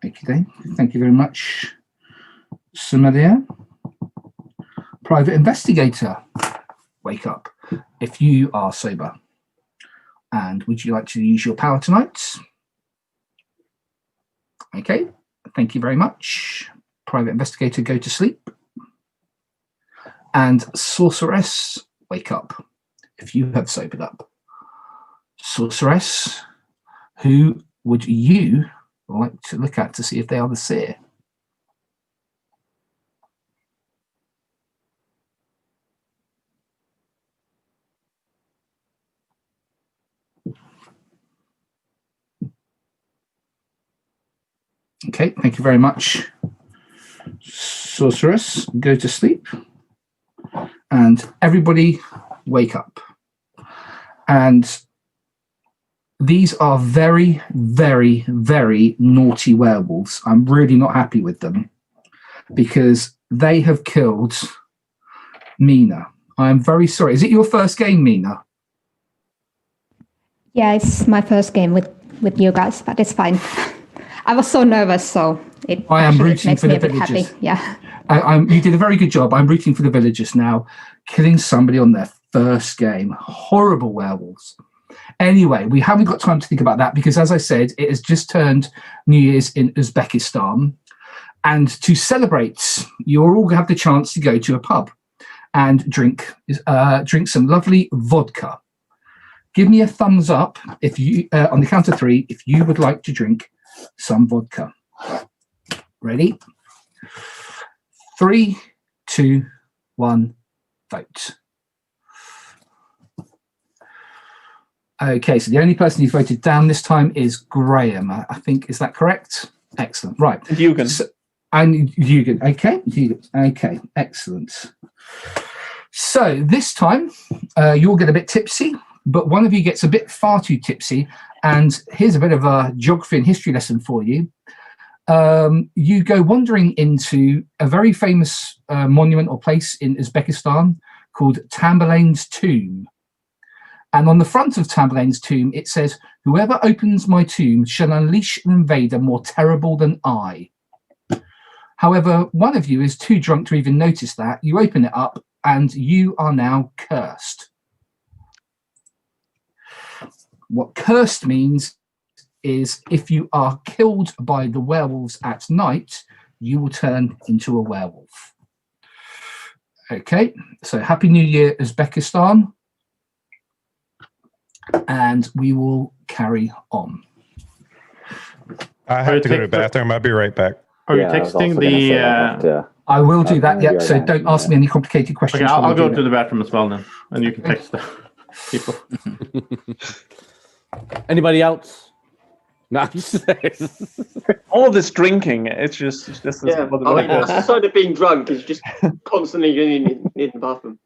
Okay, thank you very much, Somalia. Private investigator, wake up if you are sober. And would you like to use your power tonight? Okay, thank you very much. Private investigator, go to sleep. And sorceress, wake up if you have sobered up. Sorceress, who would you like to look at to see if they are the seer? Okay, thank you very much. Sorceress, go to sleep. And everybody wake up. And these are very, very, very naughty werewolves. I'm really not happy with them because they have killed Mina. I'm very sorry. Is it your first game, Mina? Yeah, it's my first game with you guys, but it's fine. I was so nervous, so I am rooting for the happy. villagers. Yeah, you did a very good job. I'm rooting for the villagers now, killing somebody on their first game. Horrible werewolves. Anyway, we haven't got time to think about that because, as I said, it has just turned New Year's in Uzbekistan. And to celebrate, you're all going to have the chance to go to a pub and drink some lovely vodka. Give me a thumbs up if you, on the count of 3, if you would like to drink some vodka. Ready? 3, 2, 1, vote. Okay, so the only person who voted down this time is Graham. I think, is that correct? Excellent. Right. And Eugen. And Eugen. Okay. Okay. Excellent. So this time you'll get a bit tipsy, but one of you gets a bit far too tipsy. And here's a bit of a geography and history lesson for you. You go wandering into a very famous monument or place in Uzbekistan called Tamburlaine's Tomb. And on the front of Tamburlaine's tomb, it says, "Whoever opens my tomb shall unleash an invader more terrible than I." However, one of you is too drunk to even notice that. You open it up and you are now cursed. What cursed means is if you are killed by the werewolves at night, you will turn into a werewolf. Okay, so Happy New Year, Uzbekistan. And we will carry on. I have to go to the bathroom. I'll be right back. Are you texting the... I will do that, yep. So don't ask me any complicated questions. Okay, I'll go to the bathroom as well then. And you can text the people. Anybody else? No, all this drinking, it's just yeah. Aside of being drunk, is just constantly in the bathroom.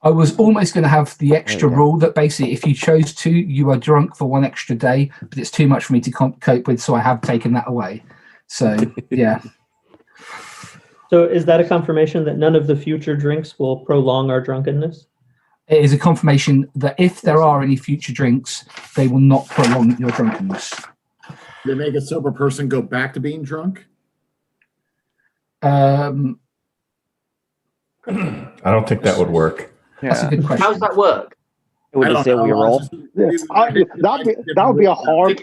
I was almost going to have the extra rule that basically if you chose to, you are drunk for 1 extra day, but it's too much for me to cope with, so I have taken that away. So, yeah. So is that a confirmation that none of the future drinks will prolong our drunkenness? It is a confirmation that if there are any future drinks, they will not prolong your drunkenness. They make a sober person go back to being drunk? I don't think that would work. That's a good question. How does that work? Would you say we roll? That would be a hard.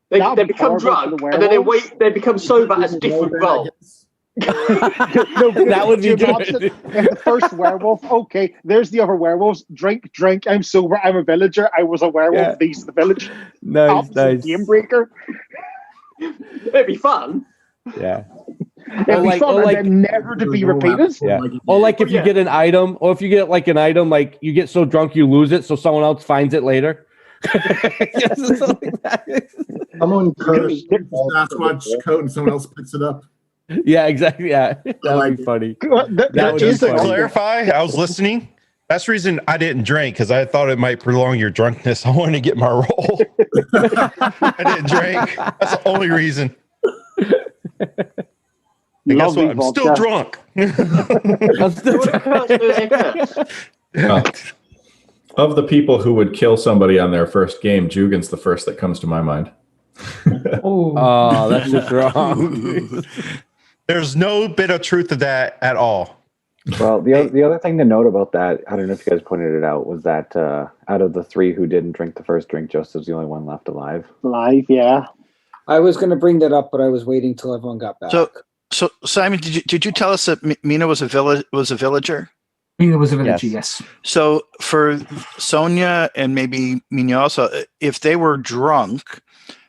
They become drunk and then they become sober as a different role. That would be good. If the first werewolf, okay, there's the other werewolves. Drink, I'm sober. I'm a villager. I was a werewolf. Yeah. These the village. Nice. Game breaker. It'd be fun. Yeah. It'd be fun, and then never to be repeated. Yeah. Or like if you get an item, or if you get like an item, like you get so drunk you lose it, so someone else finds it later. Someone cursed Sasquatch coat and someone else picks it up. Yeah, exactly. Yeah, that would be funny. Just to clarify, I was listening. That's the reason I didn't drink, because I thought it might prolong your drunkenness. I wanted to get my roll. I didn't drink. That's the only reason. And guess what? I'm still drunk. Of the people who would kill somebody on their first game, Jugin's the first that comes to my mind. Oh, that's just wrong. There's no bit of truth to that at all. Well, the other thing to note about that, I don't know if you guys pointed it out, was that out of the 3 who didn't drink the first drink, Joseph's the only one left alive. Live, yeah. I was going to bring that up, but I was waiting till everyone got back. So Simon, did you tell us that Mina was a villager? Mina was a villager, yes. So for Sonia and maybe Mina also, if they were drunk,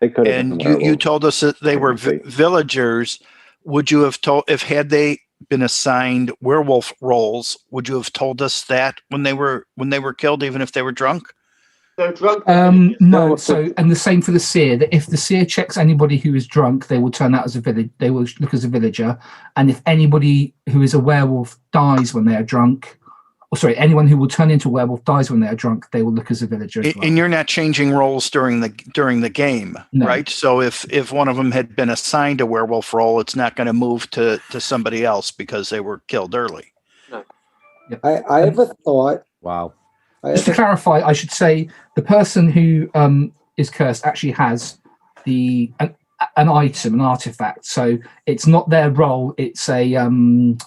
they could have and you told us that they were villagers, would you have told, if had they been assigned werewolf roles, would you have told us that when they were killed, even if they were drunk? So drunk. No. So, and the same for the seer. That if the seer checks anybody who is drunk, they will turn out as a village. They will look as a villager. And if anybody who is a werewolf dies when they are drunk, anyone who will turn into a werewolf dies when they are drunk, they will look as a villager. As well. And you're not changing roles during the game, right? So if one of them had been assigned a werewolf role, it's not going to move to somebody else because they were killed early. No. Yep. I have a thought. Wow. Just to clarify, I should say the person who is cursed actually has an item, an artifact. So it's not their role; it's an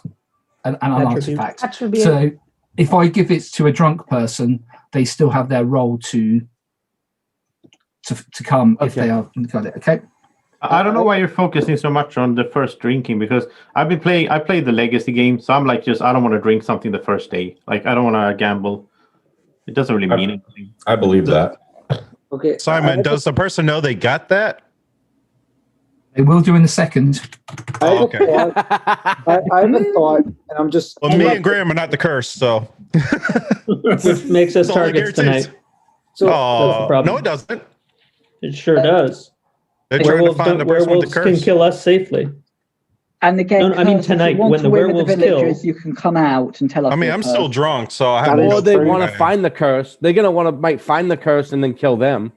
artifact. Attribute. So if I give it to a drunk person, they still have their role to come if they are got it. Okay. I don't know why you're focusing so much on the first drinking, because I played the legacy game, so I'm like, I don't want to drink something the first day. Like, I don't want to gamble. It doesn't really mean anything. I believe that. Okay. Simon, does the person know they got that? They will do in a second. I have a thought, and I'm just. Well, me and Graham are not the curse, so. Which makes us targets tonight. So that's the problem. No, it doesn't. It sure does. They're trying to find the person with the werewolves can kill us safely. And again, No, I mean tonight, when the werewolves kill, you can come out and tell us. I mean, I'm still drunk, so I have Or they want to find the curse. They're gonna might find the curse and then kill them.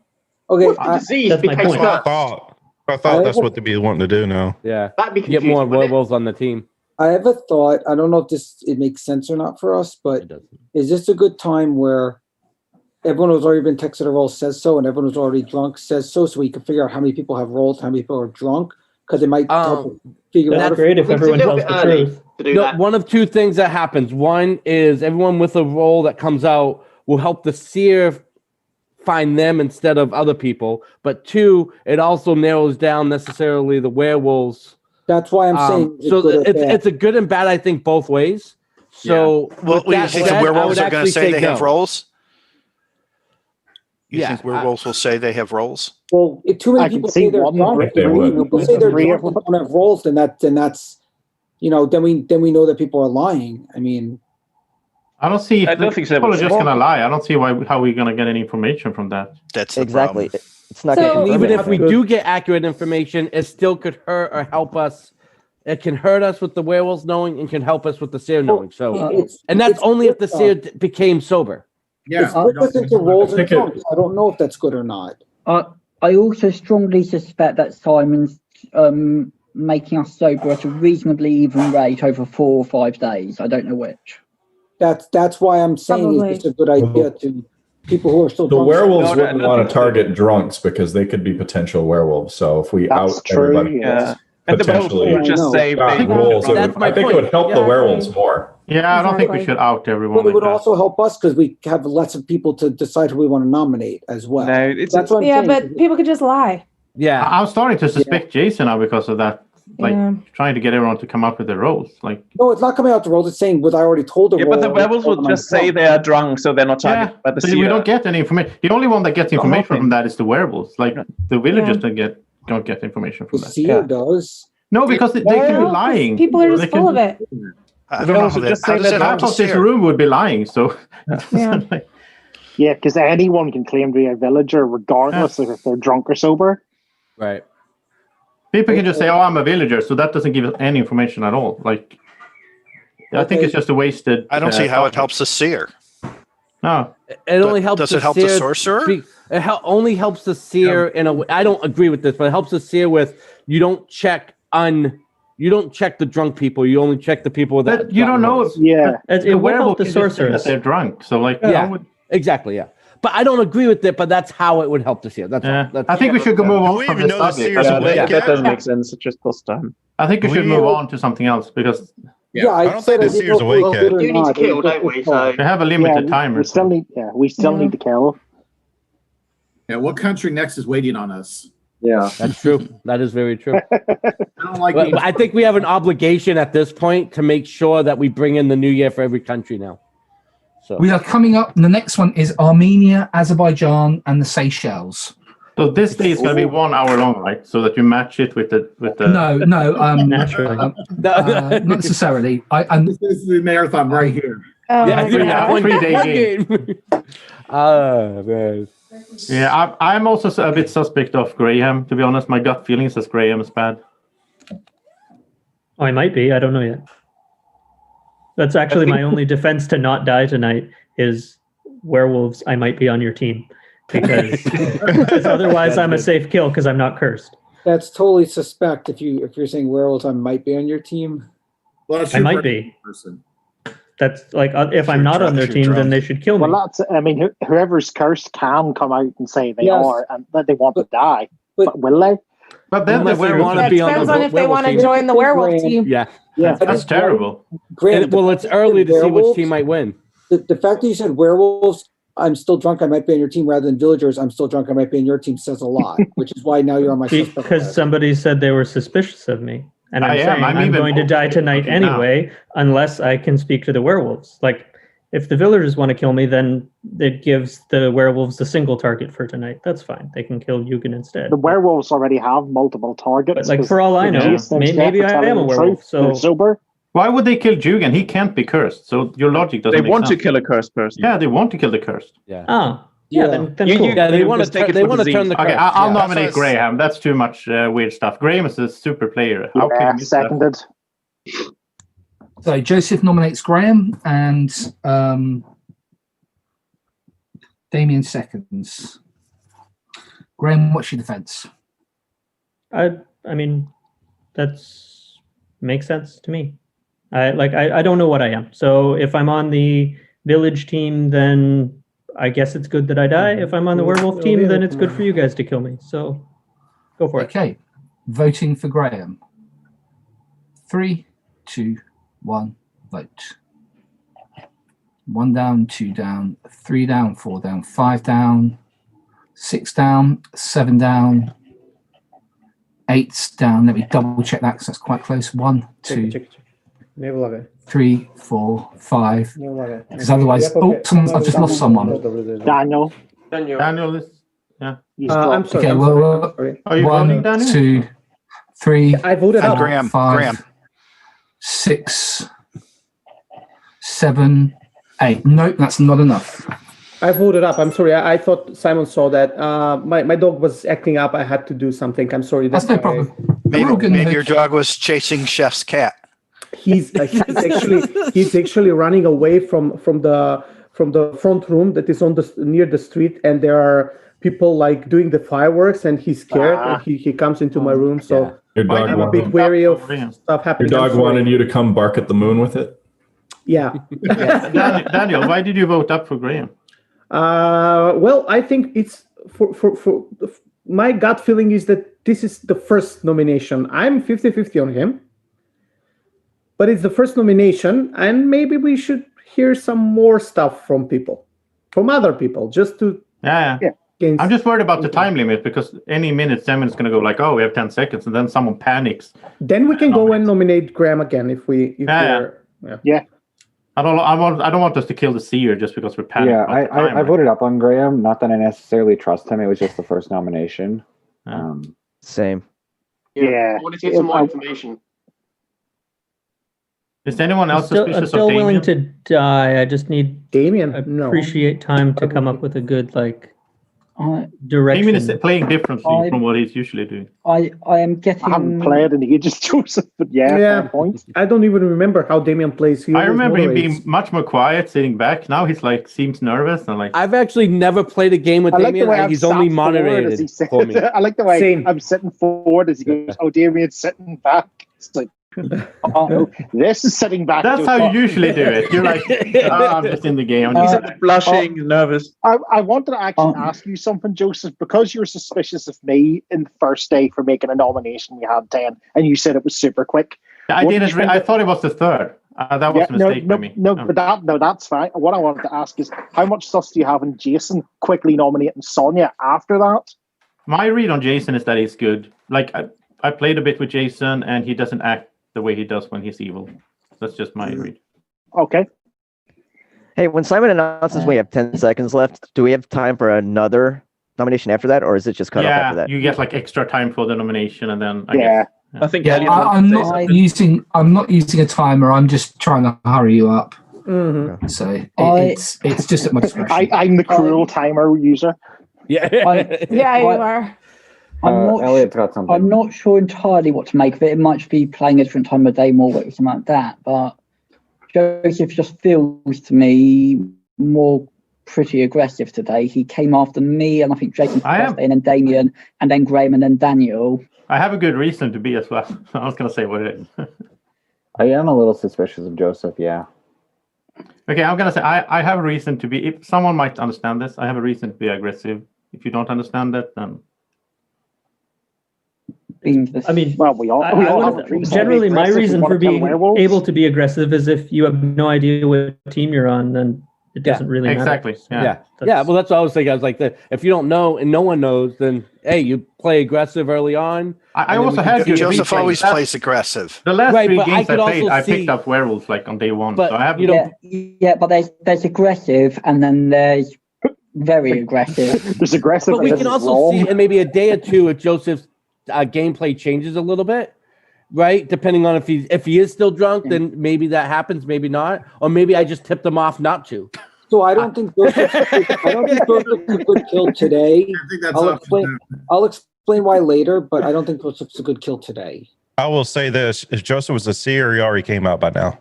Okay, that's my point. I thought that's what they'd be wanting to do now. Yeah, that'd be get more werewolves on the team. I have a thought. I don't know if it makes sense or not for us, but is this a good time where everyone who's already been texted a roll says so, and everyone who's already drunk says so we can figure out how many people have rolled, how many people are drunk? Because it might help figure out. That's great if everyone tells the truth. No, one of two things that happens. One is everyone with a roll that comes out will help the seer find them instead of other people. But two, it also narrows down necessarily the werewolves. That's why I'm saying it's a good and bad. I think both ways. So, well, you think the werewolves are going to say they have roles? You think werewolves will say they have roles? Well, if too many people say they're drunk, people say they're drunk and don't have roles, then that's then we know that people are lying. I mean, I don't see. I don't think so. People are just going to lie. I don't see how we're going to get any information from that. That's exactly. It's not. So, even if we do get accurate information, it still could hurt or help us. It can hurt us with the werewolves knowing, and can help us with the seer knowing. So, and that's only if the seer became sober. Yeah, into roles and drunks. I don't know if that's good or not. I also strongly suspect that Simon's making us sober at a reasonably even rate over 4 or 5 days. I don't know which. That's why I'm saying it's a good idea to people who are still the drunk. werewolves wouldn't want to target drunks because they could be potential werewolves. So if we out everybody, and the werewolves would just say rules, I think it would help the werewolves more. Yeah, I don't think we should out everyone. But it would also help us because we have lots of people to decide who we want to nominate as well. No, that's what I'm saying. But people could just lie. Yeah, I'm starting to suspect Jason now because of that. Like trying to get everyone to come up with their roles. Like, no, it's not coming out the roles. It's saying what I already told the role. But the werewolves would just say they are drunk, so they're not targeted by the seer. We don't get any information. The only one that gets information from that is the werewolves. Like the villagers don't get information from that. The seer does. No, because they can be lying. People are just full of it. I don't know how that half of this room would be lying. So yeah, because anyone can claim to be a villager regardless of if they're drunk or sober. Right. People can just say, "Oh, I'm a villager," so that doesn't give us any information at all. Like, I think it's just a wasted. I don't see how it helps the seer. No, it only helps. Does it help the sorcerer? It only helps the seer in a way. I don't agree with this, but it helps the seer with you don't check the drunk people. You only check the people that you don't know. It will help the sorcerers. They're drunk. So like, Exactly, yeah. But I don't agree with it, but that's how it would help this year. That's all. That's I think we should move on. Do we from even this know the subject. Sears awake that yet? doesn't make sense. It just costs time. I think we should move on to something else because Yeah, I don't think the Sears awake yet. We do need to kill, don't we? So we have a limited timer. We still need. Yeah, we still need to kill. Yeah, what country next is waiting on us? Yeah, That's true. That is very true. I don't like But being- I think we have an obligation at this point to make sure that we bring in the new year for every country now. So We are coming up. The next one is Armenia, Azerbaijan, and the Seychelles. So this day is going to be 1 hour long, right? So that you match it with the No, Naturally. not necessarily. This is the marathon right here. Oh Yeah, my three- God. one- 3-day game. Man. Yeah, I'm also a bit suspect of Graham. To be honest, my gut feeling says Graham is bad. Oh, I might be. I don't know yet. That's actually my only defense to not die tonight is werewolves. I might be on your team because otherwise I'm a safe kill because I'm not cursed. that's totally suspect. If you're saying werewolves, I might be on your team. Well, that's I your might first be. person. That's like if I'm not on their team, then they should kill me. Well, that's. I mean, whoever's cursed can come out and say they Yes. are and that they want to die. but- But will they? But then Unless the they werewolf wanna That be on depends the on if they werewolf want to team. join the werewolf team. Yeah. Yeah, that's terrible. Graham, Well, it's early to see which team might win. The fact that you said werewolves, I'm still drunk, I might be on your team, rather than villagers, I'm still drunk, I might be on your team, says a lot, which is why now you're on my suspect Because list. somebody said they were suspicious of me. And I I'm am. saying I'm I'm even going to die tonight okay now. anyway, unless I can speak to the werewolves. Like, if the villagers want to kill me, then it gives the werewolves a single target for tonight. That's fine. They can kill Yugen instead. The werewolves already have multiple targets. But, like, 'cause for all I the know, Jason and maybe Jeff are I telling am a the werewolf, truth. so- They're sober. Why would they kill Jugan? He can't be cursed. So your logic doesn't They make want sense. to kill a cursed person. Yeah, they want to kill the cursed. Yeah. Oh, yeah, then cool. Yeah, they want just take to. it They for want to disease. turn the. Okay, curse. I'll Yeah. nominate That's- Graham. That's too much weird stuff. Graham is a super player. How can Yeah, you miss that? seconded. So Joseph nominates Graham and Damien seconds. Graham, what's your defense? I mean, that's makes sense to me. I don't know what I am. So if I'm on the village team, then I guess it's good that I die. If I'm on the werewolf team, then it's good for you guys to kill me. So go for it. Okay, voting for Graham. 3, 2, 1, vote. 1 down, 2 down, 3 down, 4 down, 5 down, 6 down, 7 down, 8 down. Let me double check that because that's quite close. 1, 2, 3, 4, 5. Because otherwise, I've just lost someone. Daniel. Daniel is. Yeah. I'm sorry. Okay, I'm well, sorry. Are you voting, 1, Daniel? 2, 3, I voted And out. Graham. 5, Graham. 6, 7, 8. Nope, that's not enough. I voted up. I'm sorry. I thought Simon saw that. My dog was acting up. I had to do something. I'm sorry. That's no why problem. Maybe, We're all good. maybe your dog was chasing Chef's cat. He's actually running away from the front room that is on the near the street, and there are people like doing the fireworks, and he's scared. And he comes into my room, so Your dog I'm a bit wanted, wary of stuff your happening. dog I'm sorry. wanted you to come bark at the moon with it. Yeah. Daniel, why did you vote up for Graham? Well, I think it's for my gut feeling is that this is the first nomination. I'm 50-50 on him, but it's the first nomination, and maybe we should hear some more stuff from other people, just to. Yeah. I'm just worried about the time limit because any minute, 10 minutes going to go like, oh, we have 10 seconds, and then someone panics. Then we can go and nominate Graham again if we. Yeah. I don't want us to kill the seer just because we're panicking. Yeah, about the time, I voted up on Graham. Not that I necessarily trust him. It was just the first nomination. Same. Yeah. I wanted to get some more information. Is anyone else I'm suspicious still of willing Damien? to die. I just need Damien. Appreciate time to come up with a good direction. Damien is playing differently from what he's usually doing. I am getting. I haven't played in ages, Joseph, but fair point. I don't even remember how Damien plays. I remember him being much more quiet, sitting back. Now he's like seems nervous and like. I've actually never played a game with I like the Damien. way I'm He's only sat forward as moderated he sits. for me. I like the way Same. I'm sitting forward as he goes, oh, Damien's sitting back. It's like, Oh, this is sitting back. That's how you usually do it. You're like, I'm just in the game. He's blushing, nervous. I wanted to actually ask you something, Joseph, because you were suspicious of me in the first day for making a nomination. We had 10, and you said it was super quick. I didn't. I thought it was the third. That was a mistake by me. But that's fine. What I wanted to ask is, how much sus do you have in Jason quickly nominating Sonia after that? My read on Jason is that he's good. Like I played a bit with Jason, and he doesn't act the way he does when he's evil. That's just my read. Okay. Hey, when Simon announces we have 10 seconds left, do we have time for another nomination after that, or is it just cut off after that? You get like extra time for the nomination, and then I guess. I think I'm not using a timer. I'm just trying to hurry you up. Mm-hmm. So it's just at my discretion. I'm the cruel timer user. Yeah, you are. Elliot's got something. I'm not sure entirely what to make of it. It might be playing a different time of day more or something like that. But Joseph just feels to me more pretty aggressive today. He came after me, and I think Jason first, and then Damien, and then Graham, and then Daniel. I have a good reason to be as well. I was going to say what it is. I am a little suspicious of Joseph, yeah. Okay, I'm going to say I have a reason to be... If someone might understand this, I have a reason to be aggressive. If you don't understand that, then... I mean, well, we all have generally, my reason for being able to be aggressive is if you have no idea what team you're on, then it doesn't really matter. Exactly. Yeah. Well, that's what I was thinking. I was like, if you don't know and no one knows, then hey, you play aggressive early on. I also had Joseph always plays aggressive. The last Right, three but games I could I played, also I picked see- up Werewolf like on day one. But so I have Yeah, but there's aggressive, and then there's very aggressive. There's aggressive. But we can also see in maybe a day or two if Joseph's gameplay changes a little bit, right? Depending on if he is still drunk, then maybe that happens, maybe not, or maybe I just tipped him off not to. So I don't think Joseph's a good kill today. I think that's I'll explain why later, but I don't think Joseph's a good kill today. I will say this: if Joseph was a seer, he already came out by now.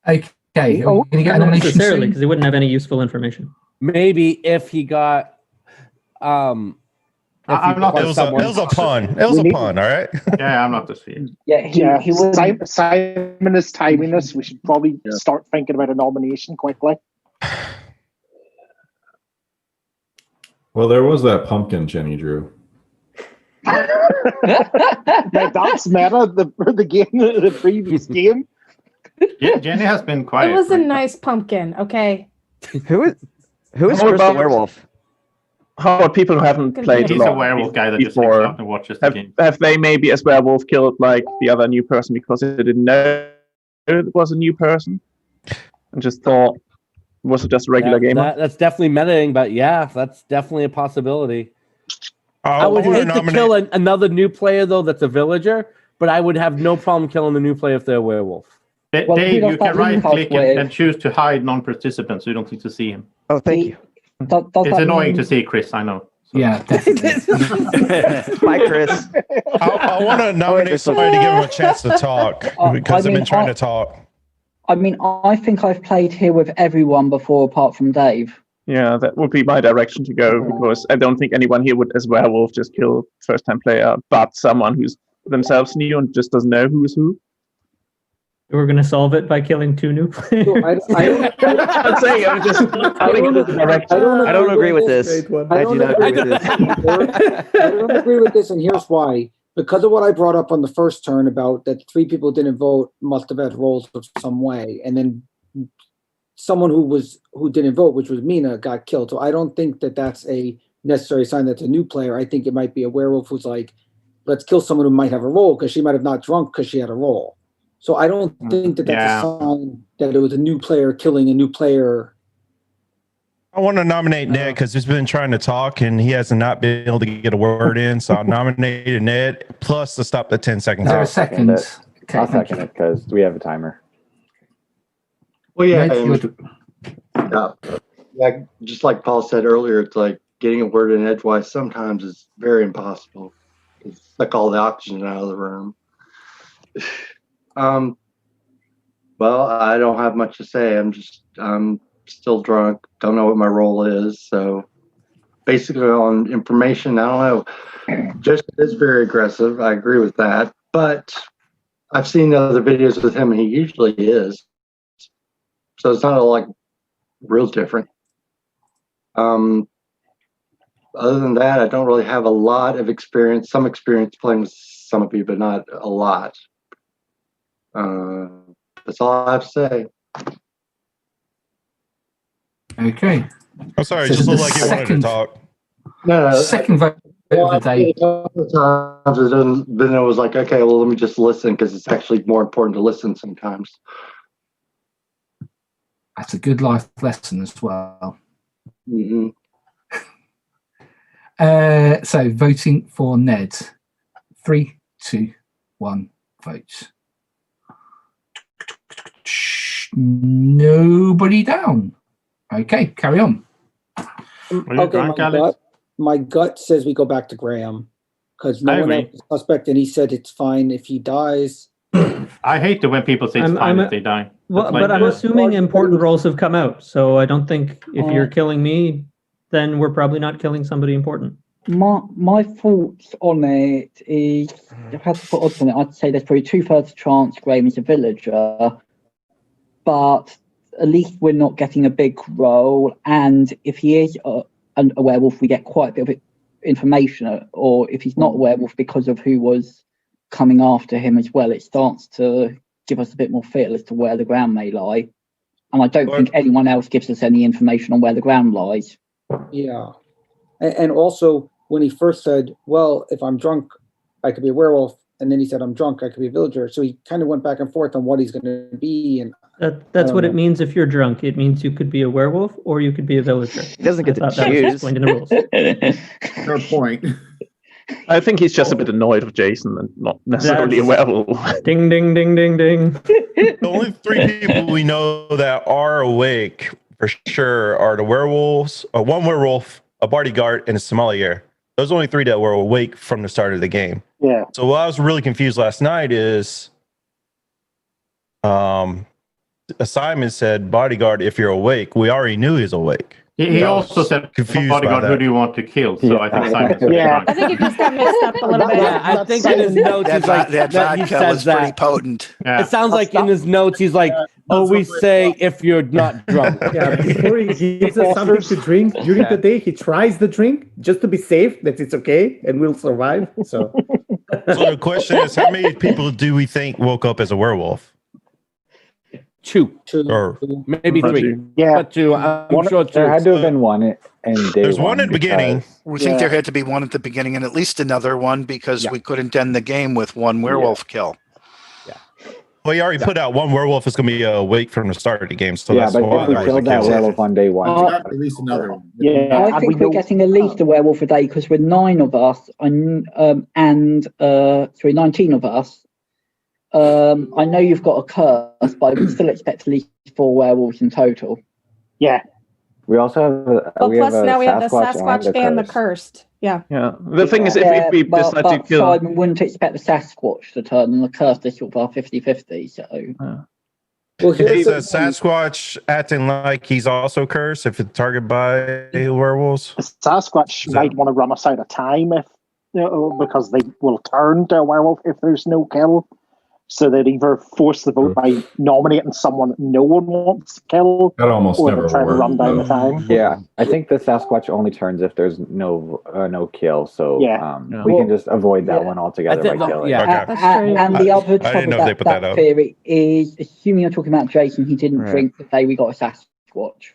Okay. Not get a nomination necessarily, soon? because they wouldn't have any useful information. Maybe if he got I'm not. It was a pun. It was a pun. All right. Yeah, I'm not the seer. He was. Simon is timing us. We should probably start thinking about a nomination quickly. Well, there was that pumpkin Jenny drew. Now that's meta. The game, the previous game. Yeah, Jenny has been quiet. It was a nice pumpkin. Okay. Who is How Chris the about- werewolf? How about people who haven't played He's a werewolf guy that just sits before? out and watches the game. Have they maybe as werewolf killed like the other new person because they didn't know it was a new person and just thought was it just a regular gamer? That's definitely metaing, but yeah, that's definitely a possibility. I would wanna hate to nominate- kill another new player though that's a villager, but I would have no problem killing the new player if they're a werewolf. Well, he Dave, does you that can right recall click with- and choose to hide non-participants, so you don't need to see him. Oh, thank you. Does It's that annoying mean- to see Chris, I know. Yeah, definitely. Bye, Chris. I want to nominate somebody to give him a chance to talk because I've been trying to talk. I mean, I think I've played here with everyone before, apart from Dave. Yeah, that would be my direction to go because I don't think anyone here would, as werewolf, just kill first-time player, but someone who's themselves new and just doesn't know who's who. We're going to solve it by killing 2 new players. I'm saying I'm just telling you the direction. I don't agree with this. I do not agree with this. I don't agree with this, and here's why. Because of what I brought up on the first turn about that 3 people didn't vote must have had roles of some way, and then someone who didn't vote, which was Mina, got killed. So I don't think that that's a necessary sign that's a new player. I think it might be a werewolf who's like, let's kill someone who might have a role because she might have not drunk because she had a role. So I don't think that that's a sign that it was a new player killing a new player. I want to nominate Ned because he's been trying to talk and he has not been able to get a word in. So I nominated Ned plus to stop the 10 seconds. There are out. seconds. Okay, I'll second it because we have a timer. Well, yeah, like just like Paul said earlier, it's like getting a word in edgewise sometimes is very impossible. It's like all the oxygen out of the room. Well, I don't have much to say. I'm still drunk. Don't know what my role is. So basically on information. I don't know. Just is very aggressive. I agree with that. But I've seen other videos with him, and he usually is. So it's not like real different. Other than that, I don't really have a lot of experience. Some experience playing with some of you, but not a lot. That's all I have to say. Okay. I'm sorry, So it just the looked like you wanted to second- talk. No. Second vote of the day. A couple of times, then it was like, okay, well, let me just listen because it's actually more important to listen sometimes. That's a good life lesson as well. Mm-hmm. So voting for Ned. 3, 2, 1, vote. Nobody down. Okay, carry on. Okay, my gut says we go back to Graham because no I one agree. else is suspect, and he said it's fine if he dies. I hate it when people say it's fine if they die. Well, That's like, but I'm assuming important roles have come out, so I don't think if you're killing me, then we're probably not killing somebody important. My thoughts on it is, if I had to put odds on it, I'd say there's probably 2/3 chance Graham is a villager, but at least we're not getting a big role. And if he is a werewolf, we get quite a bit of information. Or if he's not a werewolf because of who was coming after him as well, it starts to give us a bit more feel as to where the ground may lie. And I don't think anyone else gives us any information on where the ground lies. Yeah. And also, when he first said, well, if I'm drunk, I could be a werewolf. And then he said, I'm drunk, I could be a villager. So he kind of went back and forth on what he's going to be. And That's what it means if you're drunk. It means you could be a werewolf or you could be a villager. He doesn't get to That was choose. explained in the rules. Fair point. I think he's just a bit annoyed with Jason and not necessarily a werewolf. Ding, ding, ding, ding, ding. The only 3 people we know that are awake for sure are the werewolves, one werewolf, a bodyguard, and a sommelier. Those are only 3 that were awake from the start of the game. Yeah. So what I was really confused last night is Simon said bodyguard if you're awake. We already knew he was awake. He also said, confused bodyguard, by who that. do you want to kill? So I think Simon's Yeah. I think it just got mixed up a little bit. Yeah, I think in his notes he's like that that he vodka says was pretty that. potent. It sounds like in his notes he's like, "Oh, we say if you're not drunk." Yeah, before he gives us something to drink during the day, he tries the drink just to be safe that it's okay and we'll survive. So So the question is, how many people do we think woke up as a werewolf? 2 or maybe 3. Yeah, but 2. I'm sure 2. There had to have been one in day There's one in the beginning. We think there had to be one at the beginning and at least another one because we couldn't end the game with one werewolf kill. Well, you already put out one werewolf is going to be awake from the start of the game. So Yeah, that's but why if we I killed that werewolf on day one, At least another one. Yeah, I think we're getting at least a werewolf a day because we're 9 of us, and 19 of us. I know you've got a curse, but I would still expect at least 4 werewolves in total. Yeah. we also have But we plus have a now we have the Sasquatch Sasquatch and the curse. cursed. Yeah. Yeah. The thing is, if we decide to but kill. Simon wouldn't expect the Sasquatch to turn, and the curse is sort of 50-50. So. Well, Is a Sasquatch acting like he's also cursed if it's targeted by werewolves? Sasquatch might want to run us out of time if because they will turn to a werewolf if there's no kill. So they'd either force the vote by nominating someone that no one wants to kill, That almost or never they're trying to run worked, down the though. time. Yeah, I think the Sasquatch only turns if there's no kill, so Yeah. we can just avoid that one altogether by killing. And the other top didn't know of if they put that that up. theory is, assuming you're talking about Jason, he didn't Right. drink the day we got a Sasquatch.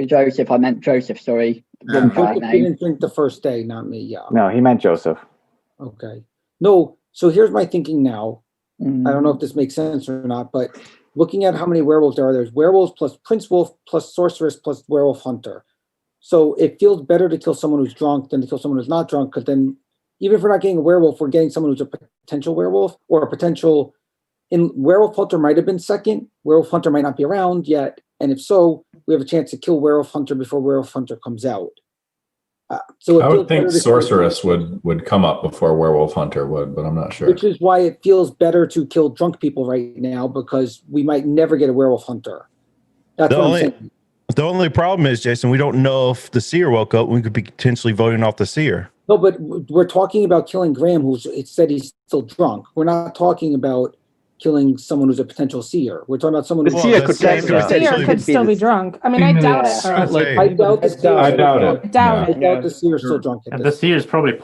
Joseph, I meant Joseph, sorry. Wrong guy Joseph name. didn't drink the first day, not me. Yeah. No, he meant Joseph. Okay. No. So here's my thinking now. Mm. I don't know if this makes sense or not, but looking at how many werewolves there are, there's werewolves plus prince wolf plus sorceress plus werewolf hunter. So it feels better to kill someone who's drunk than to kill someone who's not drunk, because then even if we're not getting a werewolf, we're getting someone who's a potential werewolf or a potential. In werewolf hunter might have been second. Werewolf hunter might not be around yet, and if so, we have a chance to kill werewolf hunter before werewolf hunter comes out. So it I feels would think better to- sorceress would come up before werewolf hunter would, but I'm not sure. Which is why it feels better to kill drunk people right now, because we might never get a werewolf hunter. That's The what only- I'm saying. The only problem is, Jason, we don't know if the seer woke up. We could be potentially voting off the seer. No, but we're talking about killing Graham, it said he's still drunk. We're not talking about killing someone who's a potential seer. We're talking about someone The who's seer could The seer could still be drunk. I mean, I doubt it. I doubt the seer. I doubt it. I doubt I it. doubt the seer's still drunk. And the seer is probably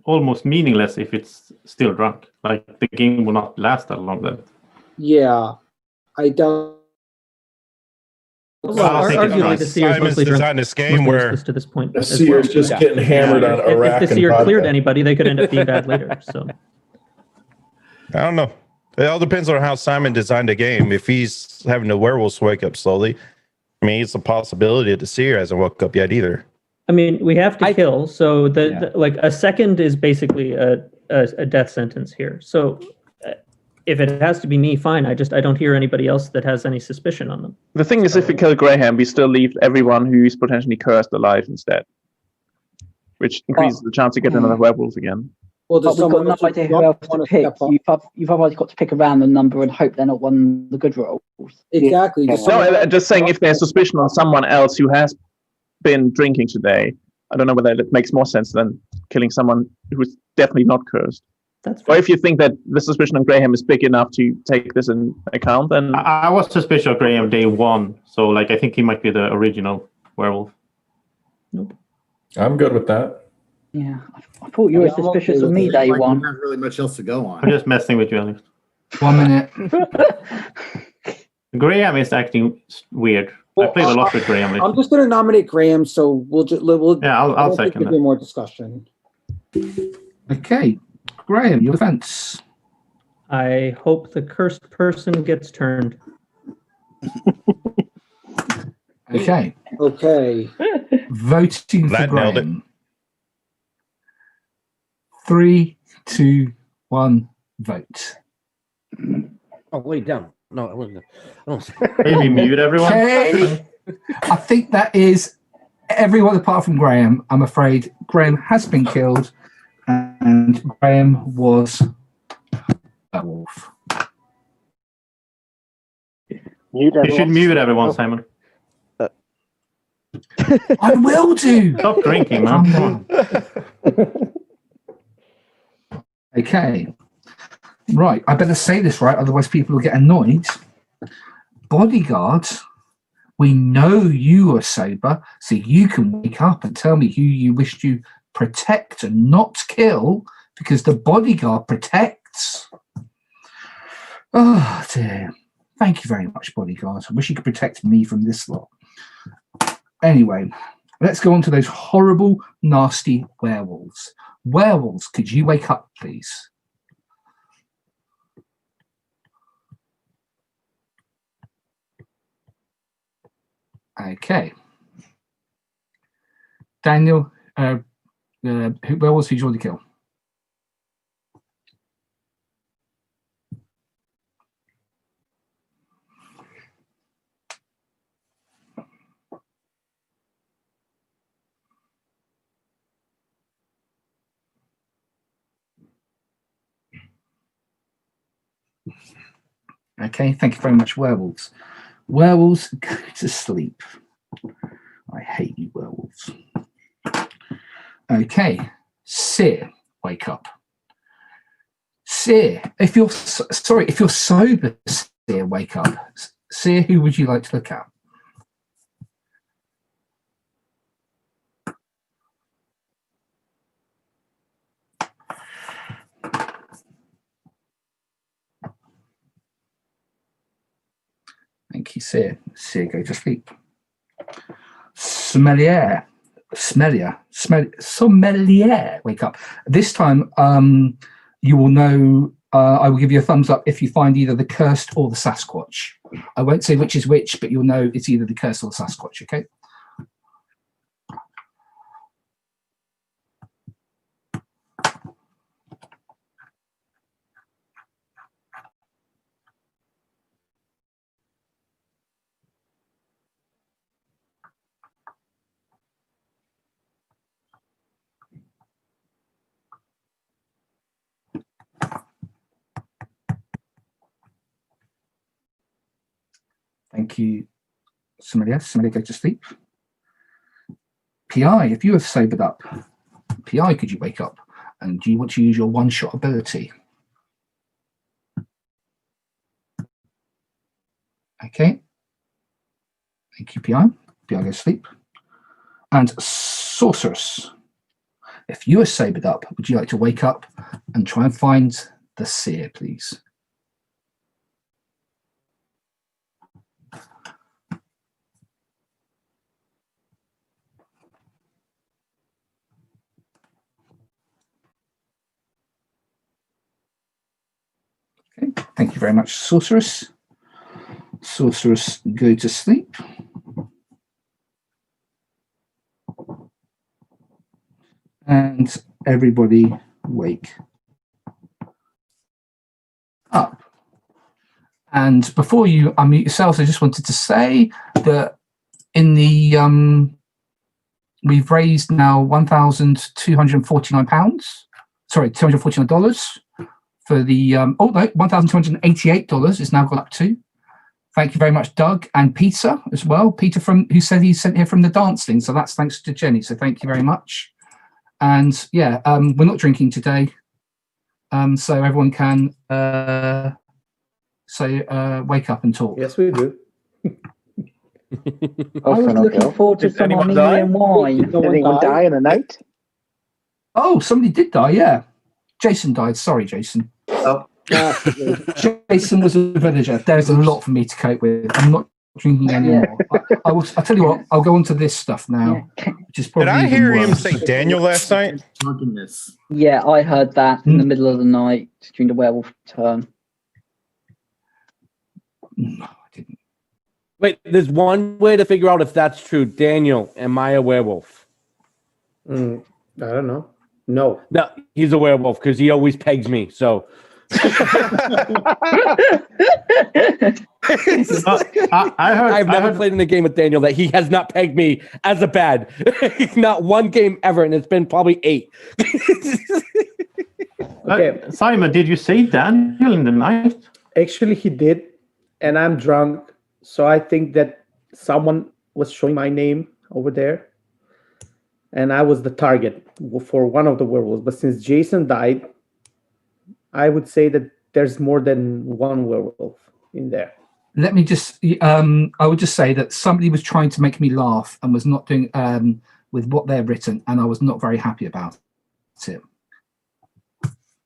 almost meaningless if it's still drunk. Like the game will not last that long then. Yeah, I doubt. Well, arguably the seer's Simon's mostly drunk. designed this game mostly where useless to this point. The as seer's well. just getting hammered on Iraq If the and seer vodka. cleared anybody, they could end up being bad later. So I don't know. It all depends on how Simon designed the game. If he's having the werewolves wake up slowly, I mean, it's a possibility that the seer hasn't woke up yet either. I mean, we have to kill. So the like a second is basically a death sentence here. So if it has to be me, fine. I don't hear anybody else that has any suspicion on them. The thing is, if we kill Graham, we still leave everyone who's potentially cursed alive instead, which increases the chance to get another werewolf again. Well, But we've got no idea who else to pick. You've otherwise got to pick a random number and hope they're not one of the good rolls. Exactly. No, I'm just saying if there's suspicion on someone else who has been drinking today, I don't know whether it makes more sense than killing someone who's definitely not cursed. Or if you think that the suspicion on Graham is big enough to take this in account, then I was suspicious of Graham day one, so like I think he might be the original werewolf. I'm good with that. Yeah, I thought you were suspicious of me day one. Not really much else to go on. I'm just messing with you, Elliot. 1 minute. Graham is acting weird. I played a lot with Graham lately. I'm just going to nominate Graham, so we'll just Yeah, I'll second give that. you more discussion. Okay, Graham, your defense. I hope the cursed person gets turned. Okay. Okay. Voting for That nailed it. Graham. 3, 2, 1, vote. Oh, wait, down. No, I wasn't. Maybe mute everyone. Okay. I think that is everyone apart from Graham. I'm afraid Graham has been killed, and Graham was a wolf. You should mute everyone, Simon. I will do. Stop drinking, man. Come on. Okay. Right. I better say this right, otherwise people will get annoyed. Bodyguard, we know you are sober, so you can wake up and tell me who you wish to protect and not kill, because the bodyguard protects. Oh, dear. Thank you very much, bodyguard. I wish you could protect me from this lot. Anyway, let's go on to those horrible, nasty werewolves. Werewolves, could you wake up, please? Okay. Daniel, who werewolves did you want to kill? Okay, thank you very much, werewolves. Werewolves, go to sleep. I hate you, werewolves. Okay, Seer, wake up. Seer, if you're sober, Seer, wake up. Seer, who would you like to look at? Thank you, Seer. Seer, go to sleep. Sommelier, wake up. This time, you will know. I will give you a thumbs up if you find either the cursed or the Sasquatch. I won't say which is which, but you'll know it's either the cursed or the Sasquatch. Okay. Thank you, Somebody go to sleep. PI, if you have sobered up, PI, could you wake up? And do you want to use your one-shot ability? Okay. Thank you, PI. PI, go to sleep. And Sorceress, if you are sobered up, would you like to wake up and try and find the seer, please? Okay, thank you very much, Sorceress. Sorceress, go to sleep. And everybody wake up. And before you unmute yourselves, I just wanted to say that in the we've raised now £1,249. Sorry, $249 for the $1,288 is now gone up to. Thank you very much, Doug and Peter as well. Peter who said he sent here from the dancing, so that's thanks to Jenny. So thank you very much. And yeah, we're not drinking today, so everyone can wake up and talk. Yes, we do. I was looking forward to someone me and wine. Did anyone die in the night? Oh, somebody did die, yeah. Jason died. Sorry, Jason. Oh. Jason was a villager. There's a lot for me to cope with. I'm not drinking anymore. I'll tell you what, I'll go on to this stuff now. Which is probably Did I even hear him worse. say Daniel last night? Yeah, I heard that in the middle of the night during the werewolf turn. Wait, there's one way to figure out if that's true. Daniel, am I a werewolf? I don't know. No, he's a werewolf because he always pegs me. So I've never played in a game with Daniel that he has not pegged me as a bad. Not one game ever, and it's been probably 8. Okay, Simon, did you say Daniel in the night? Actually, he did, and I'm drunk, so I think that someone was showing my name over there, and I was the target for one of the werewolves. But since Jason died, I would say that there's more than one werewolf in there. Let me just, I would just say that somebody was trying to make me laugh and was not doing with what they've written, and I was not very happy about it.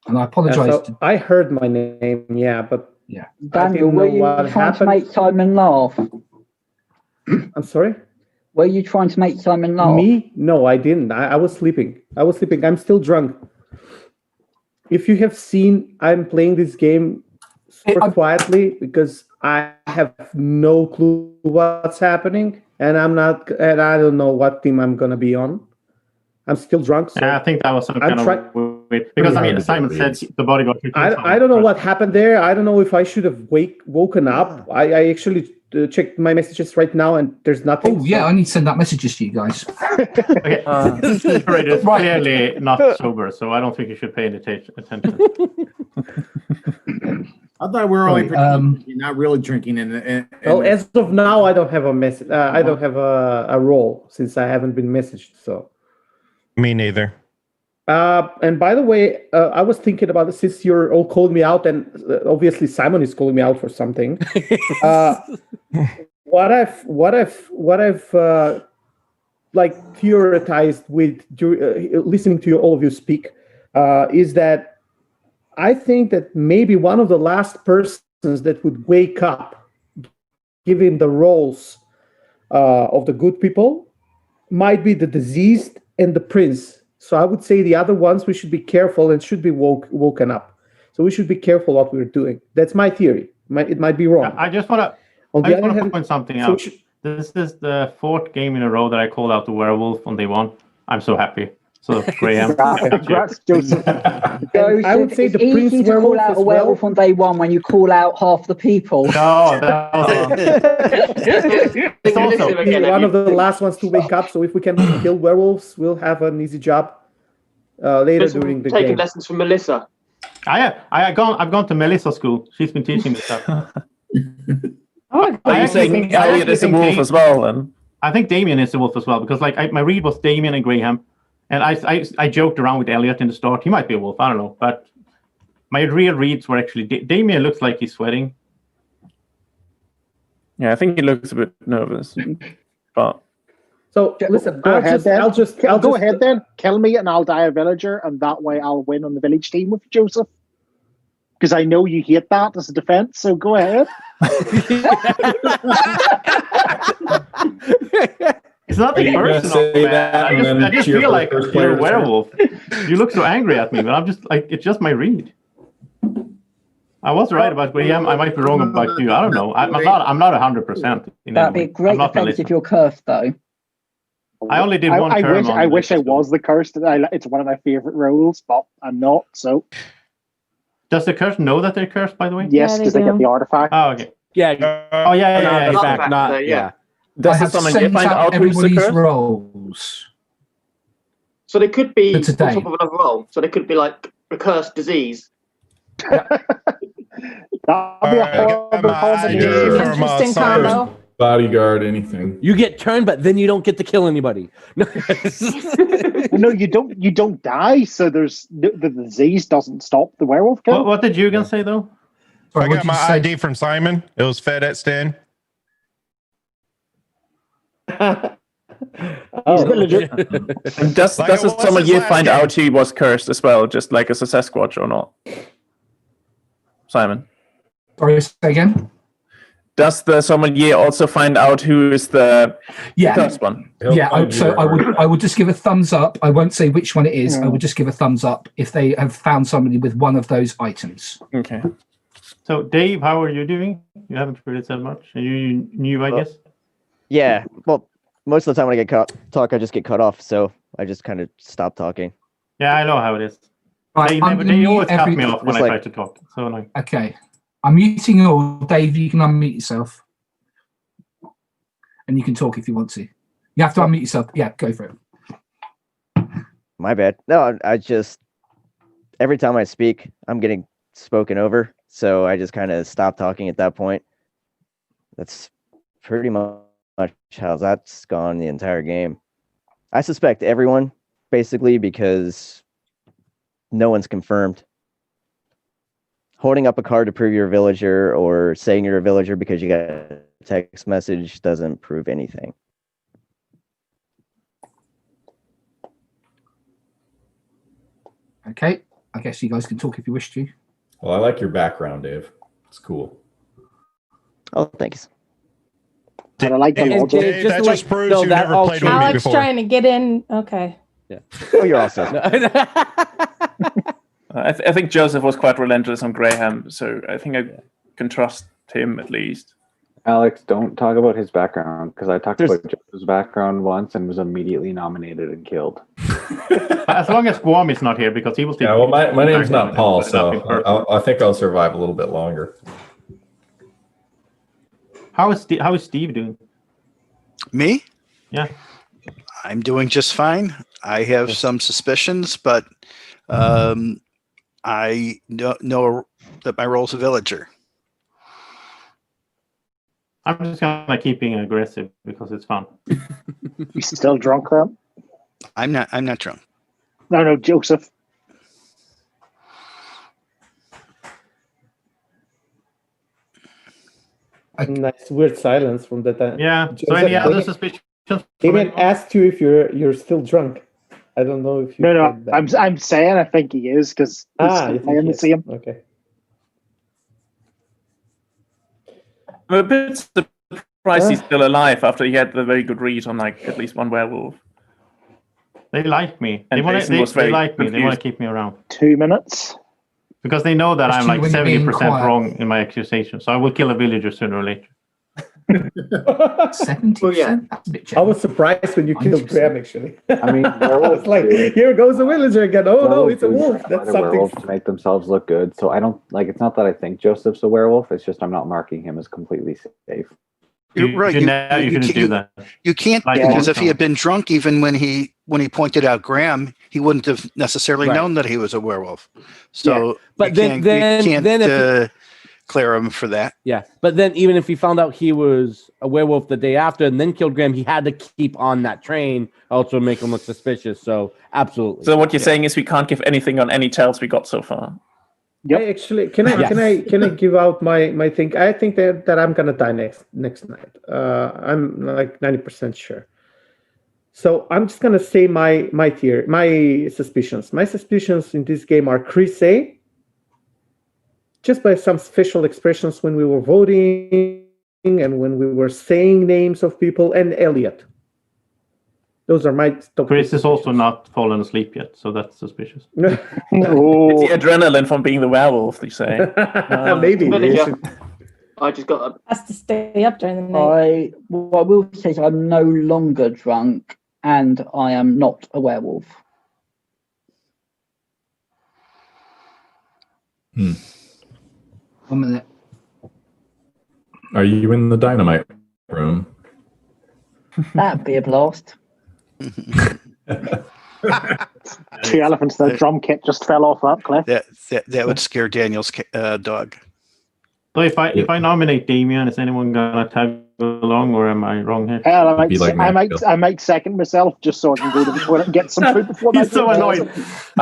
And I apologize. So I heard my name, yeah, but yeah. Daniel, were you trying to make Simon laugh? I'm sorry? Were you trying to make Simon laugh? Me? No, I didn't. I was sleeping. I'm still drunk. If you have seen, I'm playing this game super quietly because I have no clue what's happening, and I don't know what team I'm gonna be on. I'm still drunk. So I think that was some kind of weird, because Simon said the bodyguard. I don't know what happened there. I don't know if I should have woken up. I actually checked my messages right now, and there's nothing. Oh yeah, I need to send out messages to you guys. Okay, it's clearly not sober, so I don't think you should pay any attention. I thought we were only not really drinking. Well, as of now, I don't have a message. I don't have a role since I haven't been messaged. So. Me neither. And by the way, I was thinking about this since you're all calling me out, and obviously Simon is calling me out for something. What I've like theorized with listening to all of you speak is that I think that maybe one of the last persons that would wake up, given the roles of the good people, might be the diseased and the prince. So I would say the other ones, we should be careful and should be woken up. So we should be careful what we're doing. That's my theory. It might be wrong. I just want to point something out. This is the 4th game in a row that I called out the werewolf on day 1. I'm so happy. So Graham, congrats, Joseph. I would say the prince easy to call out a werewolf on day 1 when you call out half the people. No, it's also one of the last ones to wake up. So if we can kill werewolves, we'll have an easy job later during the taking game. lessons from Melissa. I've gone to Melissa school. She's been teaching me stuff. Oh, Are you saying Elliot is a wolf as well? Then I think Damien is the wolf as well because my read was Damien and Graham, and I joked around with Elliot in the start. He might be a wolf. I don't know, but my real reads were actually Damien looks like he's sweating. yeah, I think he looks a bit nervous, but. So listen, Go ahead then. I'll Go ahead then. Kill me and I'll die a villager, and that way I'll win on the village team with Joseph. Because I know you hate that as a defense, so go ahead. It's nothing personal, man. I just feel like you're a werewolf. You look so angry at me, but I'm just like, it's just my read. I was right about Graham. I might be wrong about you. I don't know. I'm not 100%. That'd be a great defense if you're cursed, though. I only did one turn. I wish I was the cursed. It's one of my favorite roles, but I'm not. So. Does the curse know that they're cursed? By the way. Yes, because they get the artifact. Oh, okay. Yeah. Oh, yeah. Back, not, yeah. I have sent out everybody's rolls. So they could be on For today. top of another roll. So they could be like a cursed disease. That'd be a horrible combination. Interesting combo. Bodyguard, anything. You get turned, but then you don't get to kill anybody. No, you don't. You don't die. So the disease doesn't stop the werewolf kill. What did you gonna say though? I got my ID from Simon. It was fed at Stan. And does sommelier find out he was cursed as well, just like as a Sasquatch or not? Simon. Sorry, say again. Does the sommelier also find out who is the cursed one? Yeah, I would just give a thumbs up. I won't say which one it is. I would just give a thumbs up if they have found somebody with one of those items. Okay. So, Dave, how are you doing? You haven't really said much. Are you new, I guess? Yeah. Well, most of the time when I get I just get cut off. So I just kind of stop talking. Yeah, I know how it is. Right, They always cut me off when I try to talk. So annoying. Okay. I'm muting you all. Dave, you can unmute yourself. And you can talk if you want to. You have to unmute yourself. Yeah, go for it. My bad. No, I just, every time I speak, I'm getting spoken over. So I just kind of stop talking at that point. That's pretty much how that's gone the entire game. I suspect everyone, basically, because no one's confirmed. Holding up a card to prove you're a villager or saying you're a villager because you got a text message doesn't prove anything. Okay. I guess you guys can talk if you wish to. Well, I like your background, Dave. It's cool. Oh, thanks. And I like the Dave, that just proves you never played with me Alex before. trying to get in. Okay. Yeah. Oh, you're awesome. I think Joseph was quite relentless on Graham, so I think I can trust him at least. Alex, don't talk about his background, because I talked about Joseph's background once and was immediately nominated and killed. As long as Guam is not here, because he will still. Yeah, well, my name's not Paul, so I think I'll survive a little bit longer. How is Steve doing? Me? Yeah. I'm doing just fine. I have some suspicions, but I know that my role's a villager. I'm just kind of keeping aggressive because it's fun. You still drunk, then? I'm not drunk. No, Joseph. Nice weird silence from that time. Yeah. Joseph, So any other suspicions? Damien asked you if you're still drunk. I don't know if you. No. I'm saying I think he is because you playing the same. Okay. I'm a bit surprised he's still alive after he had the very good read on like at least one werewolf. They like me. They And want Jason was they very like me. They want confused. to keep me around 2 minutes. because they know that I'm like Especially when you're being 70% quiet. wrong in my accusation. So I will kill a villager sooner or later. 70%? Well, yeah. That's a bit I was surprised when you killed 90%. Graham. Actually, I mean, it's like here goes a villager again. Oh no, it's a wolf. That's That's something. werewolf to make themselves look good. So I don't like. It's not that I think Joseph's a werewolf. It's just I'm not marking him as completely safe. You're right. You shouldn't do that. You can't Like because if Monstro. he had been drunk, even when he pointed out Graham, he wouldn't have necessarily Right. known that he was a werewolf. So, But you then can't, if clear him for that. Yeah, but then even if he found out he was a werewolf the day after and then killed Graham, he had to keep on that train, also make him look suspicious. So absolutely. So what you're saying is we can't give anything on any tells we got so far. Yeah, actually, can I give out my thing? I think that I'm gonna die next night. I'm like 90% sure. So I'm just gonna say my suspicions. My suspicions in this game are Chris A. Just by some facial expressions when we were voting and when we were saying names of people, and Elliot. Those are my top. Chris is also not fallen asleep yet, so that's suspicious. It's the adrenaline from being the werewolf, they say. Maybe. I just got has to stay up during the night. I will say is I'm no longer drunk and I am not a werewolf. Hmm. 1 minute. Are you in the dynamite room? That'd be a blast. 2 elephants, the drum kit just fell off that cliff. That would scare Daniel's dog. So if I nominate Damien, is anyone gonna tag along, or am I wrong here? Hell, I might second myself just so I can go to the toilet and get some food before. He's so annoyed.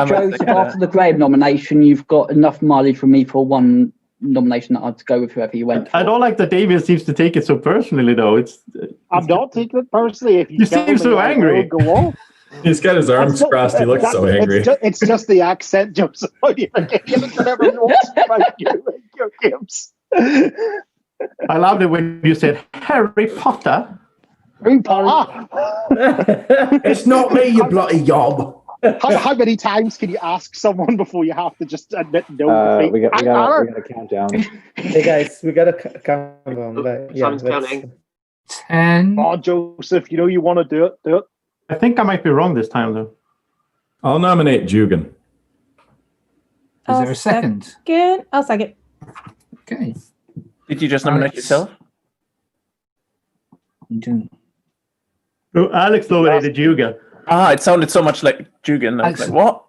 Joseph, after the Graham nomination, you've got enough mileage from me for one nomination that I'd go with whoever you went for. I don't like that Damien seems to take it so personally, though. I'm not taking it personally. If you seem so angry. Go on. He's got his arms crossed. He looks so angry. It's just the accent, Joseph. How do you forget whatever he wants about your games? I loved it when you said Harry Potter. Harry Potter. It's not me, you bloody yob. How many times can you ask someone before you have to just admit no? We got a countdown. Hey guys, we got a countdown. Someone's counting. 10. Oh, Joseph, you know you want to do it. Do it. I think I might be wrong this time, though. I'll nominate Jugan. Is there a second? Good. I'll second. Okay. Did you just nominate yourself? You do. Oh, Alex nominated Jugan. It sounded so much like Jugan. I was like, what?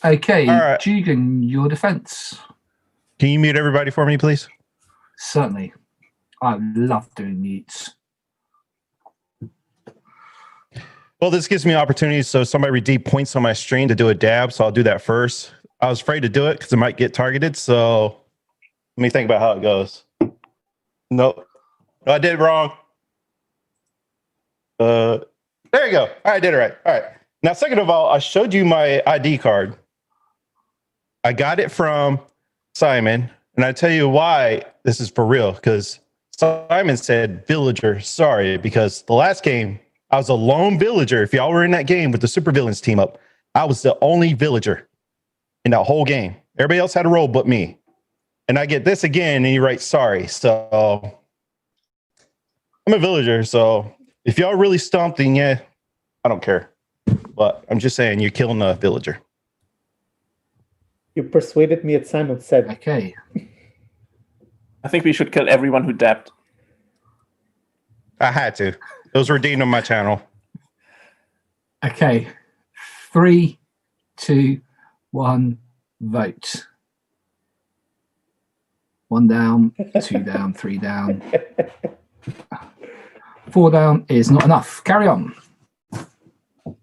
Okay, All right. Jugan, your defense. Can you mute everybody for me, please? Certainly. I love doing mutes. Well, this gives me opportunities. So somebody redeemed points on my stream to do a dab. So I'll do that first. I was afraid to do it because it might get targeted. So let me think about how it goes. Nope. No, I did it wrong. There you go. I did it right. All right. Now, second of all, I showed you my ID card. I got it from Simon. And I tell you why this is for real. Because Simon said, villager, sorry. Because the last game, I was a lone villager. If y'all were in that game with the supervillains team up, I was the only villager in that whole game. Everybody else had a role but me. And I get this again, and he writes sorry. So I'm a villager. So if y'all really stumped, then yeah, I don't care. But I'm just saying, you're killing a villager. You persuaded me, as Simon said. Okay. I think we should kill everyone who dabbed. I had to. It was redeemed on my channel. Okay. 3, 2, 1, vote. 1 down, 2 down, 3 down. 4 down is not enough. Carry on.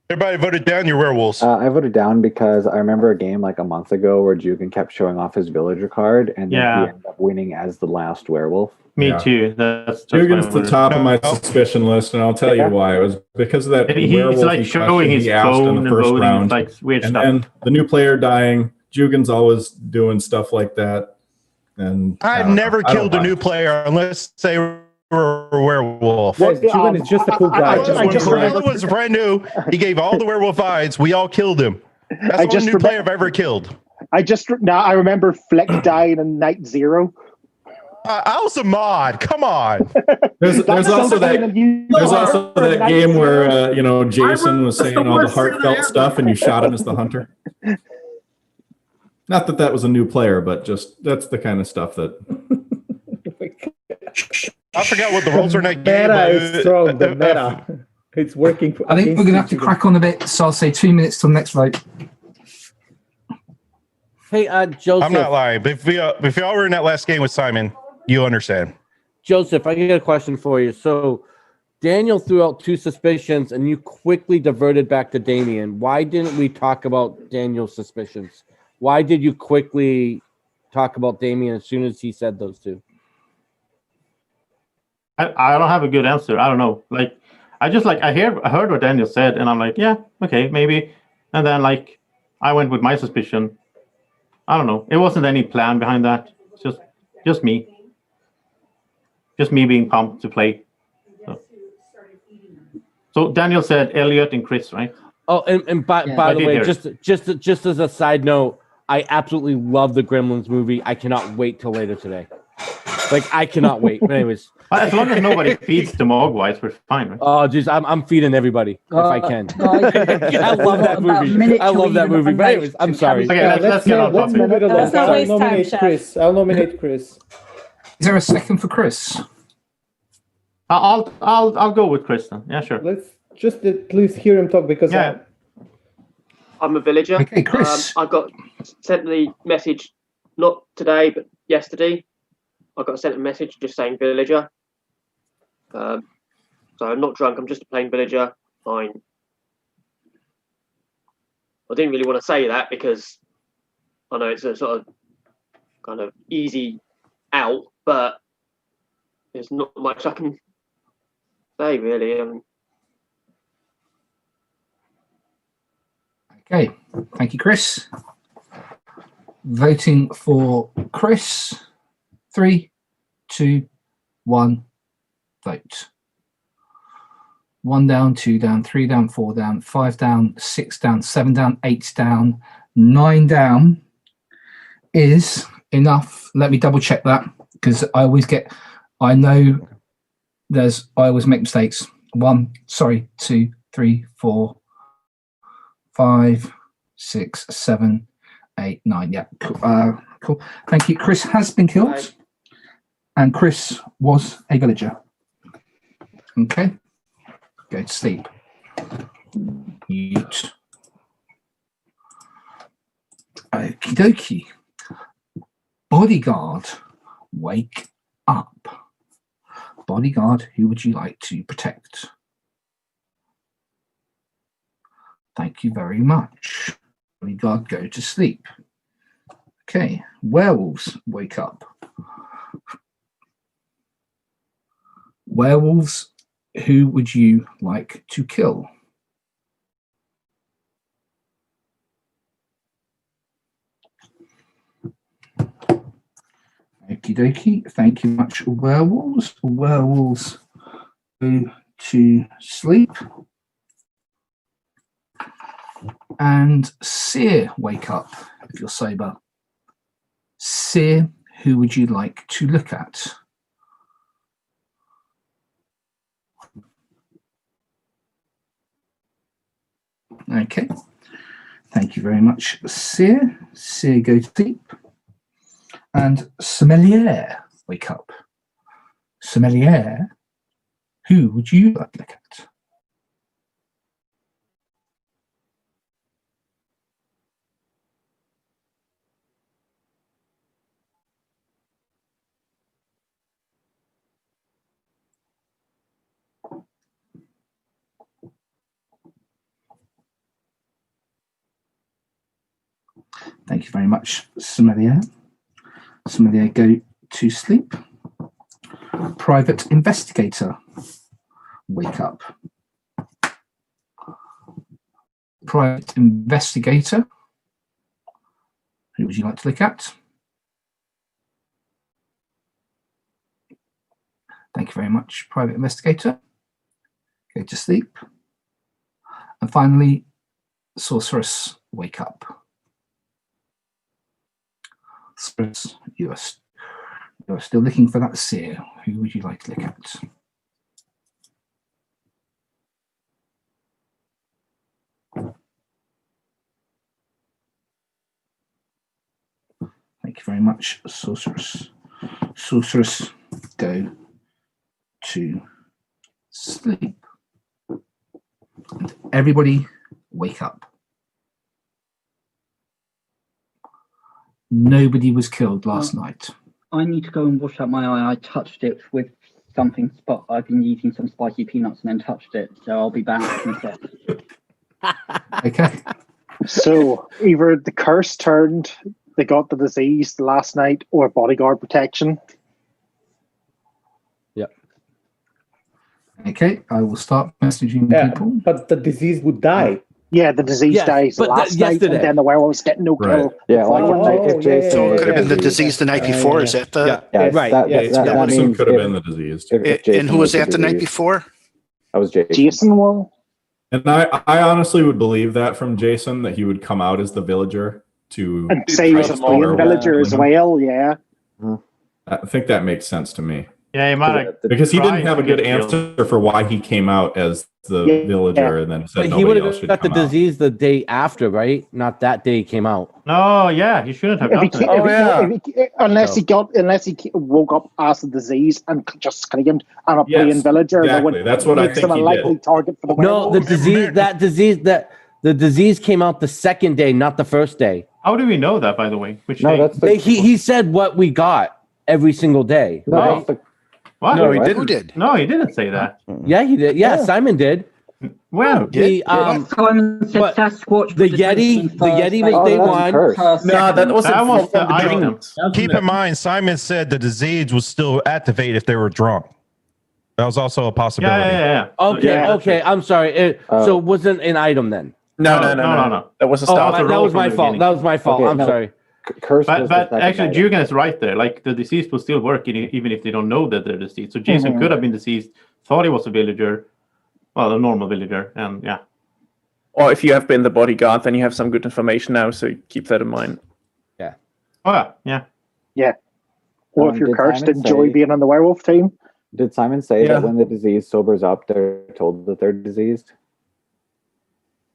Everybody voted down your werewolves. I voted down because I remember a game like a month ago where Jugan kept showing off his villager card, and then he ended up winning as the last werewolf. Me too. That's Jugan's the top of my suspicion list, and I'll tell you why. It was because of that werewolf like showing his he asked in phone the first and voting, round. like weird and stuff. then the new player dying. Jugan's always doing stuff like that. And I've never killed a new player unless they were a werewolf. Jugan is just a cool guy. Corella was brand new. He gave all the werewolf vibes. We all killed him. That's the only new player I've ever killed. I remember Fleck dying in Night Zero. I was a mod. Come on. There's also that game where Jason was saying all the heartfelt stuff, and you shot him as the hunter. Not that that was a new player, but just that's the kind of stuff that. I forgot what the rules are in that game. Meta is strong. The meta, it's working. I think we're going to have to crack on a bit, so I'll say 2 minutes till the next vote. Hey, Joseph. I'm not lying, but if y'all were in that last game with Simon, you understand. Joseph, I get a question for you. So Daniel threw out 2 suspicions, and you quickly diverted back to Damien. Why didn't we talk about Daniel's suspicions? Why did you quickly talk about Damien as soon as he said those 2? I don't have a good answer. I don't know. Like, I heard what Daniel said, and I'm like, yeah, okay, maybe. And then I went with my suspicion. I don't know. It wasn't any plan behind that. It's just me. Just me being pumped to play. So Daniel said Elliot and Chris, right? Oh, and by the way, just as a side note, I absolutely love the Gremlins movie. I cannot wait till later today. I cannot wait. But anyways, as long as nobody feeds the Mogwais, we're fine, right? Oh, geez, I'm feeding everybody if I can. I love that movie. I love that movie. But anyways, I'm sorry. Okay, let's get on topic. Move it along. Let's not I'll waste time, nominate Chef. Chris. I'll nominate Chris. Is there a second for Chris? I'll go with Chris then. Yeah, sure. Let's just at least hear him talk because I'm a villager. Okay, Chris. I got sent the message not today, but yesterday. I got sent a message just saying villager. So I'm not drunk. I'm just a plain villager. Fine. I didn't really want to say that because I know it's a sort of kind of easy out, but there's not much I can say really. Okay, thank you, Chris. Voting for Chris. 3, 2, 1, vote. 1 down, 2 down, 3 down, 4 down, 5 down, 6 down, 7 down, 8 down, 9 down is enough. Let me double check that because I always make mistakes. 2, 3, 4, 5, 6, 7, 8, 9. Yeah, cool. Thank you. Chris has been killed. And Chris was a villager. Okay. Go to sleep. Mute. Okie dokie. Bodyguard, wake up. Bodyguard, who would you like to protect? Thank you very much. Bodyguard, go to sleep. Okay. Werewolves, wake up. Werewolves, who would you like to kill? Okie dokie. Thank you much, werewolves. Werewolves, go to sleep. And Seer, wake up if you're sober. Seer, who would you like to look at? Okay, thank you very much, Seer. Seer, go to sleep. And Sommelier, wake up. Sommelier, who would you like to look at? Thank you very much, Sommelier. Sommelier, go to sleep. Private Investigator, wake up. Private Investigator, who would you like to look at? Thank you very much, Private Investigator. Go to sleep. And finally, Sorceress, wake up. Sorceress, you are still looking for that seer. Who would you like to look at? Thank you very much, Sorceress. Sorceress, go to sleep. And everybody, wake up. Nobody was killed last night. I need to go and wash out my eye. I touched it with something spot. I've been eating some spicy peanuts and then touched it, so I'll be back in a sec. Okay. So either the curse turned, they got the disease last night, or bodyguard protection. Yep. Okay, I will start messaging people. But the disease would die. Yeah, the disease dies last night, and then the werewolves get no kill. Yeah, if Jason, So it could have been the disease the night before. Is that the right? That means could have been the disease. and who was that the night before? I was Jason. Jason will. And I honestly would believe that from Jason, that he would come out as the villager to And say he was a playing villager as well, yeah. I think that makes sense to me. Yeah, he might have Because he didn't have a tried good to get answer for why he came out as the villager and then said But he would nobody else have should got the come out. disease the day after, right? Not that day he came out. No, yeah, he shouldn't have gotten it. Unless he woke up as the disease and just claimed, I'm a Yes, playing villager. exactly. That would That's what I make think him a he likely did. target for the No, the werewolves. disease came out the second day, not the first day. How do we know that, by the way? Which No, day? that's the, He said what we got every single day. no, right? that's the, What? No, he Who didn't. did? No, he didn't say that. Yeah, he did. Yeah, Simon did. When? The Simon said but Sasquatch. the Yeti, was day one. No, that wasn't That was from the item. drinks. Keep in mind, Simon said the disease was still activate if they were drunk. That was also a possibility. Yeah. Okay. I'm sorry. So it wasn't an item then. No. That was a Oh, start. that was my fault. That was my fault. Okay, I'm no. sorry. curse. was the But second actually, item. Jürgen is right there. Like the disease will still work even if they don't know that they're deceased. So Jason could have been deceased, thought he was a villager, well, a normal villager, and yeah. Or if you have been the bodyguard, then you have some good information now, so keep that in mind. Yeah. Oh yeah. Yeah. Or if you're did cursed, Simon enjoy say- being on the werewolf team. Did Simon say Yeah. that when the disease sobers up, they're told that they're diseased?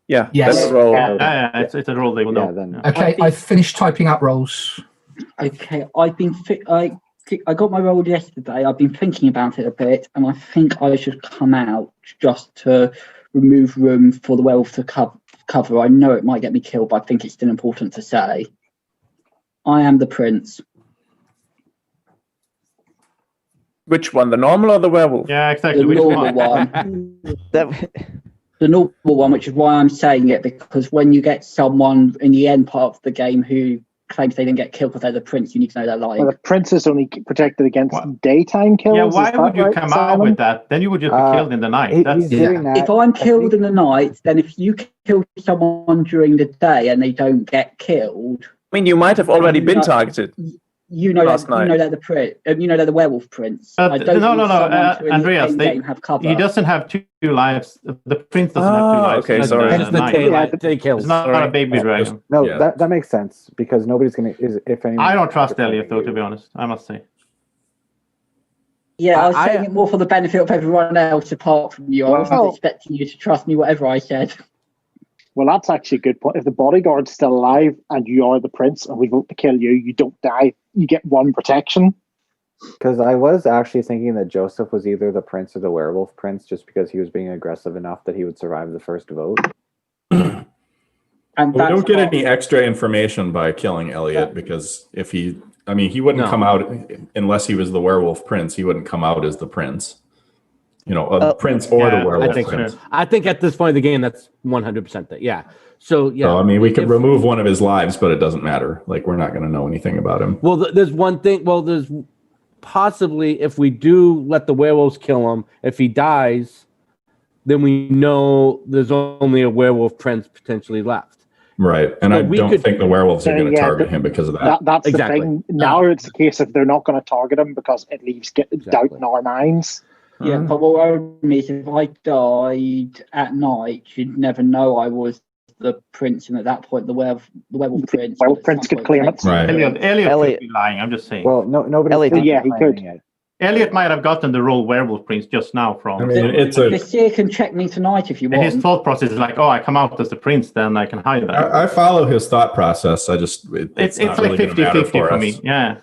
Yeah. Yes. That's a roll. Yeah, it's a role they will know. then. Okay, I've finished typing up rolls. Okay, I've been I got my roll yesterday. I've been thinking about it a bit, and I think I should come out just to remove room for the werewolf to cover. I know it might get me killed, but I think it's still important to say. I am the prince. Which one, the normal or the werewolf? Yeah, exactly. The Which normal one? one. The normal one, which is why I'm saying it, because when you get someone in the end part of the game who claims they didn't get killed because they're the prince, you need to know they're lying. Well, the prince is only protected against daytime kills. Yeah, is why that would you right, come out Simon? with that? Then you would just be killed in the night. That's If I'm killed in the night, then if you kill someone during the day and they don't get killed, I mean, you might have already been targeted. you know Last that night. they're the prince. You know they're the werewolf prince. I don't no, need someone to in the Andreas. end game have cover. He doesn't have two lives. The prince doesn't have two lives. okay, That's sorry. the Hence the night. daylight. They kills. It's not a baby dragon. No, Yeah. that makes sense because nobody's gonna. If anyone, I don't trust Elliot though, to be honest. I must say. Yeah, I was saying it more for the benefit of everyone else apart from you. I wasn't expecting you to trust me, whatever I said. Well, that's actually a good point. If the bodyguard's still alive and you are the prince and we vote to kill you, you don't die. You get one protection. Because I was actually thinking that Joseph was either the prince or the werewolf prince, just because he was being aggressive enough that he would survive the first vote. And We don't get any extra information by killing Elliot because if he wouldn't come out unless he was the werewolf prince. He wouldn't come out as the prince. You know, a prince or the werewolf prince. I think at this point in the game, that's 100% that. Yeah. So yeah. So, I mean, we could remove one of his lives, but it doesn't matter. Like, we're not going to know anything about him. Well, there's one thing. Well, there's possibly if we do let the werewolves kill him, if he dies, then we know there's only a werewolf prince potentially left. Right. And So I we don't could- think the werewolves are going to Yeah, target him because of that. That's Exactly. the thing. Now it's the case if they're not going to target him because it leaves doubt in our minds. Yeah, but what worried me is if I died at night, you'd never know I was the prince, and at that point, the werewolf prince. Werewolf prince could claim it. Right. Elliot could be lying. I'm just saying. Well, nobody. Yeah, he could. Elliot might have gotten the role werewolf prince just now from. I mean, it's a. The seer can check me tonight if you And want. his thought process is like, oh, I come out as the prince, then I can hide that. I follow his thought process. I just it's not like really gonna matter 50-50 for for us. me. Yeah.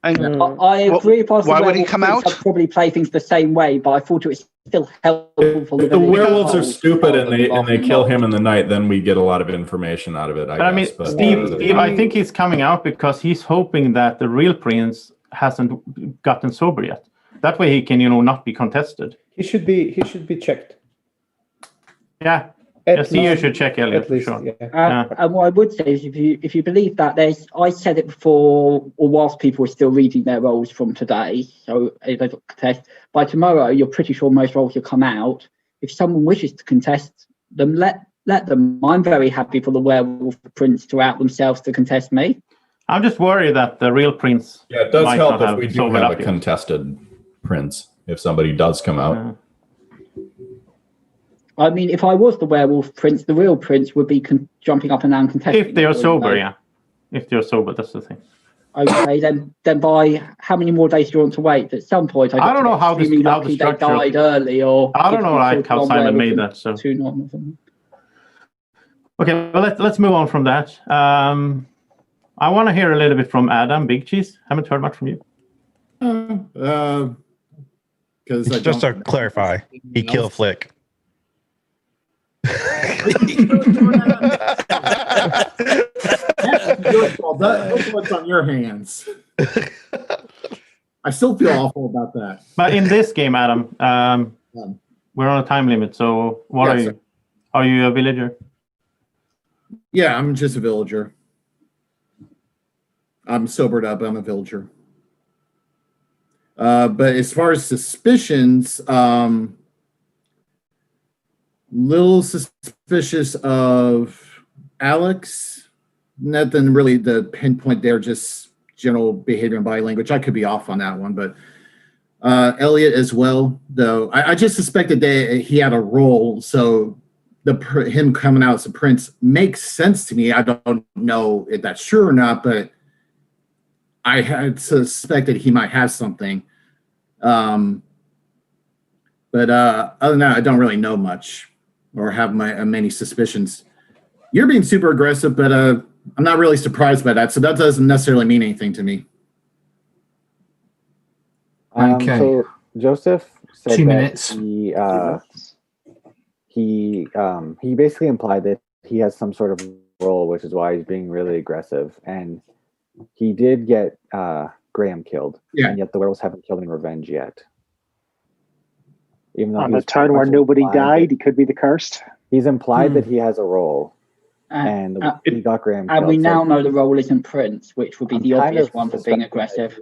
I agree. If I was the Why would he werewolf come prince, out? I'd probably play things the same way, but I thought it was still helpful for If the werewolves are stupid and they kill him in the night, then we get a lot of information out of it. I mean, guess. But, Steve, I think he's coming out because he's hoping that the real prince hasn't gotten sober yet. That way he can, not be contested. He should be checked. Yeah. At You least- should check Elliot at least, for sure. yeah. And what I would say is, if you believe that, I said it before, or whilst people were still reading their roles from today. So if they contest by tomorrow, you're pretty sure most roles will come out. If someone wishes to contest them, let them. I'm very happy for the werewolf prince to out themselves to contest me. I'm just worried that the real prince. Yeah, it does might help not if we do sobered have up a yet. contested prince. If somebody does come out. I mean, if I was the werewolf prince, the real prince would be jumping up and down contesting. If they are sober, yeah. If they're sober, that's the thing. Okay, then by how many more days do you want to wait? At some point, I don't know how the lucky they structure. died early, or I don't if know you like killed how one Simon werewolf made and that. So two normal or something. okay, well let's move on from that. I want to hear a little bit from Adam Big Cheese. Haven't heard much from you. Because just to clarify, he killed Flick. That's what's on your hands. I still feel awful about that. But in this game, Adam, we're on a time limit. So what are you? Are you a villager? Yeah, I'm just a villager. I'm sobered up. I'm a villager. But as far as suspicions, little suspicious of Alex. Nothing really to pinpoint there, just general behavior and body language. I could be off on that one, but Elliot as well, though. I just suspected that he had a role, so him coming out as a prince makes sense to me. I don't know if that's true or not, but I had suspected he might have something. But other than that, I don't really know much or have many suspicions. You're being super aggressive, but I'm not really surprised by that. So that doesn't necessarily mean anything to me. Okay. So Joseph said 2 that minutes. he basically implied that he has some sort of role, which is why he's being really aggressive. And he did get Graham killed, and yet the werewolves haven't killed him in revenge yet. Even though on the turn where nobody died, he could be the cursed. He's implied that he has a role, and he got Graham killed. And we now know the role isn't prince, which would be the obvious one for being aggressive.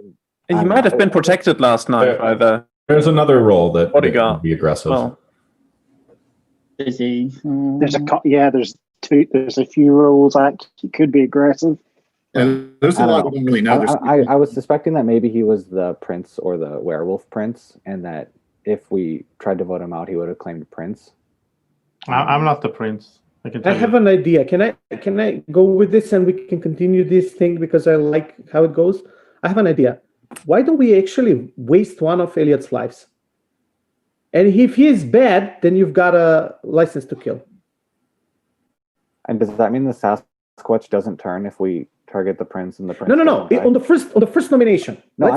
He might have been protected last night by the. There's another role that bodyguard. Would be aggressive. Well, is he? There's there's two. There's a few roles he could be aggressive. There's a lot we don't really know. I was suspecting that maybe he was the prince or the werewolf prince, and that if we tried to vote him out, he would have claimed prince. I'm not the prince. I have an idea. Can I go with this and we can continue this thing because I like how it goes? I have an idea. Why don't we actually waste one of Elliot's lives? And if he is bad, then you've got a license to kill. And does that mean the Sasquatch doesn't turn if we target the prince and the prince? No. On the first nomination. No,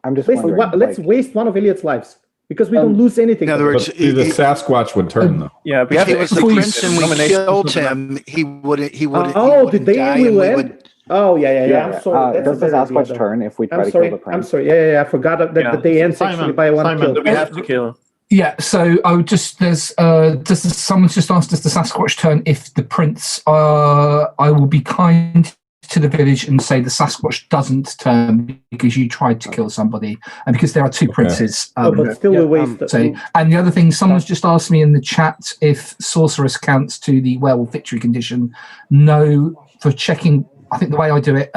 I'm just wondering. Let's waste one of Elliot's lives because we don't lose anything. In other words, the Sasquatch would turn though. Yeah, if it was the prince and we killed him, he wouldn't. Oh, did they really win? Oh, yeah. I'm sorry. Does the Sasquatch turn if we try to kill the prince? I'm sorry. Yeah. I forgot that they ends actually by one kill. We have to kill. Yeah, so I would just someone's just asked, does the Sasquatch turn if the prince? I will be kind to the village and say the Sasquatch doesn't turn because you tried to kill somebody and because there are two princes. But still we waste it. And the other thing, someone's just asked me in the chat if sorceress counts to the werewolf victory condition. No, for checking. I think the way I do it,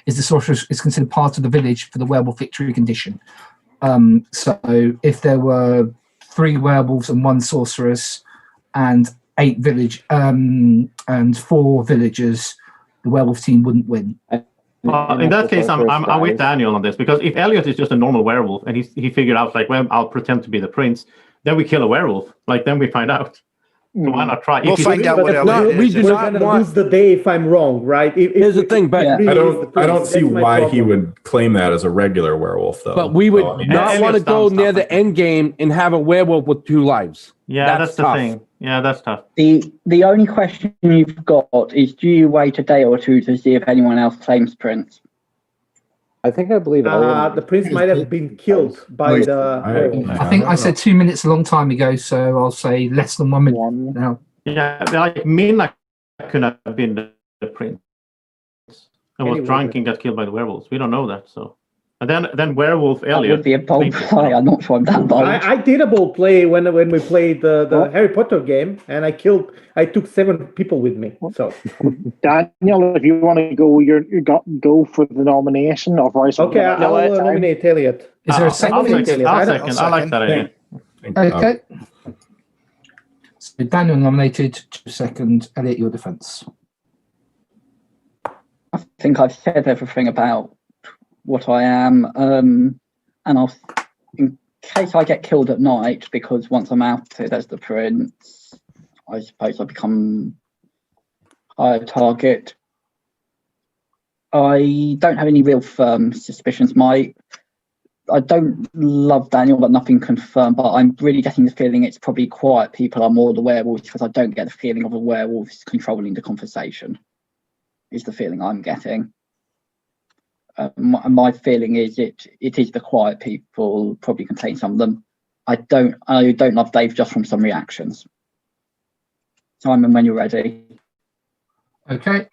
is the sorceress is considered part of the village for the werewolf victory condition. So if there were 3 werewolves and 1 sorceress and 8 village and 4 villagers, the werewolf team wouldn't win. In that case, I'm with Daniel on this because if Elliot is just a normal werewolf and he figured out like, well, I'll pretend to be the prince, then we kill a werewolf. Like then we find out. So why not try? We'll find out what Elliot is. We do We're not gonna want. lose the day if I'm wrong, right? Here's the thing, but I don't see why he would claim that as a regular werewolf, though. But we would So, I mean, not that's- want to go near the end game and have a werewolf with 2 lives. Yeah, that's the tough. thing. Yeah, that's tough. The only question you've got is, do you wait a day or two to see if anyone else claims Prince? I think I believe The prince might have been killed by the werewolf. I think I said 2 minutes a long time ago, so I'll say less than 1 minute now. Yeah, like Mina could have been the prince. And was Anyway. drunk and got killed by the werewolves. We don't know that. So, and then werewolf That Elliot. would be a bold play. I'm not sure I'm that bold. I did a bold play when we played the Harry Potter game, and I took 7 people with me. So Daniel, if you want to go, go for the nomination, or vice okay, I'll nominate Elliot. Is there a second? I'll second. I like that idea. Okay. So Daniel nominated, second. Elliot, your defence. I think I've said everything about what I am, and in case I get killed at night, because once I'm out there's the prince, I suppose I become a target. I don't have any real firm suspicions. I don't love Daniel, but nothing confirmed. But I'm really getting the feeling it's probably quiet people are more the werewolves, because I don't get the feeling of a werewolf controlling the conversation. Is the feeling I'm getting. My feeling is it is the quiet people, probably contain some of them. I don't love Dave just from some reactions. Simon, when you're ready. Okay.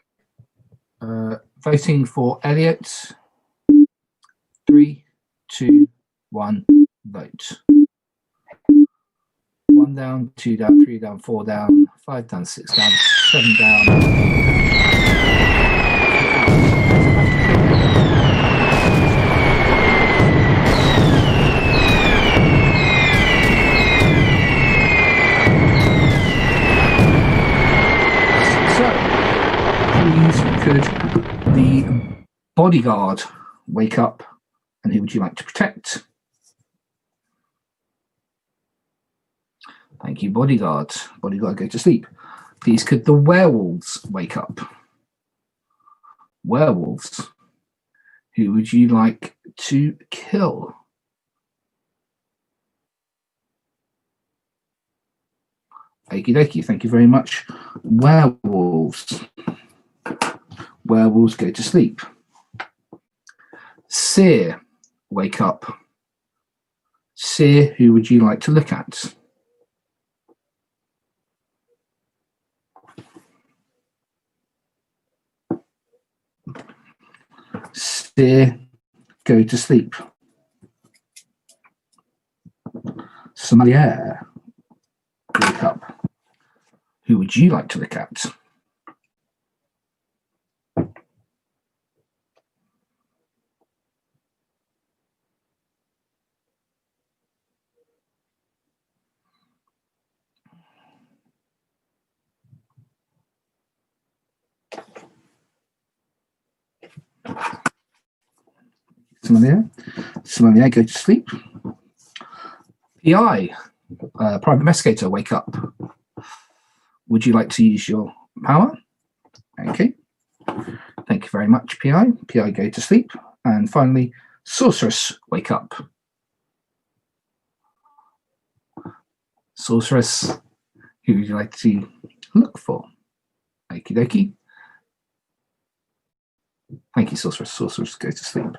Voting for Elliot. 3, 2, 1, vote. 1 down, 2 down, 3 down, 4 down, 5 down, 6 down, 7 down. Could the bodyguard wake up, and who would you like to protect? Thank you, bodyguard. Bodyguard, go to sleep. Please, could the werewolves wake up? Werewolves, who would you like to kill? Okie dokie, thank you very much. Werewolves. Werewolves, go to sleep. Seer, wake up. Seer, who would you like to look at? Seer, go to sleep. Sommelier, wake up. Who would you like to look at? Sommelier, go to sleep. PI, private investigator, wake up. Would you like to use your power? Okay. Thank you very much, PI. PI, go to sleep. And finally, sorceress, wake up. Sorceress, who would you like to look for? Okie dokie. Thank you, sorceress. Sorceress, go to sleep.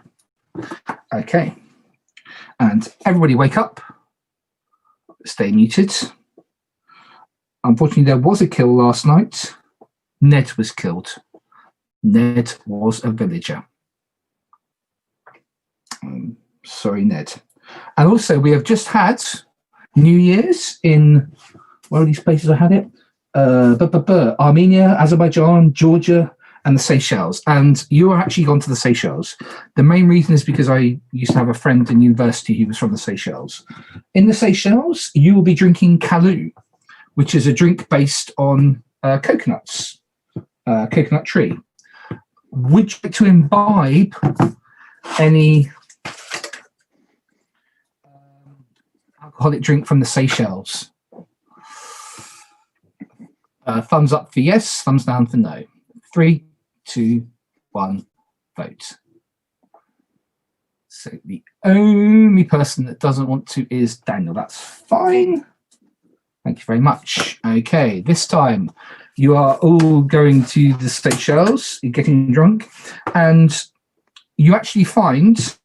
Okay. And everybody wake up. Stay muted. Unfortunately, there was a kill last night. Ned was killed. Ned was a villager. Sorry, Ned. And also, we have just had New Year's in, where are these places I had it? Armenia, Azerbaijan, Georgia, and the Seychelles. And you are actually gone to the Seychelles. The main reason is because I used to have a friend in university who was from the Seychelles. In the Seychelles, you will be drinking Kalu, which is a drink based on coconuts, coconut tree. Would you like to imbibe any alcoholic drink from the Seychelles? Thumbs up for yes, thumbs down for no. 3, 2, 1, vote. So the only person that doesn't want to is Daniel. That's fine. Thank you very much. Okay, this time you are all going to the Seychelles. You're getting drunk, and you actually find,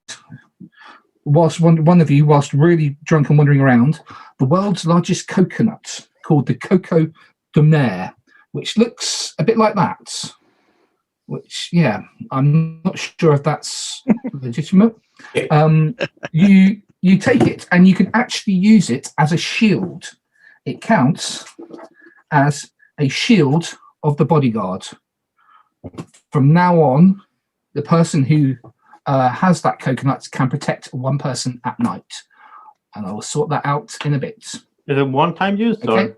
whilst one of you, whilst really drunk and wandering around, the world's largest coconut called the Coco de Mer, which looks a bit like that. Which, yeah, I'm not sure if that's legitimate. You take it and you can actually use it as a shield. It counts as a shield of the bodyguard. From now on, the person who has that coconut can protect one person at night. And I will sort that out in a bit. Is it one-time use? Okay.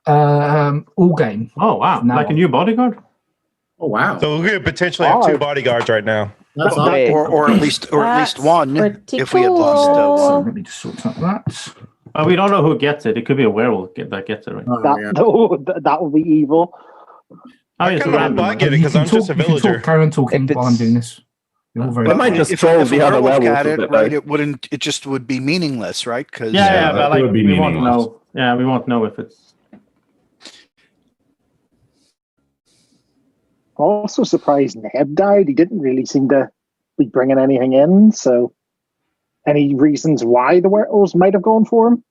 All game. Oh, wow. Like a new bodyguard? Oh, wow. So we could potentially have 2 bodyguards right now. That's or at least one if we had lost one. Let me just sort out that. We don't know who gets it. It could be a werewolf that gets it, right? That would be evil. I mean, it's random. I get it because I'm just a villager. Carry on talking while I'm doing this. But might just if troll a the other werewolf werewolves got a it, bit, right? though. It just would be meaningless, right? Because Yeah, but like would be we won't meaningless. know. Yeah, we won't know if it's. Also surprised Ned died. He didn't really seem to be bringing anything in. So, any reasons why the werewolves might have gone for him?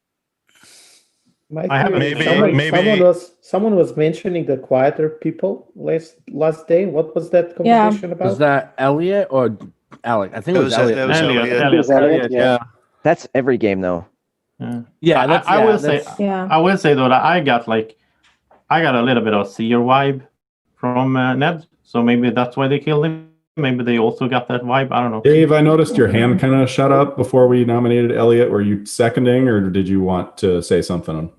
Someone was mentioning the quieter people last day. What was that conversation about? Was that Elliot or Alec? I think it was Elliot. It was Elliot, yeah. That's every game though. Yeah, I will say though that I got a little bit of a seer vibe from Ned, so maybe that's why they killed him. Maybe they also got that vibe. I don't know. Dave, I noticed your hand kind of shut up before we nominated Elliot. Were you seconding, or did you want to say something?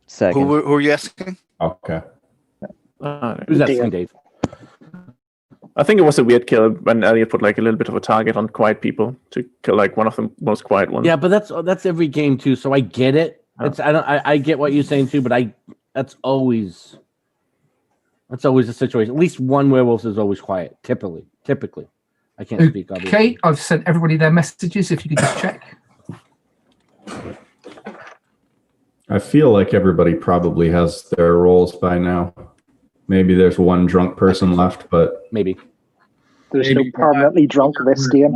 Second. Who are you asking? Okay. Who's asking Dave? I think it was a weird kill when Elliot put like a little bit of a target on quiet people to kill like one of the most quiet ones. Yeah, but that's every game too, so I get it. It's I get what you're saying too, but that's always the situation. At least one werewolf is always quiet. Typically, I can't speak. Obviously. Okay, I've sent everybody their messages. If you could just check. I feel like everybody probably has their roles by now. Maybe there's one drunk person left, but maybe there's no permanently drunk this game.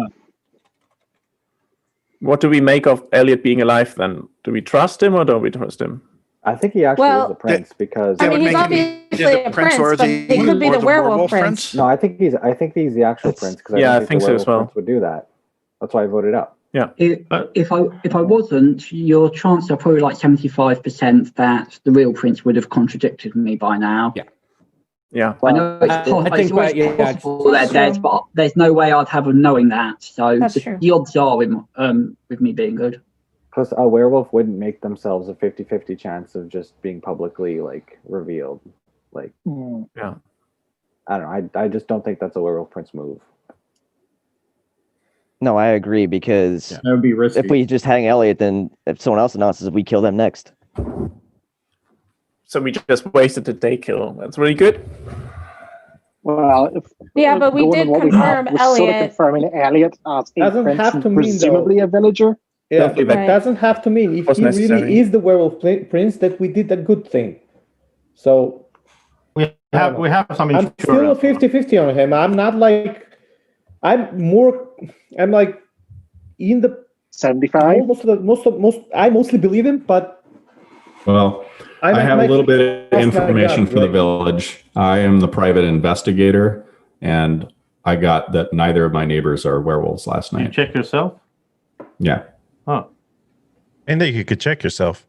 What do we make of Elliot being alive then? Do we trust him or don't we trust him? I think he actually is the prince because I mean, he's obviously a prince, but he could be the werewolf prince. No, I think he's the actual prince because I think so as well. Prince would do that. That's why I voted up. Yeah. If I wasn't, your chances are probably like 75% that the real prince would have contradicted me by now. Yeah. I know it's possible they're dead, but there's no way I'd have them knowing that. So the odds are with me being good. Plus, a werewolf wouldn't make themselves a 50-50 chance of just being publicly like revealed. Like, yeah. I don't know. I just don't think that's a werewolf prince move. No, I agree because that would be risky. If we just hang Elliot, then if someone else announces, we kill them next. So we just wasted the day kill. That's really good. Well, but we did confirm Elliot. Elliot. Sort of confirming Elliot as a Doesn't prince, have to mean, presumably a villager. Yeah, but that doesn't have to mean if he really is the werewolf prince that we did a good thing. So we have some. I'm still 50-50 on him. I'm not like I'm like in the 75. I mostly believe him, but well, I have a little bit of information for the village. I am the private investigator, and I got that neither of my neighbors are werewolves last night. You check yourself? Yeah. Oh. And then you could check yourself.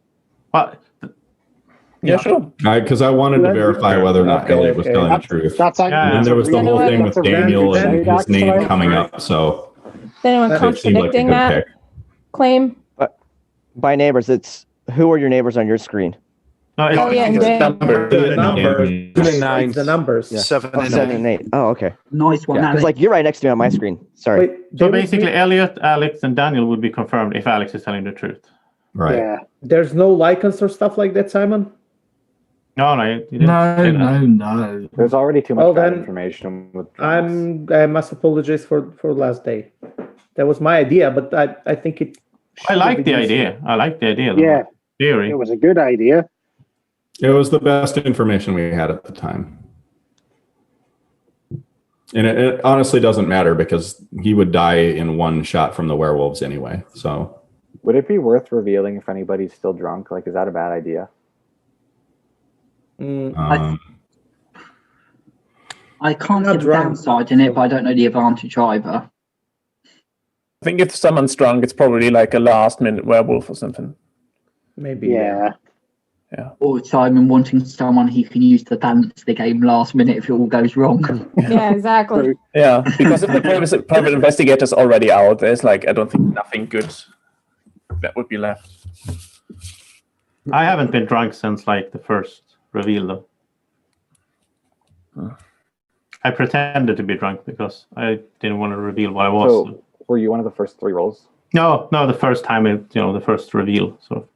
Yeah, sure. Because I wanted to verify whether or not Elliot was telling the truth. And there was the whole thing with Daniel and his name coming up. So is anyone contradicting that claim? By neighbors, it's who are your neighbors on your screen? No, it's the numbers. Yeah. 7 and 7 and 8. Oh, okay. Nice one. Because like you're right next to me on my screen. Sorry. So basically, Elliot, Alex, and Daniel would be confirmed if Alex is telling the truth. Right. Yeah. There's no lichens or stuff like that, Simon? No, No. There's already too much Well, bad then, information with I must apologize for last day. That was my idea, but I think it. I like the idea. I like the idea. Yeah. Theory. It was a good idea. It was the best information we had at the time. And it honestly doesn't matter because he would die in one shot from the werewolves anyway. So would it be worth revealing if anybody's still drunk? Like, is that a bad idea? I can't see the downside in it, but I don't know the advantage either. I think if someone's drunk, it's probably like a last-minute werewolf or something. Maybe. Yeah. Or Simon wanting someone he can use to dance the game last minute if it all goes wrong. Yeah, exactly. Yeah, because if the private investigator's already out, there's like, I don't think nothing good that would be left. I haven't been drunk since like the first reveal though. I pretended to be drunk because I didn't want to reveal what I was. So, were you one of the first 3 rolls? No, the first time the first reveal. So.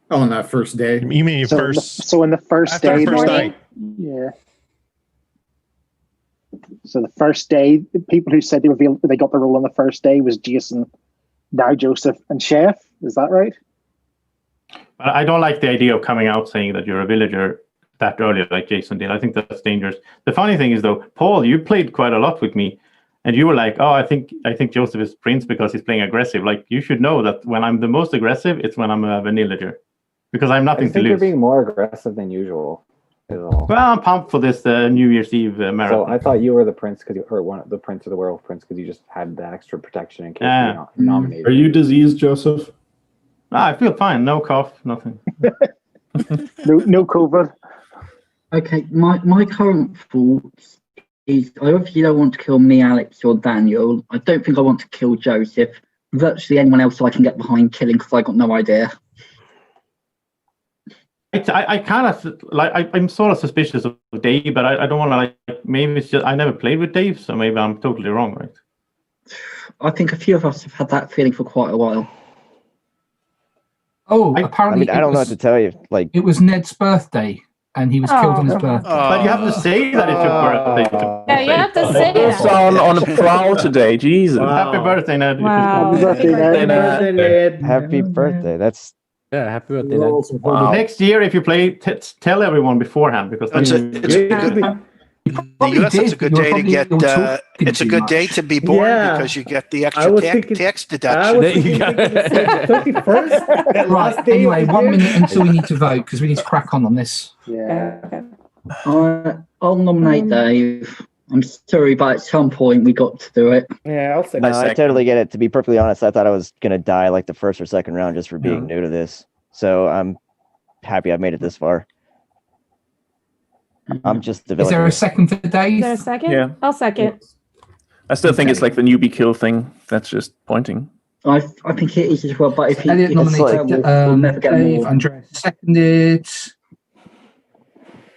Oh, on that first day. You mean your first? So in the first day, first night. Yeah. So the first day, the people who said they got the role on the first day was Jason, now Joseph, and Chef. Is that right? But I don't like the idea of coming out saying that you're a villager that early, like Jason did. I think that's dangerous. The funny thing is, though, Paul, you played quite a lot with me, and you were like, "Oh, I think Joseph is Prince because he's playing aggressive." Like, you should know that when I'm the most aggressive, it's when I'm a villager, because I'm nothing I to think lose. you're being more aggressive than usual. Is all. Well, I'm pumped for this New Year's Eve marathon. So I thought you were the prince the prince of the werewolf prince because you just had that extra protection in case you're nominated. Are you diseased, Joseph? I feel fine. No cough, nothing. No COVID. Okay, my current thoughts is I obviously don't want to kill me, Alex, or Daniel. I don't think I want to kill Joseph. Virtually anyone else I can get behind killing because I got no idea. I kind of like I'm sort of suspicious of Dave, but I don't want to like. Maybe it's just I never played with Dave, so maybe I'm totally wrong, right? I think a few of us have had that feeling for quite a while. Oh, apparently I don't know what to tell you. Like, it was Ned's birthday, and he was killed on his birthday. But you have to say that it's your birthday. Yeah, you have to say It's that. on a prowl today. Jesus. Happy birthday, Ned. Wow. Happy birthday, Ned. happy birthday. That's happy birthday. Ned. Wow. Next year, if you play, tell everyone beforehand because It's the US, it's a good day to get. It's a good day to be born because you get the extra tax deduction. Right. Anyway, 1 minute until we need to vote because we need to crack on this. Yeah. I'll nominate Dave. I'm sorry, but at some point we got to do it. Yeah, I'll say. no, I totally get it. To be perfectly honest, I thought I was gonna die like the first or second round just for being new to this. So I'm happy I've made it this far. I'm just Is developing. there a second for Dave? Is there a second? Yeah. I'll second. I still think it's like the newbie kill thing. That's just pointing. I think it is as well, but if he Elliot nominated we'll never get Dave. more. Andreas seconded.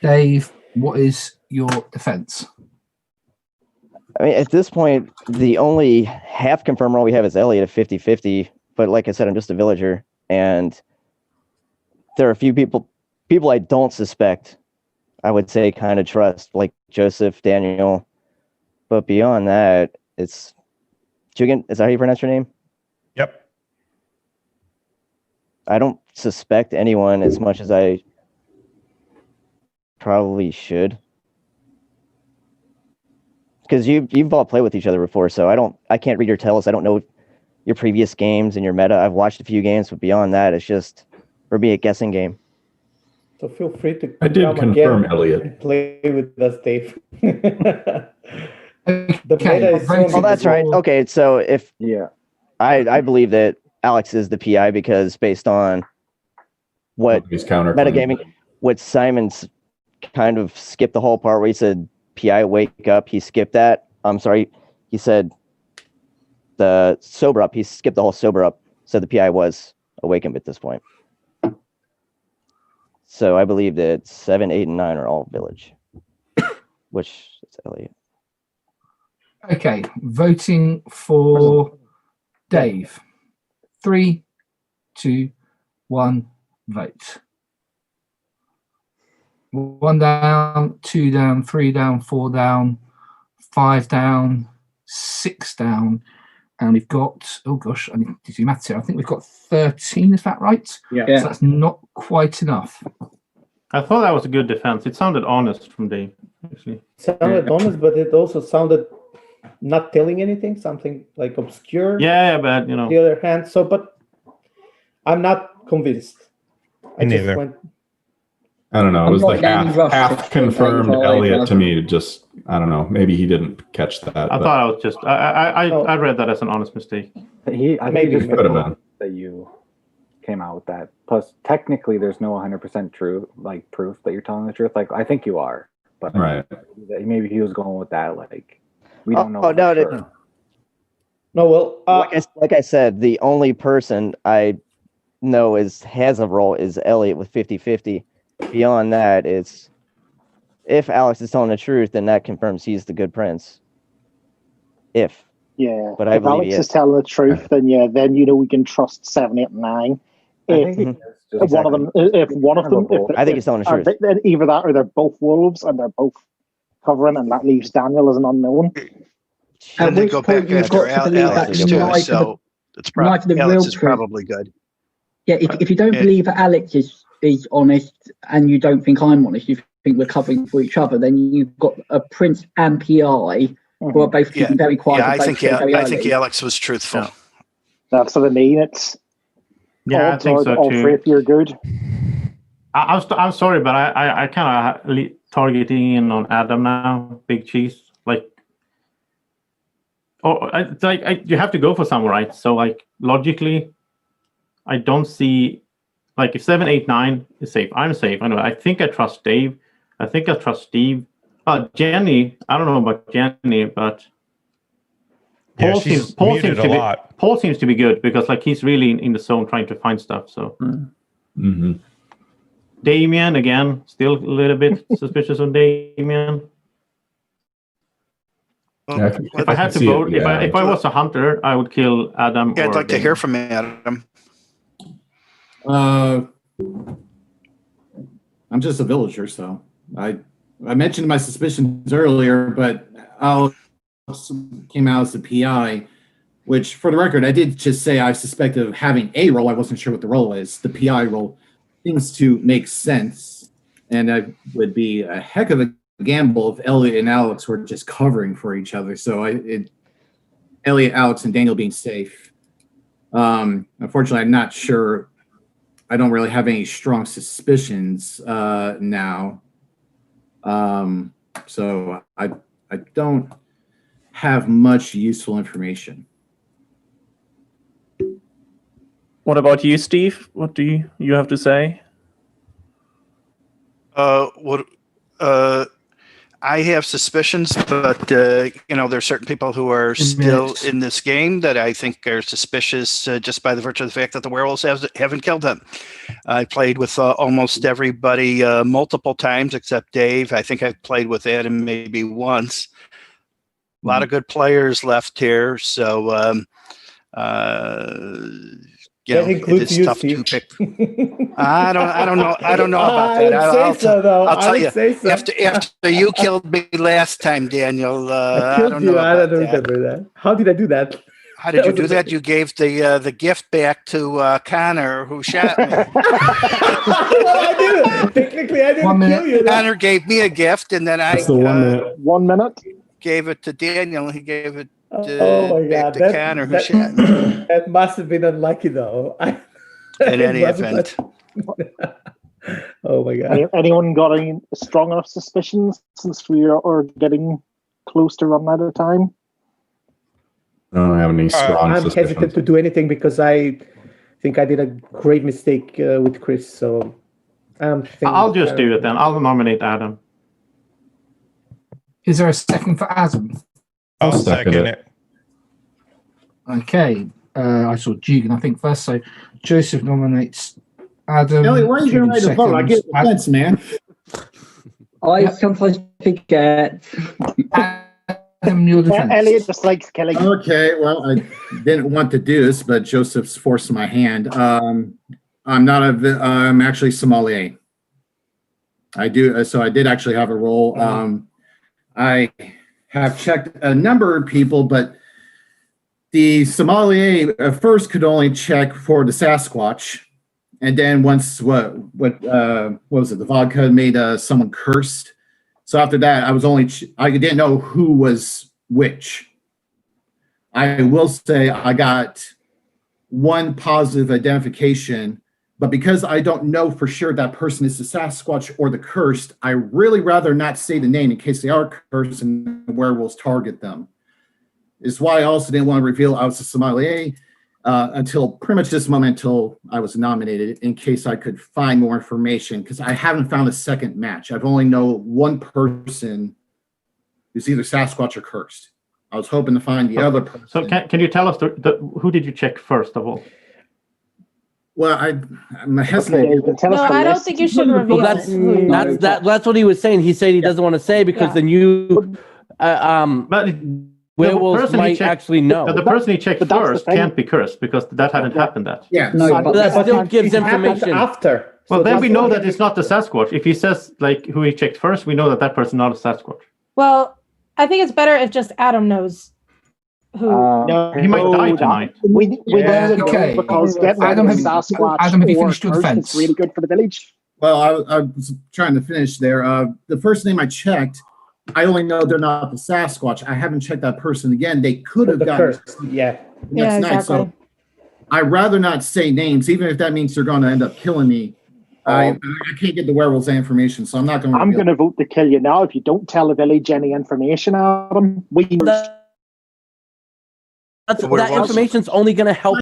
Dave, what is your defense? I mean, at this point, the only half confirmed role we have is Elliot at 50-50. But like I said, I'm just a villager, and there are a few people I don't suspect. I would say kind of trust, like Joseph, Daniel. But beyond that, it's Jugan. Is that how you pronounce your name? Yep. I don't suspect anyone as much as I probably should. Because you've all played with each other before, so I can't read your tells. I don't know your previous games and your meta. I've watched a few games, but beyond that, it's just for me a guessing game. So feel free to I did come confirm, again Elliot. and play with us, Dave. Oh, that's right. Okay, so if I believe that Alex is the PI because based on what metagaming, what Simon's kind of skipped the whole part where he said PI wake up, he skipped that. I'm sorry, he said the sober up, he skipped the whole sober up, so the PI was awakened at this point. So I believe that 7, 8, and 9 are all village, which is Elliot. Okay, voting for Dave. 3, 2, 1, vote. 1 down, 2 down, 3 down, 4 down, 5 down, 6 down, and we've got, oh gosh, I need to do maths here. I think we've got 13, is that right? Yeah. So that's not quite enough. I thought that was a good defense. It sounded honest from Dave, actually. Sounded honest, but it also sounded not telling anything, something like obscure. Yeah, but you know. On the other hand, but I'm not convinced. Me neither. I don't know. It was like half confirmed to Elliot to me. Just I don't know. Maybe he didn't catch that. I thought I was just. I read that as an honest mistake. I think Maybe he just could have been that you came out with that. Plus, technically, there's no 100% true proof that you're telling the truth. Like I think you are, but right. Maybe he was going with that. Like we don't know. Oh no! Sure. No, well, like I said, the only person I know has a role is Elliot with 50-50. Beyond that, it's if Alex is telling the truth, then that confirms he's the good prince. But I if believe Alex is telling the truth, then we can trust 7, 8, and 9. If one of them, I think he's telling the truth. Then either that or they're both wolves and they're both covering, and that leaves Daniel as an unknown. And they go back after Alex too, so it's probably Alex is probably good. Yeah, if you don't believe that Alex is honest and you don't think I'm honest, you think we're covering for each other, then you've got a prince and PI who are both keeping very quiet. Yeah, I think Alex was truthful. Yeah. That's what I mean. It's I think so all too. three if you're good. I'm sorry, but I kind of targeting in on Adam now. Big cheese, you have to go for someone, right? So logically, I don't see if 7, 8, 9 is safe. I'm safe. Anyway, I think I trust Dave. I think I trust Steve. Jenny, I don't know about Jenny, but Paul seems to be good because he's really in the zone trying to find stuff. So Damien again, still a little bit suspicious on Damien. If I had to vote, if I was a hunter, I would kill Adam. Yeah, I'd like to hear from Adam. I'm just a villager, so I mentioned my suspicions earlier, but Alex came out as a PI, which, for the record, I did just say I suspected of having a role. I wasn't sure what the role is. The PI role seems to make sense, and it would be a heck of a gamble if Elliot and Alex were just covering for each other. So Elliot, Alex, and Daniel being safe. Unfortunately, I'm not sure. I don't really have any strong suspicions now. So I don't have much useful information. What about you, Steve? What do you have to say? I have suspicions, but there's certain people who are still in this game that I think are suspicious just by the virtue of the fact that the werewolves haven't killed them. I played with almost everybody multiple times except Dave. I think I've played with Adam maybe once. A lot of good players left here, so that includes you, tough Steve. to pick. I don't know about that. I'll tell you. After you killed me last time, Daniel. I don't remember that. How did I do that? How did you do that? You gave the gift back to Connor, who shot me. Well, I didn't. Technically, I didn't kill you. Connor gave me a gift, and then I 1 minute gave it to Daniel, and he gave it back to Connor, who shot me. That must have been unlucky, though. In any event. Oh my God! Anyone got any strong enough suspicions since we are getting close to running out of time? I don't have any strong I'm suspicions. hesitant to do anything because I think I did a great mistake with Chris. So I'll just do it then. I'll nominate Adam. Is there a second for Adam? I'll second it. Okay. I saw Jugan, I think, first. So Joseph nominates Adam. Elliot, why are you going to write a vote? I get the sense, man. I sometimes forget. him your defense. Elliot just likes killing. Okay, well, I didn't want to do this, but Joseph's forced my hand. I'm not I'm actually sommelier. I do, so I did actually have a role. I have checked a number of people, but the sommelier at first could only check for the Sasquatch, and then once what was it? The vodka made someone cursed. So after that, I didn't know who was which. I will say I got one positive identification, but because I don't know for sure that person is the Sasquatch or the cursed, I really rather not say the name in case they are cursed and the werewolves target them. Is why I also didn't want to reveal I was a sommelier until pretty much this moment, until I was nominated, in case I could find more information, because I haven't found a second match. I've only know one person who's either Sasquatch or cursed. I was hoping to find the other person. So can you tell us who did you check first of all? Well, I'm hesitating. No, I don't think you should reveal. Well, that's what he was saying. He said he doesn't want to say because then you werewolves might actually know. But the person he checked first can't be cursed because that hadn't happened yet. Yeah, but that still gives information after. Well, then we know that it's not the Sasquatch. If he says like who he checked first, we know that that person's not a Sasquatch. Well, I think it's better if just Adam knows who. No, he might die tonight. We need to know Okay. because getting Adam, rid of Sasquatch Adam, have you or finished your Cursed defense? is really good for the village. Well, I was trying to finish there. The first name I checked, I only know they're not the Sasquatch. I haven't checked that person again. They could have gotten yeah. next night. So I'd rather not say names, even if that means they're going to end up killing me. I can't get the werewolves information, so I'm not going to. I'm going to vote to kill you now if you don't tell the village any information, Adam. that information's only going to help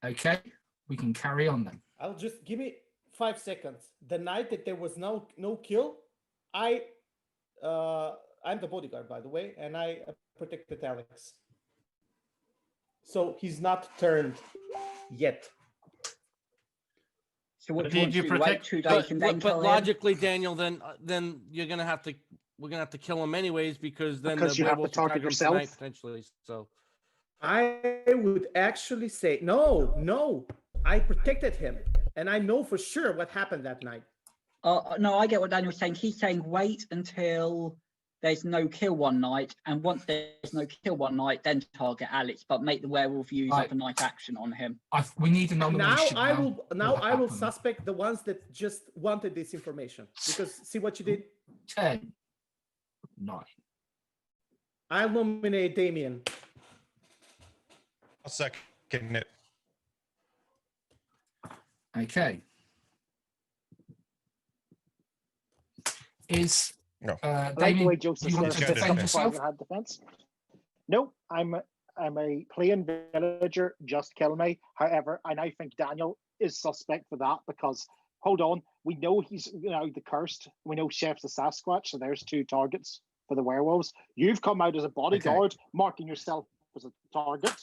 Okay, we can carry on then. I'll just give me 5 seconds. The night that there was no kill, I'm the bodyguard, by the way, and I protected Alex. So he's not turned yet. So what Did you protect? 2 days and then But kill him? logically, Daniel, then we're gonna have to kill him anyways because then Because the you have to werewolves will target attack him yourself. tonight potentially. So I would actually say no. I protected him, and I know for sure what happened that night. No, I get what Daniel's saying. He's saying wait until there's no kill one night, and once there's no kill one night, then target Alex, but make the werewolf use overnight action on him. We need a nomination. Now I will suspect the ones that just wanted this information, because see what you did. 10, 9. I'll nominate Damien. I'll second it. Okay. Is I like the Damien, way Joseph do you want says to defend yourself? had defense. No, I'm a plain villager. Just kill me. However, I now think Daniel is suspect for that because hold on, we know he's the cursed. We know Chef's a Sasquatch, so there's 2 targets for the werewolves. You've come out as a bodyguard, marking yourself as a target.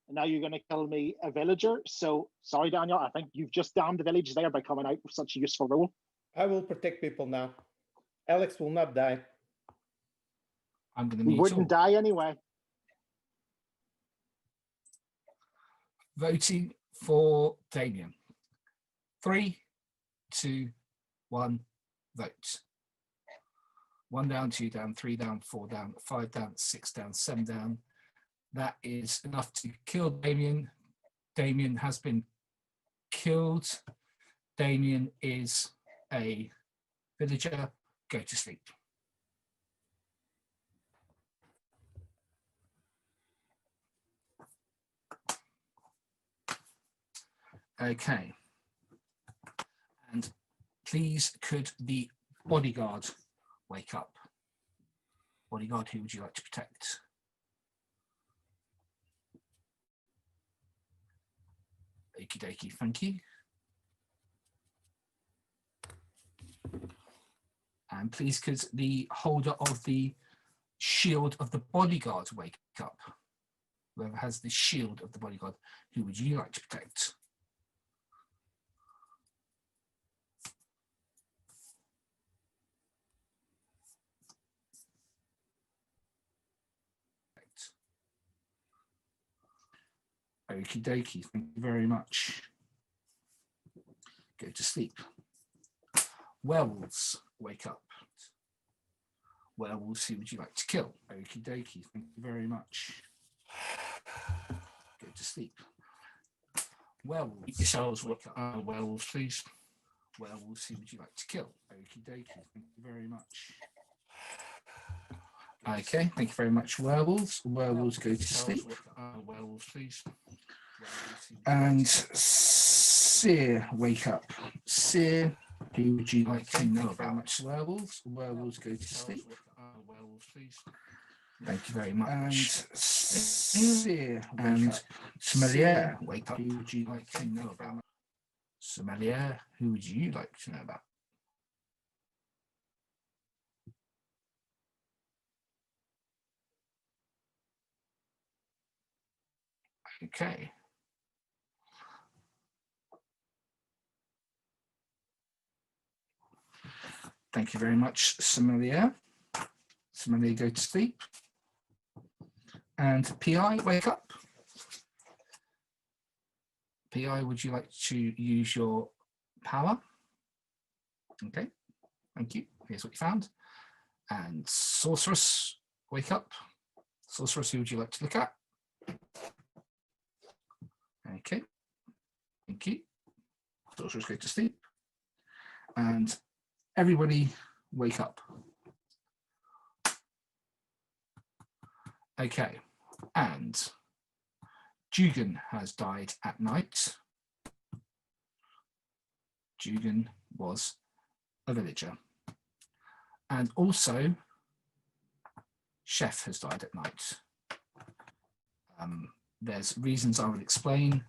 And now you're going to kill me, a villager. So sorry, Daniel. I think you've just damned the village there by coming out with such a useful role. I will protect people now. Alex will not die. I'm going to He mute wouldn't all. die anyway. Voting for Damien. 3, 2, 1, vote. 1 down, 2 down, 3 down, 4 down, 5 down, 6 down, 7 down. That is enough to kill Damien. Damien has been killed. Damien is a villager. Go to sleep. Okay. And please, could the bodyguard wake up? Bodyguard, who would you like to protect? Okie dokie, thank you. And please, could the holder of the shield of the bodyguard wake up? Whoever has the shield of the bodyguard, who would you like to protect? Okie dokie, thank you very much. Go to sleep. Werewolves, wake up. Werewolves, who would you like to kill? Okie dokie, thank you very much. Go to sleep. Werewolves, yourselves, wake up. Werewolves, please. Werewolves, who would you like to kill? Okie dokie, thank you very much. Okay, thank you very much, werewolves. Werewolves, go to sleep. Werewolves, please. And Seer, wake up. Seer, who would you like to know about? Werewolves. Werewolves, go to sleep. Werewolves, please. Thank you very much. And Seer and Sommelier, wake up. Who would you like to know about? Sommelier, who would you like to know about? Okay. Thank you very much, Sommelier. Sommelier, go to sleep. And PI, wake up. PI, would you like to use your power? Okay, thank you. Here's what you found. And Sorceress, wake up. Sorceress, who would you like to look at? Okay, thank you. Sorceress, go to sleep. And everybody, wake up. Okay, and Dugan has died at night. Dugan was a villager. And also, Chef has died at night. there's reasons I will explain.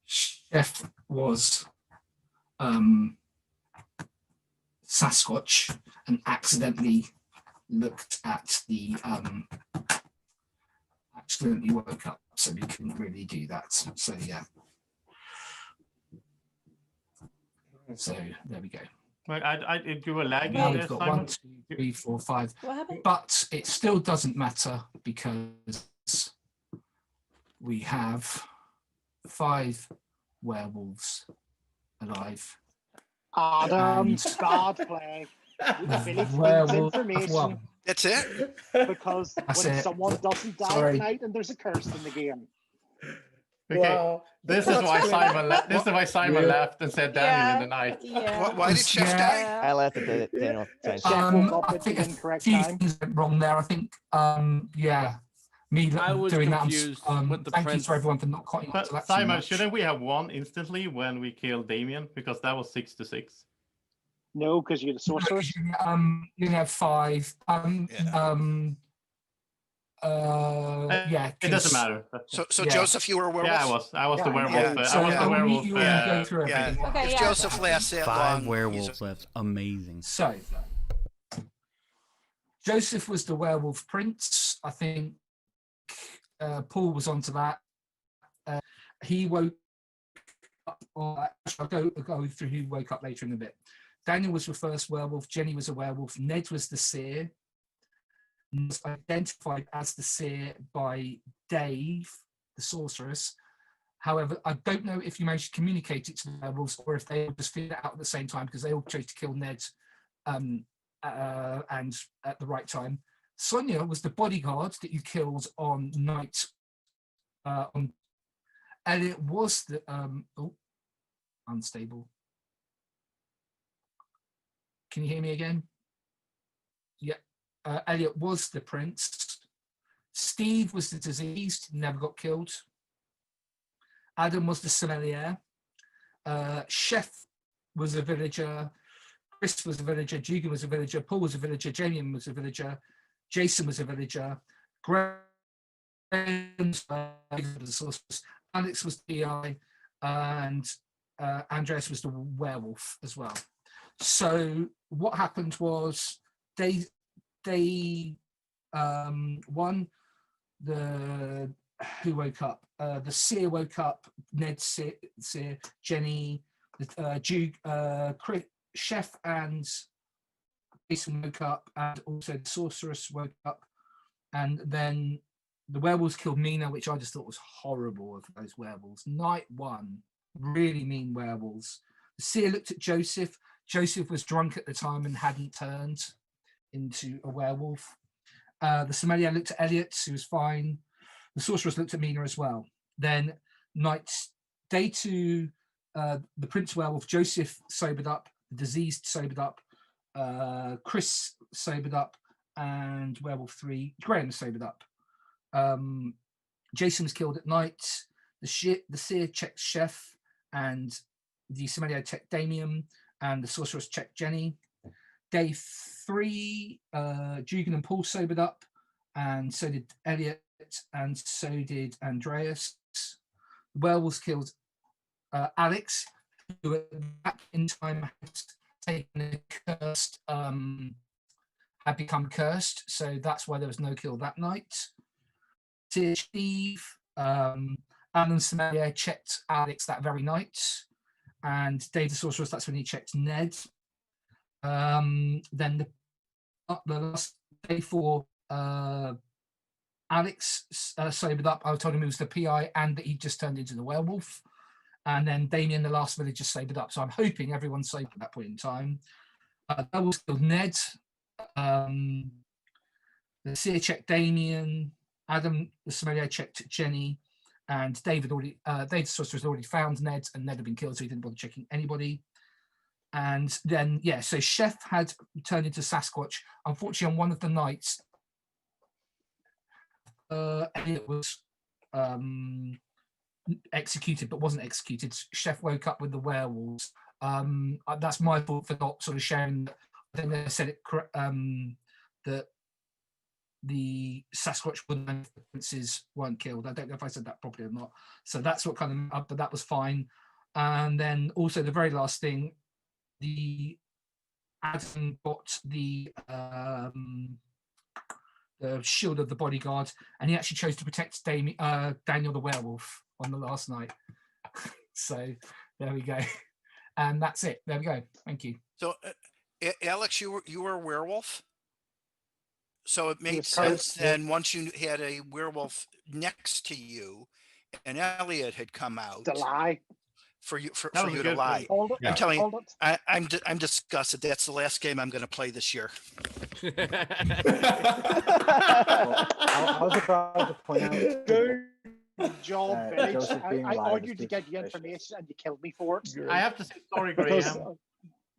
Chef was Sasquatch and accidentally looked at the accidentally woke up, so we couldn't really do that. So yeah. So there we go. You were lagging. Now we've got 1, 2, 3, 4, 5. What happened? But it still doesn't matter because we have 5 werewolves alive. Adam, bad play. Werewolf Information. one. That's it. Because That's when it. someone doesn't die Sorry. tonight and there's a curse in the game. Okay. Wow. This is why Simon left. This is why Simon left and said Daniel in the night. Yeah. Why did Chef die? I left at the Daniel time. Chef woke up I at think the a incorrect few time. things went wrong there. I think, me I was doing that. confused with the Thank prince. you for everyone for not cutting But onto that too Simon, much. shouldn't we have won instantly when we killed Damien? Because that was 6-6. No, because you're the sorceress. You have 5. Yeah. It doesn't matter. So Yeah. Joseph, you were a werewolf? Yeah, I was the werewolf. Yeah. So I was the werewolf. you go through everything. Okay, If yeah. Joseph lasts that 5 long, werewolves left. Amazing. So, Joseph was the werewolf prince. I think Paul was onto that. He woke up. I'll go through who woke up later in a bit. Daniel was the first werewolf. Jenny was a werewolf. Ned was the seer. Was identified as the seer by Dave, the sorceress. However, I don't know if you managed to communicate it to the werewolves or if they all just figured it out at the same time because they all chose to kill Ned and at the right time. Sonia was the bodyguard that you killed on night. Elliot was the unstable. Can you hear me again? Yeah. Elliot was the prince. Steve was the diseased, never got killed. Adam was the sommelier. Chef was a villager. Chris was a villager. Dugan was a villager. Paul was a villager. Jamie was a villager. Jason was a villager. Graham was the sorceress. Alex was the DI. And Andreas was the werewolf as well. So what happened was they won. Who woke up? The seer woke up. Ned seer, Jenny, Chris, Chef, and Jason woke up, and also the sorceress woke up. And then the werewolves killed Mina, which I just thought was horrible of those werewolves. Night 1, really mean werewolves. The seer looked at Joseph. Joseph was drunk at the time and hadn't turned into a werewolf. The sommelier looked at Elliot, who was fine. The sorceress looked at Mina as well. Then day 2, the prince werewolf, Joseph sobered up, the diseased sobered up, Chris sobered up, and werewolf 3, Graham sobered up. Jason was killed at night. The seer checked Chef, and the sommelier checked Damien, and the sorceress checked Jenny. Day 3, Dugan and Paul sobered up, and so did Elliot, and so did Andreas. The werewolves killed Alex, who at that in time had taken a cursed, had become cursed, so that's why there was no kill that night. Steve, Alan Sommelier checked Alex that very night, and Dave the Sorceress, that's when he checked Ned. Then the last day 4, Alex sobered up. I told him he was the PI and that he just turned into the werewolf. And then Damien, the last villager, sobered up. So I'm hoping everyone's sober at that point in time. The werewolves killed Ned. The seer checked Damien. Adam, the sommelier, checked Jenny. And David the sorcerer had already found Ned, and Ned had been killed, so he didn't bother checking anybody. And then, so Chef had turned into Sasquatch. Unfortunately, on one of the nights, Elliot was executed, but wasn't executed. Chef woke up with the werewolves. That's my fault for not sort of sharing. I think they said it that the Sasquatch princes weren't killed. I don't know if I said that properly or not. So that's what kind of, but that was fine. And then also the very last thing, the Adam got the shield of the bodyguard, and he actually chose to protect Daniel the werewolf on the last night. So there we go. And that's it. There we go. Thank you. So, Alex, you were a werewolf? So it made sense then once you had a werewolf next to you and Elliot had come out. To lie. For you to lie. I'm telling you, I'm disgusted. That's the last game I'm going to play this year. I was about to point out. Good job, Village. I argued to get the information and you killed me for it. I have to say sorry, Graham.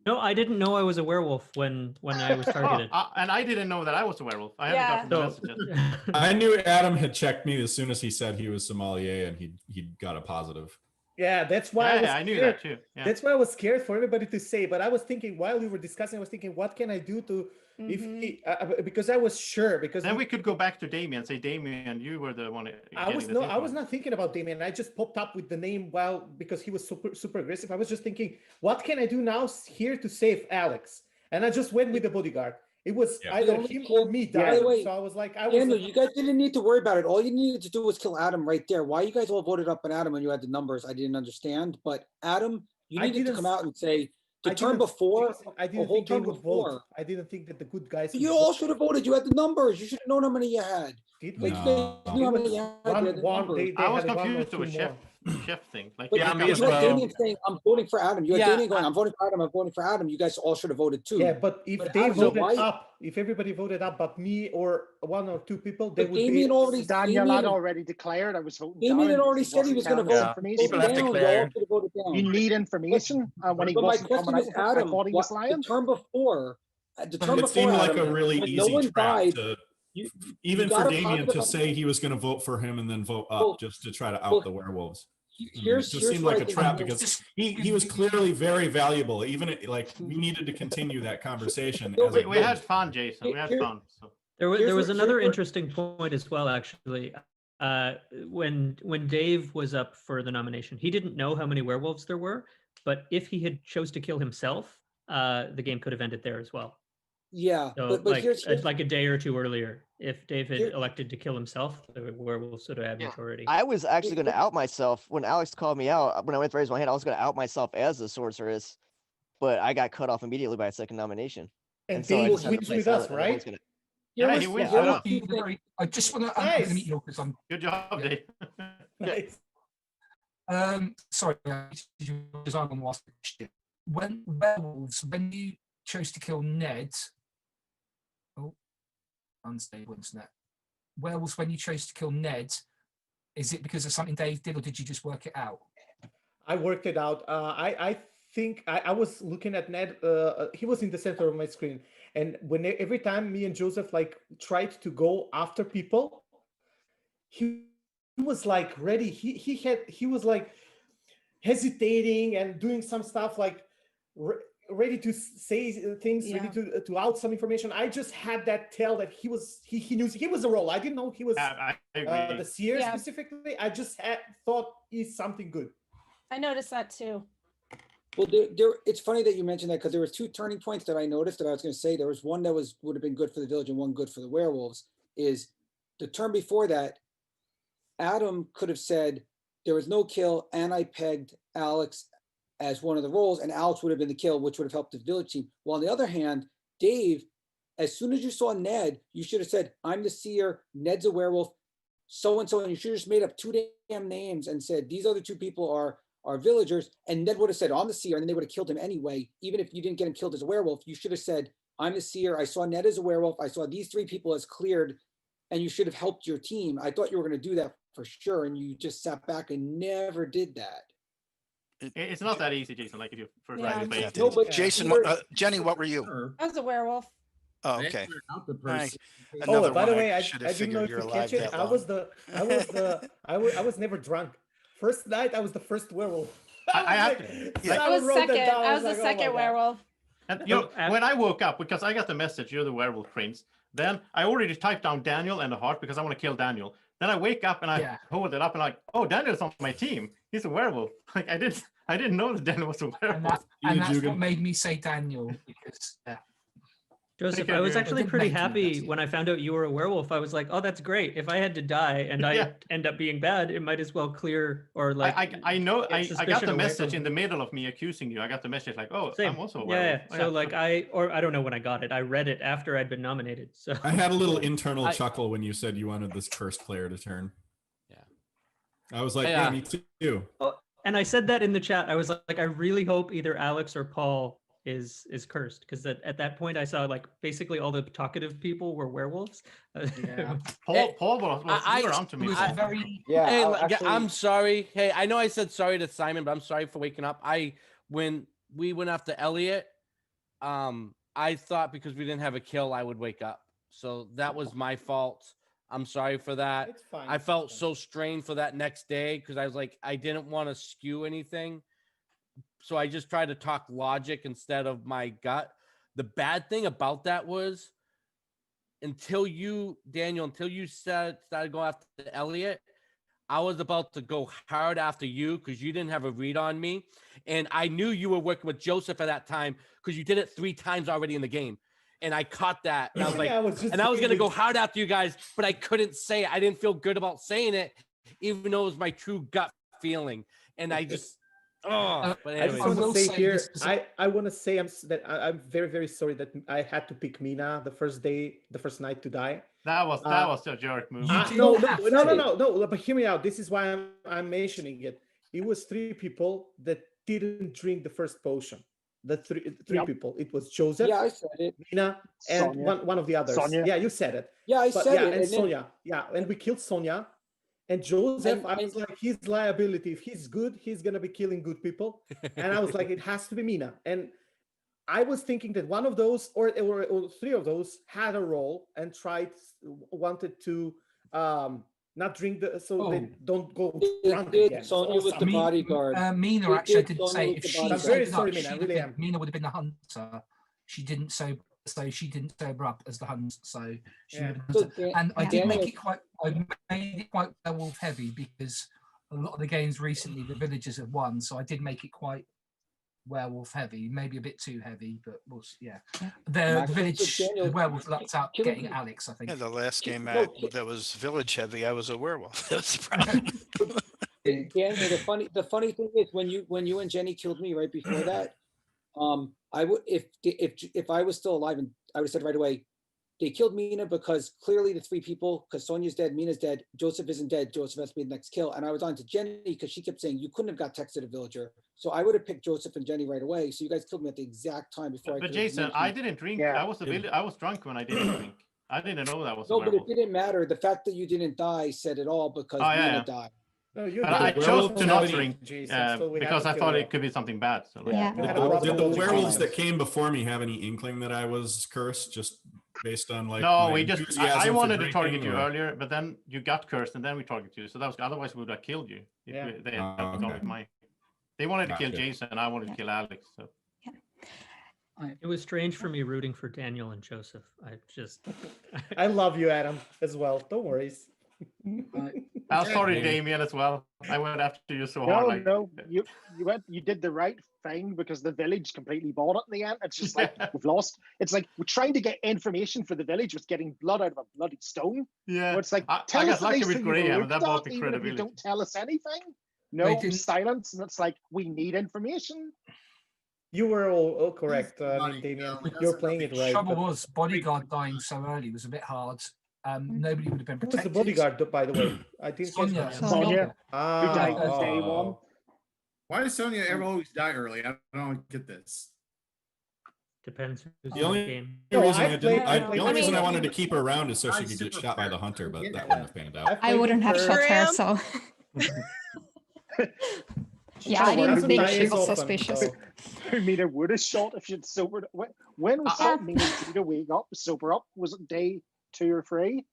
No, I didn't know I was a werewolf when I was targeted. And I didn't know that I was a werewolf. I haven't gotten the messages. I knew Adam had checked me as soon as he said he was sommelier and he'd got a positive. Yeah, that's why I knew that too. Yeah. That's why I was scared for everybody to say. But I was thinking while we were discussing, I was thinking, what can I do to if he, because I was sure because then we could go back to Damien and say, Damien, you were the one. I was not thinking about Damien. I just popped up with the name because he was super aggressive. I was just thinking, what can I do now here to save Alex? And I just went with the bodyguard. It was either him or me dying. So I was like, you guys didn't need to worry about it. All you needed to do was kill Adam right there. Why you guys all voted up on Adam when you had the numbers, I didn't understand. But Adam, you needed to come out and say the turn before. I didn't think they would vote. I didn't think that the good guys. You all should have voted. You had the numbers. You should have known how many you had. Did we? No. You knew how many you had. I was confused with chef thing. Like, but you had Damien saying, "I'm voting for Adam." You had Damien going, "I'm voting for Adam. I'm voting for Adam." You guys all should have voted too. Yeah, but if they voted up, if everybody voted up, but me or one or two people, they would. Daniel had already declared I was voting. Damien had already said he was going to vote. People have declared. You need information, and when he wasn't coming out, I thought he was lying. The term before, it seemed like a really easy trap to. Even for Damien to say he was going to vote for him and then vote up just to try to out the werewolves. It just seemed like a trap because he was clearly very valuable. Even like we needed to continue that conversation. We had fun, Jason. We had fun. So. There was another interesting point as well, actually. When Dave was up for the nomination, he didn't know how many werewolves there were, but if he had chose to kill himself, the game could have ended there as well. Yeah, so but here's like a day or two earlier, if Dave had elected to kill himself, the werewolves would have had majority. I was actually going to out myself when Alex called me out. When I went to raise my hand, I was going to out myself as the sorceress, but I got cut off immediately by a second nomination. And so Dave wins with us, right? Yeah, he wins. I just want to meet you because I'm good job, Dave. Nice. Sorry, because I'm on the last question. When werewolves, when you chose to kill Ned. Oh, unstable internet. Werewolves, when you chose to kill Ned, is it because of something Dave did, or did you just work it out? I worked it out. I think I was looking at Ned. He was in the center of my screen, and every time me and Joseph like tried to go after people, he was like ready. He was like hesitating and doing some stuff like. Ready to say things, ready to out some information. I just had that tell that he knew he was a role. I didn't know he was the seer specifically. I just thought he's something good. I noticed that too. Well, it's funny that you mentioned that because there was two turning points that I noticed that I was going to say. There was one that would have been good for the village and one good for the werewolves. Is the turn before that, Adam could have said there was no kill and I pegged Alex as one of the roles, and Alex would have been the kill, which would have helped the village team. While on the other hand, Dave, as soon as you saw Ned, you should have said, I'm the seer, Ned's a werewolf, so-and-so, and you should have just made up two damn names and said, these other two people are villagers, and Ned would have said, I'm the seer, and then they would have killed him anyway. Even if you didn't get him killed as a werewolf, you should have said, I'm the seer, I saw Ned as a werewolf, I saw these three people as cleared, and you should have helped your team. I thought you were going to do that for sure, and you just sat back and never did that. It's not that easy, Jason. Like if you first write the page. No, but Jason, Jenny, what were you? I was a werewolf. Oh, okay. By the way, I didn't know if you catch it. I was never drunk. First night, I was the first werewolf. I was second. I was the second werewolf. And when I woke up, because I got the message, you're the werewolf prince, Then I already typed down Daniel and a heart because I want to kill Daniel. Then I wake up and I hold it up and like, oh, Daniel's on my team. He's a werewolf. Like I didn't know that Daniel was a werewolf. And that's what made me say Daniel because Joseph, I was actually pretty happy when I found out you were a werewolf. I was like, oh, that's great. If I had to die and I end up being bad, it might as well clear or like. I know. I got the message in the middle of me accusing you. I got the message like, oh, I'm also a werewolf. Yeah. So like I don't know when I got it. I read it after I'd been nominated. So I had a little internal chuckle when you said you wanted this cursed player to turn. Yeah. I was like, yeah, me too. And I said that in the chat. I was like, I really hope either Alex or Paul is cursed because at that point I saw like basically all the talkative people were werewolves. Yeah. Paul was on to me. I'm sorry. Hey, I know I said sorry to Simon, but I'm sorry for waking up. When we went after Elliot, I thought because we didn't have a kill, I would wake up. So that was my fault. I'm sorry for that. It's fine. I felt so strained for that next day because I was like, I didn't want to skew anything. So I just tried to talk logic instead of my gut. The bad thing about that was until you started going after Elliot, I was about to go hard after you because you didn't have a read on me. And I knew you were working with Joseph at that time because you did it 3 times already in the game. And I caught that. And I was like, I was going to go hard after you guys, but I couldn't say it. I didn't feel good about saying it, even though it was my true gut feeling. And I just... but I just want to say here, I want to say that I'm very, very sorry that I had to pick Mina the first night to die. That was a jerk move. No. But hear me out. This is why I'm mentioning it. It was 3 people that didn't drink the first potion. The three people. It was Joseph. Yeah, I said it. Mina and one of the others. Sonia. Yeah, you said it. Yeah, I said it. And Sonia. Yeah, and we killed Sonia. And Joseph, I was like, his liability. If he's good, he's gonna be killing good people. And I was like, it has to be Mina. And I was thinking that one of those or 3 of those had a role and wanted to not drink they don't go drunk again. Sonia was the bodyguard. Mina actually, I didn't say if she. I'm very sorry, Mina. I really am. Mina would have been the hunter. She didn't sober up as the hunter. So she would have been hunter. And I did make it quite. I made it quite werewolf heavy because a lot of the games recently the villagers have won. So I did make it quite werewolf heavy, maybe a bit too heavy, but the village the werewolf lucked out getting Alex, I think. Yeah, the last game that was village heavy, I was a werewolf. That's the problem. Daniel, the funny thing is when you and Jenny killed me right before that, I would if I was still alive, and I would have said right away, they killed Mina because clearly the 3 people, because Sonia's dead, Mina's dead, Joseph isn't dead, Joseph has to be the next kill. And I was on to Jenny because she kept saying you couldn't have got texted a villager. So I would have picked Joseph and Jenny right away. So you guys killed me at the exact time before But Jason, I didn't drink. Yeah. I was drunk when I didn't drink. I didn't know that was a werewolf. But it didn't matter. The fact that you didn't die said it all because Mina died. No, I chose to not drink because I thought it could be something bad. So did the werewolves that came before me have any inkling that I was cursed? Just based on like I wanted to target you earlier, but then you got cursed, and then we targeted you. So that was otherwise we would have killed you if they had gone with Mike. They wanted to kill Jason, and I wanted to kill Alex. So. It was strange for me rooting for Daniel and Joseph. I love you, Adam, as well. Don't worry. I'm sorry, Damien, as well. I went after you so hard. You did the right thing because the village completely bought it in the end. It's just like we've lost. It's like we're trying to get information for the village with getting blood out of a bloody stone. Yeah, where it's like I got lucky with Graham. That bought me even credibility. if you don't tell us anything. No silence, and it's like we need information. You were all correct, Damien. You're playing it right. The trouble was bodyguard dying so early was a bit hard. Nobody would have been protected. Who was the bodyguard, by the way? I didn't catch Sonia. Who died on day 1. Why does Sonia ever always die early? I don't get this. Depends who's the only game. reason I wanted to keep her around is so she could get shot by the hunter, but that wouldn't have panned out. I wouldn't have shot her, so. Yeah, I didn't think she was suspicious. Mina would have shot if she'd sobered. When was Mina due to wake up, sober up? Was it day 2 or 3?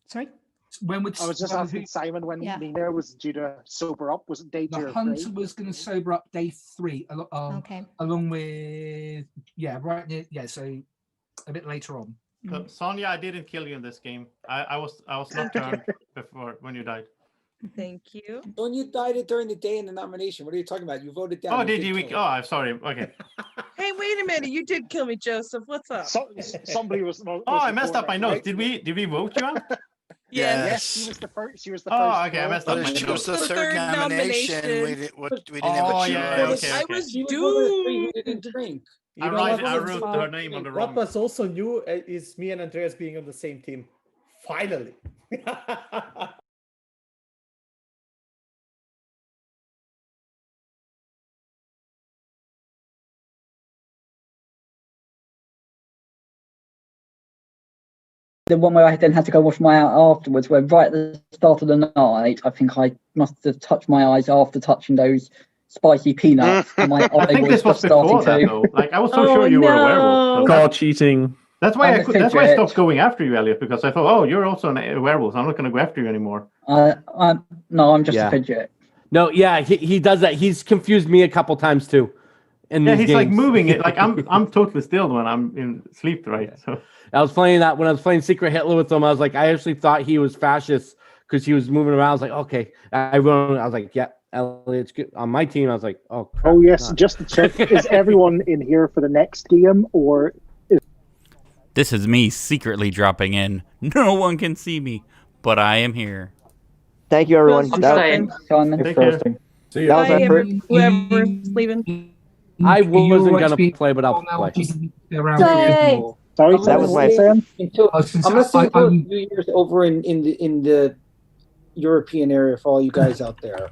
Sorry? I was just asking Simon when Mina was due to sober up. Was it day 2 or 3? The hunter was going to sober up day 3, along with right near, so a bit later on. Sonia, I didn't kill you in this game. I was not turned before when you died. Thank you. When you died it during the day in the nomination, what are you talking about? You voted down. Oh, did you? Oh, I'm sorry. Okay. Hey, wait a minute. You did kill me, Joseph. What's up? Somebody was. Oh, I messed up my notes. Did we vote you out? Yes, he was the first. She was the first. Oh, okay, I messed up. She was the third nomination. We didn't Oh, put you yeah, on. okay. I was doomed. You know I wrote her name on the wrong. What was also new is me and Andreas being on the same team. Finally. The one where I then had to go wash my eye out afterwards, where right at the start of the night, I think I must have touched my eyes after touching those spicy peanuts. And my I think this was before that, though. Like, I was so sure you were a werewolf. So Call cheating. that's why I stopped going after you, Elliot, because I thought, oh, you're also a werewolf. So I'm not going to go after you anymore. I'm just Yeah. a fidget. No, yeah, he does that. He's confused me a couple times too. Yeah, he's like moving it. Like I'm totally still when I'm in sleep, right? So I was playing that when I was playing Secret Hitler with him. I was like, I actually thought he was fascist because he was moving around. I was like, okay. I was like, yeah, Elliot's good. On my team, I was like, oh, crap. Oh yes, just to check, is everyone in here for the next game, or is... This is me secretly dropping in. No one can see me, but I am here. Thank you, everyone. I'm That- staying, Simon. Take care. See That was Bye, our first. whoever's leaving. I You're wasn't right gonna to be play, but I'll now, play. just around Yay. Sorry, That was my. saying? Until, I was gonna I'm gonna say, see for New Year's over in the European area for all you guys out there.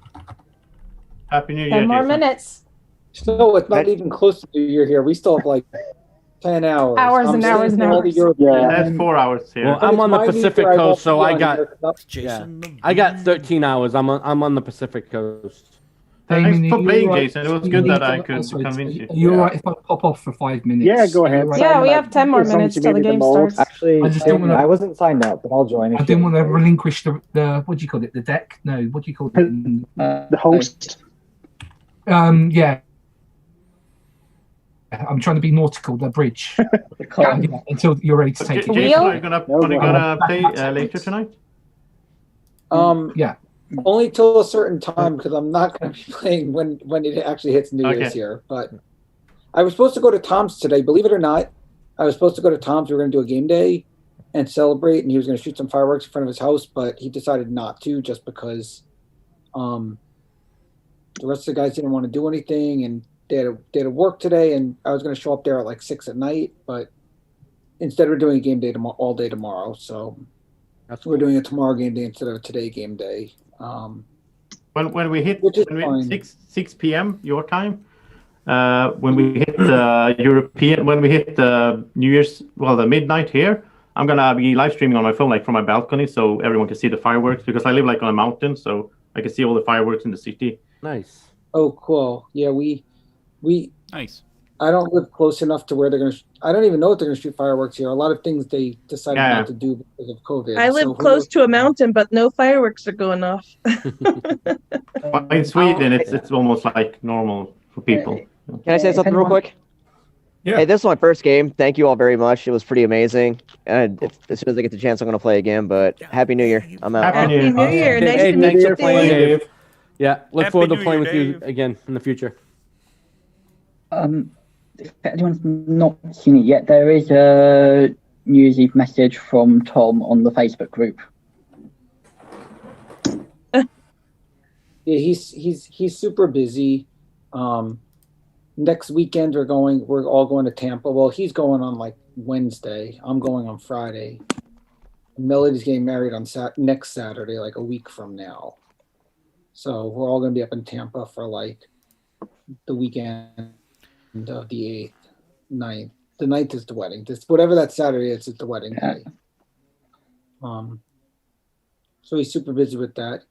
Happy New Year, 10 more Jason. minutes. So it's not even close to New Year here. We still have like 10 hours. Hours I'm and saying hours and for all the hours. European- That's 4 hours here. Well, But I'm it's on the my week Pacific where I Coast, won't so be I on got here 'cause I got 13 hours. I'm on the Pacific Coast. Thanks Damien, for are you playing, right? Jason. It was good that I could convince you. You're right if I pop off for 5 minutes. Yeah, go ahead. You're Yeah, right. we have 10 more As long as minutes you till the made it game the most. starts. Actually, I just don't wanna- I wasn't signed up, but I'll join. I didn't want to relinquish the what do you call it? The deck? No, what do you call it? The host. Yeah. I'm trying to be nautical. The bridge. Yeah, until you're ready to take it. Jason, are you gonna play later tonight? Yeah. Only till a certain time because I'm not going to be playing when it actually hits New Year's here. But I was supposed to go to Tom's today. Believe it or not, I was supposed to go to Tom's. We were going to do a game day and celebrate, and he was going to shoot some fireworks in front of his house, but he decided not to just because the rest of the guys didn't want to do anything, and they had to work today, and I was going to show up there at like 6 at night, but instead we're doing a game day all day tomorrow, so we're doing a tomorrow game day instead of a today game day. When we hit 6 p.m. your time, when we hit New Year's, well, the midnight here, I'm gonna be live streaming on my phone, like from my balcony, so everyone can see the fireworks because I live like on a mountain, so I can see all the fireworks in the city. Nice. Oh, cool. Yeah, we nice. I don't live close enough to where they're gonna. I don't even know if they're gonna shoot fireworks here. A lot of things they decided Yeah. not to do because of COVID. I live close to a mountain, but no fireworks are going off. In Sweden, it's almost like normal for people. Can I say something real quick? Yeah. Hey, this is my first game. Thank you all very much. It was pretty amazing. And as soon as I get the chance, I'm going to play again. But Happy New Year. I'm out. Happy New Year. Nice to meet thanks you, for playing, Dave. Dave. Yeah, look Happy forward to New playing Year, with you Dave. again in the future. If anyone's not seen it yet, there is a New Year's Eve message from Tom on the Facebook group. Yeah, he's super busy. Next weekend we're all going to Tampa. Well, he's going on like Wednesday. I'm going on Friday. Melody's getting married on next Saturday, like a week from now. So we're all going to be up in Tampa for like the weekend of the 8th, 9th. The 9th is the wedding. Whatever that Saturday is the wedding day. So he's super busy with that.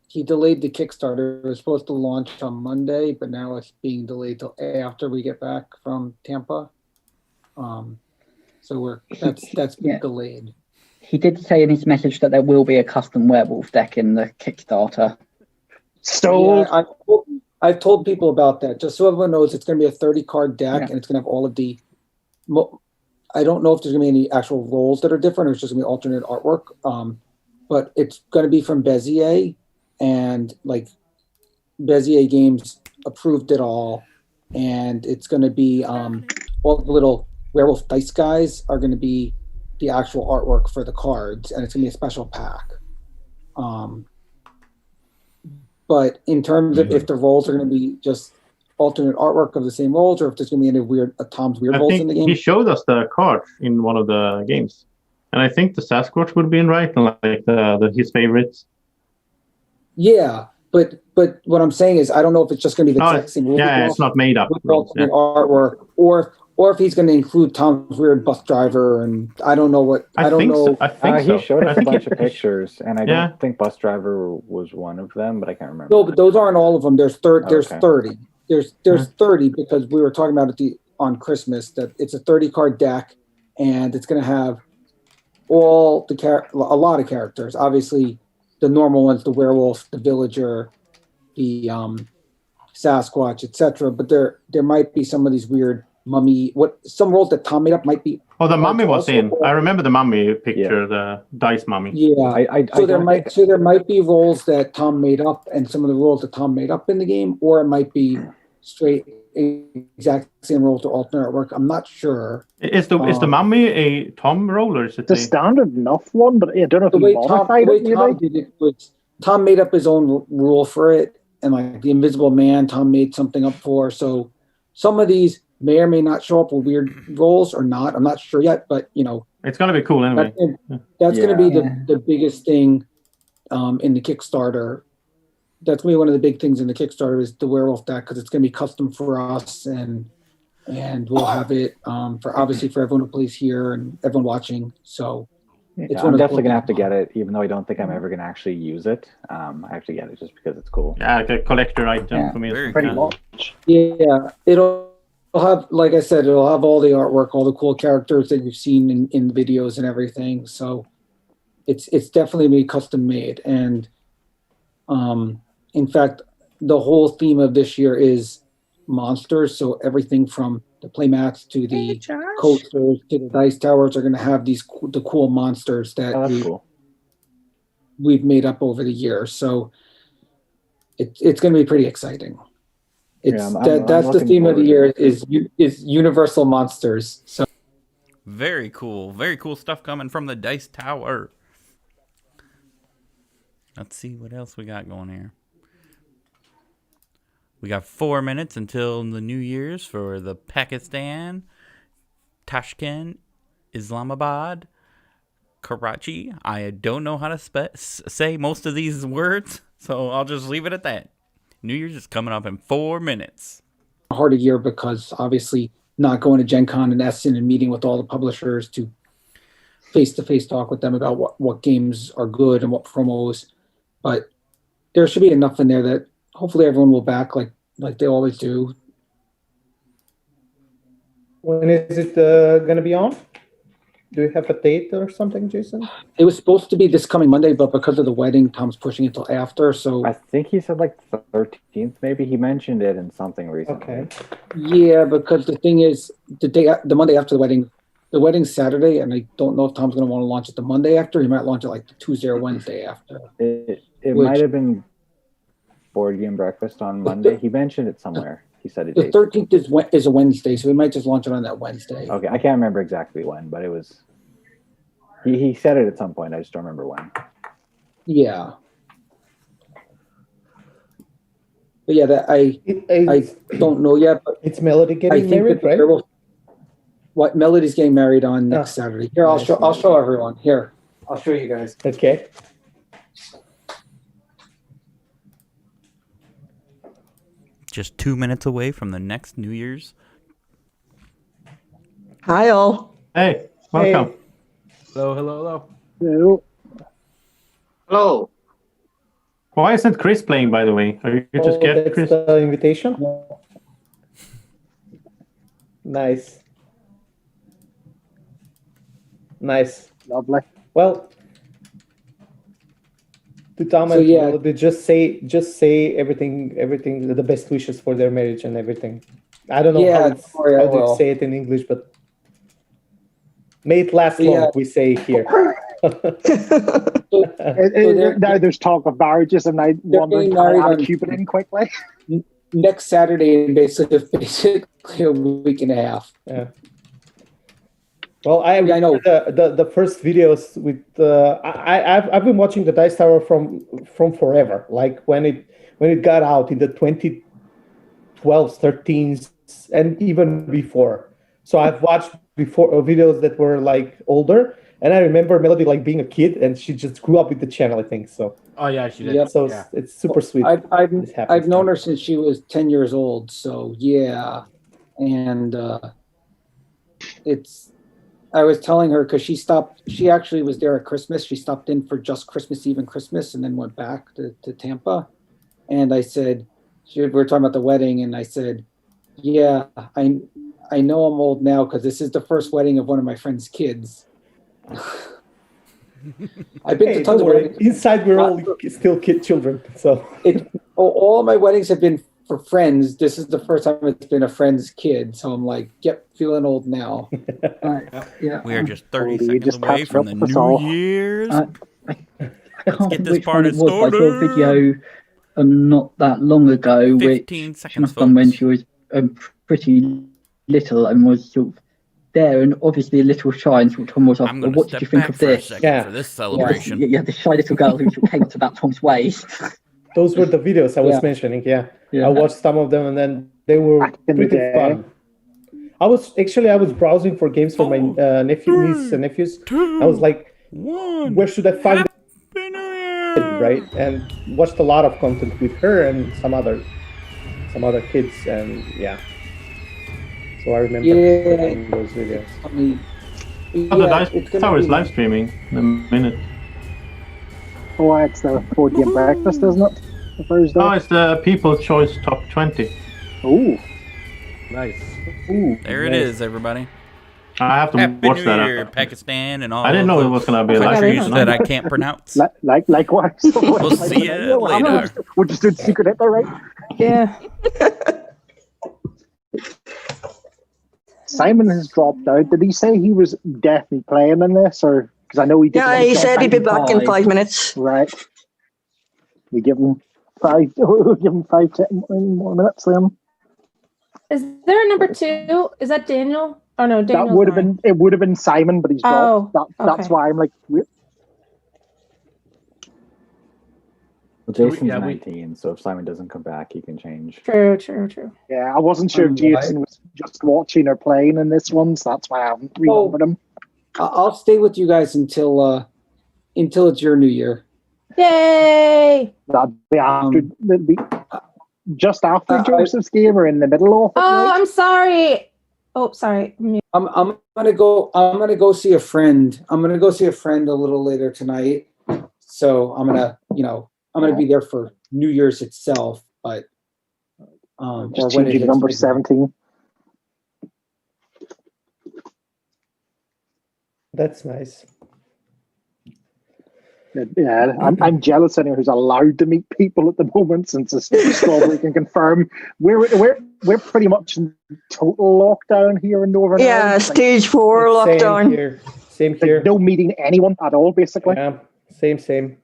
He delayed the Kickstarter. It was supposed to launch on Monday, but now it's being delayed till after we get back from Tampa. So that's been delayed. He did say in his message that there will be a custom werewolf deck in the Kickstarter. So yeah, I've told people about that. Just so everyone knows, it's going to be a 30-card deck, and it's going to have all of the I don't know if there's going to be any actual roles that are different, or it's just going to be alternate artwork. But it's going to be from Bezier, and like Bezier Games approved it all, and it's going to be all the little werewolf dice guys are going to be the actual artwork for the cards, and it's going to be a special pack. But in terms of if the roles are going to be just alternate artwork of the same roles, or if there's going to be any weird Tom's weird roles in the game. He showed us the card in one of the games, and I think the Sasquatch would be in right, and like his favorites. Yeah, but what I'm saying is I don't know if it's just going to be the exact same rule. Yeah, it's not made up. Alternate artwork, or if he's going to include Tom's weird bus driver, and I don't know what I don't know. I think he showed us a bunch of pictures, and I don't think bus driver was one of them, but I can't remember. No, but those aren't all of them. There's 30. There's 30 because we were talking about it on Christmas that it's a 30 card deck, and it's going to have all a lot of characters. Obviously, the normal ones, the werewolf, the villager, the Sasquatch, etc. But there might be some of these weird mummy. Some roles that Tom made up might be. Oh, the mummy was in. I remember the mummy picture, the dice mummy. Yeah, so there might be roles that Tom made up, and some of the roles that Tom made up in the game, or it might be straight exact same role to alternate artwork. I'm not sure. Is the mummy a Tom role, or is it the standard enough one? But I don't know if he modified it. Tom did it was Tom made up his own rule for it, and like the Invisible Man, Tom made something up for. So some of these may or may not show up with weird roles or not. I'm not sure yet, but it's gonna be cool anyway. That's gonna be the biggest thing in the Kickstarter. That's gonna be one of the big things in the Kickstarter is the werewolf deck, because it's gonna be custom for us, and we'll have it for everyone who plays here and everyone watching. So I'm definitely gonna have to get it, even though I don't think I'm ever gonna actually use it. I have to get it just because it's cool. Yeah, like a collector item for me. Pretty much. Yeah, it'll have, like I said, it'll have all the artwork, all the cool characters that you've seen in videos and everything. So it's definitely be custom made. And in fact, the whole theme of this year is monsters. So everything from the playmats to the coasters to the dice towers are going to have the cool monsters that we've made up over the years. So it's going to be pretty exciting. That's the theme of the year is universal monsters. So very cool stuff coming from the Dice Tower. Let's see what else we got going here. We got 4 minutes until the New Year's for the Pakistan, Tashkent, Islamabad, Karachi. I don't know how to say most of these words, so I'll just leave it at that. New Year's is coming up in 4 minutes. A harder year because obviously not going to Gen Con and Essen and meeting with all the publishers to face-to-face talk with them about what games are good and what promos. But there should be enough in there that hopefully everyone will back like they always do. When is it going to be on? Do you have a date or something, Jason? It was supposed to be this coming Monday, but because of the wedding, Tom's pushing it till after. So I think he said like the 13th, maybe. He mentioned it in something recently. Okay. Yeah, because the thing is, the Monday after the wedding's Saturday, and I don't know if Tom's going to want to launch it the Monday after. He might launch it like the Tuesday or Wednesday after. It might have been Board Game Breakfast on Monday. He mentioned it somewhere. He said it. The 13th is a Wednesday, so we might just launch it on that Wednesday. Okay, I can't remember exactly when, but it was. He said it at some point. I just don't remember when. Yeah. But yeah, I don't know yet. But it's Melody getting married, right? What Melody's getting married on next Saturday? Here, I'll show everyone. Here, I'll show you guys. Okay. Just 2 minutes away from the next New Year's. Hi, all. Hey, welcome. Hey. Hello. Hello. Why isn't Chris playing, by the way? Are you just get Chris? The invitation? Nice. Lovely. Well, to Tom and Melody, just say everything, the best wishes for their marriage and everything. I don't know how to say it in English, but May it last long, we say here. Now there's talk of marriages, and I wonder how to keep it in quickly. Next Saturday, in basically a week and a half. Yeah. Well, I know the first videos with I've been watching the Dice Tower from forever. Like when it got out in the 2012s, 13s, and even before. So I've watched before videos that were like older, and I remember Melody like being a kid, and she just grew up with the channel, I think so. Oh yeah, she did. Yep. So it's super sweet. I've known her since she was 10 years old. So yeah, and I was telling her because she actually was there at Christmas. She stopped in for just Christmas Eve and Christmas, and then went back to Tampa. And I said, we were talking about the wedding, and I said, yeah, I know I'm old now because this is the first wedding of one of my friend's kids. I've been to tons of weddings. Inside, we're all still children. So all my weddings have been for friends. This is the first time it's been a friend's kid. So I'm like, yep, feeling old now. Yeah. We are just 30 seconds away from the New Year's. Let's get this party started. I saw a video not that long ago, 15 which seconds, done when she was pretty little and was sort of there, and obviously a little shy, and sort of Tom was like, well, what did you think of this? For this celebration. Yeah, the shy little girl who came to about Tom's waist. Those were the videos I was mentioning. Yeah, I watched some of them, and then they were pretty fun. I was browsing for games for my nieces and nephews. I was like, where should I find it? Right, and watched a lot of content with her and some other kids, and yeah. So I remember those videos. The Dice Tower is live streaming in a minute. Oh, it's the 4-game breakfast, isn't it? The Thursday. Oh, it's the People's Choice Top 20. Ooh. Nice. Ooh. There it is, everybody. I have to Happy watch New that. Year, Pakistan, and all. I didn't know it was going to be live countries that I can't pronounce. Likewise. We'll see you later. We're just doing secret Hitler, right? Yeah. Simon has dropped out. Did he say he was definitely playing in this, or because I know he did? Yeah, he said he'd be back in 5 minutes. Right. We give him 5. We give him 10 more minutes then. Is there a number 2? Is that Daniel? Oh no, Daniel. That would have been. It would have been Simon, but he's dropped. That's okay. why I'm like. Well, Jason's 19, so if Simon doesn't come back, he can change. True. Yeah, I wasn't sure if Jason was just watching or playing in this one, so that's why I haven't remembered him. I'll stay with you guys until it's your New Year. Yay! That'd be just after Joseph's game or in the middle of it. Oh, I'm sorry. Oh, sorry. I'm gonna go see a friend. I'm gonna go see a friend a little later tonight. So I'm gonna be there for New Year's itself, but just changing the number 17. That's nice. Yeah, I'm jealous of anyone who's allowed to meet people at the moment, since Strawberry can confirm we're pretty much in total lockdown here in Northern Ireland. Yeah, stage 4 lockdown. Same here. No meeting anyone at all, basically. Yeah, same.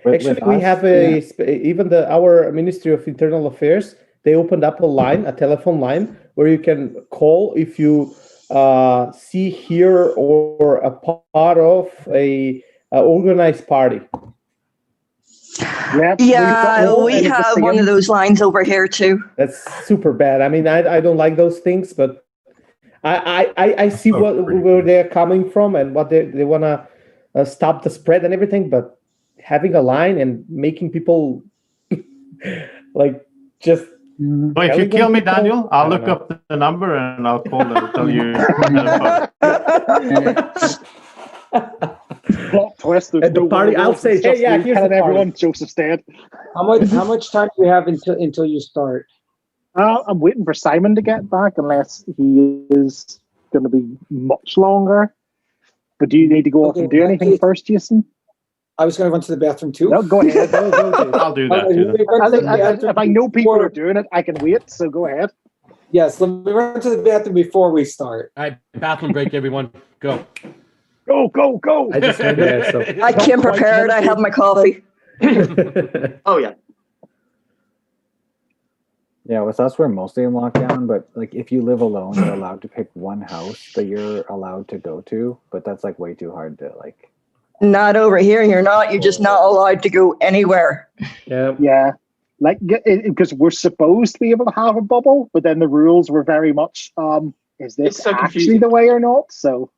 Actually, we have our Ministry of Internal Affairs. They opened up a telephone line where you can call if you see, hear, or a part of a organized party. Yeah, we have one of those lines over here too. That's super bad. I mean, I don't like those things, but I see where they're coming from and what they want to stop the spread and everything. But having a line and making people like just. Well, if you kill me, Daniel, I'll look up the number and I'll call them and tell you. Plot twist. At the party, I'll say, hey, yeah, here's the everyone. Joseph's dead. How much time do you have until you start? I'm waiting for Simon to get back, unless he is going to be much longer. But do you need to go off and do anything first, Jason? I was going to run to the bathroom too. No, go ahead. I'll do that too. If I know people are doing it, I can wait. So go ahead. Yes, let me run to the bathroom before we start. All right, bathroom break, everyone. Go. Go, go, go! I just heard that. So. I came prepared. I have my coffee. Oh yeah. Yeah, with us, we're mostly in lockdown, but like if you live alone, you're allowed to pick one house that you're allowed to go to, but that's like way too hard to like. Not over here. You're not. You're just not allowed to go anywhere. Yeah. Like, because we're supposed to be able to have a bubble, but then the rules were very much, is this so actually confusing. the way or not? So,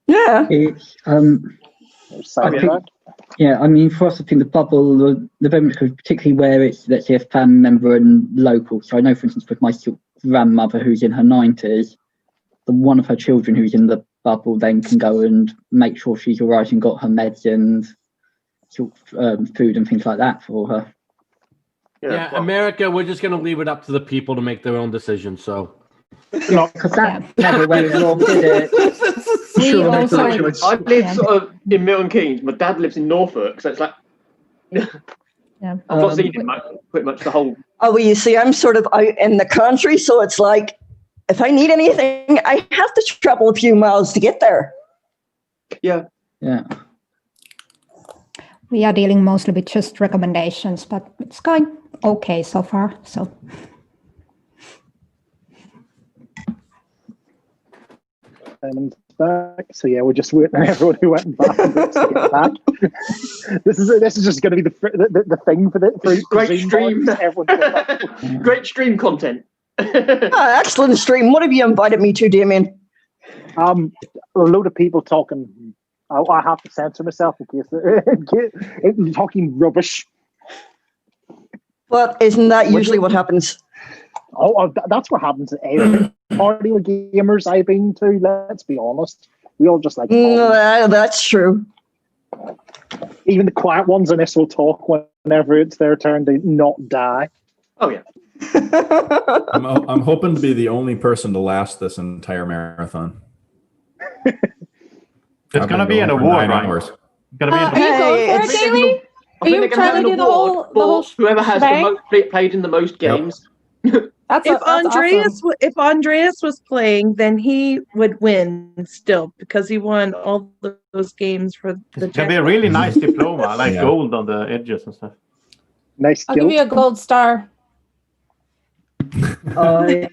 Yeah. It's, I think, yeah, I mean, for us, I think the bubble, the very much, particularly where it's, let's say, a family member and local. So I know, for instance, with my grandmother who's in her 90s, the one of her children who's in the bubble then can go and make sure she's all right and got her meds and food and things like that for her. Yeah, America, we're just going to leave it up to the people to make their own decisions, so. Because that never went wrong, did it? I live sort of in Milton Keynes. My dad lives in Norfolk, so it's like I've not seen it pretty much the whole. Oh, well, you see, I'm sort of out in the country, so it's like if I need anything, I have to travel a few miles to get there. Yeah. Yeah. We are dealing mostly with just recommendations, but it's going okay so far. So. back. So yeah, we're just waiting on everyone who went back to get back. This is just going to be the thing for great stream. Great stream content. Excellent stream. What have you invited me to, Damien? A load of people talking. I have to censor myself in case they're talking rubbish. But isn't that usually what happens? Oh, that's what happens at every party of gamers I've been to. Let's be honest. We all just like. That's true. Even the quiet ones in this will talk whenever it's their turn to not die. Oh yeah. I'm hoping to be the only person to last this entire marathon. It's going to be an award, right? It's going to be. Are you going for it, Daily? Are you trying to do the whole whoever has the shebang? most played in the most games? That's Andreas was playing, then he would win still because he won all those games for the. It's going to be a really nice diploma, like gold on the edges and stuff. Nice. I'll give you a gold star. I'll give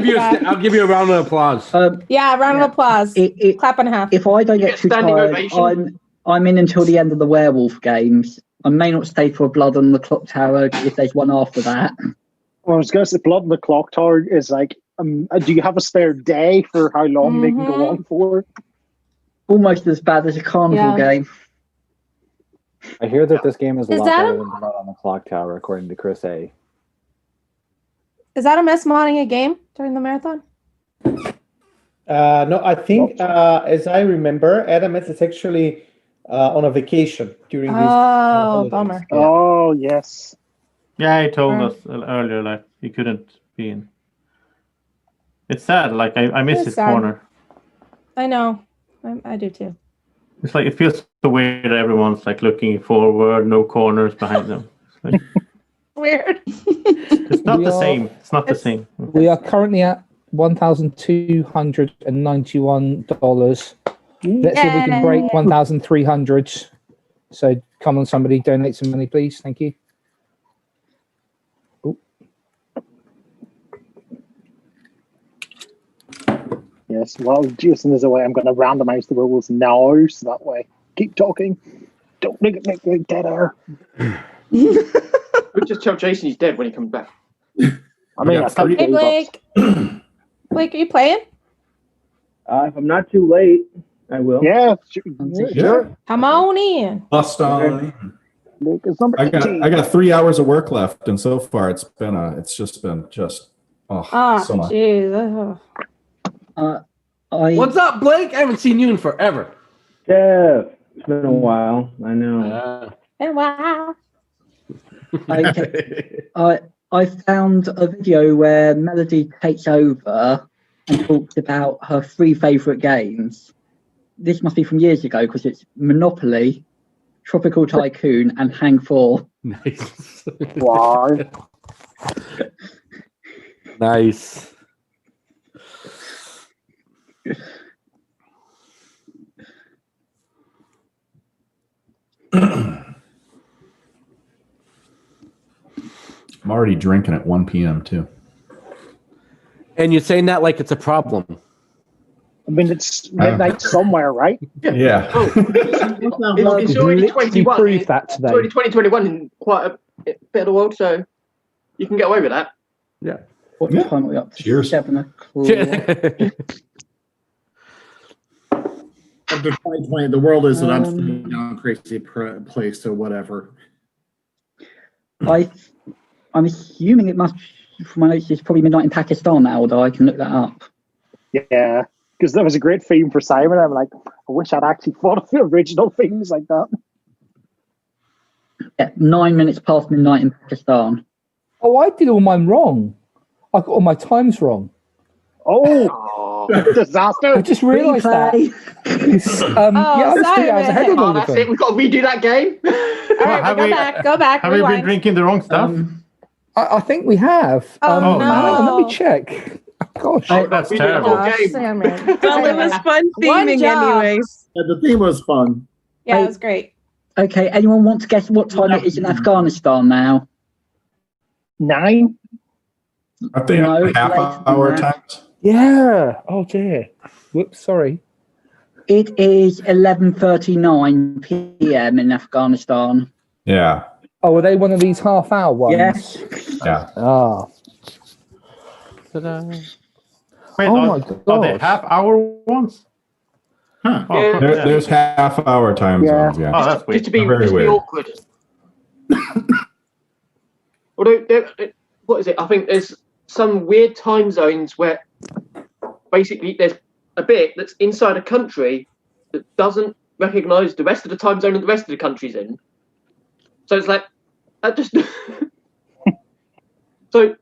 you a round of applause. Yeah, round of applause. Clap and a half. If I don't get too tired, I'm in until the end of the werewolf games. I may not stay for Blood on the Clocktower if there's one after that. Well, I was going to say Blood on the Clocktower is like, do you have a spare day for how long they can go on for? Almost as bad as a carnival game. I hear that this game is a Is lot that better than Blood on the Clocktower, according to Chris A. Is that a mess modding a game during the marathon? No, I think, as I remember, Adam is actually on a vacation during these. Oh, bummer. Yeah. Oh, yes. Yeah, he told us earlier, like, he couldn't be in. It's sad, like, I miss his corner. I know. I do too. It's like, it feels so weird that everyone's, like, looking forward, no corners behind them. It's like, weird. It's not the same. It's not the same. We are currently at $1,291. Let's see if we can break 1,300. So come on, somebody donate some money, please. Thank you. Ooh. Yes, while Jason is away, I'm going to randomize the rules now, so that way, keep talking. Don't make it make dead air. We just tell Jason he's dead when he comes back. I mean, Hey, Blake. Blake, are you playing? If I'm not too late, I will. Yeah, sure. Come on in. Bust on. I got 3 hours of work left, and so far it's just been so much. Jeez. What's up, Blake? I haven't seen you in forever. Yeah, it's been a while. I know. And wow. I found a video where Melody takes over and talks about her 3 favourite games. This must be from years ago because it's Monopoly, Tropical Tycoon, and Hang 4. Nice. Why? Nice. already drinking at 1 p.m. too. And you're saying that like it's a problem. I mean, it's midnight somewhere, right? Yeah. It's already 21. Prove that It's already 2021 in quite a bit of the world, so you can get away with that. Yeah. What time are we up to? Cheers. 7 o'clock. After 2020, the world is an unfortunate, crazy place, so whatever. I'm assuming it must, from my notes, it's probably midnight in Pakistan now, although I can look that up. Yeah, because that was a great theme for Simon. I'm like, I wish I'd actually thought of the original themes like that. Yeah, 9 minutes past midnight in Pakistan. Oh, I did all mine wrong. I got all my times wrong. Oh, disaster. I just realised that. I was ahead of all of That's them. it. We've got to redo that game. All right, go back. Have we been Rewind. drinking the wrong stuff? I think we have. Oh, no. Let me check. Gosh. That's terrible. Gosh, Salmon. Well, it was fun One theming job. anyways. Yeah, the theme was fun. Yeah, it was great. Okay, anyone want to guess what time it is in Afghanistan now? 9? I think No, it's later than half-hour that. times. Yeah. Oh dear. Whoops. Sorry. It is 11:39 p.m. in Afghanistan. Yeah. Oh, are they one of these half-hour ones? Yes. Yeah. Ah. Ta-da. Wait, Oh are, my are they gosh. half-hour ones? Huh. Oh, Yeah. cool. There's half-hour time zones. Yeah. Oh, that's Just weird. to be, Very just to be weird. awkward. Although, what is it? I think there's some weird time zones where basically there's a bit that's inside a country that doesn't recognise the rest of the time zone that the rest of the country's in. So it's like, that just... So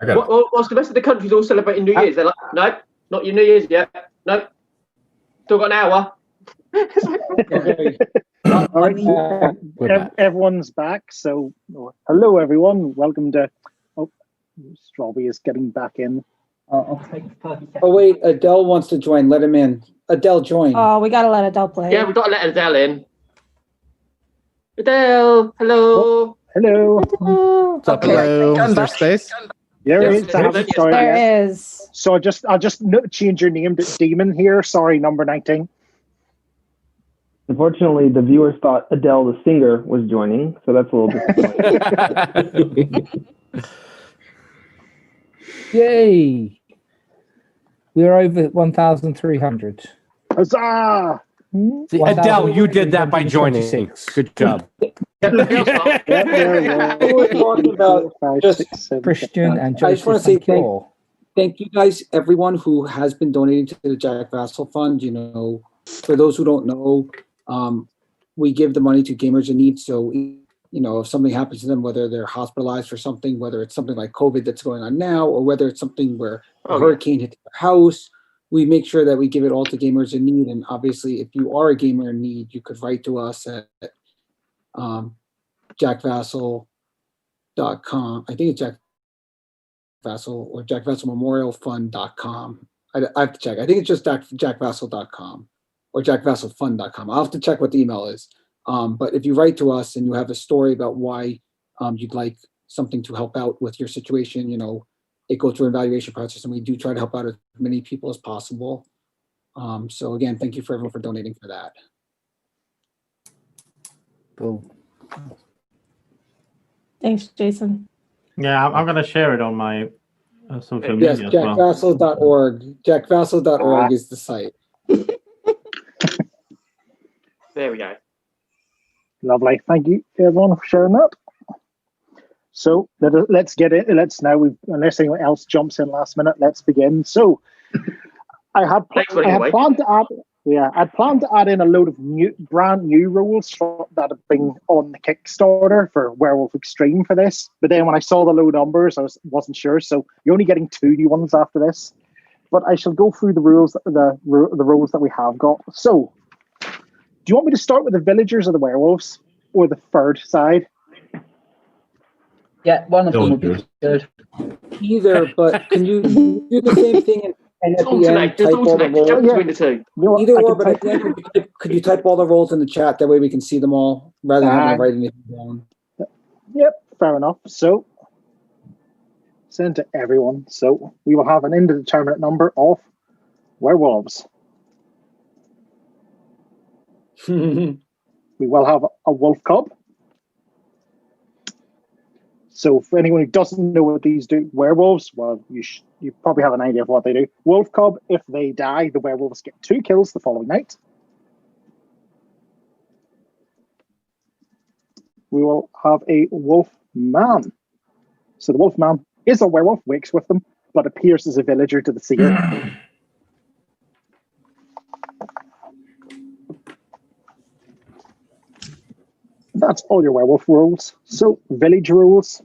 whilst the rest of the country's all celebrating New Year's, they're like, nope, not your New Year's yet. Nope, still got an hour. Everyone's back. So, hello everyone. Welcome to. Oh, Strawberry is getting back in. I'll take 30 seconds. Oh wait, Adele wants to join. Let him in. Adele, join. Oh, we gotta let Adele play. Yeah, we've got to let Adele in. Adele, hello. Hello. What's up, Hello. Is there space? There Yes, is. I haven't started There yet. is. So I'll just change your name to Demon here. Sorry, number 19. Unfortunately, the viewers thought Adele the singer was joining, so that's a little disappointing. Yay! We're over 1,300. Huzzah! See, Adele, you did that by joining. Good job. Christian and I just want Joseph to say and Claw. thank you guys, everyone who has been donating to the Jack Vassal Fund. You know, for those who don't know, we give the money to Gamers in Need. So, you know, if something happens to them, whether they're hospitalized for something, whether it's something like COVID that's going on now, or whether it's something where a hurricane hit their house, we make sure that we give it all to Gamers in Need. And obviously, if you are a gamer in need, you could write to us at jackvassal.com. I think it's Jack Vassal or jackvassalmemorialfund.com. I have to check. I think it's just jackvassal.com or jackvassalfund.com. I'll have to check what the email is. But if you write to us and you have a story about why you'd like something to help out with your situation, you know, it goes through an evaluation process, and we do try to help out as many people as possible. So again, thank you for everyone for donating for that. Boom. Thanks, Jason. Yeah, I'm gonna share it on my social Yes, media as well. jackvassal.org. Jackvassal.org is the site. There we go. Lovely. Thank you, everyone, for sharing that. So let's get it. Let's now, unless anyone else jumps in last minute, let's begin. So I had planned to add in a load of brand new rules that have been on the Kickstarter for Werewolf Extreme for this. But then when I saw the low numbers, I wasn't sure. So you're only getting 2 new ones after this. But I shall go through the rules, the rules that we have got. So, do you want me to start with the villagers or the werewolves, or the third side? Yeah, one of them would be good. Either, but can you do the same thing and at the end type all the roles? Between the two. Either or, but at the end, could you type all the roles in the chat? That way we can see them all rather than having to write anything down. Yep, fair enough. So sent to everyone. So we will have an indeterminate number of werewolves. We will have a wolf cub. So for anyone who doesn't know what these do, werewolves, well, you probably have an idea of what they do. Wolf cub, if they die, the werewolves get 2 kills the following night. We will have a wolf man. So the wolf man is a werewolf, wakes with them, but appears as a villager to the seer. That's all your werewolf rules. So village rules.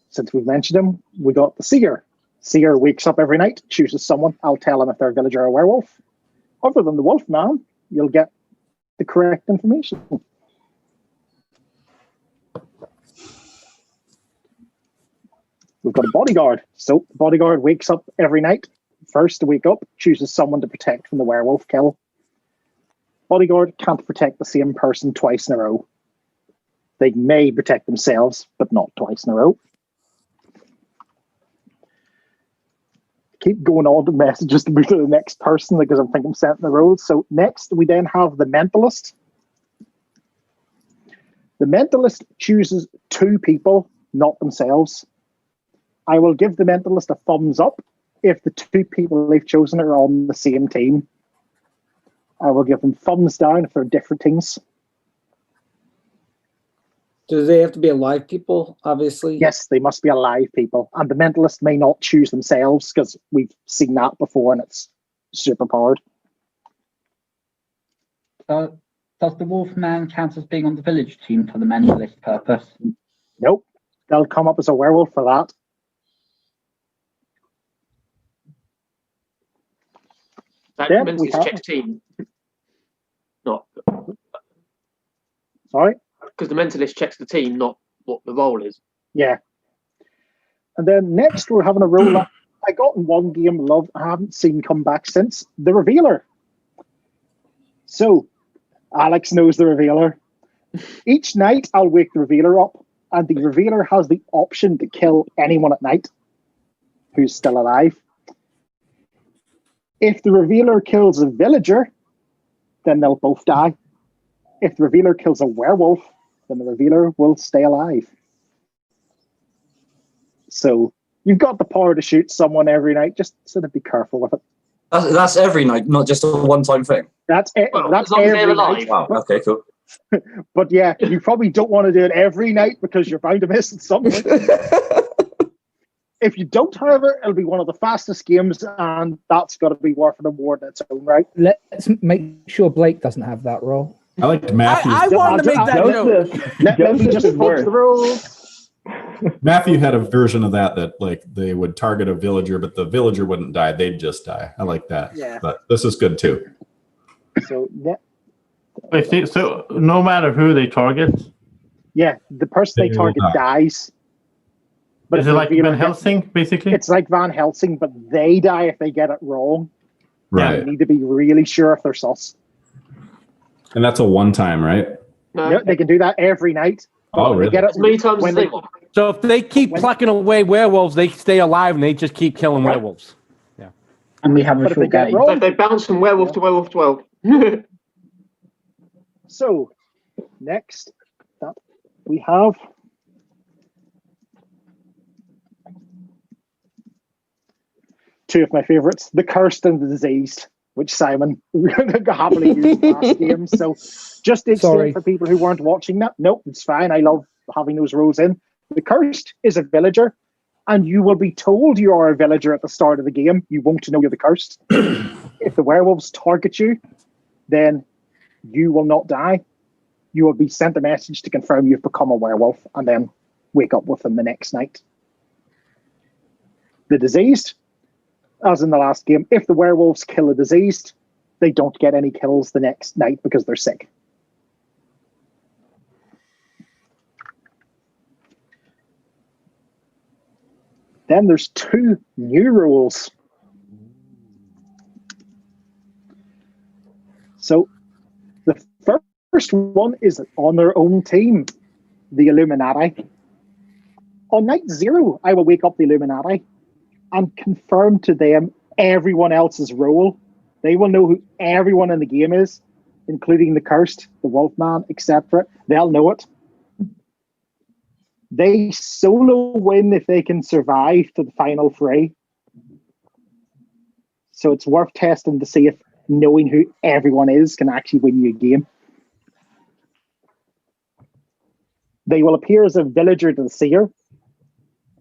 Since we've mentioned him, we got the seer. Seer wakes up every night, chooses someone. I'll tell him if they're a villager or a werewolf. Other than the wolf man, you'll get the correct information. We've got a bodyguard. So the bodyguard wakes up every night. First to wake up, chooses someone to protect from the werewolf kill. Bodyguard can't protect the same person twice in a row. They may protect themselves, but not twice in a row. Keep going on the messages to move to the next person because I think I'm set in the road. So next, we then have the mentalist. The mentalist chooses 2 people, not themselves. I will give the mentalist a thumbs up if the 2 people they've chosen are on the same team. I will give them thumbs down if they're different teams. Do they have to be alive people, obviously? Yes, they must be alive people. And the mentalist may not choose themselves because we've seen that before and it's super powered. Does the Wolfman count as being on the village team for the mentalist purpose? Nope. They'll come up as a werewolf for that. That Then mentalist checks team. Not. Sorry? Because the mentalist checks the team, not what the role is. Yeah. And then next we're having a role that I got in one game, loved, I haven't seen come back since, the Revealer. So, Alex knows the Revealer. Each night I'll wake the Revealer up, and the Revealer has the option to kill anyone at night who's still alive. If the Revealer kills a villager, then they'll both die. If the Revealer kills a werewolf, then the Revealer will stay alive. So you've got the power to shoot someone every night, just sort of be careful with it. That's every night, not just a one-time thing. That's every night. Wow, okay, cool. But yeah, you probably don't want to do it every night because you're bound to miss at some point. If you don't, however, it'll be one of the fastest games, and that's got to be worth an award in its own right. Let's make sure Blake doesn't have that role. I liked Matthew. I wanted to make that joke. Let me just fudge the rules. Matthew had a version of that like they would target a villager, but the villager wouldn't die; they'd just die. I like that. Yeah. But this is good too. So yeah. Wait, so no matter who they target, yeah, the person they target dies. But is it like Van Helsing, basically? It's like Van Helsing, but they die if they get it wrong. Right. You need to be really sure if they're sus. And that's a one-time, right? No, they can do that every night. Oh, really? They get it as many times as they want. So if they keep plucking away werewolves, they stay alive and they just keep killing werewolves. Yeah. And we have a short game. So if they bounce from werewolf to werewolf to werewolf. So, next up, we have two of my favorites, the Cursed and the Diseased, which Simon happily used last game. So, just to explain for people who weren't watching that, nope, it's fine. I love having those rules in. The Cursed is a villager, and you will be told you are a villager at the start of the game. You won't know you're the Cursed. If the werewolves target you, then you will not die. You will be sent a message to confirm you've become a werewolf and then wake up with them the next night. The Diseased, as in the last game, if the werewolves kill a diseased, they don't get any kills the next night because they're sick. Then there's two new rules. So the first one is on their own team, the Illuminati. On night 0, I will wake up the Illuminati and confirm to them everyone else's role. They will know who everyone in the game is, including the Cursed, the Wolfman, etc. They'll know it. They solo win if they can survive to the final fray. So it's worth testing to see if knowing who everyone is can actually win you a game. They will appear as a villager to the seer.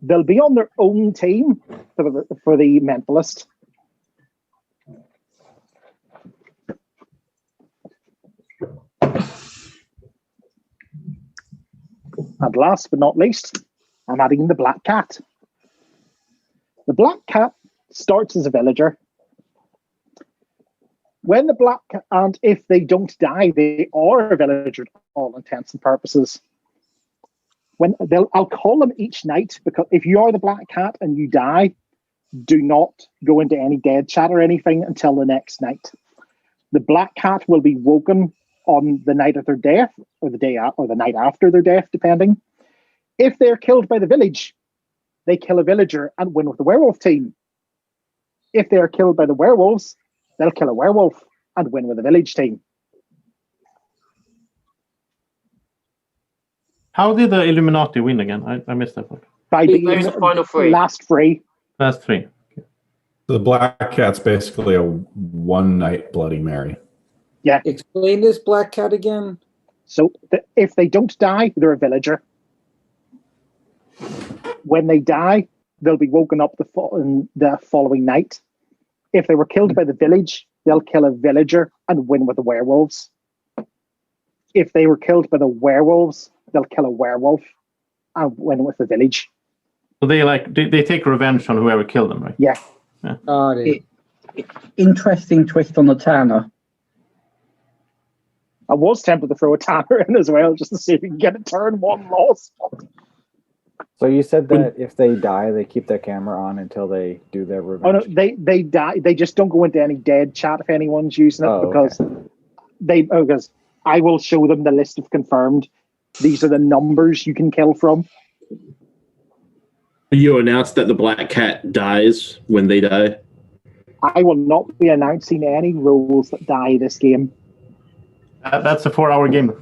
They'll be on their own team for the mentalist. And last but not least, I'm adding the Black Cat. The Black Cat starts as a villager. When the Black Cat, and if they don't die, they are a villager to all intents and purposes. I'll call them each night, because if you are the Black Cat and you die, do not go into any dead chat or anything until the next night. The Black Cat will be woken on the night of their death, or the night after their death, depending. If they're killed by the village, they kill a villager and win with the werewolf team. If they are killed by the werewolves, they'll kill a werewolf and win with the village team. How did the Illuminati win again? I missed that one. By being final three. Last three. Last 3. Okay. The Black Cat's basically a one-night Bloody Mary. Yeah. Explain this Black Cat again. So if they don't die, they're a villager. When they die, they'll be woken up the following night. If they were killed by the village, they'll kill a villager and win with the werewolves. If they were killed by the werewolves, they'll kill a werewolf and win with the village. So they take revenge on whoever killed them, right? Yeah. Interesting twist on the Tanner. I was tempted to throw a Tanner in as well, just to see if we can get a turn 1 loss. So you said that if they die, they keep their camera on until they do their revenge. Oh no, they die. They just don't go into any dead chat if anyone's using it, because because I will show them the list of confirmed. These are the numbers you can kill from. You announced that the Black Cat dies when they die. I will not be announcing any rules that die this game. That's a 4-hour game.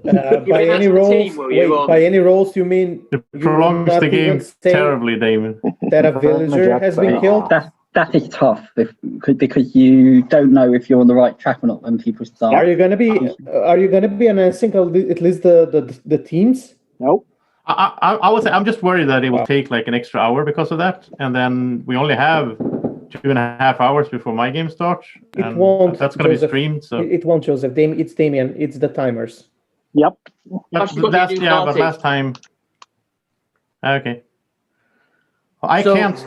By any roles, you mean it prolongs the game terribly, Damon. That a villager has been killed? That is tough because you don't know if you're on the right track or not when people start. Are you gonna be announcing at least the teams? No. I would say I'm just worried that it will take like an extra hour because of that, and then we only have 2.5 hours before my game starts. It won't. That's going to be streamed. So it won't, Joseph. It's Damien. It's the timers. Yep. But last time. Okay. I can't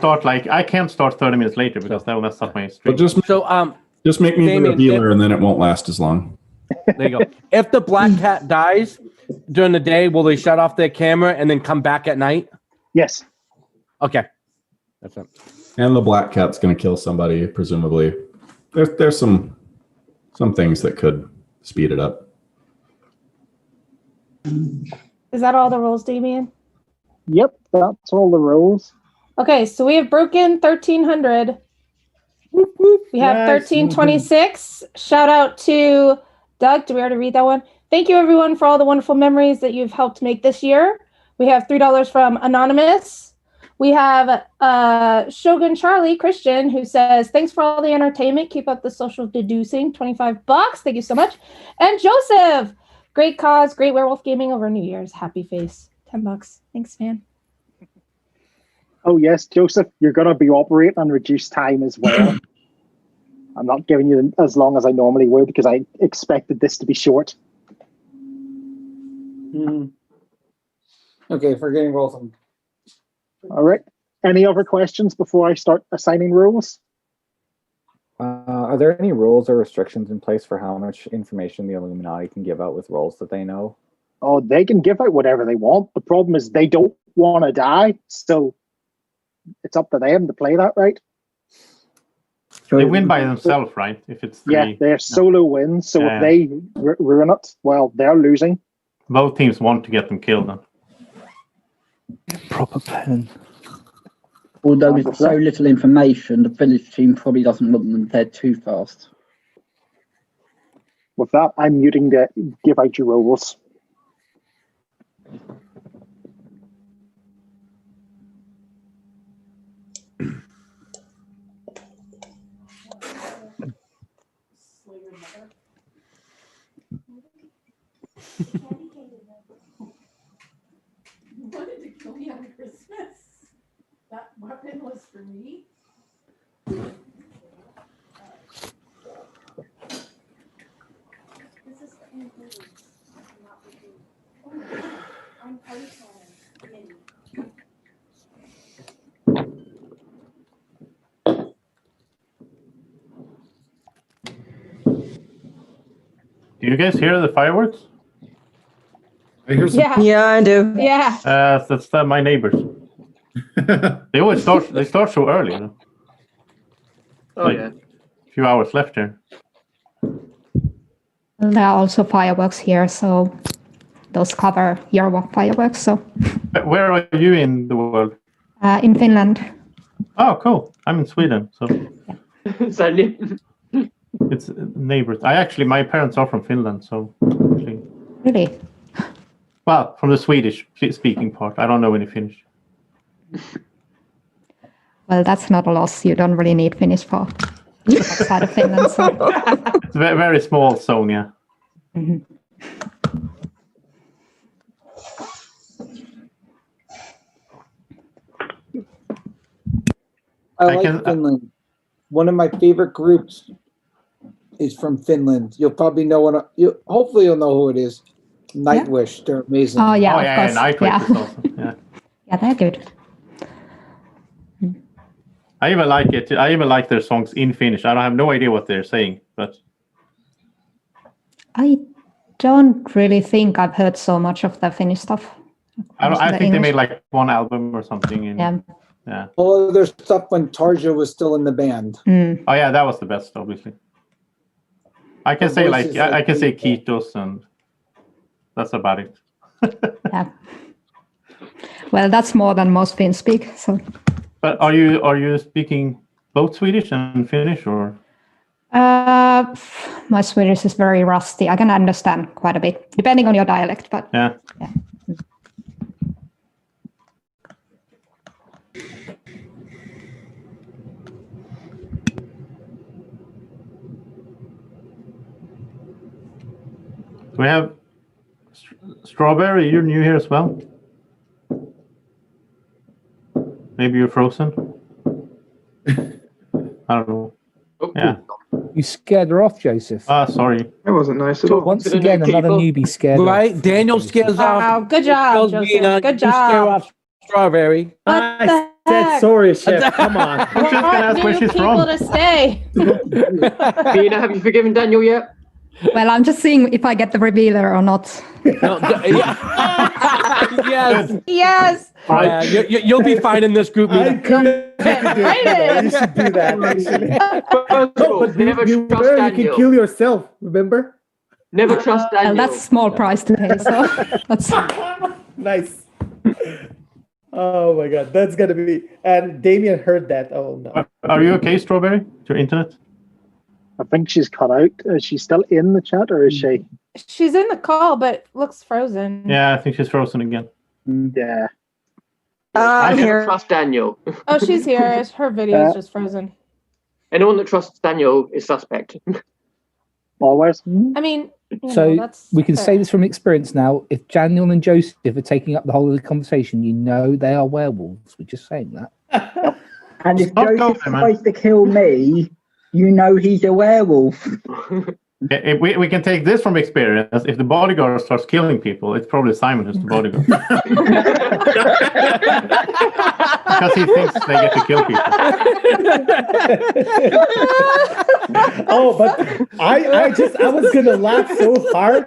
start 30 minutes later because that will mess up my stream. But just make me Damien, the healer, and then it won't last as long. There you go. If the Black Cat dies during the day, will they shut off their camera and then come back at night? Yes. Okay. That's it. And the Black Cat's going to kill somebody, presumably. There's some things that could speed it up. Is that all the rolls, Damien? Yep, that's all the rolls. Okay, so we have broken 1,300. We have 1,326. Shout out to Doug. Did we already read that one? Thank you, everyone, for all the wonderful memories that you've helped make this year. We have $3 from Anonymous. We have Shogun Charlie Christian, who says, thanks for all the entertainment. Keep up the social deducing. $25. Thank you so much. And Joseph, great cause, great werewolf gaming over New Year's. Happy face. $10. Thanks, man. Oh, yes, Joseph, you're going to be operating on reduced time as well. I'm not giving you as long as I normally would because I expected this to be short. Okay, forgetting roll them. All right. Any other questions before I start assigning rules? Are there any rules or restrictions in place for how much information the Illuminati can give out with roles that they know? Oh, they can give out whatever they want. The problem is they don't want to die, so it's up to them to play that right. They win by themselves, right? If it's they're solo wins. So if they ruin it, well, they're losing. Both teams want to get them killed then. Proper pen. Although with so little information, the village team probably doesn't want them dead too fast. With that, I'm muting to give out your rolls. Wanted to kill me on Christmas. That weapon was for me. This is for Anthony, not for you. Oh my God, I'm Python. Do you guys hear the fireworks? I hear some. Yeah. Yeah, I do. Yeah. That's my neighbors. They always start. They start so early. You know? Oh Like, yeah. A few hours left here. There are also fireworks here, so those cover Werewolf fireworks. So Where are you in the world? in Finland. Oh, cool. I'm in Sweden, so So it's neighbors. My parents are from Finland, so actually, Really? well, from the Swedish speaking part. I don't know any Finnish. Well, that's not a loss. You don't really need Finnish for outside of Finland. So. It's a very small zone, yeah. Mhm. I like Finland. One of my favorite groups is from Finland. You'll probably know hopefully you'll know who it is. Nightwish. They're amazing. Oh yeah, Oh of yeah, course. Nightwish Yeah. is awesome. Yeah. Yeah, they're good. I even like it. I even like their songs in Finnish. I have no idea what they're saying, but I don't really think I've heard so much of the Finnish stuff. I think they made like one album or something. Yeah. All of their stuff when Tarja was still in the band. Mm. Oh yeah, that was the best, obviously. I can Her say voice is like I can say beautiful. Kitos, and that's about it. Yeah. Well, that's more than most Finns speak. So. But are you speaking both Swedish and Finnish, or? My Swedish is very rusty. I can understand quite a bit, depending on your dialect. But Yeah. We have Strawberry. You're new here as well. Maybe you're frozen. I don't know. Yeah. You scared her off, Joseph. Ah, sorry. That wasn't nice at all. Once again, another newbie scared. Right, Daniel scares off. Wow, good job, Joseph. Good You scare job. off Strawberry. I said sorry, Chef. Come on. I'm just gonna ask where she's People from. to stay. Bina, have you forgiven Daniel yet? well, I'm just seeing if I get the revealer or not. Yes. Yes. You'll be fine in this group meeting. You should do that, actually. Never You trust can Daniel. kill yourself, remember? Never trust Daniel. Well, that's small price to pay. So that's Nice. Oh my god, that's gonna be. And Damien heard that. Oh no. Are you okay, Strawberry? Your internet? I think she's cut out. Is she still in the chat, or is she? She's in the call, but looks frozen. Yeah, I think she's frozen again. Yeah. I I'm never here. trust Daniel. Oh, she's here. Her video is just frozen. Anyone that trusts Daniel is suspect. Always. I mean, you So know, that's we can fair. say this from experience now. If Daniel and Joseph are taking up the whole of the conversation, you know they are werewolves. We're just saying that. And if Stop Joseph going, man. tries to kill me, you know he's a werewolf. If we can take this from experience. If the bodyguard starts killing people, it's probably Simon who's the bodyguard. Because he thinks they get to kill people. Oh, but I was gonna laugh so hard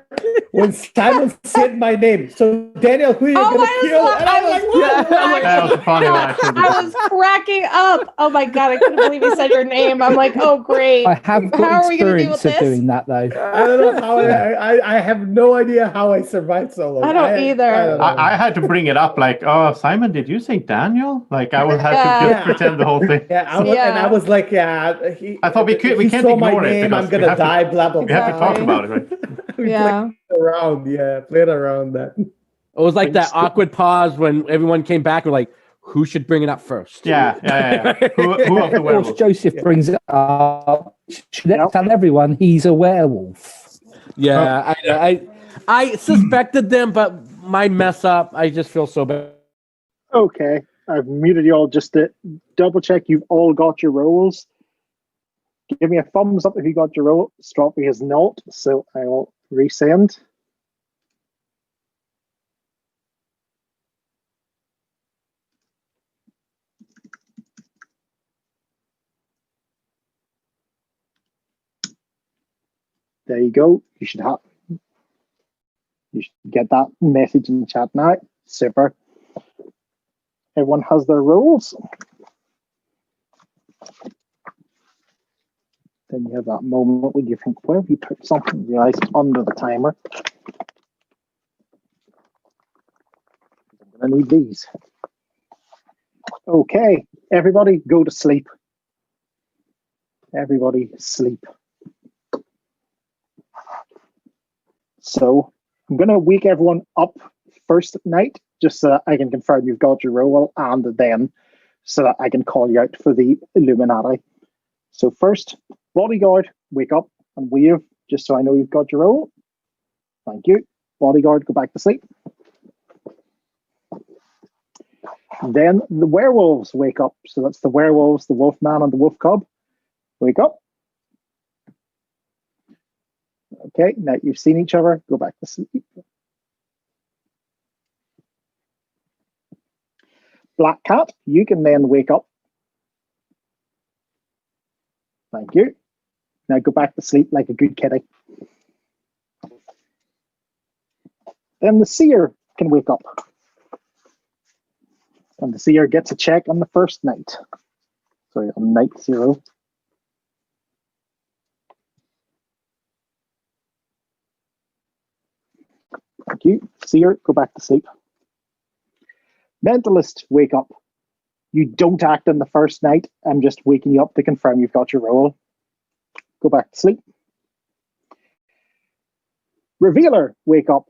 when Simon said my name. So Daniel, who are you gonna kill? And I was like, what? That was a funny one, actually. I was cracking up. Oh my god, I couldn't believe he said your name. I'm like, oh great. I have got How are we gonna deal experience with of this? doing that though. I don't know how I have no idea how I survived so long. I don't either. I had to bring it up, like, oh, Simon, did you say Daniel? Like, I would have to just pretend the whole thing. Yeah, and I was like, yeah. I thought we can't ignore it. Name, I'm gonna die. Blah blah. We have to talk about it, right? Yeah. Played around that. It was like that awkward pause when everyone came back and were like, who should bring it up first? Yeah. Who of the Of course, werewolves? Joseph brings it up. Should tell everyone he's a werewolf. Yeah, I suspected them, but my mess up, I just feel so bad. Okay, I've muted you all just to double check you've all got your roles. Give me a thumbs up if you got your role. Stroppy has not, so I will resend. There you go. You should get that message in the chat now. Super. Everyone has their roles. Then you have that moment when you think, where have you put something? You realize it's under the timer. I'm going to need these. Okay, everybody go to sleep. Everybody sleep. So I'm going to wake everyone up first night, just so that I can confirm you've got your role, and then so that I can call you out for the Illuminati. So first, bodyguard, wake up and wave, just so I know you've got your role. Thank you. Bodyguard, go back to sleep. Then the werewolves wake up. So that's the werewolves, the wolf man, and the wolf cub. Wake up. Okay, now you've seen each other, go back to sleep. Black cat, you can then wake up. Thank you. Now go back to sleep like a good kitty. Then the seer can wake up. And the seer gets a check on the first night. Sorry, on night 0. Thank you. Seer, go back to sleep. Mentalist, wake up. You don't act on the first night. I'm just waking you up to confirm you've got your role. Go back to sleep. Revealer, wake up.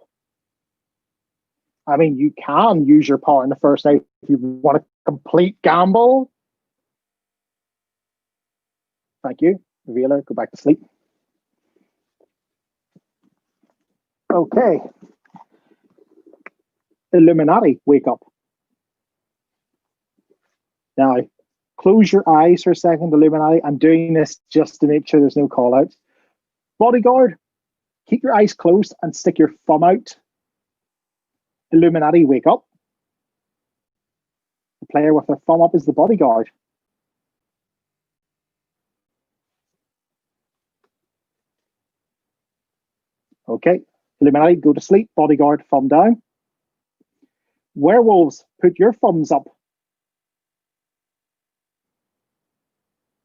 I mean, you can use your power in the first night if you want a complete gamble. Thank you. Revealer, go back to sleep. Okay. Illuminati, wake up. Now, close your eyes for a second, Illuminati. I'm doing this just to make sure there's no call outs. Bodyguard, keep your eyes closed and stick your thumb out. Illuminati, wake up. The player with their thumb up is the bodyguard. Okay, Illuminati, go to sleep. Bodyguard, thumb down. Werewolves, put your thumbs up.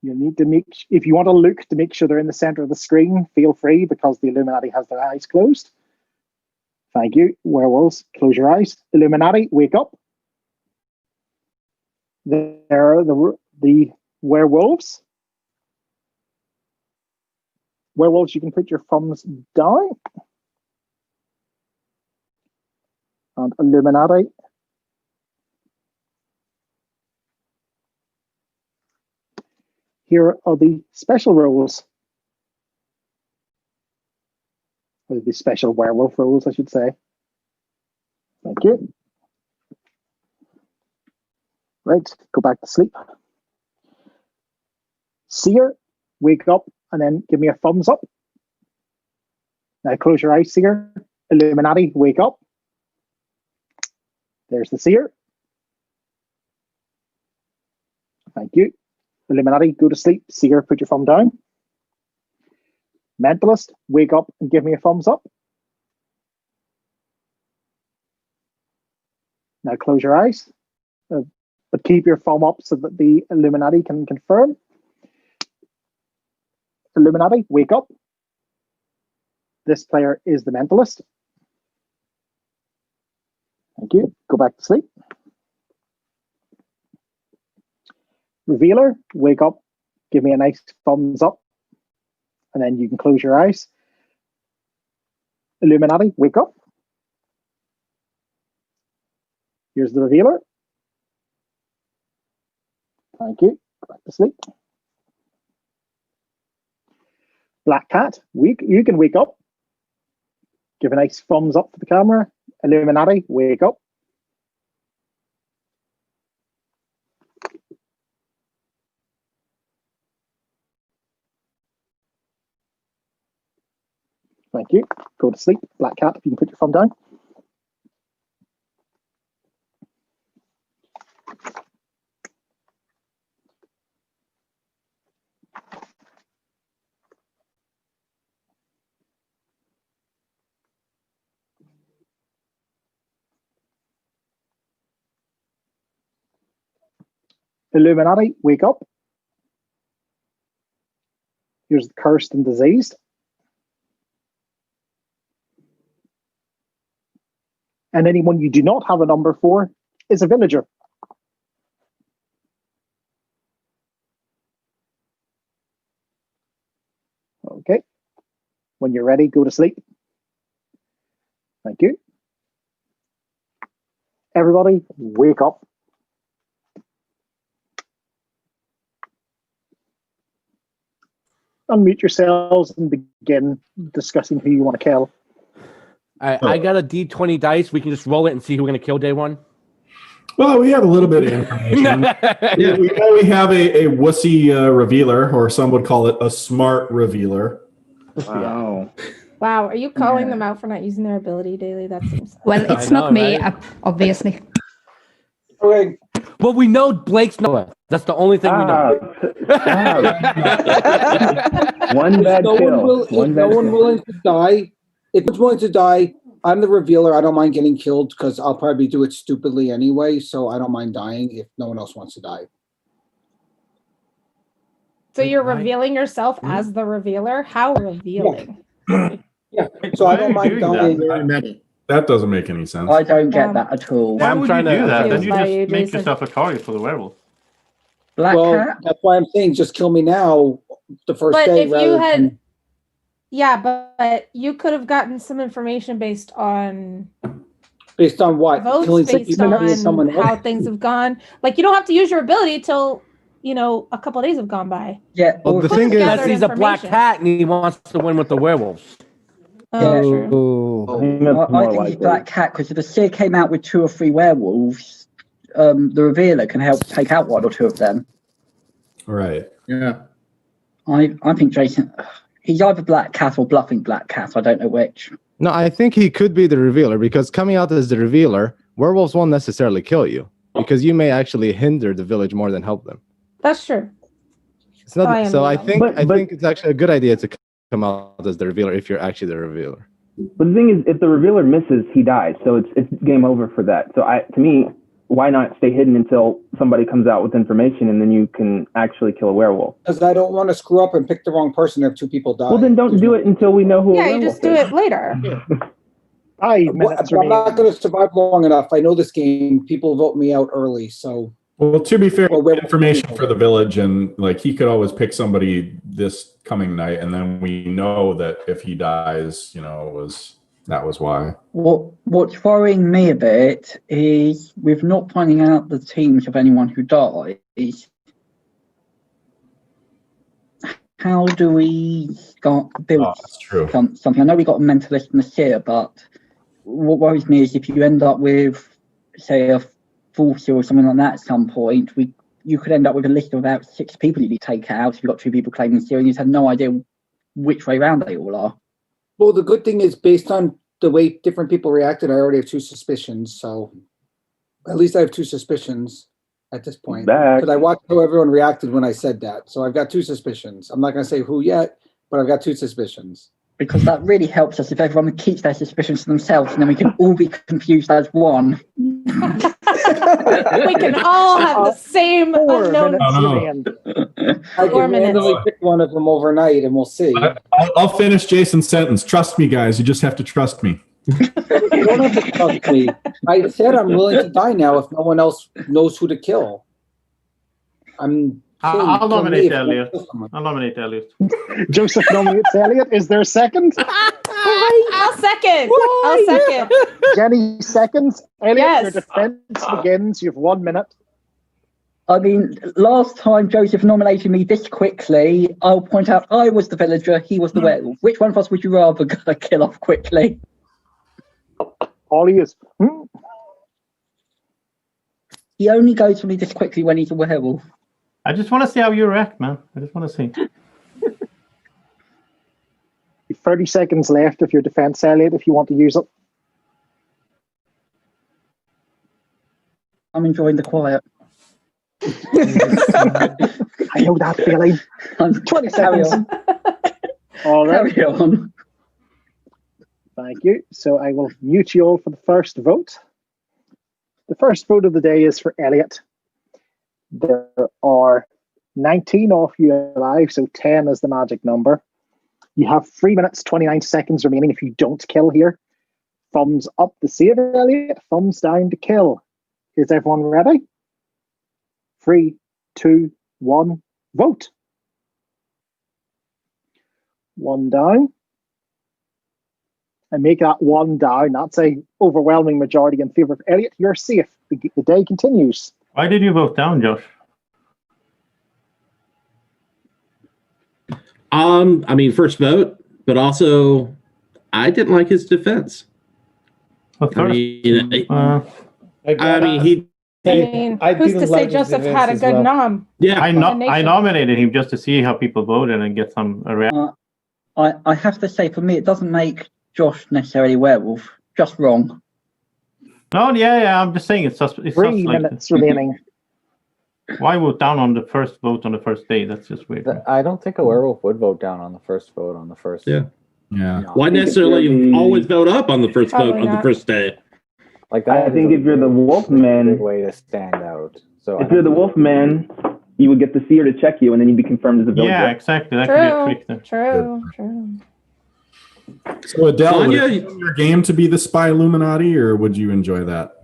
You need to if you want to look to make sure they're in the center of the screen, feel free, because the Illuminati has their eyes closed. Thank you. Werewolves, close your eyes. Illuminati, wake up. There are the werewolves. Werewolves, you can put your thumbs down. And Illuminati. Here are the special roles. Or the special werewolf roles, I should say. Thank you. Right, go back to sleep. Seer, wake up and then give me a thumbs up. Now close your eyes, Seer. Illuminati, wake up. There's the Seer. Thank you. Illuminati, go to sleep. Seer, put your thumb down. Mentalist, wake up and give me a thumbs up. Now close your eyes, but keep your thumb up so that the Illuminati can confirm. Illuminati, wake up. This player is the mentalist. Thank you. Go back to sleep. Revealer, wake up. Give me a nice thumbs up. And then you can close your eyes. Illuminati, wake up. Here's the revealer. Thank you. Go back to sleep. Black cat, you can wake up. Give a nice thumbs up to the camera. Illuminati, wake up. Thank you. Go to sleep. Black cat, if you can put your thumb down. Illuminati, wake up. Here's the cursed and diseased. And anyone you do not have a number for is a villager. Okay. When you're ready, go to sleep. Thank you. Everybody, wake up. Unmute yourselves and begin discussing who you want to kill. I got a D20 dice. We can just roll it and see who we're going to kill day one. Well, we have a little bit of information. we have a wussy revealer, or some would call it a smart revealer. Wow. Wow, are you calling them out for not using their ability daily? That seems. Well, it's not me, obviously. Okay. Well, we know Blake's Noah. That's the only thing we know. One bad kill. If no one willing to die, if it's willing to die, I'm the revealer. I don't mind getting killed because I'll probably do it stupidly anyway. So I don't mind dying if no one else wants to die. So you're revealing yourself as the revealer? How revealing? Yeah. So I don't mind dying. That doesn't make any sense. I don't get that at all. Why would you do that? Then you just make yourself a target for the werewolf. Black cat? That's why I'm saying just kill me now the first day. But if you had... Yeah, but you could have gotten some information based on... Based on what? Votes, based on how things have gone. Like, you don't have to use your ability till, a couple of days have gone by. Yeah. Well, the thing is, he's a black cat and he wants to win with the werewolves. I think he's black cat because if the seer came out with 2 or 3 werewolves, the revealer can help take out 1 or 2 of them. Right. Yeah. I think Jason, he's either black cat or bluffing black cat. I don't know which. No, I think he could be the revealer because coming out as the revealer, werewolves won't necessarily kill you because you may actually hinder the village more than help them. That's true. It's not, I think it's actually a good idea to come out as the revealer if you're actually the revealer. But the thing is, if the revealer misses, he dies. So it's game over for that. So to me, why not stay hidden until somebody comes out with information and then you can actually kill a werewolf? Because I don't want to screw up and pick the wrong person if 2 people die. Well, then don't do it until we know who. Yeah, you just do it later. I'm not going to survive long enough. I know this game. People vote me out early, so. Well, to be fair, information for the village, and he could always pick somebody this coming night, and then we know that if he dies, that was why. What's worrying me a bit is with not finding out the teams of anyone who dies. How do we start to build something? I know we got a mentalist and a seer, but what worries me is if you end up with, say, a 40 or something like that at some point, you could end up with a list of about 6 people you need to take out if you've got 2 people claiming seer and you have no idea which way round they all are. Well, the good thing is based on the way different people reacted, I already have 2 suspicions. So at least I have 2 suspicions at this point. Because I watched how everyone reacted when I said that. So I've got 2 suspicions. I'm not going to say who yet, but I've got 2 suspicions. Because that really helps us if everyone keeps their suspicions to themselves and then we can all be confused as one. We can all have the same unknown. I can randomly pick one of them overnight, and we'll see. I'll finish Jason's sentence. Trust me, guys. You just have to trust me. You don't have to trust me. I said I'm willing to die now if no one else knows who to kill. I'll nominate Elliot. I'll nominate Elliot. Joseph nominates Elliot. Is there a second? I'll second. I'll second. Jenny seconds. Elliot, Yes. your defense begins. You have 1 minute. I mean, last time Joseph nominated me this quickly, I'll point out I was the villager, he was the werewolf. Which one of us would you rather kill off quickly? Ollie is. He only goes for me this quickly when he's a werewolf. I just want to see how you react, man. I just want to see. You've 30 seconds left of your defense, Elliot, if you want to use it. I'm enjoying the quiet. I know that feeling. 20 seconds. All right. Carry on. Thank you. So I will mute you all for the first vote. The first vote of the day is for Elliot. There are 19 of you alive, so 10 is the magic number. You have 3 minutes, 29 seconds remaining if you don't kill here. Thumbs up to save Elliot, thumbs down to kill. Is everyone ready? 3, 2, 1, vote. 1 down. And make that 1 down. That's a overwhelming majority in favor of Elliot. You're safe. The day continues. Why did you vote down, Josh? I mean, first vote, but also I didn't like his defense. I mean, he. Who's to say Joseph had a good nom? Yeah, I nominated him just to see how people voted and get some reaction. I have to say, for me, it doesn't make Josh necessarily a werewolf. Just wrong. No, yeah, I'm just saying it's just 3 minutes remaining. Why vote down on the first vote on the first day? That's just weird. I don't think a werewolf would vote down on the first vote on the first. Yeah. Yeah. Why necessarily always vote up on the first vote on the first day? Like that. I think if you're the wolf man, way to stand out. So if you're the wolf man, you would get the seer to check you, and then you'd be confirmed as a villager. Yeah, exactly. That could be a trick then. True. So Adele, would Sonia, it be your game to be the spy Illuminati, or would you enjoy that?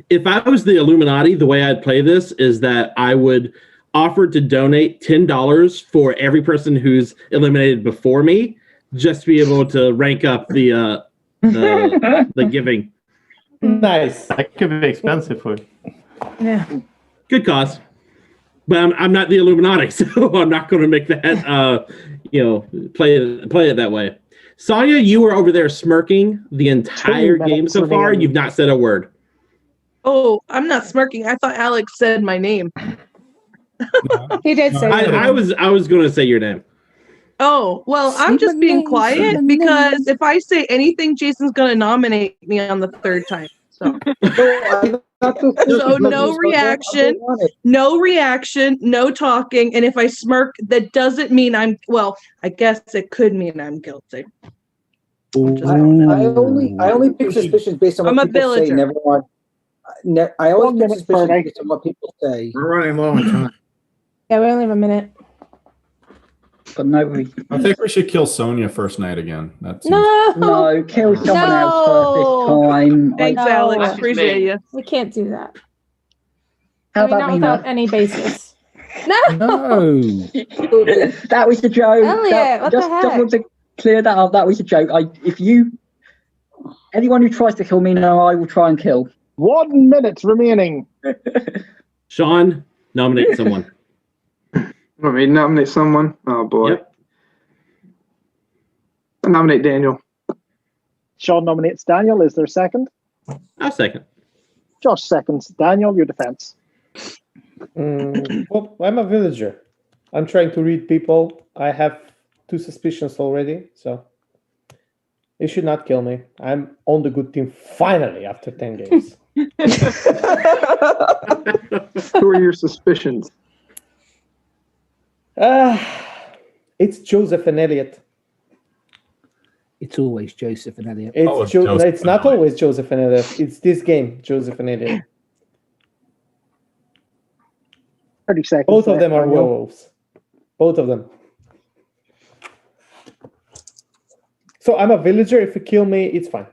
If I was the Illuminati, the way I'd play this is that I would offer to donate $10 for every person who's eliminated before me, just to be able to rank up the giving. Nice. That could be expensive for you. Yeah. Good cause. But I'm not the Illuminati, so I'm not going to make that, play it that way. Sonia, you were over there smirking the entire game so far. You've not said a word. Oh, I'm not smirking. I thought Alex said my name. He did say I was going to say your name. Oh, well, I'm just being quiet because if I say anything, Jason's going to nominate me on the third time. So, no reaction, no talking. And if I smirk, that doesn't mean I guess it could mean I'm guilty. I only pick suspicions based on what people say. Never mind. I always pick suspicions based on what people say. We're running low on time. Yeah, we only have a minute. But no reason. I think we should kill Sonia first night again. No, kill someone else first this time. Thanks, Alex. Appreciate you. We can't do that. How about not me without not? any basis. No. That was a joke. Elliot, what the heck? Just want to clear that up. That was a joke. Anyone who tries to kill me now, I will try and kill. 1 minute remaining. Sean, nominate someone. Want me to nominate someone? Oh boy. Yep. I nominate Daniel. Sean nominates Daniel. Is there a second? I'll second. Josh seconds. Daniel, your defense. Well, I'm a villager. I'm trying to read people. I have 2 suspicions already, so you should not kill me. I'm on the good team finally after 10 games. Who are your suspicions? It's Joseph and Elliot. It's always Joseph and Elliot. It's not always Joseph and Elliot. It's this game, Joseph and Elliot. 30 seconds. Both of them are werewolves. Both of them. So I'm a villager. If you kill me, it's fine.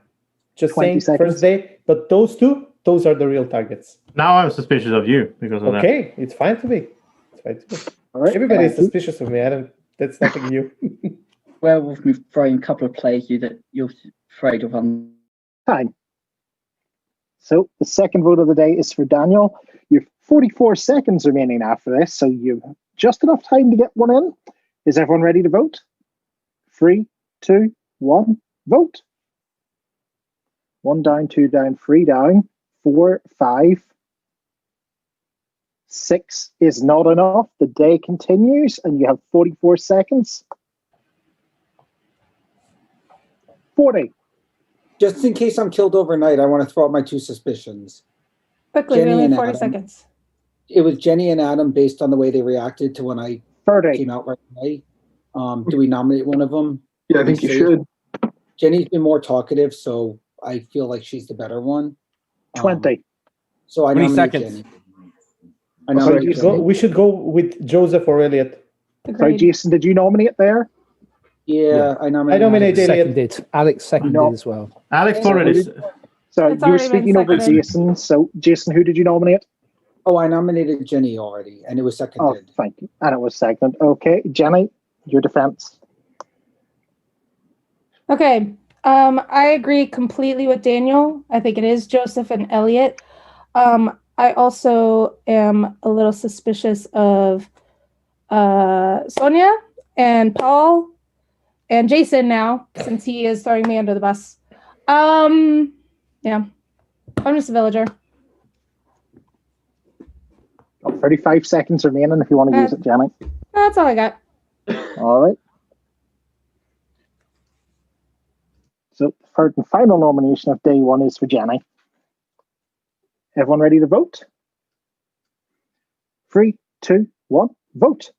Just saying, first day. But those two, those are the real targets. Now I'm suspicious of you because of that. Okay, it's fine to be. It's fine to be. All right. Everybody is suspicious of me. That's nothing new. Werewolf, we've thrown a couple of players you that you're afraid of. Time. So the second vote of the day is for Daniel. You have 44 seconds remaining after this, so you've just enough time to get one in. Is everyone ready to vote? 3, 2, 1, vote. 1 down, 2 down, 3 down, 4, 5. 6 is not enough. The day continues, and you have 44 seconds. 40. Just in case I'm killed overnight, I want to throw out my 2 suspicions. Quickly, we only have 40 seconds. It was Jenny and Adam based on the way they reacted to when I 30. came out right away. Do we nominate one of them? Yeah, I think you should. Jenny's been more talkative, so I feel like she's the better one. 20. So I 20 nominate seconds. Jenny. We should go with Joseph or Elliot. Sorry, Jason, did you nominate there? Yeah, I nominate. I nominate Elliot. Seconded. Alex seconded as well. Alex already. So It's you were already been speaking over seconded. Jason. So Jason, who did you nominate? Oh, I nominated Jenny already, and it was Oh, seconded. thank you. And it was seconded. Okay, Jenny, your defense. Okay. I agree completely with Daniel. I think it is Joseph and Elliot. I also am a little suspicious of Sonia and Paul and Jason now, since he is throwing me under the bus. Yeah. I'm just a villager. Got 35 seconds remaining if you want to use it, Jenny. That's all I got. All right. So the third and final nomination of day one is for Jenny. Everyone ready to vote? 3, 2, 1, vote.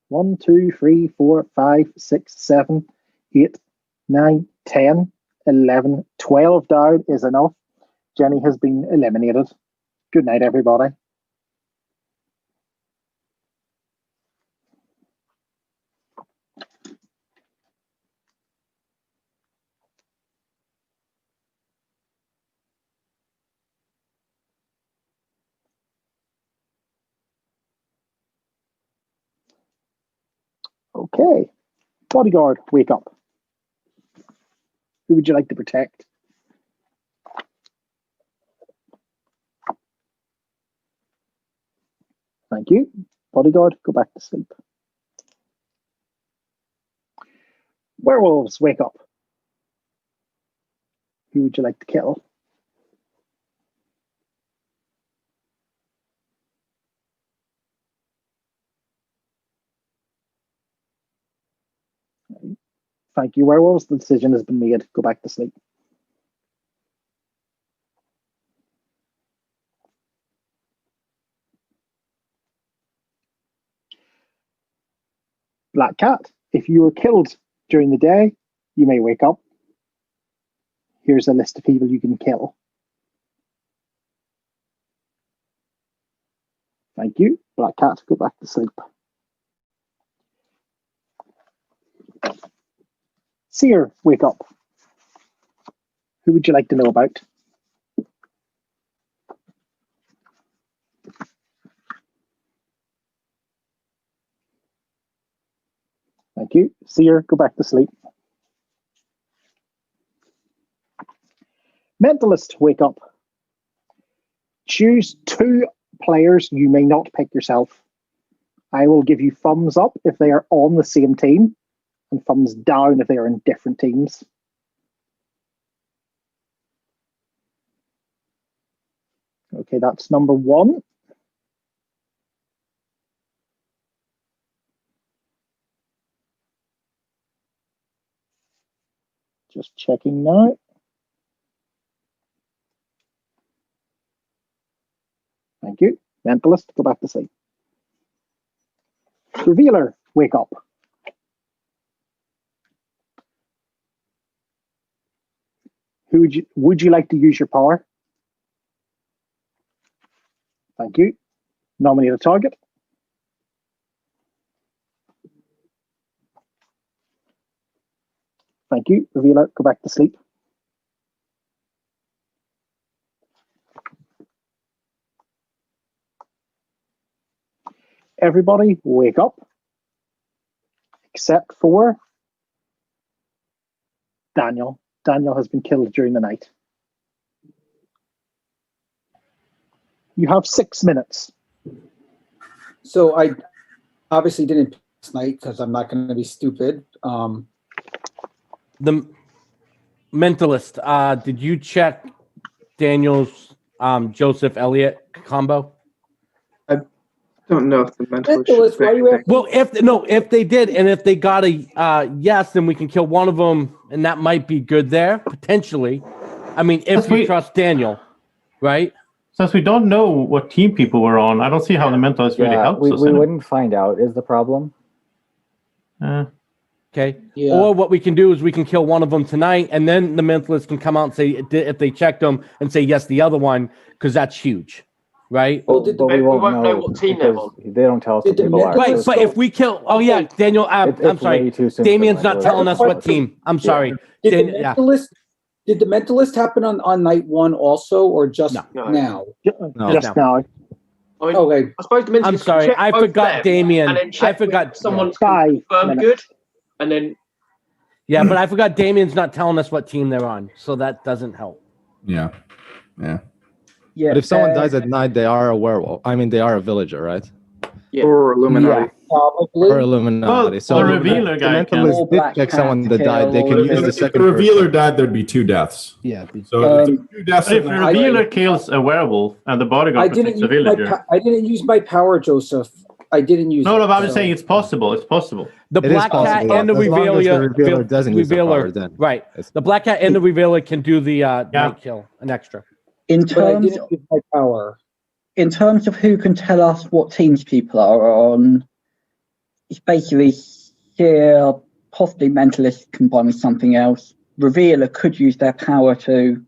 1, 2, 3, 4, 5, 6, 7, 8, 9, 10, 11, 12 down is enough. Jenny has been eliminated. Good night, everybody. Okay. Bodyguard, wake up. Who would you like to protect? Thank you. Bodyguard, go back to sleep. Werewolves, wake up. Who would you like to kill? Thank you, werewolves. The decision has been made. Go back to sleep. Black cat, if you were killed during the day, you may wake up. Here's a list of people you can kill. Thank you. Black cat, go back to sleep. Seer, wake up. Who would you like to know about? Thank you. Seer, go back to sleep. Mentalist, wake up. Choose 2 players you may not pick yourself. I will give you thumbs up if they are on the same team, and thumbs down if they are in different teams. Okay, that's number 1. Just checking now. Thank you. Mentalist, go back to sleep. Revealer, wake up. Who would you like to use your power? Thank you. Nominate a target. Thank you. Revealer, go back to sleep. Everybody wake up, except for Daniel. Daniel has been killed during the night. You have 6 minutes. So I obviously didn't pick this night because I'm not going to be stupid. The mentalist. Did you check Daniel's Joseph Elliot combo? I don't know if the mentalist. Well, if they did, and if they got a yes, then we can kill one of them, and that might be good there potentially. I mean, if we trust Daniel, right? Since we don't know what team people were on, I don't see how the mentalist really helps us. We wouldn't find out is the problem. Okay. Yeah. Or what we can do is we can kill one of them tonight, and then the mentalist can come out and say if they checked them and say yes the other one, because that's huge, right? Well, but we won't know what team they're on. They don't tell us what people are. Right, but if we kill, Daniel, I'm sorry, Damien's not telling us what team. I'm sorry. Did the mentalist happen on night one also, or just now? Just now. I mean, Okay. I suppose the mentalist. I'm sorry, I forgot Damien. And then check I forgot if someone's confirmed good, and then. Yeah, but I forgot Damien's not telling us what team they're on, so that doesn't help. Yeah. Yeah. But if someone dies at night, they are a werewolf. I mean, they are a villager, right? Yeah. Or Illuminati. Or Illuminati. So the revealer guy the mentalist did check someone that died. They can use the If second the revealer died, there'd be 2 deaths. Yeah. So if 2 deaths. If the revealer kills a werewolf and the bodyguard protects a villager. I didn't use my power, Joseph. I didn't use. No, I'm just saying it's possible. It's possible. The black cat and the revealer doesn't use the power, then. Right. The black cat and the revealer can do the night kill, an extra. In terms of my power. In terms of who can tell us what teams people are on, it's basically here, possibly mentalist combined with something else. Revealer could use their power to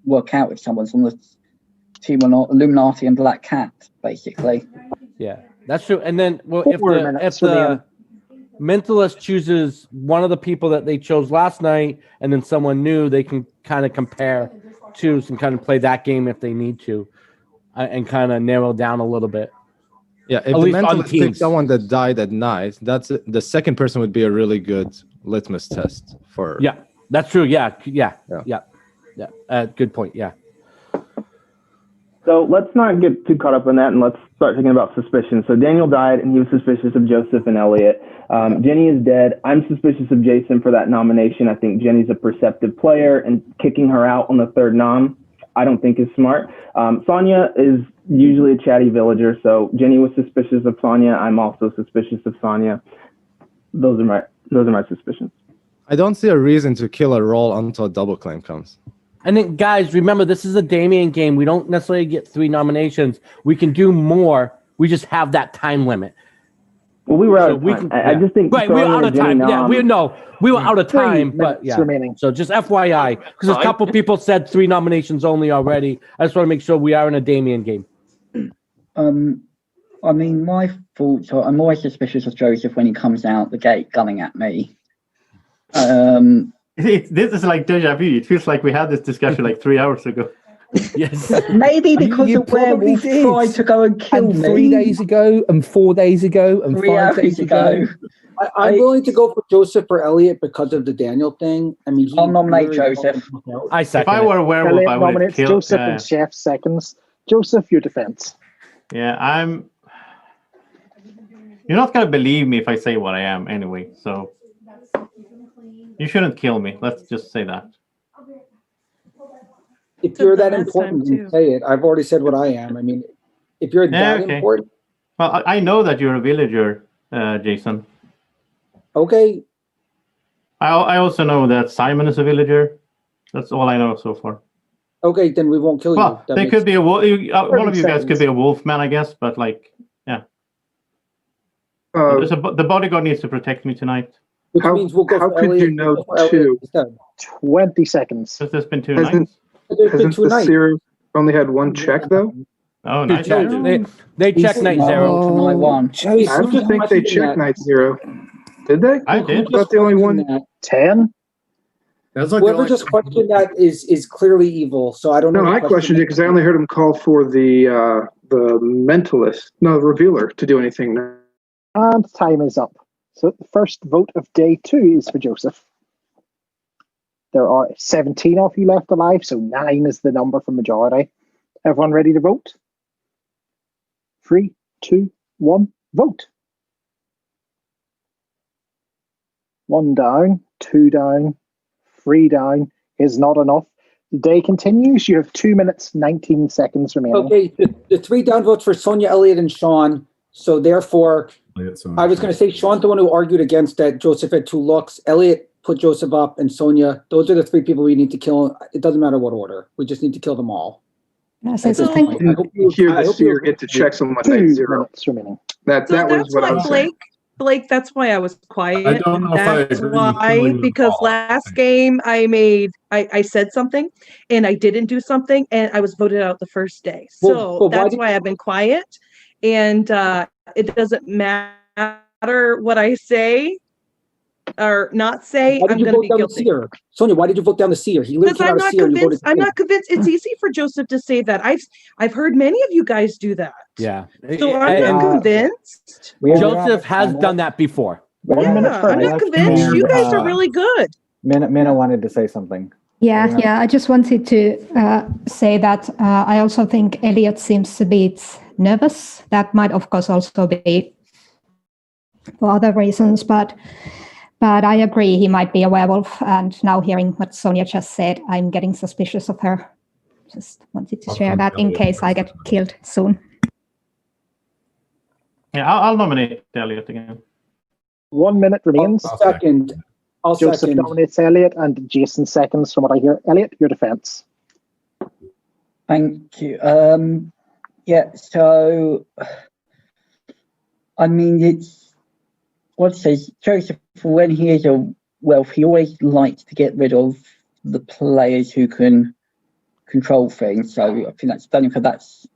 work out if someone's on the team or not. Illuminati and Black Cat, basically. Yeah, that's true. And then, well, if the mentalist chooses one of the people that they chose last night, and then someone new, they can kind of compare choose and kind of play that game if they need to, and kind of narrow down a little bit. Yeah, if the mentalist picks someone that died at night, that's the second person would be a really good litmus test for. Yeah, that's true. Yeah. Good point. Yeah. So let's not get too caught up in that, and let's start thinking about suspicion. So Daniel died, and he was suspicious of Joseph and Elliot. Jenny is dead. I'm suspicious of Jason for that nomination. I think Jenny's a perceptive player, and kicking her out on the third nom, I don't think is smart. Sonia is usually a chatty villager, so Jenny was suspicious of Sonia. I'm also suspicious of Sonia. Those are my suspicions. I don't see a reason to kill a roll until a double claim comes. And then, guys, remember, this is a Damien game. We don't necessarily get 3 nominations. We can do more. We just have that time limit. Well, we were out of time. I just think right, we were out of time. Yeah, we were out of time, but yeah. Remaining. So just FYI, because a couple people said 3 nominations only already. I just want to make sure we are in a Damien game. I mean, my thoughts are I'm always suspicious of Joseph when he comes out the gate gunning at me. This is like deja vu. It feels like we had this discussion like 3 hours ago. Yes. Maybe because the werewolf tried to go and kill me 3 days ago, and 4 days ago, and 5 days ago. I'm willing to go for Joseph or Elliot because of the Daniel thing. I mean, I'll nominate Joseph. I second. If I were a werewolf, Elliot I would have nominates killed Joseph and Chef seconds. Joseph, your defense. Yeah, You're not gonna believe me if I say what I am anyway. So you shouldn't kill me. Let's just say that. If you're that important, then say it. I've already said what I am. I mean, if you're that important. Well, I know that you're a villager, Jason. Okay. I also know that Simon is a villager. That's all I know so far. Okay, then we won't kill you. Well, they could be a wolf. One of you guys could be a wolf man, I guess. But like, yeah. The bodyguard needs to protect me tonight. which means we'll go how for could Elliot. you know we'll go for Elliot two? instead. 20 seconds. Has this been two Hasn't, nights? There's been hasn't two the nights. seer only had one check though? Oh, Two night checks. zero. They check night zero. Night one. Jeez, I who don't just think they questioned checked that? night zero. Did they? I Who did. I thought just the only questioned one. that? 10. That's like Whoever just questioned that is clearly evil. So I don't know. No, who I questioned it because I only heard him call for the mentalist, no, the revealer, to do anything. And time is up. So the first vote of day 2 is for Joseph. There are 17 of you left alive, so 9 is the number for majority. Everyone ready to vote? 3, 2, 1, vote. 1 down, 2 down, 3 down is not enough. The day continues. You have 2 minutes, 19 seconds remaining. Okay, the 3 down votes for Sonia, Elliot, and Sean. So therefore, I was going to say Sean's the one who argued against that. Joseph had 2 looks. Elliot put Joseph up, and Sonia. Those are the 3 people we need to kill. It doesn't matter what order. We just need to kill them all. Yes, At this I think point. I hope you- Hear I the hope you seer agree. get to check someone 2 night zero. minutes remaining. That So was that's what I why was saying. Blake, that's why I was quiet. I don't know if I That's agree with why, killing them because all. last game I said something and I didn't do something and I was voted out the first day. So Well, that's why I've been quiet. And it doesn't matter what I say or not say, Why did I'm you going to vote be down the guilty. seer? Sonia, why did you vote down the seer? He literally Because came out I'm of not seer and you voted convinced. I'm seer. not convinced. It's easy for Joseph to say that. I've heard many of you guys do that. Yeah. So I'm not convinced. Joseph has done that before. Yeah, I'm not convinced. You guys are really good. Minna wanted to say something. Yeah. I just wanted to say that I also think Elliot seems a bit nervous. That might, of course, also be for other reasons, but I agree he might be a werewolf. And now hearing what Sonia just said, I'm getting suspicious of her. Just wanted to share that in case I get killed soon. Yeah, I'll nominate Elliot again. 1 minute remains. I'll Joseph second. nominates Elliot and Jason seconds from what I hear. Elliot, your defense. Thank you. Yeah, so I mean, it's what it says. Joseph, when he is a Werewolf, he always likes to get rid of the players who can control things. So I think that's stunning, because that's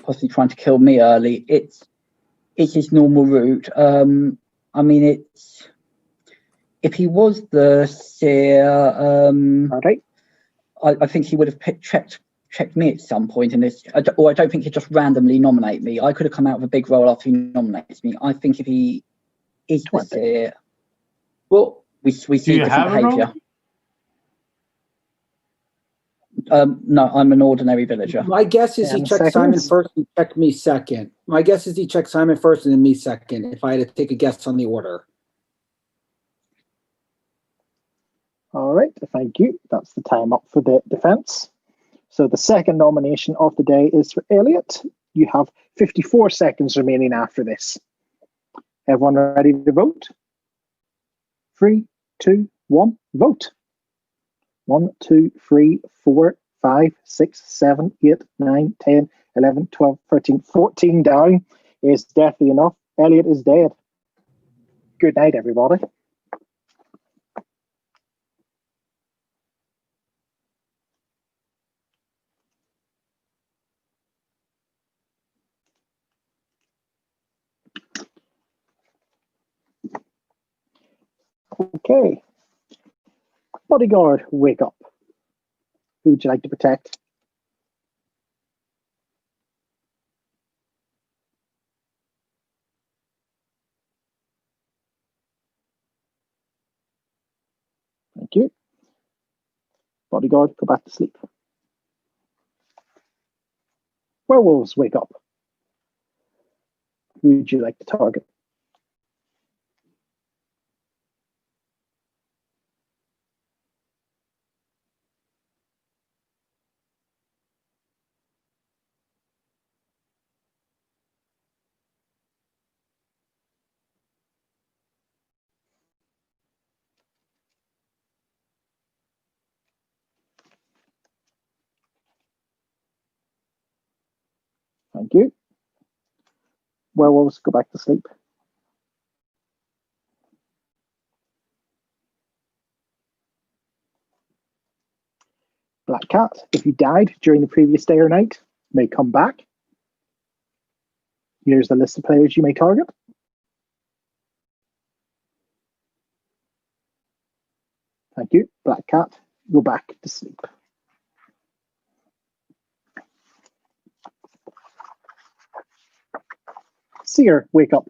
possibly trying to kill me early. It's his normal route. I mean, it's if he was the seer, I think he would have checked me at some point in this, or I don't think he'd just randomly nominate me. I could have come out with a big role after he nominates me. I think if he is the seer, well, we see different behaviour. No, I'm an ordinary villager. My guess is he 10 checked Simon seconds. first and checked me second. My guess is he checked Simon first and then me second, if I had to take a guess on the order. All right, thank you. That's the time up for the defense. So the second nomination of the day is for Elliot. You have 54 seconds remaining after this. Everyone ready to vote? 3, 2, 1, vote. 1, 2, 3, 4, 5, 6, 7, 8, 9, 10, 11, 12, 13, 14 down is definitely enough. Elliot is dead. Good night, everybody. Okay. Bodyguard, wake up. Who would you like to protect? Thank you. Bodyguard, go back to sleep. Werewolves, wake up. Who would you like to target? Thank you. Werewolves, go back to sleep. Cat, if you died during the previous day or night, may come back. Here's the list of players you may target. Thank you. Black Cat, go back to sleep. Seer, wake up.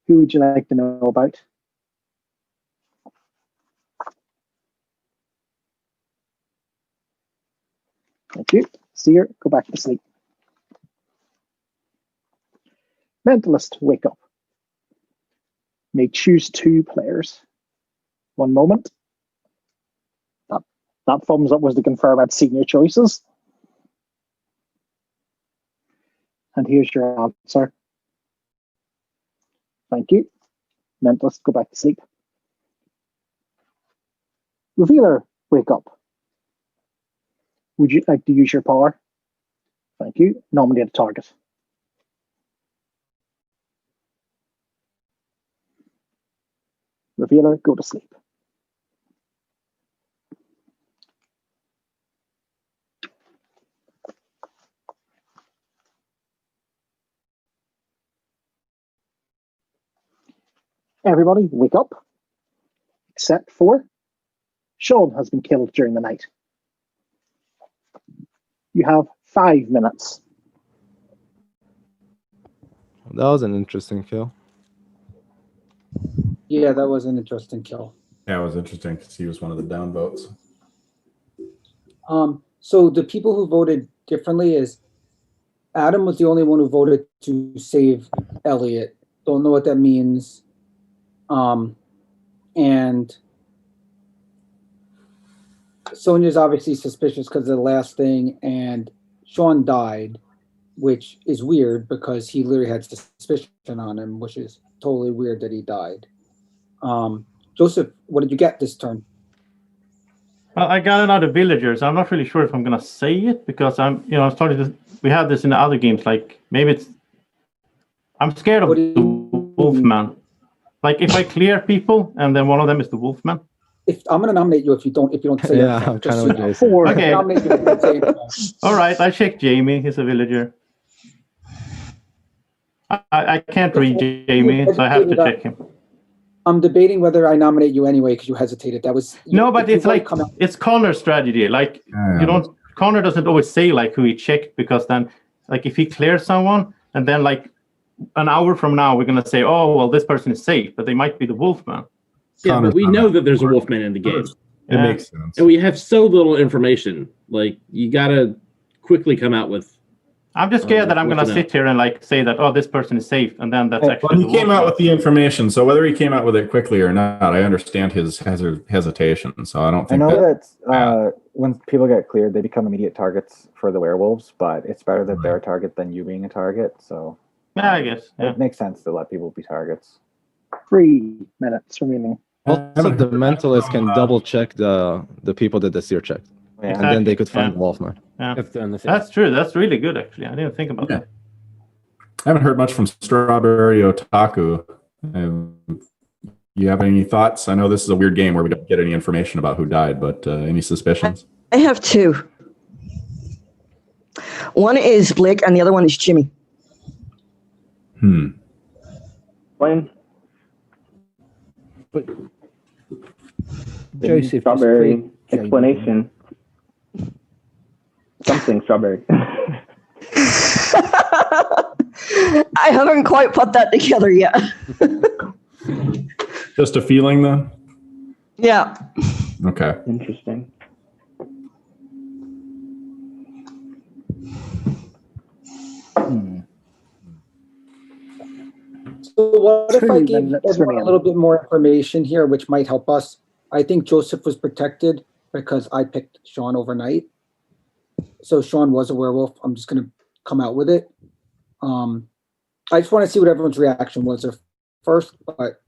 Who would you like to know about? Thank you. Seer, go back to sleep. Mentalist, wake up. May choose 2 players. One moment. That thumbs up was to confirm I'd seen your choices. And here's your answer. Thank you. Mentalist, go back to sleep. Revealer, wake up. Would you like to use your power? Thank you. Nominate a target. Revealer, go to sleep. Everybody, wake up. Except for Sean has been killed during the night. You have 5 minutes. That was an interesting kill. Yeah, that was an interesting kill. Yeah, it was interesting because he was one of the down votes. So the people who voted differently is Adam was the only one who voted to save Elliot. Don't know what that means. And Sonia's obviously suspicious because of the last thing, and Sean died, which is weird because he literally had suspicion on him, which is totally weird that he died. Joseph, what did you get this turn? Well, I got another villager, so I'm not really sure if I'm gonna say it because I'm starting to. We had this in the other games, like maybe it's. I'm scared of the Wolfman. Like if I clear people and then one of them is the Wolfman. If I'm gonna nominate you if you don't say yeah, anything. I'm kind of Jason. Okay. All right, I check Jamie. He's a villager. I can't read Jamie, so I have to check him. I'm debating whether I nominate you anyway because you hesitated. That was no, but it's like it's Connor's strategy. Like you don't. Connor doesn't always say like who he checked because then like if he clears someone and then like an hour from now we're gonna say oh well this person is safe but they might be the Wolfman. Yeah, but we know that there's a Wolfman in the game. It makes sense. And we have so little information. Like you gotta quickly come out with. I'm just scared that I'm gonna sit here and like say that oh this person is safe and then that's actually. Well, he came out with the information, so whether he came out with it quickly or not, I understand his hesitation. So I don't think. I know that when people get cleared, they become immediate targets for the werewolves, but it's better that they're a target than you being a target. So. Yeah, I guess it makes sense to let people be targets. 3 minutes remaining. Also, the mentalist can double check the people that the seer checked, and then they could find Wolfman. Yeah, that's true. That's really good, actually. I didn't think about that. I haven't heard much from Strawberry Otaku. You have any thoughts? I know this is a weird game where we don't get any information about who died, but any suspicions? I have 2. One is Blake, and the other one is Jimmy. Explain. But Joseph, Strawberry explanation. Something strawberry. I haven't quite put that together yet. Just a feeling, then? Yeah. Okay. Interesting. So what if I gave everyone a little bit more information here, which might help us? I think Joseph was protected because I picked Sean overnight. So Sean was a werewolf. I'm just going to come out with it. I just want to see what everyone's reaction was first, but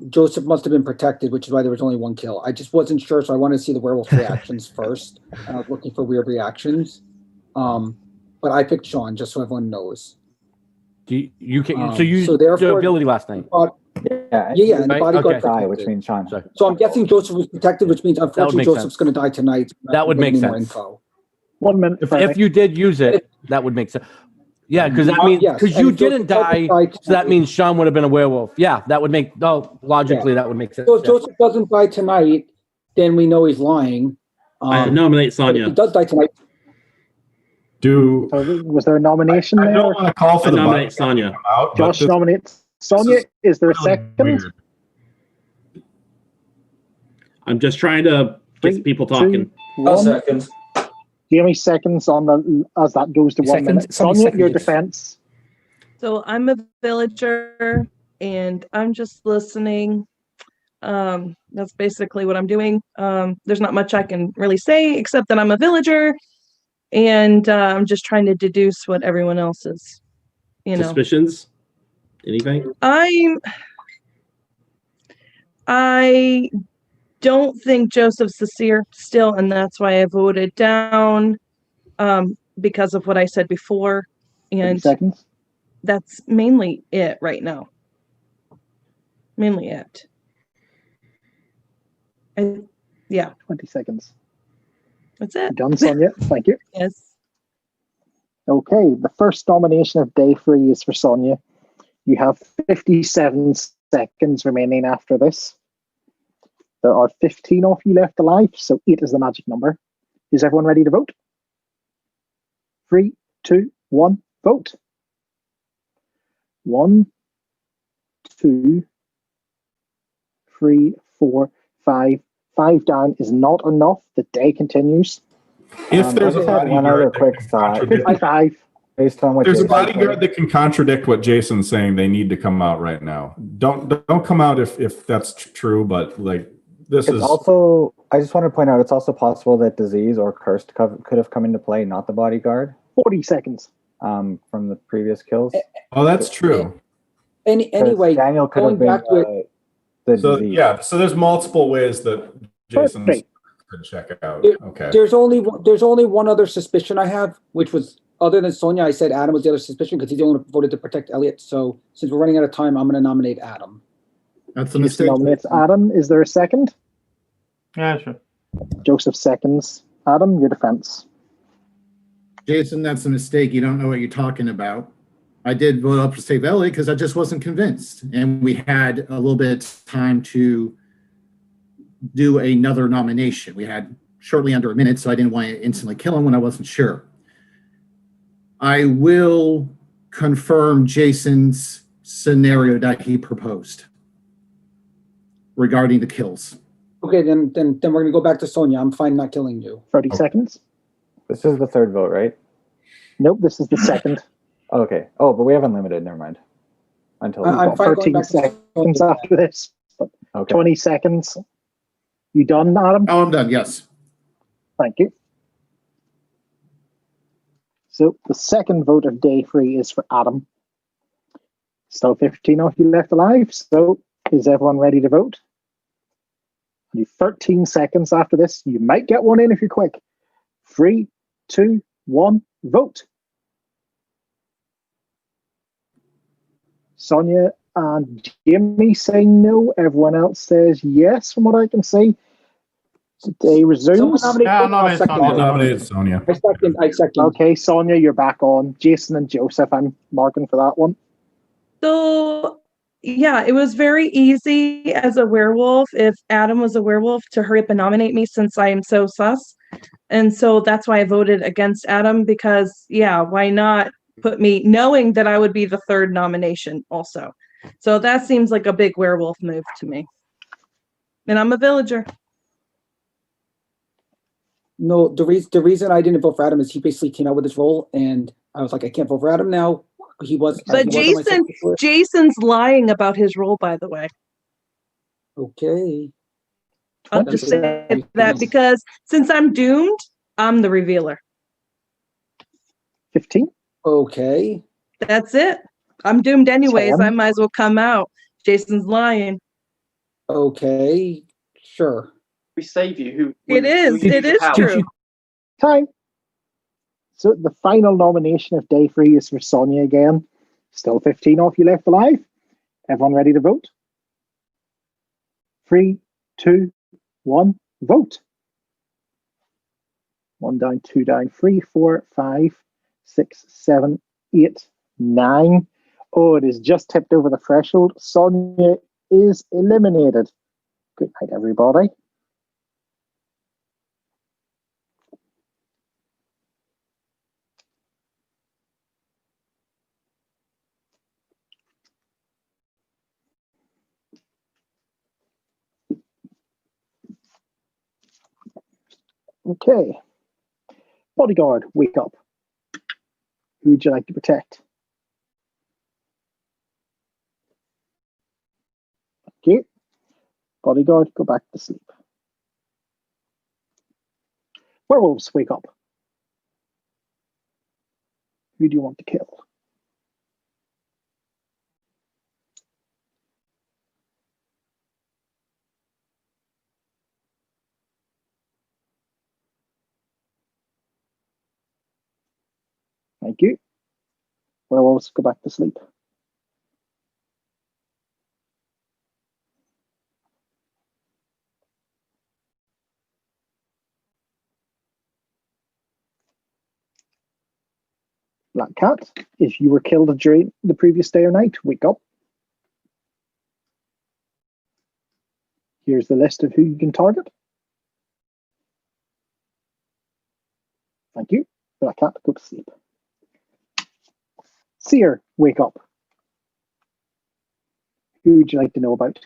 Joseph must have been protected, which is why there was only 1 kill. I just wasn't sure, so I wanted to see the werewolf reactions first. And I was looking for weird reactions. But I picked Sean, just so everyone knows. You can so you used your ability last night. Yeah, and the bodyguard die, which means Sean. So I'm guessing Joseph was protected, which means unfortunately Joseph's going to die tonight. That would make sense. Info. 1 minute. If you did use it, that would make sense. Yeah, because that means because you didn't die, so that means Sean would have been a werewolf. Yeah, that would make logically that would make sense. So if Joseph doesn't die tonight, then we know he's lying. I nominate Sonia. If he does die tonight. Was there a nomination there? I don't want to call for the nominate Sonia. Josh nominates Sonia. Is there a second? Weird. I'm just trying to get people talking. 1 second. Jamie seconds on the as that goes to 1 minute. Sonia, your defense. So I'm a villager and I'm just listening. That's basically what I'm doing. There's not much I can really say except that I'm a villager and I'm just trying to deduce what everyone else is, Suspicions? Anything? I don't think Joseph's the seer still, and that's why I voted down because of what I said before. And seconds. That's mainly it right now. Mainly it. 20 seconds. That's it. Done, Sonia. Thank you. Yes. Okay, the first nomination of day 3 is for Sonia. You have 57 seconds remaining after this. There are 15 of you left alive, so 8 is the magic number. Is everyone ready to vote? 3, 2, 1, vote. 1, 2, 3, 4, 5. 5 down is not enough. The day continues. If there's a one other quick thought. 55. Based on what There's a Jason bodyguard said. that can contradict what Jason's saying. They need to come out right now. Don't come out if that's true. But this It's is also. I just want to point out it's also possible that disease or cursed could have come into play, not the bodyguard. 40 seconds. From the previous kills. Oh, that's true. Anyway, Daniel could going have been back to it. So so there's multiple ways that Jason could check out. Okay. There's only one other suspicion I have, which was other than Sonia. I said Adam was the other suspicion because he's the only one who voted to protect Elliot. So since we're running out of time, I'm going to nominate Adam. That's a mistake. Nominates Adam. Is there a second? Yeah, sure. Joseph seconds. Adam, your defense. Jason, that's a mistake. You don't know what you're talking about. I did vote up to save Elliot because I just wasn't convinced. And we had a little bit of time to do another nomination. We had shortly under a minute, so I didn't want to instantly kill him when I wasn't sure. I will confirm Jason's scenario that he proposed regarding the kills. Okay, then we're going to go back to Sonia. I'm fine not killing you. 30 seconds. This is the third vote, right? Nope, this is the second. Okay. Oh, but we have unlimited. Never mind. Until I'm fine 13 seconds after this. But 20 seconds. You done, Adam? Oh, I'm done. Yes. Thank you. So the second vote of day 3 is for Adam. Still 15 of you left alive. So is everyone ready to vote? You 13 seconds after this. You might get one in if you're quick. 3, 2, 1, vote. Sonia and Jamie say no. Everyone else says yes, from what I can see. Today resumes. Nominated Sonia. I second. Okay, Sonia, you're back on. Jason and Joseph, I'm marking for that one. So, yeah, it was very easy as a werewolf, if Adam was a werewolf, to hurry up and nominate me since I am so sus. And so that's why I voted against Adam because, why not put me knowing that I would be the third nomination also. So that seems like a big werewolf move to me. And I'm a villager. No, the reason I didn't vote for Adam is he basically came out with his role, and I was like, I can't vote for Adam now. He was, but Jason's lying about his role, by the way. Okay. I'll just say that because since I'm doomed, I'm the revealer. 15. Okay. That's it. I'm doomed anyways. 10. I might as well come out. Jason's lying. Okay. Sure. We save you. It is true. Time. So the final nomination of day 3 is for Sonia again. Still 15 of you left alive. Everyone ready to vote? 3, 2, 1, vote. 1 down, 2 down, 3, 4, 5, 6, 7, 8, 9. Oh, it is just tipped over the threshold. Sonia is eliminated. Good night, everybody. Okay. Bodyguard, wake up. Who would you like to protect? Okay. Bodyguard, go back to sleep. Werewolves, wake up. Who do you want to kill? Thank you. Werewolves, go back to sleep. Black Cat, if you were killed during the previous day or night, wake up. Here's the list of who you can target. Thank you. Black Cat, go to sleep. Seer, wake up. Who would you like to know about?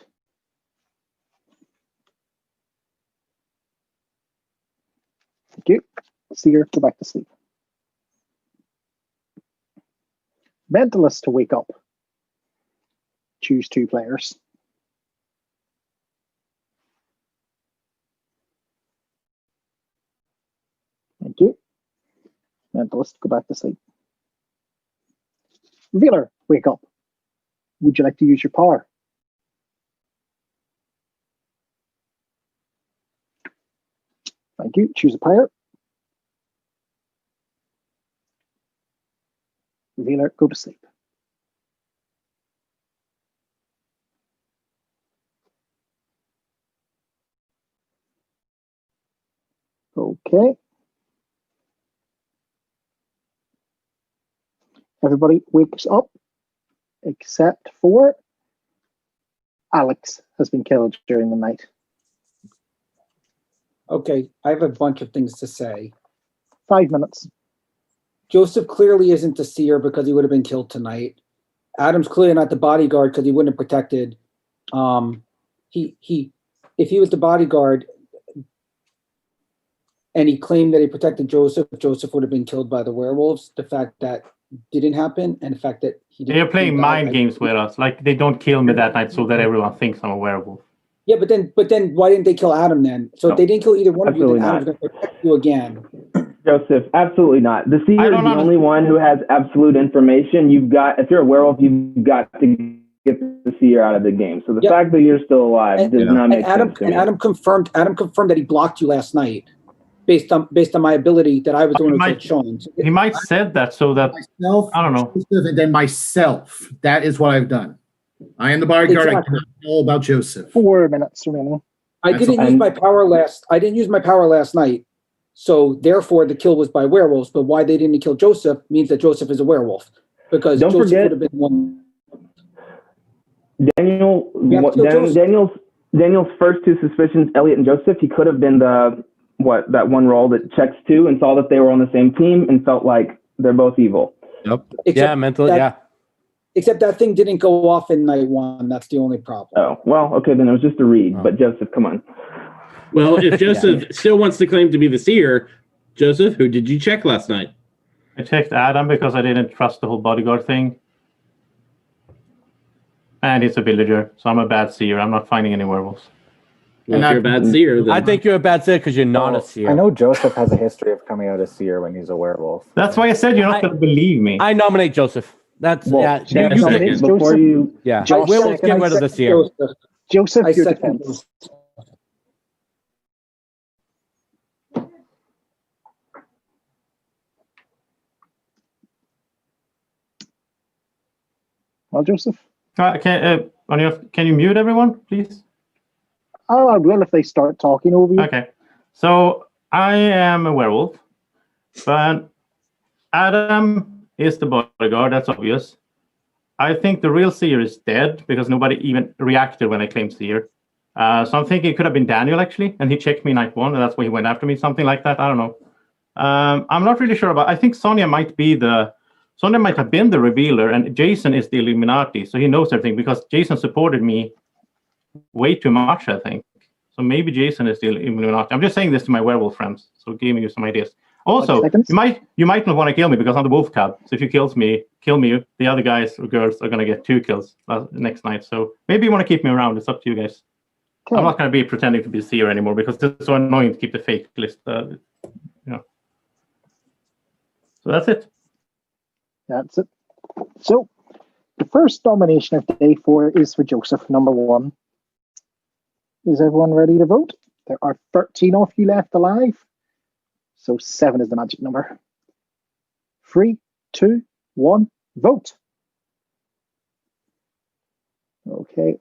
Thank you. Seer, go back to sleep. Mentalist to wake up. Choose 2 players. Thank you. Mentalist, go back to sleep. Revealer, wake up. Would you like to use your power? Thank you. Choose a player. Revealer, go to sleep. Okay. Everybody wakes up except for Alex has been killed during the night. Okay, I have a bunch of things to say. 5 minutes. Joseph clearly isn't the seer because he would have been killed tonight. Adam's clearly not the bodyguard because he wouldn't have protected. If he was the bodyguard and he claimed that he protected Joseph, Joseph would have been killed by the werewolves. The fact that didn't happen and the fact that he didn't. They're playing mind games with us. Like they don't kill me that night so that everyone thinks I'm a werewolf. Yeah, but then why didn't they kill Adam then? So if they didn't kill either one of you, then Adam's going to protect you again. Joseph, absolutely not. The seer is the only one who has absolute information. If you're a werewolf, you've got to get the seer out of the game. So the fact that you're still alive does not make sense to me. Adam confirmed that he blocked you last night based on my ability that I was the one who killed Sean. He might said that so that myself, I don't know. And then myself. That is what I've done. I am the bodyguard. Exactly. I cannot know about Joseph. 4 minutes remaining. I didn't use my power last night. So therefore the kill was by werewolves, but why they didn't kill Joseph means that Joseph is a werewolf. Because Don't Joseph forget, would have been one. Daniel's first 2 suspicions, Elliot and Joseph, he could have been that one roll that checks 2 and saw that they were on the same team and felt like they're both evil. Yep. Except that thing didn't go off in night 1. That's the only problem. Oh, well, okay, then it was just a read. But Joseph, come on. Well, if Joseph still wants to claim to be the seer, Joseph, who did you check last night? I checked Adam because I didn't trust the whole bodyguard thing. And he's a villager, so I'm a bad seer. I'm not finding any werewolves. Well, if you're a bad seer, then I think you're a bad seer because you're not a seer. I know Joseph has a history of coming out as seer when he's a werewolf. That's why I said you're not going to believe me. I nominate Joseph. That's Werewolves get rid of the seer. Joseph, I your second defense. Well, Joseph. Can you mute everyone, please? Oh, I will if they start talking over you. Okay. So I am a werewolf, but Adam is the bodyguard. That's obvious. I think the real seer is dead because nobody even reacted when I claimed seer. So I'm thinking it could have been Daniel actually, and he checked me night one, and that's why he went after me. Something like that. I don't know. I'm not really sure about. I think Sonia might have been the revealer, and Jason is the Illuminati, so he knows everything because Jason supported me way too much, I think. So maybe Jason is the Illuminati. I'm just saying this to my werewolf friends, so giving you some ideas. Also, you might not want to kill me because I'm the wolf cub. So if you kill me, the other guys or girls are going to get 2 kills next night. So maybe you want to keep me around. It's up to you guys. I'm not going to be pretending to be seer anymore because it's so annoying to keep the fake list. So that's it. That's it. So the first nomination of day 4 is for Joseph, number 1. Is everyone ready to vote? There are 13 of you left alive. So 7 is the magic number. 3, 2, 1, vote. Okay,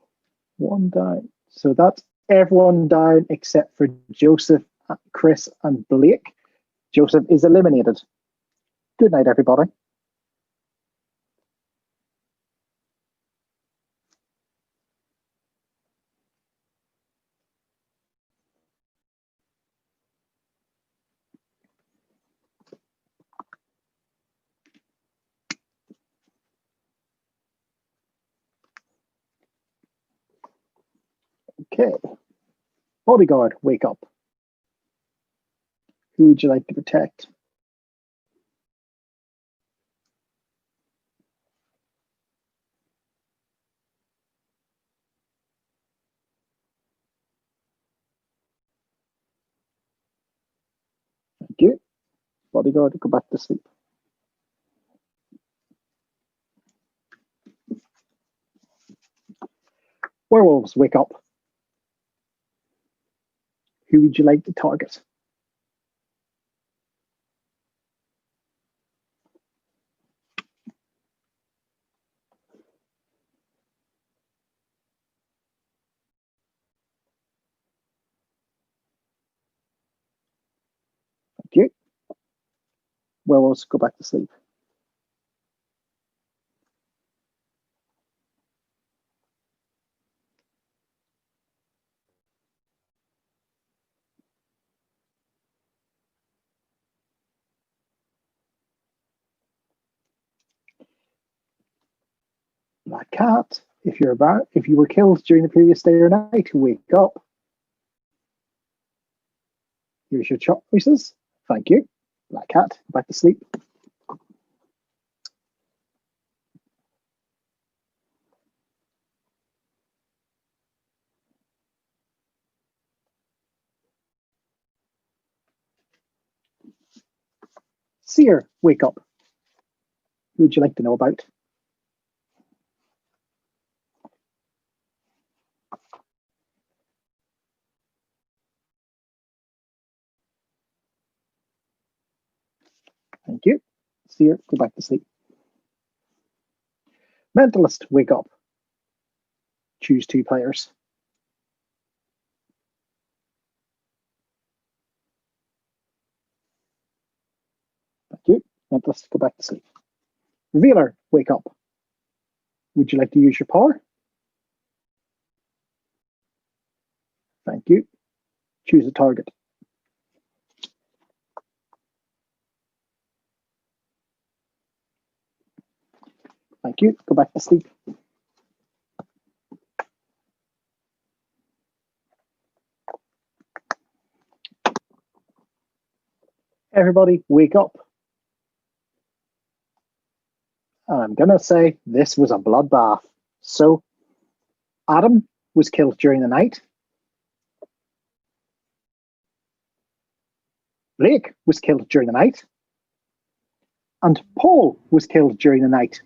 1 down. So that's everyone down except for Joseph, Chris, and Blake. Joseph is eliminated. Good night, everybody. Okay. Bodyguard, wake up. Who would you like to protect? Thank you. Bodyguard, go back to sleep. Werewolves, wake up. Who would you like to target? Thank you. Werewolves, go back to sleep. Black cat, if you were killed during the previous day or night, wake up. Here's your choices. Thank you. Black cat, go back to sleep. Seer, wake up. Who would you like to know about? Thank you. Seer, go back to sleep. Mentalist, wake up. Choose 2 players. Thank you. Mentalist, go back to sleep. Revealer, wake up. Would you like to use your power? Thank you. Choose a target. Thank you. Go back to sleep. Everybody, wake up. I'm going to say this was a bloodbath. So, Adam was killed during the night. Blake was killed during the night. And Paul was killed during the night.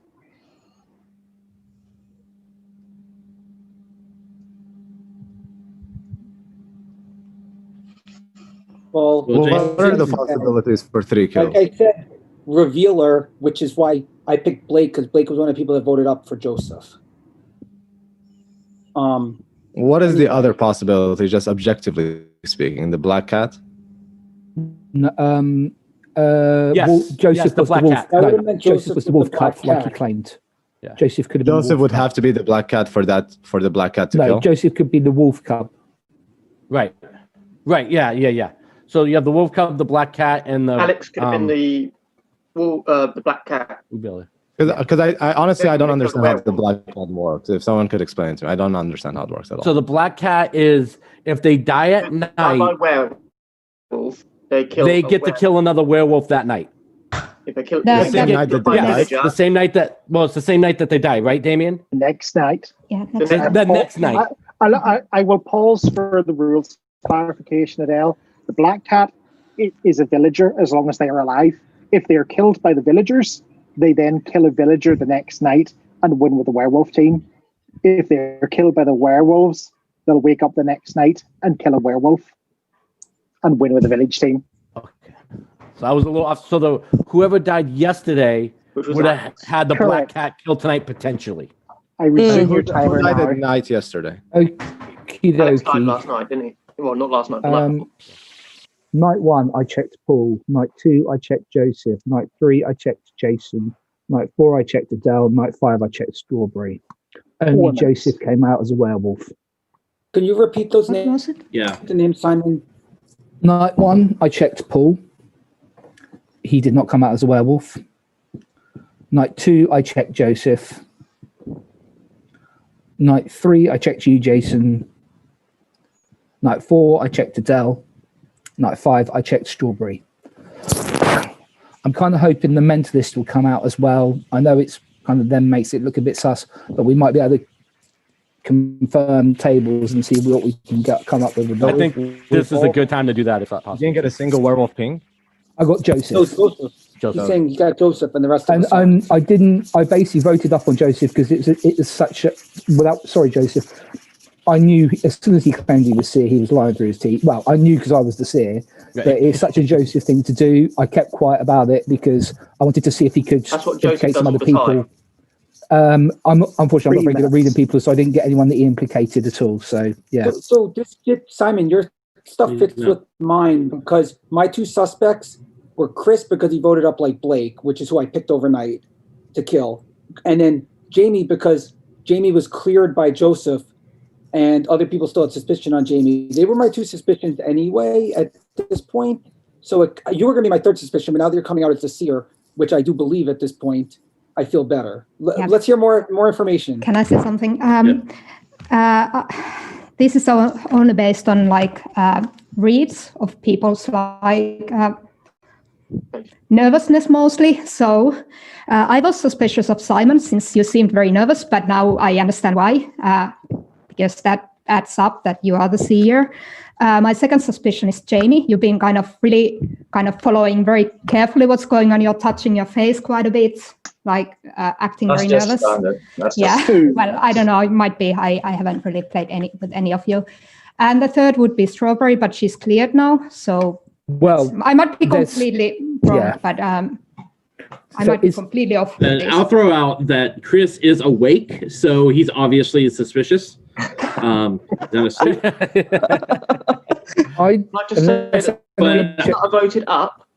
Well, what are the possibilities for 3 kills? Like I said, revealer, which is why I picked Blake, because Blake was one of the people that voted up for Joseph. What is the other possibility, just objectively speaking? The black cat? Joseph the was black the wolf. cat. No, Joseph was the wolf cub, like he claimed. Yeah. Joseph could have been. Joseph would have to be the black cat for the black cat to No, kill. Joseph could be the wolf cub. Right. Yeah. So you have the wolf cub, the black cat, and the Alex could have been the black cat. Because I honestly I don't understand how the black cat works. If someone could explain it to me, I don't understand how it works at all. So the black cat is if they die at night, werewolf, they get to kill another werewolf that night. If they kill the same night that they died. The same night that it's the same night that they die, right, Damien? Next night. Yeah. The next night. I will pause for the rules clarification, Adele. The black cat is a villager as long as they are alive. If they are killed by the villagers, they then kill a villager the next night and win with the werewolf team. If they're killed by the werewolves, they'll wake up the next night and kill a werewolf and win with the village team. So I was a little off. So whoever died yesterday would have had the black cat killed tonight potentially. I resume your timer Who died now. at night yesterday? Alex died last night, didn't he? Well, not last night, but Night 1, I checked Paul. Night 2, I checked Joseph. Night 3, I checked Jason. Night 4, I checked Adele. Night 5, I checked Strawberry. Only Joseph came out as a werewolf. Can you repeat those names? Yeah. The name, Simon. Night 1, I checked Paul. He did not come out as a werewolf. Night 2, I checked Joseph. Night 3, I checked you, Jason. Night 4, I checked Adele. Night 5, I checked Strawberry. I'm kind of hoping the mentalist will come out as well. I know it's kind of then makes it look a bit sus, but we might be able to confirm tables and see what we can come up with. I think this is a good time to do that if that's possible. You didn't get a single werewolf ping? I got Joseph. He's saying he got Joseph and the rest of and I didn't. I basically voted up on Joseph because it was such a. Sorry, Joseph. I knew as soon as he claimed he was seer, he was lying through his teeth. Well, I knew because I was the seer, but it's such a Joseph thing to do. I kept quiet about it because I wanted to see if he could implicate some other people. I'm unfortunately I'm not very good at reading people, so I didn't get anyone that he implicated at all. So yeah. So this Simon, your stuff fits with mine because my two suspects were Chris because he voted up like Blake, which is who I picked overnight to kill, and then Jamie because Jamie was cleared by Joseph. And other people still had suspicion on Jamie. They were my two suspicions anyway at this point. So you were going to be my third suspicion, but now that you're coming out as the seer, which I do believe at this point, I feel better. Let's hear more information. Can I say something? This is only based on reads of people's nervousness mostly. So I was suspicious of Simon since you seemed very nervous, but now I understand why. Because that adds up that you are the seer. My second suspicion is Jamie. You've been really following very carefully what's going on. You're touching your face quite a bit, acting very nervous. Well, I don't know. It might be. I haven't really played with any of you. And the third would be Strawberry, but she's cleared now. So I might be completely wrong, but I might be completely off. And I'll throw out that Chris is awake, so he's obviously suspicious. I just say that I voted up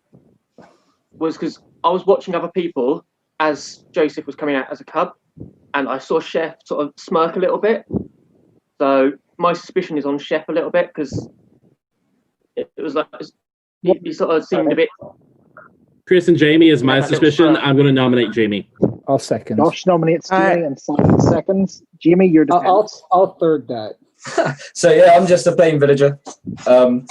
was because I was watching other people as Joseph was coming out as a cub, and I saw Chef sort of smirk a little bit. So my suspicion is on Chef a little bit because it was like he sort of seemed a bit. Chris and Jamie is my suspicion. I'm going to nominate Jamie. I'll second. Josh nominates Jamie and Simon seconds. Jamie, you're defense. I'll third that. So yeah, I'm just a plain villager. The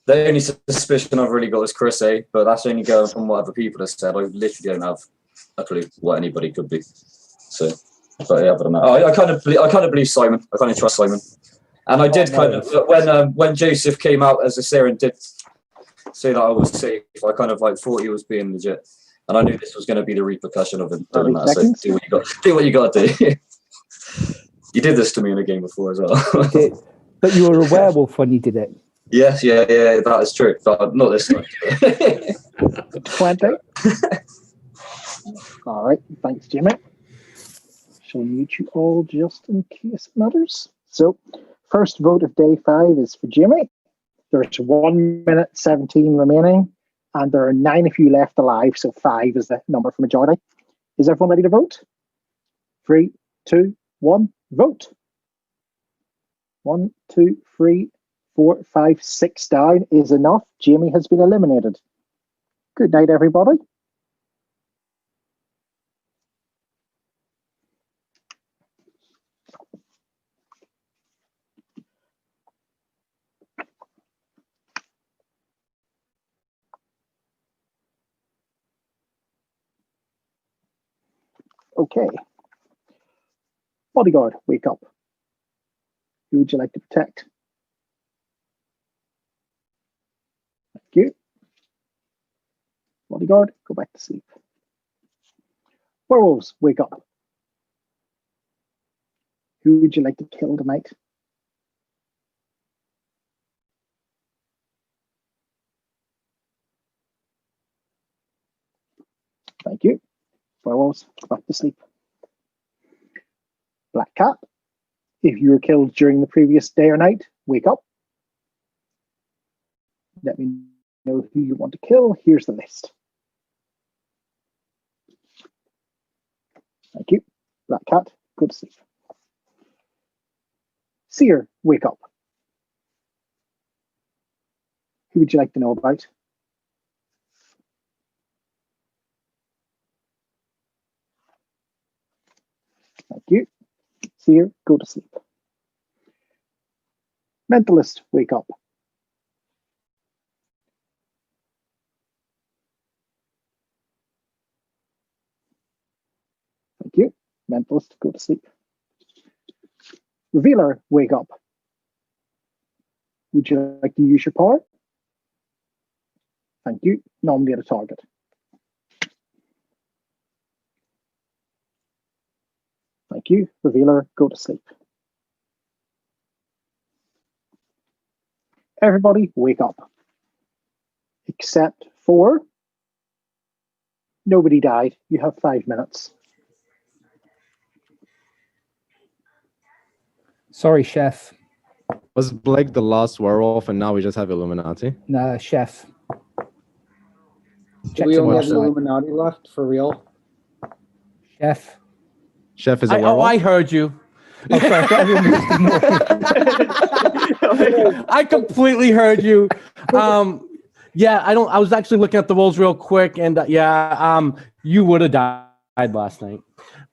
only suspicion I've really got is Chris A, but that's only going from what other people have said. I literally don't have a clue what anybody could be. So, but yeah, I don't know. I kind of believe Simon. I kind of trust Simon. And I did when Joseph came out as a seer and did say that I was safe, I kind of thought he was being legit, and I knew this was going to be the repercussion of him doing that. So do what you got to do. You did this to me in a game before as well. But you were a werewolf when you did it. Yes, yeah, that is true, but not this time. 20. All right, thanks, Jimmy. Shall mute you all just in case it matters. So, first vote of day 5 is for Jimmy. There's 1 minute 17 remaining, and there are 9 of you left alive, so 5 is the number for majority. Is everyone ready to vote? 3, 2, 1, vote. 1, 2, 3, 4, 5, 6 down is enough. Jamie has been eliminated. Good night, everybody. Okay. Bodyguard, wake up. Who would you like to protect? Thank you. Bodyguard, go back to sleep. Werewolves, wake up. Who would you like to kill tonight? Thank you. Werewolves, go back to sleep. Black Cat, if you were killed during the previous day or night, wake up. Let me know who you want to kill. Here's the list. Thank you. Black Cat, go to sleep. Seer, wake up. Who would you like to know about? Thank you. Seer, go to sleep. Mentalist, wake up. Thank you. Mentalist, go to sleep. Revealer, wake up. Would you like to use your power? Thank you. Nominate a target. Thank you. Revealer, go to sleep. Everybody, wake up. Except for nobody died. You have 5 minutes. Sorry, Chef. Was Blake the last werewolf and now we just have Illuminati? No, Chef. Do we only have the Illuminati left for real? Chef. Chef is a werewolf? Oh, I heard you. Oh, sorry, I completely heard you. Yeah, I was actually looking at the rolls real quick, and you would have died last night.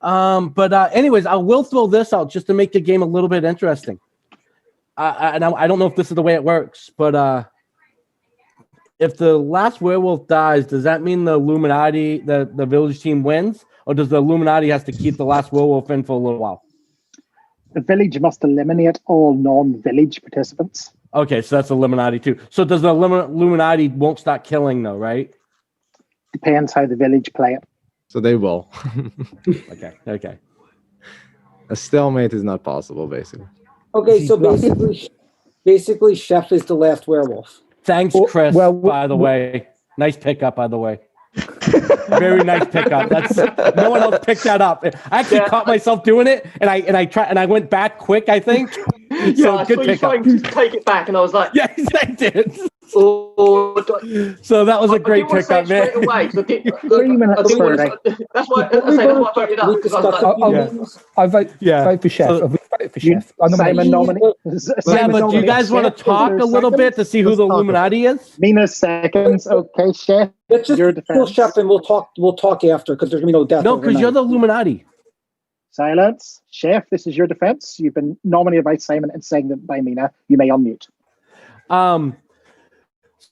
But anyways, I will throw this out just to make the game a little bit interesting. And I don't know if this is the way it works, but if the last werewolf dies, does that mean the Illuminati, the village team wins, or does the Illuminati has to keep the last werewolf in for a little while? The village must eliminate all non-village participants. Okay, so that's Illuminati too. So does the Illuminati won't start killing though, right? Depends how the village play it. So they will. Okay. A stalemate is not possible, basically. Okay, so basically, Chef is the last werewolf. Thanks, Chris. By the way, nice pickup. By the way, very nice pickup. That's no one else picked that up. I actually caught myself doing it, and I went back quick. I think. Yeah, I saw you trying to take it back, and I was like, "Yes, I did." Oh, so that was a great pickup, man. Away, so 3 minutes for that's why I voted up. Because I was like, I vote for Chef. I vote for Chef. Simon nominated. Yeah, but do you guys want to talk a little bit to see who the Illuminati is? Mina seconds. Okay, Chef. Let's just kill Chef, and we'll talk after because there's gonna be no death. No, because you're the Illuminati. Silence, Chef. This is your defense. You've been nominated by Simon and seconded by Mina. You may unmute.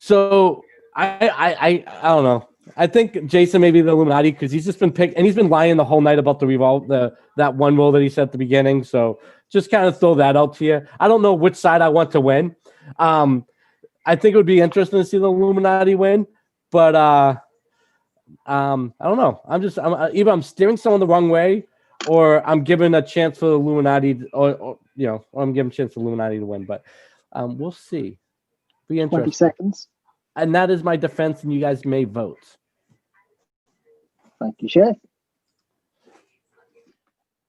So I don't know. I think Jason may be the Illuminati because he's just been picked and he's been lying the whole night about that one roll that he said at the beginning. So just kind of throw that out to you. I don't know which side I want to win. I think it would be interesting to see the Illuminati win, but I don't know. Either I'm steering someone the wrong way, or I'm giving a chance for the Illuminati, or I'm giving a chance for the Illuminati to win. But we'll see. Be interesting. 20 seconds. And that is my defense, and you guys may vote. Thank you, Chef.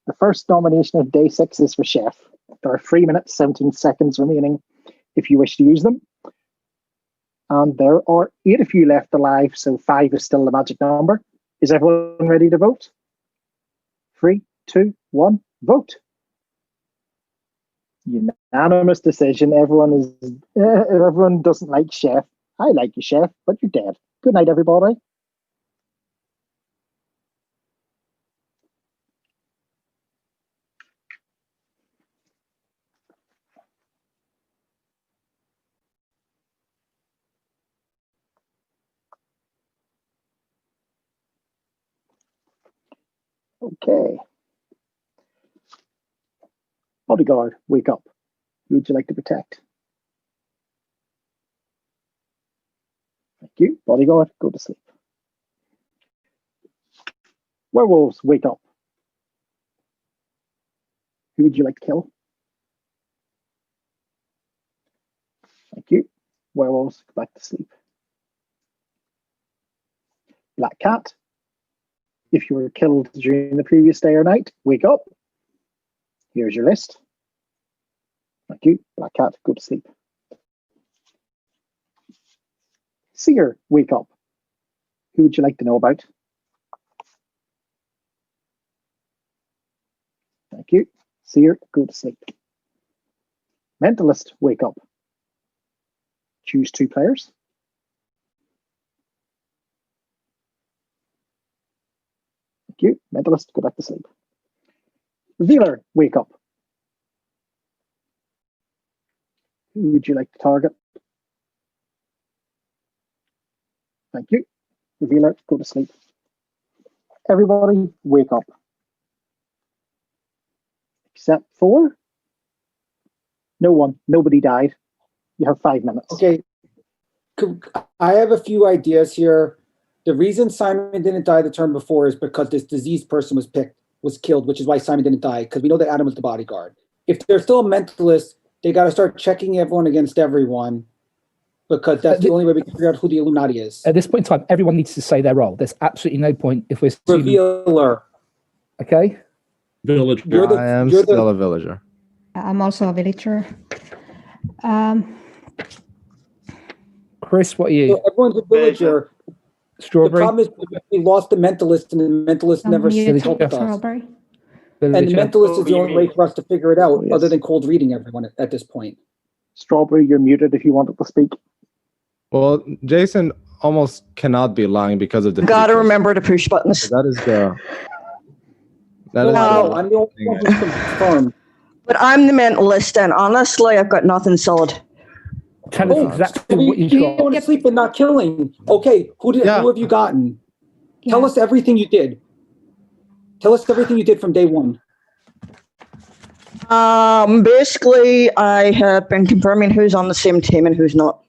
The first nomination of day 6 is for Chef. There are 3 minutes, 17 seconds remaining if you wish to use them. And there are 8 of you left alive, so 5 is still the magic number. Is everyone ready to vote? 3, 2, 1, vote. Unanimous decision. Everyone doesn't like Chef. I like you, Chef, but you're dead. Good night, everybody. Okay. Bodyguard, wake up. Who would you like to protect? Thank you. Bodyguard, go to sleep. Werewolves, wake up. Who would you like to kill? Thank you. Werewolves, go back to sleep. Black cat, if you were killed during the previous day or night, wake up. Here's your list. Thank you. Black cat, go to sleep. Seer, wake up. Who would you like to know about? Thank you. Seer, go to sleep. Mentalist, wake up. Choose 2 players. Thank you. Mentalist, go back to sleep. Revealer, wake up. Who would you like to target? Thank you. Revealer, go to sleep. Everybody, wake up. Except for no one. Nobody died. You have 5 minutes. Okay. I have a few ideas here. The reason Simon didn't die the turn before is because this diseased person was killed, which is why Simon didn't die, because we know that Adam was the bodyguard. If they're still a mentalist, they got to start checking everyone against everyone, because that's the only way we can figure out who the Illuminati is. At this point in time, everyone needs to say their role. There's absolutely no point if we're Revealer. Okay. Villager. I am still a villager. I'm also a villager. Chris, what are you? So everyone's a villager. Strawberry. The problem is we lost the mentalist, and the mentalist never helped us. Strawberry. And the mentalist is the only way for us to figure it out, other than cold reading everyone at this point. Strawberry, you're muted if you wanted to speak. Well, Jason almost cannot be lying because of the. Gotta remember to push buttons. That is the. I'm the only one who's confirmed. But I'm the mentalist, and honestly, I've got nothing solid. Tell us exactly what you got. Going to sleep and not killing. Okay, who have you gotten? Yeah. Tell us everything you did. Tell us everything you did from day one. Basically, I have been confirming who's on the same team and who's not.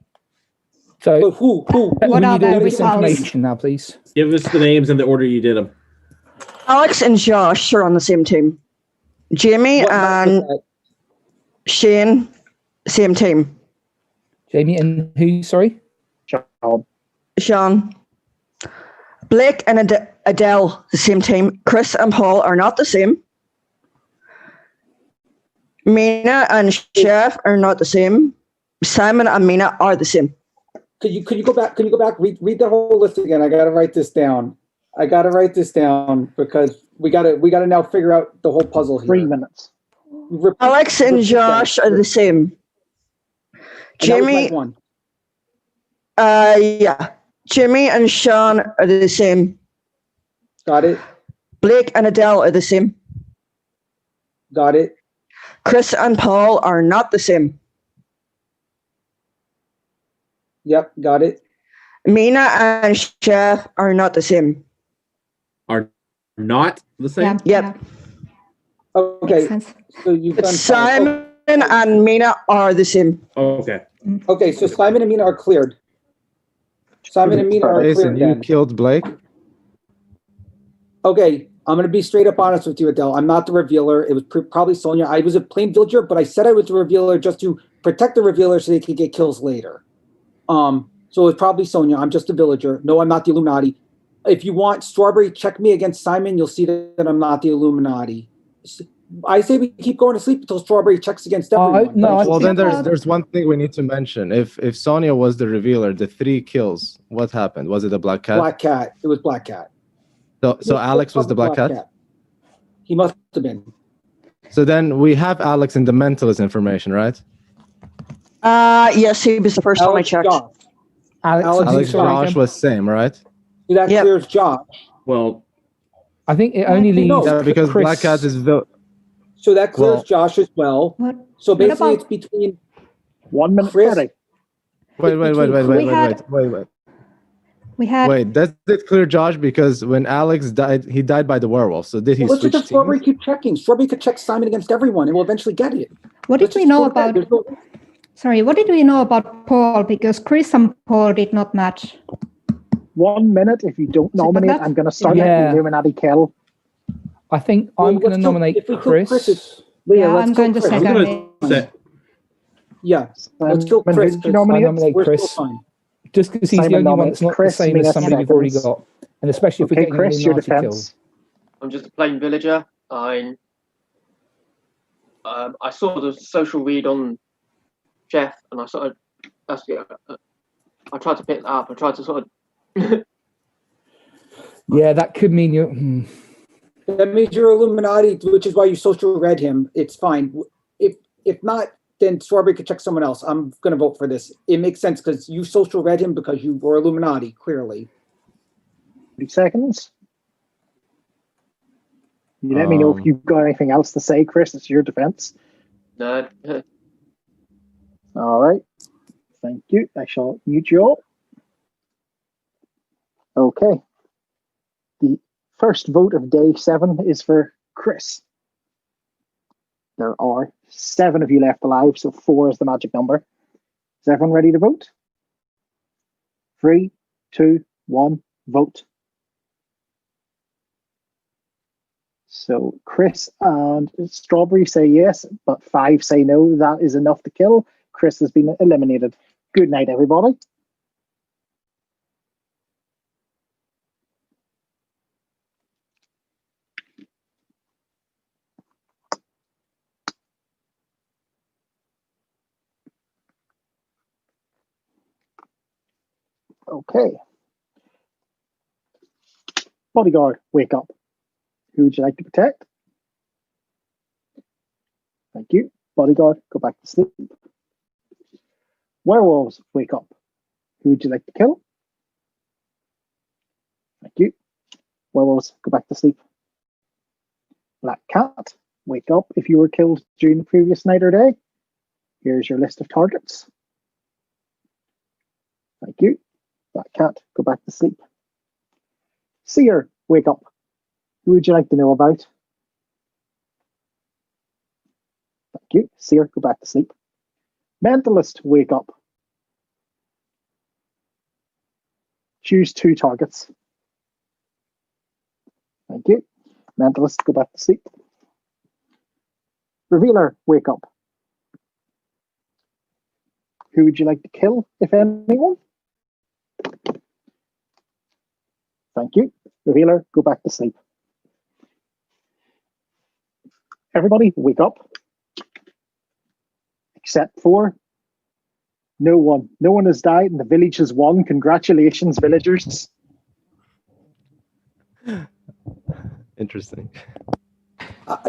So who? What are the information now, please? Give us the names and the order you did them. Alex and Josh are on the same team. Jamie and Shane, same team. Jamie and who? Sorry, Sean. Blake and Adele, the same team. Chris and Paul are not the same. Mina and Chef are not the same. Simon and Mina are the same. Could you go back? Can you go back? Read the whole list again. I gotta write this down. Because we gotta now figure out the whole puzzle here. 3 minutes. Alex and Josh are the same. Jimmy. Yeah. Jimmy and Sean are the same. Got it. Blake and Adele are the same. Got it. Chris and Paul are not the same. Yep, got it. Mina and Chef are not the same. Are not the same? Yep. Okay. So you've done Simon and Mina are the same. Oh, okay. Okay, so Simon and Mina are cleared. Simon and Mina are Jason, cleared you then. killed Blake? Okay, I'm going to be straight up honest with you, Adele. I'm not the revealer. It was probably Sonia. I was a plain villager, but I said I was the revealer just to protect the revealer so they could get kills later. So it's probably Sonia. I'm just a villager. No, I'm not the Illuminati. If you want Strawberry, check me against Simon. You'll see that I'm not the Illuminati. I say we keep going to sleep until Strawberry checks against everyone. Well, then there's one thing we need to mention. If Sonia was the revealer, the 3 kills, what happened? Was it a black cat? Black cat. It was Black Cat. So Alex was the black cat? He must have been. So then we have Alex in the mentalist information, right? Yes, he was the first time I checked. Alex Josh was same, right? That clears Josh. Well, I think it only leaves because Chris. Black Cat is so that clears Josh as well. So basically, it's between 1 minute. Chris. Wait. We had. Wait, does it clear Josh? Because when Alex died, he died by the werewolf. So did he Let's switch just Strawberry keep checking. Strawberry could check Simon against everyone, and we'll eventually get it. What did we know about? Sorry, what did we know about Paul? Because Chris and Paul did not match. 1 minute. If you don't nominate, I'm going to start the Illuminati kill. I think I'm going to nominate Chris. I'm going to second it. Yeah, let's kill Chris. I nominate Chris. Just because he's the only one that's not the same as somebody we've already got. And especially if we're getting Chris, your Illuminati defense. kills. I'm just a plain villager. I saw the social read on Jeff, and I sort of I tried to pick that up. I tried to sort of. Yeah, that could mean you. That means you're Illuminati, which is why you social read him. It's fine. If not, then Strawberry could check someone else. I'm going to vote for this. It makes sense because you social read him because you were Illuminati, clearly. 3 seconds. You let me know if you've got anything else to say, Chris. It's your defense. No. All right. Thank you. I shall mute you all. Okay. The first vote of day 7 is for Chris. There are 7 of you left alive, so 4 is the magic number. Is everyone ready to vote? 3, 2, 1, vote. So Chris and Strawberry say yes, but 5 say no. That is enough to kill. Chris has been eliminated. Good night, everybody. Okay. Bodyguard, wake up. Who would you like to protect? Thank you. Bodyguard, go back to sleep. Werewolves, wake up. Who would you like to kill? Thank you. Werewolves, go back to sleep. Black cat, wake up if you were killed during the previous night or day. Here's your list of targets. Thank you. Black cat, go back to sleep. Seer, wake up. Who would you like to know about? Thank you. Seer, go back to sleep. Mentalist, wake up. Choose 2 targets. Thank you. Mentalist, go back to sleep. Revealer, wake up. Who would you like to kill, if anyone? Thank you. Revealer, go back to sleep. Everybody, wake up. Except for no one. No one has died and the village has won. Congratulations, villagers. Interesting.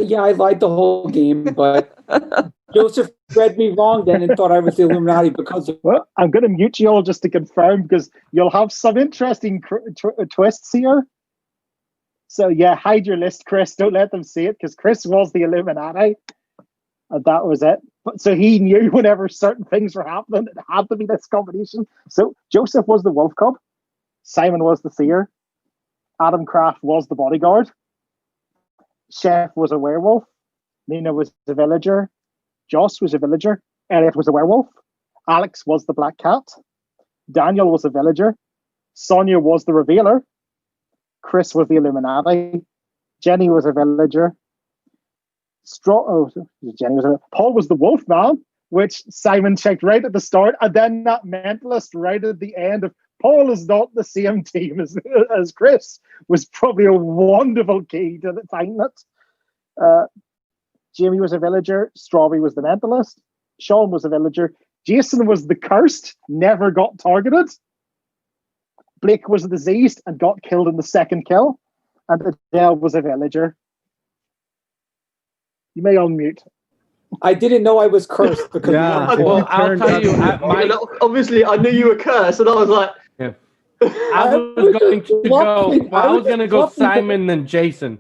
Yeah, I lied the whole game, but Joseph read me wrong then and thought I was the Illuminati because of... Well, I'm going to mute you all just to confirm because you'll have some interesting twists here. So yeah, hide your list, Chris. Don't let them see it because Chris was the Illuminati. And that was it. But so he knew whenever certain things were happening, it had to be this combination. So Joseph was the wolf cub. Simon was the seer. Adam Kraft was the bodyguard. Chef was a werewolf. Nina was a villager. Joss was a villager. Elliot was a werewolf. Alex was the black cat. Daniel was a villager. Sonia was the revealer. Chris was the Illuminati. Jenny was a villager. Paul was the wolf man, which Simon checked right at the start, and then that mentalist right at the end of Paul is not the same team as Chris was probably a wonderful key to finding it. Jamie was a villager. Strawberry was the mentalist. Sean was a villager. Jason was the cursed, never got targeted. Blake was the diseased and got killed in the second kill. And Adele was a villager. You may unmute. I didn't know I was cursed because well, I'll tell you. Obviously, I knew you were cursed, and I was like, I was going to go. Well, I was going to go Simon then Jason.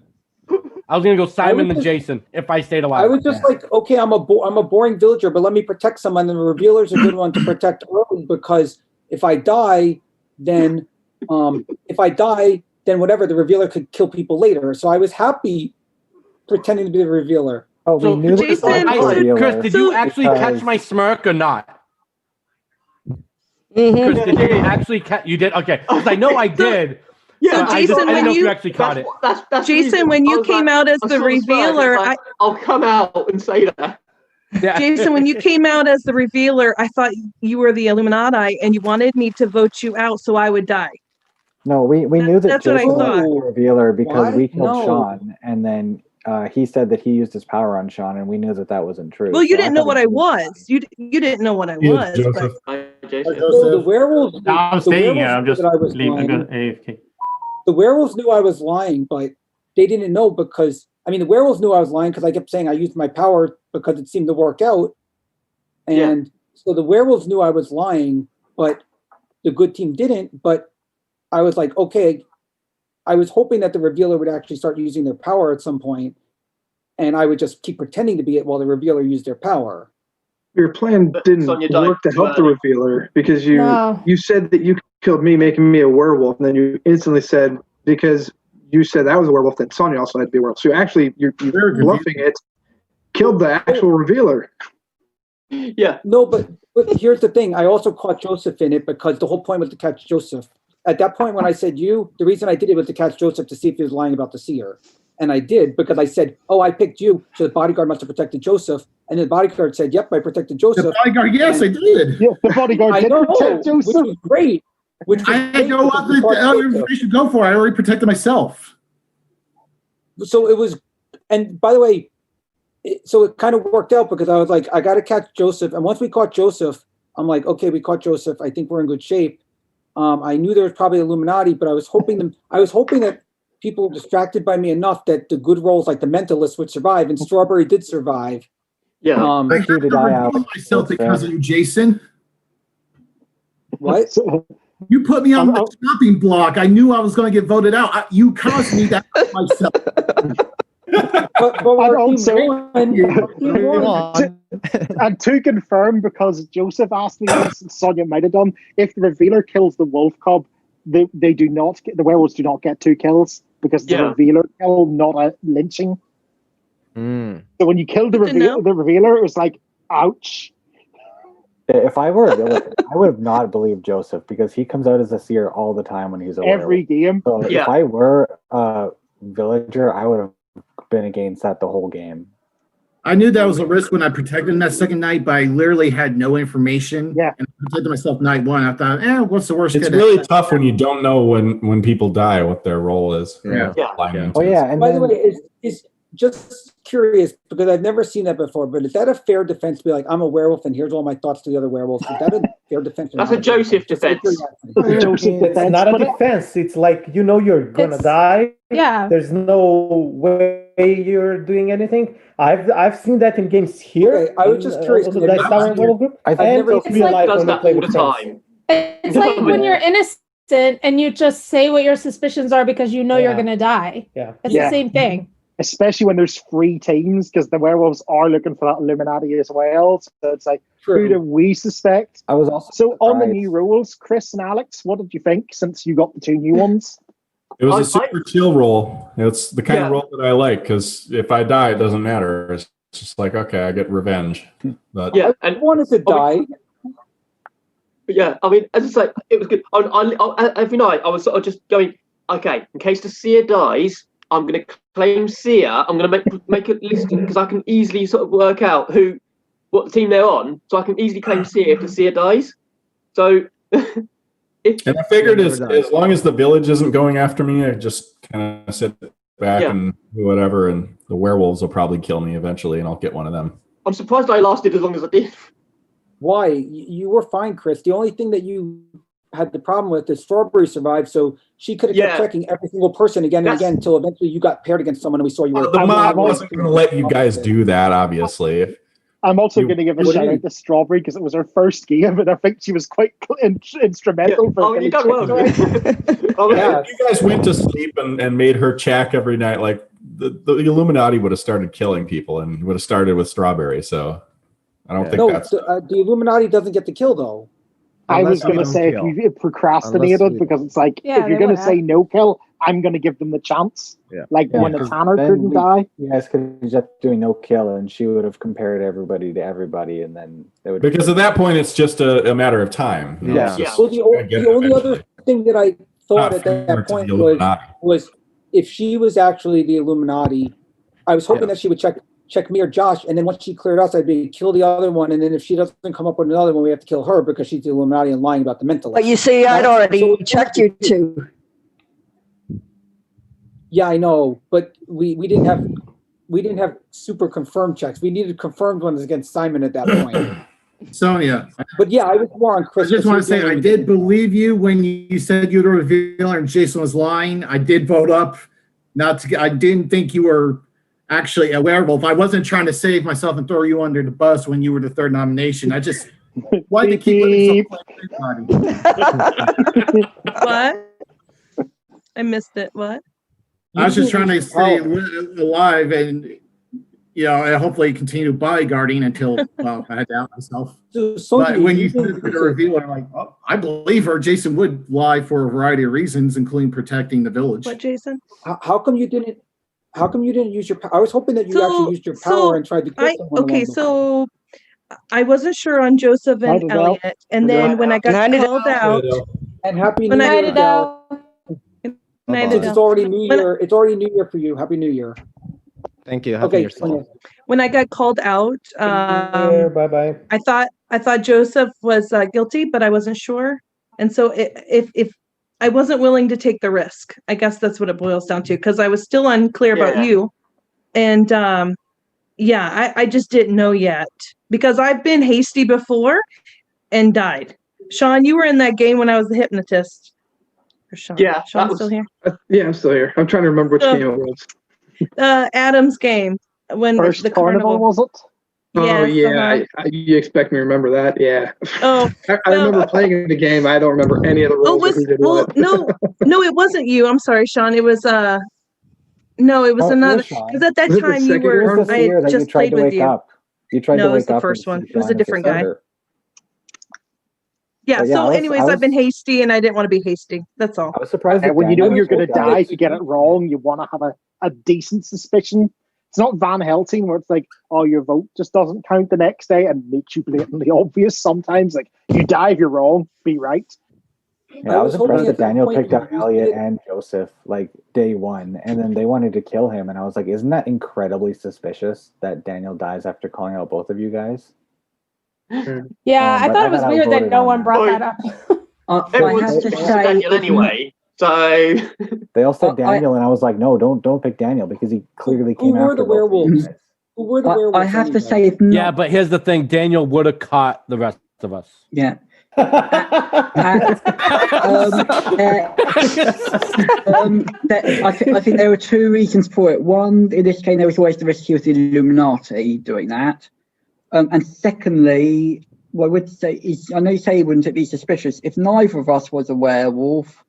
I was going to go Simon then Jason if I stayed alive. I was just like, okay, I'm a boring villager, but let me protect someone. And the revealer's a good one to protect early because if I die, then whatever, the revealer could kill people later. So I was happy pretending to be the revealer. Oh, we knew Chris, did you actually catch my smirk or not? Chris, did you actually catch? You did? Okay. Because I know I did. Yeah, Jason, I didn't know if you actually caught it. That's Jason, when you came out as the revealer, I'll come out and say that. Yeah. Jason, when you came out as the revealer, I thought you were the Illuminati and you wanted me to vote you out so I would die. No, we knew that That's what I Jason was thought. the revealer because What? we killed No. Sean, and then he said that he used his power on Sean, and we knew that that wasn't true. Well, you So didn't know thought what it I was. You didn't know what I was. Joseph. The werewolves. No, I'm staying here. I'm just that I was leaving. I'm lying. gonna AFK. The werewolves knew I was lying, but they didn't know because the werewolves knew I was lying because I kept saying I used my power because it seemed to work out, and so the werewolves knew I was lying, but the good team didn't. But I was like, okay, I was hoping that the revealer would actually start using their power at some point, and I would just keep pretending to be it while the revealer used their power. Your plan didn't work to help the revealer because you said that you killed me, making me a werewolf, and then you instantly said because you said that was a werewolf that Sonya also had to be a werewolf. So actually, you're bluffing it. Killed the actual revealer. Yeah. No, but here's the thing. I also caught Joseph in it because the whole point was to catch Joseph. At that point, when I said the reason I did it was to catch Joseph to see if he was lying about the seer. And I did because I said, I picked you. So the bodyguard must have protected Joseph. And the bodyguard said, yep, I protected Joseph. The bodyguard, yes, I did. Yeah, the bodyguard did protect Joseph. Which was great. I had no other information to go for. I already protected myself. So it was, and by the way, so it kind of worked out because I was like, I got to catch Joseph. And once we caught Joseph, I'm like, okay, we caught Joseph. I think we're in good shape. I knew there was probably Illuminati, but I was hoping that people were distracted by me enough that the good roles like the mentalist would survive, and Strawberry did survive. Yeah. I have to redeem myself because of you, Jason. What? You put me on the chopping block. I knew I was going to get voted out. You caused me that myself. But also, and to confirm, because Joseph asked me this, Sonya might have done, if the revealer kills the wolf cub, they do not get, the werewolves do not get 2 kills because the revealer kill, not a lynching. So when you killed the revealer, it was like, ouch. If I were a villager, I would have not believed Joseph because he comes out as a seer all the time when he's a every game. So if I were a villager, I would have been against that the whole game. I knew that was a risk when I protected him that second night, but I literally had no information. Yeah. And I protected myself night one. I thought, what's the worst? It's really tough when you don't know when people die what their role is. Yeah. And by the way, is just curious because I've never seen that before. But is that a fair defense to be like, I'm a werewolf and here's all my thoughts to the other werewolves? Is that a fair defense? That's a Joseph defense. It's not a defense. It's like you're gonna die. Yeah. There's no way you're doing anything. I've seen that in games here. Okay, I was just curious. Also the Tower and Werewolf group. I've and never in real life when we play with friends. It's like when you're innocent and you just say what your suspicions are because you know you're going to die. Yeah. It's the same thing. Especially when there's 3 teams, because the werewolves are looking for that Illuminati as well. So it's like, who do we suspect? I was also so on the new rules, Chris and Alex, what did you think since you got the 2 new ones? It was a super chill roll. It's the kind of roll that I like because if I die, it doesn't matter. It's just like, okay, I get revenge. But I wanted to die. I mean, as I say, it was good. Every night I was sort of just going, okay, in case the seer dies, I'm going to claim seer. I'm going to make a list because I can easily sort of work out what team they're on, so I can easily claim seer if the seer dies. So. And I figured as long as the village isn't going after me, I just kind of sit back and do whatever, and the werewolves will probably kill me eventually, and I'll get one of them. I'm surprised I lasted as long as I did. Why? You were fine, Chris. The only thing that you had the problem with is Strawberry survived, so she could have kept checking every single person again and again until eventually you got paired against someone and we saw you were. The mod wasn't going to let you guys do that, obviously. I'm also going to give a shout out to Strawberry because it was her first game, and I think she was quite instrumental. For you done well. If you guys went to sleep and made her check every night, like the Illuminati would have started killing people and would have started with Strawberry. So I don't think that's the Illuminati doesn't get the kill though. I was going to say if you procrastinated, because it's like if you're going to say no kill, I'm going to give them the chance. Yeah. Like when the Tanner couldn't die. You guys could have just doing no kill, and she would have compared everybody to everybody, and then they would. Because at that point, it's just a matter of time. You know? Well, the only other thing that I thought at that point was if she was actually the Illuminati, I was hoping that she would check me or Josh, and then once she cleared us, I'd be kill the other one, and then if she doesn't come up with another one, we have to kill her because she's the Illuminati and lying about the mental. But you see, I'd already checked you two. Yeah, I know, but we didn't have super confirmed checks. We needed confirmed ones against Simon at that point. Sonia. But yeah, I was more on Chris. I just want to say I did believe you when you said you were the revealer and Jason was lying. I did vote up. I didn't think you were actually a werewolf. I wasn't trying to save myself and throw you under the bus when you were the third nomination. I just wanted to keep What? I missed it. What? I was just trying to stay alive and, hopefully continue bodyguarding until, I had to out myself. But when you said the reveal, I'm like, oh, I believe her. Jason would lie for a variety of reasons, including protecting the village. What, Jason? How come you didn't use your power? I was hoping that you actually used your power and tried to kill someone. Okay, so I wasn't sure on Joseph and Elliot. And then when I got called out. And happy New Year, Adele. It's already New Year. It's already New Year for you. Happy New Year. Thank you. Happy New Year. When I got called out, bye-bye. I thought Joseph was guilty, but I wasn't sure. And so if I wasn't willing to take the risk, I guess that's what it boils down to, because I was still unclear about you. And I just didn't know yet because I've been hasty before and died. Sean, you were in that game when I was the hypnotist. Sean. Yeah, Sean's still here. Yeah, I'm still here. I'm trying to remember which game it was. Adam's game when First the carnival was it? Oh Yes, you expect me to remember that? Yeah. Oh, I remember playing in the game. I don't remember any of the roles. No, it wasn't you. I'm sorry, Sean. It was no, it was another. Because at that time you were. I had just played with you. You tried to wake up. No, it was the first one. It was a different guy. Yeah. So, anyways, I've been hasty, and I didn't want to be hasty. That's all. I was surprised. And when you know you're going to die, if you get it wrong, you want to have a decent suspicion. It's not Van Helsing where it's like, oh, your vote just doesn't count the next day and makes you blatantly obvious. Sometimes, like, you die if you're wrong, be right. Yeah, I was impressed that Daniel picked up Elliot and Joseph like day one, and then they wanted to kill him, and I was like, isn't that incredibly suspicious that Daniel dies after calling out both of you guys? Yeah, I thought it was weird that no one brought that up. Everyone has to say Daniel anyway. So they all said Daniel, and I was like, no, don't pick Daniel because he clearly came after the werewolves. Who were the werewolves? I have to say, yeah, but here's the thing: Daniel would have caught the rest of us. Yeah. I think there were two reasons for it. One, in this case, there was always the risk of the Illuminati doing that. And secondly, what I would say is, I know you say wouldn't it be suspicious, if neither of us was a werewolf,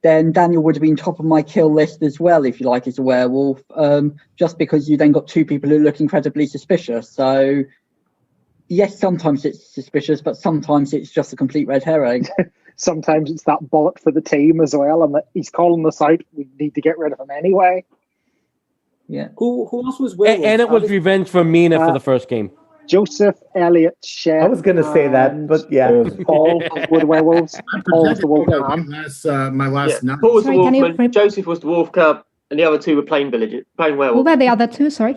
then Daniel would have been top of my kill list as well, if you like, as a werewolf, just because you then got two people who look incredibly suspicious. So, yes, sometimes it's suspicious, but sometimes it's just a complete red herring. Sometimes it's that bullet for the team as well, and that he's calling us out. We need to get rid of him anyway. Yeah. Who else was werewolf? And it was revenge for Mina for the first game. Joseph, Elliot, Chef. I was going to say that, but yeah. Paul were the werewolves. Paul was the wolf man. My last night. Paul was the wolfman, Joseph was the wolf cub, and the other two were plain werewolves. Who were the other two? Sorry.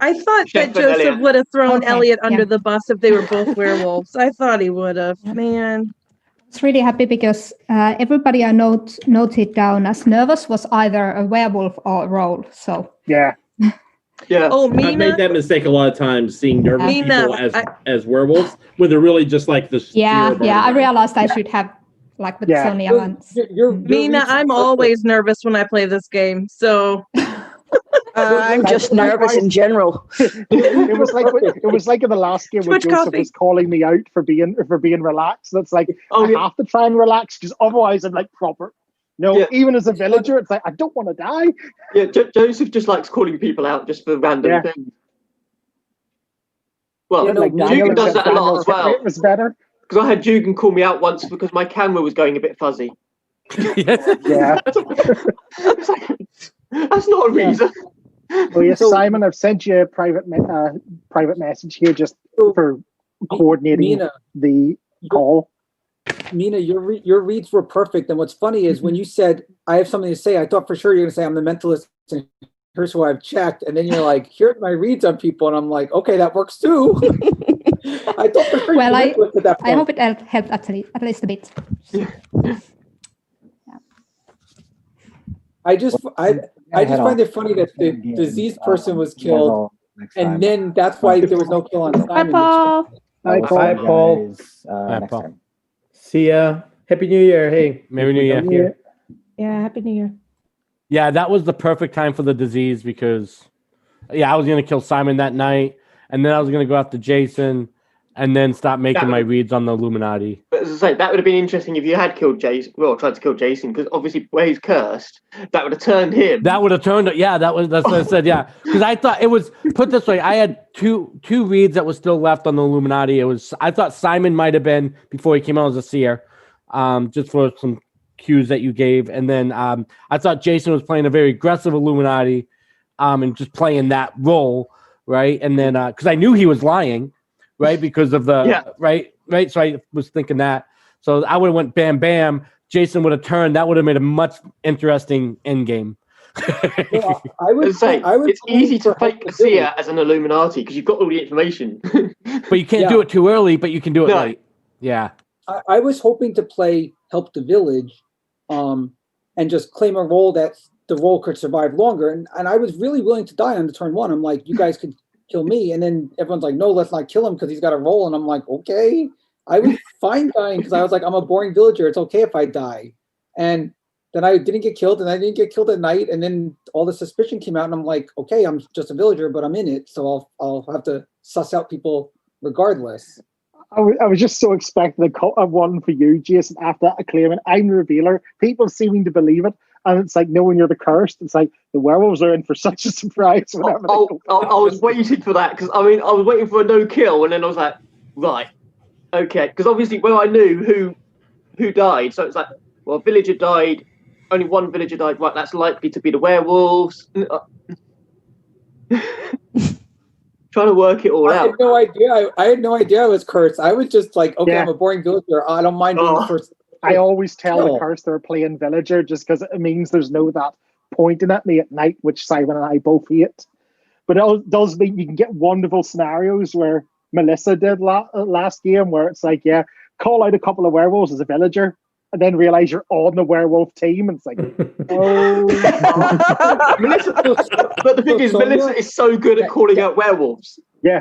I thought Chef that Joseph Elliot. would have thrown Elliot under the bus if they were both werewolves. I thought he would have. Man. was really happy because everybody I noted down as nervous was either a werewolf or a roll. So yeah. Oh, I've made that mistake a lot of times, seeing nervous people as werewolves, when they're really just like the yeah. I realized I should have like with Sonia once. Mina, I'm always nervous when I play this game. So I'm just nervous in general. It was like in the last game when Joseph was calling me out for being relaxed. That's like I have to try and relax because otherwise I'm like proper. No, even as a villager, it's like I don't want to die. Yeah, Joseph just likes calling people out just for random things. Well, Jugan does that a lot as well. It was better because I had Jugan call me out once because my camera was going a bit fuzzy. Yeah, that's not a reason. Well, yes, Simon, I've sent you a private message here just for coordinating the call. Mina, your reads were perfect. And what's funny is when you said, I have something to say, I thought for sure you're going to say I'm the mentalist and here's who I've checked. And then you're like, here's my reads on people. And I'm like, okay, that works too. I thought for sure well, I hope it helped at least a bit. I just find it funny that the diseased person was killed, and then that's why there was no kill on Simon. Bye, Paul. Next time. See ya. Happy New Year. Hey, Merry New Year. Yeah, Happy New Year. Yeah, that was the perfect time for the disease because, I was going to kill Simon that night, and then I was going to go after Jason, and then stop making my reads on the Illuminati. But as I say, that would have been interesting if you had killed Jason. Well, tried to kill Jason because obviously where he's cursed, that would have turned him. That would have turned. Yeah, that's what I said. Yeah, because I thought it was put this way. I had two reads that was still left on the Illuminati. I thought Simon might have been before he came out as a seer, just for some cues that you gave, and then I thought Jason was playing a very aggressive Illuminati, and just playing that role, right? And then because I knew he was lying. Right, because of the right. So I was thinking that. So I would have went bam, bam. Jason would have turned. That would have made a much interesting end game. I would say it's easy to fake a seer as an Illuminati because you've got all the information. But you can't do it too early. But you can do it late. Yeah. I was hoping to play Help the Village, and just claim a role that the role could survive longer. And I was really willing to die on the turn one. I'm like, you guys could kill me, and then everyone's like, no, let's not kill him because he's got a role. And I'm like, okay. I was fine dying because I was like, I'm a boring villager, it's okay if I die. And then I didn't get killed, and I didn't get killed at night, and then all the suspicion came out, and I'm like, okay, I'm just a villager, but I'm in it, so I'll have to suss out people regardless. I was just so expecting a one for you, Jason, after that claiming I'm the revealer, people seeming to believe it. And it's like, no, when you're the cursed, it's like the werewolves are in for such a surprise. I was waiting for that because I was waiting for a no kill, and then I was like, right, okay, because obviously, I knew who died, so it's like, well, a villager died, only one villager died. Right, that's likely to be the werewolves. Trying to work it all out. I had no idea I was cursed. I was just like, okay, I'm a boring villager. I don't mind being the first. I always tell the curse they're playing villager just because it means there's no that pointing at me at night, which Simon and I both hate. But it does mean you can get wonderful scenarios where Melissa did last game, where it's like, call out a couple of werewolves as a villager, and then realize you're on the werewolf team, and it's like, oh. Melissa, but the thing is, Melissa is so good at calling out werewolves. Yeah,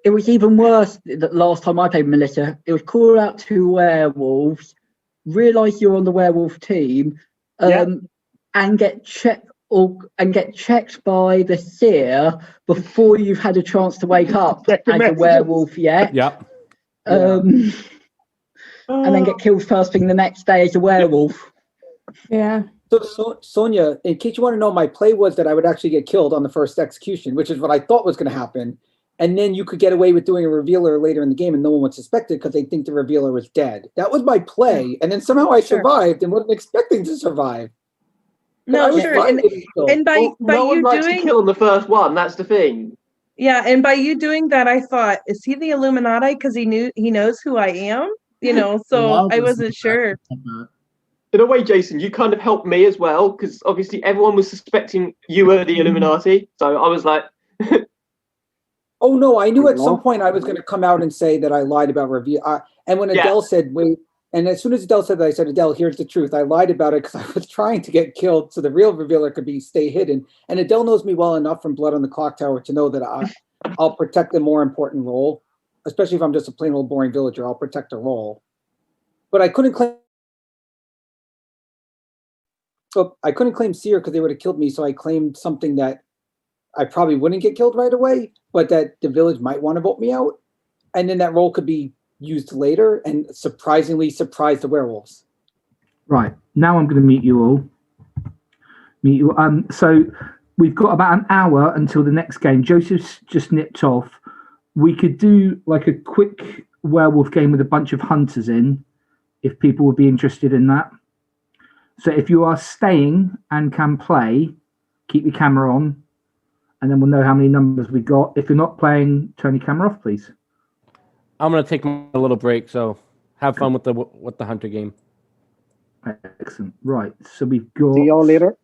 it was even worse the last time I played Melissa. It was call out two werewolves, realise you're on the werewolf team, and get checked by the seer before you've had a chance to wake up as a werewolf yet. Yep. And then get killed first thing the next day as a werewolf. Yeah. So Sonia, in case you want to know, my play was that I would actually get killed on the first execution, which is what I thought was going to happen. And then you could get away with doing a revealer later in the game and no one would suspect it because they think the revealer was dead. That was my play. And then somehow I survived and wasn't expecting to survive. No, sure. And by no one you likes doing to kill on the first one, that's the thing. Yeah, and by you doing that, I thought, is he the Illuminati because he knows who I am? So I wasn't sure. In a way, Jason, you kind of helped me as well because obviously everyone was suspecting you were the Illuminati. So I was like, Oh no, I knew at some point I was going to come out and say that I lied about reveal. And when Adele said, "Wait," and as soon as Adele said that, I said, "Adele, here's the truth. I lied about it because I was trying to get killed, so the real revealer could stay hidden." And Adele knows me well enough from Blood on the Clocktower to know that I'll protect the more important role, especially if I'm just a plain old boring villager. I'll protect a role, but I couldn't claim. So I couldn't claim Seer because they would have killed me. So I claimed something that I probably wouldn't get killed right away, but that the village might want to vote me out. And then that role could be used later and surprisingly surprise the werewolves. Right. Now I'm going to meet you all. So we've got about an hour until the next game. Joseph's just nipped off. We could do like a quick werewolf game with a bunch of hunters in, if people would be interested in that. So if you are staying and can play, keep your camera on, and then we'll know how many numbers we got. If you're not playing, turn your camera off, please. I'm gonna take a little break, so have fun with the hunter game. Excellent. Right. So we've got. See y'all later.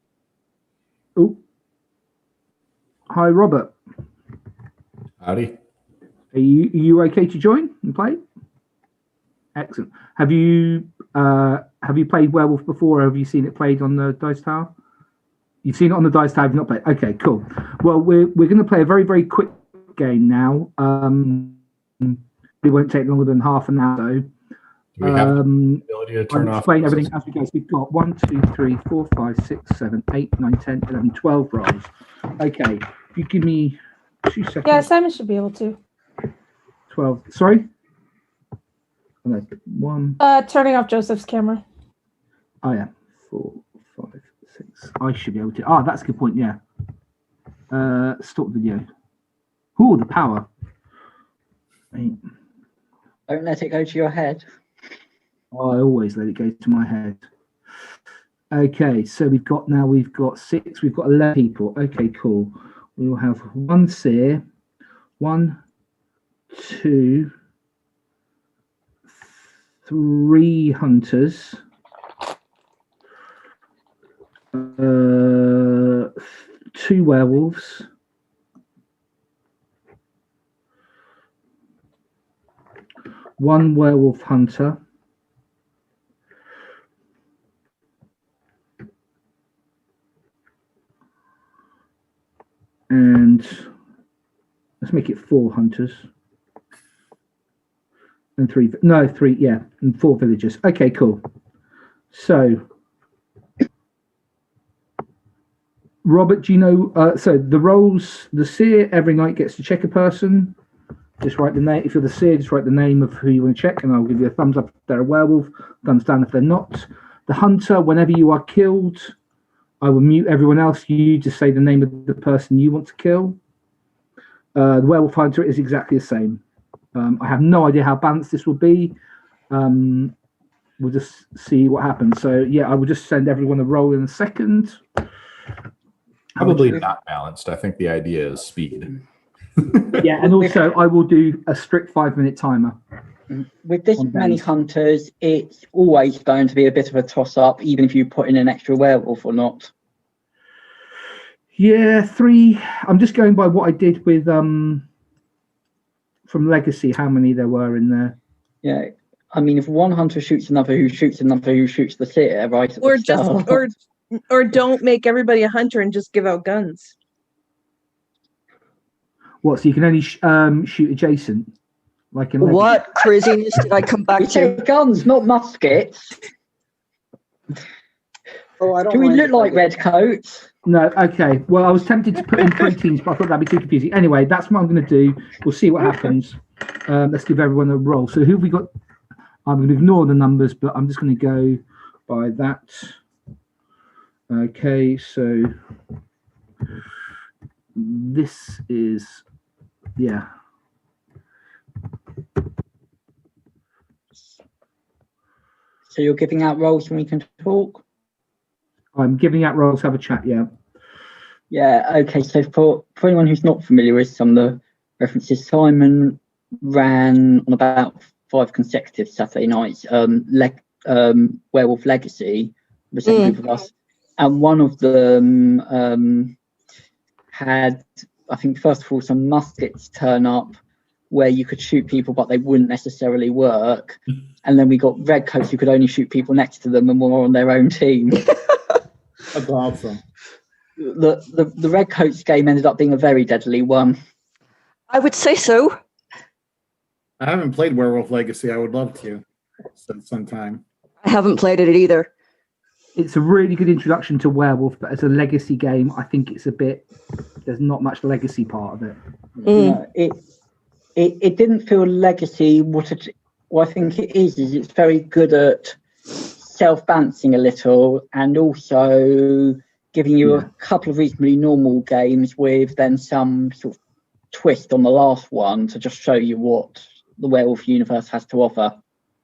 Oh. Hi, Robert. Howdy. Are you okay to join and play? Excellent. Have you played Werewolf before, or have you seen it played on the Dice Tower? You've seen it on the Dice Tower, you've not played. Okay, cool. Well, we're going to play a very, very quick game now. It won't take longer than half an hour, though. Do we have the ability to turn off? Explain everything as we go. So we've got 1, 2, 3, 4, 5, 6, 7, 8, 9, 10, 11, 12 rolls. Okay, if you give me 2 seconds. Yeah, Simon should be able to. 12. Sorry? No, 1. Turning off Joseph's camera. Oh, yeah. 4, 5, 6. I should be able to. Oh, that's a good point. Yeah. Stop video. Ooh, the power. 8. Don't let it go to your head. Oh, I always let it go to my head. Okay, so we've got 6. We've got 11 people. Okay, cool. We will have 1 seer, 1, 2, 3 hunters, 2 werewolves, 1 werewolf hunter, and let's make it 4 hunters. And 3, yeah, and 4 villagers. Okay, cool. So, Robert, do you know? So the roles, the seer every night gets to check a person. Just write the name. If you're the seer, just write the name of who you want to check, and I'll give you a thumbs up if they're a werewolf, thumbs down if they're not. The hunter, whenever you are killed, I will mute everyone else. You just say the name of the person you want to kill. The werewolf hunter is exactly the same. I have no idea how balanced this will be. We'll just see what happens. So, yeah, I will just send everyone a roll in a second. Probably not balanced. I think the idea is speed. Yeah, and also I will do a strict 5-minute timer. With this many hunters, it's always going to be a bit of a toss-up, even if you put in an extra werewolf or not. Yeah, 3. I'm just going by what I did with from Legacy, how many there were in there. Yeah, I mean, if one hunter shoots another who shoots another who shoots the seer, right? Or don't make everybody a hunter and just give out guns. What? So you can only shoot adjacent, like in Legacy? What craziness did I come back to? Guns, not muskets. Oh, I don't. Do we look like redcoats? No, okay. Well, I was tempted to put in 3 teams, but I thought that'd be too confusing. Anyway, that's what I'm going to do. We'll see what happens. Let's give everyone a roll. So who have we got? I'm going to ignore the numbers, but I'm just going to go by that. Okay, so this is, yeah. So you're giving out roles when we can talk? I'm giving out roles, have a chat, yeah. Yeah, okay, so for anyone who's not familiar with some of the references, Simon ran on about 5 consecutive Saturday nights, Werewolf Legacy, the same group of us, and one of them had I think first of all, some muskets turn up where you could shoot people, but they wouldn't necessarily work. And then we got redcoats who could only shoot people next to them and were on their own team. That's awesome. The redcoats game ended up being a very deadly one. I would say so. I haven't played Werewolf Legacy. I would love to sometime. I haven't played it either. It's a really good introduction to Werewolf, but as a legacy game, I think it's a bit. There's not much legacy part of it. No, it didn't feel legacy. What I think it is it's very good at self-balancing a little, and also giving you a couple of reasonably normal games with then some sort of twist on the last one to just show you what the Werewolf universe has to offer.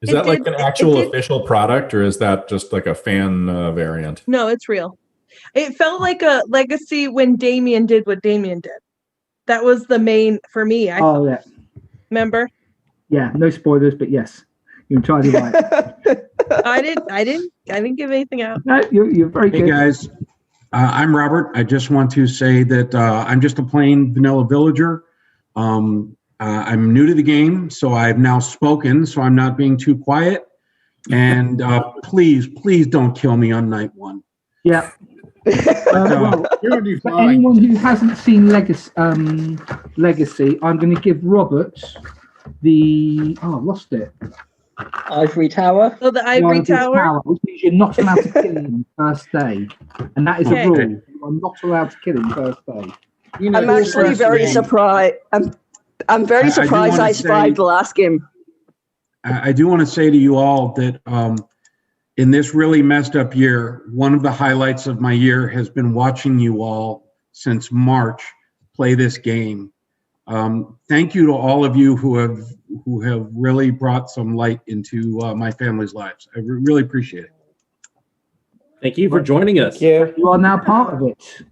Is that like an actual official product, or is that just like a fan variant? No, it's real. It felt like a legacy when Damien did what Damien did. That was the main for me. Yeah. Remember? Yeah, no spoilers, but yes, you're entirely right. I didn't give anything out. No, you're very good. Hey guys, I'm Robert. I just want to say that I'm just a plain vanilla villager. I'm new to the game, so I've now spoken, so I'm not being too quiet. And please don't kill me on night one. Yeah. Well, for anyone who hasn't seen Legacy, I'm going to give Robert the. Oh, I lost it. Ivory Tower. Oh, the Ivory Tower. Which means you're not allowed to kill him first day, and that is a rule. You are not allowed to kill him first day. You know, I'm actually very surprised. I'm very surprised I survived the last game. I do want to say to you all that in this really messed up year, one of the highlights of my year has been watching you all since March play this game. Thank you to all of you who have really brought some light into my family's lives. I really appreciate it. Thank you for joining us. You are now part of it.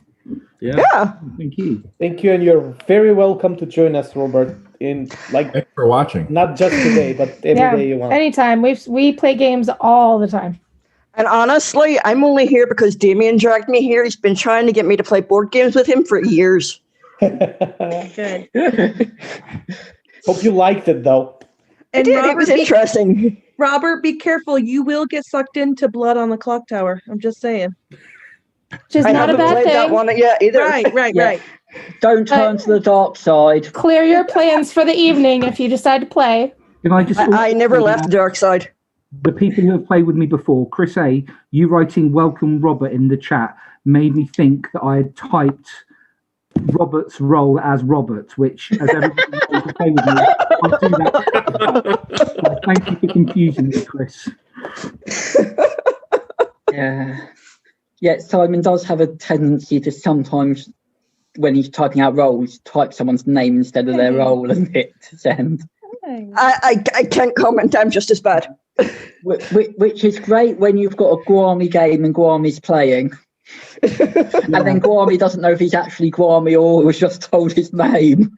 Yeah. Thank you. Thank you, and you're very welcome to join us, Robert. Thanks for watching. Not just today, but every day you want. Anytime. We play games all the time. And honestly, I'm only here because Damien dragged me here. He's been trying to get me to play board games with him for years. Good. Hope you liked it, though. And it was interesting. Robert, be careful. You will get sucked into blood on the Clocktower. I'm just saying. Which is not a bad thing. That one yet either. Right. Don't turn to the dark side. Clear your plans for the evening if you decide to play. I never left the dark side. The people who have played with me before, Chris A., you writing "Welcome Robert" in the chat made me think that I had typed Robert's role as Robert, which, as everybody knows to play with me, I do that. So thank you for confusing me, Chris. Yeah, Simon does have a tendency to sometimes, when he's typing out roles, type someone's name instead of their role and hit send. I can't comment. I'm just as bad. Which is great when you've got a Guami game and Guami's playing. And then Guami doesn't know if he's actually Guami or was just told his name.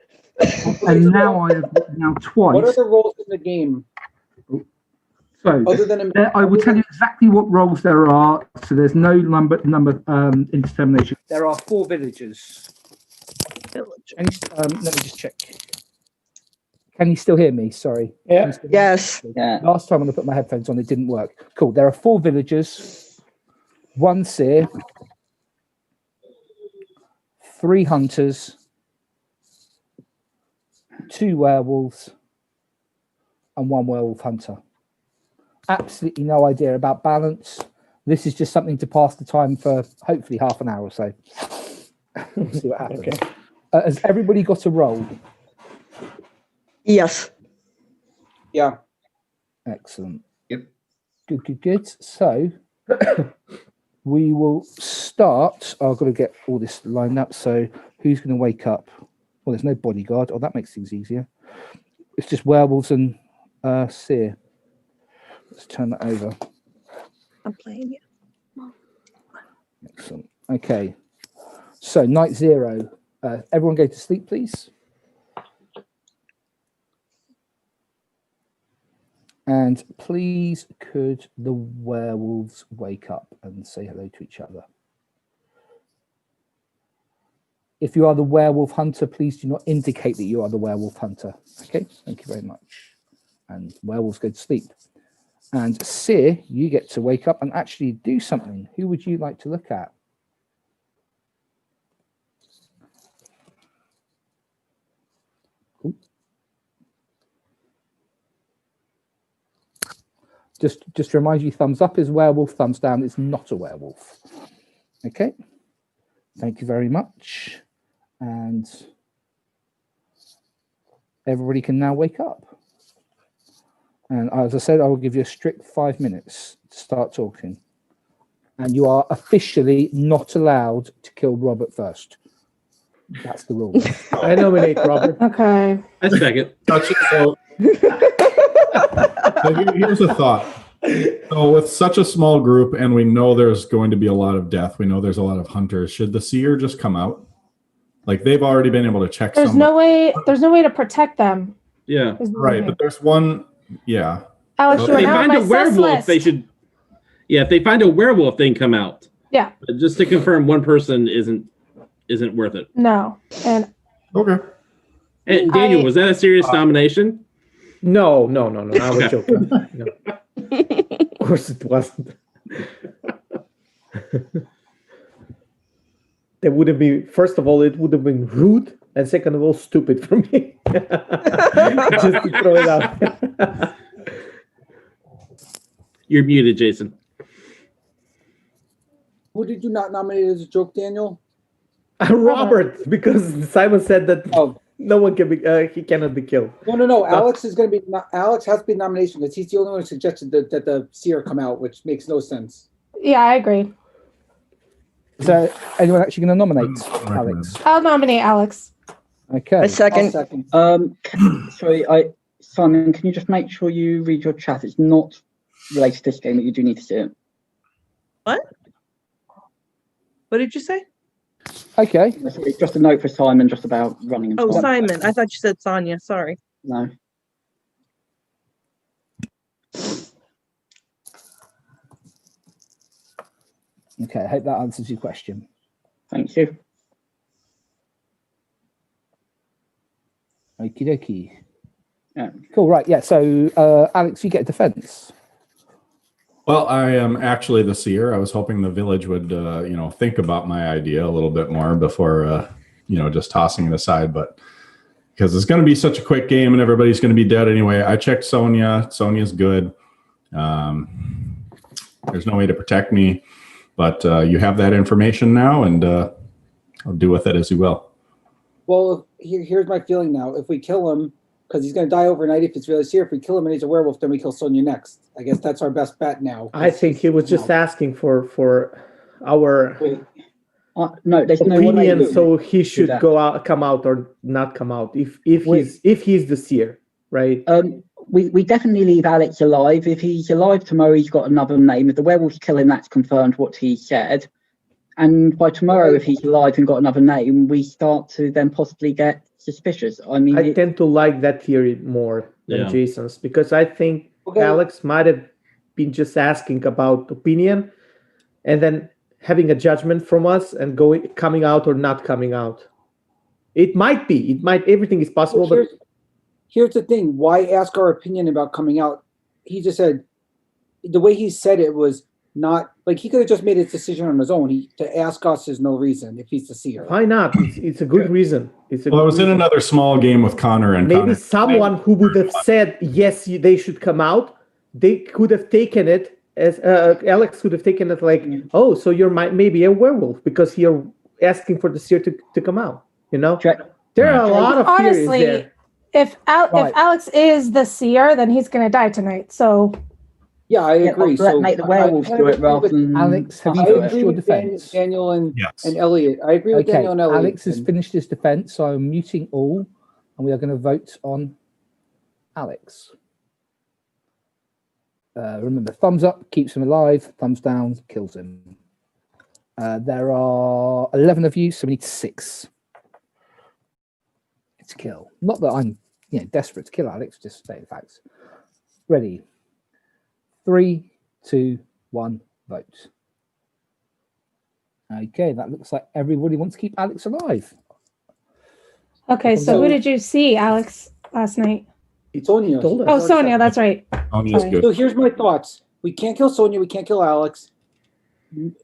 And now I have now twice. What are the roles in the game? So Other than I will tell you exactly what roles there are. So there's no number indetermination. There are 4 villagers. And, let me just check. Can you still hear me? Sorry. Yeah. Yes. Yeah. Last time when I put my headphones on, it didn't work. Cool. There are 4 villagers, 1 seer, 3 hunters, 2 werewolves, and 1 werewolf hunter. Absolutely no idea about balance. This is just something to pass the time for hopefully half an hour or so. We'll see what happens. Okay. Has everybody got a roll? Yes. Yeah. Excellent. Yep. Good. So we will start. I've got to get all this lined up. So who's going to wake up? Well, there's no bodyguard. Oh, that makes things easier. It's just werewolves and seer. Let's turn that over. I'm playing you. Excellent. Okay. So night 0. Everyone go to sleep, please. And please, could the werewolves wake up and say hello to each other? If you are the werewolf hunter, please do not indicate that you are the werewolf hunter. Okay, thank you very much. And werewolves go to sleep. And Seer, you get to wake up and actually do something. Who would you like to look at? Just to remind you, thumbs up is werewolf, thumbs down is not a werewolf. Okay, thank you very much. And everybody can now wake up. And as I said, I will give you a strict 5 minutes to start talking. And you are officially not allowed to kill Robert first. That's the rule. I nominate Robert. Okay. I second. So here's a thought. So with such a small group, and we know there's going to be a lot of death, we know there's a lot of hunters, should the seer just come out? Like, they've already been able to check There's somebody. no way to protect them. Yeah. Right, but there's one, yeah. Alex, If you are they now on find my a sus werewolf, list. they should. Yeah, if they find a werewolf, they can come out. Yeah. But just to confirm, one person isn't worth it. No. And okay. And Daniel, was that a serious nomination? No. I was joking. No. Of course it wasn't. That would have been, first of all, it would have been rude, and second of all, stupid for me. Just to throw it out. You're muted, Jason. Who did you not nominate as a joke, Daniel? Robert, because Simon said that no one can be, he cannot be killed. No. Alex is going to be. Alex has to be nomination because he's the only one who suggested that the seer come out, which makes no sense. yeah, I agree. So, anyone actually going to nominate Alex? I'll nominate Alex. Okay. A second. Sorry, Simon, can you just make sure you read your chat? It's not related to this game, but you do need to see it. What? What did you say? Okay. It's just a note for Simon, just about running. And Oh, stuff. Simon. I thought you said Sonia. Sorry. No. Okay, I hope that answers your question. Thank you. Okie dokie. Yeah. Cool, right, yeah, so Alex, you get defense. Well, I am actually the seer. I was hoping the village would, think about my idea a little bit more before, just tossing it aside. But because it's going to be such a quick game and everybody's going to be dead anyway, I checked Sonia. Sonia's good. There's no way to protect me. But you have that information now, and I'll do with it as you will. Well, here's my feeling now. If we kill him, because he's going to die overnight if it's really seer. If we kill him and he's a werewolf, then we kill Sonia next. I guess that's our best bet now. I think he was just asking for our no, there's opinion, no so he should come out or not come out if he's the seer, right? We definitely leave Alex alive. If he's alive tomorrow, he's got another name. If the werewolves kill him, that's confirmed what he said. And by tomorrow, if he's alive and got another name, we start to then possibly get suspicious. I mean, I tend to like that theory more than Jason's, because I think Alex might have been just asking about opinion and then having a judgment from us and coming out or not coming out. It might be. Everything is possible. Well, here's the thing. Why ask our opinion about coming out? He just said, the way he said it was not, like, he could have just made his decision on his own. To ask us is no reason if he's the seer. Why not? It's a good reason. I was in another small game with Connor, and maybe Connor, someone who would have said, yes, they should come out, they could have taken it as, Alex could have taken it like, oh, so you're maybe a werewolf because you're asking for the seer to come out, There are a lot of theories honestly, there. if Alex is the seer, then he's going to die tonight. So yeah, I agree. Let make the werewolves do it rather than Alex. Have you finished your defense? Daniel and Elliot. I agree with Daniel and Elliot. Alex has finished his defense, so I'm muting all, and we are going to vote on Alex. Remember, thumbs up keeps him alive. Thumbs down kills him. There are 11 of you, so we need 6 to kill. Not that I'm, desperate to kill Alex. Just state the facts. Ready. 3, 2, 1, vote. Okay, that looks like everybody wants to keep Alex alive. Okay, so who did you see, Alex, last night? Sonia. Oh, Sonia, that's right. Sonia's Sorry. good. So here's my thoughts. We can't kill Sonia. We can't kill Alex.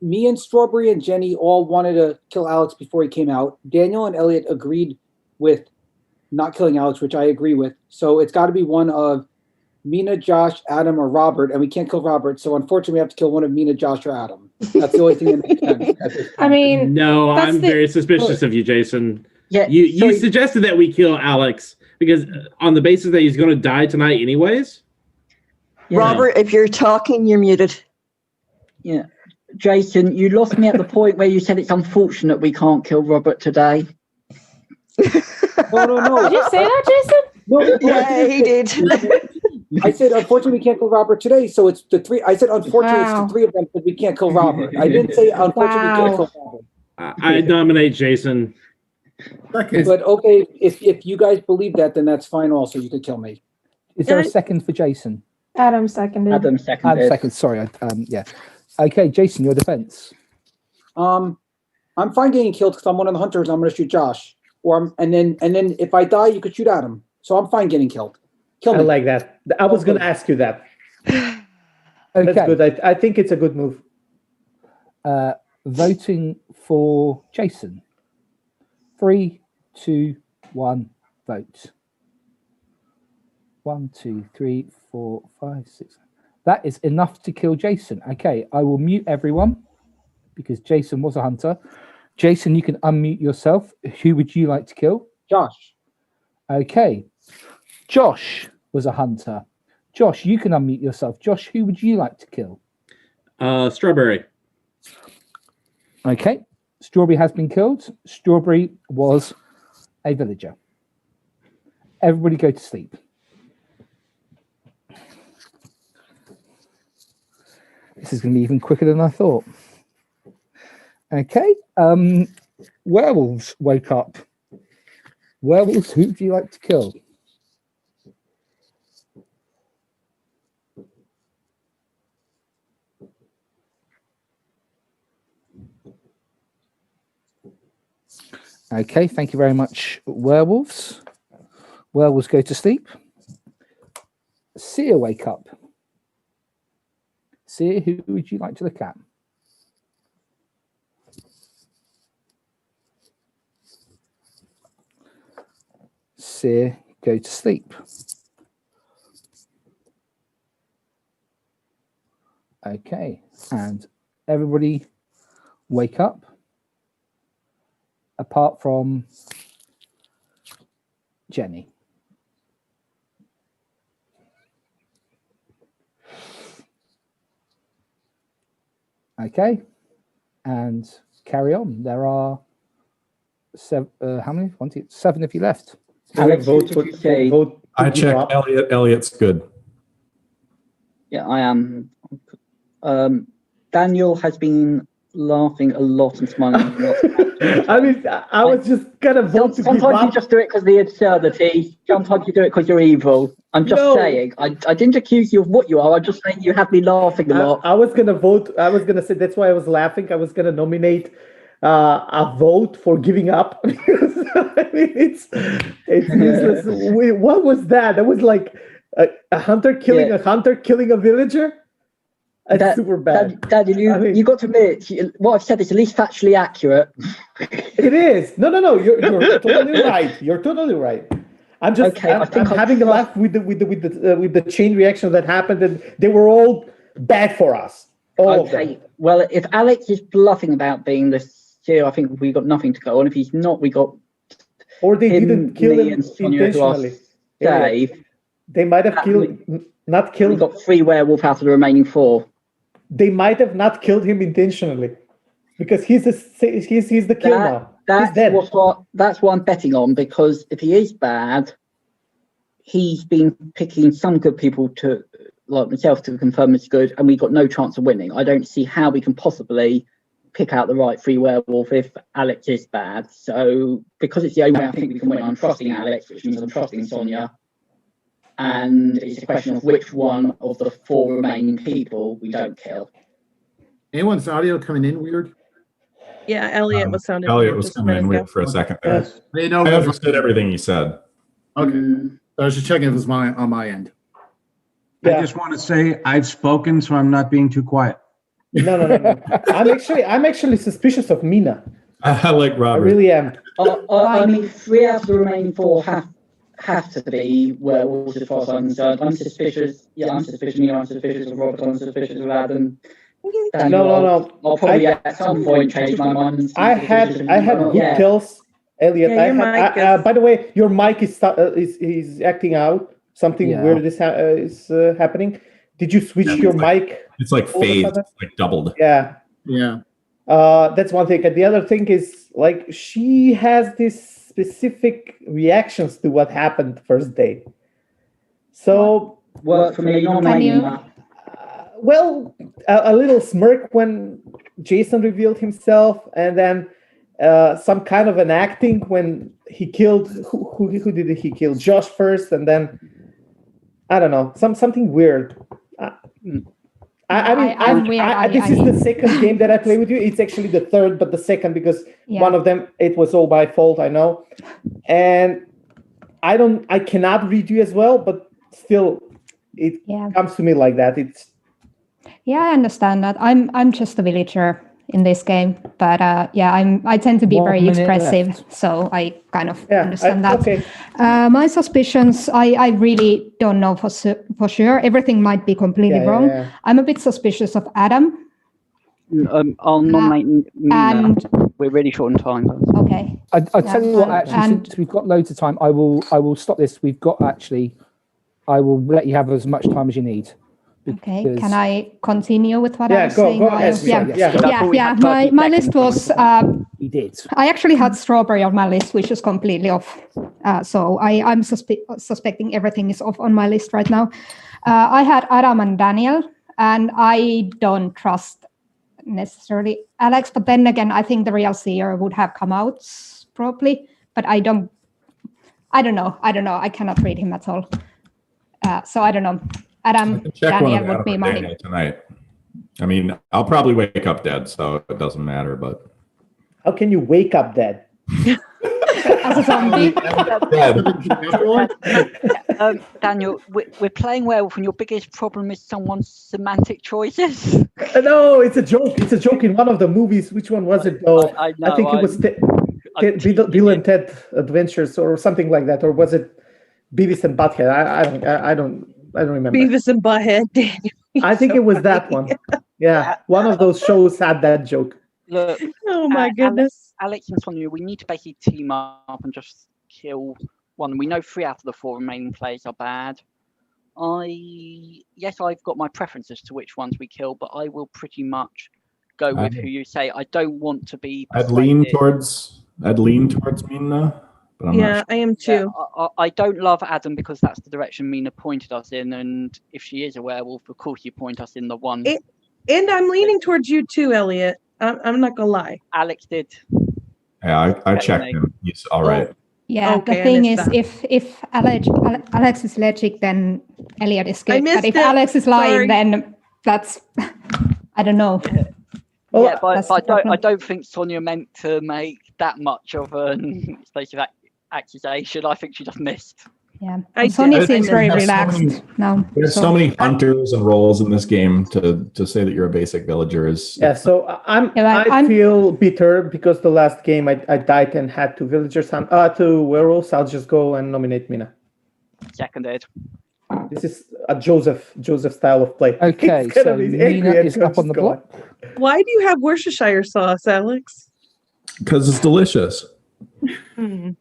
Me and Strawberry and Jenny all wanted to kill Alex before he came out. Daniel and Elliot agreed with not killing Alex, which I agree with. So it's got to be one of Mina, Josh, Adam, or Robert, and we can't kill Robert. So unfortunately, we have to kill one of Mina, Josh, or Adam. That's the only thing that makes sense. I mean, No, that's I'm the- very suspicious of you, Jason. Yeah, you suggested that we kill Alex because on the basis that he's going to die tonight anyways. Robert, if you're talking, you're muted. Yeah. Jason, you lost me at the point where you said it's unfortunate we can't kill Robert today. No. Did you say that, Jason? No, Yeah, he did. I said, unfortunately, we can't kill Robert today. So it's the three. I said, unfortunately, it's the three of them, but we can't kill Robert. I didn't say, unfortunately, we can't kill Robert. I nominate Jason. But okay, if you guys believe that, then that's fine. Also, you could kill me. Is there a second for Jason? Adam seconded. Adam seconded. Adam second. Sorry. Yeah. Okay, Jason, your defense. I'm fine getting killed because I'm one of the hunters. I'm going to shoot Josh, and then if I die, you could shoot Adam. So I'm fine getting killed. Kill me. I like that. I was going to ask you that. Okay. That's good. I think it's a good move. Voting for Jason. 3, 2, 1, vote. 1, 2, 3, 4, 5, 6. That is enough to kill Jason. Okay, I will mute everyone because Jason was a hunter. Jason, you can unmute yourself. Who would you like to kill? Josh. Okay. Josh was a hunter. Josh, you can unmute yourself. Josh, who would you like to kill? Strawberry. Okay. Strawberry has been killed. Strawberry was a villager. Everybody go to sleep. This is going to be even quicker than I thought. Okay. Werewolves woke up. Werewolves, who would you like to kill? Okay, thank you very much, werewolves. Werewolves go to sleep. Seer, wake up. Seer, who would you like to look at? Seer, go to sleep. Okay, and everybody wake up. Apart from Jenny. Okay, and carry on. There are seven. How many? 7 if you left. Alex, vote. I checked. Elliot's good. Yeah, I am. Daniel has been laughing a lot and smiling a lot. I mean, I was just gonna vote to give Sometimes you up. just do it because of the absurdity. Sometimes you do it because you're evil. I'm just saying. I didn't accuse you of what you are. I'm just saying you have me laughing a lot. I was gonna vote. I was gonna say that's why I was laughing. I was gonna nominate a vote for giving up. I mean, it's useless. What was that? That was like a hunter killing a hunter killing a villager. That's super bad. Daniel, you got to admit, what I've said is at least factually accurate. It is. No. You're totally right. You're totally right. I'm just. Okay, I'm having a laugh with the chain reaction that happened, and they were all bad for us. All of them. Well, if Alex is bluffing about being the seer, I think we got nothing to go on. If he's not, we got. Or they didn't kill him intentionally. Dave. They might have not killed. We got 3 werewolf out of the remaining 4. They might have not killed him intentionally, because he's the kill now. That's what I'm betting on, because if he is bad, he's been picking some good people to, like myself, to confirm it's good, and we got no chance of winning. I don't see how we can possibly pick out the right 3 werewolf if Alex is bad. So because it's the only way I think we can win, I'm trusting Alex, which means I'm trusting Sonia. And it's a question of which one of the 4 remaining people we don't kill. Anyone's audio coming in weird? Yeah, Elliot was sounding. Elliot was coming in weird for a second there. I understood everything you said. Okay. I was just checking if it was on my end. I just want to say I've spoken, so I'm not being too quiet. No. I'm actually suspicious of Mina. I like Robert. I really am. I mean, 3 out of the remaining 4 have to be werewolves as far as I'm concerned. I'm suspicious. Yeah, I'm suspicious of Mina. I'm suspicious of Robert. I'm suspicious of Adam. No. I'll probably at some point change my mind. I had good kills, Elliot. Yeah, by the way, your mic is acting out. Something weird is happening. Did you switch your mic? It's like phased, like doubled. Yeah. That's one thing. And the other thing is, like, she has this specific reactions to what happened first day. So work for me, not well, a little smirk when Jason revealed himself, and then some kind of an acting when he killed who did he kill? Josh first, and then I don't know, something weird. This is the second game that I play with you. It's actually the third, but the second because one of them it was all my fault. I know, and I cannot read you as well, but still, it comes to me like that. I understand that. I'm just a villager in this game, but I tend to be very expressive, so I kind of understand that. Okay. My suspicions, I really don't know for sure. Everything might be completely wrong. I'm a bit suspicious of Adam. I'll nominate Mina. We're really short on time. Okay. I'll tell you what, actually, since we've got loads of time, I will stop this. I will let you have as much time as you need. Okay, can I continue with what I was saying? Go ahead. My list was. We did. I actually had strawberry on my list, which is completely off. So I'm suspecting everything is off on my list right now. I had Adam and Daniel, and I don't trust necessarily Alex. But then again, I think the real seer would have come out probably. But I don't know. I cannot read him at all. So I don't know. Adam, Daniel would be my tonight. I mean, I'll probably wake up dead, so it doesn't matter. But how can you wake up dead? As a zombie. Daniel, we're playing Werewolf, and your biggest problem is someone's semantic choices. No, it's a joke. It's a joke in one of the movies. Which one was it, though? I think it was Bill and Ted Adventures or something like that, or was it Beavis and Butthead? I don't remember. Beavis and Butthead, Daniel. I think it was that one. Yeah, one of those shows had that joke. Look, oh my goodness. Alex and Sonia, we need to basically team up and just kill one. We know 3 out of the 4 remaining players are bad. I've got my preferences to which ones we kill, but I will pretty much go with who you say. I don't want to be I'd lean towards Mina. I am too. I don't love Adam because that's the direction Mina pointed us in, and if she is a werewolf, of course you point us in the one. And I'm leaning towards you too, Elliot. I'm not gonna lie. Alex did. Yeah, I checked him. He's all right. Yeah, Okay, the thing is, if Alex is logic, then Elliot is good. But if Alex is lying, then that's I don't know. Well, but I don't think Sonia meant to make that much of an accusation. I think she just missed. Yeah, Sonia seems very relaxed now. There's so many hunters and roles in this game to say that you're a basic villager is. Yeah, so I feel bitter because the last game I died and had 2 villagers to werewolves. I'll just go and nominate Mina. Seconded. This is a Joseph style of play. Okay, so Mina is up on the block. Why do you have Worcestershire sauce, Alex? Because it's delicious.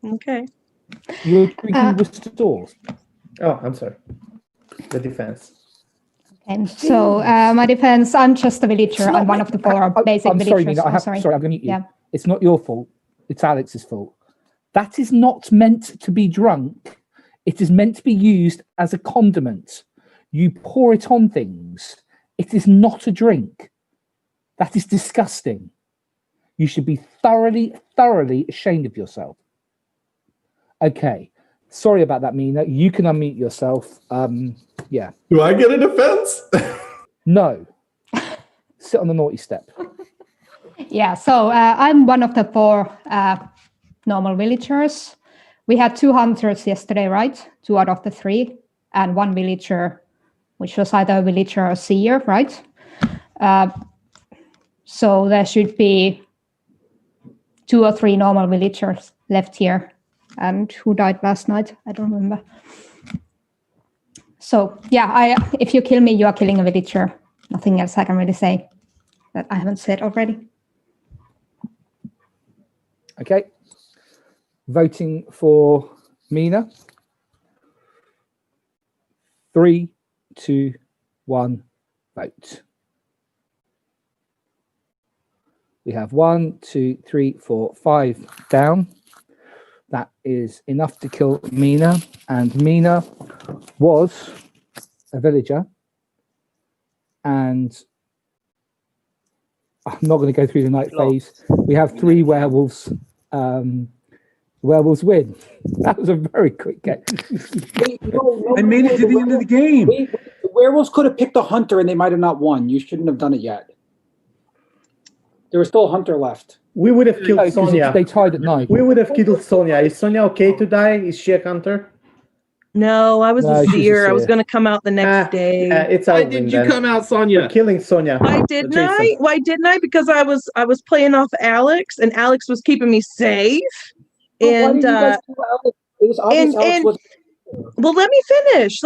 Okay. You're drinking Worcester sauce. Oh, I'm sorry. The defense. Okay, so my defense, I'm just a villager. I'm one of the 4 basic villagers. Sorry, Mina, sorry, I'm going to mute you. Yeah. It's not your fault. It's Alex's fault. That is not meant to be drunk. It is meant to be used as a condiment. You pour it on things. It is not a drink. That is disgusting. You should be thoroughly, thoroughly ashamed of yourself. Okay. Sorry about that, Mina. You can unmute yourself. Yeah. Do I get a defense? No. Sit on the naughty step. Yeah, so I'm one of the 4 normal villagers. We had 2 hunters yesterday, right? 2 out of the 3, and 1 villager, which was either a villager or seer, right? So there should be 2 or 3 normal villagers left here. And who died last night? I don't remember. So yeah, if you kill me, you are killing a villager. Nothing else I can really say that I haven't said already. Okay. Voting for Mina. 3, 2, 1, vote. We have 1, 2, 3, 4, 5 down. That is enough to kill Mina. And Mina was a villager. And I'm not going to go through the night phase. We have 3 werewolves. Werewolves win. That was a very quick game. I made it to the end of the game. The werewolves could have picked a hunter and they might have not won. You shouldn't have done it yet. There was still a hunter left. We would have killed Sonia. They tied at 9. We would have killed Sonia. Is Sonia okay to die? Is she a hunter? No, I was No, a she's a seer. I was seer. going to come out the next day. It's Why out didn't then. you come out, Sonia? We're killing Sonia. Why didn't Jason. I? Why didn't I? Because I was playing off Alex, and Alex was keeping me safe. And it was obvious Alex was. Well, let me finish.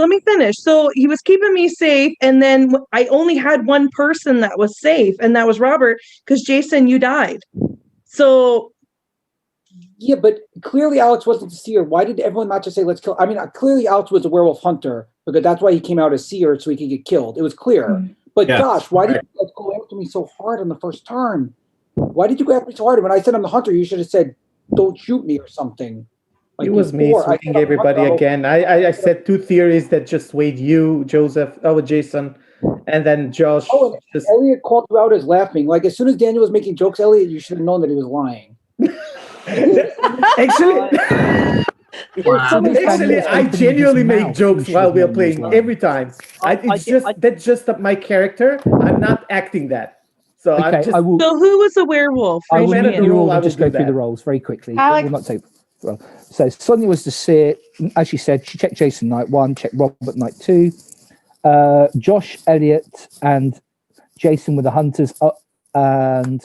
So he was keeping me safe, and then I only had one person that was safe, and that was Robert, because Jason, you died. So Yeah, but clearly Alex wasn't the seer. Why did everyone not just say, let's kill? I mean, clearly Alex was a werewolf hunter, because that's why he came out as seer, so he could get killed. It was clear. But Yes, gosh, why did you go after me so hard on the first turn? Why did you go after me so hard? When I said I'm the hunter, you should have said, don't shoot me or something. It was me switching everybody again. I said 2 theories that just swayed you, Jason, and then Josh. Oh, and Elliot called you out as laughing. Like, as soon as Daniel was making jokes, Elliot, you should have known that he was lying. Actually, I genuinely make jokes while we are playing every time. That's just my character. I'm not acting that. So Okay, So who was a werewolf? I will Raise your hand. you all just go through the roles very quickly. Alex. We'll not take well. So Sonia was the seer. As she said, she checked Jason night 1, checked Robert night 2. Josh, Elliot, and Jason were the hunters. And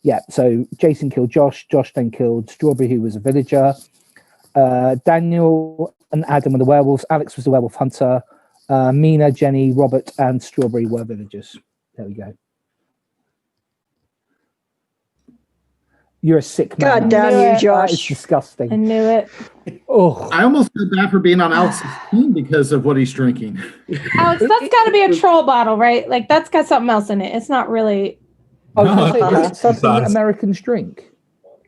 yeah, so Jason killed Josh. Josh then killed Strawberry, who was a villager. Daniel and Adam were the werewolves. Alex was the werewolf hunter. Mina, Jenny, Robert, and Strawberry were villagers. There we go. You're a sick man. God damn you, Josh. That is disgusting. I knew it. Oh, I almost feel bad for being on Alex's team because of what he's drinking. Alex, that's got to be a troll bottle, right? Like, that's got something else in it. It's not really. I was going to say, is it something Americans drink?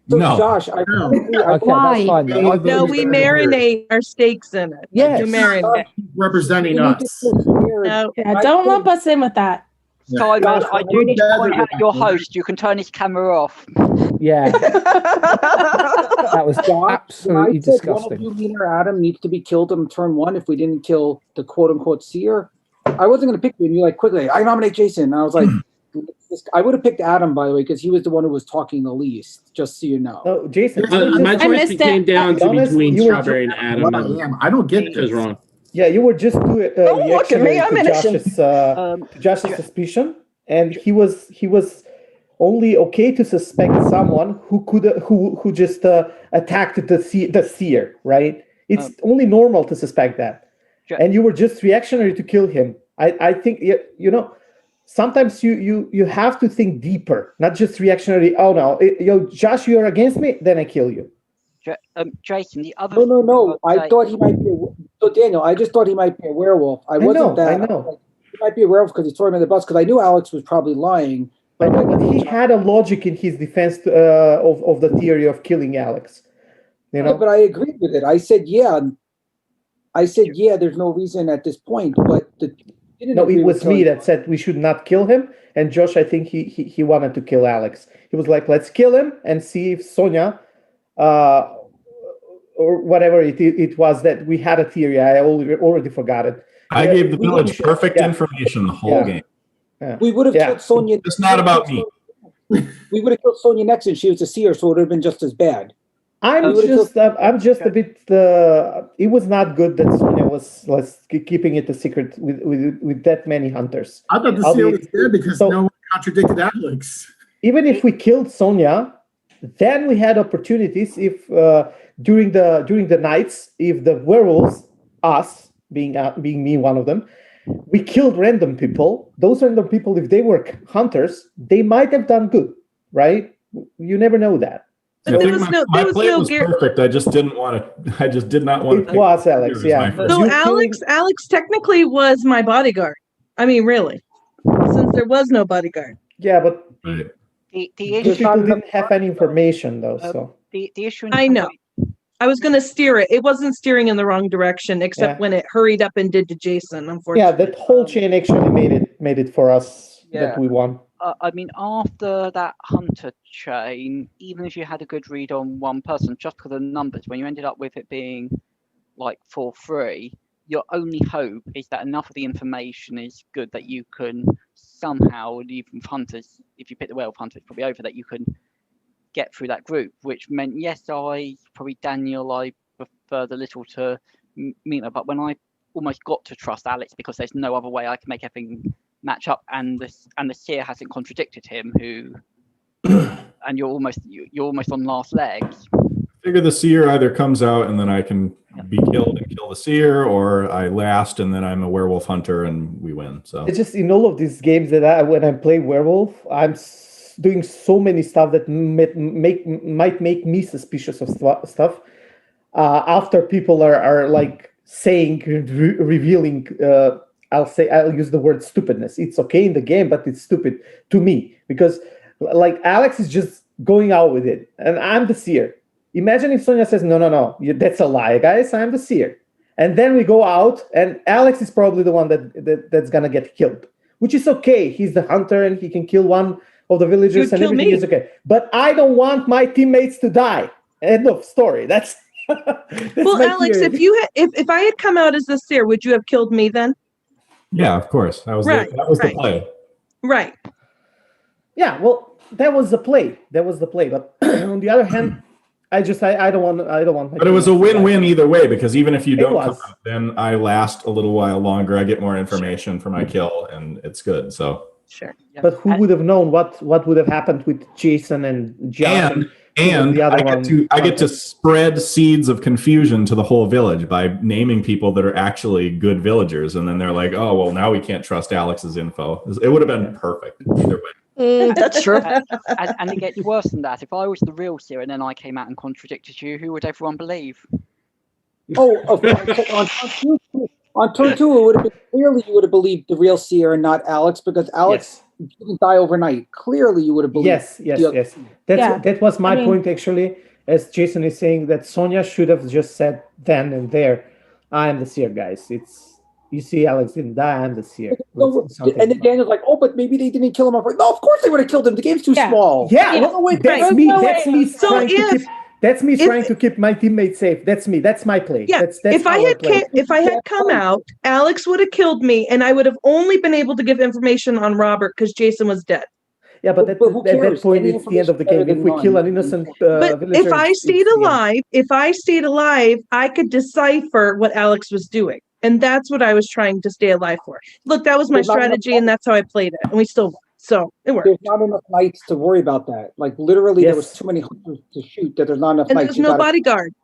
So No. Josh, I Okay, that's fine. Then. No, we marinate our steaks in it. Yes. You marinate. Representing us. No, yeah, don't lump us in with that. Simon, I do need to point out your host. You can turn his camera off. Yeah. That was absolutely I said disgusting. one of you, Mina or Adam, needs to be killed on turn 1 if we didn't kill the quote-unquote seer. I wasn't going to pick you, and you're like, quickly, I nominate Jason. And I was like, I would have picked Adam, by the way, because he was the one who was talking the least, just so you know. Oh, Jason. My choice came down to between You were Strawberry and Adam. I don't get this. Wrong. Yeah, you were just Don't look at me, I'm innocent. Josh's suspicion, and he was only okay to suspect someone who just attacked the seer, right? It's only normal to suspect that, and you were just reactionary to kill him. I think sometimes you have to think deeper, not just reactionary. Oh no, Josh, you're against me, then I kill you. Jason, the other No. I thought he might be. So Daniel, I just thought he might be a werewolf. I wasn't that. I know. Like, he might be a werewolf because he threw him in the bus. Because I knew Alex was probably lying. But he had a logic in his defense of the theory of killing Alex. You know? Yeah, but I agreed with it. I said yeah. There's no reason at this point. But it was me that said we should not kill him. And Josh, I think he wanted to kill Alex. He was like, let's kill him and see if Sonia. Or whatever it was that we had a theory. I already forgot it. I gave the village perfect information the whole game. We would have killed Sonia. It's not about me. We would have killed Sonia next, and she was a seer, so it would have been just as bad. I'm just a bit. It was not good that Sonia was keeping it a secret with that many hunters. I thought the seer was dead because no one contradicted Alex. Even if we killed Sonia, then we had opportunities. If during the nights, if the werewolves, us being me, one of them, we killed random people. Those random people, if they were hunters, they might have done good, right? You never know that. I think my play was perfect. I just didn't want to. I just did not want to. It was Alex, yeah. So Alex technically was my bodyguard. I mean, really, since there was no bodyguard. Yeah, but the people didn't have any information though. So the issue. I know. I was going to steer it. It wasn't steering in the wrong direction, except when it hurried up and did to Jason. Unfortunately. Yeah, that whole chain actually made it for us that we won. I mean, after that hunter chain, even if you had a good read on one person, just because of the numbers, when you ended up with it being like 4-3, your only hope is that enough of the information is good that you can somehow, even hunters, if you pick the werewolf hunter, it's probably over, that you can get through that group, which meant, yes, Daniel, I prefer the little to Mina, but when I almost got to trust Alex because there's no other way I can make everything match up, and the seer hasn't contradicted him, and you're almost on last legs. Figure the seer either comes out and then I can be killed and kill the seer, or I last and then I'm a werewolf hunter and we win. So it's just in all of these games that when I play werewolf, I'm doing so many stuff that might make me suspicious of stuff. After people are like saying, revealing. I'll use the word stupidness. It's okay in the game, but it's stupid to me because like Alex is just going out with it and I'm the seer. Imagine if Sonia says, no, that's a lie, guys, I'm the seer. And then we go out and Alex is probably the one that's going to get killed, which is okay. He's the hunter and he can kill one of the villagers and everything is okay. But I don't want my teammates to die. End of story. That's well, Alex, theory. if I had come out as the seer, would you have killed me then? Yeah, of course. That was the play. Right. Yeah, well, that was the play. But on the other hand, I don't want. But it was a win-win either way, because even if you don't come out, then I last a little while longer. I get more information for my kill, and it's good. So sure. Yeah. But who would have known what would have happened with Jason and John? And I get to spread seeds of confusion to the whole village by naming people that are actually good villagers, and then they're like, "Oh, well, now we can't trust Alex's info." It would have been perfect either way. That's true. And it gets worse than that. If I was the real seer and then I came out and contradicted you, who would everyone believe? On turn two, it would have been clearly you would have believed the real seer and not Alex, because Alex didn't die overnight. Clearly, you would have believed. Yes. That was my point actually. As Jason is saying, that Sonia should have just said then and there, "I am the seer, guys." You see, Alex didn't die. I'm the seer. And then Daniel's like, "Oh, but maybe they didn't kill him." No, of course they would have killed him. The game's too small. That's me trying to keep my teammates safe. That's me. That's my play. Yeah. If I had come out, Alex would have killed me, and I would have only been able to give information on Robert because Jason was dead. Yeah, but at that point, it's the end of the game. If we kill an innocent villager, if I stayed alive, I could decipher what Alex was doing, and that's what I was trying to stay alive for. Look, that was my strategy, and that's how I played it, and we still won. So it worked. There's not enough knights to worry about that. Like literally, there was too many hunters to shoot that there's not enough and knights. There's no bodyguard.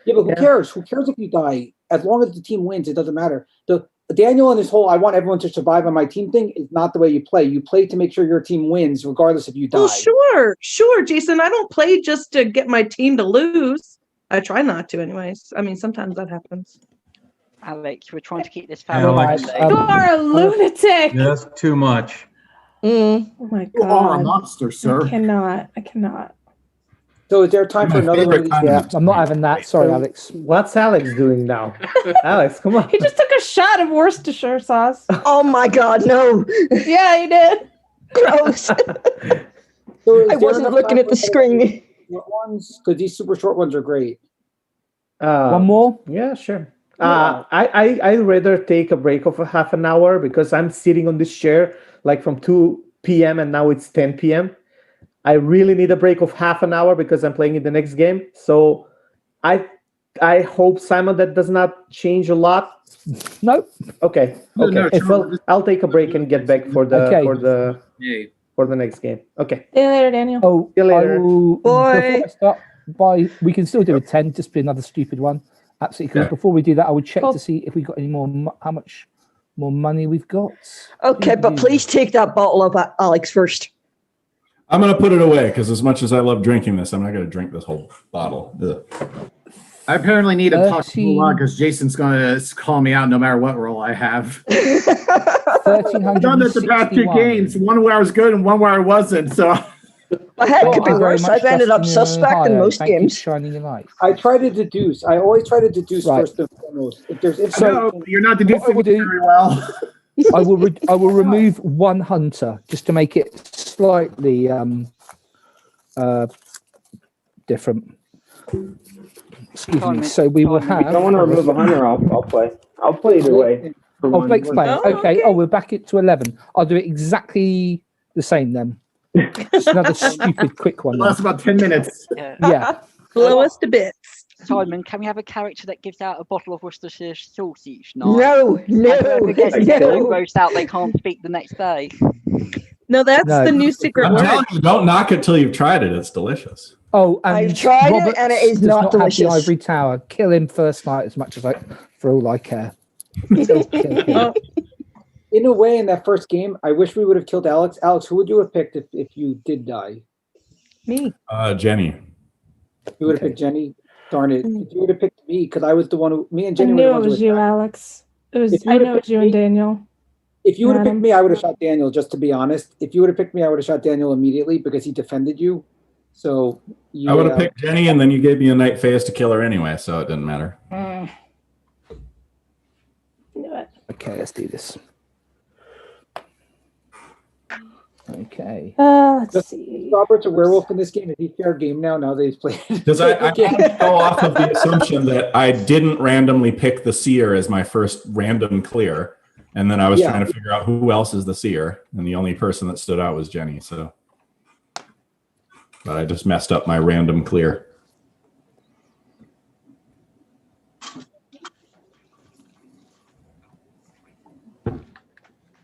Yeah, but who cares? Who cares if you die? As long as the team wins, it doesn't matter. Daniel and his whole "I want everyone to survive on my team" thing is not the way you play. You play to make sure your team wins, regardless if you die. Well, sure, Jason. I don't play just to get my team to lose. I try not to, anyways. I mean, sometimes that happens. Alex, we're trying to keep this family. You are a lunatic. Just too much. Oh my God! You are a monster, sir. I cannot. So is there time for another one of these? Yeah, I'm not having that. Sorry, Alex. What's Alex doing now? Alex, come on. He just took a shot of Worcestershire sauce. Oh my God, no. Yeah, he did. Gross. I wasn't looking at the screen. Ones, because these super short ones are great. One more? Yeah, sure. I'd rather take a break of a half an hour because I'm sitting on this chair like from 2 p.m. and now it's 10 p.m. I really need a break of half an hour because I'm playing in the next game. So I hope, Simon, that does not change a lot. No. Okay. I'll take a break and get back for the next game. Okay. See you later, Daniel. Oh, see you later. Before I start, we can still do a 10, just be another stupid one. Absolutely. Because before we do that, I would check to see if we got any more, how much more money we've got. Okay, but please take that bottle of Alex first. I'm going to put it away because as much as I love drinking this, I'm not going to drink this whole bottle. Ugh. I apparently need to talk to Mulan because Jason's going to call me out no matter what role I have. 1,361. I've done that the past 2 games. One where I was good and one where I wasn't. So. My head could be worse. I've ended up suspect in most games. Shining your light. I try to deduce. I always try to deduce first and foremost. If there's information, you're not deducing very well. I will remove one hunter just to make it slightly different. Excuse me. So we will have. I don't want to remove a hunter. I'll play. I'll play either way. Oh, Blake's playing. Okay. Oh, we're back to 11. I'll do it exactly the same then. Just another stupid quick one. Lasts about 10 minutes. Yeah. Blow us to bits. Simon, can we have a character that gives out a bottle of Worcestershire sauce each night? No. Whoever gets grossed out, they can't speak the next day. No, that's the new secret I'm word. telling you, don't knock it till you've tried it. It's delicious. Oh, and I've tried Robert it and it is does not have delicious. the ivory tower. Kill him first night as much as for all I care. Kill him. in a way, in that first game, I wish we would have killed Alex. Alex, who would you have picked if you did die? Me. Jenny. You would have picked Jenny. Darn it! If you would have picked me, because I was the one who. Me and I Jenny. knew were it the ones was who you, attacked. Alex. I know it was you and Daniel. If you would have Adam. picked me, I would have shot Daniel. Just to be honest, if you would have picked me, I would have shot Daniel immediately because he defended you. So I would have picked Jenny, and then you gave me a night phase to kill her anyway, so it didn't matter. Okay, let's do this. Okay. Let's see. Robert's a werewolf in this game. Is he fair game now? Now that he's played. Because I had to go off of the assumption that I didn't randomly pick the seer as my first random clear, and then I was trying to figure out who else is the seer, and the only person that stood out was Jenny. So, but I just messed up my random clear.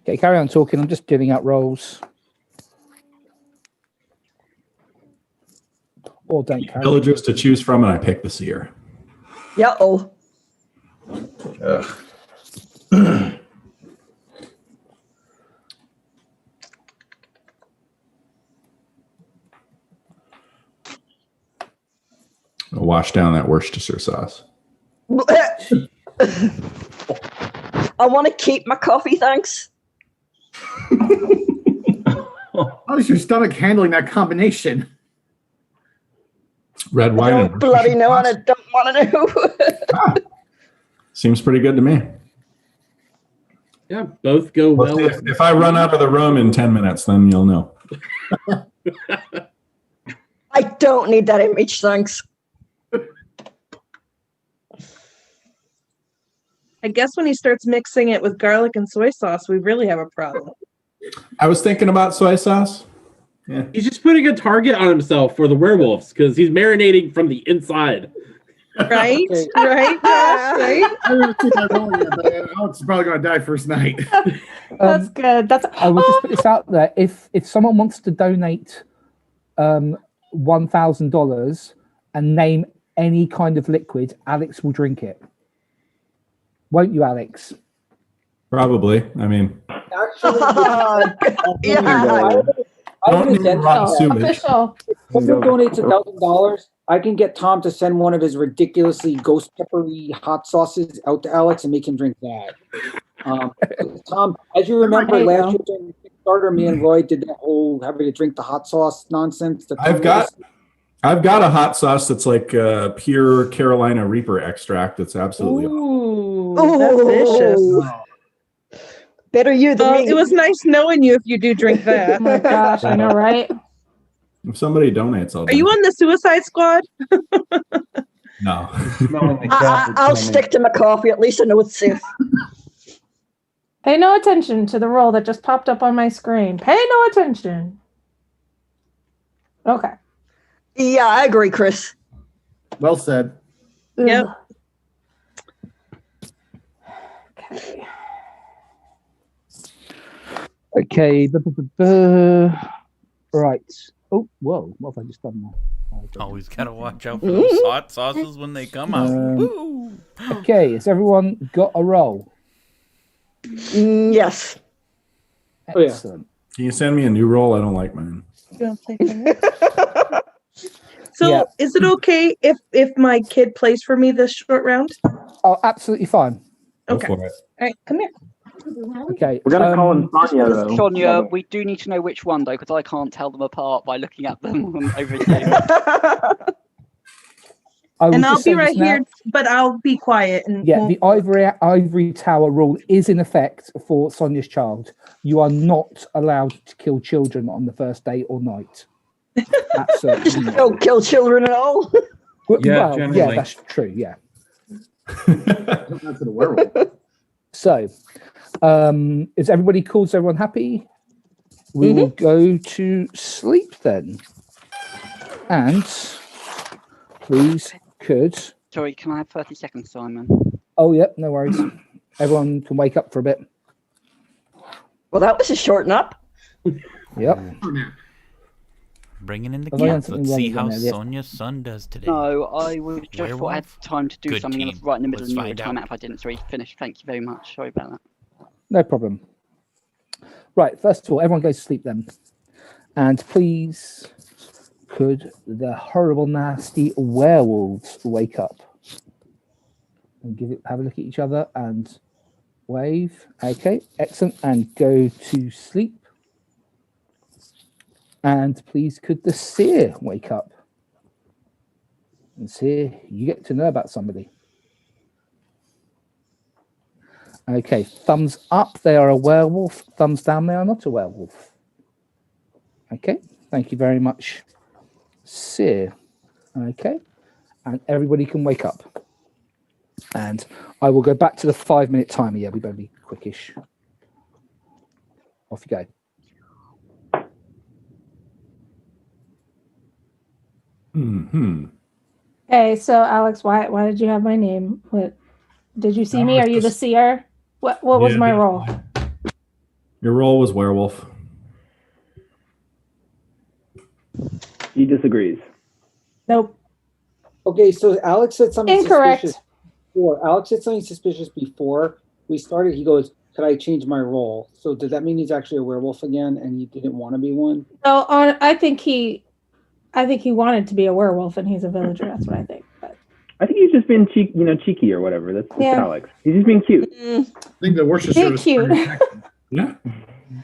Okay, carry on talking. I'm just giving out rolls. Or don't carry. Villagers to choose from, and I picked the seer. Yeah. Oh. I'll wash down that Worcestershire sauce. I want to keep my coffee, thanks. How is your stomach handling that combination? Red wine. I And don't bloody know, and I don't want to know. seems pretty good to me. Yeah, both go well. If I run out of the room in 10 minutes, then you'll know. I don't need that image, thanks. I guess when he starts mixing it with garlic and soy sauce, we really have a problem. I was thinking about soy sauce. Yeah. He's just putting a target on himself for the werewolves because he's marinating from the inside. Right? Right, Josh, right? I don't think I know yet, but Alex is probably going to die first night. That's good. That's. I will just put this out there. If someone wants to donate $1,000 and name any kind of liquid, Alex will drink it. Won't you, Alex? Probably. I mean, Actually, Yeah. don't need rotten sewage. Official. if someone donates $1,000, I can get Tom to send one of his ridiculously ghost peppery hot sauces out to Alex and make him drink that. Tom, as you remember, last year during the Kickstarter, me and Roy did that whole having to drink the hot sauce nonsense. I've got a hot sauce that's like pure Carolina Reaper extract. That's absolutely awesome. Ooh, that's vicious. Better you than me. It was nice knowing you if you do drink that. Oh my gosh, I know, right? If somebody donates, I'll Are you on the Suicide Squad? No. I'll stick to my coffee. At least I know it's safe. Pay no attention to the roll that just popped up on my screen. Pay no attention. Okay. Yeah, I agree, Chris. Well said. Yep. Okay. Okay. Right. Oh, whoa. What have I just done now? Always gotta watch out for those hot sauces when they come out. Woo! Okay. Has everyone got a roll? Yes. Excellent. Can you send me a new roll? I don't like mine. So is it okay if my kid plays for me this short round? Oh, absolutely fine. Okay. Go for it. All right, come here. Okay. We're gonna call him Sonia though. Sonia, we do need to know which one though, because I can't tell them apart by looking at them over here. And I'll be right here, but I'll be quiet. And Yeah, the ivory tower rule is in effect for Sonia's child. You are not allowed to kill children on the first day or night. Absolutely not. Don't kill children at all. Yeah, Well, generally. yeah, that's true. Yeah. That's the werewolf. So, is everybody cool? Is everyone happy? We will go to sleep then. And please could. Sorry, can I have 30 seconds, Simon? Oh, yep, no worries. Everyone can wake up for a bit. Well, that was a short nap. Yep. Bringing in the Have I done kids. something Let's wrong see again, how Elliot? Sonia's son does today. No, I would just thought I had Werewolf? time to do Good something and I was team. right in the middle Let's of the find time out. if I didn't really finish. Thank you very much. Sorry about that. No problem. Right, first of all, everyone goes to sleep then. And please, could the horrible, nasty werewolves wake up? And have a look at each other and wave. Okay, excellent. And go to sleep. And please, could the seer wake up? And seer, you get to know about somebody. Okay, thumbs up, they are a werewolf. Thumbs down, they are not a werewolf. Okay, thank you very much, seer. Okay, and everybody can wake up. And I will go back to the 5-minute timer. Yeah, we better be quickish. Off you go. Hey, so Alex, why did you have my name? What did you see me? Are you the seer? What was Yeah, my role? Your role was werewolf. He disagrees. Nope. Okay, so Alex said something Incorrect. suspicious before. Alex said something suspicious before we started. He goes, "Could I change my role?" So does that mean he's actually a werewolf again, and he didn't want to be one? No, I think he wanted to be a werewolf, and he's a villager. That's what I think. But I think he's just being cheeky or whatever. That's Yeah. Alex. He's just being cute. I think the Worcestershire Being is cute. Yeah.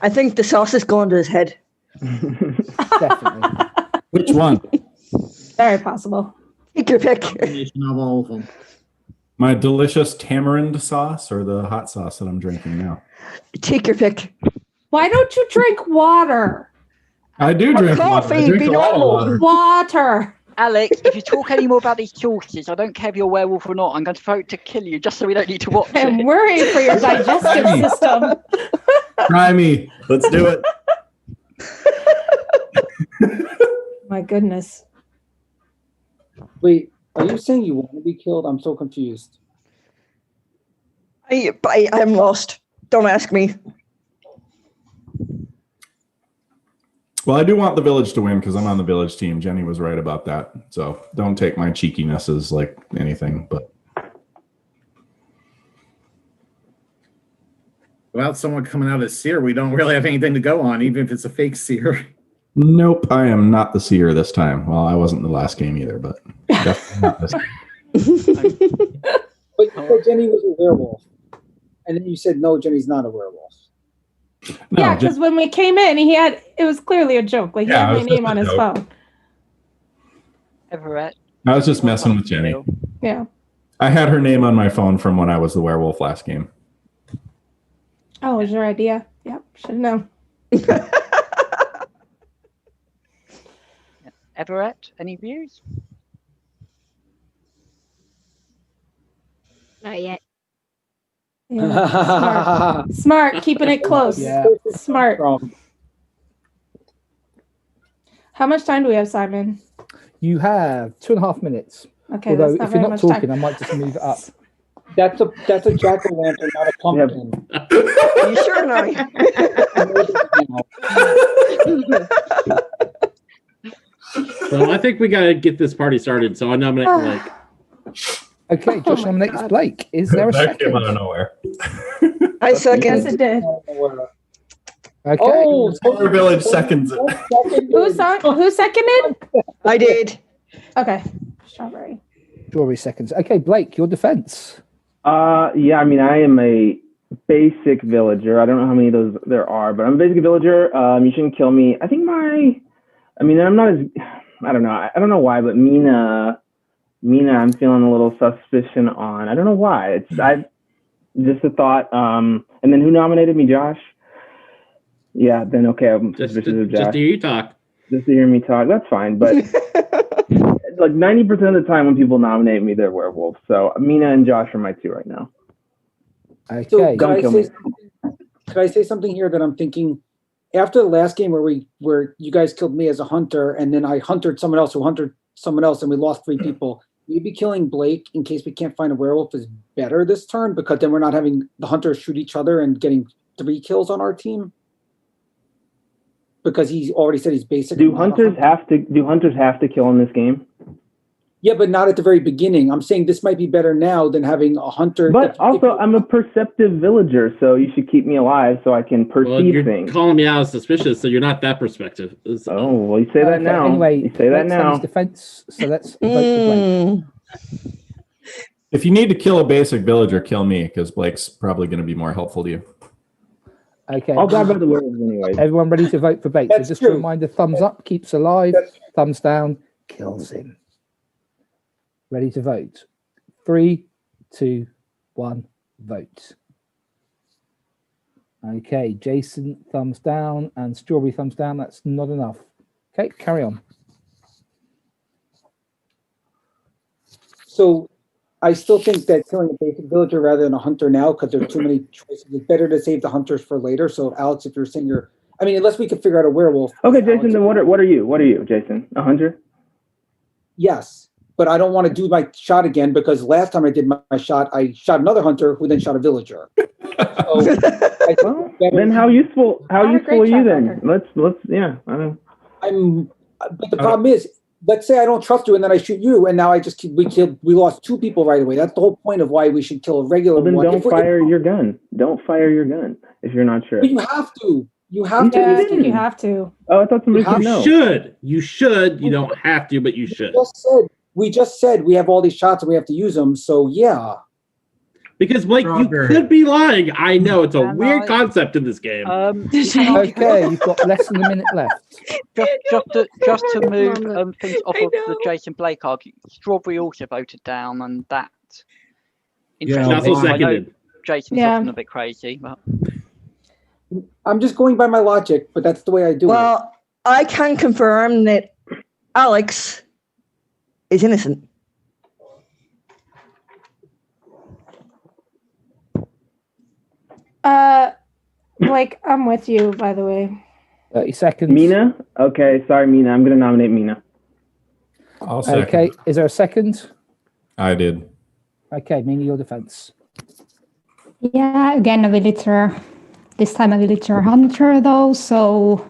I think the sauce is going to his head. Definitely. Which one? Very possible. Take your pick. combination of all of them. My delicious tamarind sauce or the hot sauce that I'm drinking now? Take your pick. Why don't you drink water? I do drink water. I drink a lot of water. Water. Alex, if you talk any more about these sauces, I don't care if you're a werewolf or not. I'm going to vote to kill you just so we don't need to watch I'm it. worried for your digestive system. Try me. Let's do it. My goodness. Wait, are you saying you want to be killed? I'm so confused. I'm lost. Don't ask me. Well, I do want the village to win because I'm on the village team. Jenny was right about that. So don't take my cheekiness as like anything, but Without someone coming out as seer, we don't really have anything to go on, even if it's a fake seer. nope, I am not the seer this time. Well, I wasn't the last game either, but definitely not this game. But you said Jenny was a werewolf, and then you said no, Jenny's not a werewolf. No, Yeah, because when we came in, it was clearly a joke. Like he Yeah, had it my was name just on a his joke. phone. Everett. I was just messing with Jenny. Yeah. I had her name on my phone from when I was the werewolf last game. Oh, was your idea? Yep, should have known. Everett, any views? Not yet. Yeah, smart. Smart, keeping it close. Yeah. Smart. How much time do we have, Simon? You have 2.5 minutes. Okay, Although that's not if you're very not much talking, time. I might just move it up. That's a jack-o'-lantern, not a pumpkin. You sure, Nani? Well, I think we gotta get this party started, so I nominate Blake. Okay, Josh nominates Blake. Is there a That came second? out of nowhere. I second. Yes, it did. Okay. Oh, Our village seconds it. Who seconded? I did. Okay, strawberry. Strawberry seconds. Okay, Blake, your defense. Yeah, I mean, I am a basic villager. I don't know how many of those there are, but I'm a basic villager. You shouldn't kill me. I think I'm not as, I don't know. I don't know why, but Mina, I'm feeling a little suspicion on. I don't know why. It's just a thought. And then who nominated me, Josh? Yeah, then okay, I'm suspicious of Josh. Just to hear you talk. Just to hear me talk, that's fine. But like 90% of the time when people nominate me, they're werewolves. So Mina and Josh are my two right now. Okay. So Don't kill me. could I say something here that I'm thinking? After the last game where you guys killed me as a hunter, and then I hunted someone else who hunted someone else, and we lost 3 people. Maybe killing Blake in case we can't find a werewolf is better this turn, because then we're not having the hunters shoot each other and getting 3 kills on our team. Because he's already said he's basically. Do hunters have to kill in this game? Yeah, but not at the very beginning. I'm saying this might be better now than having a hunter. But also, I'm a perceptive villager, so you should keep me alive so I can perceive you're things. calling me out as suspicious, so you're not that perspective. Oh, well, you say that now. Anyway, you say that Blake's done now. his defense, so let's vote for Blake. If you need to kill a basic villager, kill me, because Blake's probably going to be more helpful to you. Okay. I'll grab by the werewolves anyway. Everyone ready to vote for Blake? So just a reminder, thumbs up, keeps alive. Thumbs down, kills him. Ready to vote. 3, 2, 1, vote. Okay, Jason, thumbs down, and Strawberry, thumbs down. That's not enough. Okay, carry on. So I still think that killing a basic villager rather than a hunter now, because there's too many choices. It's better to save the hunters for later. So Alex, if you're saying unless we could figure out a werewolf. Okay, Jason, then what are you? What are you, Jason? A hunter? Yes, but I don't want to do my shot again, because last time I did my shot, I shot another hunter who then shot a villager. So, then how useful are you then? Let's yeah. I don't. But the problem is, let's say I don't trust you and then I shoot you, and now we lost 2 people right away. That's the whole point of why we should kill a regular Well, then one. don't fire your gun. Don't fire your gun if you're not sure. But you have to. You have to. Yeah, I think you have to. Oh, I thought somebody said no. You should. You don't have to, but you should. We just said we have all these shots and we have to use them. So yeah. Because Blake, you could be lying. I know it's a weird concept in this game. Okay, you've got less than a minute left. Just to move things off of the Jason Blake argument, Strawberry also voted down, and that. Yeah, also seconded. Jason's often a bit crazy, but I'm just going by my logic, but that's the way I do it. Well, I can confirm that Alex is innocent. Like, I'm with you, by the way. 30 seconds. Mina? Okay, sorry, Mina. I'm going to nominate Mina. I'll second. Okay, is there a second? I did. Okay, Mina, your defense. Yeah, again, a villager. This time a villager hunter, though. So,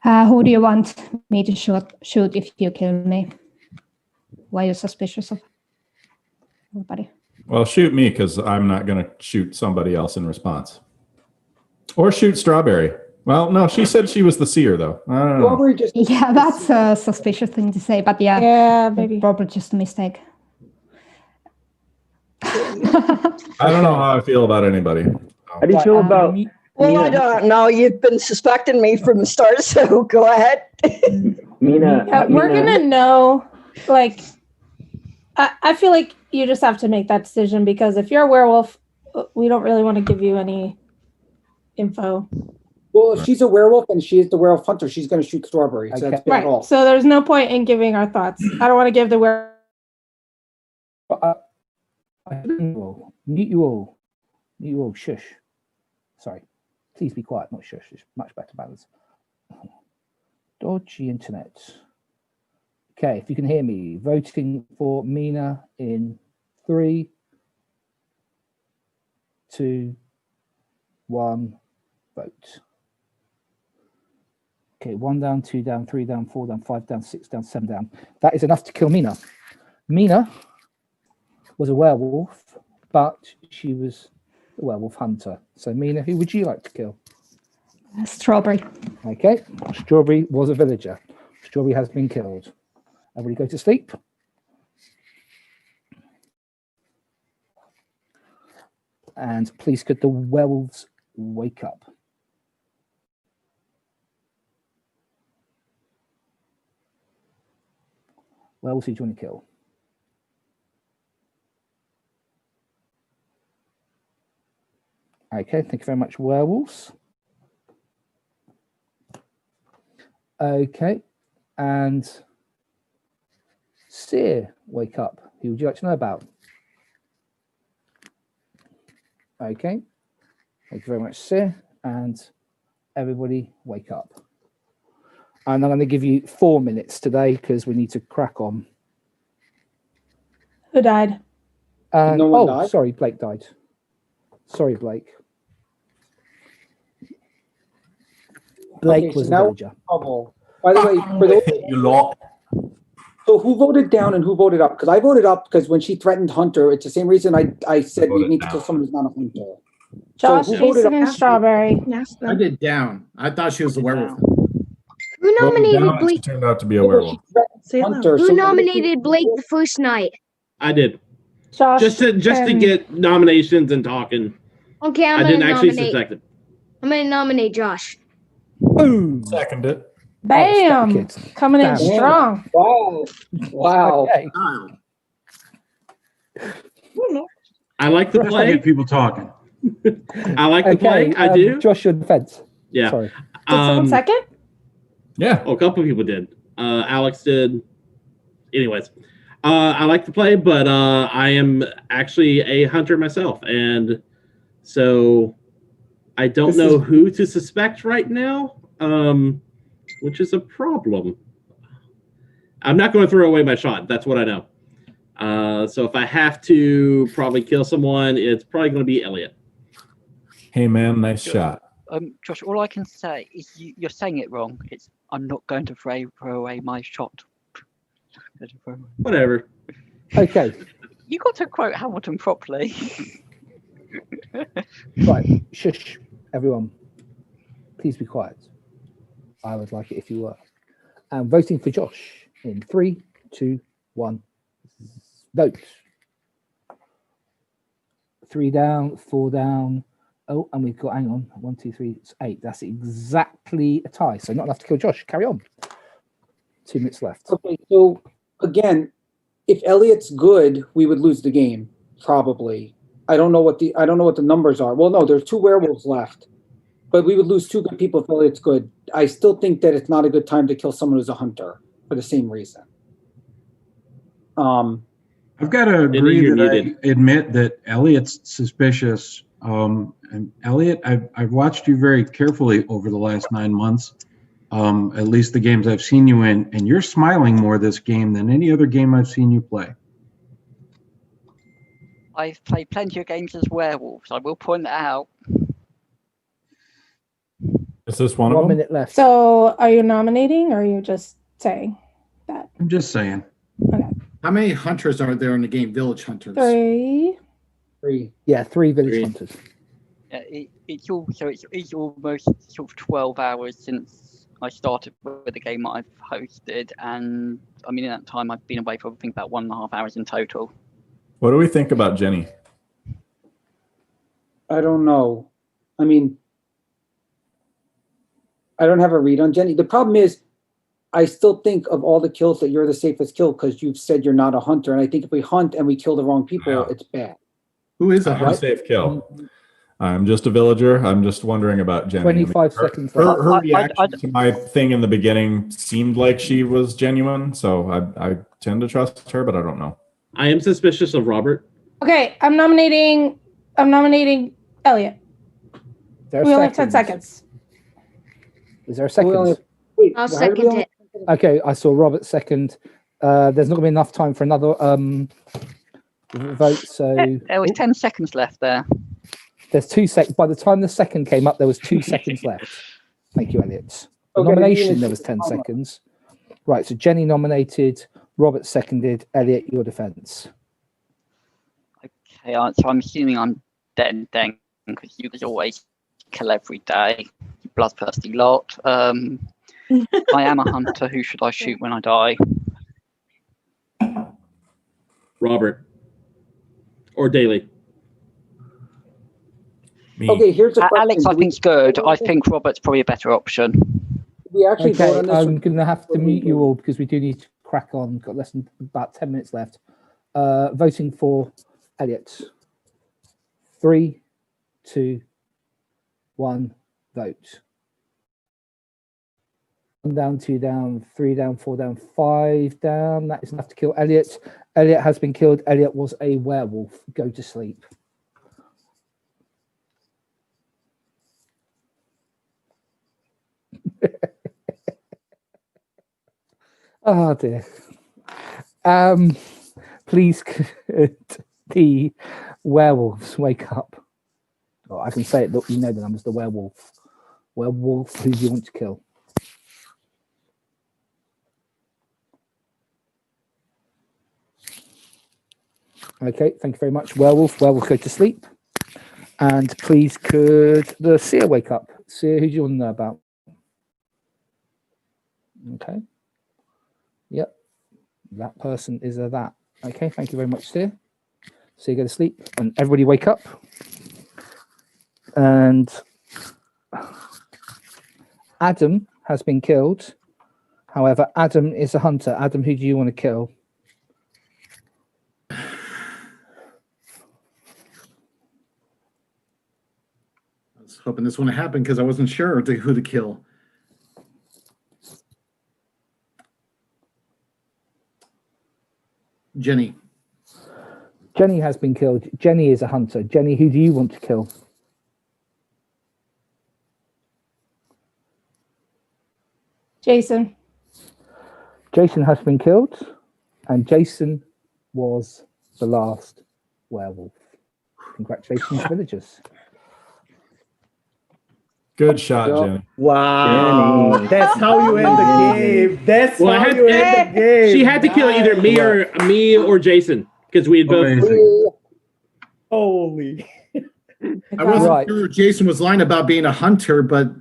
who do you want me to shoot if you kill me? Why are you suspicious of everybody? Well, shoot me, because I'm not going to shoot somebody else in response. Or shoot Strawberry. Well, no, she said she was the seer, though. I don't know. Yeah, that's a suspicious thing to say, but yeah, maybe probably just a mistake. I don't know how I feel about anybody. How do you feel about... Well, I don't know. You've been suspecting me from the start, so go ahead. Mina, we're gonna know. Like, I feel like you just have to make that decision, because if you're a werewolf, we don't really want to give you any info. Well, if she's a werewolf and she is the werewolf hunter, she's going to shoot Strawberry. So that's bad all. So there's no point in giving our thoughts. I don't want to give the werewolf. Mute you all. Mute you all. Shush. Sorry. Please be quiet, not shush. It's much better balance. Dodgy internet. Okay, if you can hear me, voting for Mina in 3, 2, 1, vote. Okay, 1 down, 2 down, 3 down, 4 down, 5 down, 6 down, 7 down. That is enough to kill Mina. Mina was a werewolf, but she was a werewolf hunter. So Mina, who would you like to kill? Strawberry. Okay, Strawberry was a villager. Strawberry has been killed. Everybody go to sleep. And please could the werewolves wake up. Werewolves, who do you want to kill? Okay, thank you very much, werewolves. Okay, and Seer, wake up. Who would you like to know about? Okay, thank you very much, Seer, and everybody wake up. And I'm going to give you 4 minutes today because we need to crack on. Who died? No one died? Sorry, Blake died. Sorry, Blake. Blake Okay, was so a now villager. trouble. By the way, for those, You lot. so who voted down and who voted up? Because I voted up because when she threatened Hunter, it's the same reason I said we voted need to down. kill someone who's not a hunter. Josh, who voted Jason, and up? Strawberry. I did down. I thought she was a werewolf. Who nominated Down, Blake? she turned out to be a werewolf. Hunter, Who so- nominated Blake the first night? I did. Josh, Just to get nominations and talking. Okay, I'm I gonna didn't actually nominate. suspect it. I'm gonna nominate Josh. Boom. Second it. Bam! kids. Coming in Damn. strong. Wow. Wow. Okay. I like the Just to play. get people talking. I like the play. I do. Josh, your defense. Yeah. Sorry. Did someone second? Yeah. Oh, a couple of people did. Alex did. Anyways, I like the play, but I am actually a hunter myself, and so I don't know who to suspect right now, which is a problem. I'm not going to throw away my shot. That's what I know. So if I have to probably kill someone, it's probably going to be Elliot. Hey, man, nice shot. Josh, all I can say is you're saying it wrong. It's I'm not going to throw away my shot. Whatever. Okay. You got to quote Hamilton properly. Right. Shush, everyone. Please be quiet. I would like it if you were. And voting for Josh in 3, 2, 1. Vote. 3 down, 4 down. Oh, and we've got, hang on, 1, 2, 3, it's 8. That's exactly a tie. So not enough to kill Josh. Carry on. 2 minutes left. Okay, so again, if Elliot's good, we would lose the game, probably. I don't know what the numbers are. Well, no, there's 2 werewolves left. But we would lose 2 good people if Elliot's good. I still think that it's not a good time to kill someone who's a hunter for the same reason. I've got to agree that I admit that Elliot's suspicious. And Elliot, I've watched you very carefully over the last 9 months, at least the games I've seen you in, and you're smiling more this game than any other game I've seen you play. I've played plenty of games as werewolves. I will point that out. Is this one of 1 them? minute left. So are you nominating or are you just saying that? I'm just saying. Okay. How many hunters are there in the game? Village hunters. 3. 3. Yeah, 3 village hunters. It's almost sort of 12 hours since I started with the game that I've hosted, and I mean in that time I've been away for I think about 1.5 hours in total. What do we think about Jenny? I don't know. I mean, I don't have a read on Jenny. The problem is, I still think of all the kills that you're the safest kill because you've said you're not a hunter. And I think if we hunt and we kill the wrong people, it's bad. Who is I'm a safe kill. I'm just a villager. I'm just wondering about Jenny. 25 seconds Her left. reaction to my thing in the beginning seemed like she was genuine, so I tend to trust her, but I don't know. I am suspicious of Robert. Okay, I'm nominating Elliot. There are We only have 10 seconds. seconds. Is there a second? Wait, I'll why are we second on- it. Okay, I saw Robert second. There's not going to be enough time for another vote, so There was 10 seconds left there. there's 2 seconds. By the time the second came up, there was 2 seconds left. Thank you, Elliot. The Okay, nomination, you there was 10 seconds. Right, so Jenny nominated, Robert seconded, Elliot, your defence. Okay, so I'm assuming I'm dead then, because you guys always kill every day, you bloodthirsty lot. I am a hunter. Who should I shoot when I die? Robert or Daly. Okay, here's a question. Alex, I think's good. I think Robert's probably a better option. We actually Okay, vote on this. I'm going to have to mute you all because we do need to crack on. Got less than about 10 minutes left. Voting for Elliot. 3, 2, 1, vote. 1 down, 2 down, 3 down, 4 down, 5 down. That is enough to kill Elliot. Elliot has been killed. Elliot was a werewolf. Go to sleep. Oh dear. Please could the werewolves wake up? Oh, I can say it, look, you know the numbers, the werewolf. Werewolf, who do you want to kill? Okay, thank you very much. Werewolf, werewolf go to sleep. And please could the seer wake up? Seer, who do you want to know about? Okay. Yep. That person is a that. Okay, thank you very much, Seer. So you go to sleep and everybody wake up. And Adam has been killed. However, Adam is a hunter. Adam, who do you want to kill? I was hoping this wouldn't happen because I wasn't sure who to kill. Jenny. Jenny has been killed. Jenny is a hunter. Jenny, who do you want to kill? Jason. Jason has been killed, and Jason was the last werewolf. Congratulations, villagers. Good shot, Jenny. Wow, Jenny. that's how you end the game. That's Well, how you end the game. She had to kill either me or Jason because we had both. Holy. I wasn't sure Jason was lying about being a hunter, but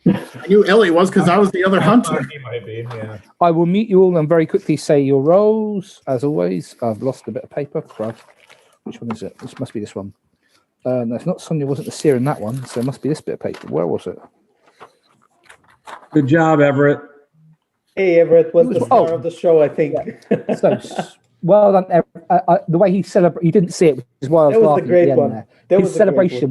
I knew Elliot was because I was the other hunter. He might be, yeah. I will mute you all and very quickly say your roles. As always, I've lost a bit of paper. Crud. Which one is it? This must be this one. No, it's not Sonia. Wasn't the seer in that one, so it must be this bit of paper. Where was it? Good job, Everett. Hey, Everett was the star of the show, I think. So, well done. The way he celebrated, you didn't see it, which is why I was That was laughing the great at the end one. there. That His was the great celebration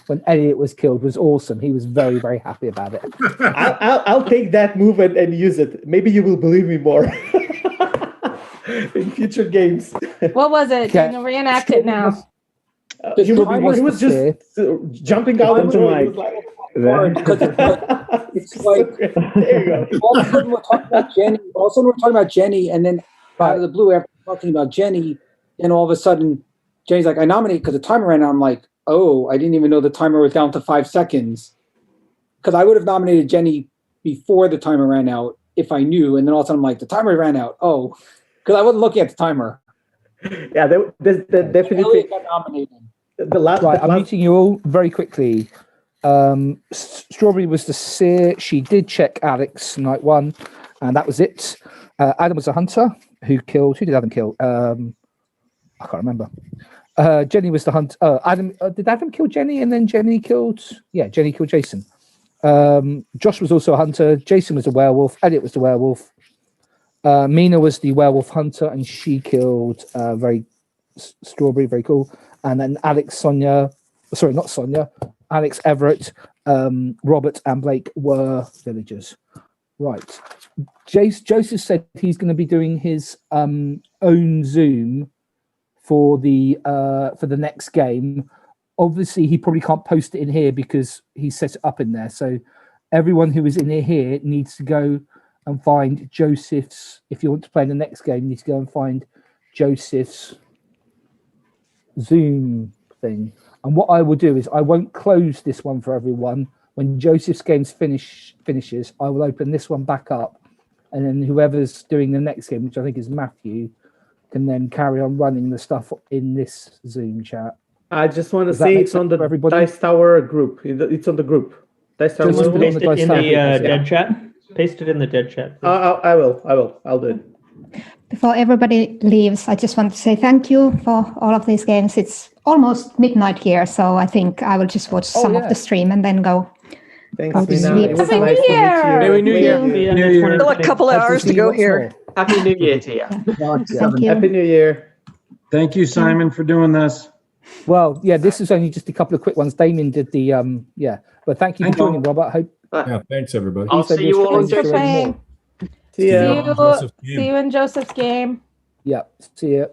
when Elliot was killed was awesome. He was very, very happy about it. I'll take that move and use it. Maybe you will believe me more in future games. What was it? Okay. Reenact it now. He was just jumping out into life. It's like all of a sudden we're talking about Jenny. All of a sudden we're talking about Jenny, and then out of the blue, after talking about Jenny, and all of a sudden Jenny's like, "I nominate because the timer ran out." I'm like, "Oh, I didn't even know the timer was down to 5 seconds." Because I would have nominated Jenny before the timer ran out if I knew, and then all of a sudden I'm like, "The timer ran out." Oh, because I wasn't looking at the timer. Yeah, definitely. Elliot got nominated. I'm meeting you all very quickly. Strawberry was the seer. She did check Alex night 1, and that was it. Adam was a hunter who killed. Who did Adam kill? I can't remember. Jenny was the hunter. Adam did Adam kill Jenny, and then Jenny killed. Yeah, Jenny killed Jason. Josh was also a hunter. Jason was a werewolf. Elliot was the werewolf. Mina was the werewolf hunter, and she killed Strawberry. Very cool. And then Alex, Sonia. Sorry, not Sonia. Alex, Everett, Robert, and Blake were villagers. Right. Joseph said he's going to be doing his own Zoom for the next game. Obviously, he probably can't post it in here because he set it up in there. So everyone who is in here needs to go and find Joseph's. If you want to play the next game, you need to go and find Joseph's Zoom thing. And what I will do is I won't close this one for everyone. When Joseph's games finishes, I will open this one back up, and then whoever's doing the next game, which I think is Matthew, can then carry on running the stuff in this Zoom chat. I just want to Does that say make it's on sense the for everybody? Dice Tower group. It's on the group. Dice Tower. Just group. paste it in the dead chat. Paste it in the dead chat. I will. I'll do it. Before everybody leaves, I just want to say thank you for all of these games. It's almost midnight here, so I think I will just watch some of the stream and then go. Thanks, go to Mina. sleep. It was So- nice to meet you. Merry New Year. Still a couple of hours to go here. Happy New Year to you. Thank you. Happy New Year. Thank you, Simon, for doing this. Well, yeah, this is only just a couple of quick ones. Damien did the but thank you for joining, Robert. Hope Yeah, thanks everybody. I'll see you all on Thanks for Tuesday. more. See ya. you in Joseph's game. Yep. See you.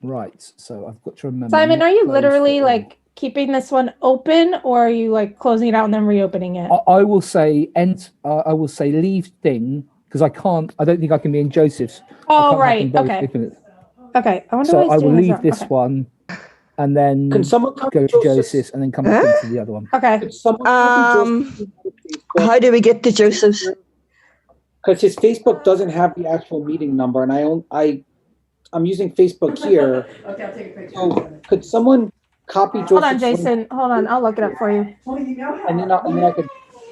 Right. So I've got to remember. Simon, not are you close literally the- like keeping this one open, or are you like closing it out and then reopening it? I will say I will say leave thing because I can't. I don't think I can be in Joseph's. Oh, I can't have right, them both okay. open it. Okay, I wonder So why he's I will doing leave that. this Okay. one, and then Can someone go to Joseph's and then come back into the other one. Okay. How do we get to Joseph's? Because his Facebook doesn't have the actual meeting number, and I'm using Facebook here. Okay, I'll take a picture. So could someone copy Hold on, Joseph's link, Jason. Hold on, I'll look it up for you. and then I could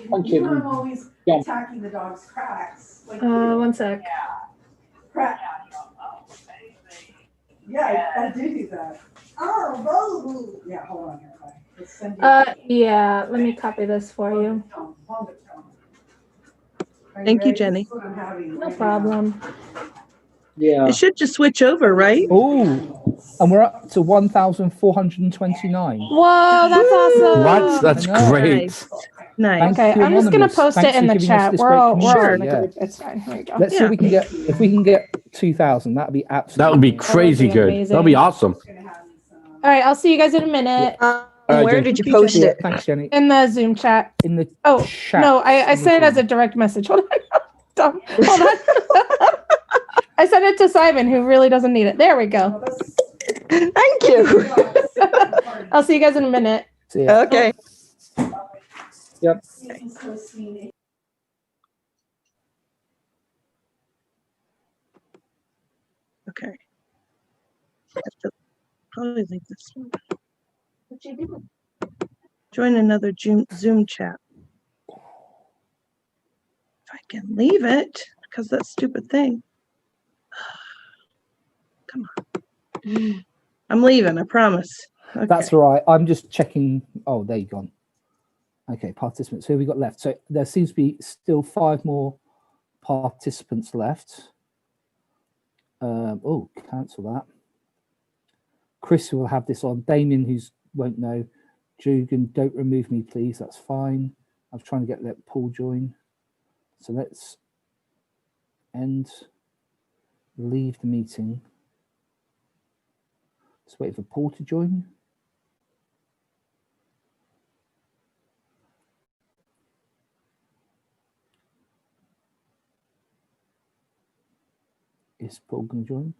punch it. And always jump. attacking the dog's cracks. Like, One sec. crack. Yeah, I did do that. Oh, boo. Yeah, hold on here. Let's send you. Yeah, let me copy this for you. Thank you, Jenny. No problem. Yeah. It should just switch over, right? Oh, and we're up to 1,429. Whoa, that's awesome. What? That's I know. great. Nice. Thank Okay, you, I'm just gonna Anonymous. post Thanks it in for the giving us chat. this We're great all in community, the yeah. group. It's fine. Here we go. Let's see if we can get 2,000. That'd be absolutely. That would be crazy good. amazing. That'll be awesome. All right, I'll see you guys in a minute. Where Jen. did you post it? Thanks, Jenny. In the Zoom chat. In the chat. No, I sent it as a direct message. Hold on. Dumb. Hold on. I sent it to Simon, who really doesn't need it. There we go. Thank you. I'll see you guys in a minute. See ya. Okay. Yep. Okay. I have to probably leave this one. What you doing? Join another Zoom chat. If I can leave it, because that stupid thing. Come on. I'm leaving, I promise. Okay. That's all right. I'm just checking. Oh, there you gone. Okay, participants. Who have we got left? So there seems to be still 5 more participants left. Oh, cancel that. Chris will have this on. Damien, who's won't know. Jugan, don't remove me, please. That's fine. I was trying to let Paul join. So let's leave the meeting. Just wait for Paul to join. Is Paul going to join?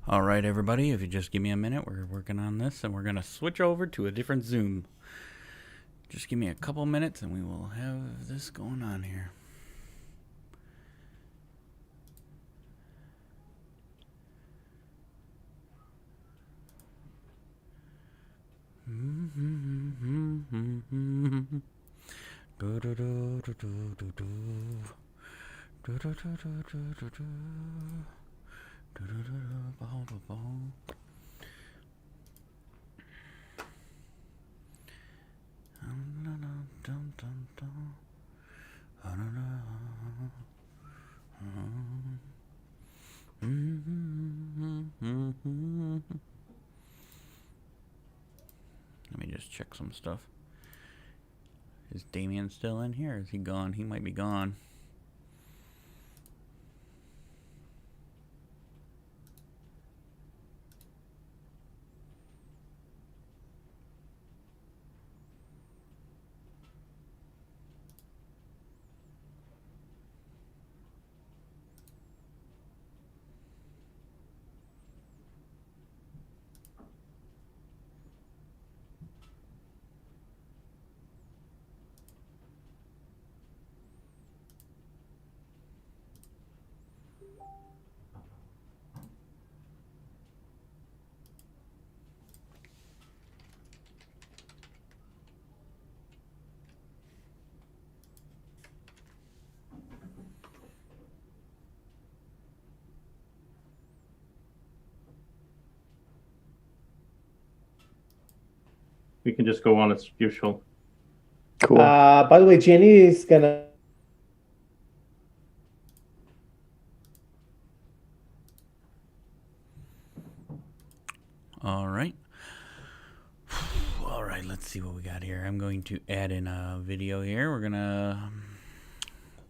All right, everybody, if you just give me a minute, we're working on this, and we're going to switch over to a different Zoom. Just give me a couple minutes, and we will have this going on here. Let me just check some stuff. Is Damien still in here? Is he gone? He might be gone. We can just go on as usual. Cool. By the way, Jenny is gonna. All right. All right, let's see what we got here. I'm going to add in a video here. We're going to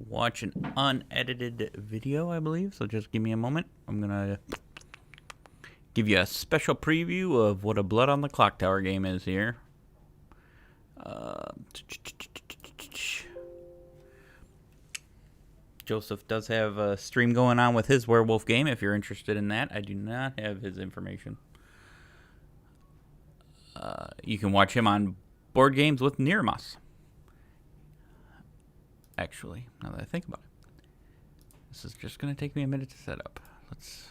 watch an unedited video, I believe. So just give me a moment. I'm going to give you a special preview of what a Blood on the Clocktower game is here. Joseph does have a stream going on with his werewolf game if you're interested in that. I do not have his information. You can watch him on Board Games with Nirmas. Actually, now that I think about it. This is just going to take me a minute to set up. Let's...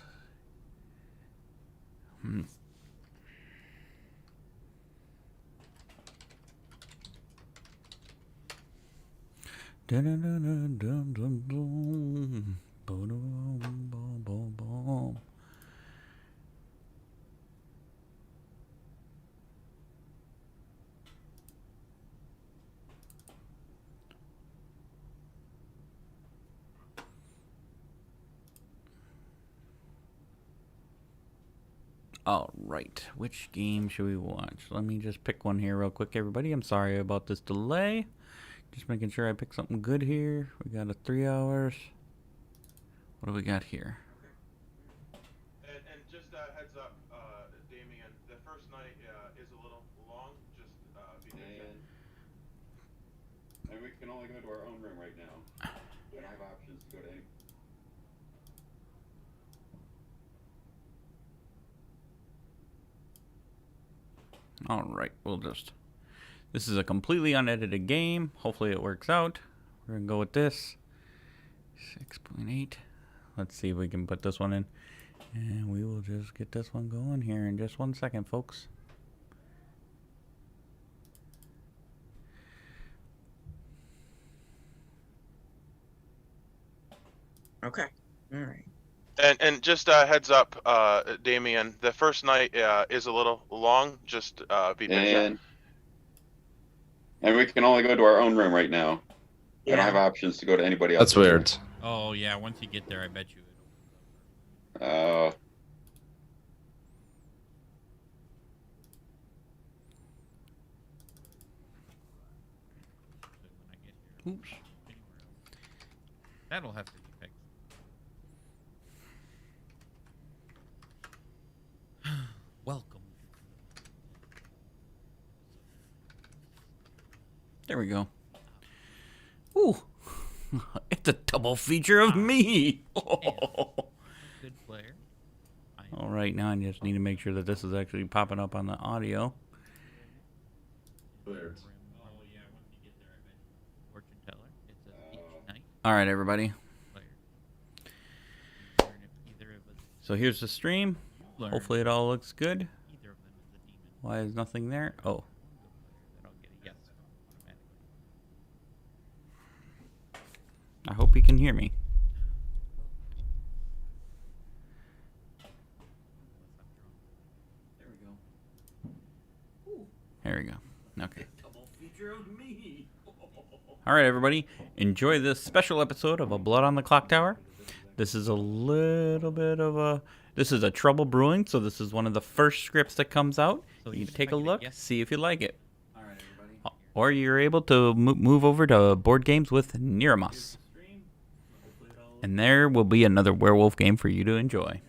All right, which game should we watch? Let me just pick one here real quick, everybody. I'm sorry about this delay. Just making sure I pick something good here. We got a 3 hours. What do we got here? And just a heads up, Damien, the first night is a little long. Just be patient. And we can only go to our own room right now. We don't have options to go to any. All right, we'll just... This is a completely unedited game. Hopefully it works out. We're going to go with this. 6.8. Let's see if we can put this one in. And we will just get this one going here in just 1 second, folks. Okay. All right. And just a heads up, Damien, the first night is a little long. Just be patient. And we can only go to our own room right now. We don't have options to go to anybody else. That's weird. Oh, yeah, once you get there, I bet you Oops. That'll have to be fixed. Welcome. There we go. Ooh. It's a double feature of me. Good player. All right, now I just need to make sure that this is actually popping up on the audio. Weird. All right, everybody. So here's the stream. Hopefully it all looks good. Why is nothing there? Oh. I hope you can hear me. There we go. Okay. All right, everybody. Enjoy this special episode of A Blood on the Clocktower. This is a little bit of a... This is a Trouble Brewing, so this is one of the first scripts that comes out. So you take a look, see if you like it. Or you're able to move over to Board Games with Niramas. And there will be another werewolf game for you to enjoy.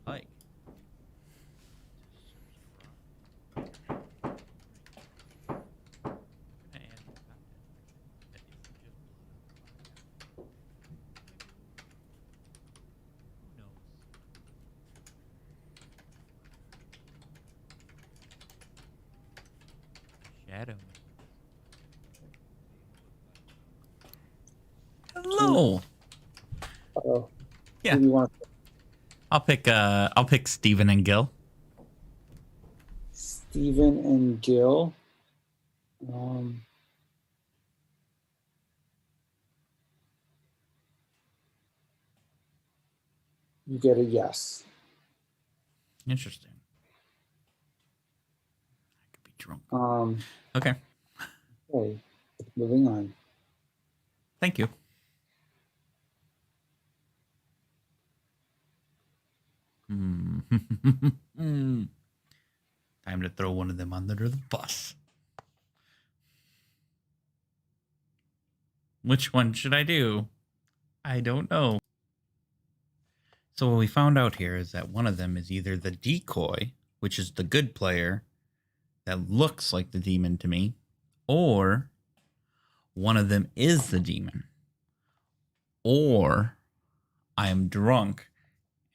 Like. Shadow. Hello. Uh-oh. Yeah. Who do you want? I'll pick Stephen and Gil. Stephen and Gil. You get a yes. Interesting. I could be drunk. Okay. Okay. Moving on. Thank you. Time to throw one of them under the bus. Which one should I do? I don't know. So what we found out here is that one of them is either the decoy, which is the good player that looks like the demon to me, or one of them is the demon, or I am drunk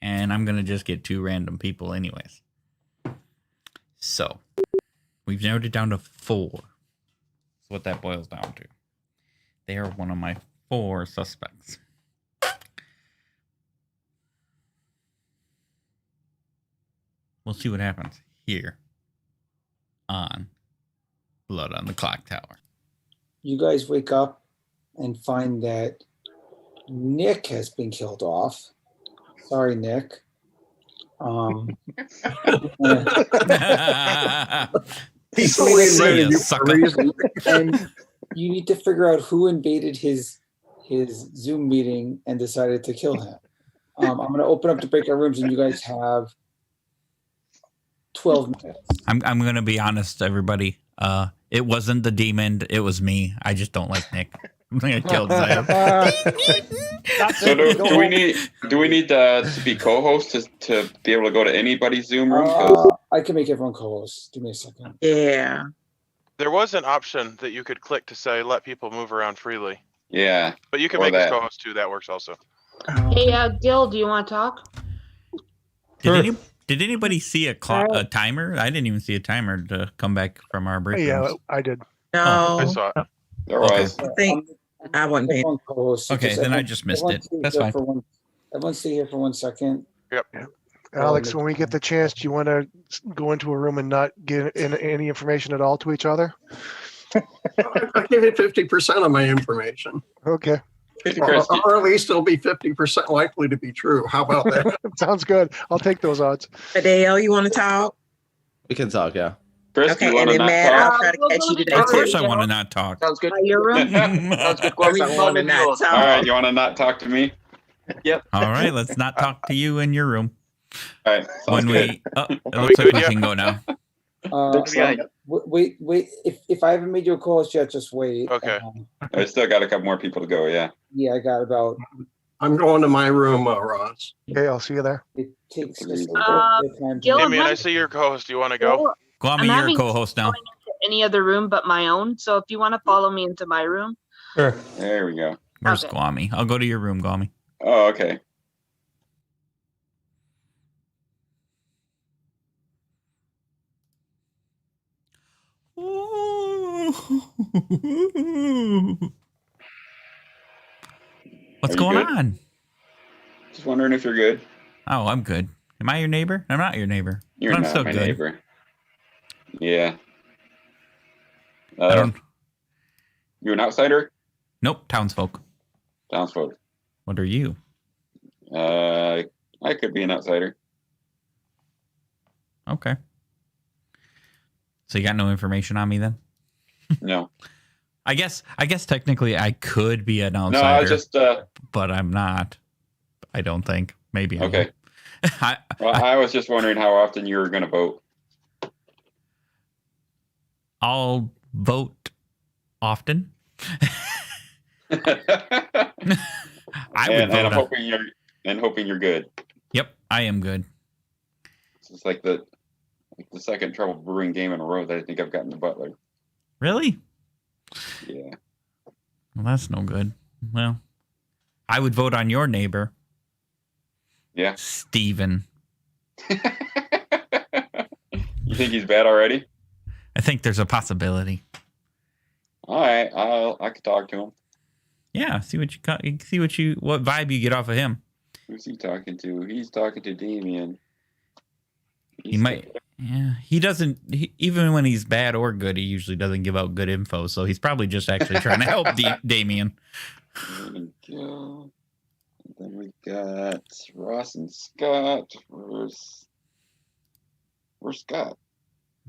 and I'm going to just get two random people anyways. So we've narrowed it down to 4. That's what that boils down to. They are one of my 4 suspects. We'll see what happens here on Blood on the Clocktower. You guys wake up and find that Nick has been killed off. Sorry, Nick. He's ready you for a reason. And you need to figure out who invaded his Zoom meeting and decided to kill him. I'm going to open up the breakout rooms, and you guys have 12 minutes. I'm going to be honest, everybody. It wasn't the demon. It was me. I just don't like Nick. I killed Zion. So do we need to be co-hosts to be able to go to anybody's Zoom room? 'Cause I can make everyone co-host. Give me a second. Yeah. There was an option that you could click to say let people move around freely. Yeah. But you can or make us that. co-host too. That works also. Hey, Gil, do you want to talk? Did anybody see a timer? I didn't even see a timer to come back from our break. Yeah, I did. No. Oh, I saw it. There was. I think I wasn't paying. Okay, then I just missed it. That's fine. Everyone stay here for 1 second. Yep. Alex, when we get the chance, do you want to go into a room and not give in any information at all to each other? I give you 50% of my information. Okay. Or at least it'll be 50% likely to be true. How about that? Sounds good. I'll take those odds. Adele, you want to talk? We can talk, yeah. Chris, Okay, you want to and then not Matt, talk? I'll try to catch you today. Of course, too. I want to not talk. Sounds good. Your room? Sounds good. Of course, I want to not talk. All right, you want to not talk to me? Yep. All right, let's not talk to you in your room. All right. When good. it looks like we can go now. Wait. If I haven't made you a co-host yet, just wait. Okay. I still got a couple more people to go. Yeah. Yeah, I got about. I'm going to my room, Ross. Okay, I'll see you there. It takes Gil, Damien, I see your co-host. Do you want to go? Kwame, you're a co-host now. Any other room but my own. So if you want to follow me into my room. Sure. There we go. Where's Guami? I'll go to your room, Guami. Oh, okay. What's Are you going good? on? Just wondering if you're good. Oh, I'm good. Am I your neighbor? I'm not your neighbor. You're but I'm not still my good. neighbor. Yeah. I don't. You an outsider? Nope, townsfolk. Townsfolk. What are you? I could be an outsider. Okay. So you got no information on me then? No. I guess technically I could be an outsider. No, I was just but I'm not. I don't think. Maybe I okay. am. I was just wondering how often you were going to vote. I'll vote often. I would vote. And I'm hoping you're good. Yep, I am good. It's like the second trouble brewing game in a row that I think I've gotten to Butler. Really? Yeah. Well, that's no good. Well, I would vote on your neighbor. Yeah. Steven. You think he's bad already? I think there's a possibility. All right, I could talk to him. Yeah, see what vibe you get off of him. Who's he talking to? He's talking to Damien. He might. Yeah, he doesn't. Even when he's bad or good, he usually doesn't give out good info. So he's probably just actually trying to help Damien. There we go. And then we got Ross and Scott. Where's Scott?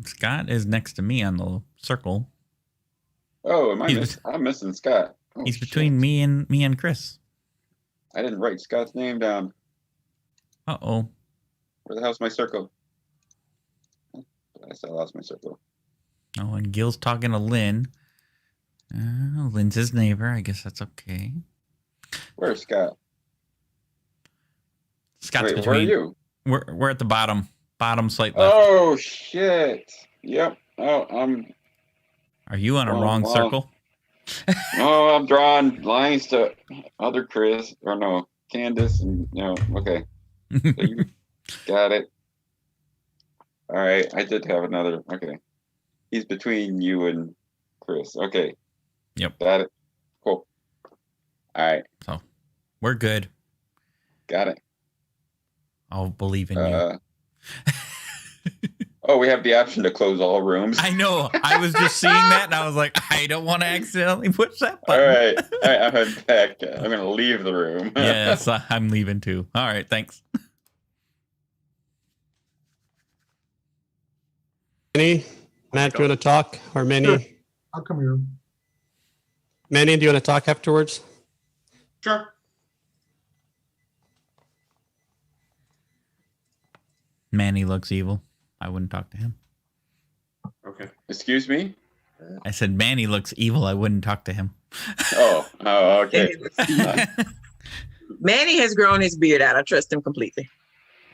Scott is next to me on the circle. Oh, I'm missing Scott. Oh, he's between me and Chris. I didn't write Scott's name down. Uh-oh. Where the hell's my circle? I still lost my circle. Oh, and Gil's talking to Lynn. Lynn's his neighbor. I guess that's okay. Where's Scott? Scott's Wait, between. where are you? We're at the bottom slight left. Oh shit! Yep. Oh, Are you on a wrong circle? No, I'm drawing lines to other Chris or no Candace and okay. So you got it. All right, I did have another. Okay, he's between you and Chris. Okay. Yep. Got it. Cool. All right. So we're good. Got it. I'll believe in you. Oh, we have the option to close all rooms. I know. I was just seeing that, and I was like, I don't want to accidentally push that All button. right. I'm back. I'm going to leave the room. Yes, I'm leaving too. All right, thanks. Manny, Matt, do you want to talk? Or Manny? Sure. I'll come here. Manny, do you want to talk afterwards? Sure. Manny looks evil. I wouldn't talk to him. Okay. Excuse me? I said Manny looks evil. I wouldn't talk to him. Oh, okay. Manny has grown his beard out. I trust him completely.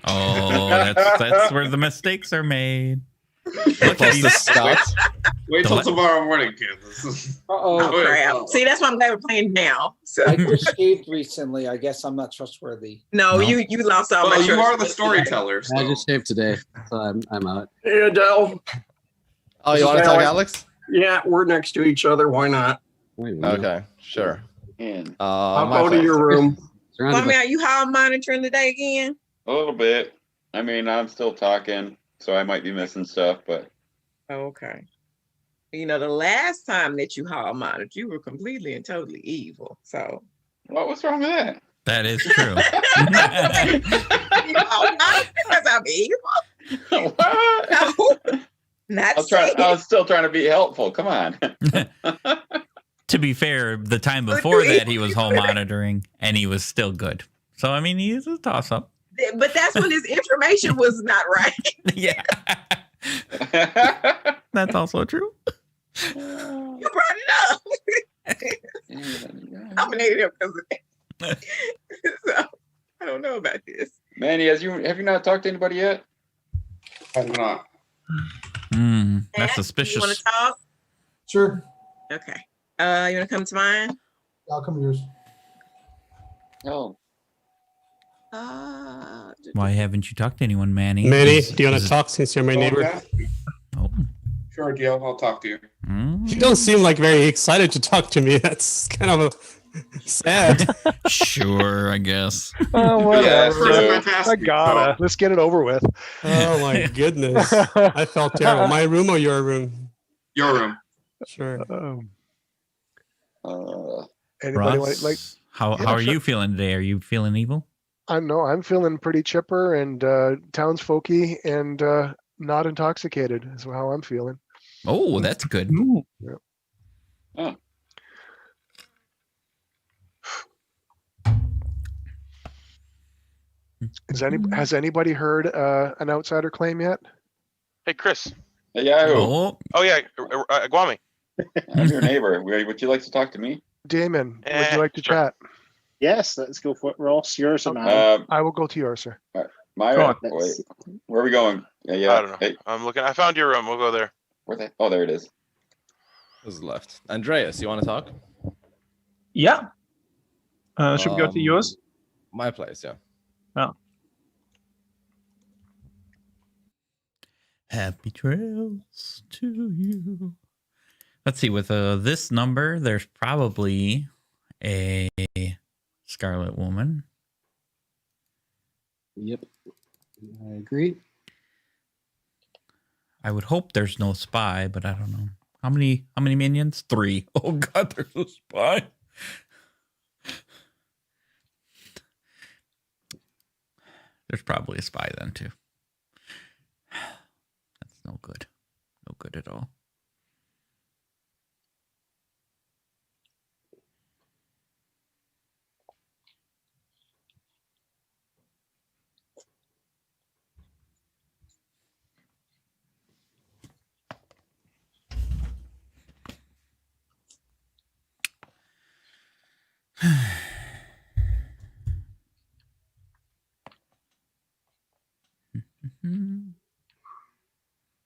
Oh, that's where the mistakes are made. Look at these Scott. Wait till What? tomorrow morning, Candace. Oh, crap. See, that's why I'm glad we're playing now. So. I just shaved recently. I guess I'm not trustworthy. No, you lost all my Well, you trust. are the storyteller. I just shaved today, so I'm out. Hey, Adele. Oh, you want to talk, Alex? Yeah, we're next to each other. Why not? Okay, sure. I'll go to your room. Mommy, are you hall monitoring today again? A little bit. I mean, I'm still talking, so I might be missing stuff, but Okay. You know, the last time that you hall monitored, you were completely and totally evil. So. What's wrong with that? That is true. Because I'm evil. What? No, not I was still trying to be helpful. Come on. To be fair, the time before that he was home monitoring and he was still good. So I mean, he's a toss up. But that's when his information was not right. Yeah. That's also true. You brought it up. I'm an idiot because of that. So I don't know about this. Manny, have you not talked to anybody yet? I'm not. That's suspicious. You want to talk? Sure. Okay. You want to come to mine? I'll come to yours. Oh. Why haven't you talked to anyone, Manny? Manny, do you want to talk since you're my neighbor? Oh. Sure, Gil. I'll talk to you. You don't seem like very excited to talk to me. That's kind of sad. Sure, I guess. Oh, whatever. Yeah, I gotta. Let's get it over with. Oh my goodness. I felt terrible. My room or your room? Your room. Sure. Anybody Ross, like? how Yeah, are sure. you feeling today? Are you feeling evil? I'm feeling pretty chipper and townsfolky and not intoxicated is how I'm feeling. Oh, that's good. Yeah. Oh. Has anybody heard an outsider claim yet? Hey, Chris. Hey, Yahoo. Oh yeah, Guami. I'm your neighbor. Would you like to talk to me? Damon, would you like to chat? Yes, let's go for it, Ross. Yours or mine? I will go to yours, sir. My Go on. wait, where are we going? Yeah. I don't know. Hey, I'm looking. I found your room. We'll go there. where the? Oh, there it is. Who's left? Andreas, you want to talk? Yeah. Should we go to yours? My place, yeah. Oh. Happy trails to you. Let's see, with this number, there's probably a Scarlet Woman. Yep. I agree. I would hope there's no spy, but I don't know. How many minions? 3. Oh god, there's a spy. There's probably a spy then too. That's no good. No good at all.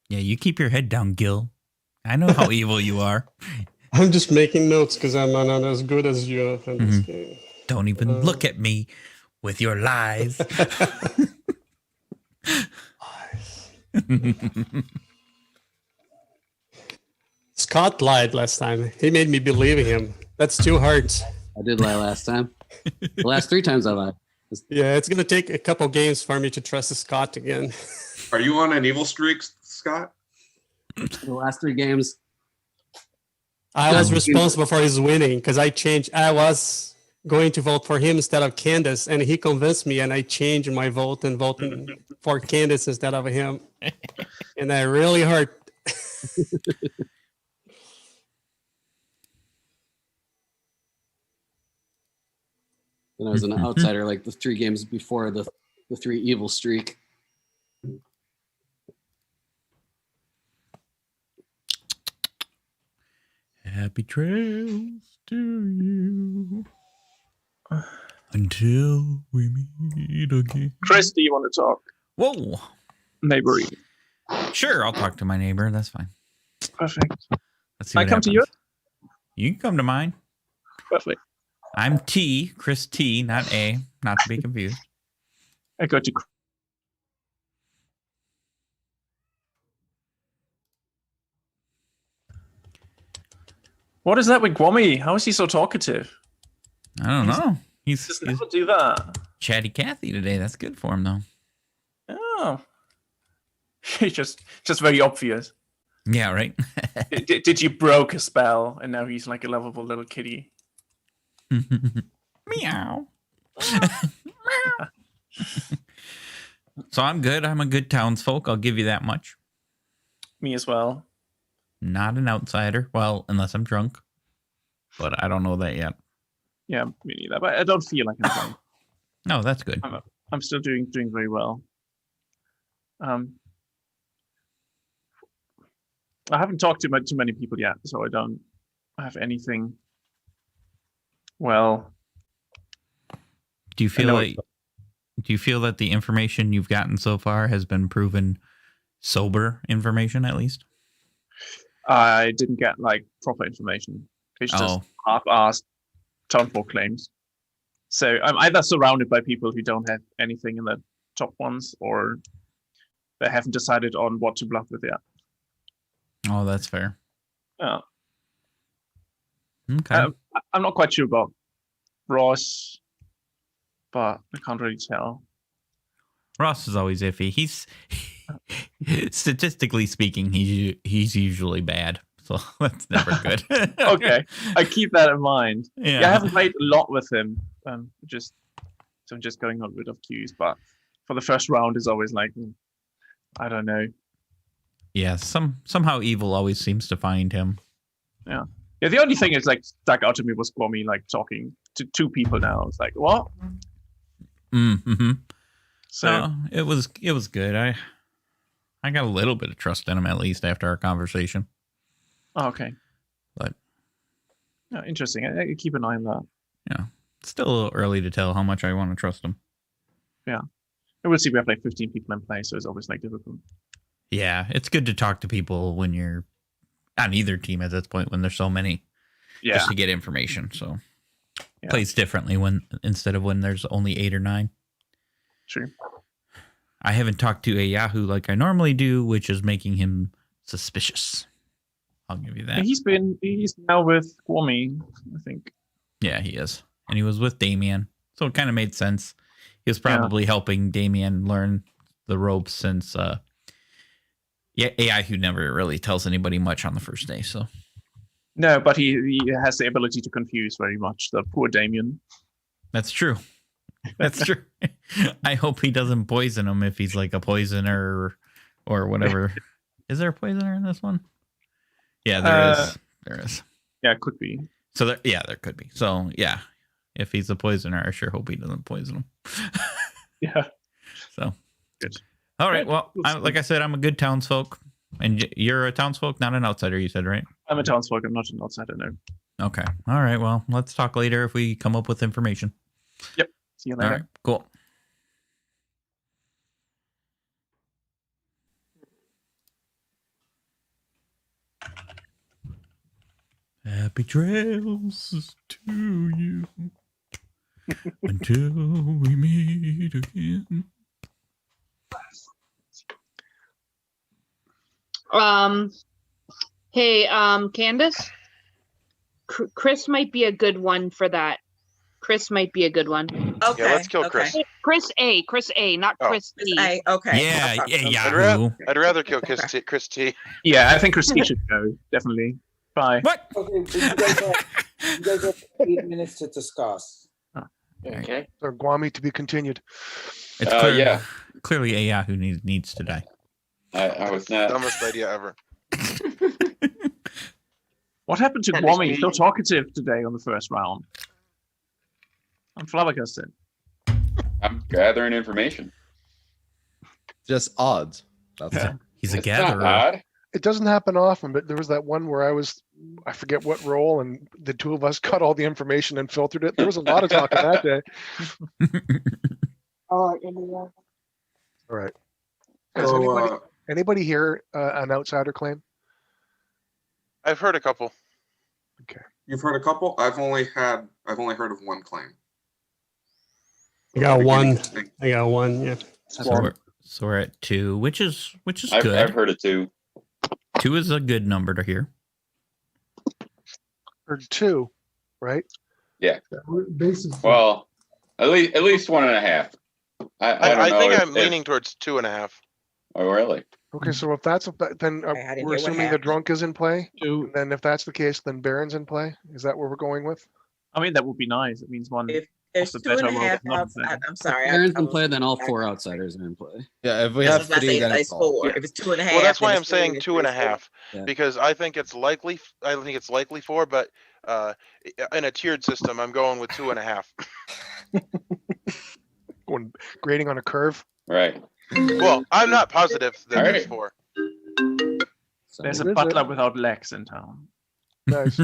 Yeah, you keep your head down, Gil. I know how evil you are. I'm just making notes because I'm not as good as you in this game. Don't even look at me with your lies. Scott lied last time. He made me believe in him. That's 2 hearts. I did lie last time. The last 3 times I lied. Yeah, it's gonna take a couple games for me to trust Scott again. Are you on an evil streak, Scott? The last 3 games. I was responsible for his winning because I was going to vote for him instead of Candace, and he convinced me, and I changed my vote and voted for Candace instead of him. And that really hurt. And I was an outsider like the 3 games before the 3 evil streak. Happy trails to you. Until we meet again. Chris, do you want to talk? Whoa. Neighboring. Sure, I'll talk to my neighbor. That's fine. Perfect. Let's see I what come to happens. You can come to mine. Perfect. I'm T, Chris T, not A, not to be confused. I go to. What is that with Gwami? How is he so talkative? I don't know. He's never do that. Chatty Cathy today. That's good for him, though. Oh. It's just very obvious. Yeah, right? Did you broke a spell and now he's like a lovable little kitty? Meow. So I'm good. I'm a good townsfolk. I'll give you that much. Me as well. Not an outsider. Well, unless I'm drunk. But I don't know that yet. Yeah, me neither. But I don't feel like I'm drunk. No, that's good. I'm still doing very well. I haven't talked to too many people yet, so I don't have anything. Well, do you feel that the information you've gotten so far has been proven sober information, at least? I didn't get like proper information. It's just half-assed townfolk claims. So I'm either surrounded by people who don't have anything in the top ones, or they haven't decided on what to bluff with yet. Oh, that's fair. Yeah. Okay. I'm not quite sure about Ross, but I can't really tell. Ross is always iffy. He's statistically speaking, he's usually bad, so that's never good. Okay, I keep that in mind. Yeah. I haven't played a lot with him. I'm just going on rid of cues, but for the first round is always like, I don't know. Yeah, somehow evil always seems to find him. Yeah. The only thing is like stuck out to me was Kwame like talking to two people now. It's like, what? Mm-hmm. So no, it was good. I got a little bit of trust in him at least after our conversation. Oh, okay. But interesting. I keep an eye on that. Yeah. It's still a little early to tell how much I want to trust him. Yeah. We'll see. We have like 15 people in play, so it's always like difficult. Yeah, it's good to talk to people when you're on either team at this point when there's so many. Yeah. Just to get information. So plays differently instead of when there's only 8 or 9. True. I haven't talked to a Yahoo like I normally do, which is making him suspicious. I'll give you that. He's now with Kwame, I think. Yeah, he is. And he was with Damien. So it kind of made sense. He was probably helping Damien learn the ropes since Yahoo never really tells anybody much on the first day, so. No, but he has the ability to confuse very much the poor Damien. That's true. That's true. I hope he doesn't poison him if he's like a poisoner or whatever. Is there a poisoner in this one? Yeah, there is. There is. Yeah, it could be. So there could be. So yeah, if he's a poisoner, I sure hope he doesn't poison him. Yeah. So good. All right. Well, like I said, I'm a good townsfolk, and you're a townsfolk, not an outsider. You said, right? I'm a townsfolk. I'm not an outsider. No. Okay. All right. Well, let's talk later if we come up with information. Yep. See you later. All right. Cool. Happy trails to you until we meet again. Hey, Candace, Chris might be a good one for that. Chris might be a good one. Okay. Yeah, let's kill Chris. Chris A, not Chris T. Okay. Yeah. I'd rather kill Chris T. Yeah, I think Chris T should go. Definitely. Bye. What? Okay, you guys have 8 minutes to discuss. Okay. Or Guami to be continued. It's clear, clearly a Yahoo needs to die. I was not. Dumbest idea ever. What happened to Guami? He's so talkative today on the first round. I'm flabbergasted. I'm gathering information. Just odds. He's a It's gatherer. not odd. It doesn't happen often, but there was that one where I forget what role, and the two of us cut all the information and filtered it. There was a lot of talking that day. All right. Has anybody here an outsider claim? I've heard a couple. Okay. You've heard a couple? I've only heard of one claim. I got one. Yeah. So we're at 2, which is I've good. I've heard it too. 2 is a good number to hear. Or 2, right? Yeah. Basically. Well, at least 1.5. I don't think know I'm leaning towards 2.5. Oh, really? Okay, so if that's then didn't we're hear what assuming the happened. drunk is in play. And then if that's the case, then Baron's in play. Is that what we're going with? I mean, that would be nice. It means one. There's the 2.5 not outside. I'm sorry. Aaron's in play, then all 4 outsiders are in play. Yeah, if we I have was about to 3, say then it's it's all. 4. If it's 2.5. Well, that's then why it's I'm saying 3, and 2.5 Yeah. because I think it's likely. I think it's likely 4, but in a tiered system, I'm going with 2.5. Going grading on a curve. Right. Well, I'm not positive that All there's right. 4. There's a Is butler it? without legs in town. Nice.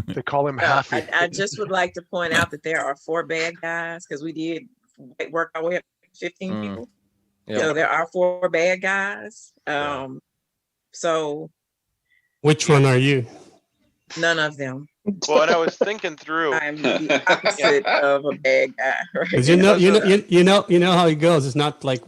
They call him Happy. I just would like to point out that there are 4 bad guys because we did work our way up to 15 people. Yeah. So there are 4 bad guys. So Which one are you? none of them. Well, and I was thinking through. I'm the opposite of a bad guy, right? Because you know how it goes. It's not like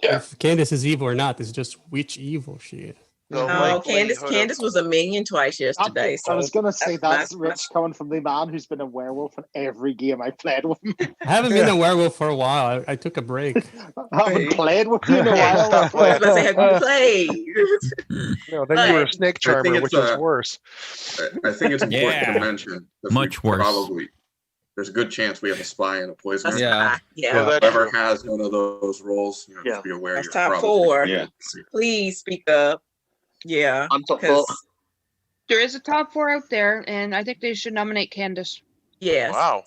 if Candace is evil or not. It's just which evil she is. No, Candace was a minion twice yesterday. I was gonna say that's not- rich coming from the man who's been a werewolf in every game I played with him. I haven't been a werewolf for a while. I took a break. I haven't played with you in a while. I was about to say, have you played? No, then you were a snake charmer, which is worse. I think it's important to mention that Much worse. Probably, there's a good chance we have a spy and a poisoner. Yeah. So whoever has one of those roles, just be aware. That's you're top probably- 4. Yeah. Please speak up. Yeah. I'm top 4. There is a top 4 out there, and I think they should nominate Candace. Yes. Wow.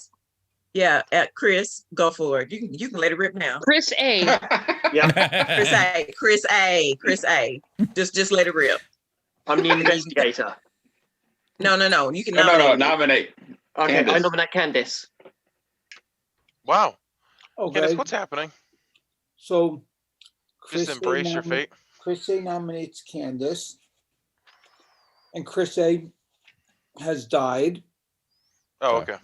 Yeah, Chris, go for it. You can let it rip now. Chris A. Yeah. Chris A. Just let it rip. I'm the investigator. No. You can No, nominate. Okay, Candace. I nominate Candace. Wow. Okay. Candace, what's happening? So, Just embrace your fate. Chris A nominates Candace, and Chris A has died. Oh, okay.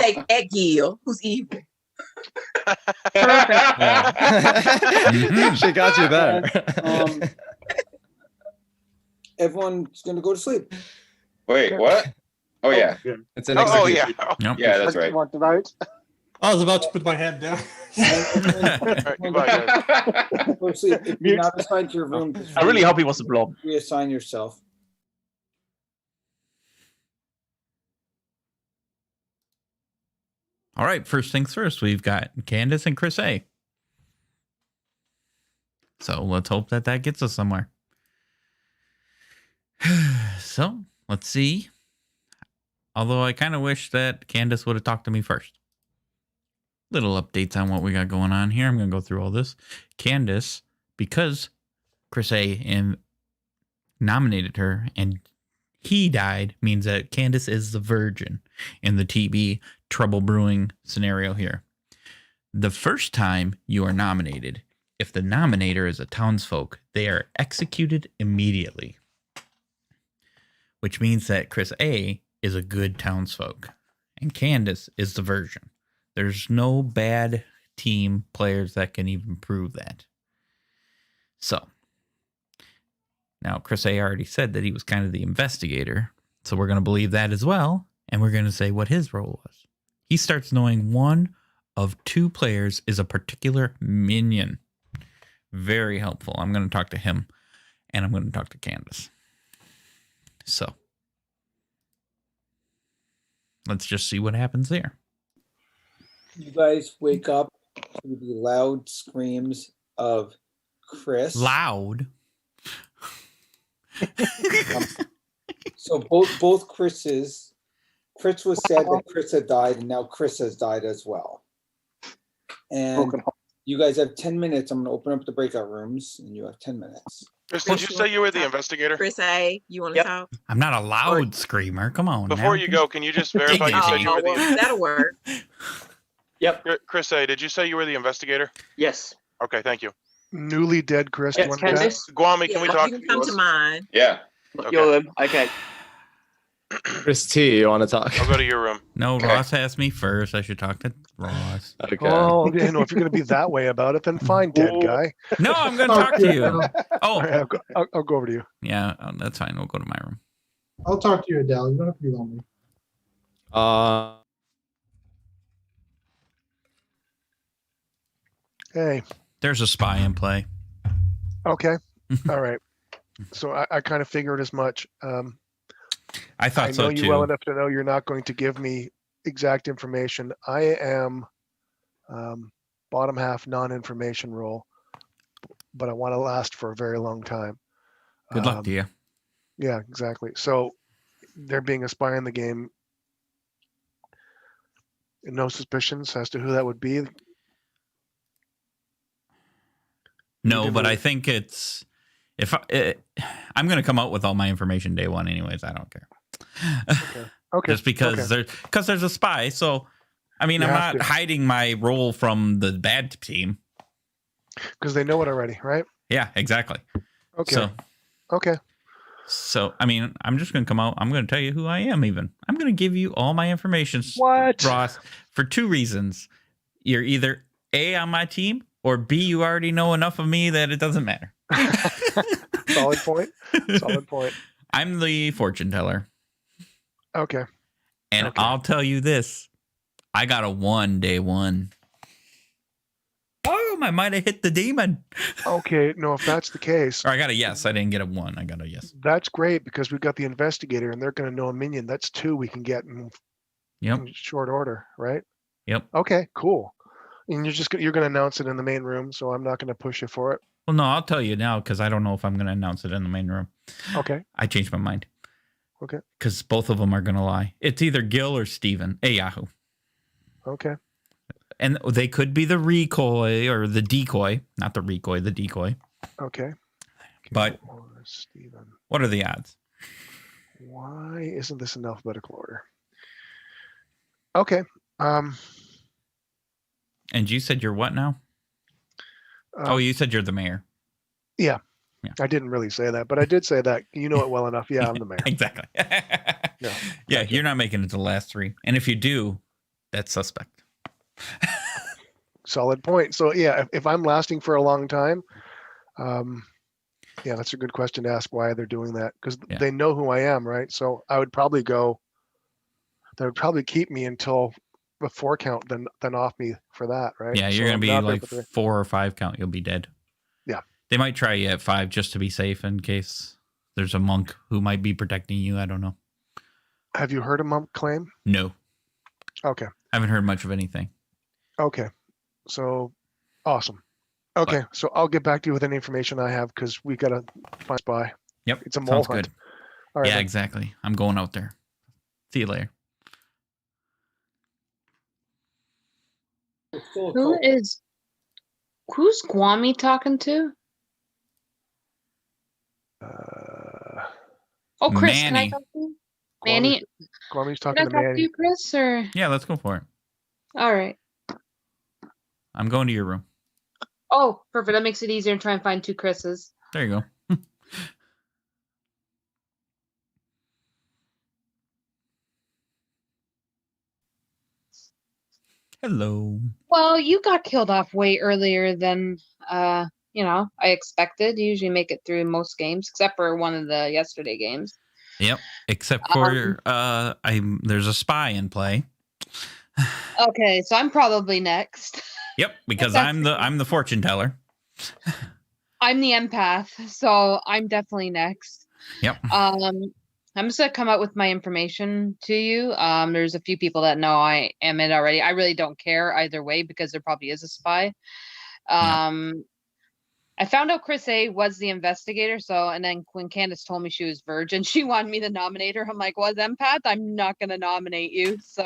Take that, Gil, who's evil. She got you there. Everyone's gonna go to sleep. Wait, what? Oh yeah, it's an execution. execution. Yeah, that's right. Worked it out. I was about to put my head down. Go to sleep. If you're not assigned to your room, I really hope he was a blob. reassign yourself. All right, first things first, we've got Candace and Chris A. So let's hope that gets us somewhere. So let's see. Although I kind of wish that Candace would have talked to me first. Little updates on what we got going on here. I'm going to go through all this. Candace, because Chris A. nominated her and he died, means that Candace is the virgin in the TB trouble brewing scenario here. The first time you are nominated, if the nominator is a townsfolk, they are executed immediately. Which means that Chris A. is a good townsfolk and Candace is the virgin. There's no bad team players that can even prove that. So, now Chris A. already said that he was kind of the investigator, so we're going to believe that as well, and we're going to say what his role was. He starts knowing one of 2 players is a particular minion. Very helpful. I'm going to talk to him, and I'm going to talk to Candace. So, let's just see what happens there. You guys wake up to the loud screams of Chris. Loud? So both Chris's. Chris was sad that Chris had died, and now Chris has died as well. And you guys have 10 minutes. I'm going to open up the breakout rooms, and you have 10 minutes. Chris, did you say you were the investigator? Chris A, you want to talk? I'm not a loud screamer. Come on. Before now. you go, can you just verify you said you were the... That'll work. Yep. Chris A, did you say you were the investigator? Yes. Okay, thank you. Newly dead Chris. Yes, one Candace? Guami, can we talk? You can come to mine. Yeah. You're okay. Chris T, you want to talk? I'll go to your room. No, Ross asked me first. I should talk to Ross. Okay. Oh, if you're going to be that way about it, then fine, dead guy. No, I'm going to talk to you. Oh, All right, I'll go over to you. yeah, that's fine. We'll go to my room. I'll talk to you, Adele. You don't have to be lonely. Hey. There's a spy in play. Okay. All right. So I kind of figured as much. I thought so I know you too. well enough to know you're not going to give me exact information. I am bottom half non-information role, but I want to last for a very long time. Good luck to you. Yeah, exactly. So there being a spy in the game, no suspicions as to who that would be. No, but I think it's I'm going to come out with all my information day one anyways. I don't care. Okay. Just because there's a spy. So, I mean, I'm not hiding my role from the bad team. Because they know it already, right? Yeah, exactly. Okay. So, okay. So, I mean, I'm just going to come out. I'm going to tell you who I am, even. I'm going to give you all my information, What? Ross, for 2 reasons. You're either A, on my team, or B, you already know enough of me that it doesn't matter. Solid point. Solid point. I'm the fortune teller. Okay. And I'll tell you this. I got a 1 day 1. Oh, I might have hit the demon. Okay, no, if that's the case. Or I got a yes. I didn't get a 1. I got a yes. That's great because we've got the investigator and they're going to know a minion. That's 2 we can get in short order, right? Yep. Okay, cool. And you're going to announce it in the main room, so I'm not going to push you for it. Well, no, I'll tell you now because I don't know if I'm going to announce it in the main room. Okay. I changed my mind. Okay. Because both of them are going to lie. It's either Gil or Steven. Hey, Yahoo. Okay. And they could be the recoil or the decoy. Not the recoil, the decoy. Okay. But Steven. What are the odds? Why isn't this in alphabetical order? Okay. And you said you're what now? Oh, you said you're the mayor. Yeah. I didn't really say that, but I did say that. You know it well enough. Yeah, I'm the mayor. Exactly. Yeah, you're not making it to the last 3. And if you do, that's suspect. Solid point. So yeah, if I'm lasting for a long time, yeah, that's a good question to ask why they're doing that because they know who I am, right? So I would probably they would probably keep me until the 4 count, then off me for that, right? Yeah, you're So going to I'm be not like 4 or 5 count. You'll be dead. Yeah. They might try you at 5 just to be safe in case there's a monk who might be protecting you. I don't know. Have you heard a monk claim? No. Okay. I haven't heard much of anything. Okay. So awesome. Okay. So I'll get back to you with any information I have because we got to find a spy. Yep. It's a mole Sounds hunt. good. All right, yeah, man. exactly. I'm going out there. See you later. Who's Guami talking to? Oh, Chris, can I Manny. talk to you? Manny, Guami's can talking I to talk to Manny. you, Chris? Or Yeah, let's go for it. all right. I'm going to your room. Oh, perfect. That makes it easier to try and find 2 Chris's. There you go. Hello. Well, you got killed off way earlier than I expected. You usually make it through most games, except for one of the yesterday games. Yep. Except for there's a spy in play. Okay, so I'm probably next. Yep, because I'm the fortune teller. I'm the empath, so I'm definitely next. Yep. I'm just gonna come out with my information to you. There's a few people that know I am it already. I really don't care either way because there probably is a spy. I found out Chris A was the investigator. So, and then when Candace told me she was virgin, she wanted me to nominate her. I'm like, well, as empath, I'm not gonna nominate you. So,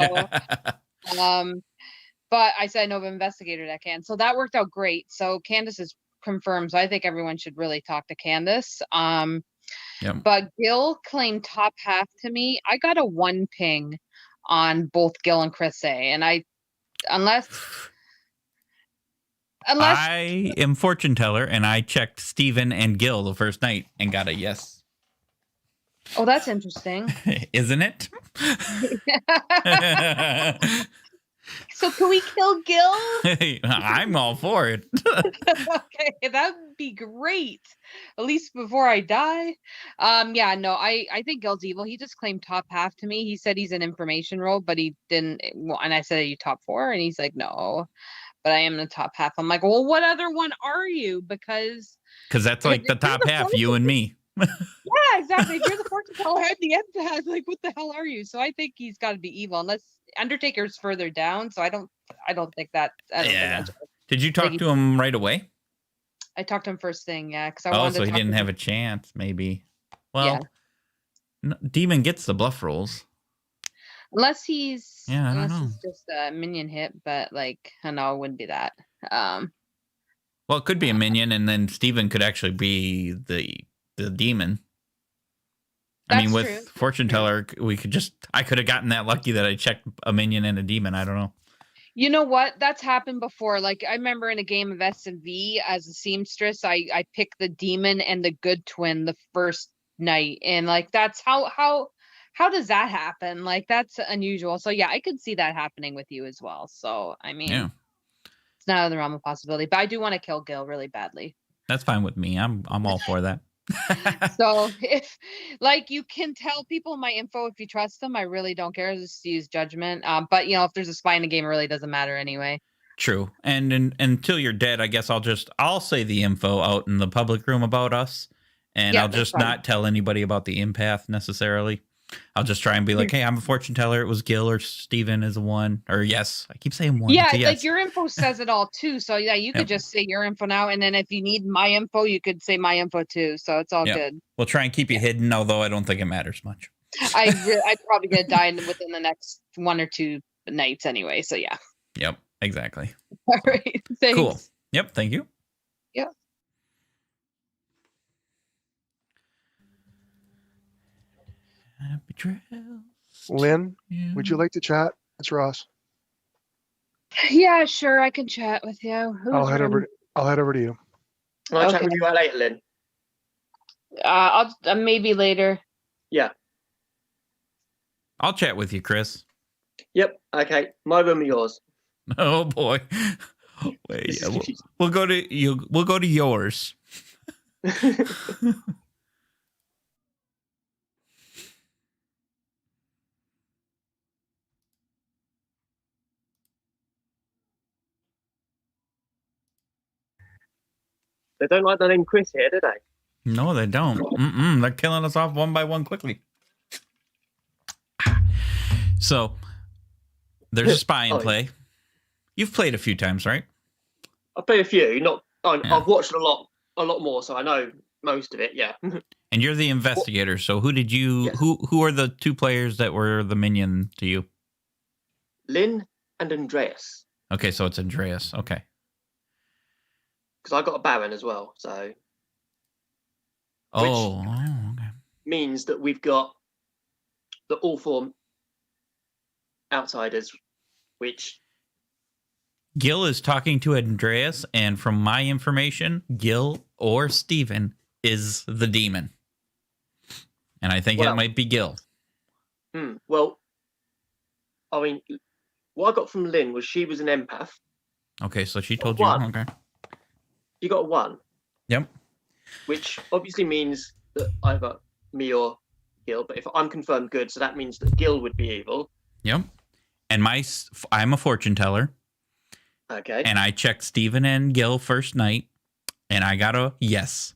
but I said I know of an investigator that can. So that worked out great. So Candace is confirmed. So I think everyone should really talk to Candace. Yep. But Gil claimed top half to me. I got a 1 ping on both Gil and Chris A. And unless I am fortune teller, and I checked Steven and Gil the first night and got a yes. Oh, that's interesting. Isn't it? So can we kill Gil? I'm all for it. Okay, that would be great. At least before I die. Yeah, no, I think Gil's evil. He just claimed top half to me. He said he's an information role, but he didn't. And I said, are you top 4? And he's like, no, but I am the top half. I'm like, well, what other one are you? Because that's like the top half, you and me. Yeah, exactly. If you're the fortune teller and the empath, like, what the hell are you? So I think he's got to be evil, unless Undertaker's further down. So I don't think that. Did you talk to him right away? I talked to him first thing, yeah. Because so he didn't have a chance, maybe. Well, Demon gets the bluff rolls. Unless he's I don't know. he's just a minion hit, but like I know it wouldn't be that. Well, it could be a minion, and then Steven could actually be the demon. I mean, with true. fortune teller, I could have gotten that lucky that I checked a minion and a demon. I don't know. You know what? That's happened before. Like I remember in a game of S&V as a seamstress, I picked the demon and the good twin the first night, and like that's how does that happen? Like that's unusual. So yeah, I could see that happening with you as well. So I mean, Yeah. it's not in the realm of possibility, but I do want to kill Gil really badly. That's fine with me. I'm all for that. So if like you can tell people my info if you trust them, I really don't care. Just use judgment. But you know, if there's a spy in the game, it really doesn't matter anyway. True. And until you're dead, I guess I'll say the info out in the public room about us, and Yeah, I'll that's just fine. not tell anybody about the empath necessarily. I'll just try and be like, hey, I'm a fortune teller. It was Gil or Steven is a one. Or yes. I keep saying one. Yeah, It's a yes. like your info says it all too. So yeah, you could Yep. just say your info now, and then if you need my info, you could say my info too. So it's all Yep. good. We'll try and keep you hidden, although I don't think it matters much. I'd probably gonna die within the next 1 or 2 nights anyway. So yeah. Yep, exactly. All right. Thanks. Cool. Yep, thank you. Yeah. Happy trails. Lynn, would you like to chat? It's Ross. Yeah, sure. I can chat with you. Who's I'll head running? over to you. I'll chat Okay. with you later, Lynn. I'll maybe later. Yeah. I'll chat with you, Chris. Yep. Okay. My room or yours? Oh boy. Wait, yeah, we'll go to you. We'll go to yours. They don't like the name Chris here, do they? No, they don't. They're killing us off one by one quickly. So there's a spy in play. You've played a few times, right? I've played a few. Yeah. I've watched a lot more, so I know most of it. Yeah. And you're the investigator. So who did you? Who are the 2 players that were the minion to you? Lynn and Andreas, Okay, so it's Andreas. Okay. because I got a Baron as well. So Oh, okay. means that we've got the all 4 outsiders, which Gil is talking to Andreas, and from my information, Gil or Steven is the demon. And I think it Well- might be Gil. well, I mean, what I got from Lynn was she was an empath. Okay, so she told you. One. Okay. You got a 1, Yep. which obviously means that either me or Gil. But if I'm confirmed good, so that means that Gil would be evil. Yep. And I'm a fortune teller. Okay. And I checked Steven and Gil first night, and I got a yes.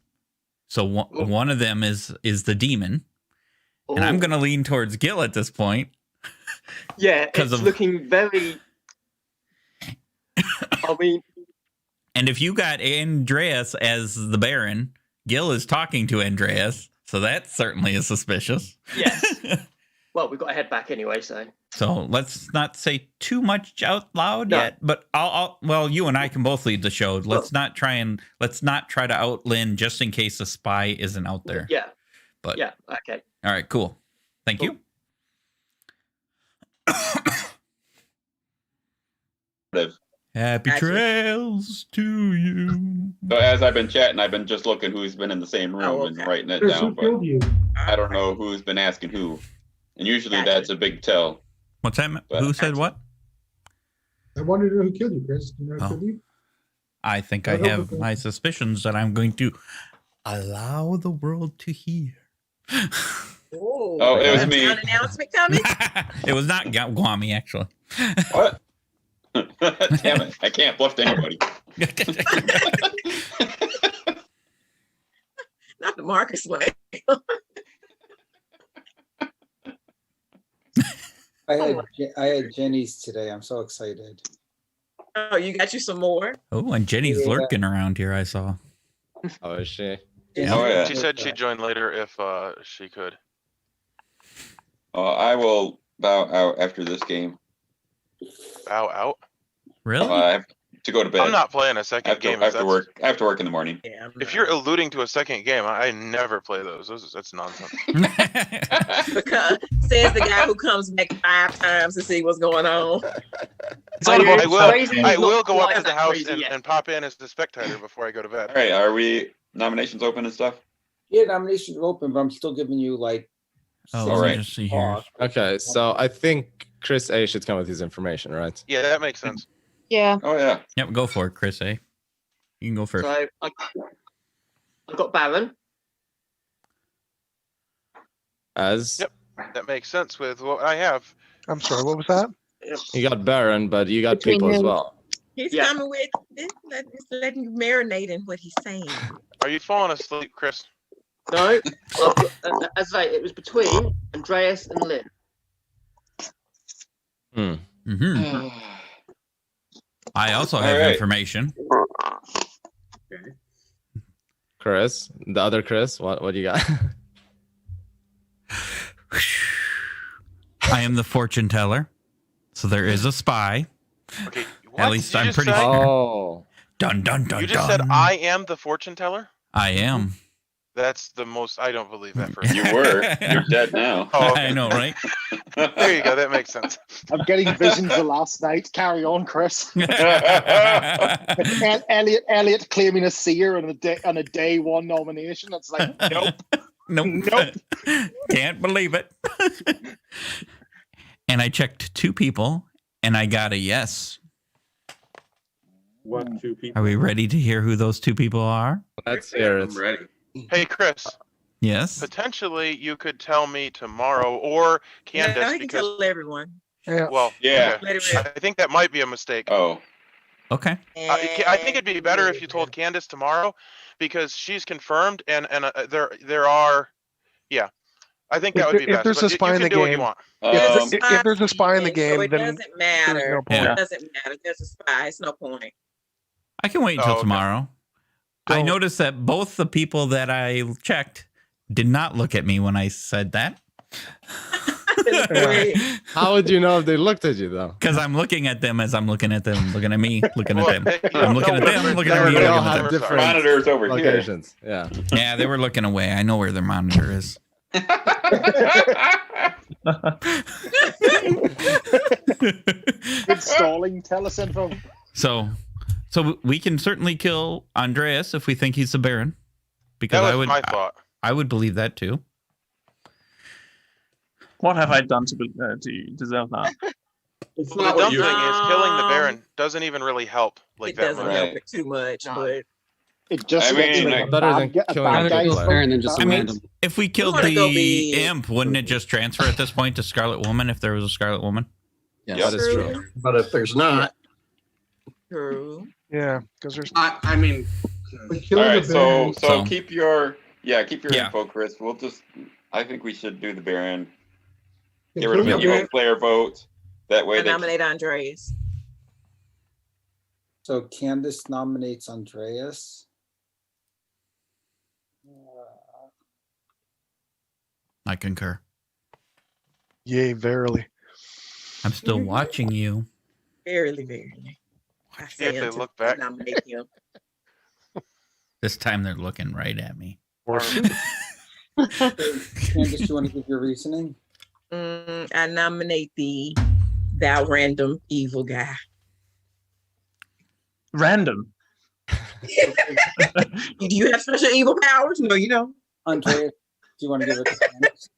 So one of them is the demon. And I'm going to lean towards Gil at this point. Yeah, 'Cause it's of- looking very. I mean, And if you got Andreas as the Baron, Gil is talking to Andreas. So that certainly is suspicious. yes. Well, we've got to head back anyway, so. So let's not say too much out loud yet. But well, you and I can both lead the show. Let's not try to out Lynn just in case the spy isn't out there. Yeah. But Yeah. Okay. all right, cool. Thank you. Happy trails to you. So as I've been chatting, I've been just looking who's been in the same room and writing it Chris, down, who but killed you? I don't know who's been asking who. And usually that's a big tell. What's that? Who said what? I wanted to know who killed you, Chris. Do you know who Oh. killed you? I think I have my suspicions that I'm going to allow the world to hear. Oh, it was me. An announcement coming. It was not Guami, actually. What? Damn it. I can't bluff to anybody. Not the Marcus way. I had Jenny's today. I'm so excited. Oh, you got you some more? Oh, and Jenny's lurking around here, I saw. Oh, is she? Oh, yeah. She said she'd join later if she could. I will bow out after this game. Bow out? Really? I have to go to bed. I'm not playing a second game. I have to work. I have to work in the morning. If you're alluding to a second game, I never play those. That's nonsense. Because says the guy who comes back 5 times to see what's going on. I will go up to the house and pop in as the spectator before I go to bed. All right, are we nominations open and stuff? Yeah, nominations are open, but I'm still giving you like. Oh, six let me right. just see here. Okay, so I think Chris A should come with his information, right? Yeah, that makes sense. Yeah. Oh yeah. Yep, go for it, Chris A. You can go first. So I got Baron. As Yep, that makes sense with what I have. I'm sorry, what was that? you got Baron, but you got people as well. He's Yeah. coming with this, letting you marinate in what he's saying. Are you falling asleep, Chris? No, well, as I say, it was between Andreas and Lynn. Mm-hmm. I also All have right. information. Chris, the other Chris, what do you got? I am the fortune teller, so there is a spy. Okay. At what? least You I'm just pretty said- sure. Oh, Dun dun dun You just dun. said I am the fortune teller? I am. That's the most. I don't believe that for a You second. were. You're dead now. Oh, okay. I know, right? There you go. That makes sense. I'm getting visions of last night. Carry on, Chris. Elliot claiming a seer and a day one nomination. It's like, nope. Nope. Can't believe it. And I checked 2 people, and I got a yes. What 2 people? Are we ready to hear who those 2 people are? let's hear it. I'm ready. Hey, Chris. Yes. Potentially, you could tell me tomorrow or Candace Now he can because. tell everyone. Yeah. Well, Yeah. okay. Let it rip. I think that might be a mistake. Oh. Okay. I think it'd be better if you told Candace tomorrow, because she's confirmed, and there are, yeah. I think that would be If best. there's but a spy in you the can do what you game, want. if there's a spy in the So game, it then doesn't there's matter. no point. It doesn't matter. There's a spy. It's no point. I can wait until okay. tomorrow. I Don't. noticed that both the people that I checked did not look at me when I said that. How would you know if they looked at you though? Because I'm looking at them as I'm looking at them, looking at me, looking at Well, them. you I'm don't looking know at them, whether looking at me, They looking all at had them. different Monitors over here. locations. Yeah. Yeah, they were looking away. I know where their monitor is. Good stalling. Tell us info. So we can certainly kill Andreas if we think he's the Baron, because That was my thought. I would believe that too. What have I done to deserve that? It's Well, the dumb thing is killing the Baron doesn't even really help like It that doesn't much. help it too much, but It just I gets mean, like like, a better bad than guy- a killing bad a guy good vote. player and then just I mean, random. if we killed wanna the go be- imp, wouldn't it just transfer at this point to Scarlet Woman if there was a Scarlet Woman? Yes. That is true. But if there's not, true. Yeah, because there's I mean, We kill all the right. So So- keep your Yeah. info, Chris. We'll just. I think we should do the Baron. Yeah, Get rid of kill the the evil Baron. player vote. That way I they. nominate Andres. So Candace nominates Andreas. I concur. yay, verily. I'm still watching you. Verily, verily. I If say they until look I back. nominate him. This time they're looking right at me. Candace, you want to give your reasoning? I nominate thou random evil guy. Random. Do you have special evil powers? No, you don't. Andreas, do you want to give it to Candace?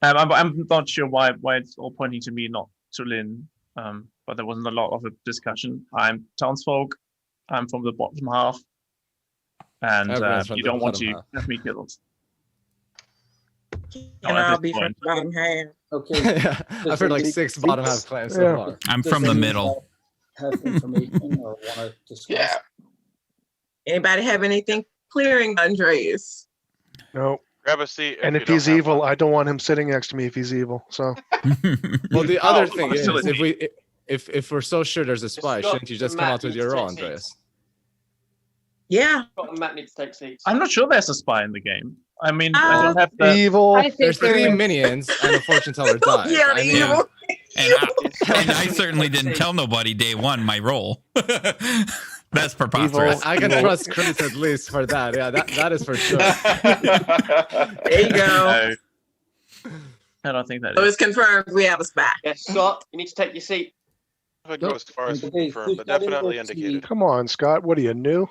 I'm not sure why it's all pointing to me, not to Lynn. But there wasn't a lot of a discussion. I'm townsfolk. I'm from the bottom half, and Everyone's from you the don't want bottom to half. have me killed. And at I'll this be from point. the bottom half. Okay. Yeah, I've heard like 6 bottom half claims so Yeah. far. I'm Does from the anyone middle. Have information or want to discuss? Yeah. Anybody have anything clearing Andreas? No. Grab a seat. And you if don't he's have evil, one. I don't want him sitting next to me if he's evil. So Well, the other Oh, thing is, absolutely. if we're so sure there's a spy, Scott shouldn't you just and come Matt out with need your to role, take seats. Andreas? Yeah. Scott and Matt need to take seats. I'm not sure there's a spy in the game. I mean, I don't have the the. evil. I think There's there 3 is. minions and a fortune teller died. Yeah, I mean, evil. And I certainly didn't tell nobody day one my role. That's preposterous. I can trust Chris at least for that. Yeah, that is for sure. There you go. I don't think that So is. it's confirmed we have a spy. Yes, Scott, you need to take your seat. I would go as far as Okay, confirmed, who's but not in definitely their seat? indicated. Come on, Scott. What are you new?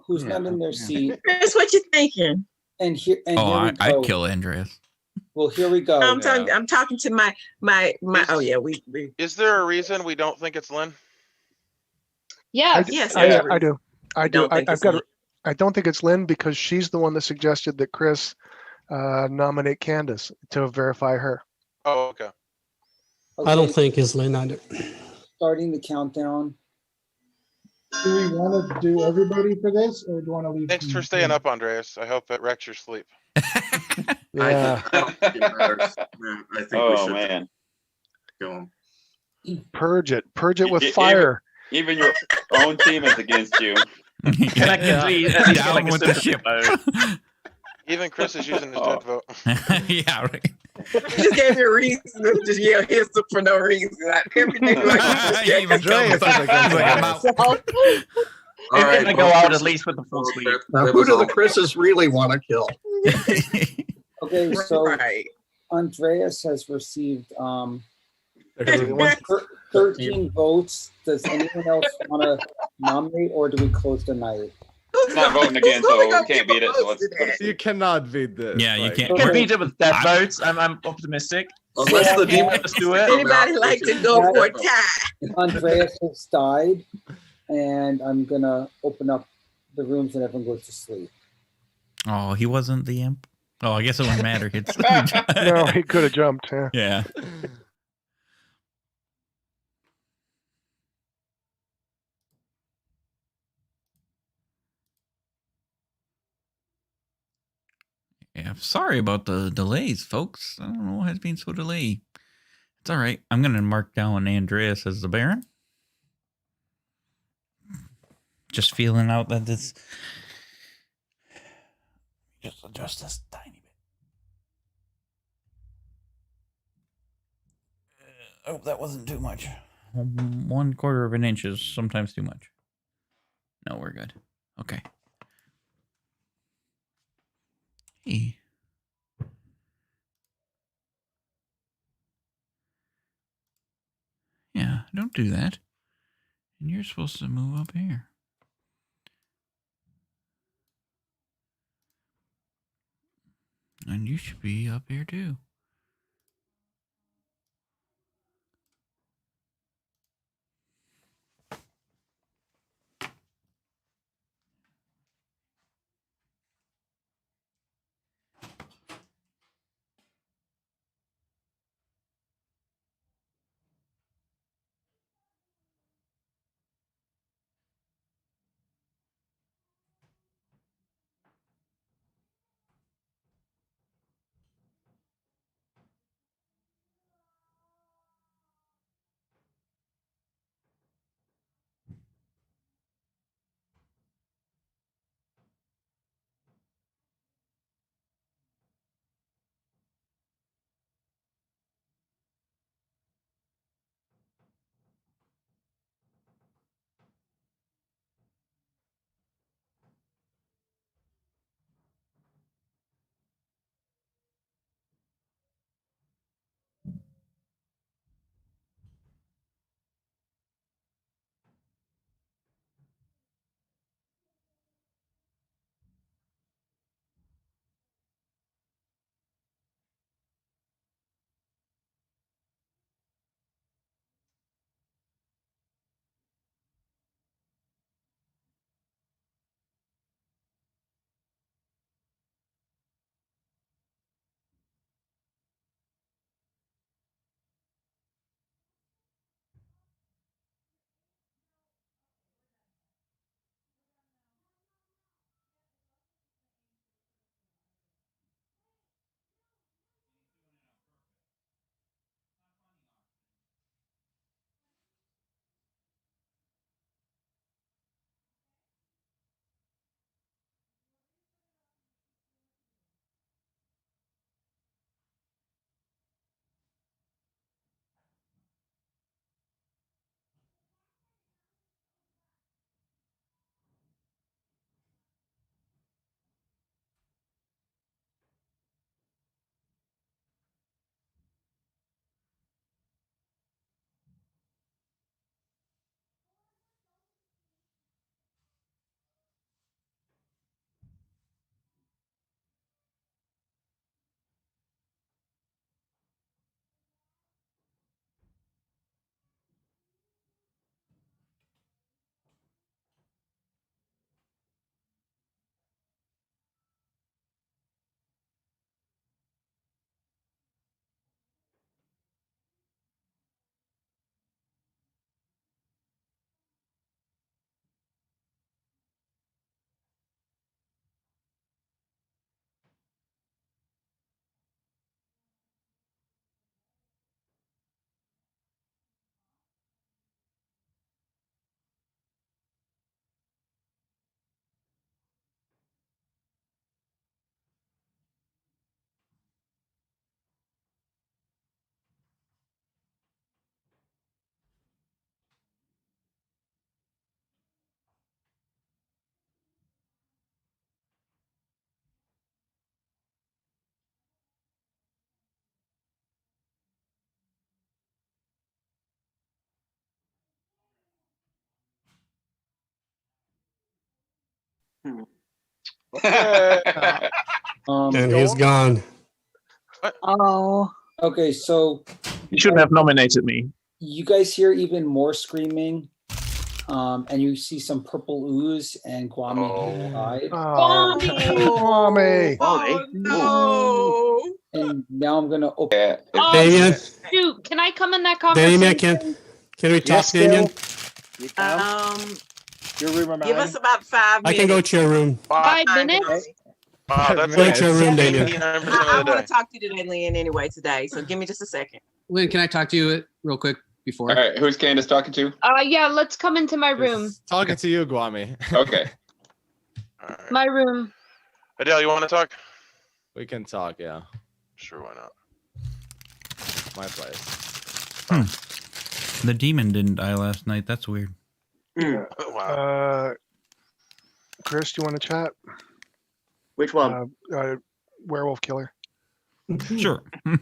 Who's not in their seat? Chris, what you thinking? And here we I'd go. kill Andreas. Well, here we go. I'm talking to my. Oh yeah, we. Is there a reason we don't think it's Lynn? Yes. Yes. I do. I do. don't think I've it's got. Lynn. I don't think it's Lynn because she's the one that suggested that Chris nominate Candace to verify her. Oh, okay. I don't think it's Lynn either. Starting the countdown. Do we want to do everybody for this, or do you want to leave? Thanks for staying up, Andreas. I hope it wrecks your sleep. Yeah. I don't think it matters. Yeah, I think we Oh should man. go on. Purge it with Even- fire. Even your own team is against you. Collectively, at least Down like a with the sympathy ship. vote. Even Chris is using his dead vote. Yeah, right. You just gave me a reason to just yell his for no reason. Like, everything like He even Andreas comes is back. like, He's like, I'm out. All Maybe right, I go out at least with the full sleeve. Now, who do the Chris's really want to kill? Okay, so right. Andreas has received 31. 13 votes. Does anyone else want to nominate, or do we close the night? It's not voting again, so we can't beat it. So let's go to You sleep. cannot beat this. Yeah, you like- can't. You can beat it with dead votes. I'm optimistic. Unless the demon Let's do it. Anybody like to go for a tie? Andreas has died, and I'm gonna open up the rooms and everyone goes to sleep. Oh, he wasn't the imp. Oh, I guess it wouldn't matter. It's No, he could have jumped. Yeah. yeah. Yeah, sorry about the delays, folks. I don't know what has been so delayed. It's all right. I'm gonna mark down Andreas as the Baron. Just feeling out that this. Just adjust this tiny bit. Oh, that wasn't too much. 1/4 of an inch is sometimes too much. No, we're good. Okay. Hey. Yeah, don't do that. And you're supposed to move up here. And you should be up here too. And he's gone. Oh. Okay, so You shouldn't have nominated me. you guys hear even more screaming, and you see some purple ooze, and Guami died. Guami! Oh no! And now I'm gonna open. Oh, Damien, shoot. Can I come in that Damien, conversation? can we talk, Yes, Damien? You can. Your room or Give mine? us about 5 I minutes. can go to your room. 5 minutes? Wow, that's Go to your room, Damien. 89% of I the want day. to talk to you today, Lynn, anyway, today. So give me just a second. Lynn, can I talk to you real quick before? All right, who's Candace talking to? Yeah, let's come into my room. Talking to you, Guami. Okay. My room. Adele, you want to talk? We can talk, yeah. Sure, why not? My place. The demon didn't die last night. That's weird. Wow. Chris, do you want to chat? Which one? Werewolf killer. Sure. I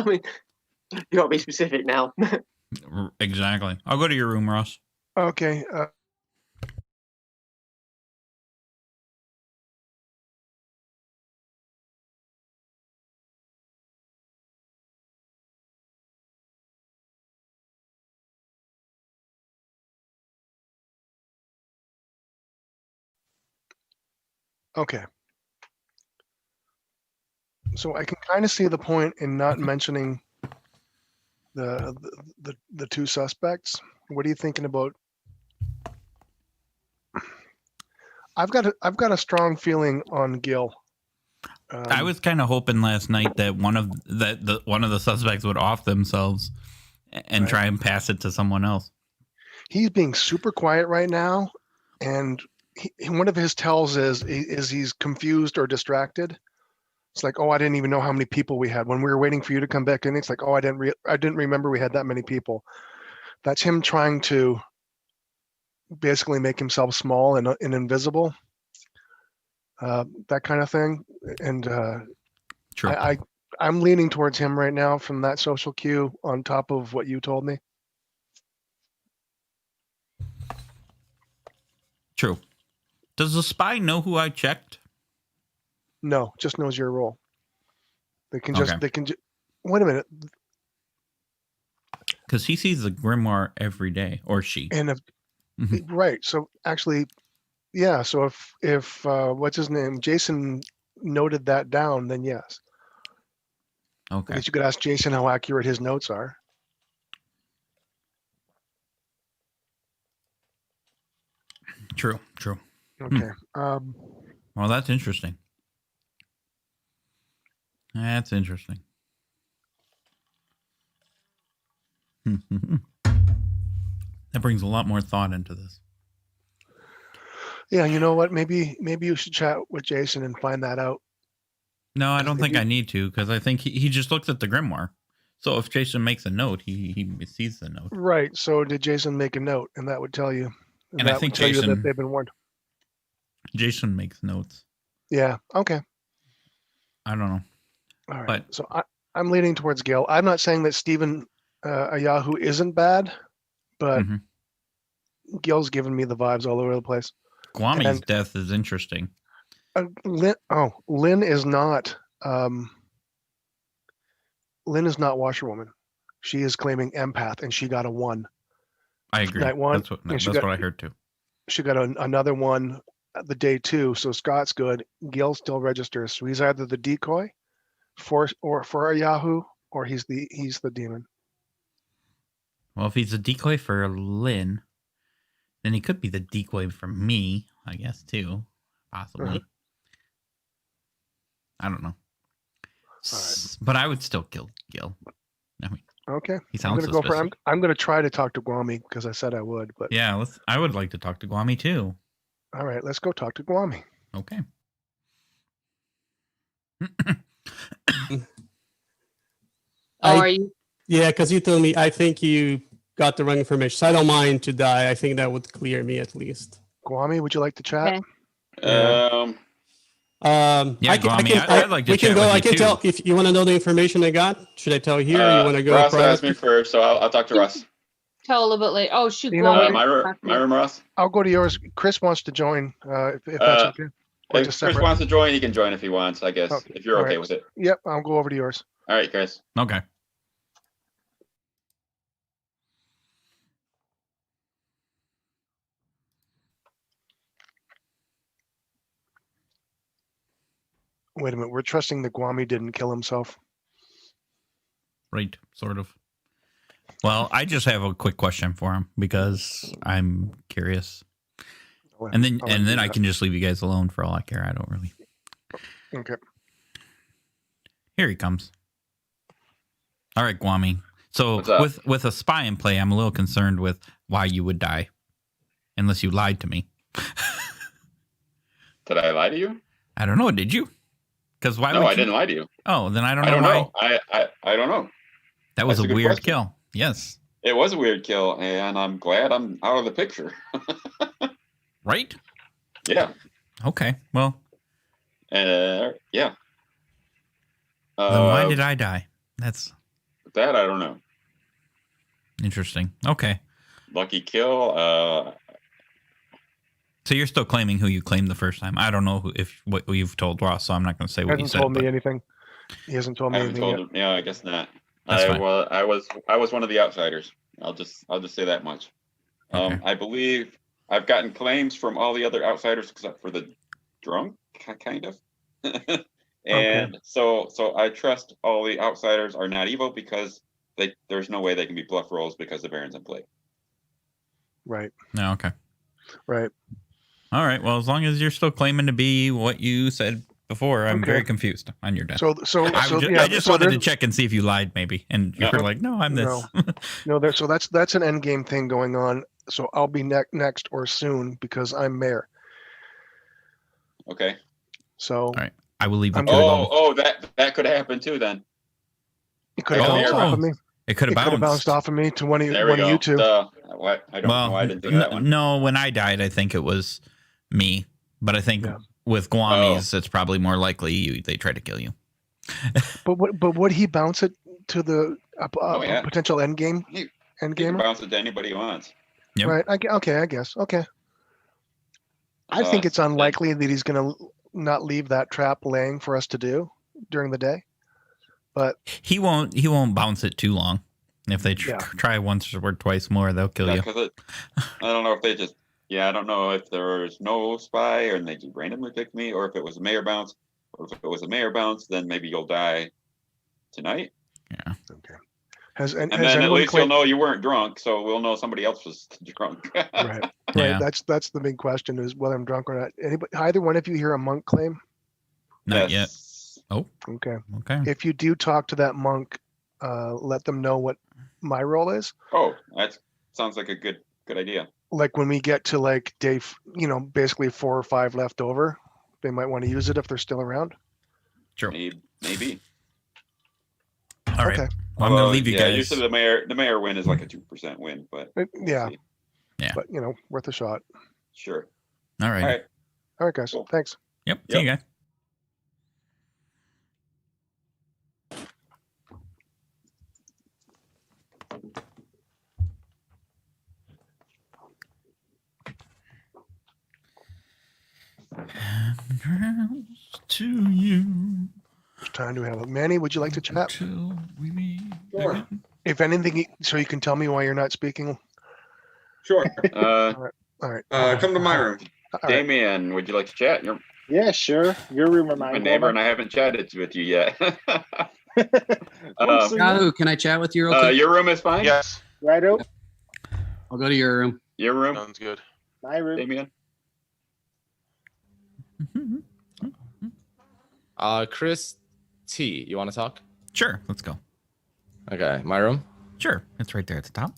mean, you got to be specific now. Exactly. I'll go to your room, Ross. Okay. Okay. So I can kind of see the point in not mentioning the two suspects. What are you thinking about? I've got a strong feeling on Gil. I was kind of hoping last night that one of the suspects would off themselves and try and pass it to someone else. He's being super quiet right now, and one of his tells is he's confused or distracted. It's like, oh, I didn't even know how many people we had when we were waiting for you to come back in. It's like, oh, I didn't remember we had that many people. That's him trying to basically make himself small and invisible, that kind of thing. And True. I'm leaning towards him right now from that social cue on top of what you told me. True. Does the spy know who I checked? No, just knows your role. They can just, Okay. Wait a minute. Because he sees the grimoire every day, or she. And right. So actually, yeah. So if what's his name? Jason noted that down, then yes. Okay. I guess you could ask Jason how accurate his notes are. True. Okay. Well, that's interesting. That's interesting. That brings a lot more thought into this. Yeah, you know what? Maybe you should chat with Jason and find that out. No, I don't think I need to, because I think he just looks at the grimoire. So if Jason makes a note, he sees the note. Right. So did Jason make a note, and that would tell you. And I that think would tell you that Jason- they've been warned. Jason makes notes. Yeah. Okay. I don't know. All right. But So I'm leaning towards Gil. I'm not saying that Stephen Ayahu isn't bad, but Gil's giving me the vibes all over the place. Guami's And- death is interesting. Lynn is not. Lynn is not Washerwoman. She is claiming empath, and she got a 1. I agree. Night 1. That's what I heard too. She got another 1 at the day 2. So Scott's good. Gil still registers. So he's either the decoy for a Yahoo, or he's the demon. Well, if he's a decoy for Lynn, then he could be the decoy for me, I guess, too. Possibly. I don't know. But I would still kill Gil. I mean, Okay. he sounds I'm gonna suspicious. I'm gonna try to talk to Guami because I said I would, but Yeah, I would like to talk to Guami too. all right, let's go talk to Guami. Okay. Are you? Yeah, because you told me, I think you got the wrong information. So I don't mind to die. I think that would clear me at least. Guami, would you like to chat? Um, Yeah, Guami, I'd like to we can chat go. with I you can too. tell if you want to know the information I got. Should I tell you here? Or you want to go Ross private? asked me first, so I'll talk to Ross. till a little bit late. Oh shoot, You know Guam. what? Myra Ross. I'll go to yours. Chris wants to join, if that's okay. Or If just Chris separate. wants to join, he can join if he wants, I guess, Okay. if you're All okay right. with it. Yep, I'll go over to yours. All right, Chris. Okay. Wait a minute. We're trusting that Guami didn't kill himself. Right, sort of. Well, I just have a quick question for him because I'm curious. And then I can just leave you guys alone for all I care. I don't really. Okay. Here he comes. All right, Guami. So What's up? with a spy in play, I'm a little concerned with why you would die, unless you lied to me. Did I lie to you? I don't know. Did you? Because why? No, would I you? didn't lie to you. Oh, then I don't know I don't why. know. I don't know. That was That's a a good weird question. kill. Yes. It was a weird kill, and I'm glad I'm out of the picture. Right? Yeah. Okay. Well, Yeah. then why did I die? That's That I don't know. interesting. Okay. Lucky kill. So you're still claiming who you claimed the first time. I don't know what you've told Ross, so I'm not going to say He what you hasn't said. told me but- anything. He hasn't told I me haven't anything told yet. him. Yeah, I guess not. That's fine. I was one of the outsiders. I'll just say that much. I believe I've gotten claims from all the other outsiders except for the drunk, kind of. And so I trust all the outsiders are not evil because there's no way they can be bluff rolls because the Baron's in play. Right. No, okay. Right. All right. Well, as long as you're still claiming to be what you said before, I'm very confused on your death. So I just wanted to check and see if you lied, maybe, and you were like, "No, I'm this." No, so that's an end game thing going on. So I'll be next or soon because I'm mayor. Okay. So all right, I will leave you. That could happen too. Then it could have bounced off of me. It could have bounced off of me to one of There we go. you two. What? I don't know. I didn't think of that one. No, when I died, I think it was me, but I think with Guami's, it's probably more likely they try to kill you. But would he bounce it to the yeah. potential end game? You End can gamer? bounce it to anybody he wants. Yep. Right. I guess. Okay. I think it's unlikely that he's going to not leave that trap laying for us to do during the day. But he won't bounce it too long. If they try once or twice more, they'll kill you. I don't know if they just. Yeah, I don't know if there's no spy and they just randomly picked me, or if it was a mayor bounce, or if it was a mayor bounce, then maybe you'll die tonight. Yeah. Okay. And then at least you'll know you weren't drunk, so we'll know somebody else was drunk. Right. Yeah. That's the big question is whether I'm drunk or not. Anybody, either one of you hear a monk claim? Not yet. Oh. Okay. Okay. If you do talk to that monk, let them know what my role is. Oh, that sounds like a good idea. Like when we get to like day, basically 4 or 5 left over, they might want to use it if they're still around. Sure. Maybe. All right. Okay. Well, I'm going to leave you guys. Usually the mayor win is like a 2% win, but Yeah. Yeah. But worth a shot. Sure. All right. All right, guys. Thanks. Yep. See you guys. To you. Which time do we have? Manny, would you like to chat? Till we meet. Sure. If anything, so you can tell me why you're not speaking. Sure. All right. Come to my room. Damien, would you like to chat? You're Yeah, sure. Your room or my mine? neighbor, and I haven't chatted with you yet. Yahoo, can I chat with you real quick? Your room is fine? Yes. Right out. I'll go to your room. Your room? Sounds good. My room. Damien? Chris T, you want to talk? Sure. Let's go. Okay, my room? Sure. It's right there at the top.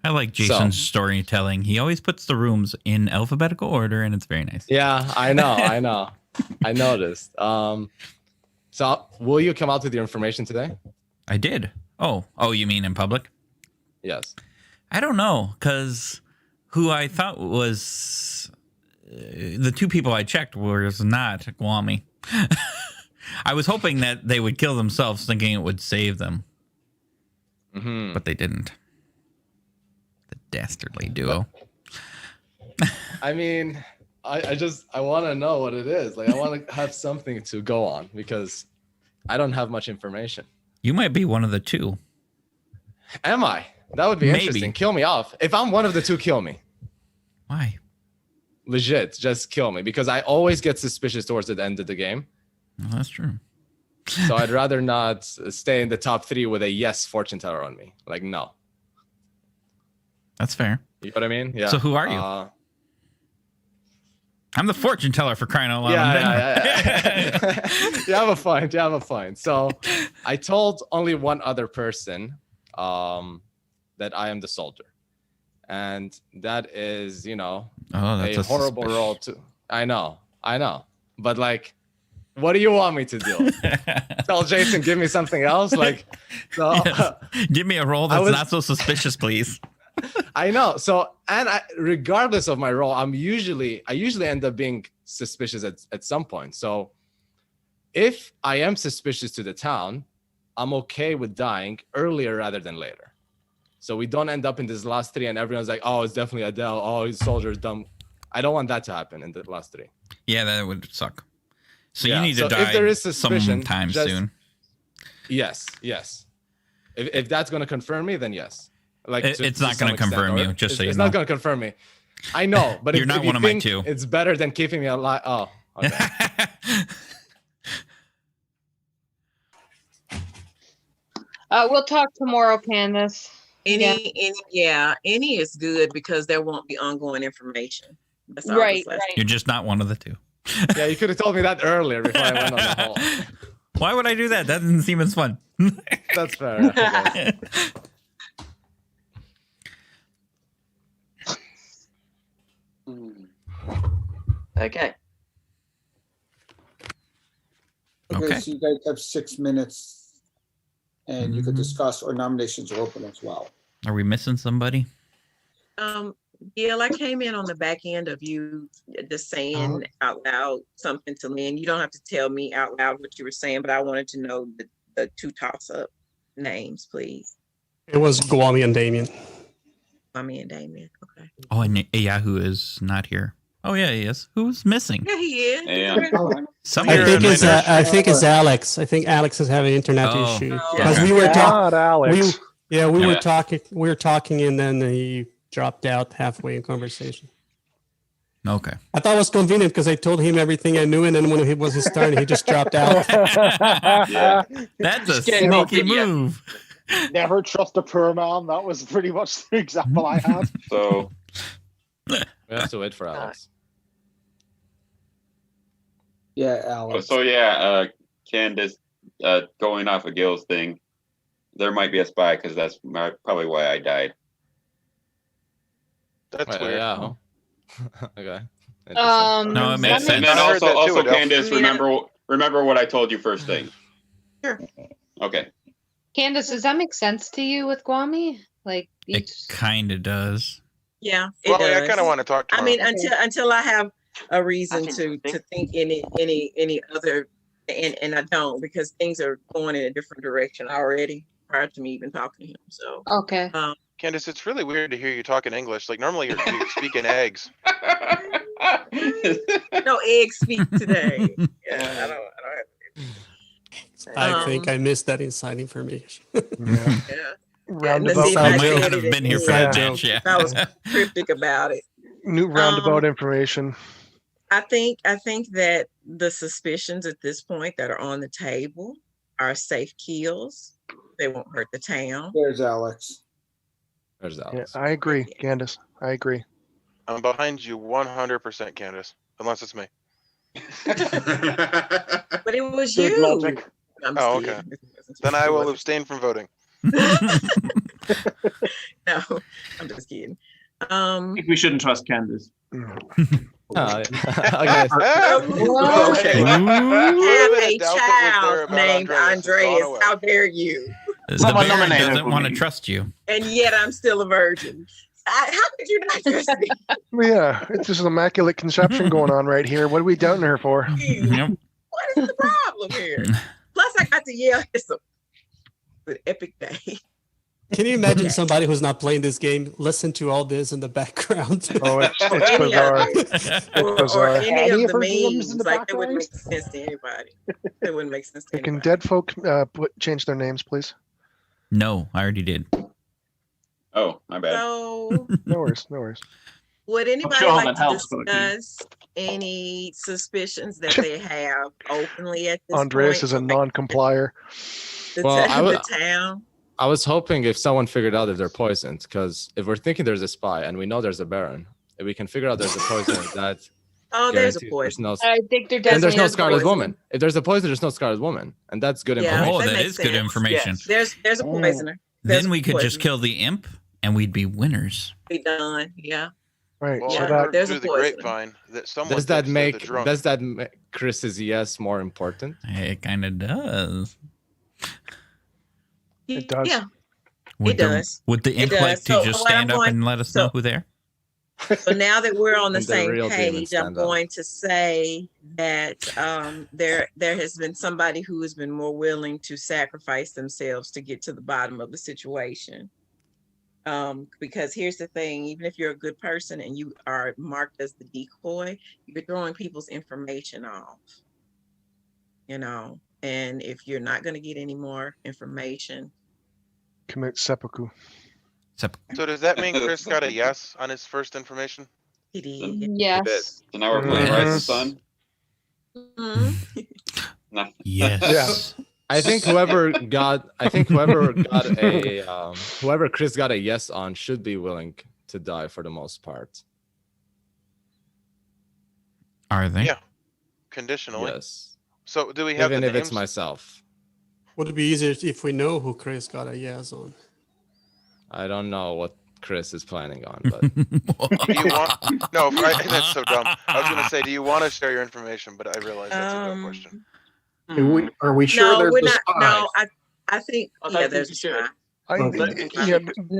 I like Jason's storytelling. He always puts the rooms in alphabetical order, and it's very nice. Yeah, I know. I noticed. So will you come out with your information today? I did. Oh, you mean in public? Yes. I don't know, because who I thought was the two people I checked was not Guami. I was hoping that they would kill themselves, thinking it would save them, but they didn't. The dastardly duo. I mean, I want to know what it is. Like, I want to have something to go on because I don't have much information. You might be one of the two. Am I? That would be interesting. Kill me off. If I'm one of the two, kill me. Why? Legit, just kill me because I always get suspicious towards the end of the game. Well, that's true. So I'd rather not stay in the top 3 with a yes fortune teller on me. Like, no. That's fair. You know what I mean? Yeah. So who are you? I'm the fortune teller, for crying out loud. Yeah. You have a point. You have a point. So I told only one other person that I am the soldier. And that is, you know, a horrible role to. I know. But like, what do you want me to do? Tell Jason, give me something else? Like, so, yes. Give me a role that's not so suspicious, please. I know. So, and regardless of my role, I usually end up being suspicious at some point. So if I am suspicious to the town, I'm okay with dying earlier rather than later. So we don't end up in this last 3 and everyone's like, oh, it's definitely Adele. Oh, his soldier's dumb. I don't want that to happen in the last 3. Yeah, that would suck. So Yeah, you need so to die if there is suspicion, sometime just- soon. Yes. If that's going to confirm me, then yes. Like It's not going to confirm you, just so you know. It's not going to confirm me. I know, but You're if, not if you one of my think two. it's better than keeping me alive. Oh, okay. We'll talk tomorrow, Candace. Any is good because there won't be ongoing information. That's all Right, that's left. You're just not one of the two. Yeah, you could have told me that earlier before I went on the hole. Why would I do that? That doesn't seem as fun. That's fair. Okay. Okay, so you guys have 6 minutes and you could discuss, or nominations are open as well. Are we missing somebody? Gil, I came in on the back end of you just saying out loud something to Lynn. You don't have to tell me out loud what you were saying, but I wanted to know the 2 toss-up names, please. It was Guami and Damien. Guami and Damien. Okay. Oh, and Yahoo is not here. Oh, yeah, he is. Who's missing? Yeah, he is. I think it's Alex. I think Alex is having an internet issue because we were talking. We were talking. We were talking, and then he dropped out halfway in conversation. Okay. I thought it was convenient because I told him everything I knew, and then when it was his turn, he just dropped out. That's a sneaky move. Never trust a poor man. That was pretty much the example I had. So we have to wait for Alex. Yeah, Alex. So Candace, going off of Gil's thing, there might be a spy because that's probably why I died. That's weird. Yeah. Okay. No, it makes sense. And then also Candace, remember what I told you first thing. Sure. Okay. Candace, does that make sense to you with Guami? Like, It kind of does. Yeah, Well, I kind of want to talk to I mean, until I have a reason to think any other, and I don't, because things are going in a different direction already prior to me even talking to him. So okay. Candace, it's really weird to hear you talk in English. Like normally you're speaking eggs. No eggs speak today. Yeah, I don't have. I think I missed that inside information. Yeah. Roundabout. I might not have been here for that match. Yeah. I was cryptic about it. New roundabout information. I think that the suspicions at this point that are on the table are safe kills. They won't hurt the town. There's Alex. Yeah, I agree, Candace. I agree. I'm behind you 100%, Candace, unless it's me. But it was Good you. logic. I'm Oh, just okay. kidding. Then I will abstain from voting. No, I'm just kidding. I think we shouldn't trust Candace. Okay. Okay. Have a child named Andreas. How dare you? The mayor doesn't want to trust you. And yet I'm still a virgin. How could you not trust me? Yeah, it's just an immaculate conception going on right here. What are we doubting her for? Yep. What is the problem here? Plus, I got to yell at some an epic day. Can you imagine somebody who's not playing this game listen to all this in the background? Oh, it's Any bizarre. of it. It's Or bizarre. any Any of of the her games memes. in the Like, it wouldn't background? make sense to anybody. It wouldn't make sense to Hey, can anybody. dead folk change their names, please? No, I already did. Oh, my bad. So, No worries, no worries. would anybody sure like that to helps, Cookie. discuss any suspicions that they have openly at this Andreas point? is a non-complier. The, Well, ta- I would- the town. I was hoping if someone figured out if they're poisoned, because if we're thinking there's a spy and we know there's a Baron, if we can figure out there's a poison, that Oh, there's a guarantees poison. no. I think there Then there's definitely no is Scarlet poison. Woman. If there's a poison, there's no Scarlet Woman, and that's good Yeah, information. Oh, that makes is good sense. information. Yes. There's a poisoner. Then we could just kill the imp and we'd be winners. Be done. Yeah. Right. Well, Yeah, I heard there's a through the poison. grapevine that someone Does that thinks make the drunk. Chris's yes more important? It kind of does. It does. Yeah. Would It the, does. Would the imp It like does. to So just what I'm stand up going- and let us so- know who they are? So now that we're on the And the same real demons page, I'm stand up. going to say that there has been somebody who has been more willing to sacrifice themselves to get to the bottom of the situation. Because here's the thing, even if you're a good person and you are marked as the decoy, you're throwing people's information off. You know, and if you're not going to get any more information, Commit seppuku. So does that mean Chris got a yes on his first information? he did. Yes. So now we're playing Rise of the Yes. Sun. Mhm. No. Yes. I think whoever got whoever Chris got a yes on should be willing to die for the most part. Are they? Yeah. Conditionally. Yes. So do we have Even the if names? it's myself. Would it be easier if we know who Chris got a yes on? I don't know what Chris is planning on, but Do you want? No, that's so dumb. I was going to say, do you want to share your information? But I realize that's a dumb question. Are we sure No, there's we're a not. spy? No, I think I don't yeah, think there's you a should.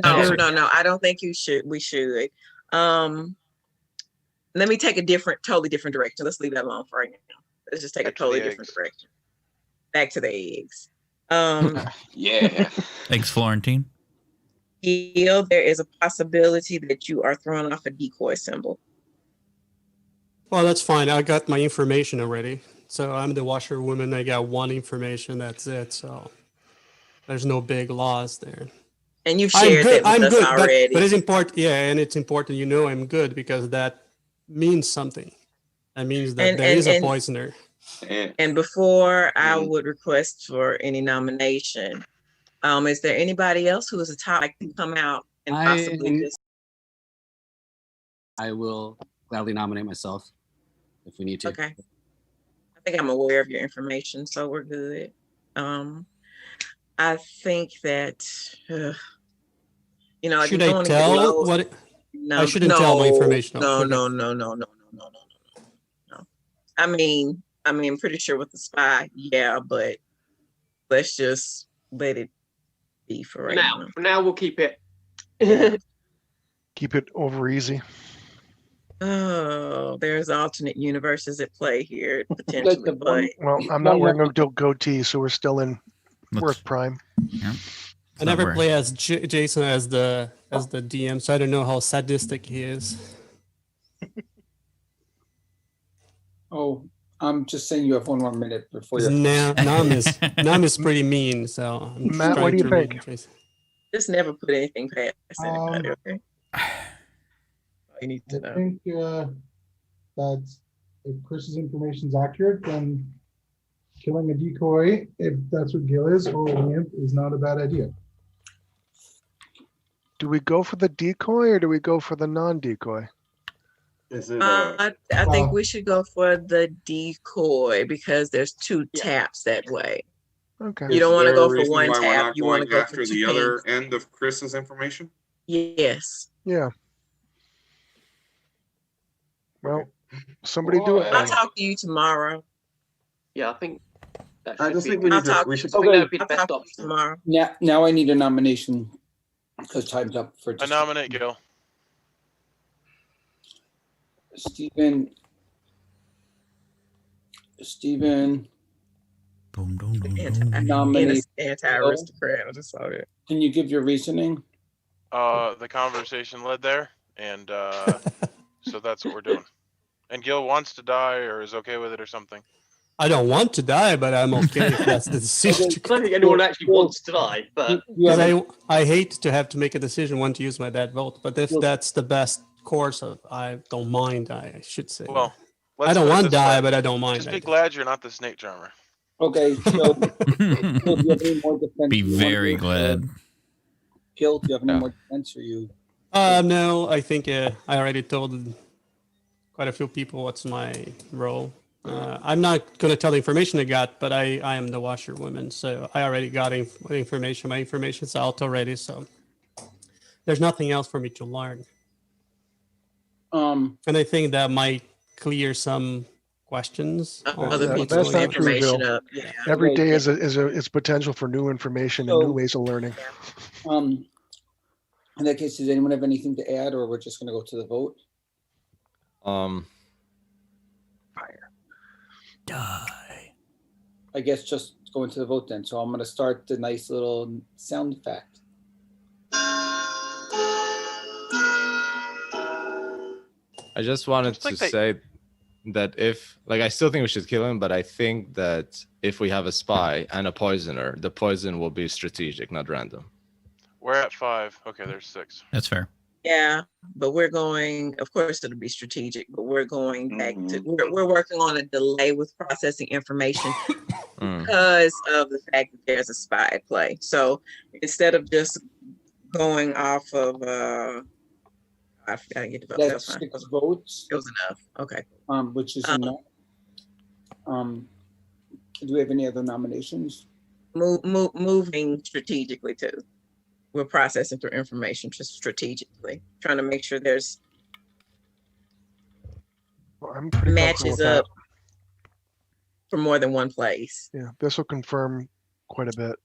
spy. Yeah, No, I don't think you should. We should. Let me take a totally different direction. Let's leave that alone for right now. Let's just take Back a to totally the different eggs. direction. Back to the eggs. Yeah. Eggs Florentine? Gil, there is a possibility that you are throwing off a decoy symbol. Well, that's fine. I got my information already. So I'm the washerwoman. I got one information. That's it. So there's no big loss there. And you've I'm shared good. that I'm with good. us already. But it's important. Yeah, and it's important. You know, I'm good because that means something. That means that there is a poisoner. And before I Mm. would request for any nomination, is there anybody else who is a top like to come out and possibly just I will gladly nominate myself if we need to. okay? I think I'm aware of your information, so we're good. I think that you know, Should if I you're going to get tell low- what? No, I shouldn't tell my information. No, Okay. no. I mean, I'm pretty sure with the spy, yeah, but let's just let it be for right now. For now, we'll keep it. Keep it over easy. Oh, there's alternate universes at play here potentially, but Well, I'm not wearing a goatee, so we're still in work prime. I never play as Jason as the DM, so I don't know how sadistic he is. Oh, I'm just saying you have 1 more minute before you. Nam is pretty mean, so I'm Matt, what trying do you to read think? Jason. just never put anything past anybody, okay? You need to I know. think that if Chris's information is accurate, then killing a decoy, if that's what Gil is, or a imp, is not a bad idea. Do we go for the decoy or do we go for the non-decoy? Is it? I think we should go for the decoy because there's 2 taps that way. Okay. You don't want to Is there go a for reason 1 why we're tap. not You want to going go for after 2 the other pings. end of Chris's information? Yes. Yeah. Well, somebody do it. I'll then. talk to you tomorrow. Yeah, I think. I just think we need to. We should. I think that would be the I'll best talk to you option. tomorrow. Now I need a nomination because time's up for. I nominate Gil. Stephen. Boom, boom, boom, Nominate Anti-aristocrat. I just saw it. Can you give your reasoning? The conversation led there, and so that's what we're doing. And Gil wants to die or is okay with it or something. I don't want to die, but I'm okay if that's the decision. I don't think anyone actually wants to die, but I hate to have to make a decision when to use my bad vote. But if that's the best course, I don't mind. I should say. Well, I don't want to die, but I don't mind. Just be glad you're not the snake charmer. Okay, so Gil, do you have any more defense? Be very glad. Gil, do you have any more defense for you? No, I think I already told quite a few people what's my role. I'm not going to tell the information I got, but I am the washerwoman, so I already got information. My information's out already, so there's nothing else for me to learn. And I think that might clear some questions. Other people's information up. Yeah. Every day is its potential for new information and new ways of learning. In that case, does anyone have anything to add, or we're just going to go to the vote? Fire. Die. I guess just go into the vote then. So I'm going to start the nice little sound effect. I just wanted to say that I still think we should kill him, but I think that if we have a spy and a poisoner, the poison will be strategic, not random. We're at 5. Okay, there's 6. That's fair. Yeah, but we're going, of course it'll be strategic, but we're going back to, we're working on a delay with processing information because of the fact that there's a spy at play. So instead of just going off of, I forgot to get the vote. That's 6 votes. It was enough. Okay. Which is enough. Do we have any other nominations? Moving strategically too. We're processing through information just strategically, trying to make sure there's matches up for more than one place. Yeah, this will confirm quite a bit.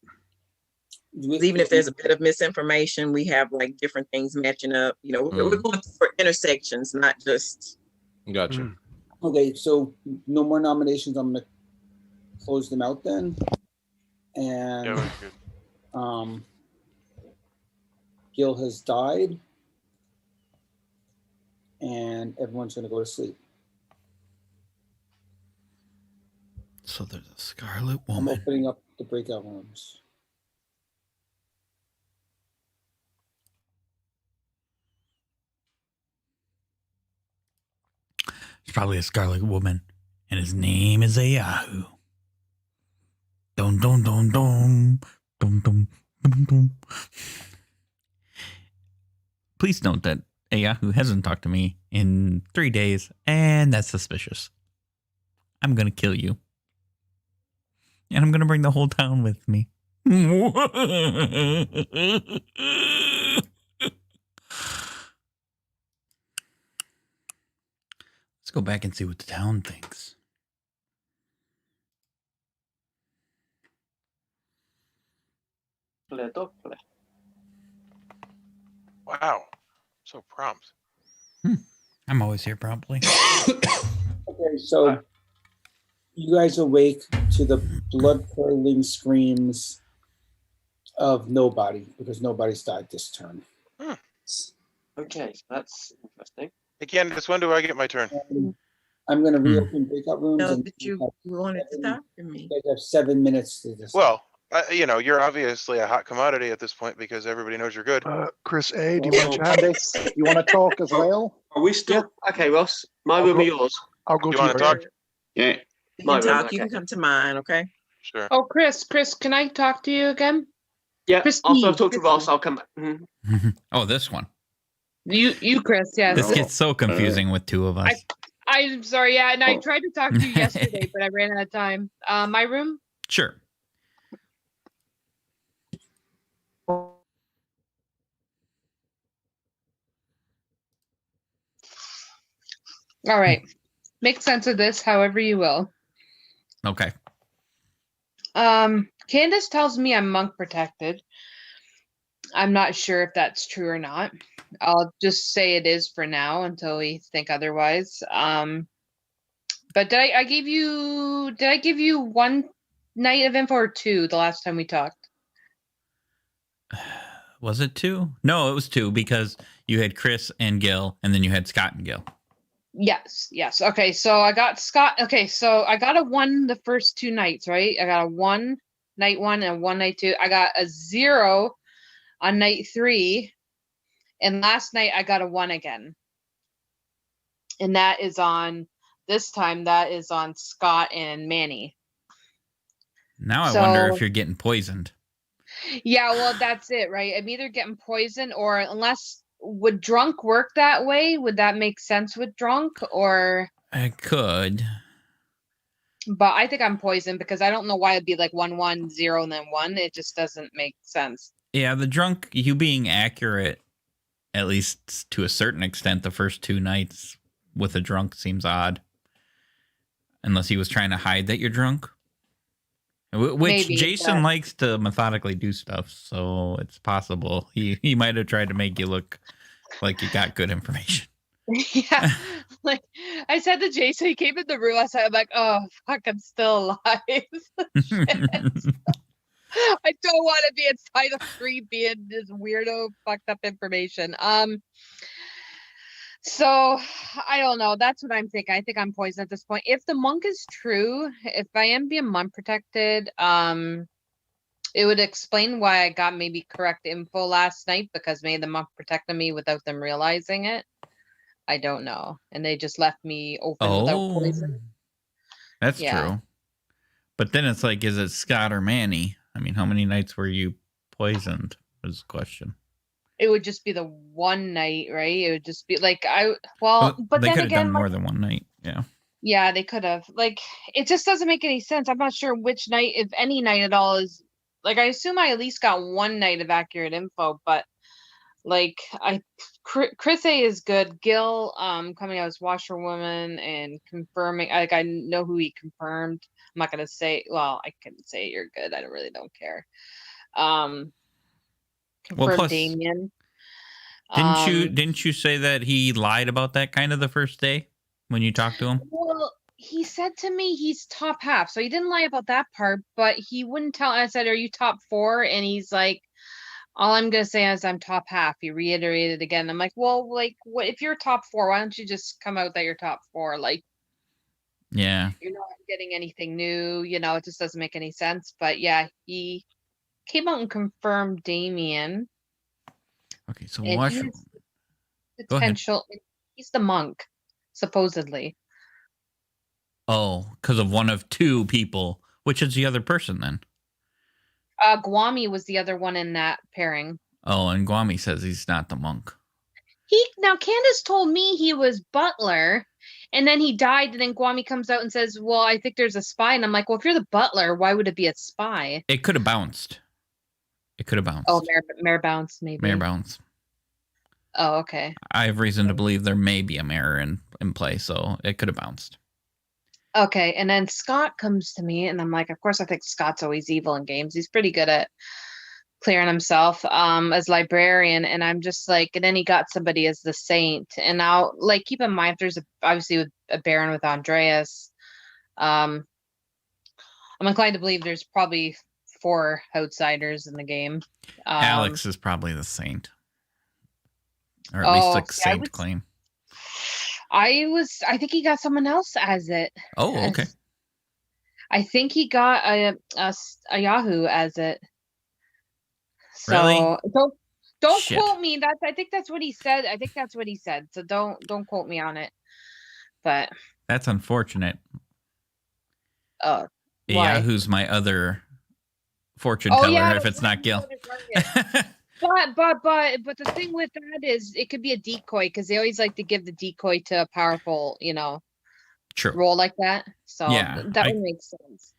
Even if there's a bit of misinformation, we have like different things matching up. You know, we're going for intersections, not just. Gotcha. Okay, so no more nominations. I'm gonna close them out then. And Gil has died, and everyone's gonna go to sleep. So there's a Scarlet I'm Woman. opening up the breakout rooms. It's probably a Scarlet Woman, and his name is a Yahoo. Dum dum dum dum dum dum dum dum. Please note that a Yahoo hasn't talked to me in 3 days, and that's suspicious. I'm gonna kill you, and I'm gonna bring the whole town with me. Let's go back and see what the town thinks. Wow, so prompt. I'm always here promptly. Okay, so you guys awake to the blood-curdling screams of nobody, because nobody's died this turn. Okay, so that's interesting. Hey Candace, when do I get my turn? I'm going to reopen breakout rooms. No, and but you wanted to talk to me. You guys have 7 minutes to decide. Well, you know, you're obviously a hot commodity at this point because everybody knows you're good. Chris A, do you want to chat? Candace, you want to talk as well? Are we still? Okay, Ross. My room or yours? I'll go You to want to talk? Yeah. You My can room, talk. You okay. can come to mine. Okay. Sure. Oh, Chris, can I talk to you again? Yeah. Christine, After I've talked to Ross, I'll come back. Oh, this one. You, Chris, yes. This gets so confusing with two of us. I'm sorry, yeah, and I tried to talk to you yesterday, but I ran out of time. My room? Sure. All right. Make sense of this however you will. Okay. Candace tells me I'm monk protected. I'm not sure if that's true or not. I'll just say it is for now until we think otherwise. But did I give you one night of info or two the last time we talked? Was it 2? No, it was 2 because you had Chris and Gil, and then you had Scott and Gil. Yes. Okay, so I got Scott. Okay, so I got a 1 the first 2 nights, right? I got a 1 night 1 and 1 night 2. I got a 0 on night 3, and last night I got a 1 again. And that is on this time. That is on Scott and Manny. Now I wonder if you're getting poisoned. Yeah, well, that's it, right? I'm either getting poisoned or unless would drunk work that way? Would that make sense with drunk or? It could. But I think I'm poisoned because I don't know why it'd be like 1, 1, 0, and then 1. It just doesn't make sense. Yeah, the drunk, you being accurate, at least to a certain extent, the first 2 nights with a drunk seems odd. Unless he was trying to hide that you're drunk. Which Maybe, Jason but- likes to methodically do stuff, so it's possible. He might have tried to make you look like you got good information. Yeah, like I said to Jason, he came in the room. I'm like, oh fuck, I'm still alive. Shit. I don't want to be inside of 3 being this weirdo fucked up information. So I don't know. That's what I'm thinking. I think I'm poisoned at this point. If the monk is true, if I am being monk protected, it would explain why I got maybe correct info last night because maybe the monk protected me without them realizing it. I don't know. And they just left me open without poison. That's Yeah. true. But then it's like, is it Scott or Manny? I mean, how many nights were you poisoned? Was the question. It would just be the 1 night, right? It would just be like but they then could have again, done more than 1 night. Yeah. yeah, they could have. Like, it just doesn't make any sense. I'm not sure which night, if any night at all, is like. I assume I at least got 1 night of accurate info, but like, Chris A is good. Gil, coming out as washerwoman and confirming. Like, I know who he confirmed. I'm not gonna say. Well, I can say you're good. I don't care. Confirmed plus, Damien. Didn't you say that he lied about that kind of the first day when you talked to him? Well, he said to me he's top half, so he didn't lie about that part, but he wouldn't tell. I said, "Are you top 4?" And he's like, "All I'm gonna say is I'm top half." He reiterated again. I'm like, "Well, like, what if you're top 4? Why don't you just come out that you're top 4? Like, Yeah. you're not getting anything new. It just doesn't make any sense." But yeah, he came out and confirmed Damien. Okay, so And Washer. he's Go ahead. potential. He's the monk, supposedly. Oh, because of one of 2 people. Which is the other person then? Guami was the other one in that pairing. Oh, and Guami says he's not the monk. Now Candace told me he was butler, and then he died, and then Guami comes out and says, "Well, I think there's a spy," and I'm like, "Well, if you're the butler, why would it be a spy?" It could have bounced. Oh, Mayor Bounce, maybe. Mayor bounce. Oh, okay. I have reason to believe there may be a mirror in play, so it could have bounced. Okay, and then Scott comes to me, and I'm like, of course, I think Scott's always evil in games. He's pretty good at clearing himself as librarian, and I'm just like, and then he got somebody as the saint, and now, like, keep in mind, there's obviously with a Baron with Andreas. I'm inclined to believe there's probably 4 outsiders in the game. Alex is probably the saint, or at least a saint claim. I think he got someone else as it. Oh, okay. I think he got a Yahoo as it. So Really? don't Shit. quote me. I think that's what he said. I think that's what he said. So don't quote me on it. But That's unfortunate. why? Yahoo's my other fortune teller if it's not Gil. But the thing with that is it could be a decoy because they always like to give the decoy to a powerful, True. role like that. So Yeah, that would make sense.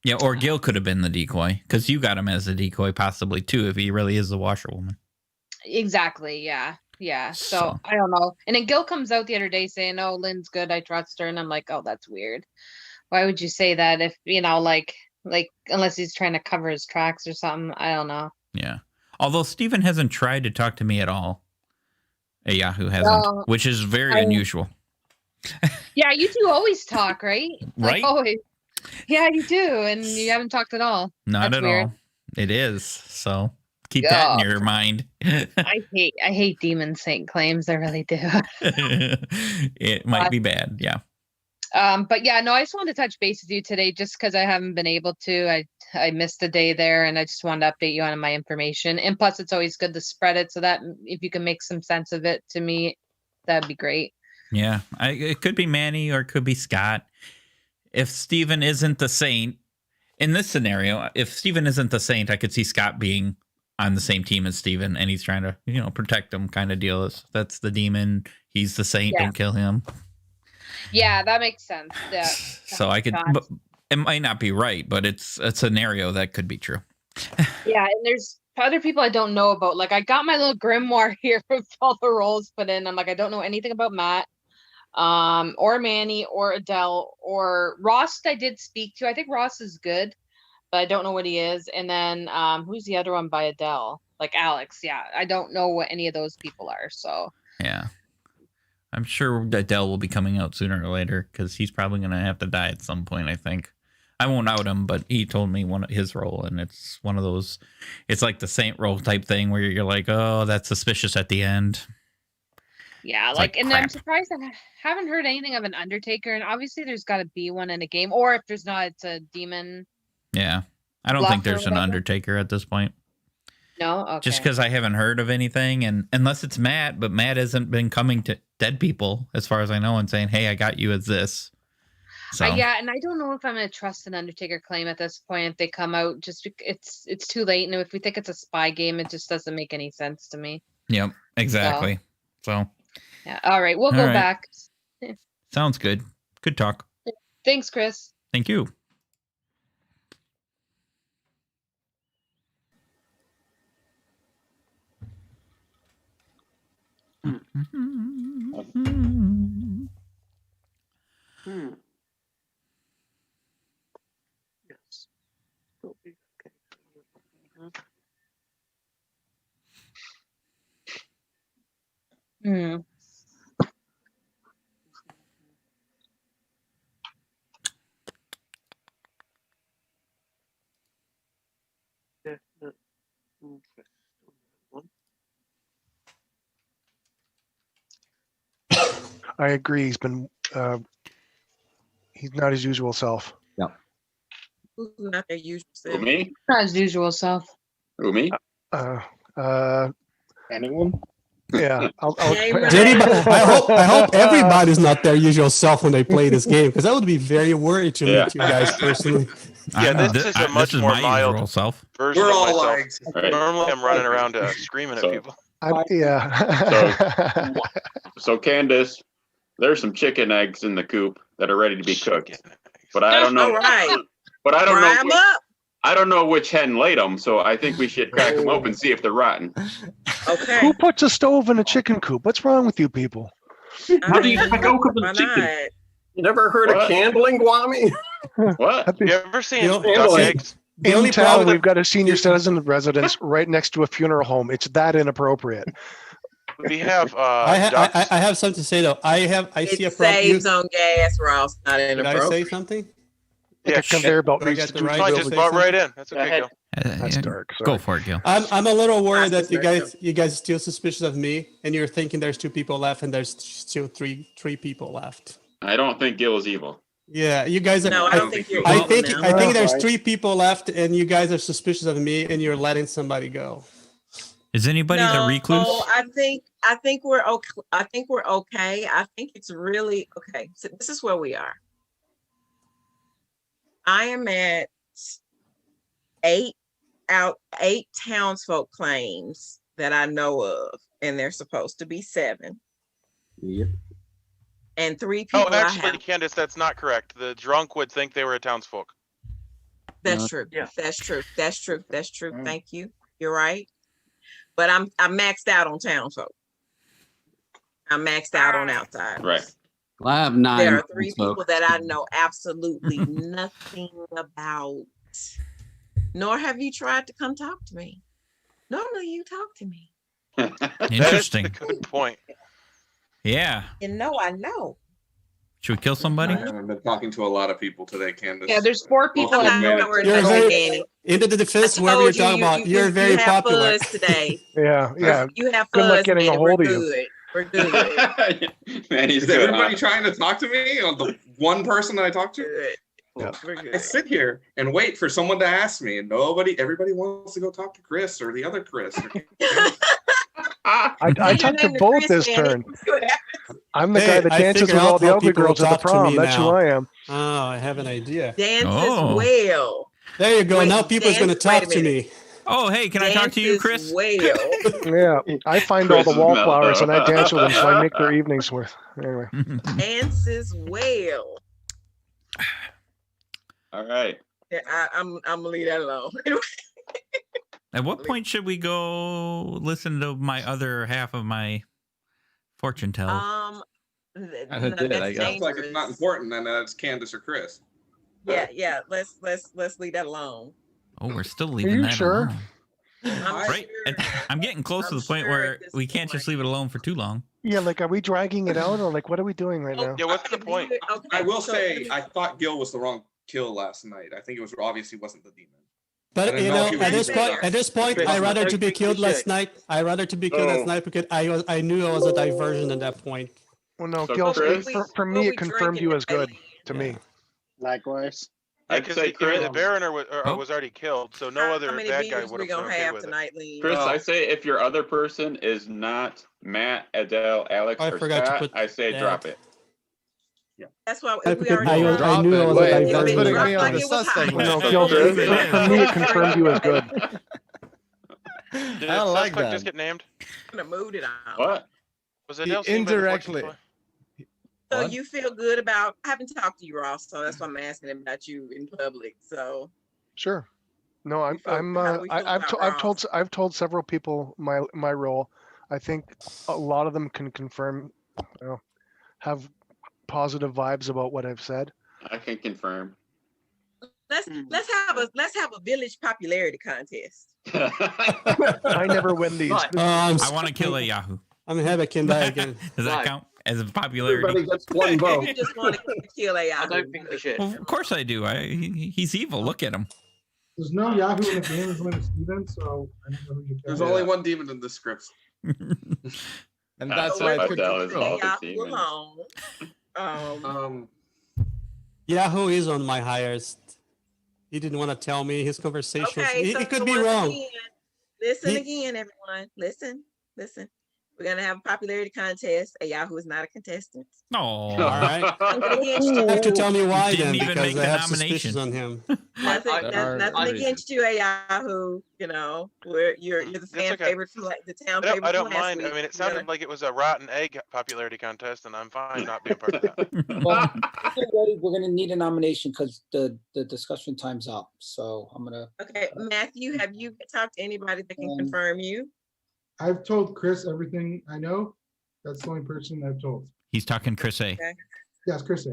Yeah, or Gil could have been the decoy because you got him as a decoy possibly too if he really is the washerwoman. Exactly. Yeah. So I don't know. And then Gil comes out the other day saying, "Oh, Lynn's good. I trust her." And I'm like, "Oh, that's weird. Why would you say that if like unless he's trying to cover his tracks or something?" I don't know. Yeah. Although Steven hasn't tried to talk to me at all. Yahoo hasn't, No, which is very I- unusual. Yeah, you two always talk, right? Right? Like, always. Yeah, you do, and you haven't talked at all. Not That's at weird. all. It is. So keep that in Yeah. your mind. I hate demon saint claims. I really do. It might be bad. Yeah. But yeah, no, I just wanted to touch base with you today just because I haven't been able to. I missed a day there, and I just wanted to update you on my information. And plus, it's always good to spread it so that if you can make some sense of it to me, that'd be great. Yeah. It could be Manny or it could be Scott. If Steven isn't the saint, in this scenario, if Steven isn't the saint, I could see Scott being on the same team as Steven, and he's trying to, protect him kind of deal. That's the demon. He's the saint. Yeah. Don't kill him. Yeah, that makes sense. Yeah. So I could, but it might not be right, but it's a scenario that could be true. Yeah, and there's other people I don't know about. Like, I got my little grimoire here with all the roles put in. I'm like, I don't know anything about Matt, or Manny, or Adele, or Ross. I did speak to. I think Ross is good, but I don't know what he is. And then who's the other one by Adele? Like Alex. Yeah, I don't know what any of those people are. So Yeah. I'm sure Adele will be coming out sooner or later because he's probably going to have to die at some point, I think. I won't out him, but he told me his role, and it's one of those, it's like the saint role type thing where you're like, oh, that's suspicious at the end. yeah, It's like, and I'm crap. surprised I haven't heard anything of an Undertaker. And obviously, there's got to be one in a game, or if there's not, it's a demon. Yeah. I don't Block think or there's an whatever? Undertaker at this point. No, okay. Just because I haven't heard of anything, and unless it's Matt, but Matt hasn't been coming to dead people, as far as I know, and saying, hey, I got you as this. So Yeah, and I don't know if I'm gonna trust an Undertaker claim at this point if they come out. Just it's too late, and if we think it's a spy game, it just doesn't make any sense to me. Yep, exactly. So Yeah. All right, we'll All go right. back. sounds good. Good talk. Thanks, Chris. Thank you. Yes. Okay. Hmm. Definite interest on that one. I agree. He's not his usual self. Yeah. Who's not their usual self? Who, me? Not his usual self. Who, me? Anyone? Yeah. Did anybody, I hope everybody's not their usual self when they play this game, because I would be very worried to meet you guys personally. Yeah, this is a much more mild usual self. version We're of all myself. like, Right. Normally, I'm running around screaming at people. Yeah. So Candace, there's some chicken eggs in the coop that are ready to be cooked, but I don't know. All right. But I don't Fry know. 'em up. I don't know which hen laid them, so I think we should crack them open and see if they're rotten. Okay. Who puts a stove in a chicken coop? What's wrong with you people? How do you pick open Why the chicken? not? You never heard of What? candling, Guami? What? You ever seen You know, duck Emily, eggs? The In only town, problem- we've got a senior citizen residence right next to a funeral home. It's that inappropriate. We have I ducks. have something to say though. I see a It problem. saves on gas, Ross. Not Did I say inappropriate. something? Like Yeah, a conveyor belt Do I reached get the through right Come on, to just say butt right something? in. That's okay, Gil. That's dark. Go Sorry. for it, Gil. I'm a little worried that That's you guys still suspicious of me, and you're thinking there's 2 people left, and there's still three people left. I don't think Gil is evil. Yeah, you guys are. No, I don't think you're I evil think now. I think there's Right. 3 people left, and you guys are suspicious of me, and you're letting somebody go. Is anybody the recluse? I think we're okay. I think we're okay. I think it's really okay. So this is where we are. I am at 8 townsfolk claims that I know of, and they're supposed to be 7. Yep. And 3 people Oh, I actually, have. Candace, that's not correct. The drunk would think they were a townsfolk. That's No. true. Yeah. That's true. That's true. That's true. Mm. Thank you. You're right. But I'm maxed out on townsfolk. I'm maxed out on outsiders. Right. Well, I have 9. There are 3 so- people that I know absolutely nothing about. Nor have you tried to come talk to me. Normally you talk to me. Interesting. That's a good point. Yeah. You know I know. Should we kill somebody? I've been talking to a lot of people today, Candace. Yeah, there's 4 people. Most of them Don't worry You're about very, it, Danny. into the defense, I whoever you're told you, talking about, you're very have popular. fuzz today. Yeah. You have Good luck fuzz, getting a man. hold We're of you. good. We're good. Man, he's Is good. everybody Huh? trying to talk to me? On the one person that I talk to? Good. Yeah. We're I good. sit here and wait for someone to ask me, and everybody wants to go talk to Chris or the other Chris. I talked to both this turn. I'm the guy that I dances figure with out all the how ugly people will girls at the talk to prom. me That's who now. I am. Oh, I have an idea. Dances Oh. well. There you go. Wait, Now people's going to dance- wait a talk to minute. me. Oh, hey, can I talk to you, Dances Chris? Well. Yeah, I find Chris all the is wallflowers and I mellow. dance with them, so I make their evenings worth. Anyway, Dances well. All right. Yeah, I'm gonna leave that alone. At what point should we go listen to my other half of my fortune tell? I No, did, that's I guess. Sounds like it's not dangerous. important, then it's Candace or Chris. Yeah. Let's leave that alone. Oh, we're still are leaving you that sure? alone. I'm Right. And I'm getting close to the point sure where at this we can't just leave it alone for too long. Yeah, like, are we dragging it out or like, what are we doing right now? Yeah, what's the point? I will so- say, I thought Gil was the wrong kill last night. I think it was obviously wasn't the demon. I But didn't you know know, if he was at this using point, that. at this point, Chris, I rather I to be think we killed last should. night. I rather to be killed last night because I knew I was a diversion at that point. Well, no, So Gil, Chris- for me, it confirmed you as good to me. Likewise. I'd Because say Chris. the Baroner Oh. was already killed, so no How other many bad guy beavers would we have been gonna okay have with it. tonight, Lee? Chris, Oh. I say if your other person is not Matt, Adele, Alex, I or forgot to Scott, put I say that. drop it. That's why I we put- already I- know. I Drop knew I it. was a Wait, If that's it diversion. putting dropped me on like the it was suspect hot. list. No, So Gil, Chris- for me, it confirmed you as good. Did I don't like suspect that. just get named? I'm gonna move it on. What? Was He Adele seen by the fortune indirectly. teller? So What? you feel good about? I haven't talked to you, Ross, so that's why I'm asking about you in public. So Sure. No, I'm. feel- I'm. how do we feel about I've told several people my role. I think a lot of them can confirm. Have positive vibes about what I've said. I can confirm. let's have a village popularity contest. I never win these. Right. I want to kill a Yahoo. I'm having can die again. Does that Right. count as a popularity? Everybody gets one vote. You just want to kill AI. I don't think we should. Well, of course I do. He's evil. Look at him. There's no Yahoo in the game. There's only Steven, so I don't know who you There's kill. only one demon in the script. And that's So why we're it could Adele is control. all the Yahoo demons. alone. Yahoo is on my highest. He didn't want to tell me his conversation. Okay, He so could be once wrong. again, listen He- again, everyone. Listen. We're gonna have a popularity contest. A Yahoo is not a contestant. No. All right. Nothing against You you. have to tell me why Didn't then, even because make I the have nomination. suspicions on him. Nothing against you, a Yahoo. You know, you're the fan okay. favorite from the town I don't, favorite. I don't from last mind. I week. mean, it We're gonna- sounded like it was a rotten egg popularity contest, and I'm fine not being part of that. Well, if you're ready, we're gonna need a nomination because the discussion time's up. So I'm gonna. Okay, Matthew, have you talked to anybody that can confirm you? I've told Chris everything I know. That's the only person I've told. He's talking Chris A. Okay. Yes, Chris.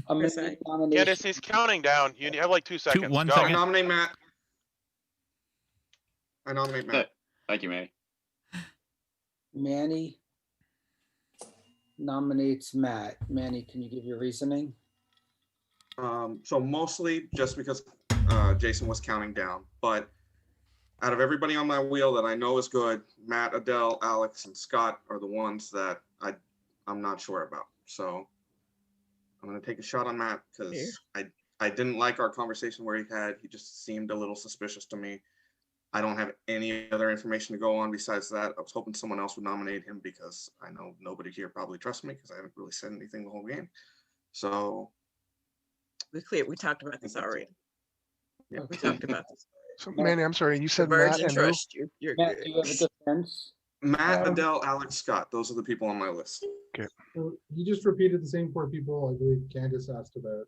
I'm Chris, gonna need I- nomination. Candace, he's counting down. You have like 2 seconds. 1 Go. I second. nominate Matt. I nominate Matt. Thank you, Manny. Manny nominates Matt. Manny, can you give your reasoning? So mostly just because Jason was counting down, but out of everybody on my wheel that I know is good, Matt, Adele, Alex, and Scott are the ones that I'm not sure about. So I'm gonna take a shot on Matt because I didn't like our conversation where he had. He just seemed a little suspicious to me. I don't have any other information to go on besides that. I was hoping someone else would nominate him because I know nobody here probably trusts me because I haven't really said anything the whole game. So We're clear. We talked about this already. yeah. We talked about this. So, Manny, I'm sorry. You The said Matt Virgin and who? trust you. You're Matt, good. do you have a defense? Matt, Adele, Alex, Scott. Those are the people on my list. So he just repeated the same 4 people I believe Candace asked about.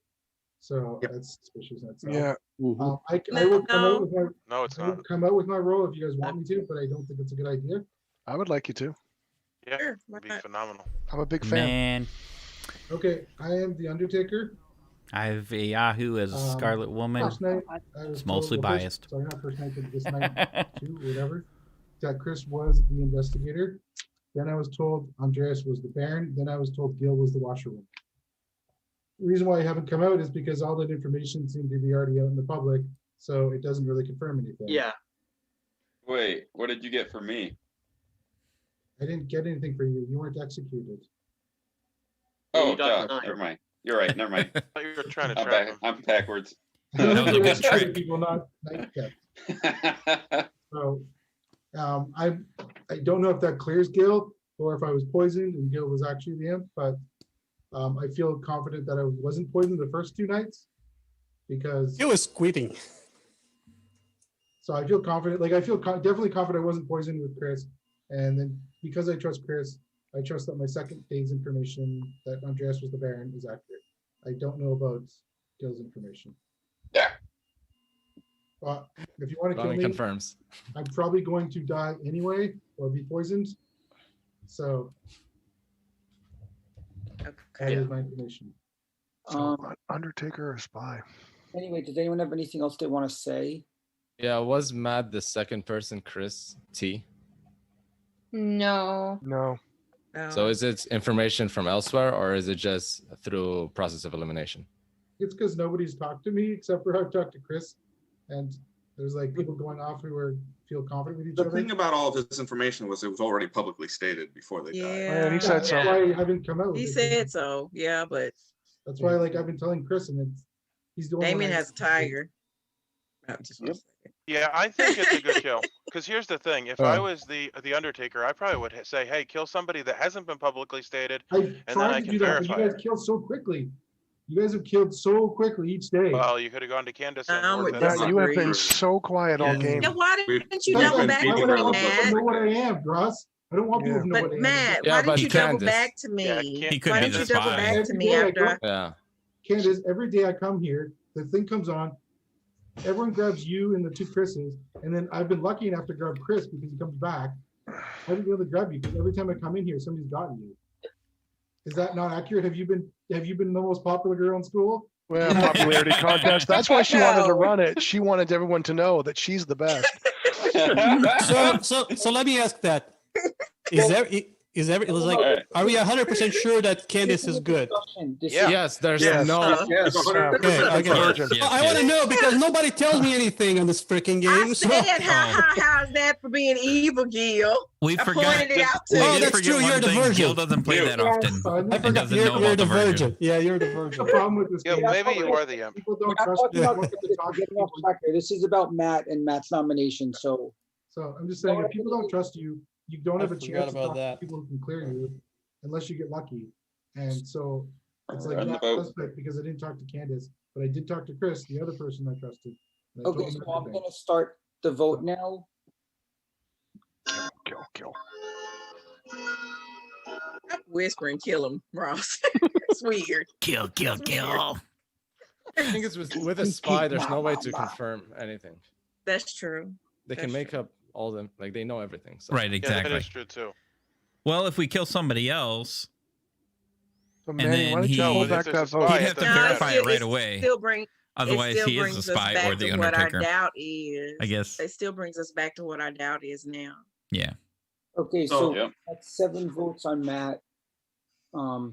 So that's suspicious in itself. Yeah. I will come out with my No, it's I will not. come out with my role if you guys want me to, but I don't think it's a good idea. I would like you to. Yeah, Sure, it'd be phenomenal. I'm a big fan. Man, Okay, I am the Undertaker. I have a Yahoo as a Scarlet Woman. First night, I was It's mostly told- well, biased. Sorry, not first night, but this night too, whatever. that Chris was the investigator. Then I was told Andreas was the Baron. Then I was told Gil was the washerwoman. The reason why I haven't come out is because all that information seemed to be already out in the public, so it doesn't really confirm anything. Yeah. Wait, what did you get for me? I didn't get anything for you. You weren't executed. Oh, duh, never mind. You're right. Never mind. I thought you were trying to I'm trap back. him. I'm backwards. That was a good trick. People not kept. So I don't know if that clears Gil or if I was poisoned and Gil was actually the imp, but I feel confident that I wasn't poisoned the first 2 nights because It was quitting. so I feel confident. Like I feel definitely confident I wasn't poisoned with Chris, and then because I trust Chris, I trust that my second day's information that Andreas was the Baron is accurate. I don't know about Gil's information. Yeah. But if you want to kill Ronnie me, confirms. I'm probably going to die anyway or be poisoned. So that is my information. So, Undertaker or spy? Anyway, does anyone have anything else they want to say? Yeah, was Matt the second person, Chris T? No. No. So is it information from elsewhere, or is it just through process of elimination? It's because nobody's talked to me except for I've talked to Chris, and there's like people going off who feel confident with each The other. thing about all of this information was it was already publicly stated before they died. Yeah, he said so. That's why I haven't come out with He it. said so, yeah, but That's why, like, I've been telling Chris, and he's the one. Damien has a tiger. Yeah, I think it's a good kill. Because here's the thing: if I was the Undertaker, I probably would say, "Hey, kill somebody that hasn't been publicly stated, and then I to can do that, but verify." you guys killed so quickly. You guys have killed so quickly each day. Well, you could have gone to Candace. Yeah, you have been so quiet all game. Yeah, why didn't you double back to me, I Matt? know what I am, Ross. I don't want people to know what I But am. Matt, Yeah, why but didn't you double Candace. back to me? He could Why be didn't the you double spy. back to me after? Yeah. Candace, every day I come here, the thing comes on, everyone grabs you and the 2 Chris's, and then I've been lucky enough to grab Chris because he comes back. I haven't been able to grab you because every time I come in here, somebody's gotten you. Is that not accurate? Have you been the most popular girl in school? Well, popularity contest. That's why she wanted to run it. She wanted everyone to know that she's the best. So let me ask that. It was like, are we 100% sure that Candace is good? Yes, there's no. Okay. I want to know because nobody tells me anything on this freaking game. I said, how's that for being evil, Gil? We I forgot. pointed it out to We you. did that's forget true, one you're the thing. virgin. Gil doesn't play that often. I And doesn't know You're about the the virgin. virgin. Yeah, you're the virgin. The problem with this Yeah, game, maybe you are the imp. people We're don't not trust talking you. about Don't get to talk to getting off people. track here. This is about Matt and Matt's nomination. So So I'm just saying, if people don't trust you, you don't have a forgot chance to about talk that. to people who can clear you unless you get lucky. And so it's like Right on not the boat. suspect because I didn't talk to Candace, but I did talk to Chris, the other person I trusted. and I told okay, him so I'm everything. gonna start the vote now. Kill. Whisper and kill him, Ross. It's weird. Kill. I think it's with a spy. There's no way to confirm anything. That's true. They can That's make up all them, like they know everything. So. Right, Yeah, exactly. that is true too. Well, if we kill somebody else, So, and Manny, then why don't you hold back that vote? he'd have to No, verify it right still- away. Still bring. Otherwise, it still he is brings the us spy back or the to what our Undertaker. doubt is. I guess. It still brings us back to what our doubt is now. Yeah. Okay, So- so that's 7 votes on Matt. Well,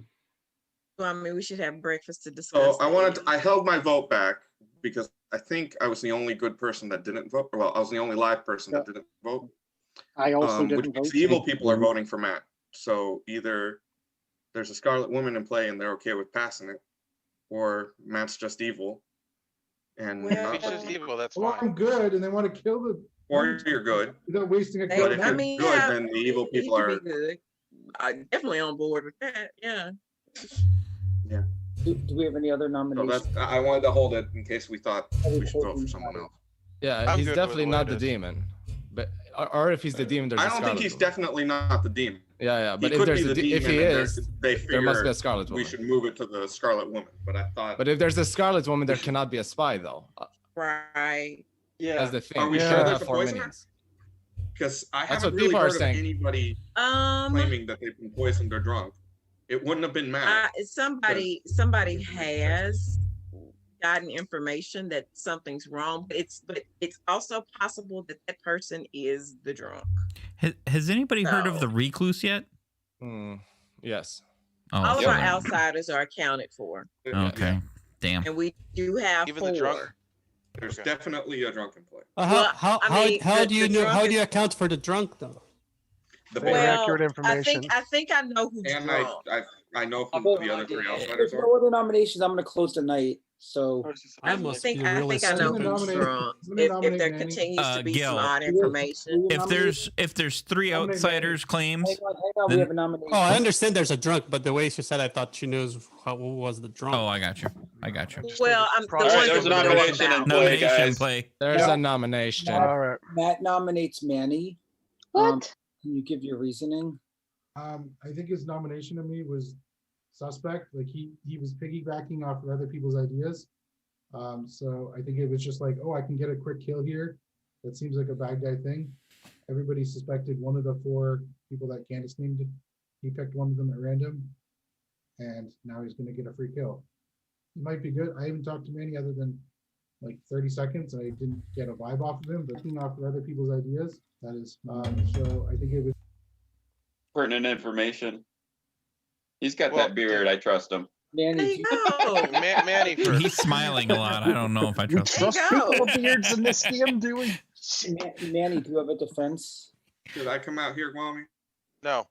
I mean, we should have breakfast to discuss. So I held my vote back because I think I was the only good person that didn't vote. Well, I was the only live person that didn't vote. I also Which didn't means vote. the evil people are voting for Matt. So either there's a Scarlet Woman in play and they're okay with passing it, or Matt's just evil. And Well, If he's just evil, that's Well, fine. I'm good, and they want to kill the. or you're good. Without wasting a Hey, kill. But if I you're mean, good, yeah, then the evil he people could are. be good. I'm definitely on board with that. Yeah. Yeah. Do we have any other So nominations? that's, I wanted to hold it in case we thought we should vote for someone else. Yeah, I'm he's good with definitely the way not it the is. demon. But or if he's the demon, there's I a don't think Scarlet he's Woman. definitely not the demon. Yeah, but He if could there's be the if he demon and is, they there must be figure a Scarlet we Woman. should move it to the Scarlet Woman. But I thought. But if there's a Scarlet Woman, there cannot be a spy though. Right. Yeah. That's the thing. Are we You sure can't there's have a 4 poisoner? minions. Because I That's haven't what really people are heard of saying. anybody claiming that they've been poisoned or drunk. It wouldn't have been Matt. Somebody has. gotten information that something's wrong, but it's also possible that that person is the drunk. Has anybody heard of the recluse yet? Yes. Oh, All of so our then- outsiders are accounted for. Okay. Damn. And we do have Even four. the drunk? There's definitely a drunken play. How do you know? How do you account for the drunk though? The Well, I think I know who's and drunk. I know who the other three outsiders There's are. no other nominations. I'm going to close tonight. So I think I know who's drunk. If there continues to be some Gil, odd information. if there's three outsiders claims, hang on, we then- have a nomination. Oh, I understand there's a drunk, but the way she said, I thought she knows who was the drunk. Oh, I got you. Well, I'm the All right, one there's that a we know nomination about. in play, Nomination guys. play. There's Yeah. a nomination. Matt nominates Manny. What? Can you give your reasoning? I think his nomination of me was suspect. Like he was piggybacking off of other people's ideas. So I think it was just like, oh, I can get a quick kill here. That seems like a bad guy thing. Everybody suspected one of the four people that Candace named. He picked one of them at random, and now he's going to get a free kill. It might be good. I haven't talked to Manny other than like 30 seconds, and I didn't get a vibe off of him. But looking off of other people's ideas, that is. So I think it was. Pertinent information. He's got that beard. I trust him. Manny, Manny first. He's smiling a lot. I don't know if I We trust him. trust people with beards in this game, do we? Manny, do you have a defense? Did I come out here, Gwami? No.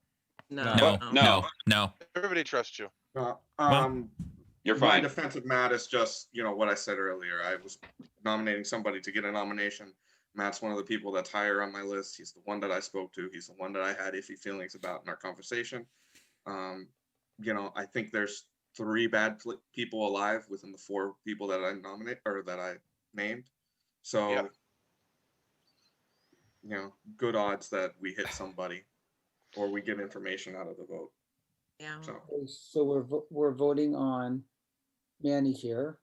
No. Everybody trusts you. You're My fine. defense of Matt is just, what I said earlier. I was nominating somebody to get a nomination. Matt's one of the people that's higher on my list. He's the one that I spoke to. He's the one that I had iffy feelings about in our conversation. I think there's 3 bad people alive within the 4 people that I nominate or that I named. So, good odds that we hit somebody or we get information out of the vote. Yeah. So we're voting on Manny here.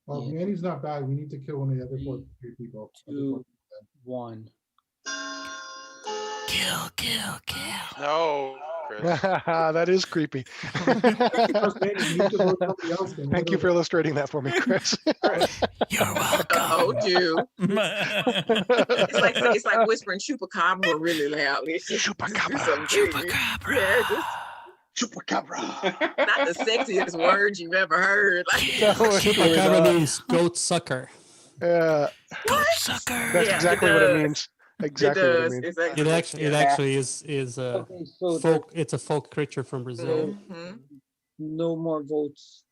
Well, if Manny's not bad. We need to kill one of the other 4 people. 2, 1. Kill. No, Chris. That is creepy. Thank you for illustrating that for me, Chris. You're welcome. Oh, dude. it's like whispering chupacabra really loudly. Chupacabra. Yeah, Chupacabra. not the sexiest word you've ever heard. Like, Chupacabra means goat sucker. Yeah. Goat sucker. That's Yeah, exactly it what it does. means. Exactly what it does. means. Exactly. It actually is a Okay, so folk. It's a folk creature from Brazil. no more votes.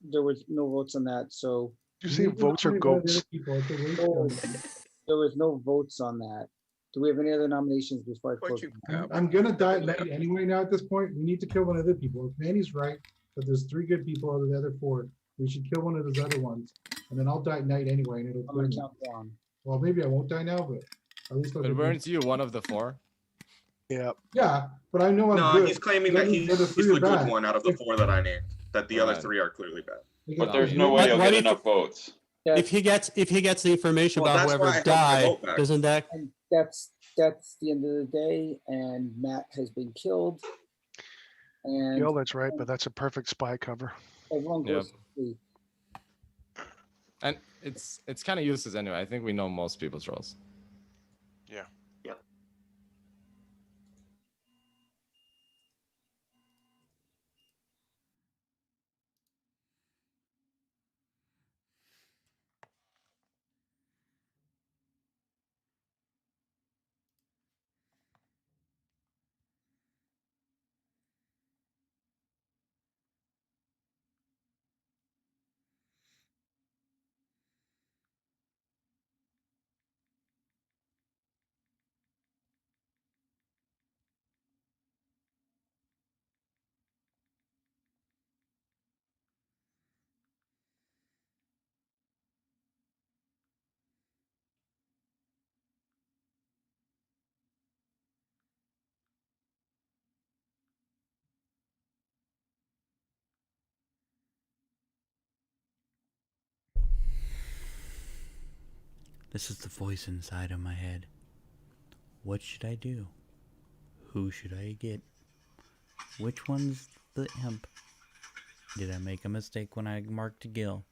There was no votes on that. So Did you say votes or goats? there was no votes on that. Do we have any other nominations before I close? I'm gonna die at night anyway. Now at this point, we need to kill one of the other people. If Manny's right, that there's 3 good people out of the other 4, we should kill one of those other ones, and then I'll die at night anyway, and it'll. I'm gonna count down. Well, maybe I won't die now, but at least I'll. But weren't you one of the 4? Yeah. Yeah, but I know I'm No, good. he's claiming that he's the good one out of the 4 that I named. That the other 3 are clearly bad. But there's no way he'll get enough votes. If he gets the information Well, about that's why I whoever held my died, vote back. doesn't that? And that's the end of the day. And Matt has been killed. And Gil, that's right, but that's a perfect spy cover. everyone goes to sleep. And it's kind of useless anyway. I think we know most people's roles. Yeah. This is the voice inside of my head. What should I do? Who should I get? Which one's the imp? Did I make a mistake when I marked Gil?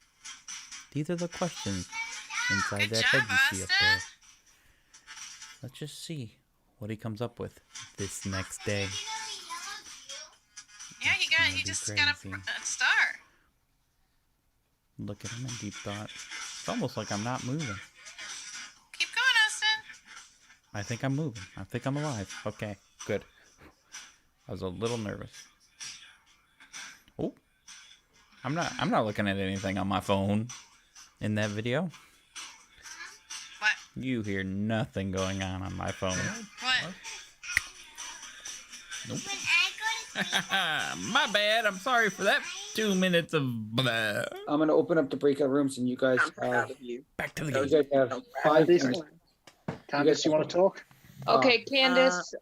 These are the questions inside that head you see up there. Let's just see what he comes up with this next day. Yeah, he just got a star. Look at him in deep thought. It's almost like I'm not moving. Keep going, Austin. I think I'm moving. I think I'm alive. Okay, good. I was a little nervous. Oh, I'm not looking at anything on my phone in that video. What? You hear nothing going on my phone. What? Nope. My bad. I'm sorry for that. 2 minutes of blah. I'm gonna open up the breakout rooms, and you guys back to the you game. guys have 5 minutes. Candice, you want to talk? Okay, Candice.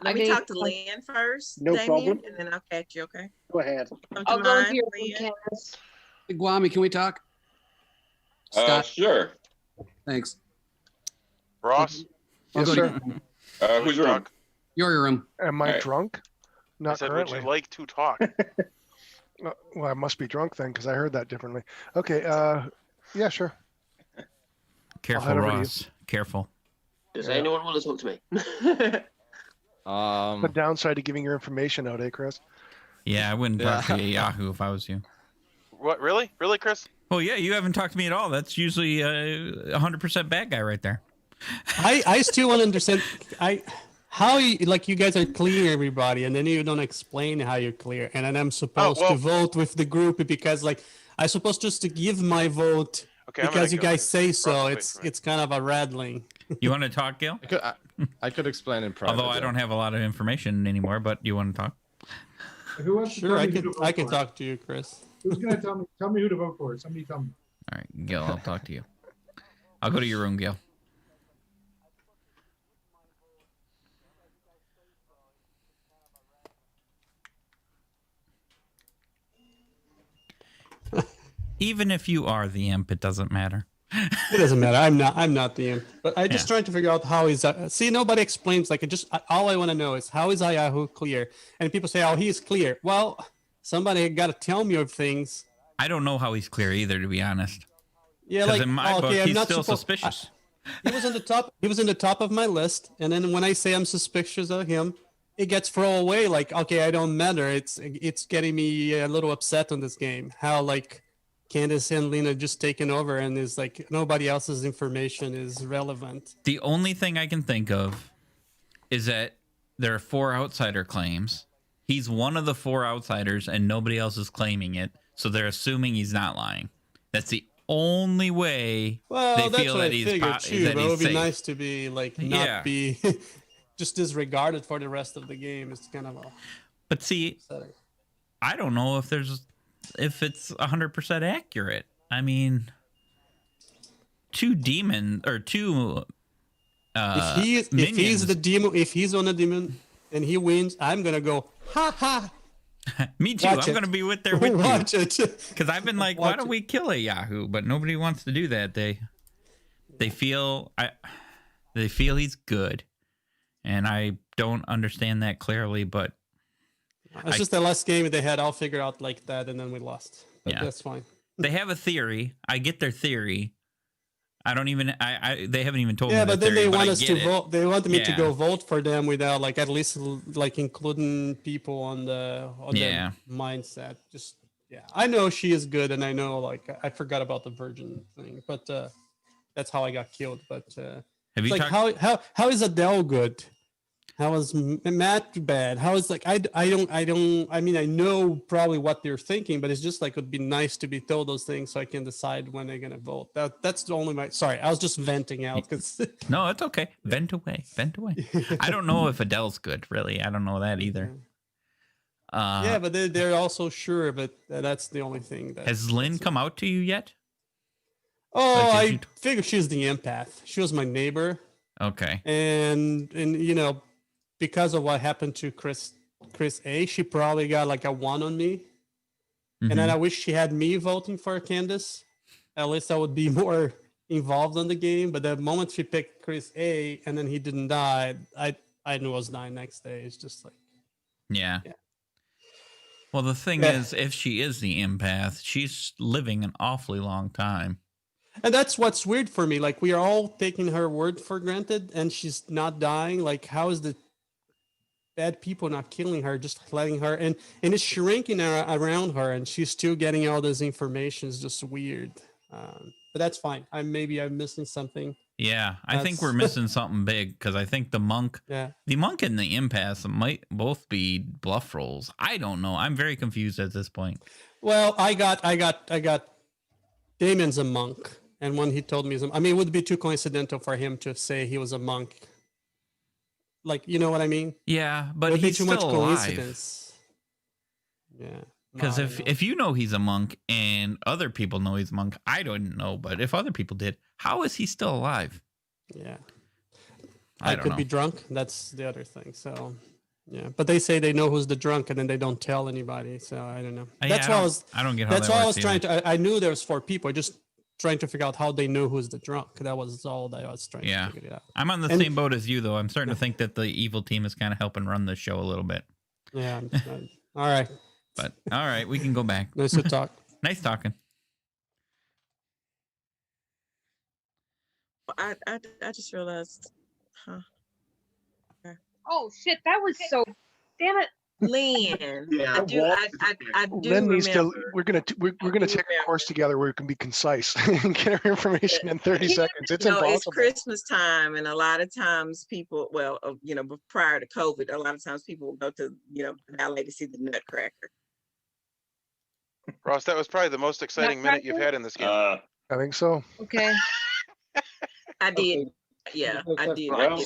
Let me talk to Lynn first. No Damien, problem. And then I'll catch you. Okay. Go ahead. I'll go here, Candice. Hey, Guami, can we talk? Scott? Sure. Thanks. Ross? Yes, I'll go sir. to Who's wrong? your room. Am I Alright. drunk? I Not said, currently. would you like to talk? Well, I must be drunk then, because I heard that differently. Okay. Yeah, sure. Careful, head over to you. Ross. Careful. Does Yeah. anyone want to talk to me? The downside to giving your information out, Chris? Yeah, I wouldn't talk to Yahoo if I was you. What? Really? Really, Chris? Well, yeah, you haven't talked to me at all. That's usually a 100% bad guy right there. I still want to understand. How you guys are clearing everybody, and then you don't explain how you're clear, and then I'm supposed to vote with the group because I'm supposed just to give my vote because you guys say so. It's kind of a rattling. You want to talk, Gil? I could explain in private. Although I don't have a lot of information anymore, but you want to talk? Who wants to Sure, tell I me who can. to vote I can for? talk to you, Chris. Who's gonna tell me? Tell me who to vote for. Somebody tell me. All right, Gil, I'll talk to you. I'll go to your room, Gil. Even if you are the imp, it doesn't matter. It doesn't matter. I'm not the imp. But I just trying to figure out how is that. See, nobody explains. All I want to know is how is Yahoo clear? And people say, oh, he's clear. Well, somebody got to tell me of things. I don't know how he's clear either, to be honest. Yeah, 'Cause in my book, I'm he's not still supposed- suspicious. He was in the top. He was in the top of my list, and then when I say I'm suspicious of him, it gets thrown away. Like, okay, I don't matter. It's getting me a little upset on this game. How Candice and Lena just taken over, and is nobody else's information is relevant. The only thing I can think of is that there are 4 outsider claims. He's one of the 4 outsiders, and nobody else is claiming it. So they're assuming he's not lying. That's the only way Well, they that's feel what that I he's figured too. that But it he's would be safe. nice to be not be just disregarded for the rest of the game. It's kind of a. But see, upsetting. I don't know if it's 100% accurate. I mean, 2 demon or 2 if he's the demon, if he's on a demon and he wins, I'm gonna go ha ha. Me too. Watch I'm it. going to be with there with Watch you. it. Because I've been like, why don't we kill a Yahoo? But nobody wants to do that. They feel he's good, and I don't understand that clearly. But It's just the last game they had all figured out like that, and then we lost. But Yeah. that's fine. they have a theory. I get their theory. I don't even. They haven't even told me. Yeah, the but then theory, they want I us get to it. vote. They want me to Yeah. go vote for them without at least including people on Yeah. the mindset. Just I know she is good, and I know I forgot about the virgin thing, but that's how I got killed. But Have you it's talked- how is Adele good? How is Matt bad? How is I don't. I mean, I know probably what they're thinking, but it's just it'd be nice to be told those things so I can decide when they're gonna vote. That's the only sorry, I was just venting out because No, it's okay. Vent away. Vent away. I don't know if Adele's good. Really, I don't know that either. yeah, but they're also sure. But that's the only thing that Has Lynn come out to you yet? Oh, Like, I did figured she was the empath. She was my neighbor, Okay. and because of what happened to Chris A, she probably got a 1 on me. And then I wish she had me voting for Candice. At least I would be more involved in the game. But the moment she picked Chris A and then he didn't die, I knew I was dying next day. It's just Yeah. Well, the thing is, if she is the empath, she's living an awfully long time. And that's what's weird for me. Like, we are all taking her word for granted, and she's not dying. Like, how is the bad people not killing her, just letting her, and it's shrinking around her, and she's still getting all this information? Is just weird. But that's fine. I'm missing something. Yeah, I think we're missing something big, because I think the monk and the empath might both be bluff rolls. I don't know. I'm very confused at this point. Well, I got Damien's a monk, and when he told me, I mean, it would be too coincidental for him to say he was a monk. Like, you know what I mean? Yeah, but it would he's be too still much alive. coincidence. Yeah. Because if you know he's a monk and other people know he's a monk, I don't know. But if other people did, how is he still alive? Yeah. I could be drunk. That's the other thing. So, yeah. But they say they know who's the drunk, and then they don't tell anybody. So I don't know. That's why I don't get how that's that why I works was trying to. I knew there was 4 people. Just trying to figure out how they know who's the drunk. That was all that I was trying to figure it out. I'm on the same boat as you, though. I'm starting to think that the evil team is kind of helping run the show a little bit. Yeah. All right. But all right, we can go back. Nice to talk. Nice talking. I just realized, Oh shit, that was so. Damn it, Lynn. Yeah. I do. I do Lynn needs to. remember. We're gonna take a course together where we can be concise and get our information in 30 seconds. It's impossible. It's Christmas time, and a lot of times people, prior to COVID, a lot of times people will go to, ballet to see the Nutcracker. Ross, that was probably the most exciting minute you've had in this game. I think so. Okay. I did. Yeah, I did. Well,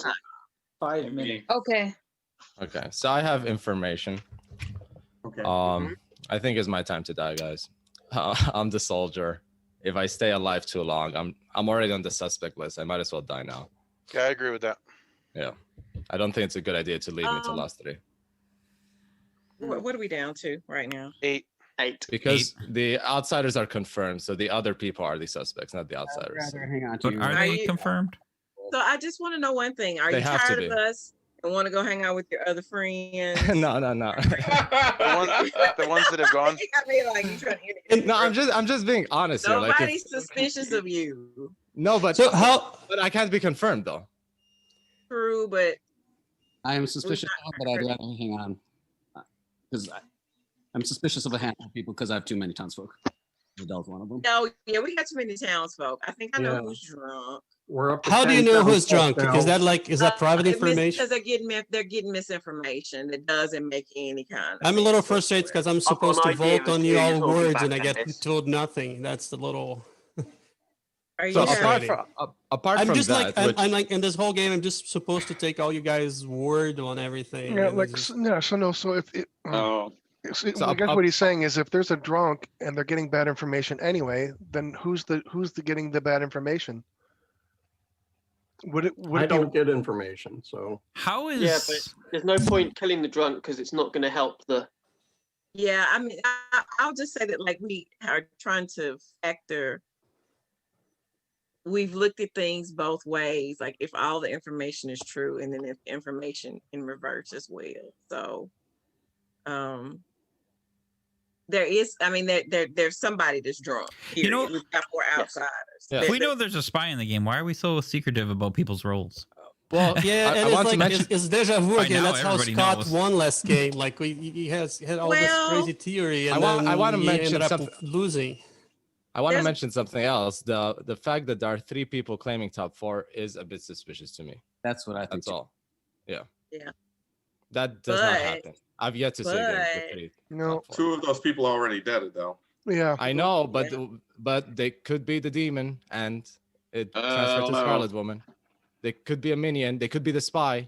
5 minutes. Okay. Okay, so I have information. Okay. I think it's my time to die, guys. I'm the soldier. If I stay alive too long, I'm already on the suspect list. I might as well die now. Yeah, I agree with that. Yeah, I don't think it's a good idea to leave me to last 3. What are we down to right now? 8. Because the outsiders are confirmed, so the other people are the suspects, not the outsiders. I'd rather hang on to But you. are they confirmed? So I just want to know one thing. Are They you have to tired of be. us and want to go hang out with your other friends? No. The ones that have gone. I mean, like, you trying to No, I'm just being honest here. Like, Nobody's suspicious of you. no, but So how? But I can't be confirmed though. True, but I am suspicious of him, but I'd rather hang on. Because I'm suspicious of a handful of people because I have too many townsfolk. Adele's one of them. no, yeah, we got too many townsfolk. I think I know Yeah. who's drunk. We're up to How do you know 10,000 who's drunk? now. Is that private information? Because they're getting misinformation that doesn't make any kind of I'm a little sense frustrated because I'm I've got supposed to an idea vote of on who your you're talking words about, and I get Candice. told nothing. That's the little. Are you So sure? apart I'm from just that, like which, I'm like in this whole game. I'm just supposed to take all you guys' word on everything. Yeah, and like it's just- so if it, Oh, So I guess what he's saying is if there's a drunk and they're getting bad information anyway, then who's getting the bad information? Would I it be don't get information, so How is? Yeah, but there's no point killing the drunk because it's not going to help the. Yeah, I mean, I'll just say that like we are trying to factor. We've looked at things both ways, like if all the information is true, and then if information in reverse as well. So, there is, I mean, there's somebody that's drunk. You know- period. We've got 4 outsiders. Yeah. If we know there's a spy in the game, why are we so secretive about people's roles? well, Yeah, I and want it's to like mention. it's deja vu By again. now, That's how everybody Scott knows. won last game. Like he had all Well, this crazy theory, and I wanna then he mention ended up something. losing. I want to There's- mention something else. The fact that there are 3 people claiming top 4 is a bit suspicious to me. That's what I think. That's all. Yeah. Yeah. That does not But- happen. I've yet to see the but- 3. no? top 4. 2 of those people are already dead, Adele. Yeah, I know, but they could be the demon and it transferred to no. Scarlet Woman. They could be a minion. They could be the spy.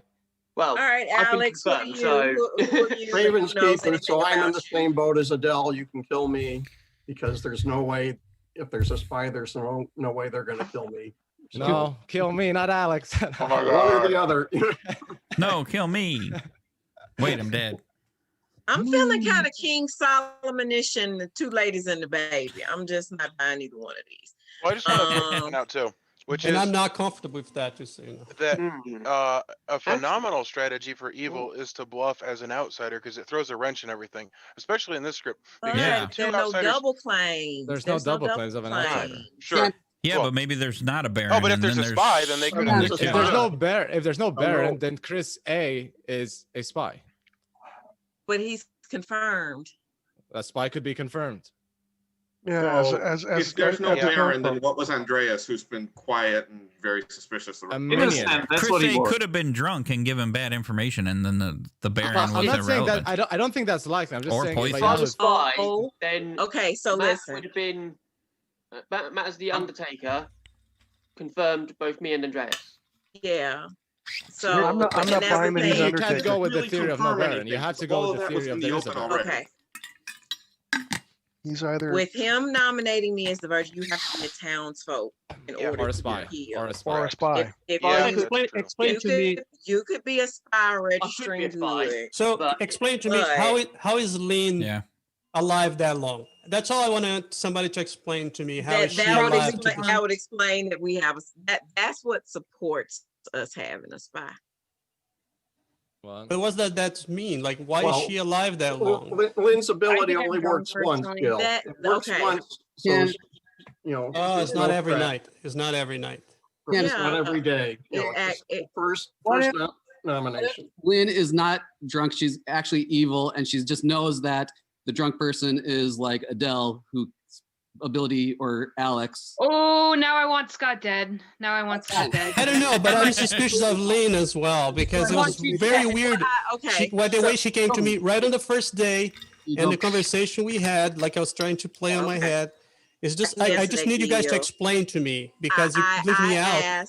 Well, All right, I can Alex, what are confirm, you? so- Who are you? Raven's Who knows keeper, so anything I'm in about the you? same boat as Adele. You can kill me because there's no way, if there's a spy, there's no way they're going to kill me. So, No, kill me, not Alex. Oh my one or the God. other. No, kill me. Wait, I'm dead. I'm feeling kind of King Solomon-ish and the 2 ladies and the baby. I'm just not buying either one of these. Well, I just want to point out too. which And is I'm not comfortable with that, just so you know. that a phenomenal strategy for evil is to bluff as an outsider because it throws a wrench in everything, especially in this script. Because Yeah. the two There are no outsiders. double claims. There's no double claims of an outsider. Sure. Yeah, Well- but maybe there's not a Baron. Oh, but if and there's then a spy, then they could have the just. two. If there's no Baron, no. then Chris A is a spy. But he's confirmed. A spy could be confirmed. Yeah, So as if there's no as a Baron, then counsel. what was Andreas, who's been quiet and very suspicious? A minion. Chris A could have been drunk and given bad information, and then the Baron was I'm not saying irrelevant. that. I don't think that's likely. I'm just Or saying. poison. If If I I was a have spy, Oh, then okay, so Matt listen. would have been Matt as the Undertaker confirmed both me and Andreas. Yeah. So I'm not and that's the buying that he's thing. you can't go with the Really theory of no confirm Baron. anything, You have to because all go of with the that was theory in of the there is a open Baron. already. Okay. He's either With him nominating me as the virgin, you have to be a townsfolk in order Or a to spy. be Or a killed. spy. or a spy. If Yeah, you, Explain you to me. could, you could be a spy be registering a spy. good. So But- explain to me but- how is Lynn Yeah. alive that long? That's all I want somebody to explain to me. How is she That would alive? explain, that would explain that we have that's what supports us having a spy. Well, But what's that mean? Like, why is Well, she alive that long? Lynn's ability I think only I'm works drunk once, personally. Gil. That- It works okay. once, so Yeah. you know. Oh, there's it's not no every threat. night. It's not every night. It's Yeah. not every day. You know, It- it's just it- first What if- nomination. Lynn is not drunk. She's actually evil, and she just knows that the drunk person is like Adele, who ability or Alex. Oh, now I want Scott dead. Now I want Scott dead. I don't know, but I'm suspicious of Lynn as well because it was very weird. Okay. The way she came to me right on the first day, You and the don't- conversation we had, like I was trying to play on my Okay. head, is just I can I answer just that, need you guys to Gil. explain to me because you leave me out.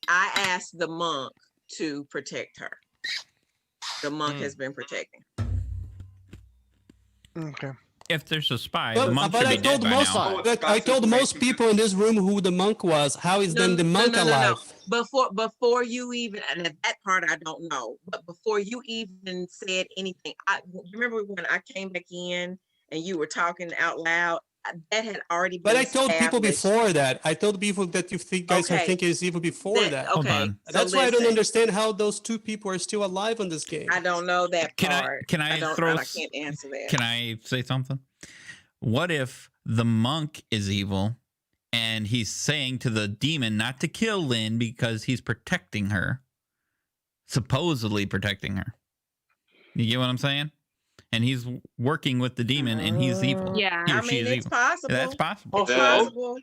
I asked the monk to protect her. The monk has been protecting. Okay. If there's a spy, But, the monk but should I be dead told by most now. I told most people in this room who the monk was. How is then the monk alive? Before you even, and that part I don't know, but before you even said anything, I remember when I came back in and you were talking out loud. That had already been. But I told people established. before that. I told people that you think guys are Okay. thinking it's evil before Then- that. okay, Hold on. That's so why I don't listen. understand how those two people are still alive on this game. I don't know that Can I- part. can I don't, throw I s- can't answer that. Can I say something? What if the monk is evil and he's saying to the demon not to kill Lynn because he's protecting her, supposedly protecting her? You get what I'm saying? And he's working with the demon and he's evil. Yeah. He or I she mean, is it's evil. possible. That's possible. It's Yeah. possible.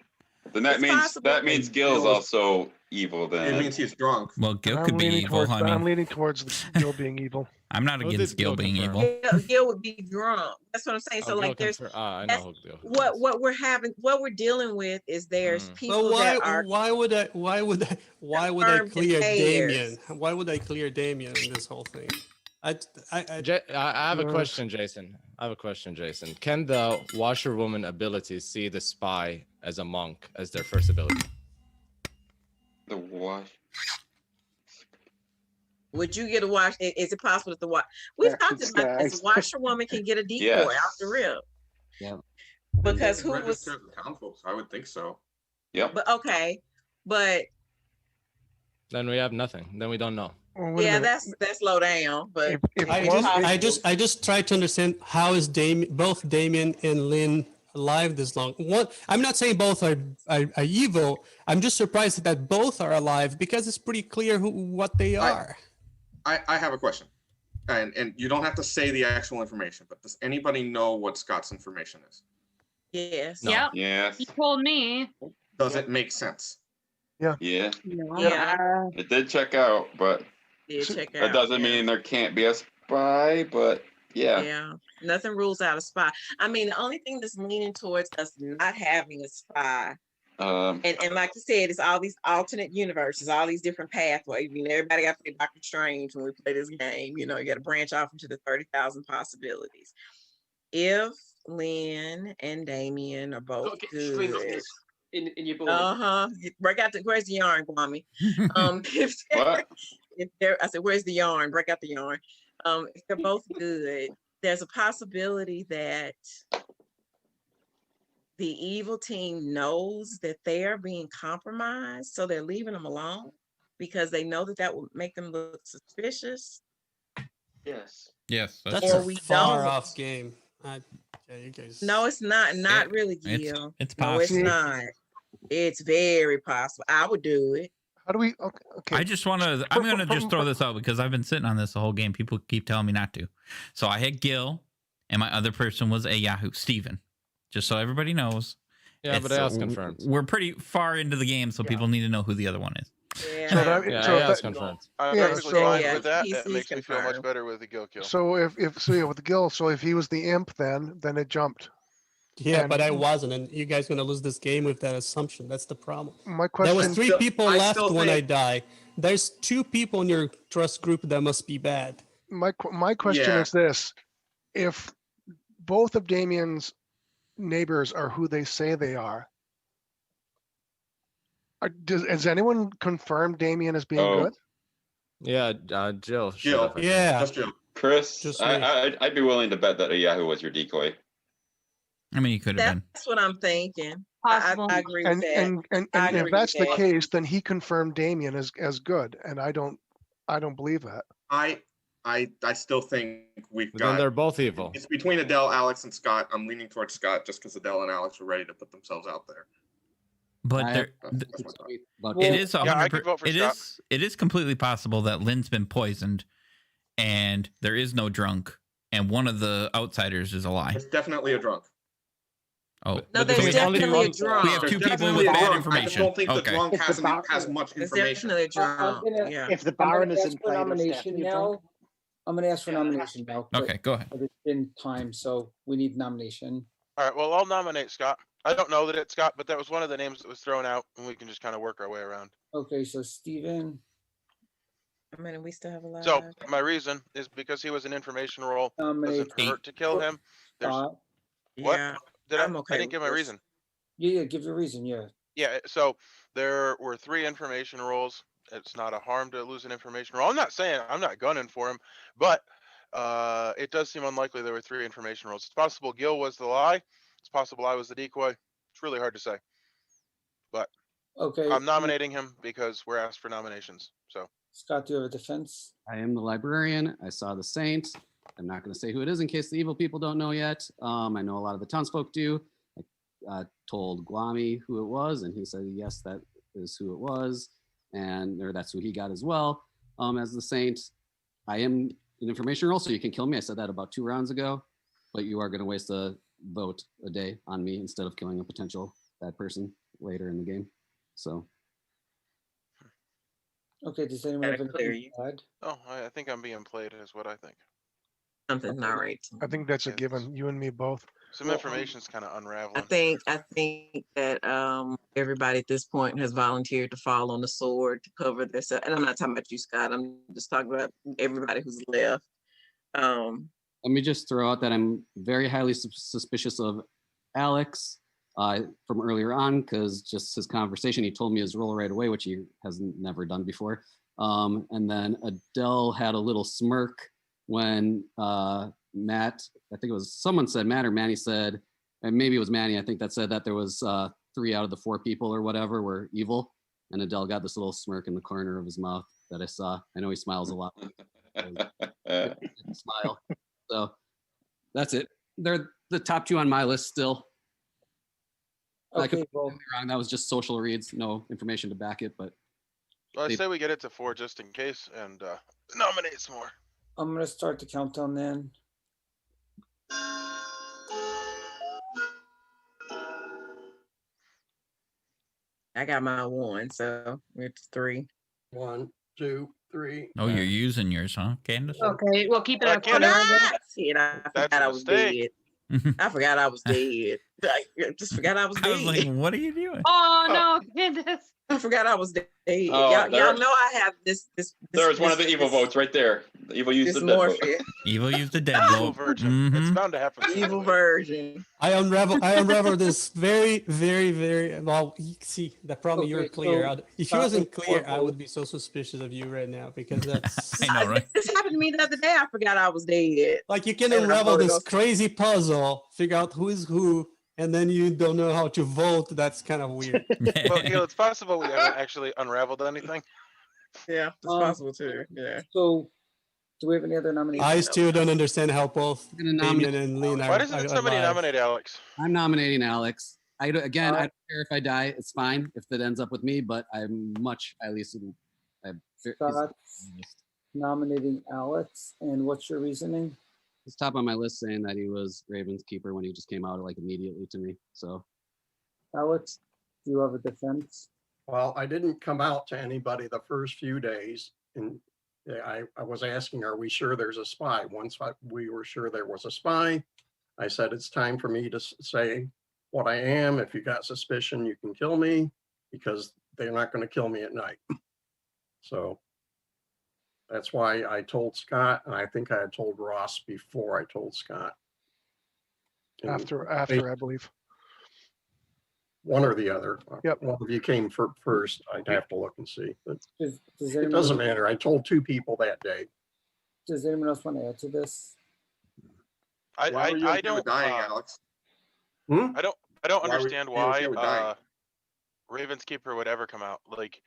Then that It's means possible. Gil's also evil. Then It means he's drunk. Well, Gil I'm could be leaning evil. towards. I I'm mean, leaning towards Gil being evil. I'm not Who against did Gil Gil being confirm? evil. Gil would be drunk. That's what I'm saying. So like, there's I that's know who Gil. what we're having. What we're dealing with is there's people But why? that are. Why would I confirmed clear players. Damien? Why would I clear Damien in this whole thing? I have a question, Jason. Can the washerwoman ability see the spy as a monk as their first ability? The wash. Would you get a wash? Is it possible that the wash? We've talked about this. Washerwoman can get a decoy Yes. out the rip. Yeah. Because who was? Registered town folks? I would think so. Yep. But okay, but Then we have nothing. Then we don't know. yeah, that's low down. But I just try to understand how is both Damien and Lynn alive this long. I'm not saying both are evil. I'm just surprised that both are alive because it's pretty clear what they are. I have a question, and you don't have to say the actual information, but does anybody know what Scott's information is? Yes. No. Yep. Yes. He told me. Does it make sense? Yeah. Yeah. Yeah. It did check out, but check that out, doesn't yeah. mean there can't be a spy. But yeah. Yeah. Nothing rules out a spy. I mean, the only thing that's leaning towards us not having a spy, and like you said, it's all these alternate universes, all these different pathways. I mean, everybody got to play Doctor Strange when we play this game. You know, you got to branch off into the 30,000 possibilities. If Lynn and Damien are both Get the string on good. this in your board. Break out where's the yarn, Kwame? If they're, I said, where's the yarn? Break out the yarn. If they're both good, there's a possibility that the evil team knows that they are being compromised, so they're leaving them alone because they know that that will make them look suspicious. Yes. Yes, That's Or a we far don't. off game. Yeah, you guys. No, it's not. Not really, It's Gil. it's No, it's possible. not. It's very possible. I would do it. How do we? Okay. I just want to. I'm going to just throw this out because I've been sitting on this the whole game. People keep telling me not to. So I had Gil, and my other person was a Yahoo, Steven. Just so everybody knows. Yeah, but I was confirmed. We're pretty far into the game, so people need to know who the other one is. Yeah. So that, Yeah, so I was that, confirmed. I'm Yeah, perfectly so- fine Yeah, with that. he's That makes me feel much confirmed. better with the Gil kill. so if with Gil, so if he was the imp, then it jumped. Yeah, And- but I wasn't, and you guys gonna lose this game with that assumption. That's the problem. My There was question. 3 people I left still when I think- die. There's 2 people in your trust group that must be bad. My question Yeah. is this: if both of Damien's neighbors are who they say they are, has anyone confirmed Damien as being Oh. good? Yeah, Jill. shut Jill. up, I think. Yeah, Just Jill. Chris, Just me. I'd be willing to bet that a Yahoo was your decoy. I mean, you could have been. That's what I'm thinking. Possible. I agree with And that. and I if agree that's with the that. case, then he confirmed Damien as good, and I don't believe that. I still think we've But then got. they're both evil. It's between Adele, Alex, and Scott. I'm leaning towards Scott just because Adele and Alex are ready to put themselves out there. But I there, have- That's my thought. But it is Yeah, I 100%. could vote for It Scott. is. It is completely possible that Lynn's been poisoned, and there is no drunk, and one of the outsiders is a lie. It's definitely a drunk. Oh, No, But there's there's only definitely a one- drunk. we have There's 2 people definitely with a bad drunk. I just information. don't think the Okay. drunk It's the has back- much There's information. definitely a I'm drunk. gonna- Yeah. If the I'm gonna Baron is ask in for play, there's nomination definitely a drunk. now. I'm gonna ask for Yeah, that has nomination to now. Okay, go ahead. But it's been time, so we need nomination. All right, well, I'll nominate Scott. I don't know that it's Scott, but that was one of the names that was thrown out, and we can just kind of work our way around. Okay, so Steven, I mean, we still have a lot. So my reason is because he was an information role. Does nominate it hurt to kill him? There's Scott. what? Yeah, Did I? I'm okay I didn't give my with this. reason. Yeah, give the reason, yeah. Yeah, so there were 3 information roles. It's not a harm to lose an information role. I'm not saying I'm not gunning for him, but it does seem unlikely there were 3 information roles. It's possible Gil was the lie. It's possible I was the decoy. It's really hard to say. But Okay. I'm nominating him because we're asked for nominations. So Scott, do you have a defense? I am the librarian. I saw the saint. I'm not going to say who it is in case the evil people don't know yet. I know a lot of the townsfolk do. I told Guami who it was, and he said, yes, that is who it was. And or that's who he got as well. As the saint, I am an information role, so you can kill me. I said that about 2 rounds ago, but you are going to waste a vote a day on me instead of killing a potential bad person later in the game. So Okay, does anyone Gotta have clear anything to add? oh, I think I'm being played is what I think. Something's not right. I think that's a Yeah. given. You and me both. Some information's kind of unraveling. I think that everybody at this point has volunteered to fall on the sword to cover this. And I'm not talking about you, Scott. I'm just talking about everybody who's left. let me just throw out that I'm very highly suspicious of Alex from earlier on, because just his conversation, he told me his role right away, which he has never done before. And then Adele had a little smirk when Matt, I think it was someone said Matt or Manny said, and maybe it was Manny, I think that said that there was 3 out of the 4 people or whatever were evil. And Adele got this little smirk in the corner of his mouth that I saw. I know he smiles a lot. Smile. So that's it. They're the top 2 on my list still. I could Okay, be well, wrong. That was just social reads, no information to back it, but Well, I say we get it to 4 just in case and nominate some more. I'm gonna start the countdown then. I got my 1, so it's 3. 1, 2, 3. Oh, you're using yours, huh, Candace? Okay, we'll keep it up. Candace- I That's forgot a I was mistake. dead. I forgot I was dead. I just forgot I was I was like, dead. what are you doing? Oh no, Candace. I forgot I was dead. Oh, y'all there- know I have this. There's one of the evil votes right there. The evil used the dead vote. Dysmorphia. Evil used the dead Evil vote. virgin. It's Mhm. bound to happen. Evil version. I unravel this very, very, very well. You see, the problem you're Okay, clear. so If you Scott wasn't with clear, 4 I would votes. be so suspicious of you right now because that's I know, right? This happened to me the other day. I forgot I was dead. like you can And I unravel voted this off. crazy puzzle figure out who is who, and then you don't know how to vote. That's kind of weird. Well, Gil, it's possible we haven't actually unraveled anything. Yeah, it's possible too. Yeah. So, do we have any other nominations? I still don't understand how both I'm gonna nominate Damien and Lynn are. Why doesn't somebody alive. nominate Alex? I'm nominating Alex. I don't care if I die. It's fine if it ends up with me, but I'm much at least. Scott's nominating Alex, and what's your reasoning? He's top on my list saying that he was Ravens keeper when he just came out like immediately to me. So, Alex, do you have a defense? Well, I didn't come out to anybody the first few days, and I was asking, are we sure there's a spy? Once we were sure there was a spy, I said, it's time for me to say what I am. If you got suspicion, you can kill me, because they're not going to kill me at night. So that's why I told Scott, and I think I had told Ross before I told Scott. And After, I believe. one or the other. Yep. One of you came first. I'd have to look and see. But Does it anyone- doesn't matter. I told 2 people that day. Does anyone else want to add to this? I don't. Alex? I don't Why were understand you okay why with dying? Ravens keeper would ever come out. Like,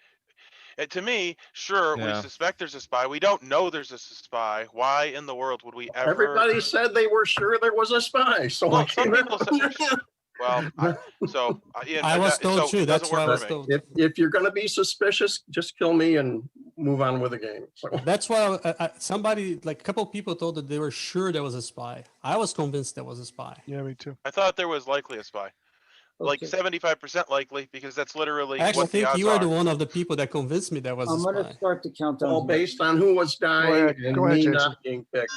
to me, sure, we Yeah. suspect there's a spy. We don't know there's a spy. Why in the world would we ever? Everybody said they were sure there was a spy. So Well, I some came people out. said. Well, Ian, I was told so too. it That's doesn't why I work was for me. told. If you're going to be suspicious, just kill me and move on with the game. So That's why somebody, like a couple of people, told that they were sure there was a spy. I was convinced there was a spy. Yeah, me too. I thought there was likely a spy. Like Okay. 75% likely, because that's literally I actually what the think odds you are are. the one of the people that convinced me there was I'm a going spy. to start the countdown. well, here. based on who was dying ahead. and Go ahead, me Jason. not being picked,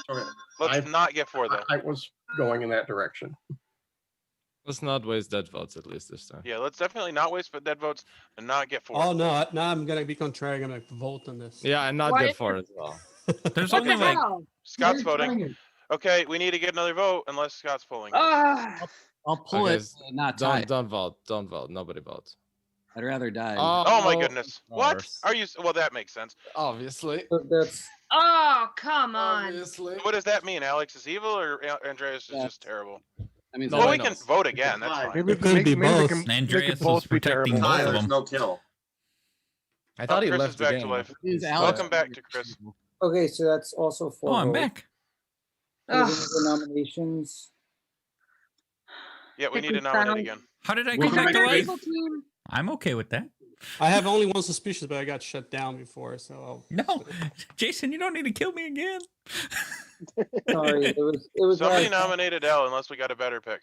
Let's not get for though. I was going in that direction. Let's not waste dead votes at least this time. Yeah, let's definitely not waste dead votes and not get for. Oh no! Now I'm gonna be contrary. I'm gonna vote on this. Yeah, and not What? good for it as well. There's What only the like hell? Scott's You're trying voting. it. Okay, we need to get another vote unless Scott's polling. Ugh. I'll pull Okay, it, not tie. Don't vote. Don't vote. Nobody votes. I'd rather die. Oh my goodness! What course. are you? Well, that makes sense. Obviously. So that's Oh, come on. Obviously. What does that mean? Alex is evil or Andreas is just terrible? I mean, Well, we Nobody can knows. vote again. That's fine. Maybe, It could be maybe they both. can, they Andreas could both was be protecting terrible. both of There's them. no kill. I thought he Chris left is the back game. to life. Means He's Alex- Welcome back to Chris. okay. So that's also 4 Oh, I'm votes. back. Are there any Ugh. other nominations? Yeah, we Think need we to nominate found- again. How did I Welcome come back back to to life? Evil team. I'm okay with that. I have only one suspicious, but I got shut down before. So No, Jason, you don't need to kill me again. Sorry, it was Somebody last- nominated L unless we got a better pick.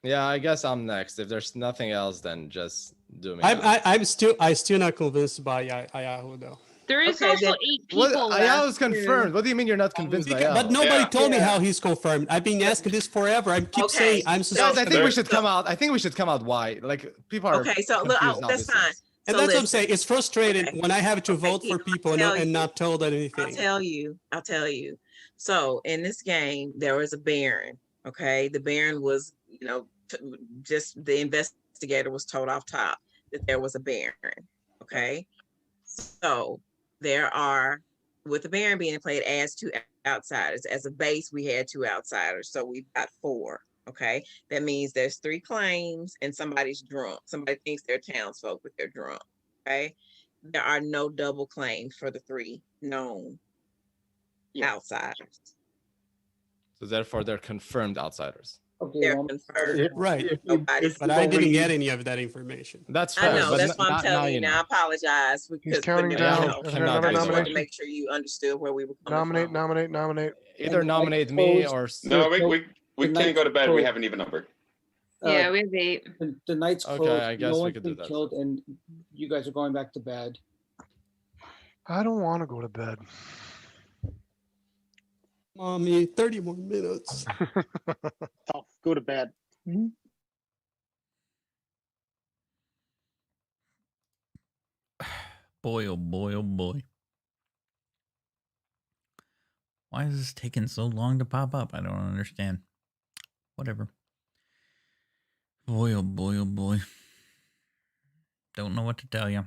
Yeah, I guess I'm next. If there's nothing else, then just do me. I'm still not convinced by Yahoo though. There is Okay, also then- 8 people What? left. was confirmed. What do you mean you're not convinced by But Al? nobody Yeah. told me Yeah. how he's confirmed. I've been asking this forever. I keep Okay, saying I'm so- Guys, I suspicious. think we should come out. I think we should come out why. Like people are Okay, so look, confused, that's obviously. fine. And So that's what I'm listen, saying. It's frustrating Okay. when I have to Okay, vote here, for people I'll tell and you. not told I'll anything. tell you. So in this game, there was a Baron. Okay, the Baron was, just the investigator was told off top that there was a Baron. Okay, so there are, with the Baron being played as 2 outsiders, as a base, we had 2 outsiders, so we've got 4. Okay, that means there's 3 claims and somebody's drunk. Somebody thinks they're townsfolk, but they're drunk. Okay, there are no double claims for the 3 known outsiders. So therefore, they're confirmed outsiders. Okay, They're well, confirmed. Right. Nobody's- But I didn't get any of that information. That's I fair. know, but that's n- why I'm now telling you know. now. I apologize because counting but, down. you Is know, there I another just wanted to nomination? make sure you understood where we were coming Nominate, from. nominate, nominate. Either And nominate I me suppose- or No, So, we the can't go to night's bed. We closed. haven't even numbered. Yeah, we have 8. The night's Okay, closed. I guess No we one's could do been that. killed, and you guys are going back to bed. I don't want to go to bed. Mommy, 30 more minutes. Tough. Go to bed. Boy, oh boy, oh boy. Why is this taking so long to pop up? I don't understand. Whatever. Boy, oh boy, oh boy. Don't know what to tell you.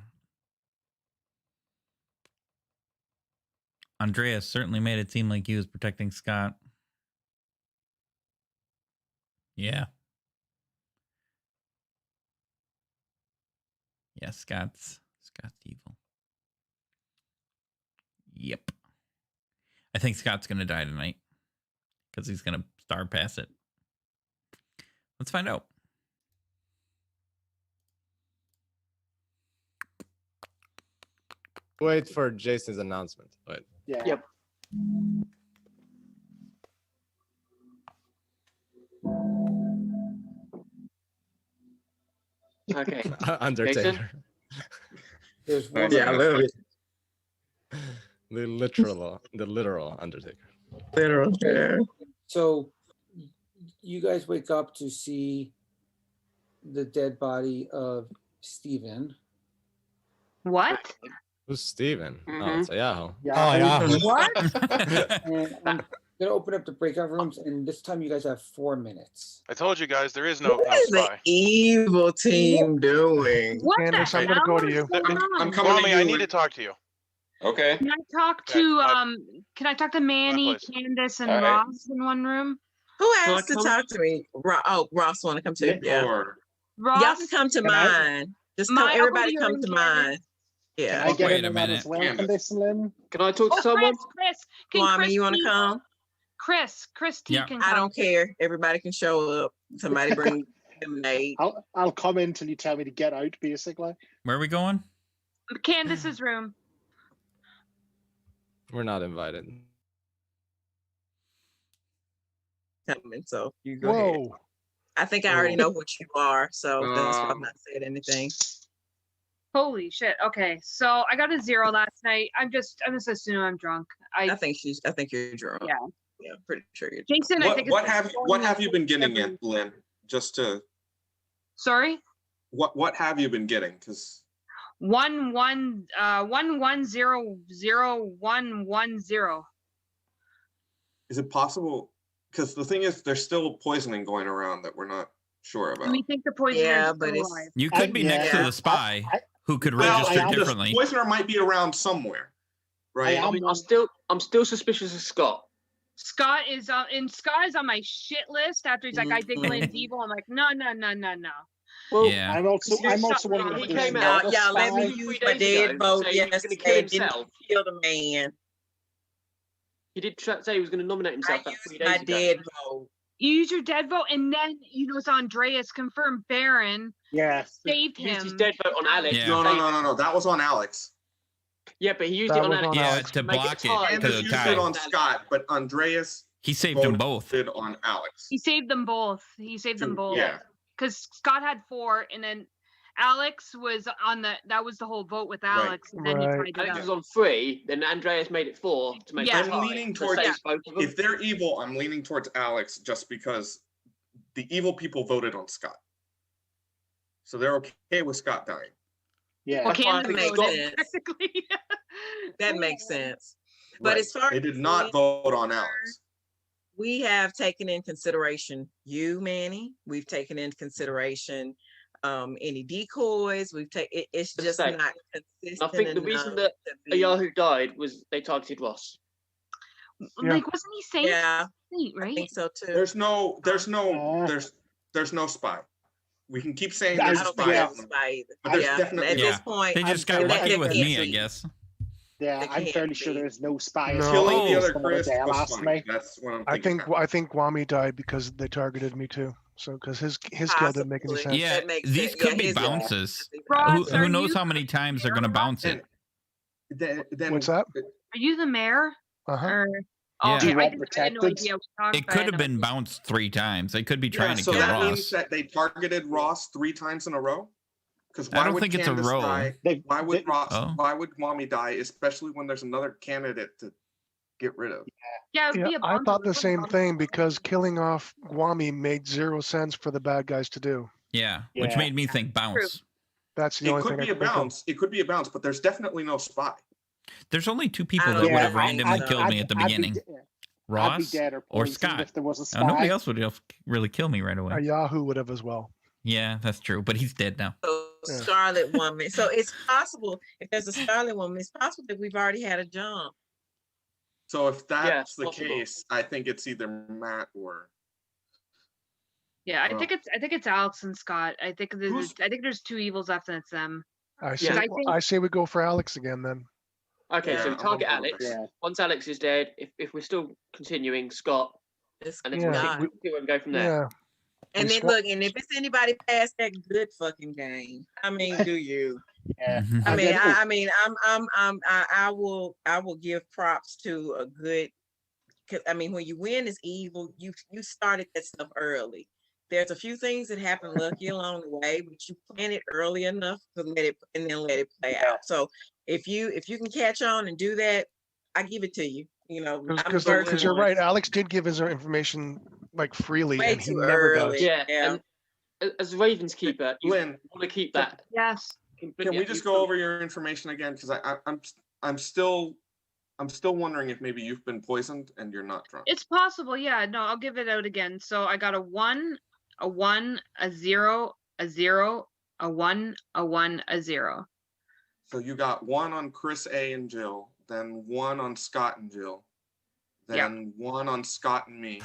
Andreas certainly made it seem like he was protecting Scott. Yeah. Yeah, Scott's evil. Yep. I think Scott's gonna die tonight because he's gonna star pass it. Let's find out. Wait for Jason's announcement. Wait. Yeah. Yep. Okay. Undertaker. There's one. Yeah, a little bit. The literal Undertaker. Literal. Yeah. So you guys wake up to see the dead body of Steven. What? Who's Steven? Oh, Mhm. it's a Yahoo. Oh, yeah. What? And I'm gonna open up the breakout rooms, and this time you guys have 4 minutes. I told you guys there is no What is the spy. evil team doing? What Candace, the I'm gonna hell go to is you. going I'm on? coming to Mommy, you. I need to talk to you. Okay. Can I talk Okay, to my- can I talk to Manny, place. Candace, and All right. Ross in one room? Who Can I asked to come? talk to me? Ross want to come to? Yeah. Or Y'all Ross, can come to Can I- mine. Just My- come. I'll go Everybody to your come room, to Candace. mine. Can Yeah. I get Wait in a on that minute. as well, Candace. Candace Lynn? Can I talk to oh, someone? Chris, can Kwame, Chris you want to T- come? Chris T Yeah. can I come. don't care. Everybody can show up. Somebody bring lemonade. I'll come in till you tell me to get out, basically. Where are we going? Candace's room. we're not invited. Coming, so you go ahead. Whoa. I think I already know what you are, so that's why I'm not saying anything. Holy shit. Okay, so I got a 0 last night. I'm just assuming I'm drunk. I think you're drunk. Yeah. Yeah, I'm pretty sure you're drunk. Jason, I think what it's have you been getting every- at, Lynn? Just to Sorry? what have you been getting? Because 11000110. is it possible? Because the thing is, there's still poisoning going around that we're not sure about. Do we think the poisoner Yeah, is but still it's- alive? You could be next to yeah. the spy who could Well, register the differently. poisoner might be around somewhere, right? I am- I'm still suspicious of Scott. Scott is on my shit list after he's like, I think Lynn's evil. I'm like, no. Well, Yeah. I'm also You're wondering he if there's came out- another Y'all let me spy. use 3 my days dead ago vote saying he was gonna kill yesterday. Didn't himself. kill the man. He did say he was going to nominate I himself that used 3 my days ago. dead vote. You use your dead vote, and then it's Andreas confirmed Baron Yeah. saved He used his him. dead vote on Alex. Yeah. No. That was on Alex. Yeah, but he used That it on was Alex. on Yeah, Alex. to make block it tie. to Candace the used tie. it on Scott, but Andreas He saved them both. voted on Alex. He saved them both. Yeah. Because Scott had 4, and then Alex was on that was the whole vote with Alex, and then he Right. tried it Alex was out. on 3, then Andreas made it 4 to make Yeah. it I'm leaning to towards save both of them. if they're evil, I'm leaning towards Alex just because the evil people voted on Scott. So they're okay with Scott dying. Yeah. Well, That's why I Candace think voted, Scott- technically. That makes sense. But Right. as far They as did not vote on Alex. we have taken in consideration you, Manny. We've taken into consideration any decoys. We've taken it's Just just say, not I consistent. think the reason enough that to be- Yahoo died was they targeted Ross. Like, wasn't he saying Yeah, Saint, I right? think so too. There's no spy. We can keep saying I there's I a don't spy, think Yeah. there's a spy either. but there's Yeah, definitely at no Yeah. this point, They just got fairly- lucky with me, I can't guess. Yeah, They I'm can't fairly sure be. there's no spy. No. killing the Oh. other Some Chris day was last fine. night. That's what I'm I thinking. think Kwame died because they targeted me too. So because his kill didn't make any Possibly. sense. Yeah, That makes these sense. could Yeah, be his- bounces. Ross, Who are knows you how many times they're going to bounce it? Then What's that? Are you the mayor? Uh-huh. Or Yeah. okay, Do you I want had no protected? idea what we talked It about. could have been bounced 3 times. They could be trying to so kill that Ross. means that they targeted Ross 3 times in a row. Because why I don't would think it's a Candace row. die? They- Why would they- Ross? Oh. Why would Mommy die? Especially when there's another candidate to get rid of. Yeah, it would be Yeah, a I bouncer. thought It the wasn't same bouncer. thing because killing off Kwame made 0 sense for the bad guys to do. Yeah, which Yeah. made me think bounce. That's the It only could thing I be a could think of. bounce. It could be a bounce, but there's definitely no spy. There's only 2 people I that don't would know. have randomly killed me at the I'd be beginning. de- I'd be Ross dead or poisoned Scott. if there was a spy. Nobody else would have really killed me right away. A Yahoo would have as well. Yeah, that's true. But he's dead now. So Yeah. Scarlet Woman. So it's possible if there's a Scarlet Woman, it's possible that we've already had a jump. So if that's Yeah, the possible. case, I think it's either Matt or Yeah, I think it's Alex and Scott. I think Who's- there's two evils left, and it's them. I Yeah. say, I think- I say we go for Alex again then. Okay, so Yeah, we target I'm on board Alex. with Yeah. Once Alex is dead, if we're still continuing, Scott, It's and then Yeah, we'll see where we go from there. Yeah. And We then swap- look, and if it's anybody past that good fucking game, I mean, do you? Yeah. I mean, Again, I will give props to a good. Cause I mean, when you win as evil, you started that stuff early. There's a few things that happen lucky along the way, but you plan it early enough to let it and then let it play out. So if you can catch on and do that, I give it to you. You know, I'm Because first you're one. right. Alex did give his information like freely, Way and he too never early. does. Yeah, Yeah. and as Ravens keeper, you Lynn, want to keep that. Yes. can we just go over your information again? Because I'm still wondering if maybe you've been poisoned and you're not drunk. It's possible, yeah. No, I'll give it out again. So I got a 1, a 1, a 0, a 0, a 1, a 1, a 0. So you got 1 on Chris A and Jill, then 1 on Scott and Jill, then 1 on Scott and me,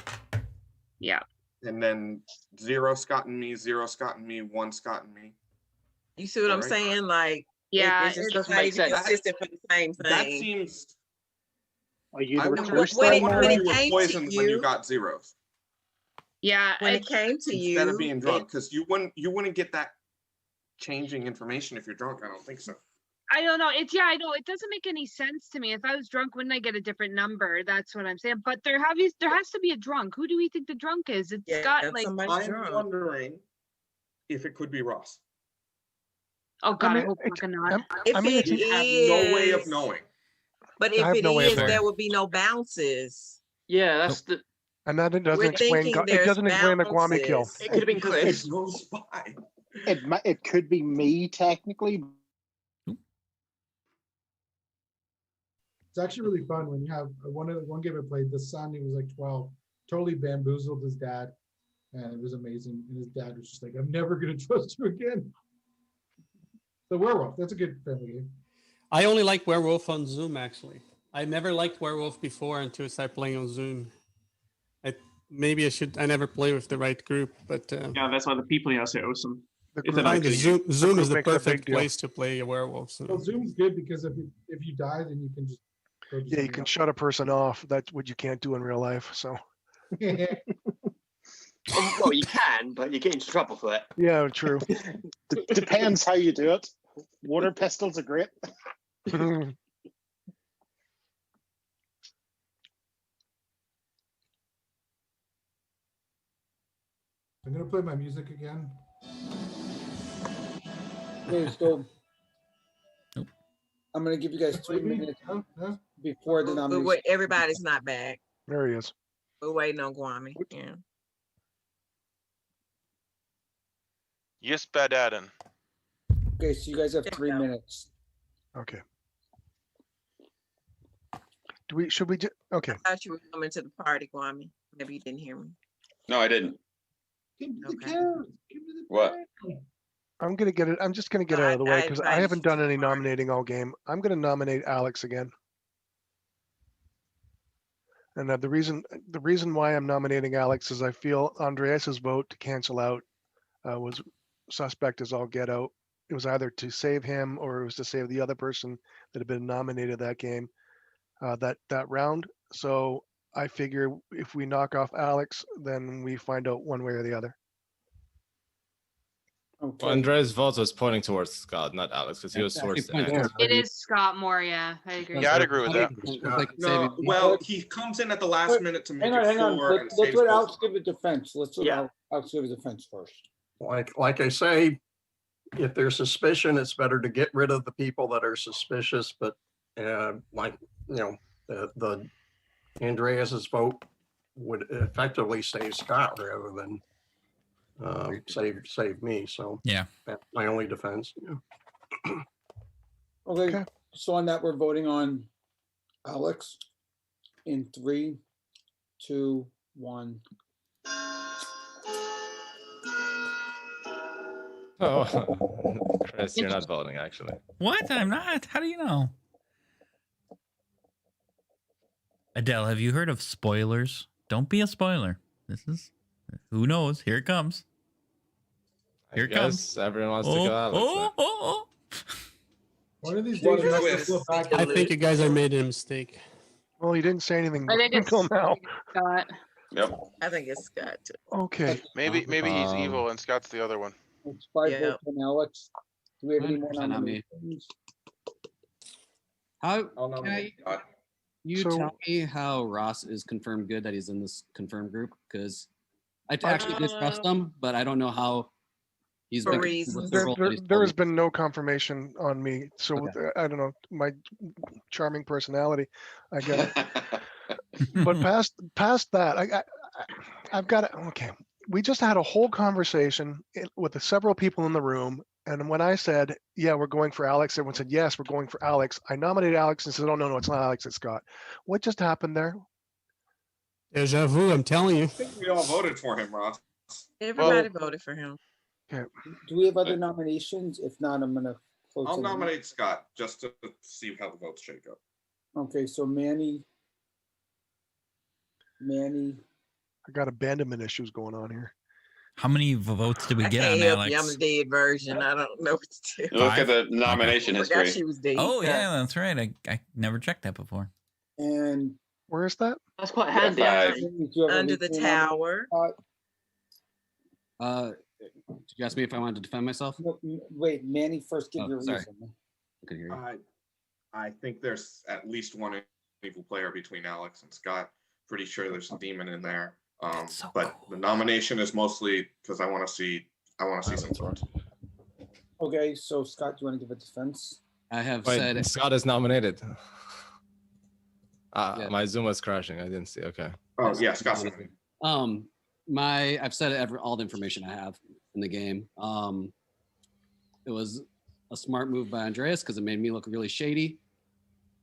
Yeah. and then 0 Scott and me, 0 Scott and me, 1 Scott and me. You see what I'm Alright. saying? Like, Yeah, it's just doesn't not make even sense. consistent for the same thing. That seems. Are you I the wonder, recruiter when I it- wonder when if it you were came to poisoned when you you- got zeros Yeah. when it came to you, instead of being drunk, because you wouldn't get that changing information if you're drunk. I don't think so. I don't know. I know it doesn't make any sense to me. If I was drunk, wouldn't I get a different number? That's what I'm saying. But there has to be a drunk. Who do we think the drunk is? It's Yeah, got like somebody I'm drunk. wondering if it could be Ross. oh god, I, mean, hope fucking not. If I mean, it You have no way of is- knowing. But I if have it no way of is, knowing. there would be no bounces. Yeah, that's the. And that doesn't We're explain. thinking It there's doesn't explain the Guami kill. bounces. It could have been Because Chris. there's no spy. It could be me technically. It's actually really fun when you have one game I played. The son, he was like 12, totally bamboozled his dad, and it was amazing. And his dad was just like, "I'm never gonna trust you again." The Werewolf. That's a good family game. I only like Werewolf on Zoom, actually. I never liked Werewolf before until I started playing on Zoom. I never play with the right group, but Yeah, that's why the people here are so awesome. The If group they're I not find the doing it. Zoom is group the makes a big perfect deal. place to play a werewolf. So. Well, Zoom's good because if you die, then you can just go do Yeah, you something can else. shut a person off. That's what you can't do in real life. So Well, you can, but you get into trouble for it. yeah, true. Depends how you do it. Water pistols are great. I'm gonna play my music again. Okay, so Nope. I'm gonna give you guys 3 minutes before the But nomination. wait, everybody's not back. There he is. We're waiting on Guami. Yeah. Yes, Badaden. Okay, so you guys have 3 minutes. Okay. Should we just, okay. I thought you were coming to the party, Guami. Maybe you didn't hear me. No, I didn't. Okay. What? I'm gonna get it. I'm just gonna get it out of the way because I haven't done any nominating all game. I'm gonna nominate Alex again. And the reason why I'm nominating Alex is I feel Andreas's vote to cancel out was suspect as all get out. It was either to save him or it was to save the other person that had been nominated that game, that round. So I figure if we knock off Alex, then we find out one way or the other. Okay. Andre's vote was pointing towards Scott, not Alex, because he was sourced. It is Scott Moore, yeah. I agree. Yeah, I'd agree with that. No, well, he comes in at the last minute to make Hang on. it 4 and Let's saves let both. Alex give a defense. Let's let Alex give a defense first. Like I say, if there's suspicion, it's better to get rid of the people that are suspicious. But the Andreas's vote would effectively save Scott rather than save me. So Yeah. that's my only defense. Okay, so on that, we're voting on Alex in 3, 2, 1. Oh, Chris, you're not voting, actually. What? I'm not. How do you know? Adele, have you heard of spoilers? Don't be a spoiler. This Who knows? Here it comes. Here it comes. Everyone wants to go Alex. One of these What days, a you have to twist. go back. I think you guys are made a mistake. Well, you didn't say anything I think it's until now. Scott. Yep. I think it's Scott too. Okay. Maybe he's evil and Scott's the other one. It's 5 Yeah. votes on Alex. Do we have any more 100% on me. nominations? How I'll can nominate Scott. you So- tell me how Ross is confirmed good that he's in this confirmed group? Because I actually did trust him, but I don't know how he's For been reasons. with the role that he's There told has me. been no confirmation on me, so I don't know my charming personality. I get it. But past that, I've got it. Okay, we just had a whole conversation with the several people in the room, and when I said, "Yeah, we're going for Alex," everyone said, "Yes, we're going for Alex." I nominated Alex and said, "Oh no, it's not Alex, it's Scott." What just happened there? Deja vu, I'm telling you. I think we all voted for him, Ross. Everybody voted for him. Do we have other nominations? If not, I'm gonna close. I'll it. nominate Scott just to see how the votes shake up. Okay, so Manny. I got abandonment issues going on here. How many votes did we I get can't on help Alex? you. I'm the dead version. I don't know what to do. Look at the nomination I forgot history. she was dead. Oh yeah, that's right. I never checked that before. And where is that? That's quite handy. Five. actually. Under the tower. Did you ask me if I wanted to defend myself? Wait, Manny, first give Oh, your sorry. reason. I could hear you. I think there's at least one evil player between Alex and Scott. Pretty sure there's a demon in there. But the nomination is mostly because I want to see some votes. Okay, so Scott, do you want to give a defense? I have Wait, said Scott is nominated. Yeah. My Zoom was crashing. I didn't see. Okay. Oh yeah, Scott's nominated. I've said all the information I have in the game. It was a smart move by Andreas because it made me look really shady,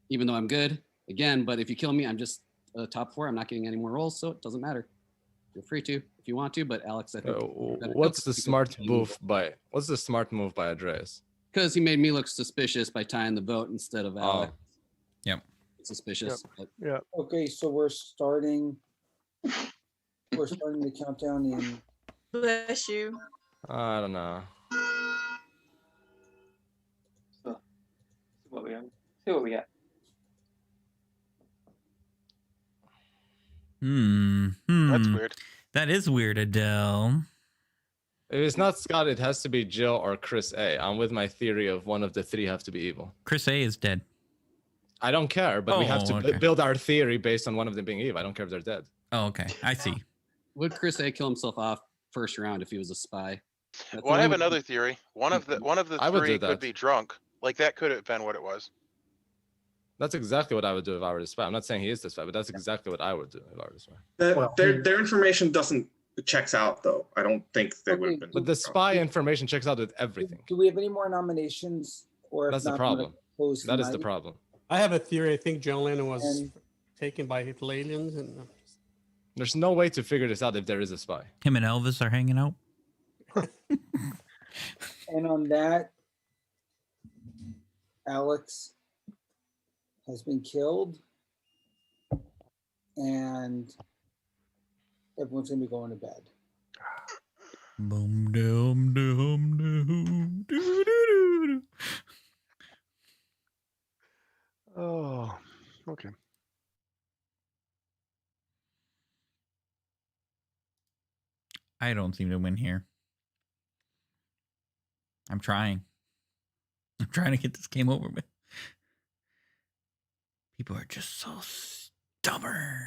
even though I'm good again. But if you kill me, I'm just top 4. I'm not getting any more rolls, so it doesn't matter. Feel free to if you want to. But Alex, I think What's the smart move by Andreas? Because he made me look suspicious by tying the vote instead of Alex. Yep. Suspicious. But Yeah. Okay, so we're starting the countdown in. Bless you. I don't know. What we see what we get. That's weird. That is weird, Adele. If it's not Scott, it has to be Jill or Chris A. I'm with my theory of one of the 3 have to be evil. Chris A is dead. I don't care, but we have to okay. build our theory based on one of them being evil. I don't care if they're dead. Oh, okay. I see. would Chris A kill himself off first round if he was a spy? That's Well, I the have only- another theory. One of the I would do 3 that. could be drunk. Like that could have been what it was. That's exactly what I would do if I were the spy. I'm not saying he is the spy, but that's exactly what I would do if I were the spy. Their information doesn't checks out though. I don't think they would have been. But the spy information checks out with everything. Do we have any more nominations? Or if That's the not, I'm gonna problem. close That is the tonight. problem. I have a theory. I think John Lennon was And- taken by aliens, and There's no way to figure this out if there is a spy. Him and Elvis are hanging out. And on that, Alex has been killed, and everyone's gonna be going to bed. Boom, dum, dum, dum, doo, doo, doo. Oh, okay. I don't seem to win here. I'm trying. I'm trying to get this game over with. People are just so stubborn.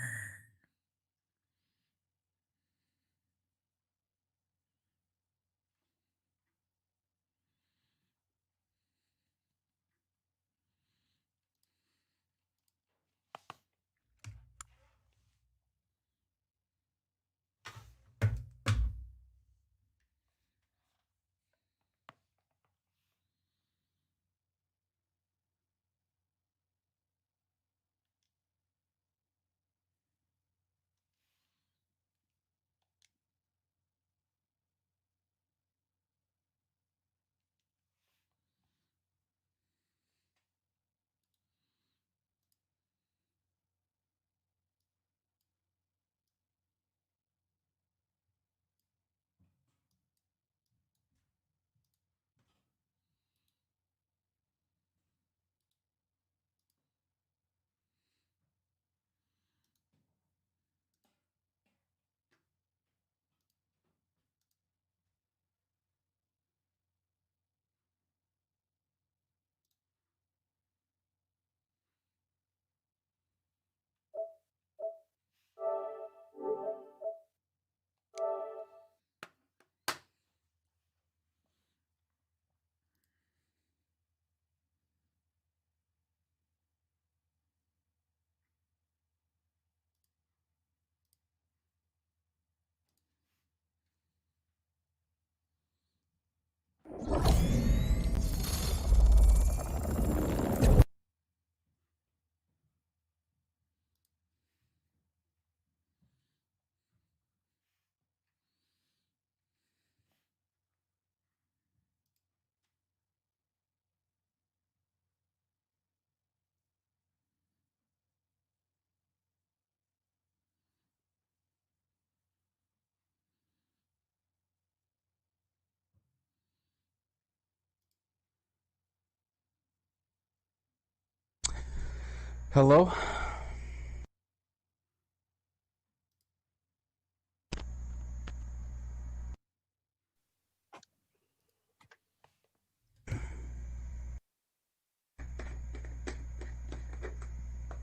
Hello?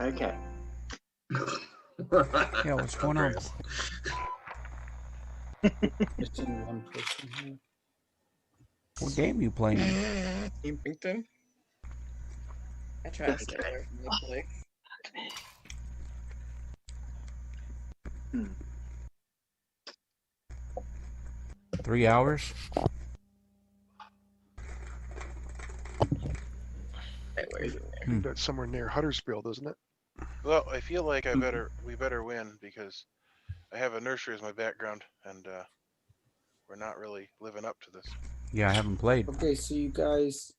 Okay. Yeah, what's going on? Missing one person here. What game you playing? Impington. I tried to stay away from the click. 3 hours? I think that's somewhere near Huddersfield, isn't it? Well, I feel like we better win because I have a nursery as my background, and we're not really living up to this. Yeah, I haven't played. Okay, so you guys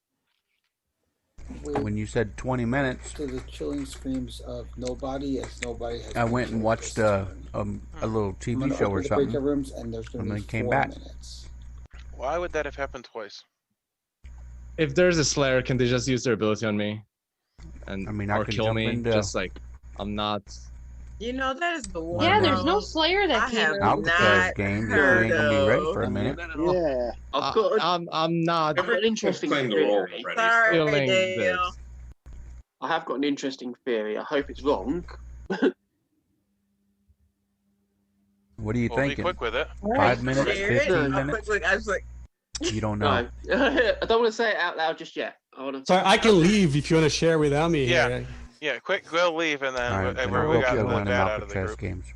wait When you said 20 minutes, to the chilling screams of nobody, as nobody has. I went and watched a little I'm TV gonna show open or the something, breakout rooms, and there's gonna and be then came 4 back. minutes. Why would that have happened twice? If there's a Slayer, can they just use their ability on me? And I mean, I or can kill jump me? into- Just like I'm not. You know, that is the one. Yeah, there's no Slayer that I came have out. Alcatraz not game. You heard ain't gonna be ready for a of. minute. Yeah. I've got. I'm not I've got an interesting Claim the role theory. already. Sorry, feeling Dale. this. I have got an interesting theory. I hope it's wrong. What are you Well, be thinking? quick with it. 5 minutes, Share it. 15 I'll minutes? quick, I was like, You don't know. No, I don't want to say it out loud just yet. I want to. Sorry, I can leave if you want to share without me Yeah. here. Yeah, quick, we'll leave, and then All right, then we I'll go got play the one of them bad out of the Alcatraz group. games.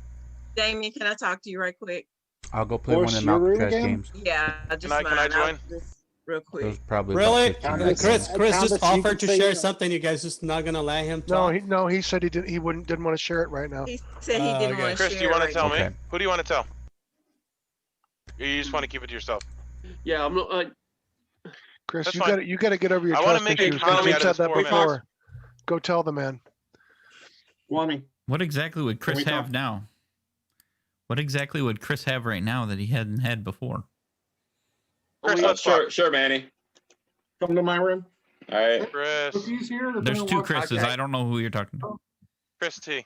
Damien, can I talk to you right quick? I'll go play What's one of your them room Alcatraz again? games. Yeah, just Can I mine. I'll join? just real It quick. was probably Really? about 15 Candace, minutes. Chris Candace, just you offered can to say share it. something. You guys just not gonna let him No, talk? he said he didn't want to share it right now. He said he didn't okay. want to Chris, share. do you want to right tell now. me? Okay. Who do you want to tell? You just want to keep it to yourself. Yeah, I'm not. Chris, That's you fine. got to get over your I wanna trust make issues. economy Because we out of said this that 4 minutes. before. Go tell the man. Wami, What exactly would Chris we talk? have now? What exactly would Chris have right now that he hadn't had before? Chris, let's talk. Sure, Manny. come to my room. All right. Chris. Cookies here. They're There's gonna 2 walk- Chris's. Okay. I don't know who you're talking to. Chris T.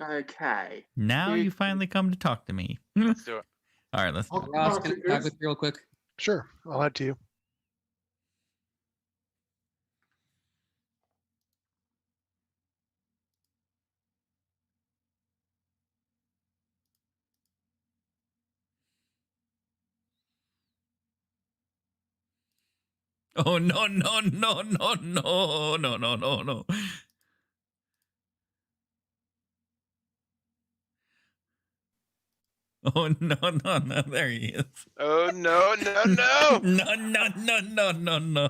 Okay. Now You- you finally come to talk to me. Let's do it. All right, let's. I'll Ross, talk can to I talk Chris. with you real quick? Sure, I'll add to you. Oh no no no no no no no no no. Oh no no no! There he is. Oh no no no! No no no no no no.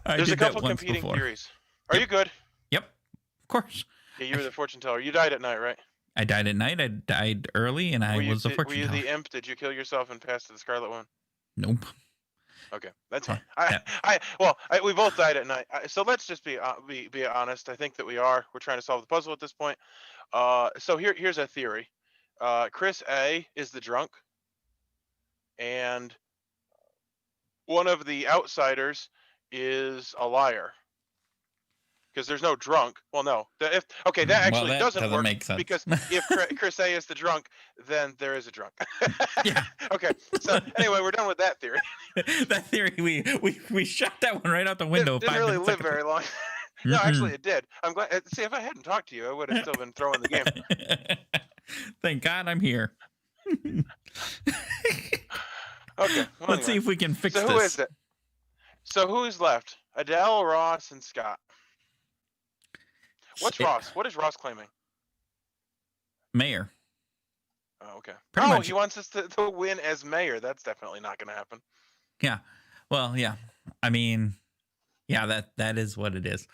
I There's a did that couple once competing before. theories. Are you good? Yep, of course. Yeah, you were the fortune teller. You died at night, right? I died at night. I died early, and I Were you, was a were fortune you teller. the imp? Did you kill yourself and pass to the Scarlet One? Nope. Okay, that's fine. Yeah. We both died at night. So let's just be honest. I think that we are. We're trying to solve the puzzle at this point. So here's a theory. Chris A is the drunk, and one of the outsiders is a liar. Because there's no drunk. Well, no. That actually that doesn't work make sense. because if Chris A is the drunk, then there is a drunk. Yeah. Okay. So anyway, we're done with that theory. That theory, we shot that one right out the window. Didn't 5 really minutes live ago. very long. No, actually, it did. I'm glad. See, if I hadn't talked to you, I would have still been throwing the game. Thank God I'm here. Okay. Well, Let's see anyway. if we can fix So this. who is it? So who's left? Adele, Ross, and Scott. What's Ross? What is Ross claiming? Mayor. Oh, okay. Pretty much. He wants us to win as mayor. That's definitely not going to happen. Yeah. Well, yeah. I mean, yeah, that is what it is.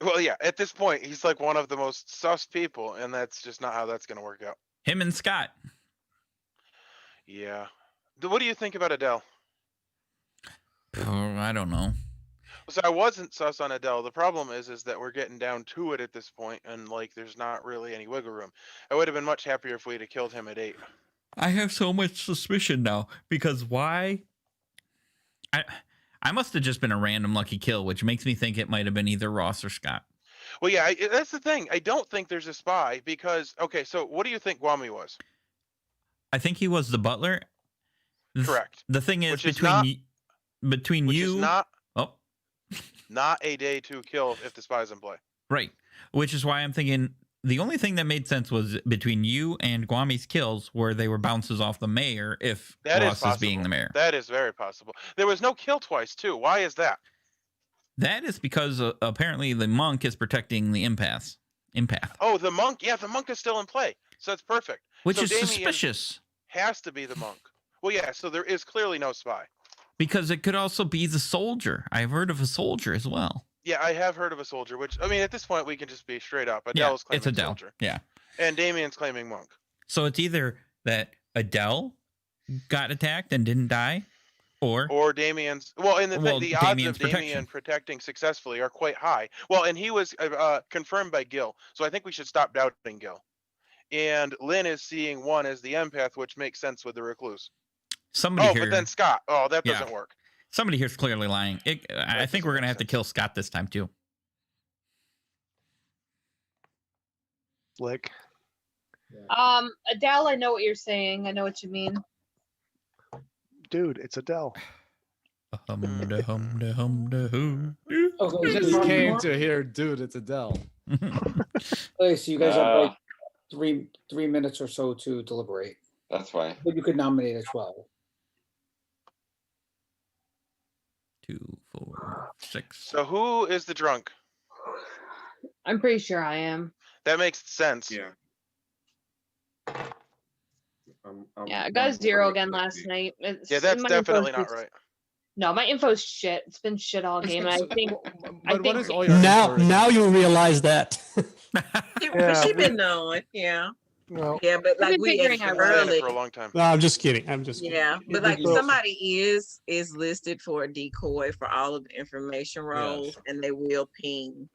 Well, yeah. At this point, he's like one of the most sus people, and that's just not how that's going to work out. Him and Scott. Yeah. What do you think about Adele? I don't know. So I wasn't sus on Adele. The problem is that we're getting down to it at this point, and like there's not really any wiggle room. I would have been much happier if we'd have killed him at 8. I have so much suspicion now because why? I must have just been a random lucky kill, which makes me think it might have been either Ross or Scott. Well, yeah, that's the thing. I don't think there's a spy because okay. So what do you think Guami was? I think he was the butler. Correct. The thing is, Which is between which you, is not oh, not a day 2 kill if the spy's in play. right. Which is why I'm thinking the only thing that made sense was between you and Guami's kills, where they were bounces off the mayor. If That Ross is is being the mayor, That is very possible. There was no kill twice too. Why is that? that is because apparently the monk is protecting the empath. Oh, the monk. Yeah, the monk is still in play, so it's perfect. Which So is Damien suspicious. Has to be the monk. Well, yeah. So there is clearly no spy. Because it could also be the soldier. I've heard of a soldier as well. Yeah, I have heard of a soldier. Which I mean, at this point, we can just be straight up. Yeah, Adele's claiming it's Adele. soldier, Yeah. and Damien's claiming monk. So it's either that Adele got attacked and didn't die, or Damien's. Well, and the odds Damien's of Damien protection. protecting successfully are quite high. Well, and he was confirmed by Gil, so I think we should stop doubting Gil. And Lynn is seeing 1 as the empath, which makes sense with the recluse. somebody here. But then Scott. Oh, that Yeah. doesn't work. Somebody here's clearly lying. I think we're gonna have to kill Scott this time too. Slick. Adele, I know what you're saying. I know what you mean. Dude, it's Adele. Okay, We so just you- came to hear, dude, it's Adele. Okay, so you guys have like three minutes or so to deliberate. That's fine. But you could nominate as well. 2, 4, 6. So who is the drunk? I'm pretty sure I am. That makes sense. Yeah. Yeah, I got a 0 again last night. Yeah, that's my definitely info's not just- right. No, my info's shit. It's been shit all game. And I think. Now you realize that. She been knowing, yeah. Well, yeah, but like been we figuring had out early. For a long time. No, I'm just kidding. I'm just Yeah, but like somebody is listed for a decoy for all of the information roles, and they will ping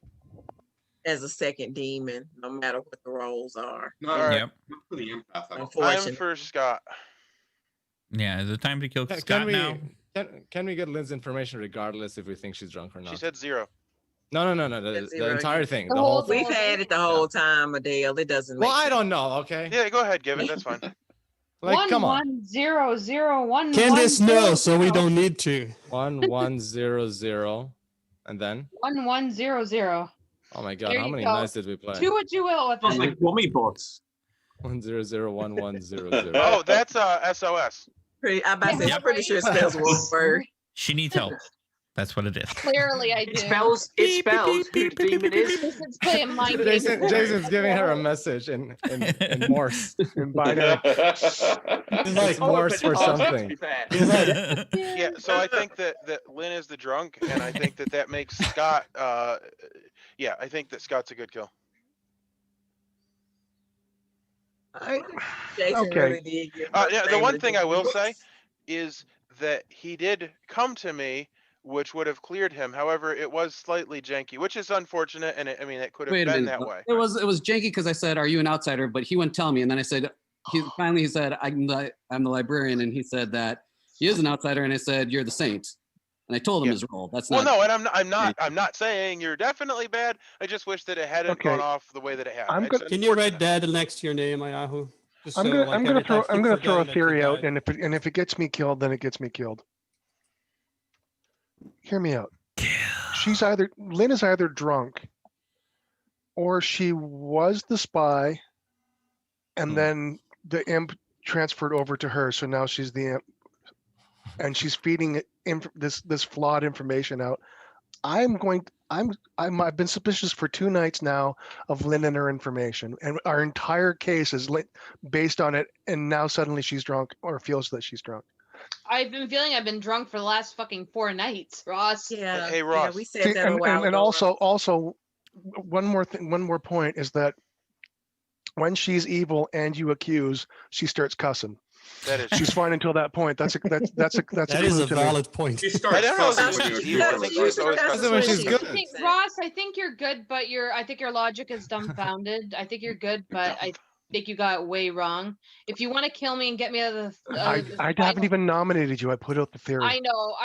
as a second demon, no matter what the roles are. No, Alright. not for the empath. I don't think. I'm Unfortunately. for Scott. Yeah, is it time to kill Can Scott we now? can we get Lynn's information regardless if we think she's drunk or not? She said 0. No. The That's zero. entire thing. The The whole We've thing. had it the whole time, Adele. It doesn't. Well, make I sense. don't know. Okay. Yeah, go ahead, give it. That's fine. Like, come on. 1-1-0-0-1. Candace, no, so we don't need to. 1100, and then 1-1-0-0. oh my god, There how you many go. nights did we play? Do what you will with Sounds it. like Wummy bots. 1001100. Oh, that's SOS. I'm about to say, I'm pretty sure it spells one word. She needs help. That's what it is. Clearly, I do. It spells who the demon is. It's playing mind Jason's giving her a message in Morse. In binary. It's like Morse for something. Yeah, so I think that Lynn is the drunk, and I think that makes Scott. Yeah, I think that Scott's a good kill. Jason Okay. really did give her Yeah, the name one of thing the I will book. say is that he did come to me, which would have cleared him. However, it was slightly janky, which is unfortunate, and it could have Wait a been minute. that way. It was janky because I said, "Are you an outsider?" But he wouldn't tell me, and then I said, finally he said, I'm the librarian," and he said that he is an outsider, and I said, "You're the saint," and I told him his role. That's Well, not. no, and I'm not saying you're definitely bad. I just wish that it hadn't Okay. gone off the way that it had. I'm It's good- Can you write that next to your name, Ayahu? Just so, like, I'm every gonna time you throw a forget that you theory out, died. and if it gets me killed, then it gets me killed. Hear me out. Lynn is either drunk or she was the spy and then the imp transferred over to her. So now she's the imp and she's feeding this flawed information out. I've been suspicious for 2 nights now of Lynn and her information, and our entire case is based on it. And now suddenly she's drunk or feels that she's drunk. I've been feeling I've been drunk for the last fucking 4 nights, Ross. Yeah. Hey, Ross. Yeah, we said that a while And ago. also, one more point is that when she's evil and you accuse, she starts cussing. That is. She's fine until that point. That's a That clue is a to me. valid point. She starts I don't know fussing when you if accuse she's her. evil. I think That's she's always usually cussing. when she's she good. thinks I think, that. Ross, I think you're good, but I think your logic is dumbfounded. I think you're good, but I think you got it way wrong. If you want to kill me and get me out of the, I haven't even nominated you. I put out the theory. I know.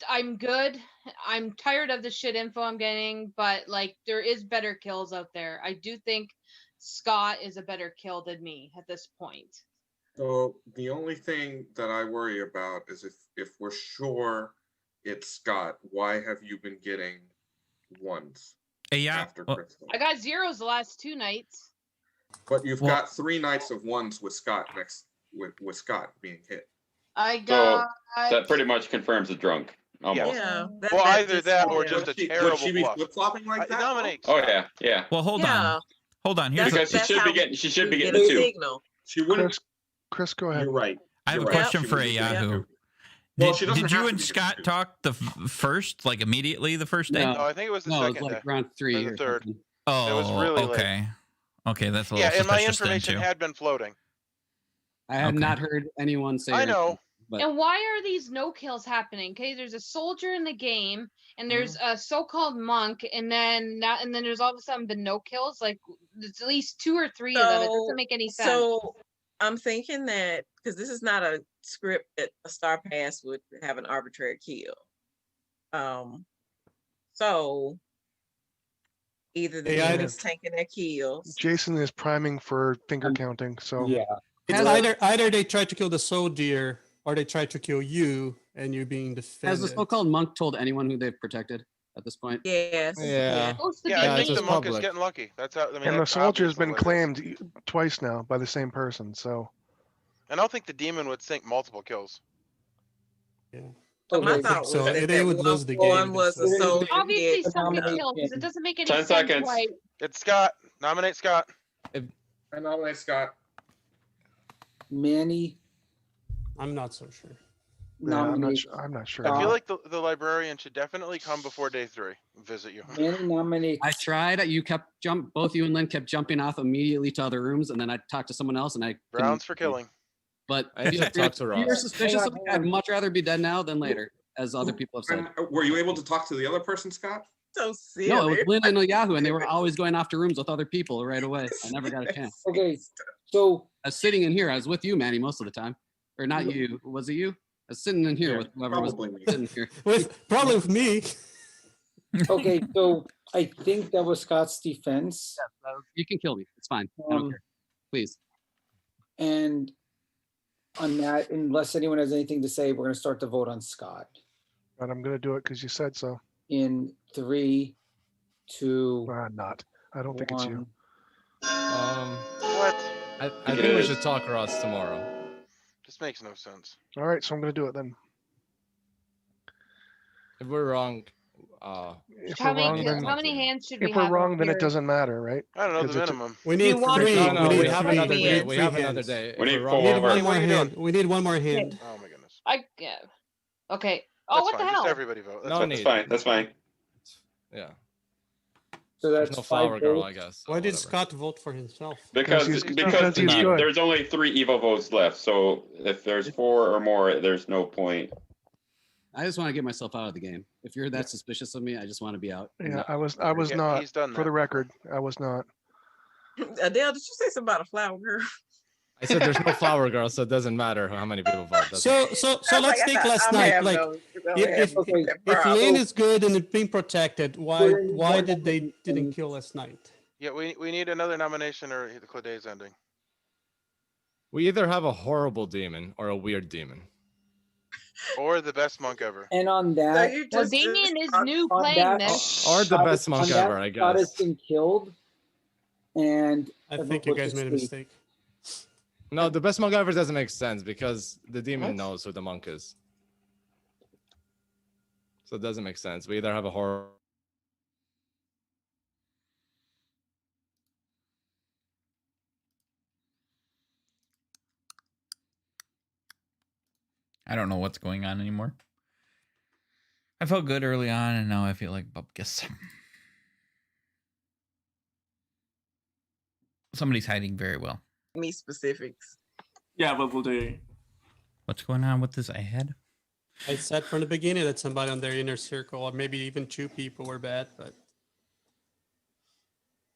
I'm good. I'm tired of the shit info I'm getting, but like there is better kills out there. I do think Scott is a better kill than me at this point. So the only thing that I worry about is if we're sure it's Scott, why have you been getting ones after Crystal? I got zeros the last 2 nights. But you've got 3 nights of ones with Scott with Scott being hit. I So got. that pretty much confirms the drunk. Almost. Yeah. Well, either that or just a terrible Would she be bluff. flip-flopping like that? Nominate. Oh yeah. Well, hold Yeah. on. Hold on. Here's Because a, she should be we getting get a the 2. signal. She wouldn't. Chris, go ahead. You're right. I have a You're right. question She for would a be getting Yahoo. two. Well, she Did doesn't you have to and be Scott getting talk the first, like immediately the first day? No, I think it was the No, it was second like day. round 3 Or the or third. something. Oh, It was really late. okay. Okay, that's a little Yeah, and my suspicious then, information too. had been floating. I have Okay. not heard anyone say I anything, know. but And why are these no kills happening? Okay, there's a soldier in the game, and there's a so-called monk, and then there's all of a sudden been no kills. Like there's at least 2 or 3 of them. It doesn't make any sense. So I'm thinking that because this is not a script that a Star Pass would have an arbitrary kill. So either the Yeah, demon's taking their kills. Jason is priming for finger counting. So Yeah. it's either they try to kill the soldier or they try to kill you and you being defended. has the so-called monk told anyone who they've protected at this point? Yes. Yeah. Supposed to Yeah, be I it's think just the monk is public. getting lucky. That's how. I mean, and the that's soldier's obviously been what it is. claimed twice now by the same person. So And I don't think the demon would sink multiple kills. Yeah. So my Okay, thought was so that they would one lose the one game. was a Then. soldier. Obviously hit. somebody nomination. killed because it doesn't make any 10 sense. seconds. Why It's Scott. Nominate Scott. I nominate Scott. Manny I'm not so sure. yeah, nominate. I'm not sure. I feel Scott. like the librarian should definitely come before day 3 and visit you. Manny nominates. I tried. You kept both you and Lynn kept jumping off immediately to other rooms, and then I talked to someone else, and I couldn't- Grounds for killing. But I think I talked to if you're Ross. suspicious of Hang me, on. I'd much rather be dead now than later, as other people have said. And were you able to talk to the other person, Scott? So silly. No, it was Lynn and Yahoo, and they were always going off to rooms with other people right away. I never got a chance. Okay, so I was sitting in here. I was with you, Manny, most of the time. Or not you. Was it you? I was sitting in here Yeah, with whoever was probably me. sitting here. Probably with me. okay, so I think that was Scott's defense. You can kill me. It's fine. I don't Um, care. Please. And on that, unless anyone has anything to say, we're gonna start the vote on Scott But I'm gonna do it because you said so. in 3, 2, Not. I don't think it's you. 1. What? I think we should talk Ross tomorrow. This makes no sense. All right, so I'm gonna do it then. If we're wrong, If How we're wrong, many, then how many hands should we if we're have? wrong, up then it here? doesn't matter, right? I don't know the 'Cause it's- minimum. We need want 3. no, no, we we need have 3 another day. hands. We 3 have another hands. day. If We need we're 4. We need Hey, one what more are you doing? hand. We need one more hand. Oh my goodness. Yeah. Okay. Oh, That's what fine. the Just hell? everybody vote. That's No fine. need. That's fine. That's fine. Yeah. So There's that's no 5 flower girl, votes. I guess. Why did Whatever. Scott vote for himself? Because he's because good. there's only 3 evil votes left. So if there's 4 or more, there's no point. I just want to get myself out of the game. If you're that suspicious of me, I just want to be out. Yeah, I was Yeah, not. he's done For the that. record, I was not. Adele, did you say something about a flower girl? I said there's no flower girl, so it doesn't matter how many people vote. That's So let's take last night. Like, if Lane is good and it's being protected, why did they didn't kill last night? Yeah, we need another nomination or the day's ending. we either have a horrible demon or a weird demon. Or the best monk ever. And on that, Well, Damien is new on playing that- this. Or the Scott best is- monk on that, ever, I Scott has guess. been killed, and I everyone think you was guys made a asleep. mistake. No, the best monk ever doesn't make sense because the demon What? knows who the monk is. So it doesn't make sense. We either have a horror. I don't know what's going on anymore. I felt good early on, and now I feel like Bupkis. Somebody's hiding very well. Me specifics. Yeah, but will they? What's going on with this ad? I said from the beginning that somebody on their inner circle, or maybe even 2 people, were bad, but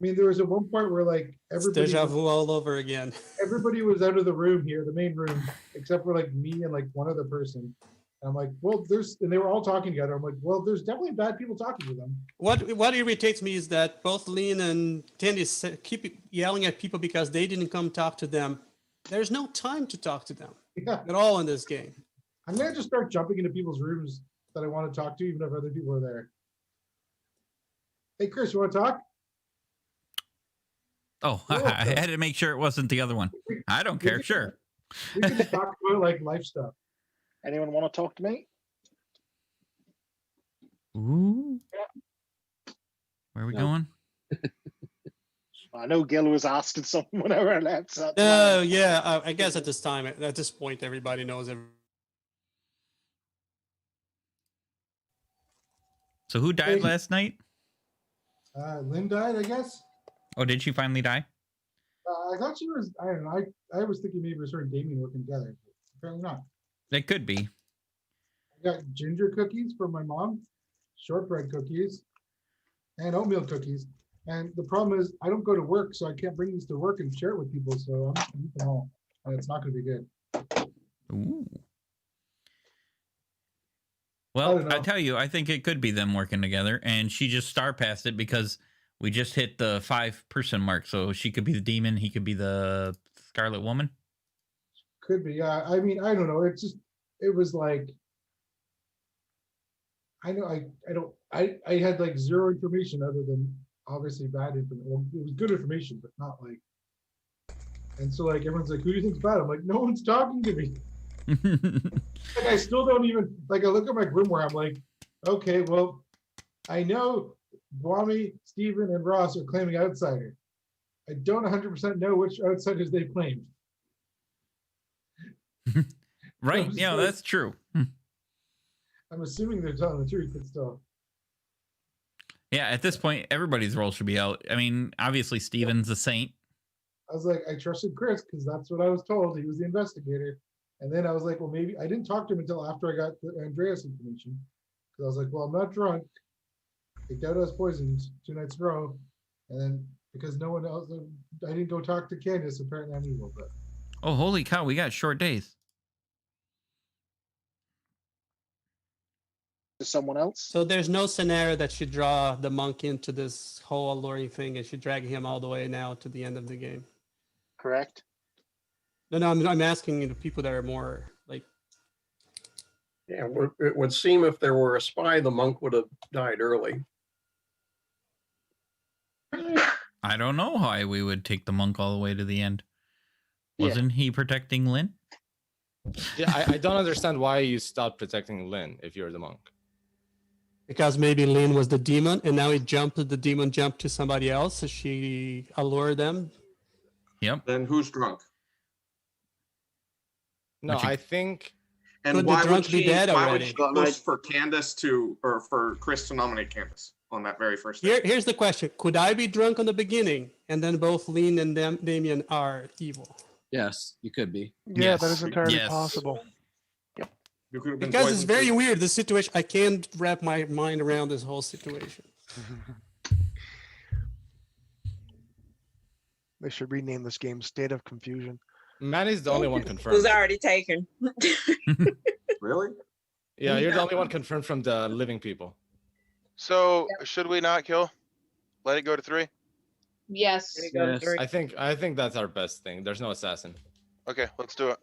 I mean, there was at one point where like it's everybody deja was, vu all over again. everybody was out of the room here, the main room, except for like me and like one other person. And I'm like, well, and they were all talking together. I'm like, well, there's definitely bad people talking to them. What irritates me is that both Lean and Candice keep yelling at people because they didn't come talk to them. There's no time to talk to them at all in this game. I'm gonna just start jumping into people's rooms that I want to talk to, even if other people are there. Hey, Chris, you want to talk? Oh, I had to make sure it wasn't the other one. I don't care. Sure. We can just talk about like life stuff. Anyone want to talk to me? Ooh. Where are we going? I know Gil was asking something whenever I left. So No, yeah, I guess at this point, everybody knows everything. So who died last night? Lynn died, I guess. Oh, did she finally die? I thought she was. I don't know. I was thinking maybe it was her and Damien working together. Apparently not. It could be. I got ginger cookies from my mom, shortbread cookies, and oatmeal cookies. And the problem is, I don't go to work, so I can't bring these to work and share it with people. So I'm just gonna eat them all, and it's not going to be good. Ooh. Well, I tell you, I think it could be them working together, and she just star passed it because we just hit the 5-person mark. So she could be the demon, he could be the Scarlet Woman. Could be. Yeah. I mean, I don't know. It's just. It was like. I know. I don't. I had like zero information other than obviously bad information. Well, it was good information, but not like. And so like everyone's like, "Who do you think's bad?" I'm like, "No one's talking to me." Like I still don't even like. I look at my grimoire. I'm like, okay, well, I know Guami, Steven, and Ross are claiming outsider. I don't 100% know which outsiders they claimed. Right. Yeah, that's true. I'm assuming they're telling the truth, but still. Yeah, at this point, everybody's role should be out. I mean, obviously, Steven's a saint. I was like, I trusted Chris because that's what I was told. He was the investigator. And then I was like, well, maybe I didn't talk to him until after I got the Andreas information. Because I was like, well, I'm not drunk. I doubt I was poisoned 2 nights in a row. And then because no one else, I didn't go talk to Candace. Apparently I'm evil, but. Oh, holy cow, we got short days. To someone else. So there's no scenario that should draw the monk into this whole alluring thing and should drag him all the way now to the end of the game. Correct. No, I'm asking the people that are more like. Yeah, it would seem if there were a spy, the monk would have died early. I don't know why we would take the monk all the way to the end. Wasn't he protecting Lynn? Yeah, I don't understand why you stopped protecting Lynn if you're the monk. Because maybe Lynn was the demon, and now the demon jumped to somebody else, so she allured them. Yep. Then who's drunk? No, I think. And Could the why would drunk be she? dead Why would already? she push for Candace or for Chris to nominate Candace on that very first day? Here's the question: could I be drunk on the beginning, and then both Lynn and Damien are evil? Yes, you could be. Yeah, that is entirely possible. You could have been Because it's poisoned very too. weird. This situation, I can't wrap my mind around this whole situation. They should rename this game State of Confusion. Manny's the only one confirmed. Who's already taken? Really? Yeah, you're the only one confirmed from the living people. So should we not kill? Let it go to 3? Yes. I think that's our best thing. There's no assassin. Okay, let's do it.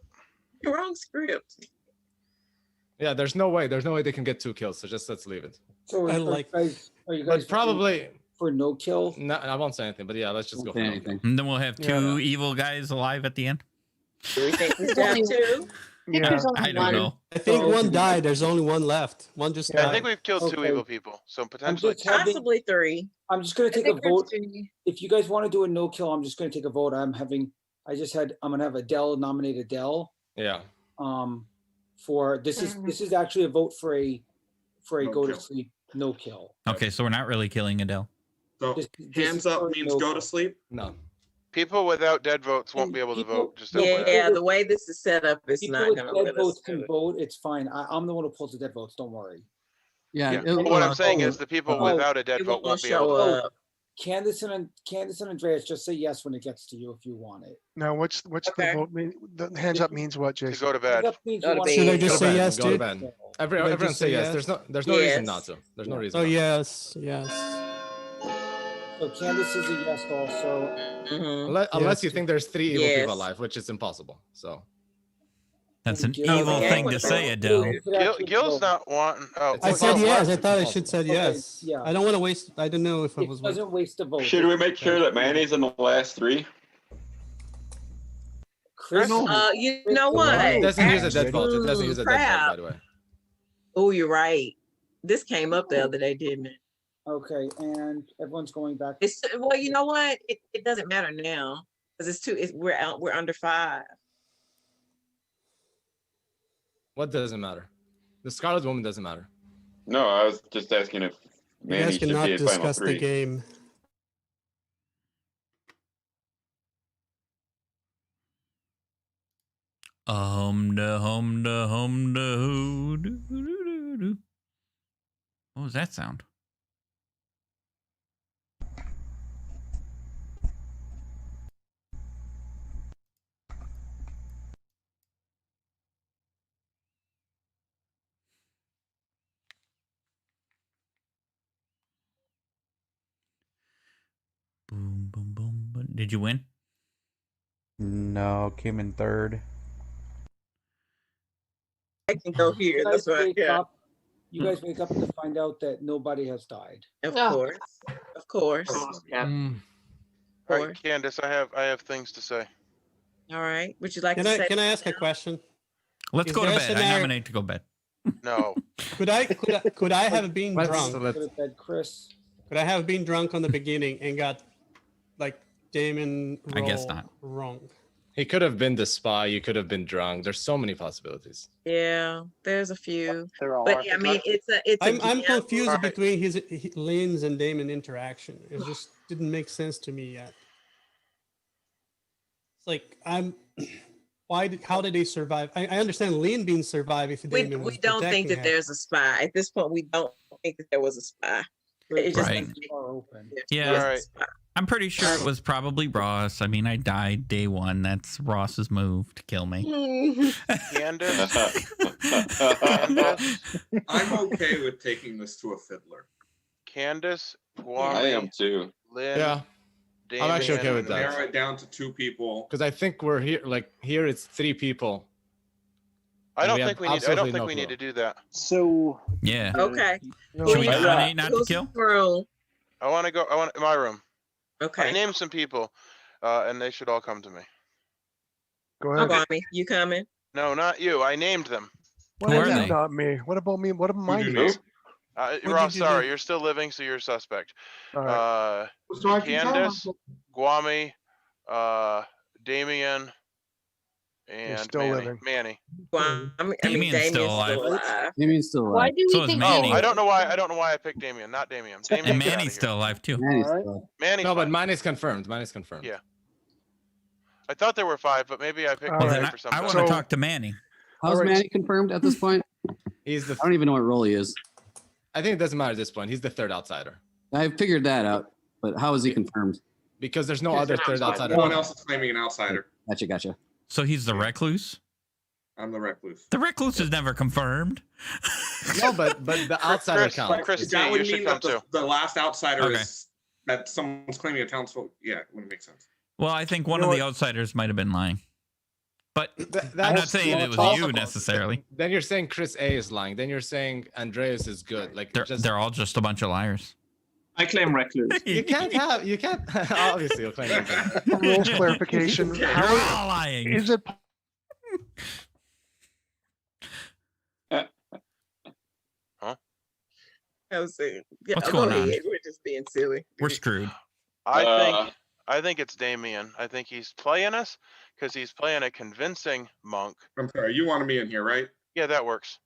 Wrong script. Yeah, there's no way they can get 2 kills. So just let's leave it. So I are, like- are you guys Probably for no kill? no. I won't say anything. But yeah, let's just go for no kill. anything. And then we'll have 2 Yeah. evil guys alive at the end. Do we think we should have two? Yeah. I don't know. I think one died. There's only one left. One just Yeah, died. I think we've killed 2 Okay. evil people, so I'm potentially. just having, Possibly three. I'm just gonna take a think there's vote. three. If you guys want to do a no kill, I'm just gonna take a vote. I'm gonna have Adele nominate Adele. Yeah. For this is actually a vote for a No go kill. to sleep no kill. Okay, so we're not really killing Adele. So This hands is up for means no go kill. to sleep. No. People without dead votes won't be able to vote. Just Yeah, FYI. The way this is set up, it's People not with gonna dead let us votes do can it. vote. It's fine. I'm the one who pulls the dead votes. Don't worry. Yeah. But what I'm saying is the people Oh, without a dead It vote won't won't be show able to. up. Candace and Andreas, just say yes when it gets to you if you want it. Now, what's Okay. the vote mean? The hands up means what, To Jason? go to bed. That means Go you to want bed. Should I Go just to say bed, yes, go to dude? bed. Should I Everyone just say say yes. yes? There's no reason Yes. not to. There's no Yeah. reason. Oh not to. yes. So Candace is a yes also. Mhm. Unless Yes. you think there's 3 evil Yes. people alive, which is impossible. So That's an Gil- evil Okay. thing to say, Adele. You could Gil, actually Gil's vote. not wanting. Oh, It's I well, said impossible. yes. I It's thought I impossible. should said Okay, yes. yeah. I don't want to waste. I didn't know if it It was. doesn't waste a vote. Should we make sure that Manny's in the last 3? Chris? You know It what? doesn't use a dead vote. It doesn't use a dead vote, by Crap. the way. Oh, you're right. This came up the other day, didn't it? Okay, and everyone's going back. It's well, you know what? It doesn't matter now because we're under 5. What doesn't matter? The Scarlet Woman doesn't matter. No, I was just asking if You Manny guys should cannot be a final discuss the 3. game. Hoo. What was that sound? Boom, boom, boom, boom. Did you win? No, came in third. I can go here. You That's guys right. wake Yeah. up. You guys wake up to find out that nobody has died. Of Yeah. course. Of course. Yeah. All right, Candace, I have things to say. All right. Would you like Can to I say? can I ask a question? Let's Is go to there a bed. I scenario- nominate to go bed. No. Could I have been Let's- drunk? Go to bed, Chris. Could I have been drunk on the beginning and got like Damon I guess roll not. wrong? He could have been the spy. You could have been drunk. There's so many possibilities. Yeah, there's a few. There are. But I mean, it's a I'm gamble. confused Alright. between Lynn's and Damon interaction. It just didn't make sense to me yet. It's like how did they survive? I understand Lynn being survive if Damon was We don't think protecting that her. there's a spy. At this point, we don't think that there was a spy. It just Right. doesn't make open. Yeah. All right. I'm pretty sure it was probably Ross. I mean, I died day 1. That's Ross's move to kill me. Candace. I'm okay with taking this to a fiddler. Candace, I Guami, am too. Lynn, Yeah, I'm actually okay with that. Narrow it down to 2 people. Because I think we're here. Like here, it's 3 people. I don't We think have we need. I absolutely don't think no we clue. need to do that. So Yeah. Okay. Should we nominate not to Who's kill? room? I want to go. I want my room. I Okay. named some people, and they should all come to me. Go ahead. Kwame, you coming? No, not you. I named them. What Who are is they? not me? What about me? What about my You names? did Ross, you do? sorry, you're still living, so you're a suspect. All right. So I can tell Candace, them. Guami, Damien, and still Manny. living. Manny. Well, I mean, Damien's still alive. Damien's still alive. Why do So we is think? Manny. Oh, I don't know why. I don't know why I picked Damien, not Damien. Damien, And get outta Manny's here. still alive too. Manny's Alright. still alive. Manny's No, but fine. mine is confirmed. Mine is confirmed. Yeah. I thought there were 5, but maybe I picked All Well, one then right. for I somebody. want to So- talk to Manny. How's Alright. Manny confirmed at this point? He's the. I don't even know what role he is. I think it doesn't matter at this point. He's the 3rd outsider I figured that out, but how is he confirmed? because there's no He's other an 3rd outsider. outsider. No one else is claiming an outsider. Gotcha. So he's the recluse? I'm the recluse. The recluse is never confirmed. No, but the outsider Chris, counts. Chris, That you would should mean come that too. the last outsider Okay. is that someone's claiming a townsfolk. Yeah, it wouldn't make sense. Well, I think one You know of the what? outsiders might have been lying. But That's I'm not saying it was you necessarily. Then you're saying Chris A is lying. Then you're saying Andreas is good. Like They're all just a bunch of liars. I claim recluse. you can't obviously you'll claim recluse. Rules clarification. You're How all lying. is it? I was saying, What's go going on? ahead. We're just being silly. We're screwed. I think it's Damien. I think he's playing us because he's playing a convincing monk. I'm sorry, you wanted me in here, right? Yeah, that works.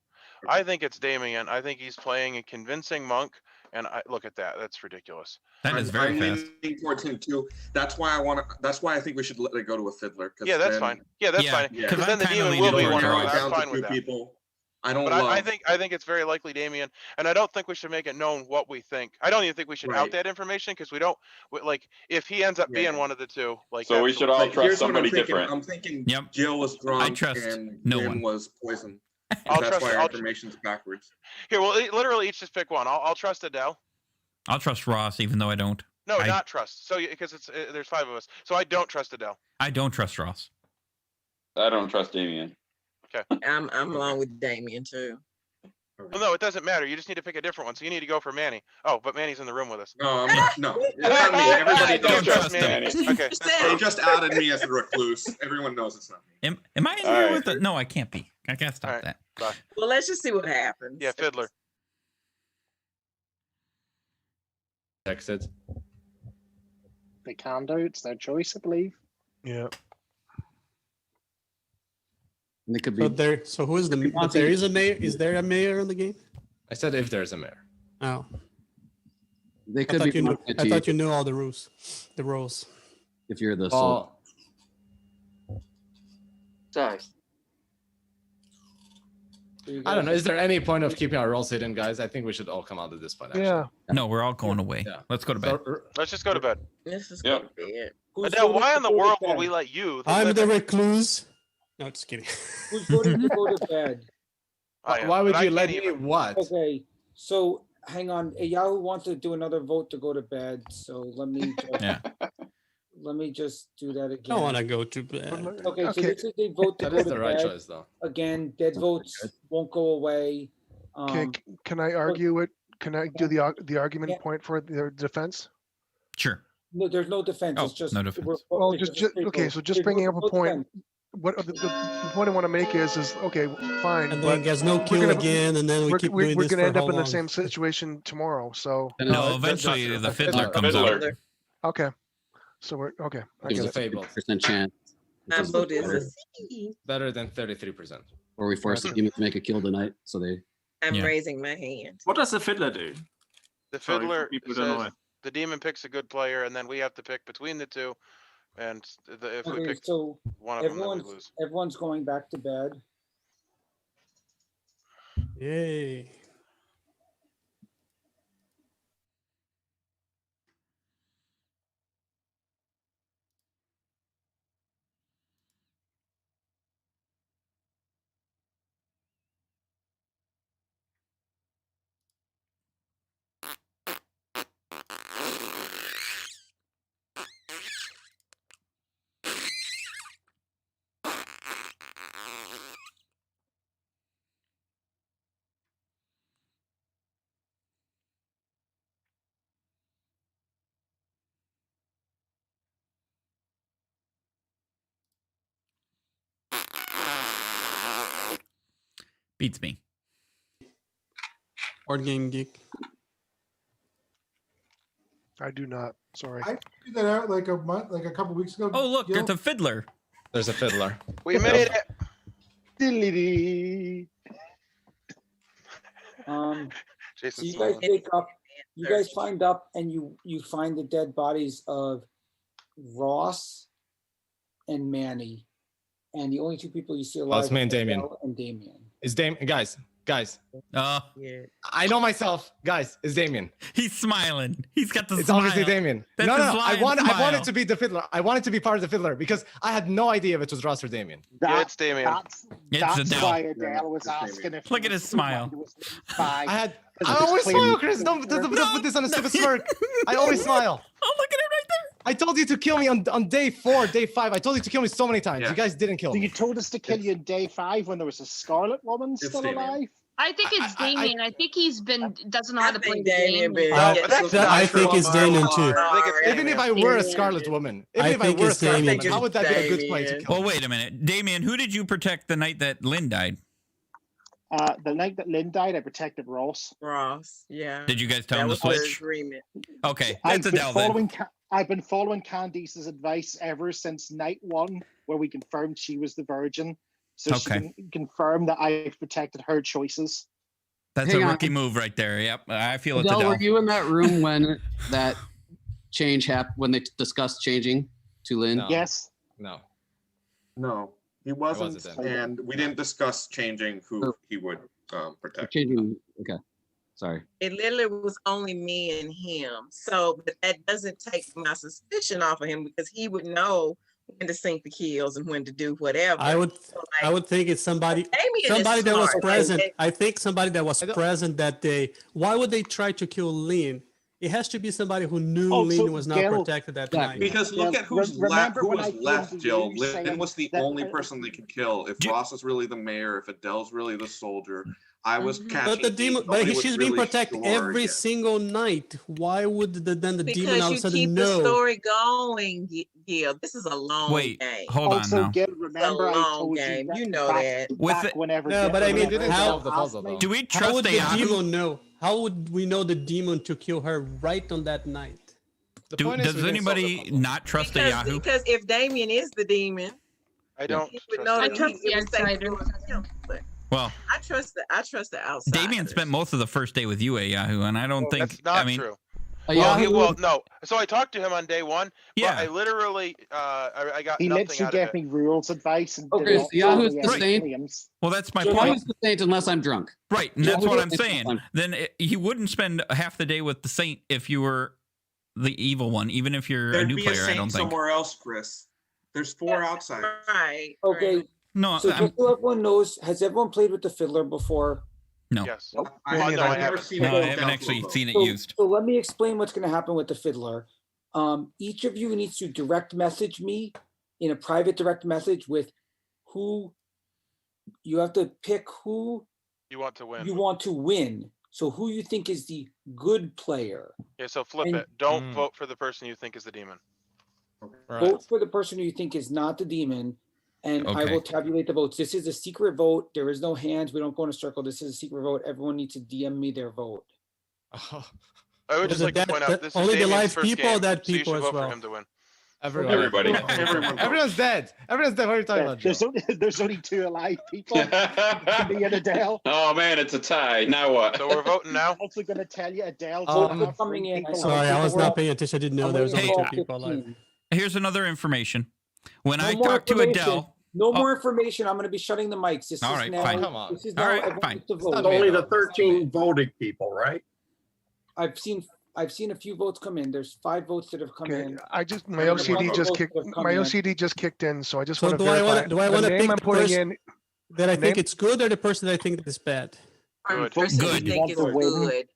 I think it's Damien. I think he's playing a convincing monk, and I look at that. That's ridiculous. That is very I'm fast. leaning towards him too. That's why I think we should let it go to a fiddler. 'cause Yeah, that's then- fine. Yeah, that's fine. Yeah. Because then the kinda demon leaning will be towards one narrow of it them. down I'm to fine two with that. people. I don't But love. I think it's very likely Damien, and I don't think we should make it known what we think. I don't even think we should out Right. that information because we don't like if he ends up being Yeah. one of the two. Like So we that's should the- all Like, trust here's what I'm somebody thinking. different. I'm thinking Yep. Jill was drunk trust and no Lynn one. was poisoned. I'll That's trust- why our I'll- information's backwards. Here, well, literally each just pick one. I'll trust Adele. I'll trust Ross, even though I don't. No, I- not trust. So because there's 5 of us, so I don't trust Adele. I don't trust Ross. I don't trust Damien. I'm along with Damien too. Well, no, it doesn't matter. You just need to pick a different one. So you need to go for Manny. Oh, but Manny's in the room with us. No, no, it's not me. Everybody Don't knows trust Manny. Manny. Okay. They just added me as a recluse. Everyone knows it's not me. Am I in All here right. with the? No, I can't be. I gotta stop All right. that. Bye. Well, let's just see what happens. Yeah, Fiddler. Exit. They can do. It's their choice, I believe. Yeah. And they could So be. there. So who is the? But there is a mayor. Is there a mayor in the game? I said if there's a mayor. Oh, They I could thought be. you knew. pointing I to thought you knew all the rules. The rules. If you're the soul. Well, So, I don't know. Is there any point of keeping our roles hidden, guys? I think we should all come out of this fight. Actually. Yeah. No, we're all going away. Yeah. Let's go to bed. So, Let's just go to bed. This is Yep. going to be it. Adele, why in the world would we let you? I'm the recluse. No, just kidding. Who's voting to go to bed? I am, why would but I you let can't me? even- What? Okay, so hang on. Yahoo wants to do another vote to go to bed. So let me just, Yeah. let me just do that I again. don't want to go to bed. Okay, so Okay. this is the vote to That go is to the right bed. choice, though. Again, dead votes won't go away. Okay. Can I argue it? Can I do the argument Yeah. point for their defense? Sure. No, there's no defense. Oh, It's just no defense. Well, it's just a okay. vote. So just There's bringing no- up a no point. defense. What the point I want to make is okay, fine. And but then gets no we're kill gonna- again, and then we keep doing we're this gonna for end how up in the long? same situation tomorrow. So No, eventually the fiddler comes Fiddler. out. okay. So we're okay. I There's get a it. fable. Percent chance. My Because vote is a better. C. Better than 33%. Or we force the demon to make a kill tonight, so they. I'm Yeah. raising my hand. What does the fiddler do? The Sorry, Fiddler people who don't know says it. the demon picks a good player, and then we have to pick between the two. And if we Okay, pick so one of them, then we everyone's lose. going back to bed. Yay. Beats me. Board game geek. I do not. Sorry. I figured that out like a couple weeks ago. Oh, look, Gil. it's a fiddler. There's a fiddler. We made it. Diddly-dee. So Jason's you guys smiling. wake up, you guys find up and you find the dead bodies of Ross and Manny. And the only two people you see alive it's me and are Damien. Adele and Damien. It's Damien. Guys. Yeah. I know myself. Guys, it's Damien. He's smiling. He's got the It's smile. obviously Damien. That's No, his I lion wanted smile. to be the fiddler. I wanted to be part of the fiddler because I had no idea if it was Ross or Damien. Yeah, it's Damien. It's That's Adele. why Adele was asking if Look at his smile. I always smile, Chris. Don't put this on a stupid smirk. I always smile. Oh, look at it right there. I told you to kill me on day 4, day 5. I told you to kill me so many times. Yeah. You guys didn't kill So me. you told us to kill you in day 5 when there was a Scarlet Woman still Damien. alive? I think it's Damien. I think he's been doesn't know how to play the Damien game. been- I, but that's I not think true. it's Damien too. I think it's Even if I were a Scarlet Woman, even I if I think were a it's Scarlet Damien Woman, too. how would that be a good play to Damien. kill? Well, wait a minute, Damien. Who did you protect the night that Lynn died? The night that Lynn died, I protected Ross. Ross, yeah. Did you guys tell That him to was the switch? agreement. Okay, I've that's been Adele then. following. I've been following Candice's advice ever since night 1, where we confirmed she was the virgin. So she Okay. can confirm that I've protected her choices. That's Hang a on. rookie move right there. Yep, I feel it's Adele, Adele. were you in that room when that change happened? When they discussed changing to Lynn? No. Yes. No. No, he wasn't, wasn't then. and we didn't discuss changing who he would protect. Changing. Okay. Sorry. It literally was only me and him. So, but that doesn't take my suspicion off of him because he would know when to sink the kills and when to do whatever. I would So, I would think it's somebody Damien is that was smart. present. Like, I think somebody that was present that day. Why would they try to kill Lynn? It has to be somebody who knew Also, Lynn was not Gil- protected that Yeah, night. Because look at who's remember who when was I came left, to Jill. you Lynn saying was the that, only person they could kill. If Ross is really the mayor, if Adele's really the soldier, I was Mhm. catching. But the demon, heat. Nobody was she's being really protected sure every yet. single night. Why would then the demon because all of you a sudden keep the know? story going, Gil. This is a long Wait, game. hold on Also, now. Gil, It's a remember I long told game. you You know back, that. With back the- whenever. No, but I mean, didn't how- solve the puzzle though. Do we How trust would the the Yahoo? demon know? How would we know the demon to kill her right on that night? The point is Does we didn't solve the anybody puzzle. not trust the Yahoo? Because if Damien is the demon, I don't he would know I that trust the it was safe outsider. to him. But Well, I trust the outside. Damien spent most of the first day with you at Yahoo, and I don't Well, think. that's not I mean, true. Yahoo He, well, no. So I talked to him on day 1. Yeah. But I literally, I got He nothing literally out of gave it. me rules advice and Okay, did so not Yahoo's follow the any same. claims. well, that's my So point. Yahoo's the saint unless I'm drunk. Right, and that's Yahoo what I'm is the saying. saint. Then he wouldn't spend half the day with the saint if you were the evil one, even if you're a There'd new be player. a I saint don't think. somewhere else, Chris. There's 4 outsiders. Right. Okay, right. No, so I'm, just so everyone knows, has everyone played with the fiddler bore? no, Yes. I Well, mean, no, I I've never haven't. seen no, it I go haven't down to actually a vote. seen it So, used. so let me explain what's going to happen with the fiddler. Each of you needs to direct message me in a private direct message with who you have to pick who You want to win. you want to win. So who you think is the good player. Yeah, so flip and- it. Don't vote for the person you think is the demon. Vote for the person who you think is not the demon, and I Okay. will tabulate the votes. This is a secret vote. There is no hands. We don't go in a circle. This is a secret vote. Everyone needs to DM me their vote. I would Was just it like to that- point that out this is only the Damien's live first people or game, that so you people should as vote well? for him to win. Everyone. Everybody. Everyone's dead. Everyone's dead. What are you talking Yeah, about, Joe? there's only 2 alive people. Me and Adele. Oh man, it's a tie. Now what? So we're voting now. I'm also going to tell you, Adele. coming in. Sorry, I was not paying attention. I didn't know I'm there was waiting only for 2 people alive. 15. Here's another information. When No I more talked to information. Adele, No Oh. more information. I'm going to be shutting the mics. This All is right, now. fine. Come on. This is All now right, everyone fine. needs to It's vote. not Only me, the though. 13 voting people, right? I've seen a few votes come in. There's 5 votes that have come Okay, in. my There's OCD one just vote kicked, that have come my in. OCD just kicked in, so I just So want to do I verify. want to the pick name I'm the putting person in, that I think name- it's good or the person that I think is bad? Or Good. person Good. you think is good.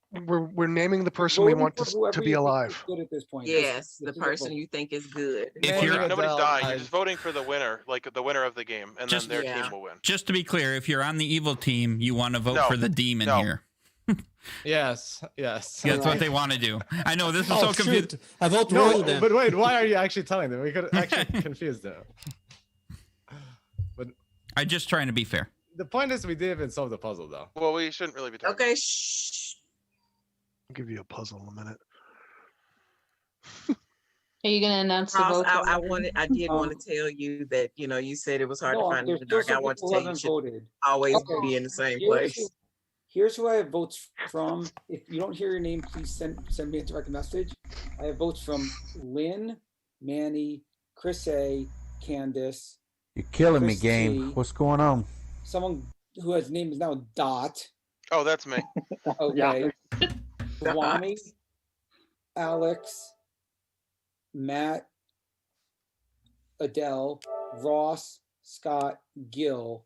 we're naming the person we Voting want for to whoever be you think is alive. good at this point. Yes, This the is a person vote. you think is good. if you're Nobody's Adele, dying. You're I- just voting for the winner, like the winner of the game, and Just- then their Yeah. team will win. just to be clear, if you're on the evil team, you want to vote No, for the demon no. here. Yes. Yes. That's what they want to do. I know this is Oh, so confusing. shoot. I vote No, wrong then. but wait, why are you actually telling them? We could actually confuse them. But I'm just trying to be fair. the point is, we didn't even solve the puzzle, though. Well, we shouldn't really be talking. Okay, shh. I'll give you a puzzle in a minute. Are you gonna announce the Ross, vote? I did want to tell you that, you said it was hard No, to find in there's the still dark. I some want to people tell who you, you haven't should voted. always Okay. be in the same Here's place. Here's who I have votes from. If you don't hear your name, please send me a direct message. I have votes from Lynn, Manny, Chris A, Candace, You're killing me, Chris game. T, What's going on? someone who has name is now Dot. Oh, that's me. Okay. Swami, Alex, Matt, Adele, Ross, Scott, Gil.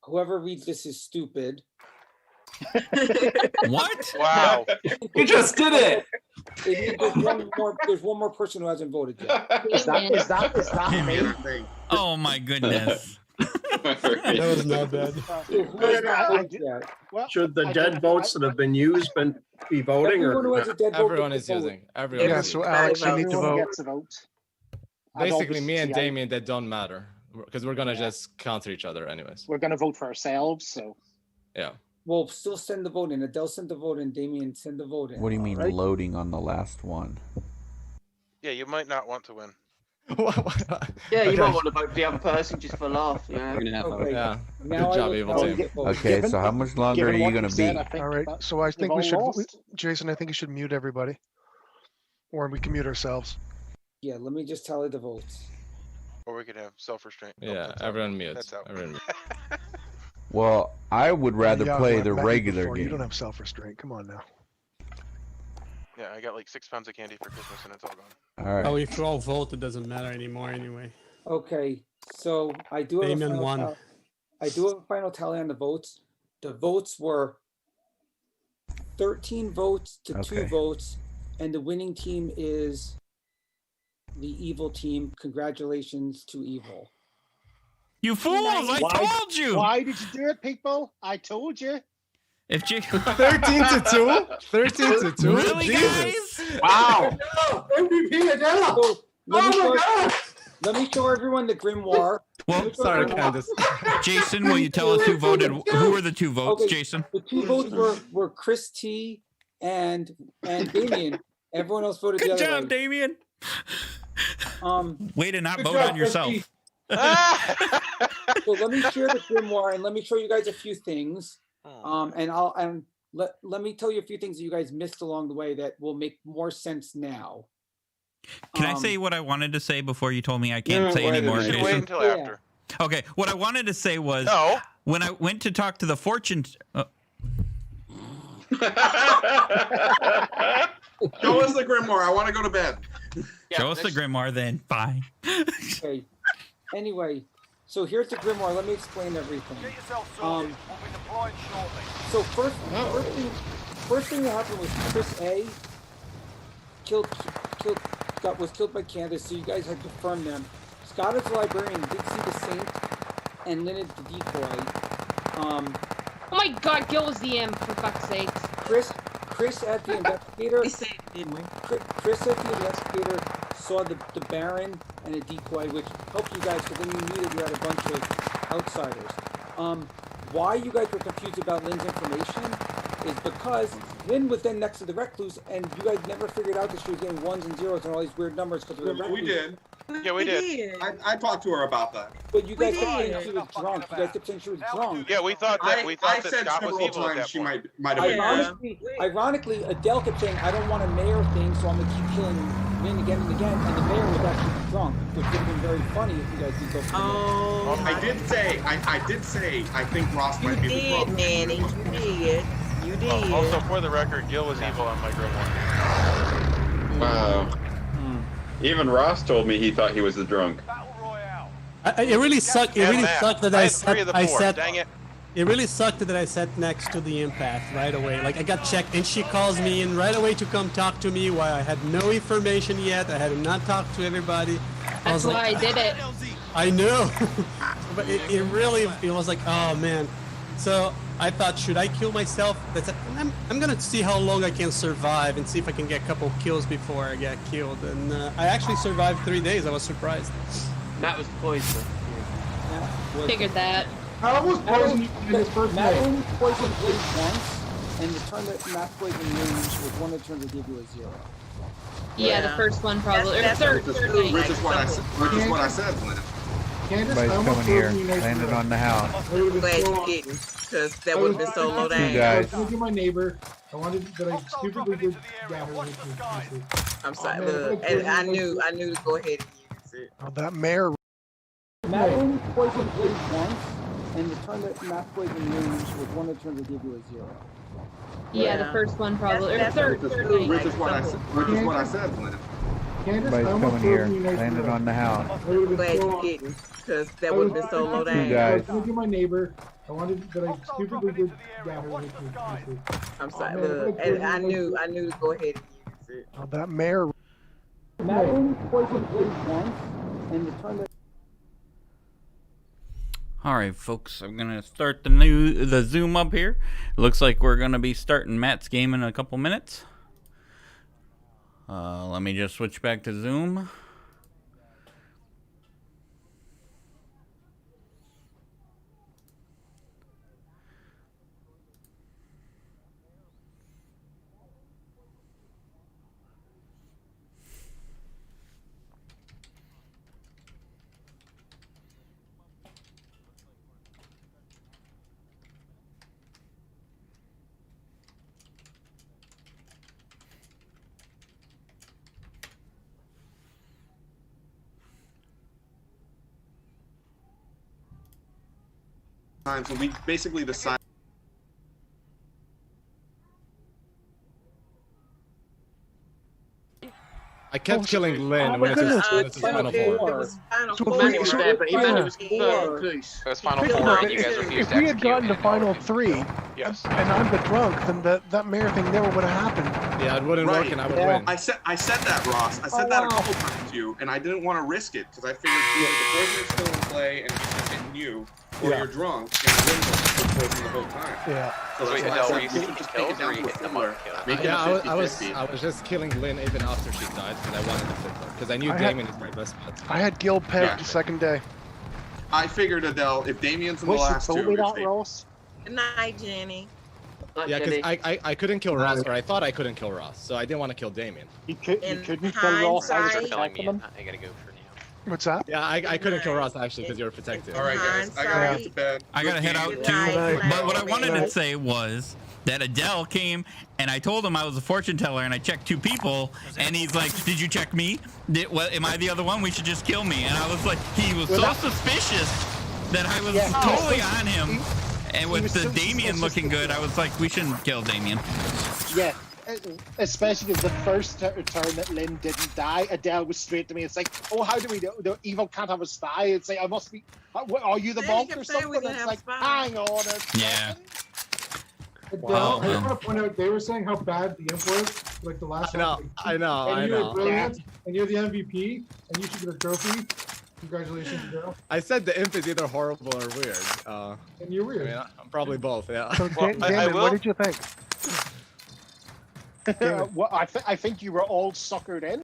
Whoever reads this is stupid. What? Wow. You just did it. There's one more person who hasn't voted yet. Is that me? Oh my goodness. That was not bad. Should the dead votes that have been used be voting Everyone who or has a dead vote Everyone gets is to vote. using. Everyone. Yeah, is so using. Alex, you need to Everyone vote. gets a vote. Basically, me and obviously, Damien, that don't matter because we're gonna just counter each other anyways. We're gonna vote for ourselves, so Yeah. Well, still send the vote in. Adele sent the vote in. Damien send the vote in. What do you mean Right? loading on the last one? Yeah, you might not want to win. Yeah, you might want to vote for the other person just for a laugh. Yeah. Okay. Yeah. Now Good I job, will Evil tell Team. you- Okay, so how much longer are you gonna be? All right, so I think we should, Jason, I think you should mute everybody. Or we can mute ourselves. Yeah, let me just tally the votes. Or we could have self-restraint. Yeah, everyone mutes. That's out. Everyone mutes. Well, I would rather Yeah, play I've the met you regular before. You game. don't have self-restraint. Come on now. Yeah, I got like 6 pounds of candy for Christmas and it's all gone. All right. Oh, if you all vote, it doesn't matter anymore anyway. Okay, so I do have a Damien final won. tally. I do have a final tally on the votes. The votes were 13 votes to 2 Okay. votes, and the winning team is the evil team. Congratulations to evil. You fools! I told you. Why did you do it, people? I told you. If 13 to 2? 13 to 2? Really, Jesus. guys? Wow. MVP Adele! So, let me show everyone the grimoire. Well, sorry, Candace. Jason, will you tell us who voted? Who were the 2 votes, Okay, Jason? The 2 votes were Chris T and Damien. Everyone else voted the Good other job, way. Damien. Way to not Good vote job, on yourself. Christy. So let me share the grimoire and let me show you guys a few things. And let me tell you a few things that you guys missed along the way that will make more sense now. Can I say what I wanted to say before you told me I can't say anymore, Jason? Wait until after. Okay, what I wanted to say was when I went to talk to the fortune. Show us the grimoire. I want to go to bed. Show us the grimoire, then fine. Okay. Anyway, so here's the grimoire. Let me explain everything. So first thing that happened was Chris A. was killed by Candace. So you guys had confirmed them. Scott is the librarian. Did see the saint, and Lynn is the decoy. Oh my God, Gil was the M for fuck's sakes. Chris at the investigator. We said, didn't we? Chris at the investigator saw the Baron and a decoy, which helped you guys because then you knew that you had a bunch of outsiders. Why you guys were confused about Lynn's information is because Lynn was then next to the recluse, and you guys never figured out that she was getting 1s and 0s and all these weird numbers because of the recluse. We did. Yeah, we did. I talked to her about that. But you guys kept saying she was drunk. You guys kept saying she was drunk. Yeah, we thought that I said Scott was several evil at times that she point. might have been. Ironically, Adele kept saying, I don't want a mayor thing, so I'm going to keep killing Lynn again and again. And the mayor was actually drunk, which would have been very funny if you guys did go. Oh, I did say, I think Ross might be the did, drunk. Manny. You did. You did. Also, for the record, Gil was evil on my grimoire. Wow. Even Ross told me he thought he was the drunk. It really sucked. It really sucked that I sat. Dang it. It really sucked that I sat next to the empath right away. Like I got checked, and she calls me in right away to come talk to me while I had no information yet. I had not talked to everybody. That's why I did it. I know, but it really was like, oh man. So I thought, should I kill myself? I'm gonna see how long I can survive and see if I can get a couple kills before I get killed. And I actually survived 3 days. I was surprised. That was poison. Figured that. I almost poisoned you in his first Matt night. only poisoned Blade once, and the turn that Matt poisoned Lynn was one of the turns that gave you a 0. Yeah, the first one probably. Or That's third Which night. is what I said, Lynn. Candace, I Everybody's almost coming here, poisoned you next landing door. on the house. I would've been Glad so you off. didn't, because that would have been so low You down. guys. I was gonna do my neighbor. I wanted, but I stupidly did. Yeah, I'm sorry, look, and I knew to go ahead and use it. Oh, that mayor. Matt only poisoned Blade once, and the turn that Matt poisoned Lynn was one of the turns that gave you a 0. Yeah, the first one probably. Or That's third night. Which is what I said, Lynn. Candace, I Everybody's almost coming here, poisoned you next landing door. on the house. I would've been Glad so you off. didn't, because that would have been so low You down. guys. I was gonna do my neighbor. I wanted, but I stupidly did. Yeah, I'm sorry, look, and I knew to go ahead and use Oh, that mayor. Matt only poisoned Blaze once, and the time that All right, folks, I'm gonna start the Zoom up here. Looks like we're gonna be starting Matt's game in a couple minutes. Let me just switch back to Zoom. So we basically decide. I kept killing Lynn when it was final four. It was final So four. Matt was there, but he meant it was confirmed. It was final four, and you guys refused If to we had execute. gotten to final three, Yes. and I'm the drunk, then that mayor thing never would have happened. Yeah, it wouldn't work, and I would win. I said that, Ross. I said that a couple times to you, and I didn't want to risk it because I figured either the poison is still in play and he's just hitting you, or you're drunk and Lynn was still poison the whole time. Yeah. So that's why I Adele, were said you we should seeking just take kills it or down were to you the hitting them floor. on kill? Make it Yeah, a I was 50-50. just killing Lynn even after she died because I wanted the Fiddler because I knew Damien is my best bet. I had Gil pegged the second day. I figured, Adele, if Damien's in the Wish you last told two, me if that, they- Ross. Good night, Jenny. Yeah, because I couldn't kill Ross, or I thought I couldn't kill Ross, so I didn't want to kill Damien. You couldn't kill Ross. I was protecting him. I gotta go for now. What's that? Yeah, I couldn't kill Ross actually because you were protected. All right, guys, I gotta get to bed. I gotta head out too. But what I wanted to say was that Adele came and I told him I was a fortune teller and I checked 2 people and he's like, "Did you check me? Am I the other one? We should just kill me." And I was like, he was so suspicious that I was totally on him. And with the Damien looking good, I was like, we shouldn't kill Damien. Yeah, especially because the first turn that Lynn didn't die, Adele was straight to me. It's like, oh, how do we know? The evil can't have a spy. It's like, I must be. Are you the monk or something? It's like, hang on. Yeah. Adele, I want to point out they were saying how bad the imp was, like the last. I know. And you're brilliant, and you're the MVP, and you should get a trophy. Congratulations, Adele. I said the imp is either horrible or weird. And you're weird. I mean, I'm probably both. Yeah. So, Damon, what did you think? Well, I think you were all suckered in.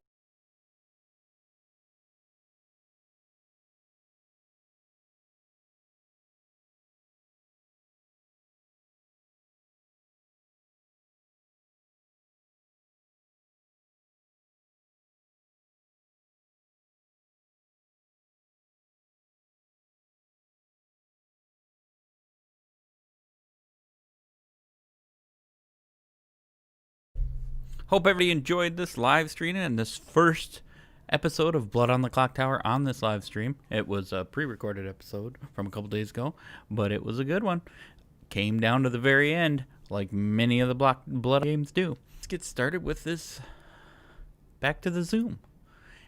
Hope everybody enjoyed this live stream and this first episode of Blood on the Clocktower on this live stream. It was a pre-recorded episode from a couple days ago, but it was a good one. Came down to the very end, like many of the Blood games do. Let's get started with this. Back to the Zoom,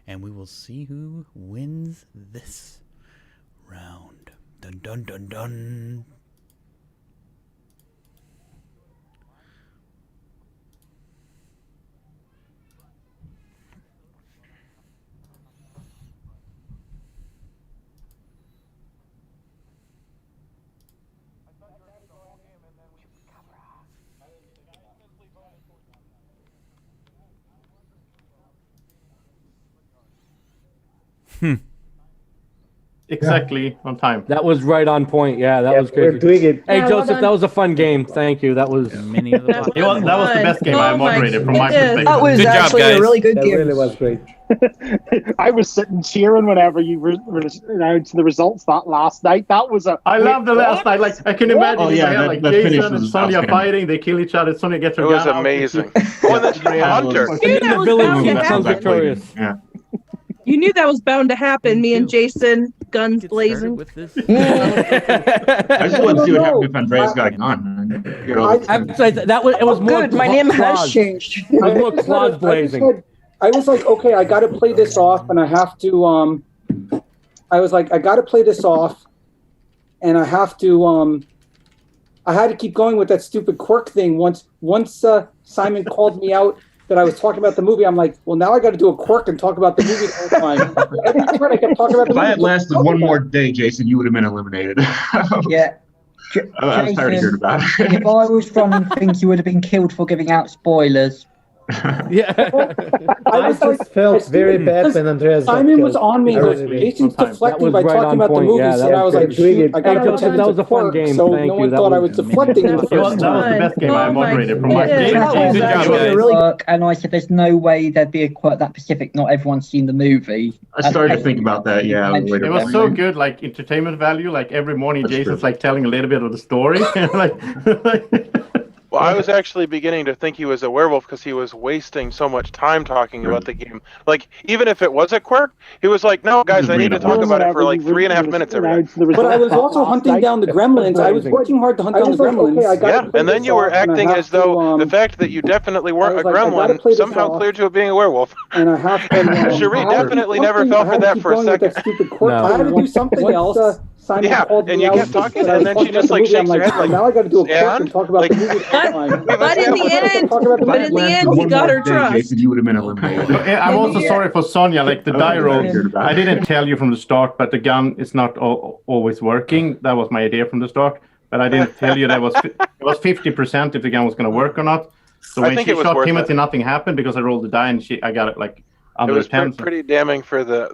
and we will see who wins this round. Dun dun dun dun. Exactly on time. That was right on point. Yeah, that was crazy. we're doing it. Hey, Yeah, Joseph, well that was a fun game. Thank you. That was many of the That was the best game I Oh my moderated from my goodness. perspective. That was Good actually job, a guys. really good game. That really was great. I was sitting cheering whenever you announced the results that last night. That was a. I love the last night. Like I can imagine, Oh, yeah, yeah, like that Jason finish and was Sonya outstanding. fighting. They kill each other. Sonya gets her It was gun out. amazing. Oh, that's Hunter. And the village becomes victorious. Yeah. You knew that was bound to happen. Me and Jason, guns blazing. With this. I just want to see what happened if Andreas got on. That was, it was more Good, my name has claws. changed. It was more I just claws had- blazing. I was like, okay, I got to play this off, and I have to. I was like, I got to play this off, and I have to. I had to keep going with that stupid quirk thing. Once Simon called me out that I was talking about the movie. I'm like, well, now I got to do a quirk and talk about the movie the whole time. Every turn I kept talking about the If movie. I had lasted one more day, Jason, you would have been eliminated. Yeah. I was tired of hearing about it. If I was running things, you would have been killed for giving out spoilers. Yeah. I just felt very bad when Andreas got Simon was killed. on me. I Goes, really did. Jason's deflecting by right talking on about the point. movie, Yeah, so that I was was like, good. shoot, I got to That pretend was it's a fun quirk, game. so Thank no you. one That thought I was was deflecting in the That was first that was the time. best game I moderated from last Good year. job, guys. And I said, there's no way there'd be a quirk that specific. Not everyone's seen the movie. I started to think about that. Yeah, later. It was so good, like entertainment value. Like every morning, Jason's like telling a little bit of the story. Well, I was actually beginning to think he was a werewolf because he was wasting so much time talking about the game. Like, even if it was a quirk, he was like, no, guys, I need to talk about it for like 3.5 minutes every day. But I was also hunting down the gremlins. I was working hard to hunt down the gremlins. Yeah, and then you were acting as though the fact that you definitely weren't a gremlin somehow cleared you of being a werewolf. And I have to. Cherie definitely never fell for that for a second. I had to do something else. Simon called and me you out kept talking, I and was then talking she just about like the movie. shakes her I'm head like, now I got to do a quirk and talk about the movie. But in the end, he got her trust. Jason, you would have been eliminated. I'm also sorry for Sonia. Like the die roll, I didn't tell you from the start, but the gun is not always working. That was my idea from the start, but I didn't tell you that it was 50% if the gun was going to work or not. So when she shot Timothy, nothing happened because I rolled the die and I got it like under it was 10. pretty damning for the.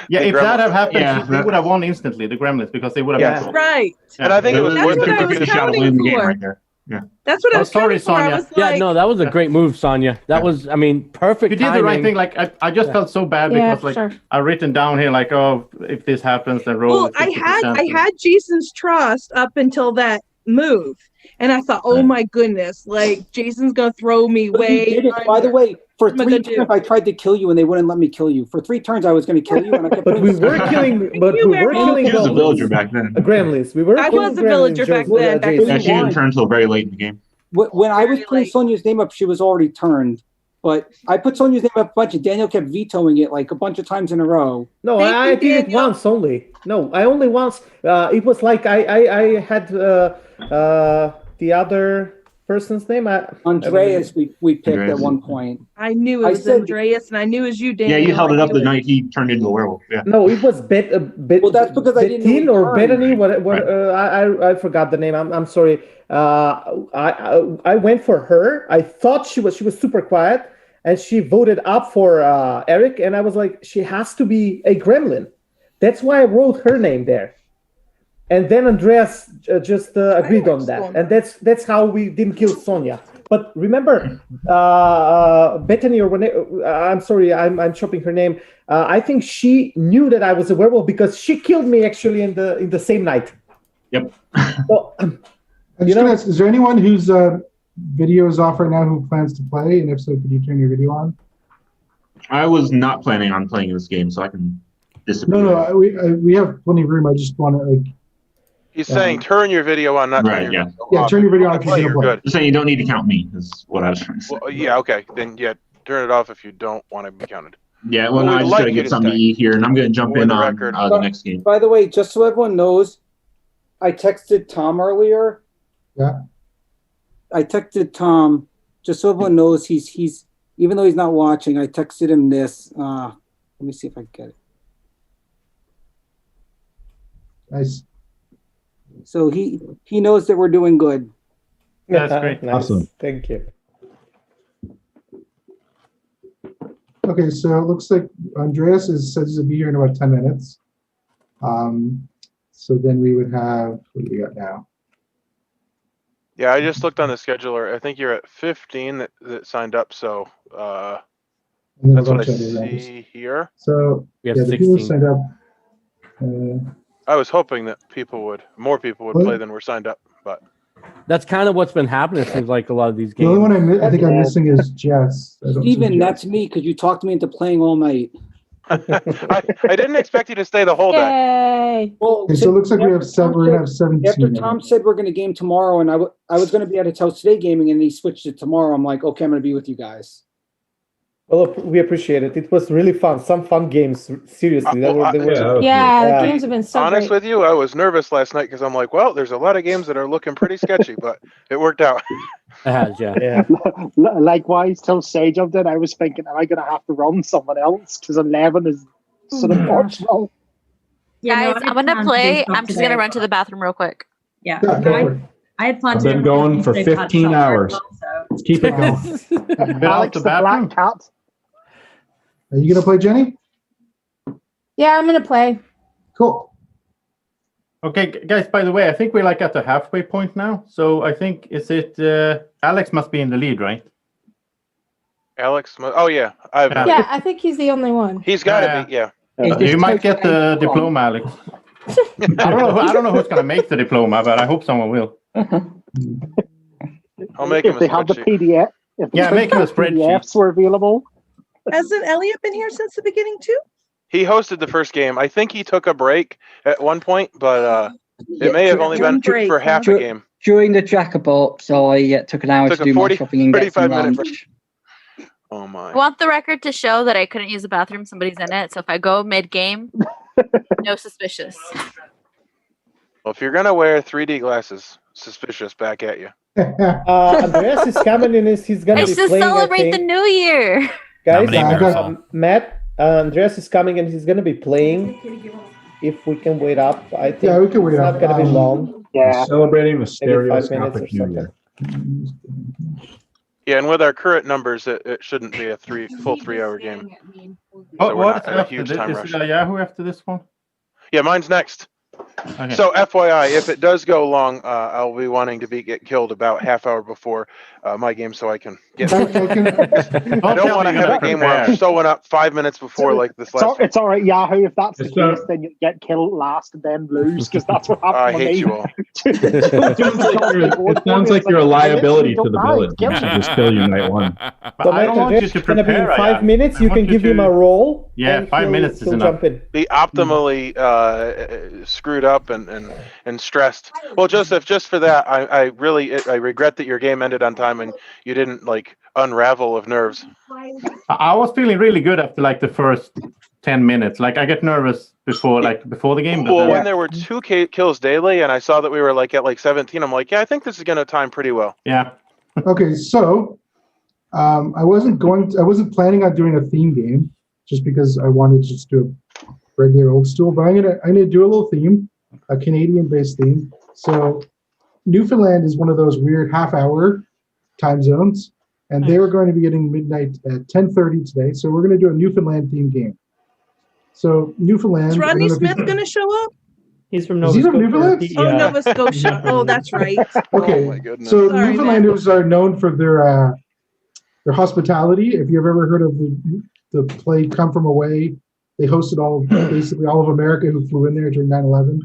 Yeah, the if that had happened, Yeah, they would have won instantly, the Gremlins, because they would have. Yeah. Right. And I think it was That's worth what I it. was Could have shot a counting win the game for. right there. Yeah. That's what I was sorry, counting for. I Sonia. was Yeah, like, no, that was a great move, Sonia. That was, I mean, perfect. You did the right thing. Like I just felt so bad because I written down here like, oh, if this happens, then roll. well, I had Jason's trust up until that move, and I thought, oh my goodness, like Jason's gonna throw me But way. you did it. By the way, for What am I 3 gonna turns, do? I tried to kill you and they wouldn't let me kill you. For 3 turns, I was going to kill you, and I kept. But we were killing. But we were killing. He was a goblins. villager back then. Gremlins. We were. I killing was a villager gremlins, back Jason. then, back Jason. Yeah, she didn't turn until very late in the game. When I was putting Sonia's name up, she was already turned. But I put Sonia's name up a bunch, and Daniel kept vetoing it like a bunch of times in a row. No, I did it once only. No, I only once. It was like I had the other person's name. Andreas, we picked at one point. I knew it was Andreas, and I knew it was you, Yeah, Daniel. you held it I up knew the night he turned into a werewolf. Yeah. No, it was Well, that's because I didn't know he or turned. Bethany. I forgot the name. I'm sorry. I went for her. I thought she was super quiet, and she voted up for Eric. And I was like, she has to be a gremlin. That's why I wrote her name there. And then Andreas just agreed on that, and that's how we didn't kill Sonia. But remember, Bethany, or I'm sorry, I'm chopping her name. I think she knew that I was a werewolf because she killed me actually in the same night. Yep. So, Um, I'm just gonna ask, is there anyone whose video is off right now who plans to play? And if so, could you turn your video on? I was not planning on playing this game, so I can disappear. No, we have plenty of room. I just want to like. He's saying turn your video on, not turn Right, your yeah. video Yeah, off. turn your video on If if you you're play, gonna you're play. good. You're saying you don't need to count me, is what I was trying to say. Well, yeah, okay. Then turn it off if you don't want to be counted. Yeah, well, We'd I just like gotta you get to something to stay. eat here, and I'm gonna jump For in the on record. the next game. By the way, just so everyone knows, I texted Tom earlier. Yeah. I texted Tom just so everyone knows he's even though he's not watching. I texted him this. Let me see if I can get it. Nice. So he knows that we're doing good. That's great. Nice. Awesome. Thank you. Okay, so it looks like Andreas says he'll be here in about 10 minutes. So then we would have, what do we got now? Yeah, I just looked on the scheduler. I think you're at 15 that signed up. So And then a that's what I bunch of other numbers. see here. So We yeah, have the people 16. signed up. I was hoping that more people would Well- play than were signed up, but That's kind of what's been happening. It seems like a lot of these The only games. one I think I'm missing is Jess. I don't see Steven, Jess. that's me because you talked me into playing all night. I didn't expect you to stay the whole day. Yay! Well, Okay, so it looks like we have seven. We're gonna have 17. After now. Tom said we're going to game tomorrow, and I was going to be at his house today gaming, and he switched it tomorrow. I'm like, okay, I'm going to be with you guys. Well, we appreciate it. It was really fun. Some fun games. Seriously, the games have been so Honest great. with you, I was nervous last night because I'm like, well, there's a lot of games that are looking pretty sketchy, but it worked out. It has, yeah. Likewise, till Sage jumped in, I was thinking, am I going to have to run someone else? Because 11 is sort of marginal. Guys, I'm gonna play. I'm just gonna run to the bathroom real quick. Yeah. Okay. I had planned I've to been do going for they've had 15 shot hours. as well, Let's keep it going. Alex, the black cat. Are you gonna play, Jenny? Yeah, I'm gonna play. Cool. Okay, guys, by the way, I think we're like at the halfway point now. So I think, Alex must be in the lead, right? Alex, oh yeah, Yeah, I think he's the only one. He's got to be, yeah. You might get the diploma, Alex. I don't know who's going to make the diploma, but I hope someone will. I'll make him If they had the PDF, make him a spreadsheet. PDFs were available. Hasn't Elliot been here since the beginning too? He hosted the first game. I think he took a break at one point, but it may have only been for half a game. During the tracker boat, so I took an hour to do my shopping and get some 45-minute lunch. Oh my. I want the record to show that I couldn't use the bathroom. Somebody's in it. So if I go mid-game, no suspicious. Well, if you're going to wear 3D glasses, suspicious back at you. Andreas is coming in. He's going to It's be to playing. celebrate the new year. Guys, Nominate Matt, Andreas is coming and he's going to be playing. If we can wait up, I think Yeah, we can wait it's up. not going to be long. Yeah. Celebrating the Maybe 5 minutes or stereoscopic new year. Yeah, and with our current numbers, it shouldn't be a full 3-hour game. So we're not at a huge time rush. Is it a Yahoo after this one? Yeah, mine's next. Okay. So FYI, if it does go long, I'll be wanting to get killed about half hour before my game, so I can get. I don't want to have a game where I'm showing up 5 minutes before like this last. It's all right, Yahoo. If that's the case, then you get killed last and then lose, because that's what happened. I hate you all. It sounds like you're a liability to the village. You should just kill you night one. So I don't want you to it's going to be in prepare. 5 minutes. You can give him a roll. Yeah, and 5 minutes is he'll enough. jump in. Be optimally screwed up and stressed. Well, Joseph, just for that, I regret that your game ended on time and you didn't like unravel of nerves. I was feeling really good after like the first 10 minutes. Like I get nervous before the game. But Well, when there were 2 kills daily and I saw that we were like at like 17, I'm like, yeah, I think this is going to time pretty well. Yeah. Okay, so I wasn't planning on doing a theme game just because I wanted to just do a regular old stool, but I'm gonna do a little theme, a Canadian-based theme. So Newfoundland is one of those weird half-hour time zones, and they were going to be getting midnight at 10:30 today. So we're going to do a Newfoundland theme game. So Newfoundland. Is Rodney Smith going to show up? He's from Is he from Newfoundland? Oh, Nova Scotia. Oh, that's right. Okay. Oh my goodness. So Sorry, Newfoundlanders are known for their hospitality. If you've ever heard of the play Come From Away, they hosted basically all of America who flew in there during 9/11.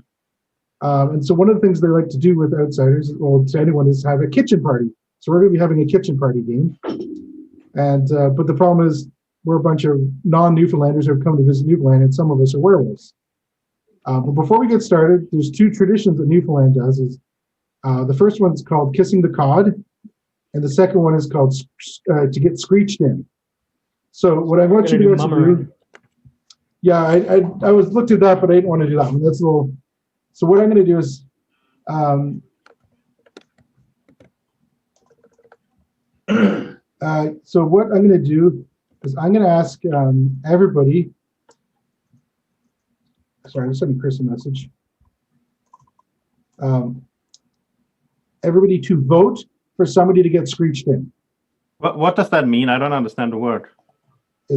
And so one of the things they like to do with outsiders, well, to anyone, is have a kitchen party. So we're going to be having a kitchen party game. And but the problem is we're a bunch of non-Newfoundlanders who have come to visit Newfoundland, and some of us are werewolves. But before we get started, there's 2 traditions that Newfoundland does. Is the first one is called kissing the cod, and the second one is called to get screeched in. So what I want you to do, yeah, I was looked at that, but I didn't want to do that one. That's a little. So what I'm going to do is, so what I'm going to do is I'm going to ask everybody. Sorry, I'm sending Chris a message. Everybody to vote for somebody to get screeched in. What does that mean? I don't understand the word.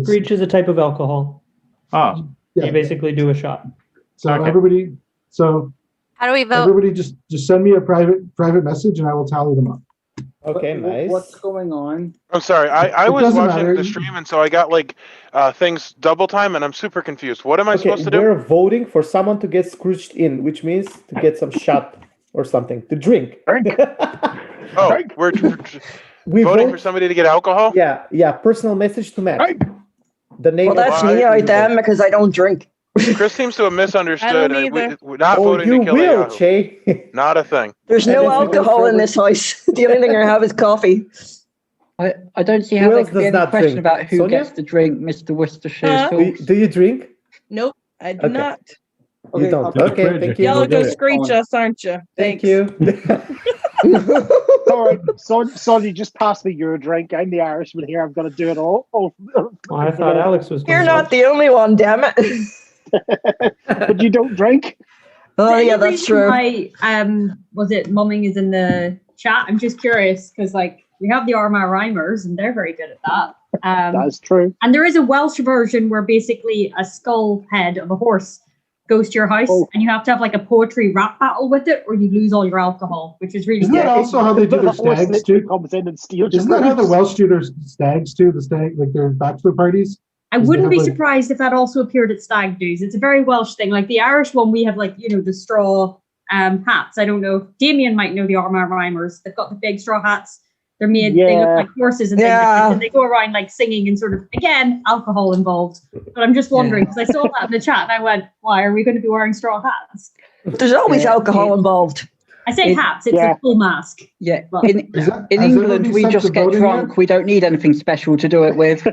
Screech is a type of alcohol. Oh. Yeah. You basically do a shot. So Okay. everybody, How do we vote? everybody just send me a private message and I will tally them up. Okay, nice. What's going on? I'm sorry. I It was doesn't watching matter. the stream, and so I got like things double time, and I'm super confused. What am I supposed to do? We're voting for someone to get scrooged in, which means to get some shot or something, to drink. Oh, we're We voting vote- for somebody to get alcohol? Yeah, personal message to Matt. The name Well, that's me right then, because I don't drink. Chris seems to have misunderstood. I don't either. We're not Oh, voting you to kill will, Yahoo. Che. Not a thing. There's no alcohol in this house. The only thing I have is coffee. I don't see Who how there else could be does any not question drink? about who Sonia? gets to drink Mr. Worcestershire Huh? sauce. Do you drink? Nope, I do Okay. not. You don't. I'll Okay, fridge thank if you. Y'all are do gonna it. screech us, aren't you? Thank Thanks. you. All right, Sonny, just pass me your drink. I'm the Irishman here. I'm going to do it all. Well, I thought Alex was going You're to. not the only one, damn it. But you don't drink. Oh, The yeah, only that's reason true. Why was it mumming is in the chat? I'm just curious because like we have the Armagh Rhymers and they're very good at that. That's true. And there is a Welsh version where basically a skull head of a horse goes to your house and you have to have like a poetry rap battle with it or you lose all your alcohol, which is really Isn't that also how they do their stags too? Comes in and steals Isn't your that how the grapes. Welsh do their stags too? The stag, like their bachelor parties. I wouldn't be surprised if that also appeared at stag do's. It's a very Welsh thing. Like the Irish one, we have like, you know, the straw hats. I don't know. Damien might know the Armagh Rhymers. They've got the big straw hats. They're made, they look like horses and things like this, and they go around like singing and sort of, again, alcohol involved. But I'm just wondering, because I saw that in the chat and I went, why are we going to be wearing straw hats? There's always alcohol involved. I say hats, it's a full mask. Yeah. But, In England, we just get drunk. We don't need anything special to do it with.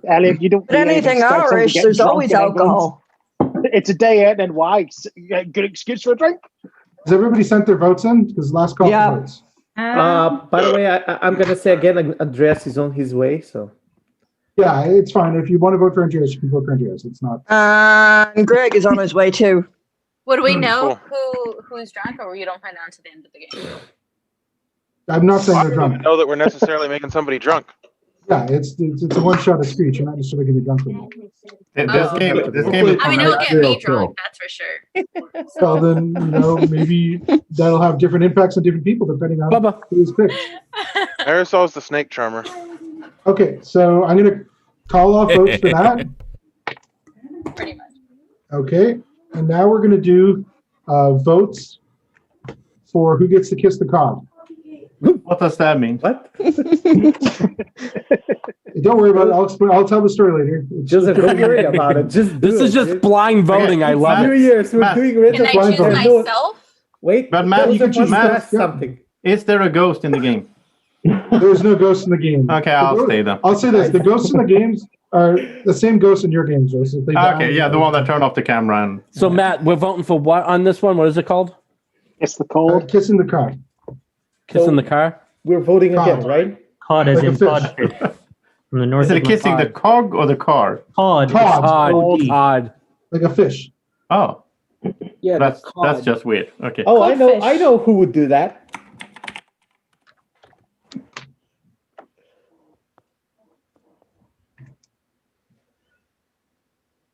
Elliot, you don't. But anything Irish, there's always alcohol. It's a day out and why? Good excuse for a drink. Has everybody sent their votes in? Because last call for votes. By the way, I'm gonna say again, Andreas is on his way, so. Yeah, it's fine. If you want to vote for Andreas, you can vote for Andreas. It's not. And Greg is on his way too. Would we know who's drunk, or you don't find out until the end of the game? I'm not saying I they're don't drunk. even know that we're necessarily making somebody drunk. Yeah, it's a one shot of speech. You're not necessarily gonna be drunk with it. This game is. I mean, it'll get me drunk, that's for sure. Well, then maybe that'll have different impacts on different people depending on who is picked. Marisol's the snake charmer. Okay, so I'm gonna call off votes for that. Pretty much. Okay, and now we're gonna do votes for who gets to kiss the cod. What does that mean? What? Don't worry about it. I'll tell the story later. Don't worry about it. This is just blind voting. I love New it. Year's, we're doing Can I choose myself? Wait, but Matt, you can choose something. Is there a ghost in the game? There's no ghost in the game. Okay, I'll stay then. I'll say this: the ghosts in the games are the same ghosts in your games, Joseph. Okay, yeah, the one that turned off the camera. And So Matt, we're voting for what on this one? What is it called? It's the code. Kissing the car. Kissing the car. We're voting Cod. again, right? Cod as Like a in fish. codfish. From the north is it kissing the cog or the car? Cod. Cod. Like a fish. Oh, Yeah, that's just weird. Okay. Oh, I know who would do that.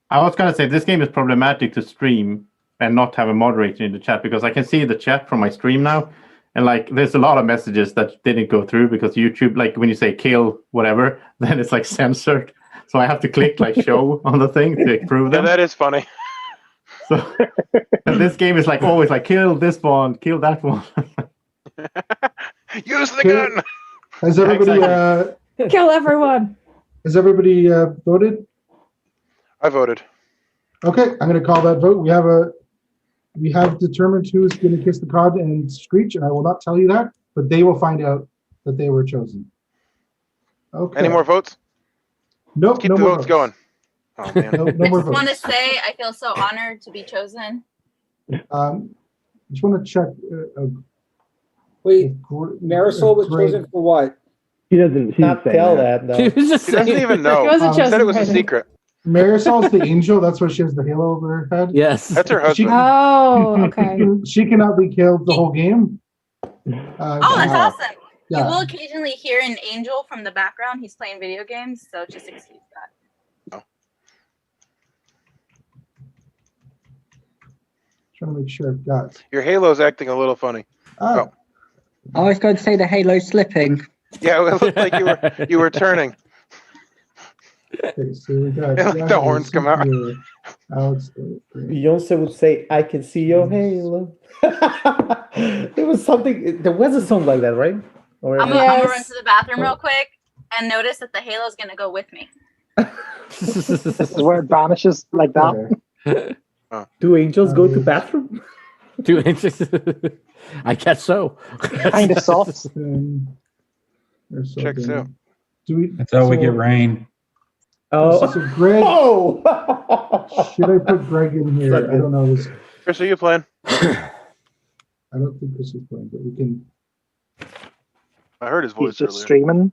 I was gonna say this game is problematic to stream and not have a moderator in the chat because I can see the chat from my stream now, and like there's a lot of messages that didn't go through because YouTube, like when you say kill whatever, then it's like censored. So I have to click like show on the thing to approve Yeah, them. that is funny. So and this game is like always like kill this one, kill that one. Use the gun. Has everybody Kill everyone. has everybody voted? I voted. Okay, I'm going to call that vote. We have determined who's going to kiss the cod and Screech, and I will not tell you that, but they will find out that they were chosen. Okay. Any more votes? Nope. Keep No the more votes going. Oh man. No I more just want to votes. say I feel so honored to be chosen. Just want to check. Wait, Marisol was chosen for what? He doesn't not tell that. She was just He doesn't saying. even know. He wasn't He said chosen it was a by them. secret. Marisol's the angel. That's why she has the halo over her head. Yes. That's her husband. Oh, okay. She cannot be killed the whole game. Oh, that's awesome. Yeah. You will occasionally hear an angel from the background. He's playing video games, so just excuse that. Trying to make sure I've got. Your halo's acting a little funny. Oh. I was going to say the halo slipping. Yeah, it looked like you were turning. Okay, so we got Like the horns come out. Alex, Beyonce would say, "I can see your halo." It was something. There was a song like that, right? Or I'm gonna run to the bathroom real quick and notice that the halo's gonna go with me. This is where it vanishes like that. Do angels go to bathroom? Do angels? I guess so. Kind of soft. Check out. Do we? That's how we so- get rain. So Greg. Oh! So Greg. Should I put Greg in here? I don't know. Chris, are you playing? I don't think Chris is playing, but we can. I heard his He's voice just earlier. streaming.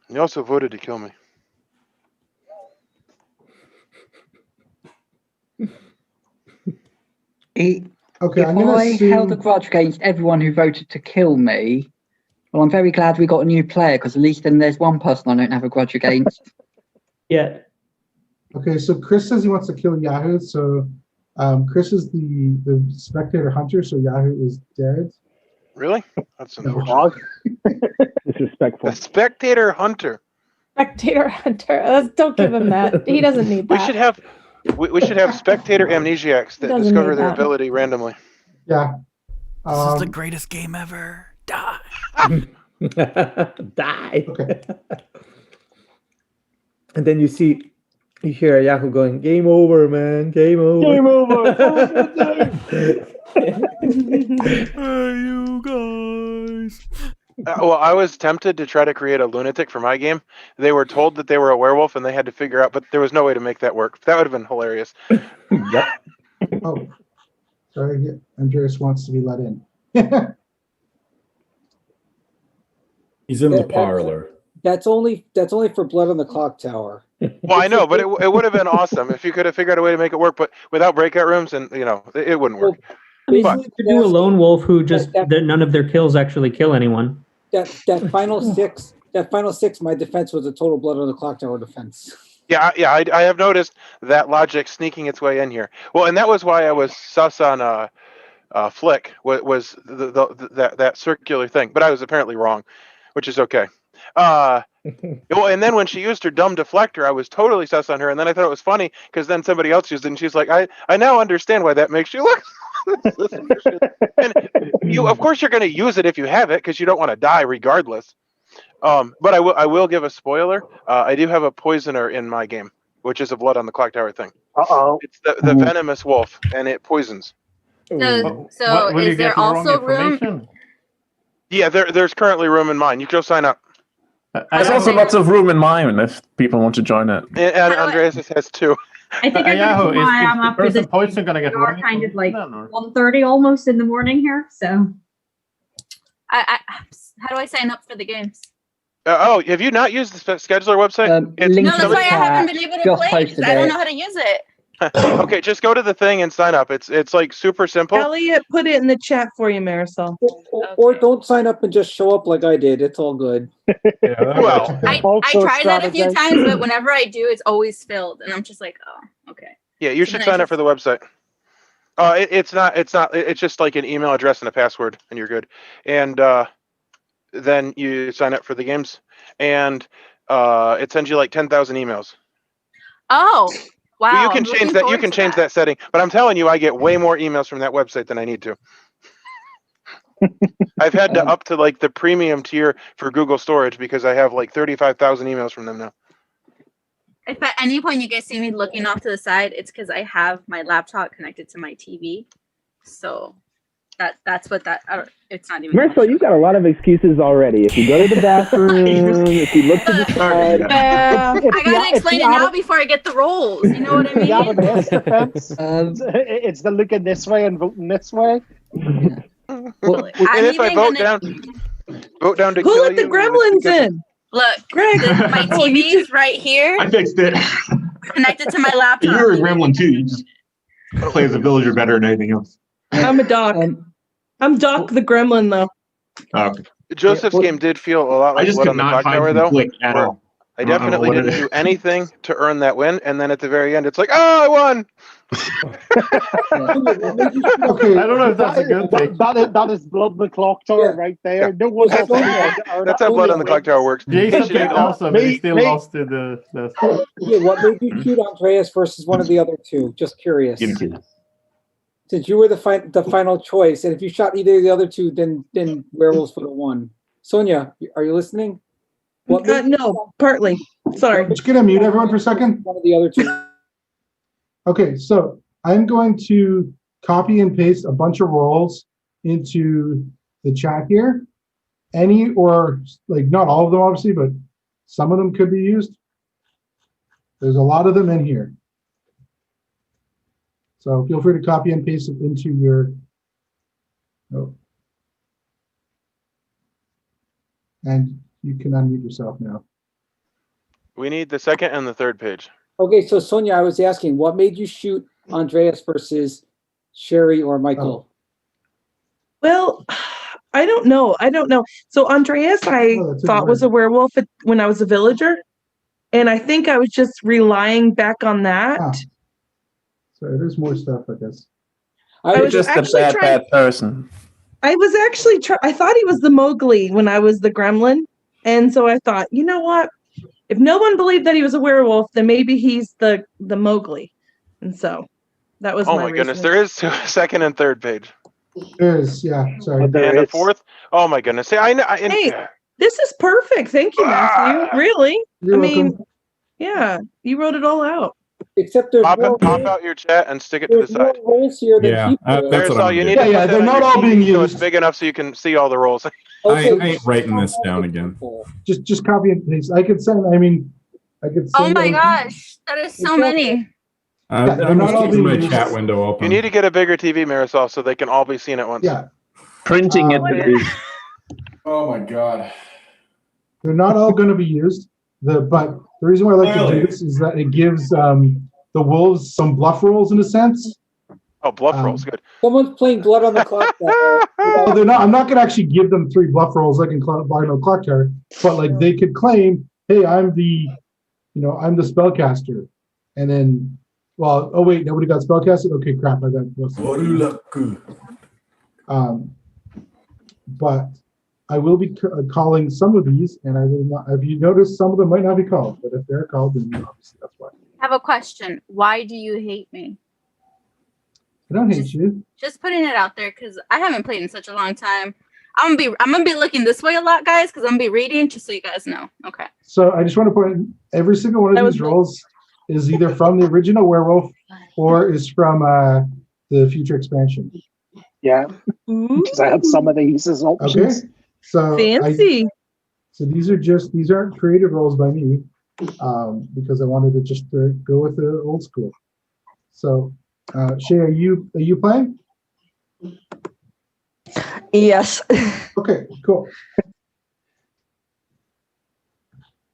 He also voted to kill me. Okay, If I'm gonna I held a assume. grudge against everyone who voted to kill me, well, I'm very glad we got a new player because at least then there's one person I don't have a grudge against. Yeah. Okay, so Chris says he wants to kill Yahoo. So Chris is the spectator hunter. So Yahoo is dead. Really? That's unfortunate. Disrespectful. A spectator hunter. Spectator hunter. Don't give him that. He doesn't need that. We should have spectator amnesiacs that Doesn't discover need their that. ability randomly. Yeah. This is the greatest game ever. Die. Die. Okay. And then you hear Yahoo going, "Game over, man. Game over. Game over. Hey, you guys. Well, I was tempted to try to create a lunatic for my game. They were told that they were a werewolf, and they had to figure out, but there was no way to make that work. That would have been hilarious. Yep. Oh, sorry. Andreas wants to be let in. He's in the parlor. That's only for Blood on the Clocktower. Well, I know, but it would have been awesome if you could have figured out a way to make it work, but without breakout rooms, and it wouldn't work. You could do a lone wolf who just that none of their kills actually kill anyone. That final six, my defense was a total Blood on the Clocktower defense. Yeah, I have noticed that logic sneaking its way in here. Well, and that was why I was sus on Flick was that circular thing, but I was apparently wrong, which is okay. Well, and then when she used her dumb deflector, I was totally sus on her, and then I thought it was funny because then somebody else used it, and she's like, I now understand why that makes you look. And of course, you're going to use it if you have it because you don't want to die regardless. But I will give a spoiler. I do have a poisoner in my game, which is a Blood on the Clocktower thing. It's the venomous wolf, and it poisons. So Will you is get there the wrong also room? information? Yeah, there's currently room in mine. You can go sign up. There's also lots of room in mine if people want to join it. And Andreas has two. I think I Yahoo, know why I'm is up the for person this. poison going to get We are one kind of like then, or? 1:30 almost in the morning here, so. How do I sign up for the games? Have you not used the scheduler website? No, that's why I haven't been able to play because I don't know how to use it. Okay, just go to the thing and sign up. It's like super simple. Elliot put it in the chat for you, Marisol. Or don't sign up and just show up like I did. It's all good. Well, I tried that a few times, but whenever I do, it's always filled, and I'm just like, oh, okay. Yeah, you should sign up for the website. It's not. It's just like an email address and a password, and you're good. And then you sign up for the games, and it sends you like 10,000 emails. Oh, wow! Well, you can change that. You can change that setting. But I'm telling you, I get way more emails from that website than I need to. I've had to up to like the premium tier for Google Storage because I have like 35,000 emails from them now. If at any point you guys see me looking off to the side, it's because I have my laptop connected to my TV. So that's what that. It's not even. Marisol, you got a lot of excuses already. If you go to the bathroom, if you look to the side. I gotta explain it now before I get the rolls. You know what I mean? Yeah, but his defense, it's the looking this way and voting this way. And if I vote down to Who kill let the you, gremlins in? Look, Greg, my TV's right here, I fixed it. connected to my laptop. You're a gremlin too. You just play as a villager better than anything else. I'm a doc. I'm Doc the Gremlin, though. Okay. Joseph's game did feel a lot I like just Blood could on the not Clocktower, find though. Flick at where all. I I don't know definitely what it didn't is. do anything to earn that win, and then at the very end, it's like, oh, I won. Okay, I don't know if that's a good thing. That is Blood on the Clocktower right there. No one else. That's how Blood on the Clocktower works. Jason Hey, did awesome, but he still lost to the. Yeah, what made you cute Andreas versus one of the other two? Just curious. Since you were the final choice, and if you shot either of the other two, then Werewolves would have won. Sonia, are you listening? No, partly. Sorry. Just gonna mute everyone for a second. One of the other two. Okay, so I'm going to copy and paste a bunch of roles into the chat here. Any or like not all of them, obviously, but some of them could be used. There's a lot of them in here. So feel free to copy and paste it into your. Oh. And you can unmute yourself now. We need the second and the third page. Okay, so Sonia, I was asking, what made you shoot Andreas versus Sherry or Michael? Well, I don't know. So Andreas, I thought was a werewolf when I was a villager, and I think I was just relying back on that. Sorry, there's more stuff, I guess. I You're just a bad person. I was actually I thought he was the Mowgli when I was the gremlin, and so I thought, you know what? If no one believed that he was a werewolf, then maybe he's the Mowgli, and so that was. Oh my goodness, there is a second and third page. There's sorry. And a fourth. Oh my goodness. See, Hey, this is perfect. Thank you, Matthew. Really? You're welcome. Yeah, you wrote it all out. Except there's pop out your chat and stick it to the side. Roles here than people. That's what I'm You doing. need to put Yeah, that they're on not your all TV being so used. it's big enough so you can see all the rolls. I ain't writing this down again. Just copy and paste. I could send. I could. Oh send my them- gosh, that is so many. I'm not just all keeping my being chat used. window open. You need to get a bigger TV, Marisol, so they can all be seen at once. Yeah. Printing it is. Oh my god. They're not all going to be used. But the reason why I like to do this is that it gives the wolves some bluff rolls in a sense. Oh, bluff rolls, good. Someone's playing blood on the clock. Well, they're not. I'm not going to actually give them 3 bluff rolls like in Clocktower, but like they could claim, "Hey, I'm the spellcaster," and then, well, oh wait, nobody got spellcasted. Okay, crap, I got. But I will be calling some of these, and I will not. Have you noticed some of them might not be called? But if they're called, then obviously that's why. I have a question. Why do you hate me? I don't hate you. Just putting it out there because I haven't played in such a long time. I'm gonna be looking this way a lot, guys, because I'm gonna be reading, just so you guys know. Okay. So I just want to point out, every single one of these rolls is either from the original Werewolf or is from the future expansion. Yeah, because I had some of these as options. Okay, so fancy. So these aren't created rolls by me, because I wanted to just go with the old school. So, Shay, are you playing? Yes. Okay, cool.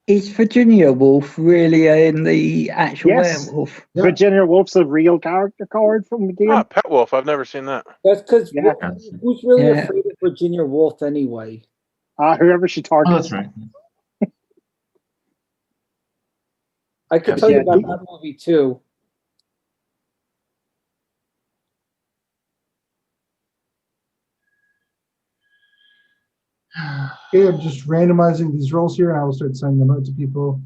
Is Virginia Woolf really in the actual Yes. werewolf? Yeah. Virginia Woolf's a real character card from the game. Ah, Pet Wolf. I've never seen that. That's because Yeah. who's really Yeah. afraid of Virginia Woolf anyway? Whoever she Oh, targets. that's right. I could tell you Yeah, about that movie too. Okay, I'm just randomizing these rolls here, and I will start sending them out to people.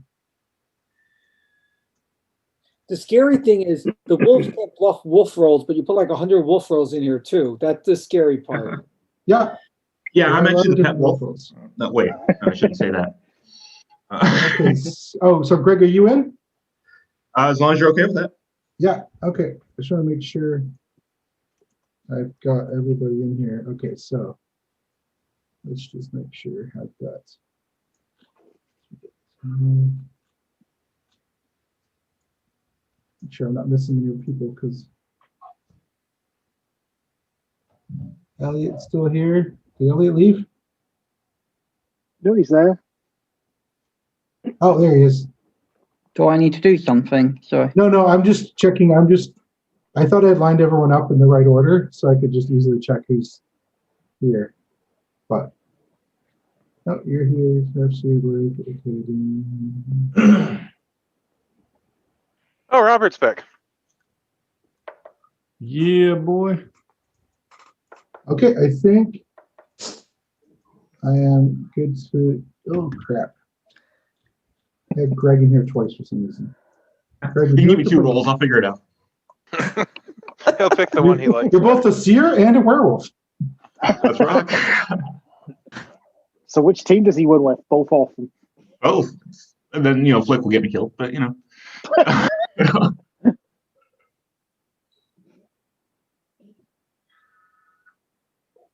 The scary thing is the wolves can't bluff wolf rolls, but you put like 100 wolf rolls in here too. That's the scary part. Yeah. Yeah, I'm a lot actually of the pet different wolf. rolls. No, wait, I shouldn't say that. Okay. So Greg, are you in? As long as you're okay with that. Yeah. Okay. I just want to make sure I've got everybody in here. Okay, so let's just make sure I've got. Make sure I'm not missing any people because Elliot's still here. Did Elliot leave? No, he's there. Oh, there he is. Do I need to do something? Sorry. No, I'm just checking. I thought I'd lined everyone up in the right order so I could just easily check who's here. But no, you're here. Oh, Robert's back. Yeah, boy. Okay, I think I am good to. Oh crap! I had Greg in here twice for some reason. Greg, You can give me 2 rolls. I'll figure it out. He'll pick the one he likes. You're both a seer and a werewolf. That's right. So which team does he win with? Both of them. Both. And then, Flick will get me killed, but,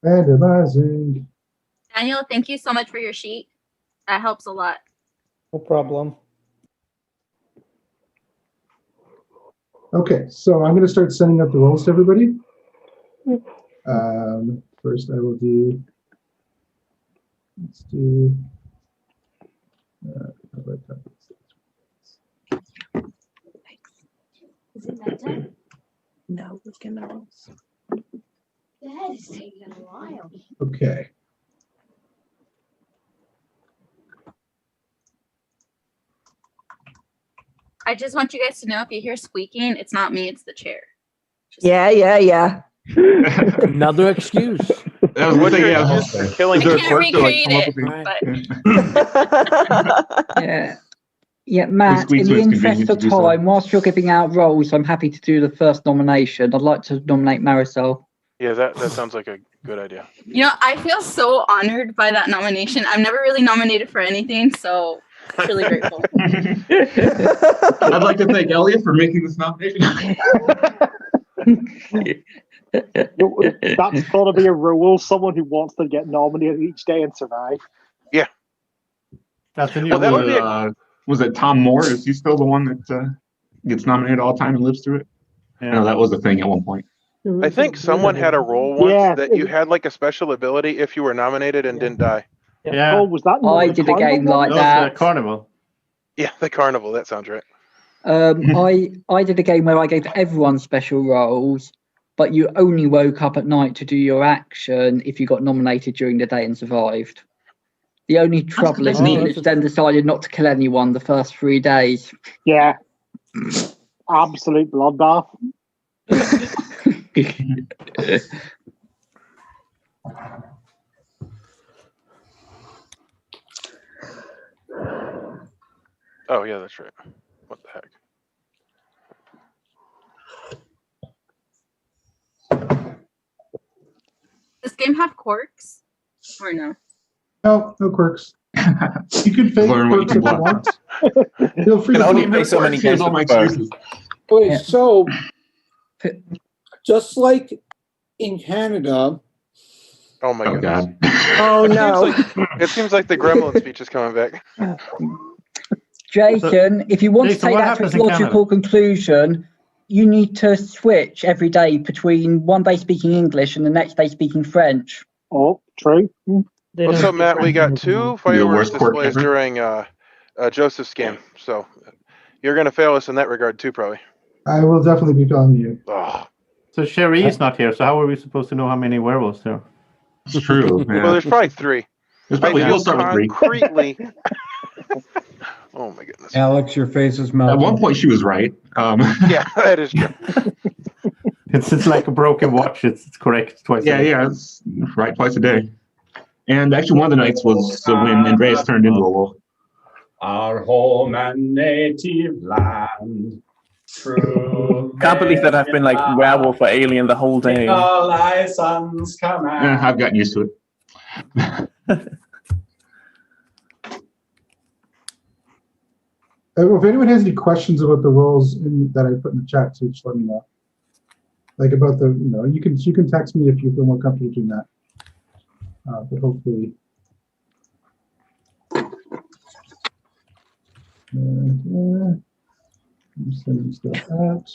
Randomizing. Daniel, thank you so much for your sheet. That helps a lot. No problem. Okay, so I'm going to start sending out the rolls to everybody. First, I will do. Let's do. How about that? Is it that time? No, look at those. That is taking a while. Okay. I just want you guys to know if you hear squeaking, it's not me, it's the chair. Yeah. Another excuse. That was one thing. Yeah, Just for killing Is there a can't clerk to, like, recreate come up it, with Yeah. Yeah, Matt, squeak in so the it's interest convenient of to do so. time, whilst you're giving out roles, I'm happy to do the first nomination. I'd like to nominate Marisol. Yeah, that sounds like a good idea. You know, I feel so honored by that nomination. I'm never really nominated for anything, so truly grateful. I'd like to thank Elliot for making this nomination. That's got to be a rule. Someone who wants to get nominated each day and survive. Yeah. That's a new Well, that would be was it Tom Moore? Is he still the one that gets nominated all the time and lives through it? I know that was a thing at one point. I think someone had a role once that you had like a special ability if you were nominated and didn't die. Yeah. Oh, was that? I did a game like that. Carnival. Yeah, the carnival. That sounds right. I did a game where I gave everyone special roles, but you only woke up at night to do your action if you got nominated during the day and survived. The only trouble is Neelish then decided not to kill anyone the first 3 days. Yeah. Absolute bloodbath. Oh yeah, that's right. What the heck? Does this game have quirks? Or no? No quirks. You can fake Learn what you quirks if you want. want. Feel free You to can only fake play so many Here's games. all my with quirks. excuses. Okay, so just like in Canada, Oh my Oh goodness. God. Oh no. It seems like the Gremlin speech is coming back. Jason, if you want Jason, to take what that to happens its in logical conclusion, you need to switch every day between one day speaking English and the next day speaking French. Oh, true. Well, so Matt, we got 2 fireworks worst quirk displays ever. during Joseph's game, so you're gonna fail us in that regard too, probably. I will definitely be telling you. Oh. So Sherry is not here, so how are we supposed to know how many werewolves there are? It's true. Yeah. Well, there's probably 3. There's I probably, feel we'll start with 3. concretely. Oh my goodness. Alex, your face is melting. At one point, she was right. Yeah, that is true. It's like a broken watch. It's correct twice. Yeah, a day. yeah, it's right twice a day. And actually, one of the nights was when Andreas turned into a wolf. Our home and native land. True. Can't believe that I've been like werewolf or alien the whole day. License command. I've gotten used to it. If anyone has any questions about the roles that I put in the chat, too, just let me know. Like about the, you can text me if you feel more comfortable doing that. But hopefully. I'm sending stuff out.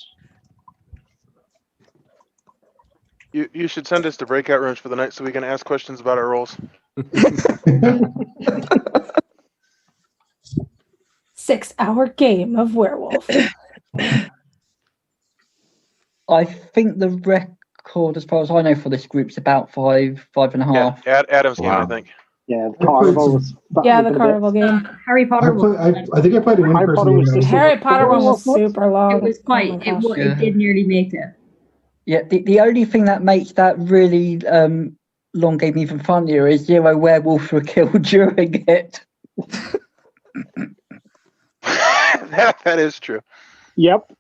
You should send us to breakout rooms for the night so we can ask questions about our roles. 6-hour game of Werewolf. I think the record, as far as I know, for this group's about 5.5. Yeah, Adam's game, I Wow. think. Yeah, the carnival was. Yeah, the carnival game. Harry Potter. I think I played an Harry Potter in-person was game. just- Harry Potter one was super long. It was quite. Oh my gosh. It did nearly make it. Yeah, the only thing that makes that really long game even funnier is 0 werewolves were killed during it. that is true. Yep.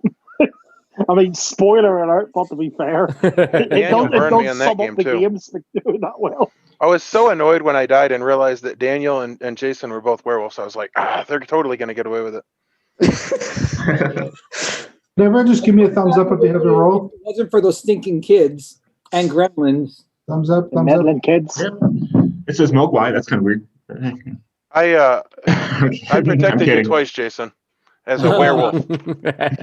I mean, spoiler alert, but to be fair, it Daniel burned me does on that sum game up the too. games that do that well. I was so annoyed when I died and realized that Daniel and Jason were both werewolves. I was like, they're totally going to get away with it. Can everyone just give me a thumbs up if they have the roll? If it wasn't for those stinking kids and gremlins, Thumbs up, The thumbs up. meddling kids. It says Mogwai. That's kind of weird. I I'm protected you kidding. twice, Jason, as a werewolf.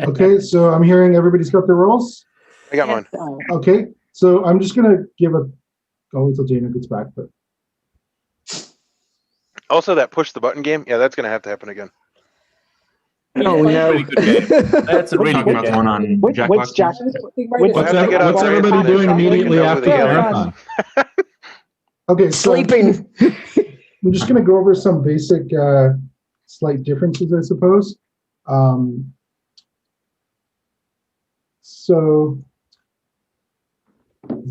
Okay, so I'm hearing everybody's got their rolls. I got mine. Okay, so I'm just gonna give a. I'll wait till Jana gets back, but Also, that push the button game. Yeah, that's gonna have to happen again. Oh no. Pretty good game. That's a really Talking good about the one game. on Jackbox. Which Jack? We'll have to get on What's Lance everybody and doing then immediately we can after the know who marathon? okay, so Sleeping. I'm just gonna go over some basic, slight differences, I suppose. So there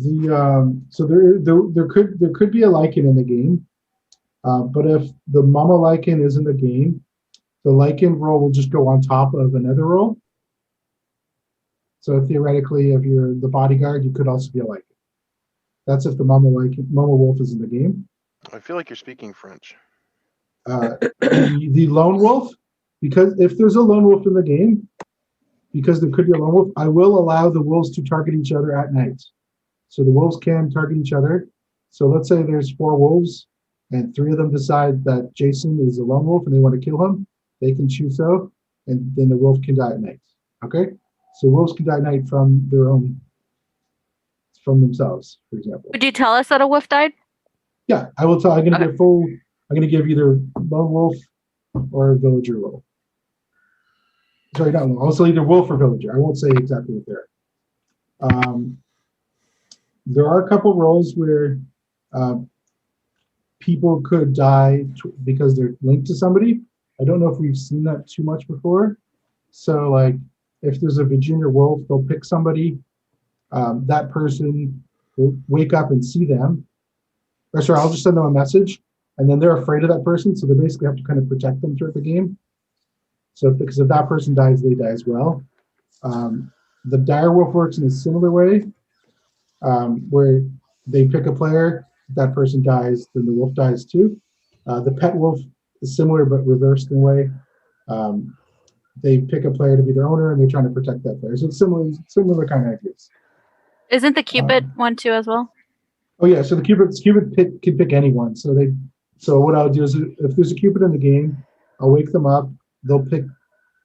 could be a lichen in the game, but if the mama lichen is in the game, the lichen roll will just go on top of another roll. So theoretically, if you're the bodyguard, you could also be a lichen. That's if the mama wolf is in the game. I feel like you're speaking French. The lone wolf, because if there's a lone wolf in the game, because there could be a lone wolf, I will allow the wolves to target each other at night. So the wolves can target each other. So let's say there's 4 wolves and 3 of them decide that Jason is a lone wolf and they want to kill him. They can choose so, and then the wolf can die at night. Okay? So wolves can die at night from themselves, for example. Would you tell us that a wolf died? Yeah, I will tell. I'm going to give either lone wolf or villager roll. Sorry, not lone. I'll say either wolf or villager. I won't say exactly what they're. There are a couple roles where people could die because they're linked to somebody. I don't know if we've seen that too much before. So, like, if there's a Virginia wolf, they'll pick somebody. That person will wake up and see them. Or sorry, I'll just send them a message, and then they're afraid of that person, so they basically have to kind of protect them throughout the game. So, because if that person dies, they die as well. The dire wolf works in a similar way, where they pick a player, if that person dies, then the wolf dies too. The pet wolf is similar but reversed in a way. They pick a player to be their owner, and they're trying to protect that player. So it's similar kind of ideas. Isn't the Cupid one too as well? Oh yeah, so the Cupid can pick anyone. So what I'll do is, if there's a Cupid in the game, I'll wake them up. They'll pick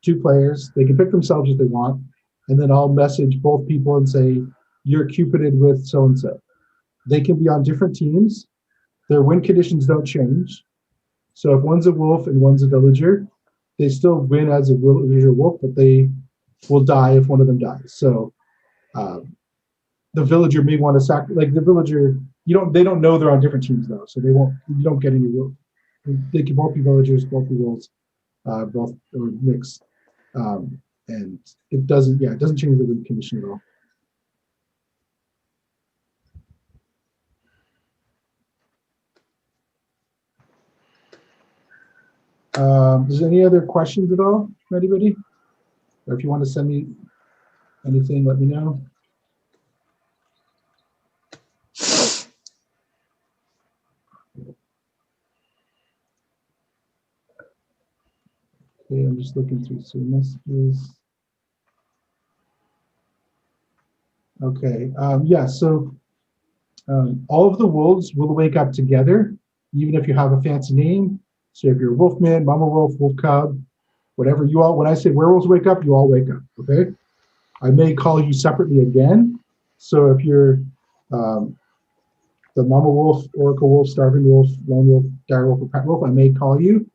2 players. They can pick themselves if they want, and then I'll message both people and say, "You're Cupided with so and so." They can be on different teams. Their win conditions don't change. So if one's a wolf and one's a villager, they still win as a villager wolf, but they will die if one of them dies. So the villager may want to sacrifice. Like the villager, they don't know they're on different teams though, so you don't get any wolf. They can both be villagers, both be wolves, both or mixed, and it doesn't change the win condition at all. Is there any other questions at all from anybody? Or if you want to send me anything, let me know. Okay, I'm just looking through some messages. Okay, yeah, so all of the wolves will wake up together, even if you have a fancy name. So if you're Wolfman, Mama Wolf, Wolf Cub, whatever when I say werewolves wake up, you all wake up, okay? I may call you separately again. So if you're the Mama Wolf, Oracle Wolf, Starving Wolf, Lone Wolf, Dire Wolf, or Pet Wolf, I may call you.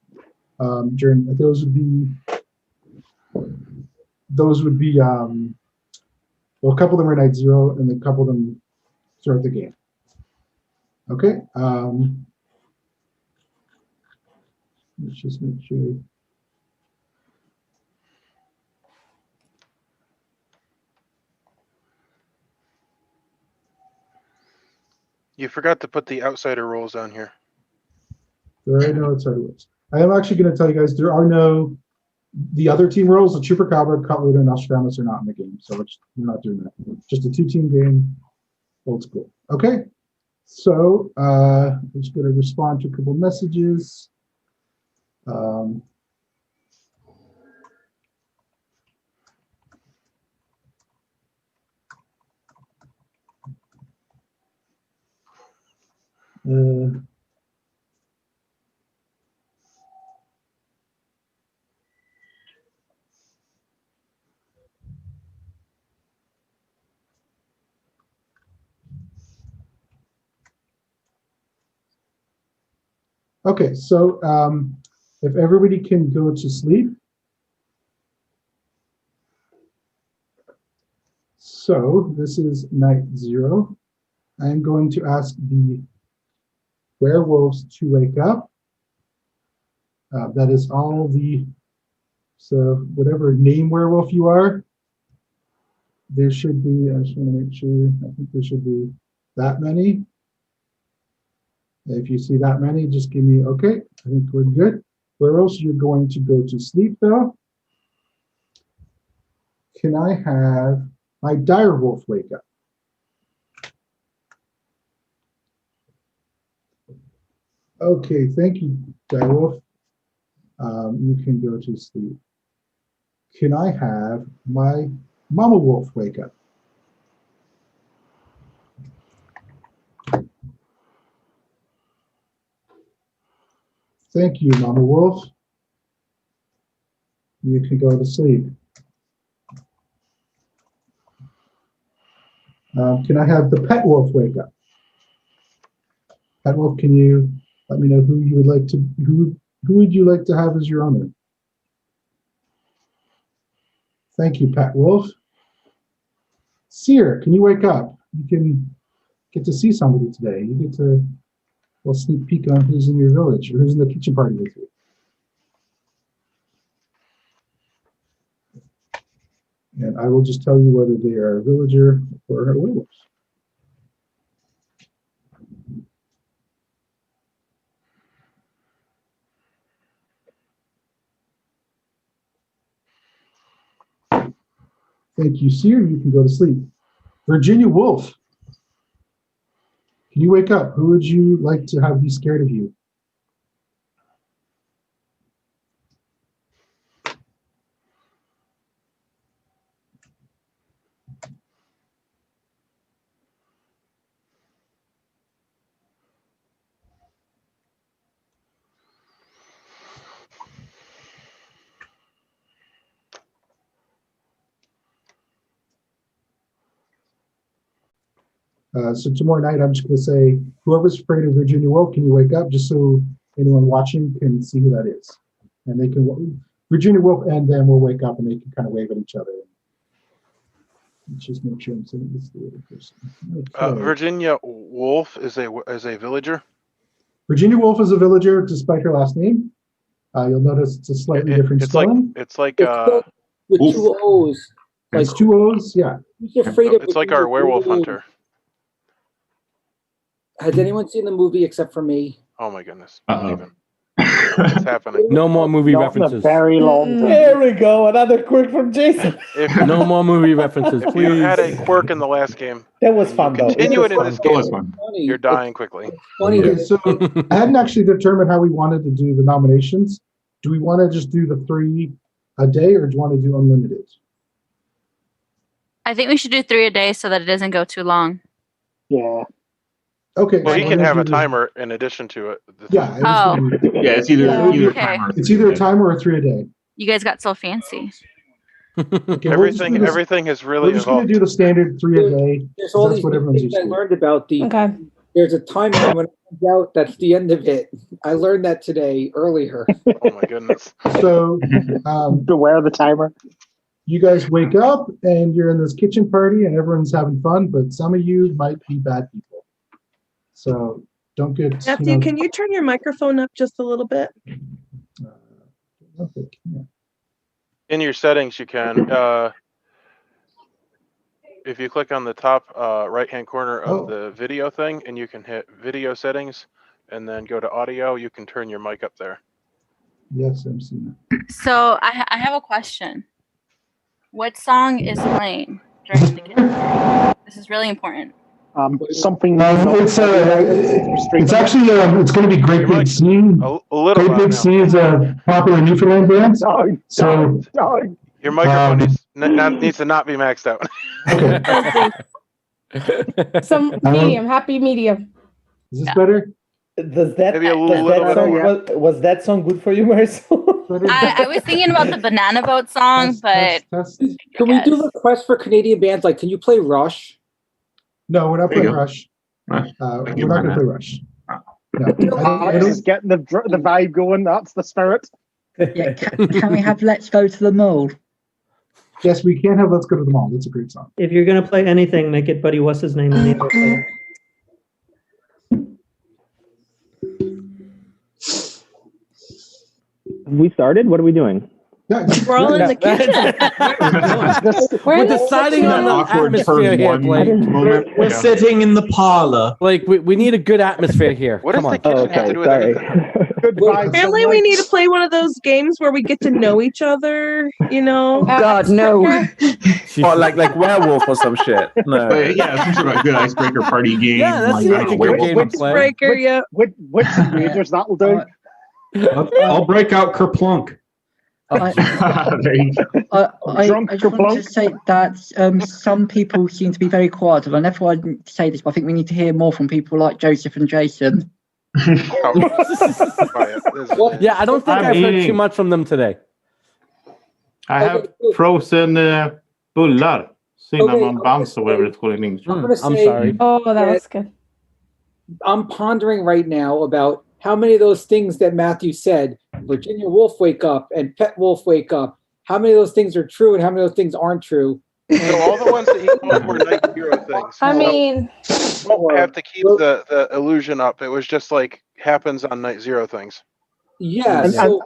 Those would be well, a couple of them are night 0 and a couple of them throughout the game. Okay. Let's just make sure. You forgot to put the outsider roles on here. There are no outsider roles. I am actually going to tell you guys the other team roles, the Chupacabra, Cutler, and Nostradamus are not in the game, so we're not doing that. Just a 2-team game, old school. Okay, so I'm just going to respond to a couple messages. Okay, so if everybody can go to sleep. So this is night 0. I'm going to ask the werewolves to wake up. That is all the, so whatever name werewolf you are, there should be, I just want to make sure, I think there should be that many. If you see that many, just give me, okay, I think we're good. Werewolves, you're going to go to sleep though. Can I have my direwolf wake up? Okay, thank you, direwolf. You can go to sleep. Can I have my mama wolf wake up? Thank you, mama wolf. You can go to sleep. Can I have the pet wolf wake up? Pet wolf, can you let me know who you would like to, who would you like to have as your owner? Thank you, pet wolf. Seer, can you wake up? You can get to see somebody today. You get to, well, sneak peek on who's in your village or who's in the kitchen party with you. And I will just tell you whether they are a villager or a werewolf. Thank you, Seer. You can go to sleep. Virginia Wolf, can you wake up? Who would you like to have be scared of you? So tomorrow night, I'm just going to say, whoever's afraid of Virginia Wolf, can you wake up? Just so anyone watching can see who that is. And they can, Virginia Wolf and them will wake up and they can kind of wave at each other. Let's just make sure I'm saying this to the other person. Okay. Virginia Wolf is a villager? Virginia Wolf is a villager despite her last name. You'll notice it's a slightly different spelling. It's like with two O's. It's two O's, yeah. Who's afraid of it's like our werewolf hunter. Has anyone seen the movie except for me? Oh my goodness. What's happening? No more movie references. Very long time. There we go. Another quirk from Jason. No more movie references, If please. you had a quirk in the last game, that was fun though. Continue it in this game. You're dying quickly. Okay, so I hadn't actually determined how we wanted to do the nominations. Do we want to just do the 3 a day or do you want to do unlimited? I think we should do 3 a day so that it doesn't go too long. Yeah. Okay. Well, so he can we're have a gonna do timer in addition to it. Yeah. Yeah, it's either okay. timer. It's either a timer or 3 a day. You guys got so fancy. Okay, everything has really we're just going to do the standard 3 a day. There's all That's these what everyone's things used I to. learned about the. Okay. There's a timeline when it comes out. That's the end of it. I learned that today earlier. Oh my goodness. So beware the timer. You guys wake up and you're in this kitchen party and everyone's having fun, but some of you might be bad people. So don't get. Matthew, can you turn your microphone up just a little bit? In your settings, you can. If you click on the top right-hand corner of the video thing, and you can hit video settings, and then go to audio, you can turn your mic up there. Yes, I'm seeing that. So I have a question. What song is playing during the game? This is really important. Something. It's actually it's going to be Great Big Scene. A little Great Big Scene is a popular Newfoundland band. So your microphone needs to not be maxed out. Some medium, happy medium. Is this better? Does that, Maybe a does little that bit song, more. was that song good for you, Marisol? I was thinking about the banana boat song, but Can we do requests for Canadian bands? Like, can you play Rush? No, we're not There you playing go. Rush. I We're can not find going to that. play Rush. No, Alex is getting the vibe going. That's the spirit. Yeah, can we have Let's Go to the Mall? Yes, we can have Let's Go to the Mall. That's a great song. If you're gonna play anything, make it Buddy What's His Name in the elevator. We started? What are we doing? We're all in the kitchen. We're deciding on the Awkward atmosphere turn here, one Blake. moment. We're Yeah. sitting in the parlor. Like, we need a good atmosphere here. What Come does on. the kitchen have to do with anything? Good vibes. Apparently, we need to play one of those games where we get to know each other. You know. God, no. Or like Werewolf or some shit. No. But yeah, some sort of good icebreaker party game. Yeah, that's like, like I don't a know, good Werewolf. game to play. Breaker, yeah. Wits and Rangers, that'll do. I'll break out Kerplunk. There you go. I just wanted to say that some people seem to be very quiet, and I never wanted to say this, but I think we need to hear more from people like Joseph and Jason. Yeah, I don't think I'm I've heard eating. too much from them today. I have frozen bullar, cinnamon buns, or whatever it's called in English. I'm sorry. Oh, that was good. I'm pondering right now about how many of those things that Matthew said, Virginia Woolf wake up and Pet Wolf wake up, how many of those things are true and how many of those things aren't true? So all the ones that he called were night hero things. I mean, Don't have to keep the illusion up. It was just like happens on night zero things. Yeah, And- so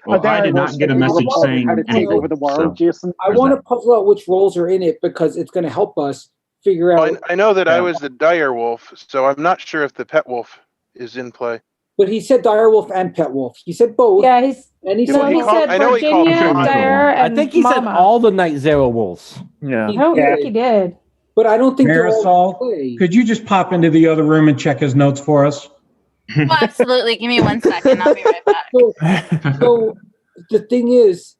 Well, I did not get a message saying anything. over the world, Jason. I want to puzzle out which roles are in it because it's going to help us figure out. I know that I was the dire wolf, so I'm not sure if the pet wolf is in play. But he said Dire Wolf and Pet Wolf. He said both. yeah, he's. And he Yeah, said, well, he He said I know he called Virginia, him Dire, I and think he said Mama. all the Night Zero Wolves. Yeah. I don't think he did. but I don't think they're all Marisol, play. could you just pop into the other room and check his notes for us? Oh, absolutely. Give me 1 second. I'll be right back. So the thing is,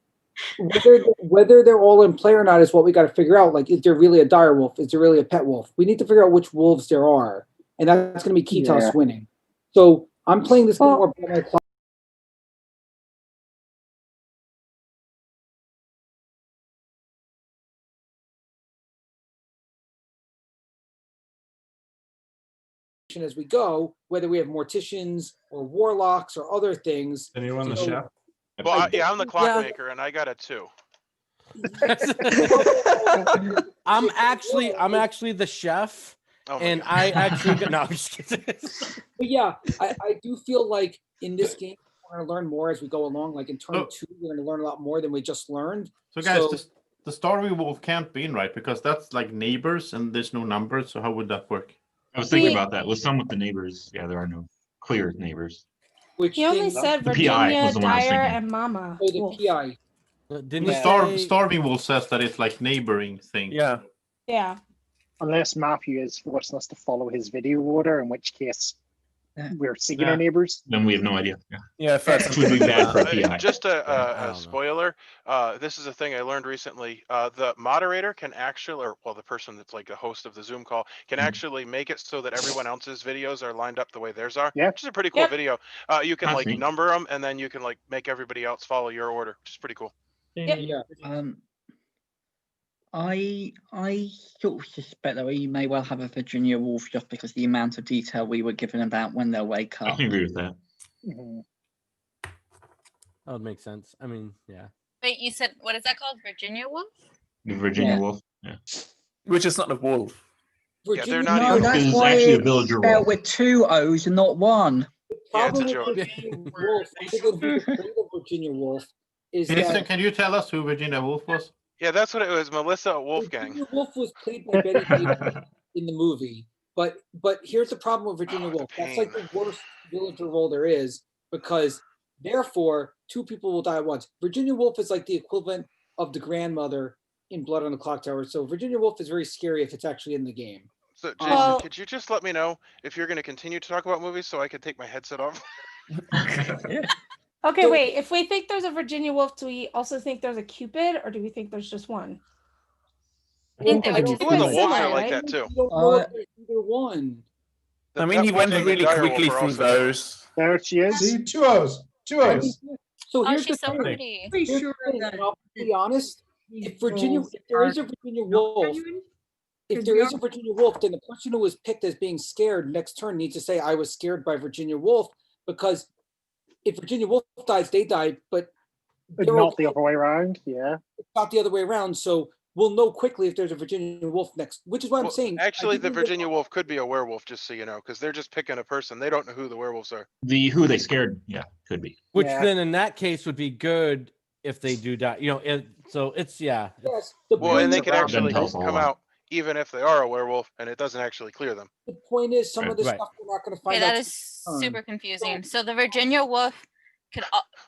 whether they're all in play or not is what we got to figure out. Like, is there really a Dire Wolf? Is there really a Pet Wolf? We need to figure out which wolves there are, and that's going to be key to us winning. So I'm playing this game more by my clock. As we go, whether we have morticians or warlocks or other things. Anyone the chef? Well, yeah, I'm the clockmaker, and I got a 2. I'm actually the chef, and I actually no. I'm just kidding. But yeah, I do feel like in this game we're going to learn more as we go along. Like in turn 2, we're going to learn a lot more than we just learned. So guys, the Starry Wolf can't be in, right? Because that's like neighbors and there's no numbers. So how would that work? I was thinking about that. With some with the neighbors, yeah, there are no clear neighbors. He only said The PI Virginia, was the one I was Dire, thinking. and Mama. Oh, the Wolf. PI. Didn't The Starving Wolf says that it's like neighboring things. Yeah. Yeah. Unless Matthew is forcing us to follow his video order, in which case we're seeing Yeah. our neighbors. Then we have no idea. Yeah. Yeah, Which would be bad for a PI. Just a spoiler. This is a thing I learned recently. The moderator can actually, or well, the person that's like a host of the Zoom call can actually make it so that everyone else's videos are lined up the way theirs are. Yeah, which is a pretty cool video. You can That's like neat. number them, and then you can like make everybody else follow your order, which is pretty cool. Yeah. I sort of suspect that we may well have a Virginia Wolf just because of the amount of detail we were given about when they'll wake I up. can agree with that. That would make sense. I mean, yeah. Wait, you said, what is that called? Virginia Wolf? The Virginia Yeah. Wolf. Yeah. Which is not a wolf. Yeah, they're not No, even. that's It's why actually a it's villager spelled wolf. with 2 O's and not 1. Yeah, it's a Problem joke. with Virginia Wolf, I think the Virginia Wolf is Jason, that can you tell us who Virginia Woolf was? Yeah, that's what it was. Melissa Wolfgang. Virginia Woolf was played by Betty Davis in the movie, but here's the problem with Virginia Woolf. That's like the worst villager role there is because therefore 2 people will die at once. Virginia Woolf is like the equivalent of the grandmother in Blood on the Clocktower. So Virginia Woolf is very scary if it's actually in the game. So, Jason, could you just let me know if you're going to continue to talk about movies so I can take my headset off? Okay, wait. If we think there's a Virginia Wolf, do we also think there's a Cupid, or do we think there's just one? I think Well, they I would don't just Some of be the wolves similar, are like right? that too. You don't know if there's either one. I mean, he went and the really dire quickly wolf are through also- those. There she is. See, two O's. Two O's. So Oh, here's she's the so thing. pretty. Pretty Here's sure the thing, that and I'll be honest. If Virginia, roles if there is are a Virginia not Wolf, genuine, if 'cause there we is a are- Virginia Wolf, then the person who was picked as being scared next turn needs to say, "I was scared by Virginia Wolf," because if Virginia Wolf dies, they die, but they're Not the okay. other way around. Yeah. It's not the other way around. So we'll know quickly if there's a Virginia Wolf next, which is what I'm Well, saying. I actually, think the we will- Virginia wolf could be a werewolf, just so you know, because they're just picking a person. They don't know who the werewolves are. Who they scared, yeah, could be. Which Yeah. then in that case would be good if they do die. So it's Yes, the Well, point and they is- could actually tell us a whole come lot. out even if they are a werewolf, and it doesn't actually clear them. the point is some of this Right. stuff we're not going to Okay, find out. that is super confusing. So the Virginia wolf could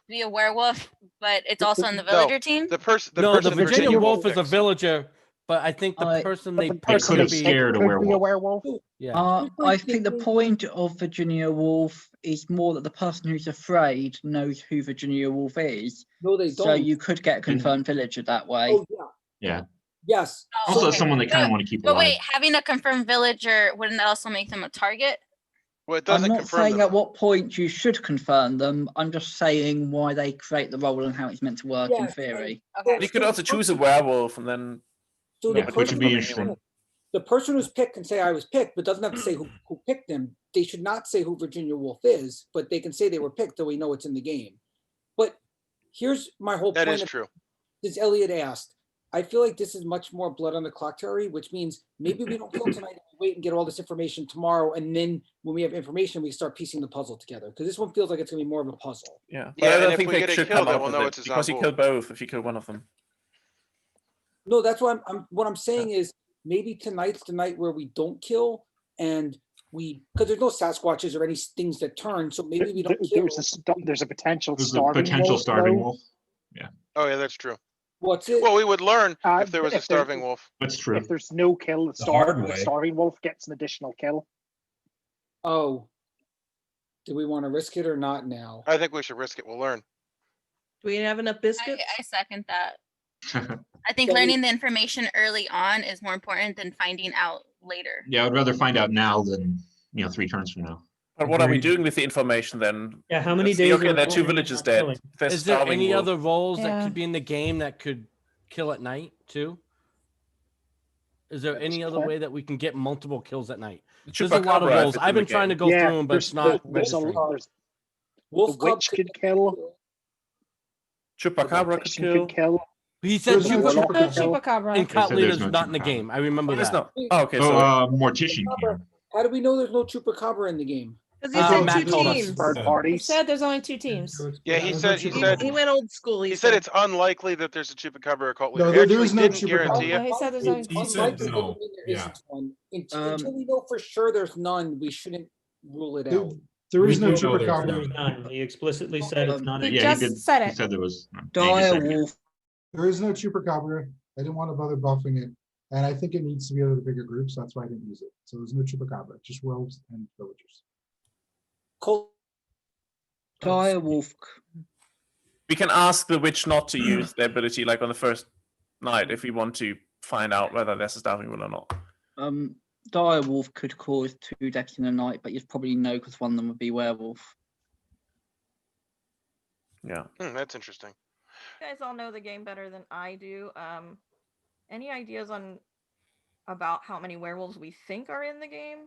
be a werewolf, but it's also on the villager team. The person the Virginia wolf is a picks. villager, but I think the person they pick could have could be scared a Could be a werewolf. werewolf. Yeah. I think the point of Virginia Wolf is more that the person who's afraid knows who Virginia Wolf is. No, they So don't. you could get a confirmed villager that way. Oh yeah. Yeah. Yes. Oh, Also, okay. someone they kind of Wait, want to keep But alive. wait, having a confirmed villager wouldn't that also make them a target? Well, it I'm doesn't not confirm saying them. at what point you should confirm them. I'm just saying why they create the role and how it's meant to work in Yes, theory. Okay. You could also choose a werewolf and then. So Yeah, the which person would be who's- interesting. The person who's picked can say I was picked, but doesn't have to say who picked them. They should not say who Virginia Wolf is, but they can say they were picked, so we know it's in the game. But here's my whole That point. is of- true. As Elliot asked, I feel like this is much more blood on the clock, Terry, which means maybe we don't kill tonight. We wait and get all this information tomorrow, and then when we have information, we start piecing the puzzle together. Because this one feels like it's gonna be more of a puzzle. Yeah, Yeah, but I and don't if think we they get a should kill, come then up we'll with know it it's a because you Zambul. kill both if you kill one of them. No, that's why what I'm saying is maybe tonight's the night where we don't kill and because there's no Sasquatches or any things that turn, so maybe we don't kill. There's a potential There's a starving potential wolf. starving though. wolf. Yeah, Oh yeah, that's true. What's it? Well, we would learn if there was a if there- starving wolf. that's true. If there's no kill, The hard the way. starving wolf gets an additional kill. Oh. Do we want to risk it or not now? I think we should risk it. We'll learn. Do we have enough biscuits? I second that. I think learning the information early on is more important than finding out later. Yeah, I'd rather find out now than 3 turns from now. But what are we Agreed. doing with the information then? Yeah, how many Let's see, days? okay, are there are 2 we villages not dead. killing? There's Is there starving any wolf. other roles Yeah. that could be in the game that could kill at night too? Is there any other way that we can get multiple kills at night? There's a lot of Chupacabra, if roles. it's I've in the been trying to game. go through them, but it's not there's registering. there's Wolf the witch could kill. Chupacabra could Magician kill. could kill. He said There's no Warlock Chupacabra. could kill. Chupacabra. and Cat said there's Leader's no not in the Chupacabra. game. I remember There's that. no. Oh, okay, So, so Mortician can. How do we know there's no Chupacabra in the game? Because he Matt said two told us. teams. Third Yeah. He parties. said there's only 2 teams. Yeah, he There's said- no he Chupacabra. said- He went old school. He said it's unlikely that there's a Chupacabra or cult No, leader. He there actually is no didn't Chupacabra. guarantee No, it. he said there's only He 2 said Unlikely teams. no. doesn't mean there Yeah. isn't one. Until we know for sure there's none, we shouldn't rule it There- out. There is We no do know there's Chupacabra. none. He explicitly said it's not. He Yeah, just he did. said He it. said there was. Dire Wolf. There is no Chupacabra. I didn't want to bother buffing it. And I think it needs to be out of the bigger groups. That's why I didn't use it. So there's no Chupacabra, just wolves and villagers. Col- Dire Wolf. we can ask the witch not to use the ability like on the first night if we want to find out whether there's a starving will or not. Dire Wolf could cause 2 deaths in a night, but you'd probably know because one of them would be werewolf. Yeah. That's interesting. You guys all know the game better than I do. Any ideas on about how many werewolves we think are in the game?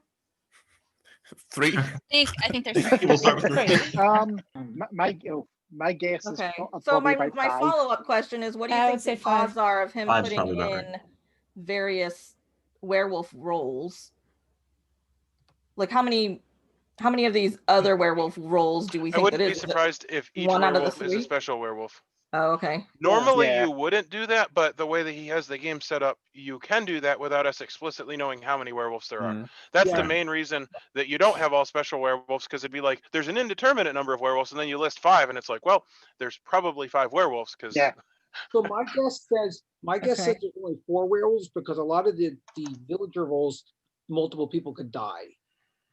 3. I think there's We'll start with 3. My guess is Okay. So probably my about my 5. follow-up question is, what do you I think would say the 5. odds are of him 5's putting probably about in various werewolf roles? Like how many of these other werewolf roles do we I think wouldn't that be is? Is it surprised if each one out of the werewolf is a 3? special werewolf. Oh, okay. Normally Yeah. you wouldn't do that, but the way that he has the game set up, you can do that without us explicitly knowing how many werewolves there are. That's Yeah. the main reason that you don't have all special werewolves, because it'd be like there's an indeterminate number of werewolves, and then you list 5, and it's like, well, there's probably 5 werewolves because Yeah. So my guess says there's only 4 werewolves because a lot of the villager roles, multiple people could die.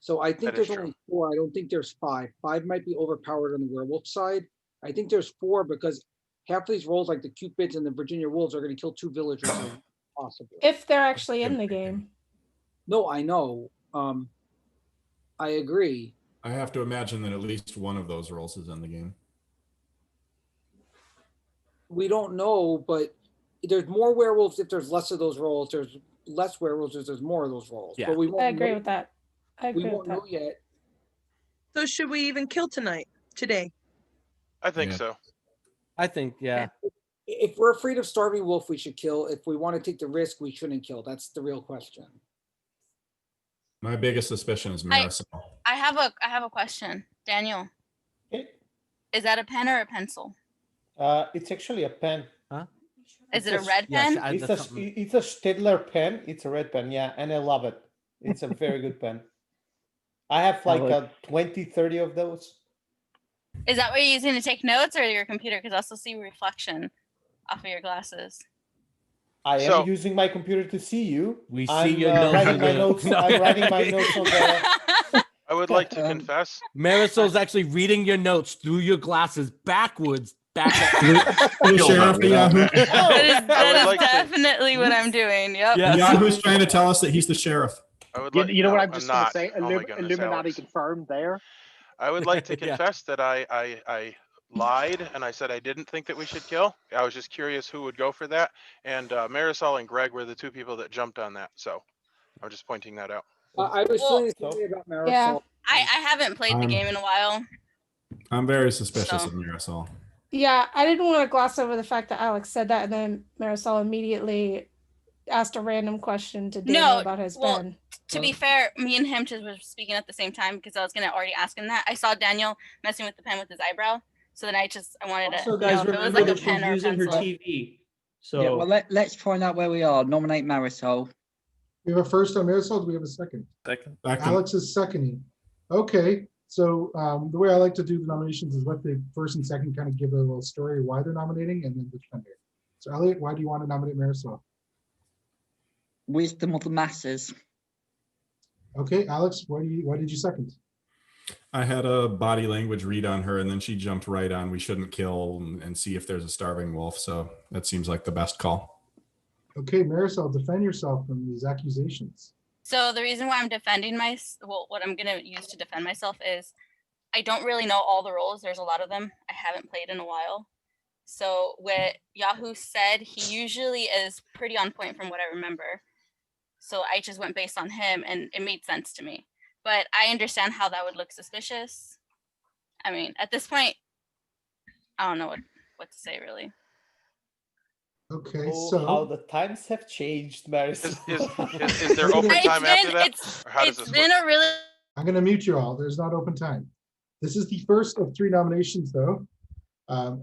So I think That is there's true. only 4. I don't think there's 5. 5 might be overpowered on the werewolf side. I think there's 4 because half of these roles, like the Cupids and the Virginia Wolves, are going to kill 2 villagers. if possible. If they're actually in the game. No, I know. I agree. I have to imagine that at least one of those roles is in the game. We don't know, but there's more werewolves if there's less of those roles. There's less werewolves if there's more of those roles. Yeah. But we won't I agree know, with that. I agree we with won't that. know yet. So should we even kill today? I think Yeah. so. I think, yeah. If we're afraid of starving wolf, we should kill. If we want to take the risk, we shouldn't kill. That's the real question. My biggest suspicion is Marisol. I have a question, Daniel. Okay. Is that a pen or a pencil? It's actually a pen. Huh? Is it a red pen? It's a Stedler pen. It's a red pen, yeah, and I love it. It's a very good pen. I have like 20, 30 of those. Is that what you're using to take notes or your computer? Because I also see reflection off of your glasses. I am using my computer to see you. We I'm, see your notes. writing my notes. I'm writing my notes on the. I would like to confess. Marisol's actually reading your notes through your glasses backwards. Back Sheriff, Yahoo. That is definitely what I'm doing. Yep. Yahoo's trying to tell us that he's the sheriff. I would You know what I'm just going to say? Oh my goodness, Illuminati Alex. confirmed there. I would like to confess that I lied and I said I didn't think that we should kill. I was just curious who would go for that. And Marisol and Greg were the two people that jumped on that. So I'm just pointing that out. I was feeling something about Marisol. Yeah. I haven't played the game in a while. I'm very suspicious of Marisol. Yeah, I didn't want to gloss over the fact that Alex said that, and then Marisol immediately asked a random question to Daniel about his pen. To be fair, me and him just were speaking at the same time because I was gonna already ask him that. I saw Daniel messing with the pen with his eyebrow, so then I wanted to Also, guys, know if it was remember like a that she's pen or a using her pencil. TV. So Yeah, well, let's find out where we are. Nominate Marisol. We have a first on Marisol. Do we have a second? Second. Alex is seconding. Okay. So the way I like to do the nominations is let the first and second kind of give a little story why they're nominating and then the defender. So Elliot, why do you want to nominate Marisol? Wisdom of the masses. Okay, Alex, why did you second? I had a body language read on her, and then she jumped right on we shouldn't kill and see if there's a starving wolf. So that seems like the best call. Okay, Marisol, defend yourself from these accusations. So the reason why I'm defending what I'm gonna use to defend myself is I don't really know all the roles. There's a lot of them I haven't played in a while. So what Yahoo said, he usually is pretty on point from what I remember. So I just went based on him and it made sense to me. But I understand how that would look suspicious. I mean, at this point, I don't know what to say really. Okay, so how the times have changed, Marisol. Is there open time after that? Or how does this work? A really. I'm going to mute you all. There's not open time. This is the first of 3 nominations, though.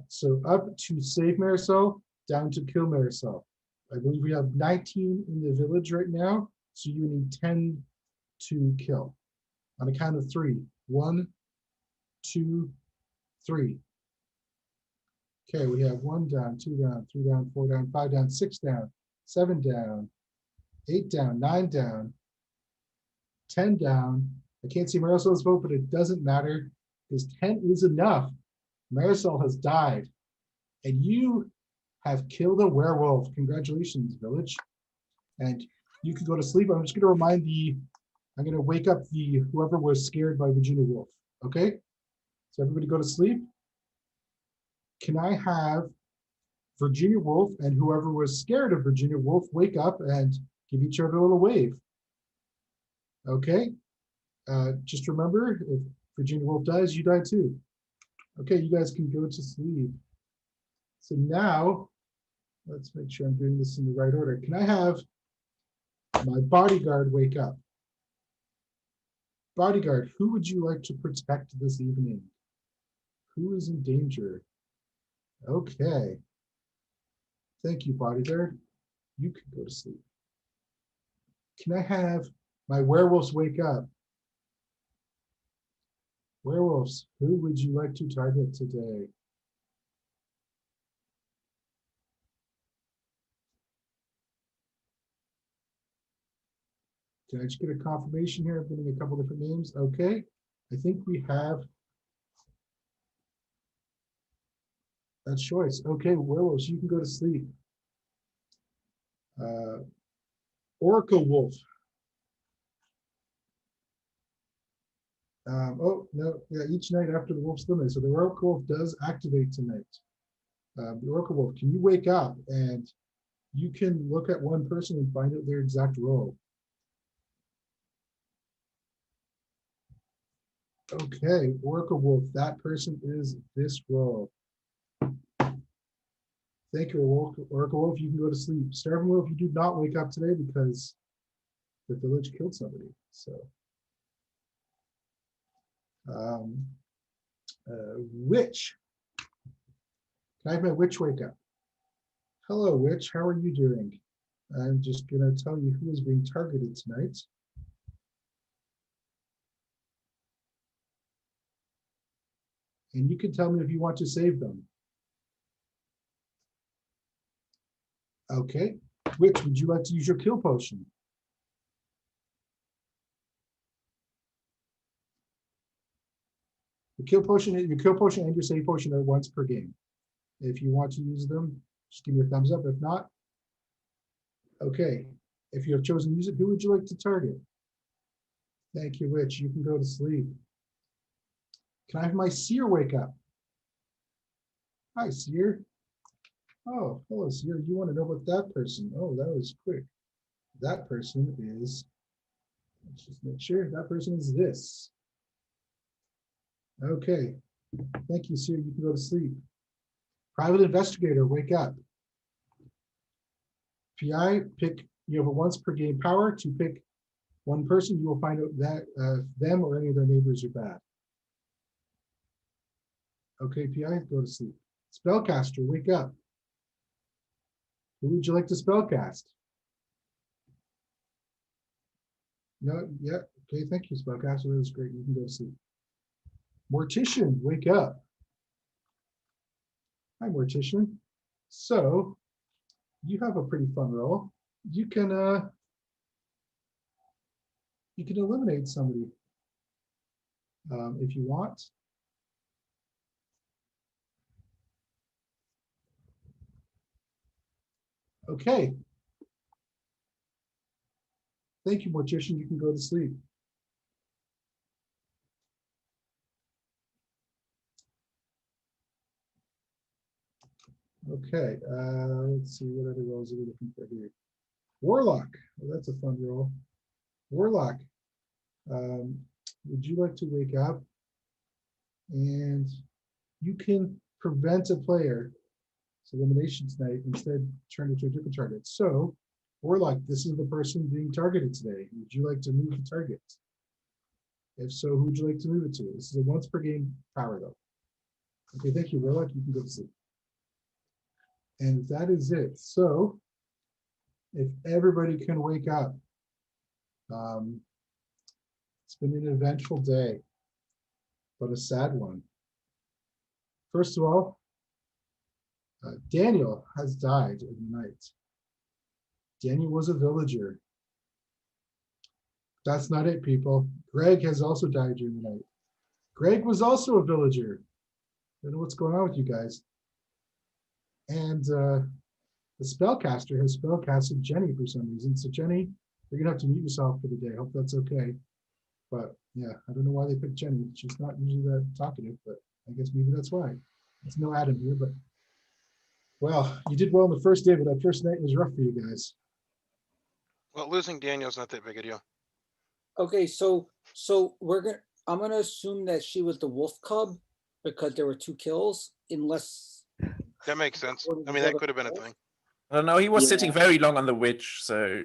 So up to save Marisol, down to kill Marisol. I believe we have 19 in the village right now, so you need 10 to kill. On a count of 3. 1, 2, 3. Okay, we have 1 down, 2 down, 3 down, 4 down, 5 down, 6 down, 7 down, 8 down, 9 down, 10 down. I can't see Marisol's vote, but it doesn't matter because 10 is enough. Marisol has died, and you have killed a werewolf. Congratulations, village. And you can go to sleep. I'm just going to remind I'm going to wake up whoever was scared by Virginia Woolf. Okay? So everybody go to sleep. Can I have Virginia Woolf and whoever was scared of Virginia Woolf wake up and give each other a little wave? Okay? Just remember, if Virginia Woolf dies, you die too. Okay, you guys can go to sleep. So now, let's make sure I'm doing this in the right order. Can I have my bodyguard wake up? Bodyguard, who would you like to protect this evening? Who is in danger? Okay. Thank you, bodyguard. You can go to sleep. Can I have my werewolves wake up? Werewolves, who would you like to target today? Can I just get a confirmation here? I'm getting a couple different names. Okay. I think we have that choice. Okay, werewolves, you can go to sleep. Oracle wolf. Oh, no, yeah, each night after the wolf's eliminated. So the Oracle Wolf does activate tonight. The Oracle Wolf, can you wake up and you can look at one person and find out their exact role? Okay, Oracle Wolf, that person is this role. Thank you, Oracle Wolf. You can go to sleep. Starving Wolf, you do not wake up today because the village killed somebody. So, Witch. Can I have my Witch wake up? Hello, Witch. How are you doing? I'm just going to tell you who is being targeted tonight. And you can tell me if you want to save them. Okay. Witch, would you like to use your kill potion? Your kill potion and your save potion are once per game. If you want to use them, just give me a thumbs up. If not, okay. If you have chosen to use it, who would you like to target? Thank you, Witch. You can go to sleep. Can I have my Seer wake up? Hi, Seer. Oh, hello, Seer. You want to know about that person? Oh, that was quick. That person is, let's just make sure, that person is this. Okay. Thank you, Seer. You can go to sleep. Private Investigator, wake up. PI, pick, you have a once per game power to pick one person. You will find out that them or any of their neighbors are bad. Okay, PI, go to sleep. Spellcaster, wake up. Who would you like to spellcast? No, yeah, okay, thank you, Spellcaster. That was great. You can go to sleep. Mortician, wake up. Hi, Mortician. So, you have a pretty fun role. You can eliminate somebody if you want. Okay. Thank you, Mortician. You can go to sleep. Okay, let's see, what other roles are we looking for here? Warlock, well, that's a fun role. Warlock, would you like to wake up and you can prevent a player, so elimination tonight, instead turn it to a different target. So, Warlock, this is the person being targeted today. Would you like to move the target? If so, who would you like to move it to? This is a once per game power though. Okay, thank you, Warlock. You can go to sleep. And that is it. So, if everybody can wake up, it's been an eventful day, but a sad one. First of all, Daniel has died in the night. Daniel was a villager. That's not it, people. Greg has also died during the night. Greg was also a villager. I don't know what's going on with you guys. And the spellcaster has spellcasted Jenny for some reason. So Jenny, you're gonna have to mute yourself for the day. Hope that's okay. But yeah, I don't know why they picked Jenny. She's not usually that talkative, but I guess maybe that's why. There's no Adam here, but well, you did well on the first day, but that first night was rough for you guys. Well, losing Daniel's not that big a deal. Okay, so I'm gonna assume that she was the wolf cub because there were 2 kills, unless that makes sense. I mean, that could have been a thing. I don't know. He was sitting very long on the witch, so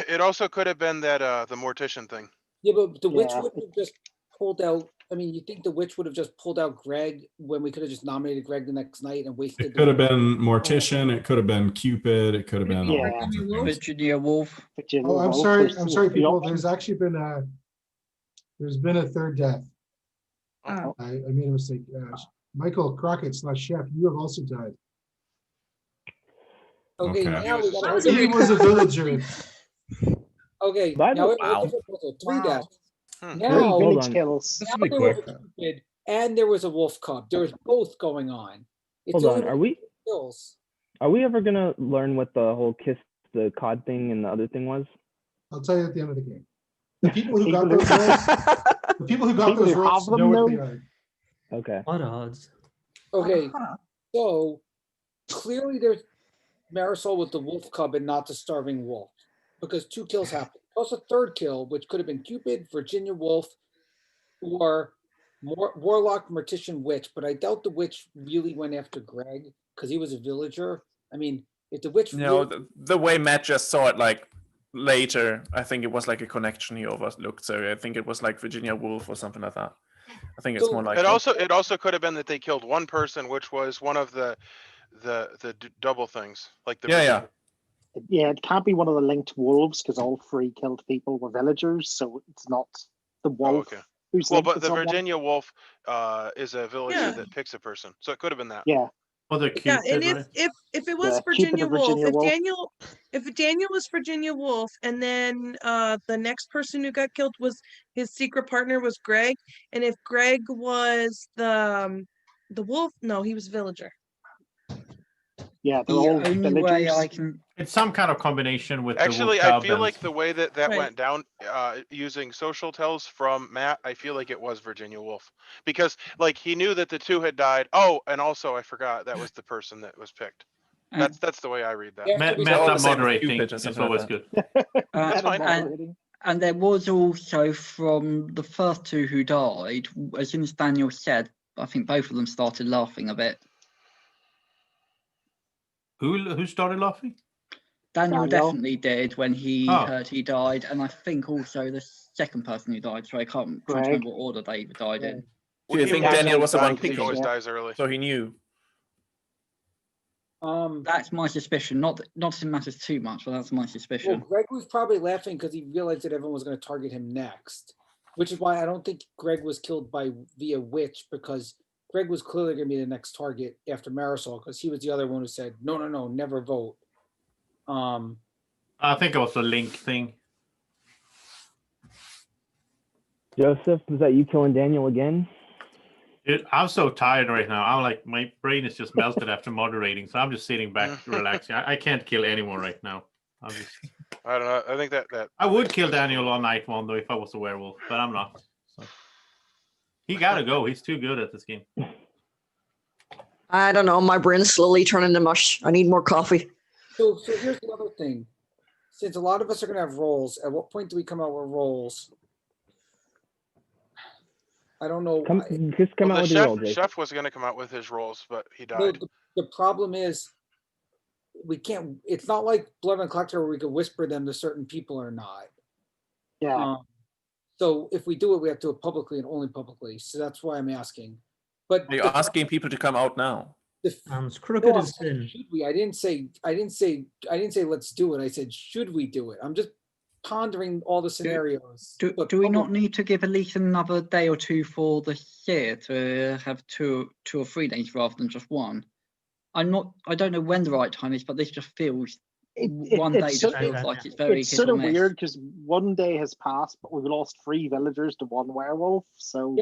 it also could have been that the mortician thing. Yeah, but the witch would have just pulled out. I mean, you think the witch would have just pulled out Greg when we could have just nominated Greg the next night and wasted? It could have been Mortician. It could have been Cupid. It could have been all kinds of things. Virginia Woolf. Oh, I'm sorry, people. There's actually been a third death. Oh. I made a mistake. Michael Crockett / Chef, you have also died. Okay, now we got He was a villager. Okay, Wow. now it was 3 deaths. Now, Hold on. now there was a Cupid and there was a wolf cub. There was both going on. It's Hold on, only kills. are we ever gonna learn what the whole kiss the cod thing and the other thing was? I'll tell you at the end of the game. The people who got those rolls, the people who got People those who rolls have them know what they know. are. Okay. What odds? Okay, so clearly there's Marisol with the wolf cub and not the starving wolf, because 2 kills happened. Plus a 3rd kill, which could have been Cupid, Virginia Wolf, or Warlock, Mortician, Witch. But I doubt the witch really went after Greg because he was a villager. I mean, if the witch No, really, the way Matt just saw it, like later, I think it was like a connection he overlooked. So I think it was like Virginia Woolf or something like that. I think it's more like It also could have been that they killed one person, which was one of the double things, like the Yeah, it can't be one of the linked wolves because all 3 killed people were villagers, so it's not the wolf. okay. Who's Well, linked but to the someone. Virginia Wolf is a villager Yeah. that picks a person, so it could have been that. Yeah. Oh, they're Yeah, Cupid, and right? if it was Yeah, Cupid Virginia and Wolf, Virginia Wolf. if Daniel was Virginia Wolf, and then the next person who got killed was his secret partner was Greg, and if Greg was the wolf, no, he was villager. Yeah, The only way I can. It's some kind of combination with Actually, the wolf I cub feel and- like the way that Right. went down, using social tells from Matt, I feel like it was Virginia Wolf, because like he knew that the 2 had died. Oh, and also I forgot that was the person that was picked. That's the way I read that. Meta moderating is always good. That's fine. And there was also from the first 2 who died, as soon as Daniel said, I think both of them started laughing a bit. Who started laughing? Daniel definitely did when he Oh. heard he died, and I think also the second person who died. So I can't try to remember what order they died in. Do you think Daniel was the one He picking? always dies early. So he knew. That's my suspicion. Not that it matters too much, but that's my well, suspicion. Greg was probably laughing because he realized that everyone was going to target him next, which is why I don't think Greg was killed via witch, because Greg was clearly going to be the next target after Marisol, because he was the other one who said, no, never vote. I think it was a link thing. Joseph, was that you killing Daniel again? Dude, I'm so tired right now. I'm like, my brain is just melted after moderating, so I'm just sitting back, relaxing. I can't kill anyone right now. I don't know. I think that I would kill Daniel on night 1 though if I was a werewolf, but I'm not. So. He gotta go. He's too good at this game. I don't know. My brain's slowly turning to mush. I need more coffee. So here's the other thing. Since a lot of us are going to have roles, at what point do we come out with roles? I don't know. Just come out with your roll, Chef, Jake. Chef was going to come out with his rolls, but he No, died. the problem is we can't. It's not like Blood and Clocktower where we could whisper them to certain people or not. Yeah. So if we do it, we have to do it publicly and only publicly. So that's why I'm asking. But Are you asking people to come out now? Sounds crooked No, as sin. should we? I didn't say let's do it. I said should we do it? I'm just pondering all the scenarios. Do we not need to give at least another day or 2 for the year to have 2 or 3 days rather than just 1? I don't know when the right time is, but this just feels one day just feels like it's very It's sort of hit or miss. weird because 1 day has passed, but we've lost 3 villagers to 1 werewolf. So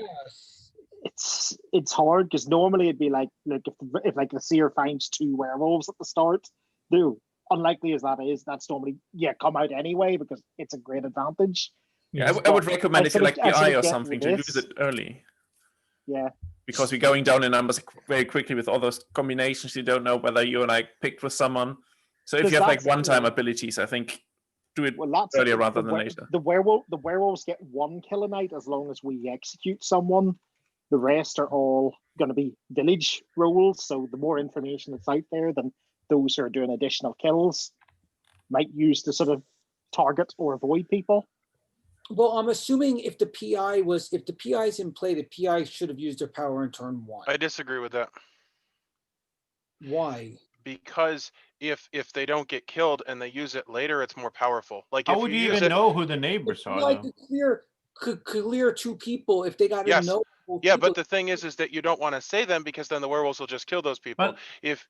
it's hard because normally it'd be like if like the seer finds 2 werewolves at the start, unlikely as that is, that's normally come out anyway because it's a great advantage. Yeah, I would recommend if you like I sort PI of or get something with to this. lose it early. Yeah. Because we're going down in numbers very quickly with all those combinations. You don't know whether you're like picked with someone. So if you have like one-time abilities, I think do it earlier rather than later. The werewolves get 1 kill a night as long as we execute someone. The rest are all going to be village roles. So the more information that's out there, then those who are doing additional kills might use to sort of target or avoid people. Well, I'm assuming if the PI is in play, the PI should have used their power in turn 1. I disagree with that. Why? Because if they don't get killed and they use it later, it's more powerful. Like How if would you use even it, know who the neighbors are? Like Though? could clear 2 people if they got to yes, know. yeah, but the thing is that you don't want to say them because then the werewolves will just kill those people. If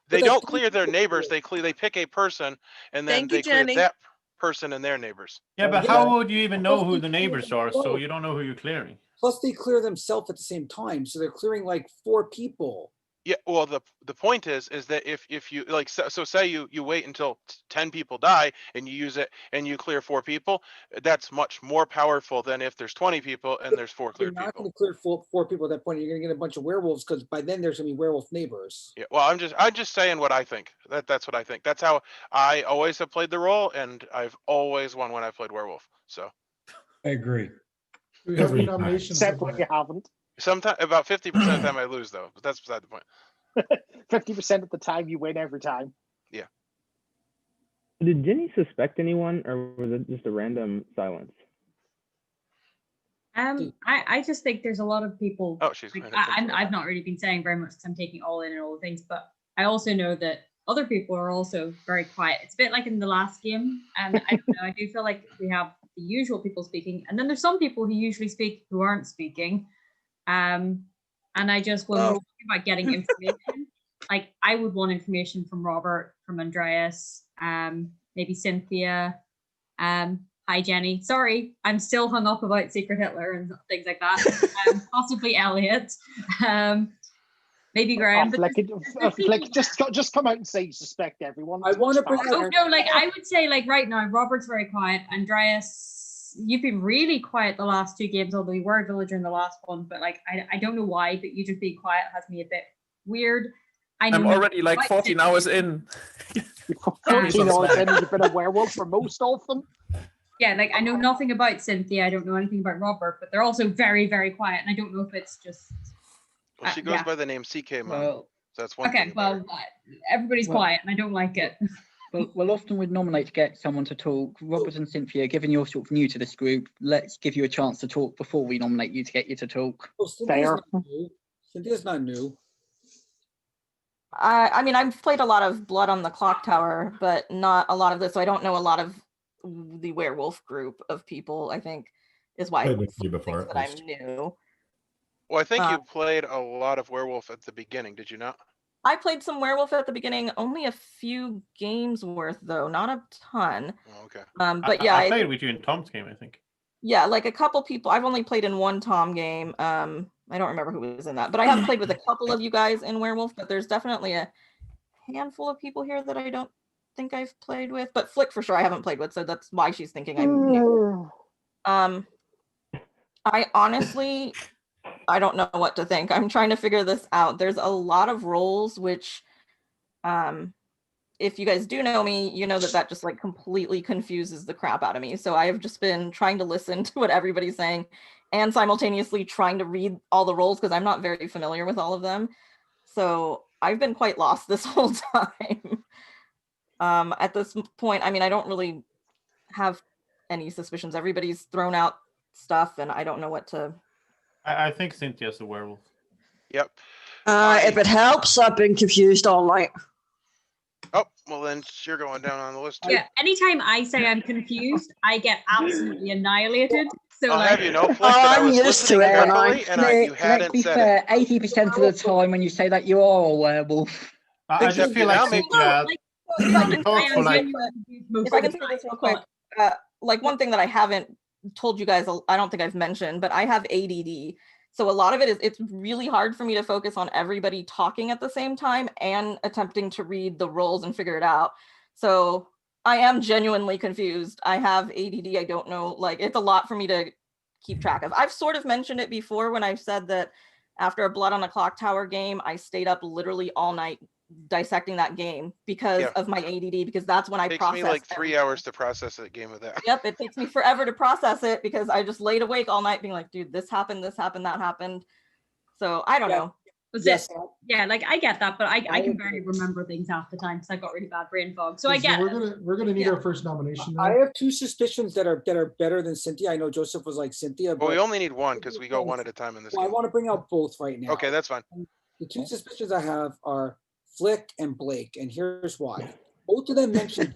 they don't clear their neighbors, they pick a person and then Thank you, they clear Jenny. that person and their neighbors. Yeah, but how would you even know who the neighbors are? So you don't know who you're clearing. Plus, they clear themselves at the same time, so they're clearing like 4 people. Yeah, well, the point is that if you like, so say you wait until 10 people die and you use it and you clear 4 people, that's much more powerful than if there's 20 people and there's 4 You're cleared not people. going to clear four people at that point. You're going to get a bunch of werewolves because by then there's going to be werewolf neighbors. Yeah, well, I'm just saying what I think. That's what I think. That's how I always have played the role, and I've always won when I played werewolf. So I agree. We have any nominations? Except when you haven't. Sometimes about 50% of the time I lose though, but that's beside the point. 50% of the time you win every time. Yeah. Did Jenny suspect anyone, or was it just a random silence? I just think there's a lot of people. Oh, she's. Like, I've not really been saying very much because I'm taking all in and all the things, but I also know that other people are also very quiet. It's a bit like in the last game, and I don't know. I do feel like we have the usual people speaking, and then there's some people who usually speak who aren't speaking. And I just when we're talking about getting information, like I would want information from Robert, from Andreas, maybe Cynthia. Hi Jenny. Sorry, I'm still hung up about Secret Hitler and things like that. Possibly Elliot. Maybe Graham. Just come out and say you suspect everyone. I want to bring out. Oh no, like I would say, like right now, Robert's very quiet. Andreas, you've been really quiet the last 2 games, although you were a villager in the last one. But like I don't know why, but you just being quiet has me a bit weird. I'm already like 14 hours in. 14 hours in, you've been a werewolf for most of them. Yeah, like I know nothing about Cynthia. I don't know anything about Robert, but they're also very, very quiet. And I don't know if it's just. Well, she goes by the name CK Mom. So that's one okay, thing. well, everybody's quiet, and I don't like it. Well, often we'd nominate to get someone to talk. Robert and Cynthia, given you're sort of new to this group, let's give you a chance to talk before we nominate you to get you to talk. Oh, Cynthia's not new. I mean, I've played a lot of Blood on the Clocktower, but not a lot of this, so I don't know a lot of the werewolf group of people, I think, is why Played with you before, that I'm new. Well, I think you played a lot of werewolf at the beginning, did you not? I played some werewolf at the beginning, only a few games worth though, not a ton. Oh, okay. But yeah, I played with you in Tom's game, I think. Yeah, like a couple people. I've only played in one Tom game. I don't remember who was in that, but I have played with a couple of you guys in Werewolf. But there's definitely a handful of people here that I don't think I've played with. But Flick for sure I haven't played with, so that's why she's thinking I'm new. I honestly, I don't know what to think. I'm trying to figure this out. There's a lot of roles which, if you guys do know me, you know that just like completely confuses the crap out of me. So I have just been trying to listen to what everybody's saying and simultaneously trying to read all the roles because I'm not very familiar with all of them. So I've been quite lost this whole time. At this point, I mean, I don't really have any suspicions. Everybody's thrown out stuff and I don't know what to... I think Cynthia's a werewolf. Yep. If it helps, I've been confused all night. Oh, well then you're going down on the list too. Yeah, anytime I say I'm confused, I get absolutely annihilated. So I'll like, have you know, Flick, that I was listening carefully and you Let's hadn't be said fair, it. 80% of the time when you say that, you are a werewolf. I just feel like Cynthia... If I can say this real quick, like one thing that I haven't told you guys, I don't think I've mentioned, but I have ADD. So a lot of it is, it's really hard for me to focus on everybody talking at the same time and attempting to read the roles and figure it out. So I am genuinely confused. I have ADD. I don't know, like it's a lot for me to keep track of. I've sort of mentioned it before when I've said that after a Blood on the Clocktower game, I stayed up literally all night dissecting that game because of my ADD, because that's when I process. It takes me like 3 hours to process a game of that. Yep, it takes me forever to process it because I just laid awake all night being like, dude, this happened, that happened. So I don't know. Yeah, like I get that, but I can barely remember things half the time because I've got really bad brain fog. So I get we're gonna need our first nomination now. I have 2 suspicions that are better than Cynthia. I know Joseph was like Cynthia, Well, we only need one because we go one at a time in this I game. want to bring out both right now. Okay, that's fine. The 2 suspicions I have are Flick and Blake, and here's why. Both of them mentioned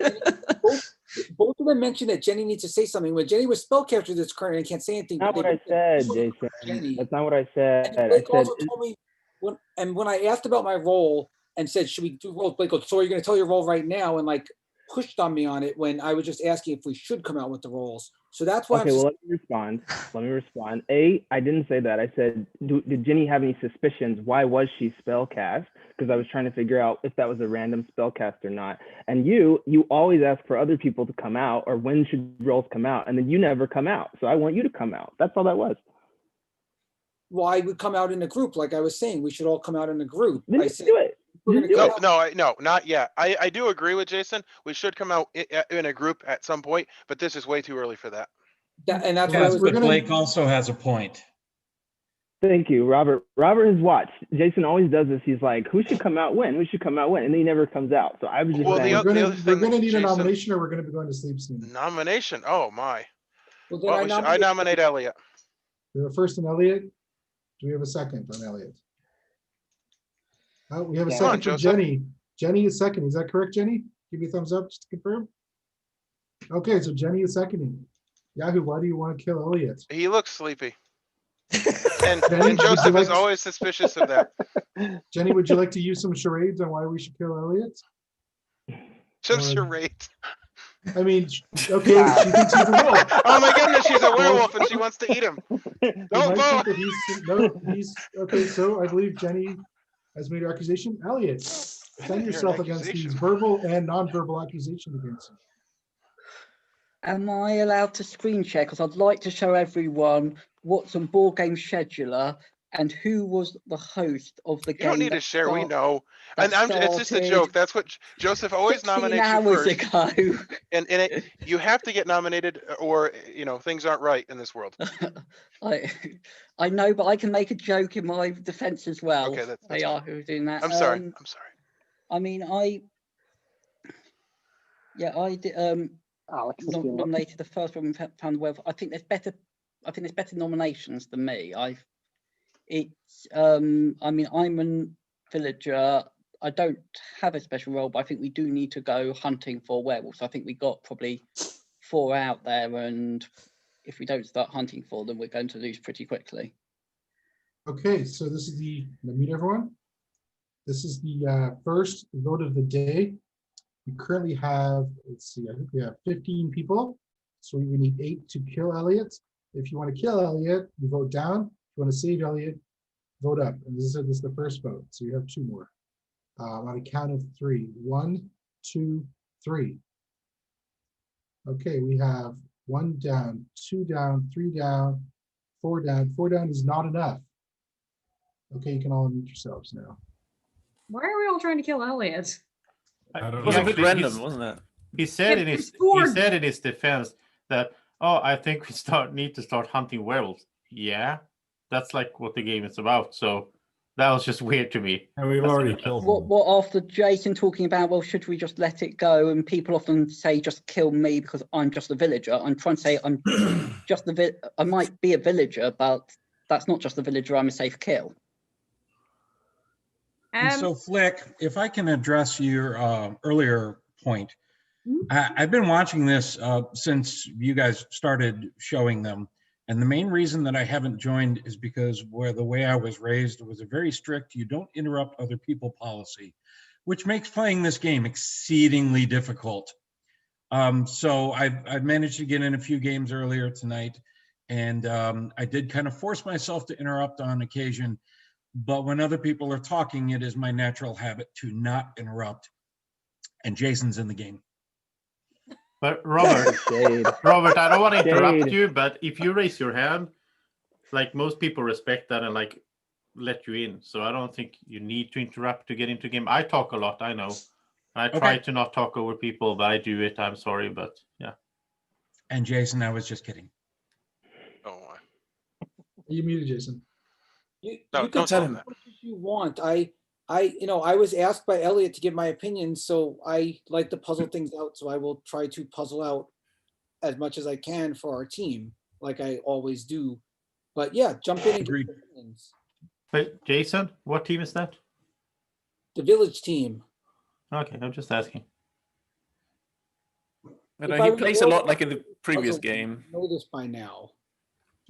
both of them mentioned that Jenny needs to say something. When Jenny was spellcaster this current and can't say anything. Not what I said, Jason. That's not what I said. And Blake also told me when I asked about my role and said, should we do roles, Blake goes, so are you going to tell your role right now? And like, pushed on me on it when I was just asking if we should come out with the roles. So that's why. Okay, well, let me respond. I didn't say that. I said, did Jenny have any suspicions? Why was she spellcast? Because I was trying to figure out if that was a random spellcast or not. And you always ask for other people to come out, or when should roles come out, and then you never come out. So I want you to come out. That's all that was. Why we come out in a group, like I was saying, we should all come out in a group. Then I said, do it. No, not yet. I do agree with Jason. We should come out in a group at some point, but this is way too early for that. And that's yes, but Blake also has a point. Thank you, Robert. Robert has watched. Jason always does this. He's like, who should come out when? Who should come out when? And then he never comes out. So I was just saying. We're going to need a nomination, or we're going to be going to sleep soon. Nomination? Oh, my. Well, I nominate Elliot. We have a first on Elliot. Do we have a second on Elliot? Oh, we have a second for Jenny. Jenny is second. Is that correct, Jenny? Give me a thumbs up just to confirm. Okay, so Jenny is seconding. Yahoo, why do you want to kill Elliot? He looks sleepy. And Joseph is always suspicious of that. Jenny, would you like to use some charades on why we should kill Elliot? Some charades. I mean, okay, she thinks he's a wolf. Oh my goodness, she's a werewolf and she wants to eat him. Don't vote. Okay, so I believe Jenny has made an accusation. Elliot, defend yourself against these verbal and non-verbal accusations against you. Am I allowed to screen share? Because I'd like to show everyone what's on Board Game Scheduler and who was the host of the game. You don't need to share, we know. And it's just a joke. That's what Joseph always nominates you hours first. Ago. And you have to get nominated, or things aren't right in this world. I know, but I can make a joke in my defense as well. Okay, that's they are who are doing that. I'm sorry. I mean, I did. Nominated the first one, found Werewolf. I think there's better nominations than me. I mean, I'm a villager. I don't have a special role, but I think we do need to go hunting for werewolves. I think we got probably 4 out there, and if we don't start hunting for them, we're going to lose pretty quickly. Okay, so this is let me meet everyone. This is the first vote of the day. We currently have, let's see, I think we have 15 people. So we need 8 to kill Elliot. If you want to kill Elliot, you vote down. If you want to save Elliot, vote up. And this is the first vote. So you have 2 more. On a count of 3. 1, 2, 3. Okay, we have 1 down, 2 down, 3 down, 4 down. 4 down is not enough. Okay, you can all unmute yourselves now. Why are we all trying to kill Elliot? It was a bit random, wasn't it? He said in his defense that, I think we need to start hunting werewolves. Yeah, that's like what the game is about. So that was just weird to me. And we've already killed him. What after Jason talking about, well, should we just let it go? And people often say, just kill me because I'm just a villager. I'm trying to say I'm just I might be a villager, but that's not just a villager. I'm a safe kill. And so, Flick, if I can address your earlier point, I've been watching this since you guys started showing them. And the main reason that I haven't joined is because the way I was raised was a very strict, you don't interrupt other people policy, which makes playing this game exceedingly difficult. So I've managed to get in a few games earlier tonight, and I did kind of force myself to interrupt on occasion. But when other people are talking, it is my natural habit to not interrupt. And Jason's in the game. But Robert, I don't want to interrupt you, but if you raise your hand, like most people respect that and like let you in. So I don't think you need to interrupt to get into game. I talk a lot, I know. I try to not talk over people, but I do it. I'm sorry, but yeah. And Jason, I was just kidding. Oh, you muted, Jason. You can tell him what you want. I was asked by Elliot to give my opinion, so I like to puzzle things out. So I will try to puzzle out as much as I can for our team, like I always do. But yeah, jump in and give your opinions. But Jason, what team is that? The village team. Okay, I'm just asking. He plays a lot like in the previous game. I know this by now.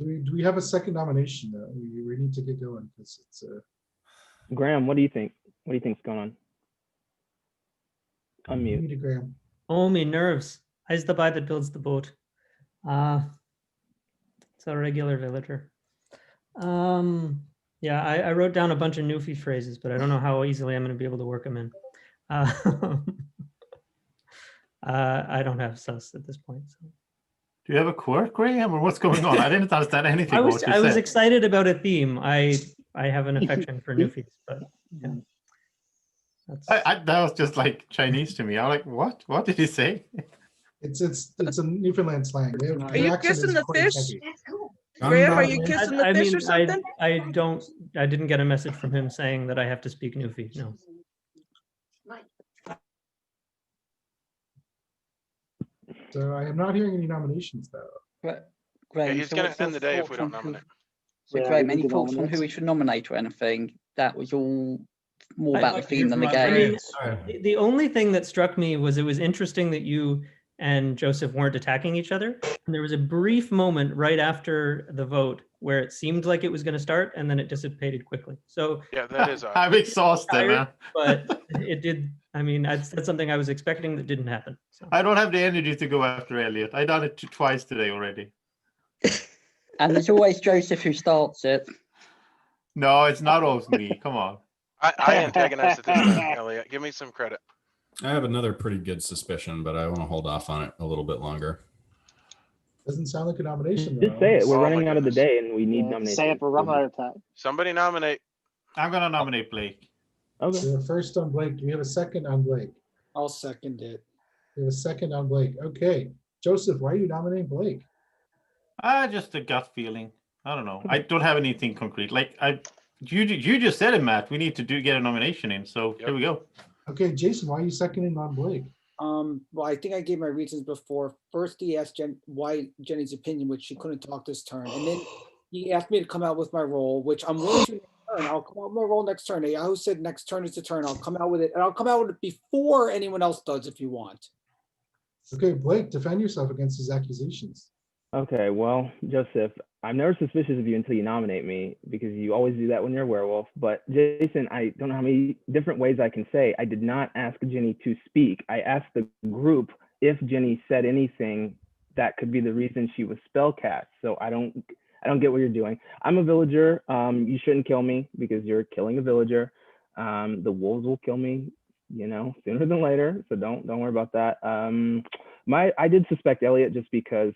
Do we have a second nomination though? We need to get going because it's Graham, what do you think? What do you think's going on? Unmute. Graham. Oh, me nerves. I's the guy that builds the boat. It's a regular villager. Yeah, I wrote down a bunch of Newfie phrases, but I don't know how easily I'm going to be able to work them in. I don't have sus at this point. So. Do you have a quirk, Graham, or what's going on? I didn't understand anything. I was excited about a theme. I have an affection for Newfies, but yeah. That was just like Chinese to me. I'm like, what? What did he say? It's a Newfoundland slang. Are you kissing the fish? Graham, are you kissing the fish or something? I didn't get a message from him saying that I have to speak Newfie. No. So I am not hearing any nominations though. Graham, he's going to end the day if we don't nominate. So Graham, any thoughts on who we should nominate or anything? That was all more about the theme than the game. The only thing that struck me was it was interesting that you and Joseph weren't attacking each other. And there was a brief moment right after the vote where it seemed like it was going to start and then it dissipated quickly. So yeah, that is. I'm exhausted, man. But it did. I mean, that's something I was expecting that didn't happen. So. I don't have the energy to go after Elliot. I done it twice today already. And there's always Joseph who starts it. No, it's not always me. Come on. I antagonized it this time, Elliot. Give me some credit. I have another pretty good suspicion, but I want to hold off on it a little bit longer. Doesn't sound like a nomination. Just say it. We're running out of the day, and we need nominations. Say it. We're running out of time. Somebody nominate. I'm gonna nominate Blake. Okay. So first on Blake. Do we have a second on Blake? I'll second it. We have a second on Blake. Okay, Joseph, why are you nominating Blake? Just a gut feeling. I don't know. I don't have anything concrete. Like you just said it, Matt. We need to get a nomination in. So here we go. Okay, Jason, why are you seconding on Blake? Well, I think I gave my reasons before. First, he asked why Jenny's opinion, which she couldn't talk this turn, and then he asked me to come out with my role, which I'm willing to. I'll come out with my role next turn. Yahoo said next turn is the turn. I'll come out with it, and I'll come out with it before anyone else does, if you want. Okay, Blake, defend yourself against his accusations. Okay, well, Joseph, I'm never suspicious of you until you nominate me, because you always do that when you're a werewolf. But Jason, I don't know how many different ways I can say I did not ask Jenny to speak. I asked the group if Jenny said anything that could be the reason she was spellcast. So I don't get what you're doing. I'm a villager. You shouldn't kill me because you're killing a villager. The wolves will kill me, sooner than later. So don't worry about that. I did suspect Elliot just because.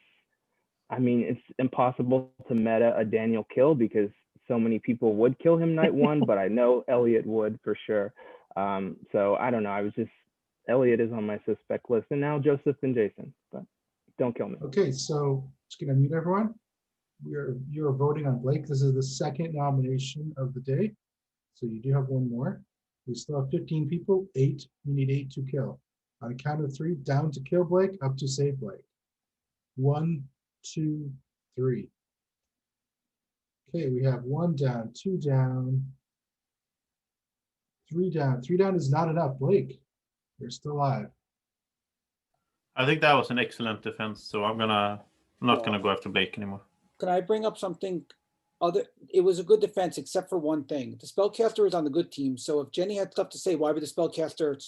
I mean, it's impossible to meta a Daniel kill because so many people would kill him night one, but I know Elliot would for sure. So I don't know. Elliot is on my suspect list, and now Joseph and Jason, but don't kill me. Okay, so just gonna mute everyone. You're voting on Blake. This is the second nomination of the day. So you do have one more. We still have 15 people, 8. We need 8 to kill. On a count of 3, down to kill Blake, up to save Blake. 1, 2, 3. Okay, we have 1 down, 2 down, 3 down. 3 down is not enough. Blake, you're still alive. I think that was an excellent defense, so I'm not gonna go after Blake anymore. Can I bring up something other? It was a good defense, except for one thing. The spellcaster is on the good team, so if Jenny had stuff to say, why would the spellcaster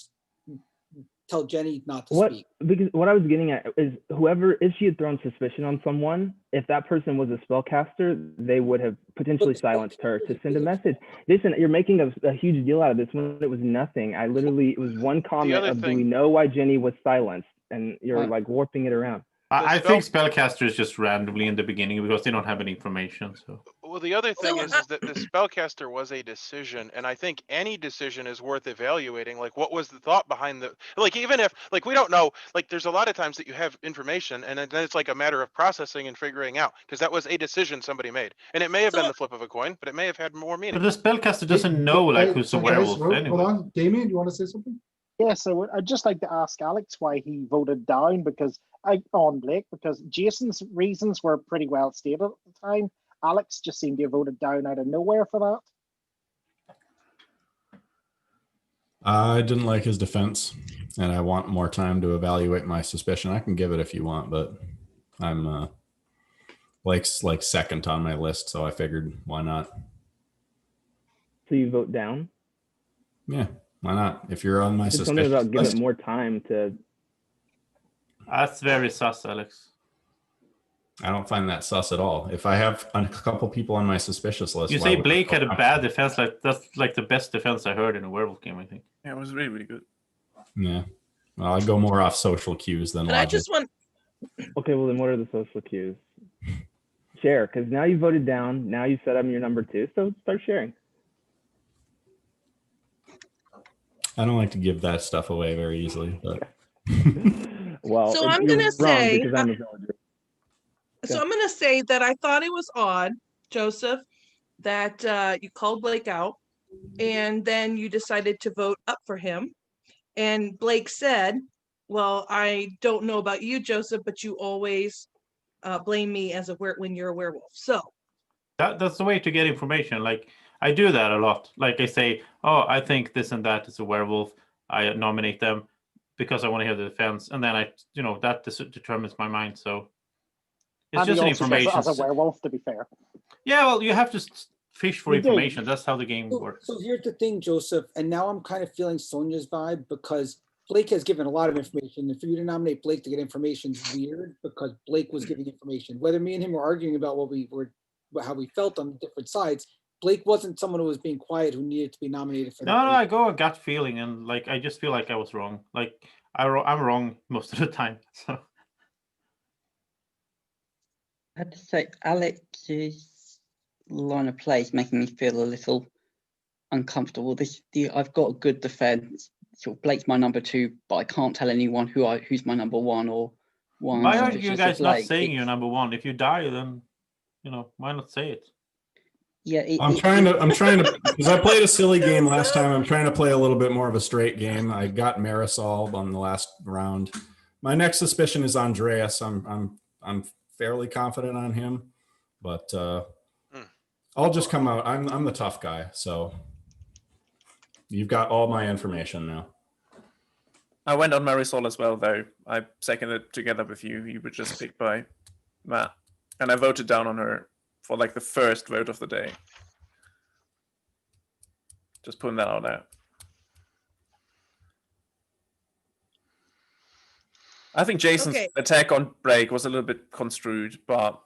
tell Jenny not to speak? Because what I was getting at is if she had thrown suspicion on someone, if that person was a spellcaster, they would have potentially silenced her to send a message. Listen, you're making a huge deal out of this when it was nothing. It was one comment of, do we know why Jenny was silenced? And you're like warping it around. I think spellcaster is just randomly in the beginning because they don't have any information. So. Well, the other thing is that the spellcaster was a decision, and I think any decision is worth evaluating. Like, what was the thought behind even if, we don't know, there's a lot of times that you have information, and then it's like a matter of processing and figuring out, because that was a decision somebody made. And it may have been the flip of a coin, but it may have had more meaning. But the spellcaster doesn't know, who's a werewolf anyway. Hold on, Damien, do you want to say something? Yeah, so I'd just like to ask Alex why he voted down on Blake, because Jason's reasons were pretty well stated at the time. Alex just seemed to have voted down out of nowhere for that. I didn't like his defense, and I want more time to evaluate my suspicion. I can give it if you want, but I'm like second on my list, so I figured why not. So you vote down? Yeah. Why not? If you're on my suspicion list. Something about giving it more time to That's very sus, Alex. I don't find that sus at all. If I have a couple people on my suspicious list, You why say would I Blake feel had a bad defense, like that's like the best defense I heard in a werewolf game, I think. Yeah, it was really, really good. Yeah. Well, I go more off social cues than And logic. I just want. Okay, well then what are the social cues? Share, because now you voted down. Now you said I'm your number 2, so start sharing. I don't like to give that stuff away very easily, but well, So I'm you're gonna wrong say. because I'm a villager. So I'm gonna say that I thought it was odd, Joseph, that you called Blake out, and then you decided to vote up for him. And Blake said, "Well, I don't know about you, Joseph, but you always blame me as when you're a werewolf." So that's the way to get information. Like I do that a lot. Like I say, oh, I think this and that is a werewolf. I nominate them because I want to hear the defense, and then that determines my mind. So it's and just an also information. as a werewolf, to be fair. Yeah, well, you have to fish for You do. information. That's how the game works. So here's the thing, Joseph, and now I'm kind of feeling Sonia's vibe because Blake has given a lot of information. And for you to nominate Blake to get information is weird because Blake was giving information. Whether me and him were arguing about how we felt on different sides, Blake wasn't someone who was being quiet who needed to be nominated for that. No, I go a gut feeling, and like I just feel like I was wrong. Like I'm wrong most of the time. So I have to say, Alex's line of play is making me feel a little uncomfortable. I've got a good defense. So Blake's my number 2, but I can't tell anyone who's my number 1 or one. Why are you guys not saying you're number 1? If you die, then why not say it? Yeah, I'm trying to because I played a silly game last time. I'm trying to play a little bit more of a straight game. I got Marisol on the last round. My next suspicion is Andreas. I'm fairly confident on him, but I'll just come out. I'm the tough guy, so you've got all my information now. I went on Marisol as well, though. I seconded together with you. You were just picked by Matt, and I voted down on her for like the first vote of the day. Just putting that out there. I think Jason's attack on Blake was a little bit construed, but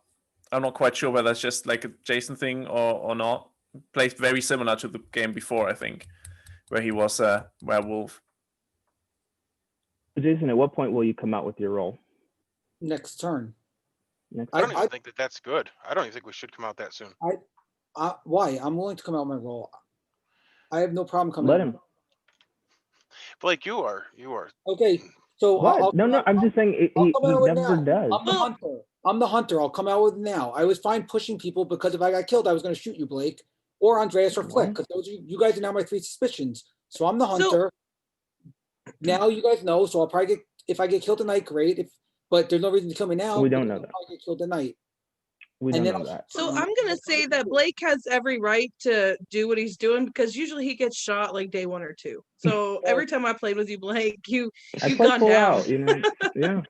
I'm not quite sure whether that's just like a Jason thing or not. Played very similar to the game before, I think, where he was a werewolf. Jason, at what point will you come out with your role? Next turn. I don't even think that's good. I don't even think we should come out that soon. Why? I'm willing to come out my role. I have no problem coming. Let him. Blake, you are. Okay, so I'm just saying he never does. I'm the hunter. I'll come out with it now. I was fine pushing people because if I got killed, I was going to shoot you, Blake, or Andreas or Flick, because you guys are now my 3 suspicions. So I'm the hunter. Now you guys know. So I'll probably if I get killed tonight, great. But there's no reason to kill me now. We don't know that. I get killed tonight. We don't know that. So I'm gonna say that Blake has every right to do what he's doing because usually he gets shot like day 1 or 2. So every time I played with you, Blake, you've gone down. Yeah.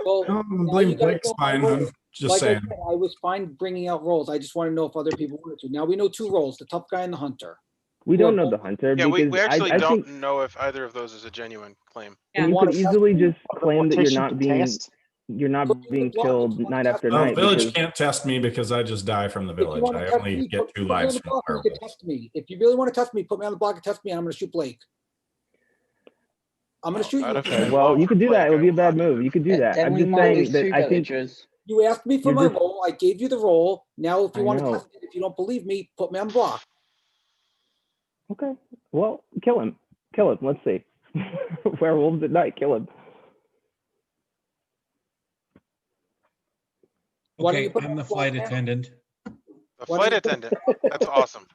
Well, I'm blaming Blake's fine. I'm just saying. I was fine bringing out roles. I just want to know if other people wanted to. Now we know 2 roles: the tough guy and the hunter. We don't know the hunter. Yeah, we actually I don't think know if either of those is a genuine claim. you could easily just claim that you're not being killed night after night. The village can't test me because I just die from the village. I only get 2 lives from the werewolf. Test me. If you really want to test me, put me on the block and test me, and I'm going to shoot Blake. I'm going to shoot you. Okay, well, you could do that. It would be a bad move. You could do that. I'm just saying that I think you asked me for my role. I gave you the role. Now, if you want to test it, if you don't believe me, put me on the block. Okay. Well, kill him. Kill him. Let's see. Werewolves at night. Kill him. Okay, I'm the flight attendant. The flight attendant. That's awesome.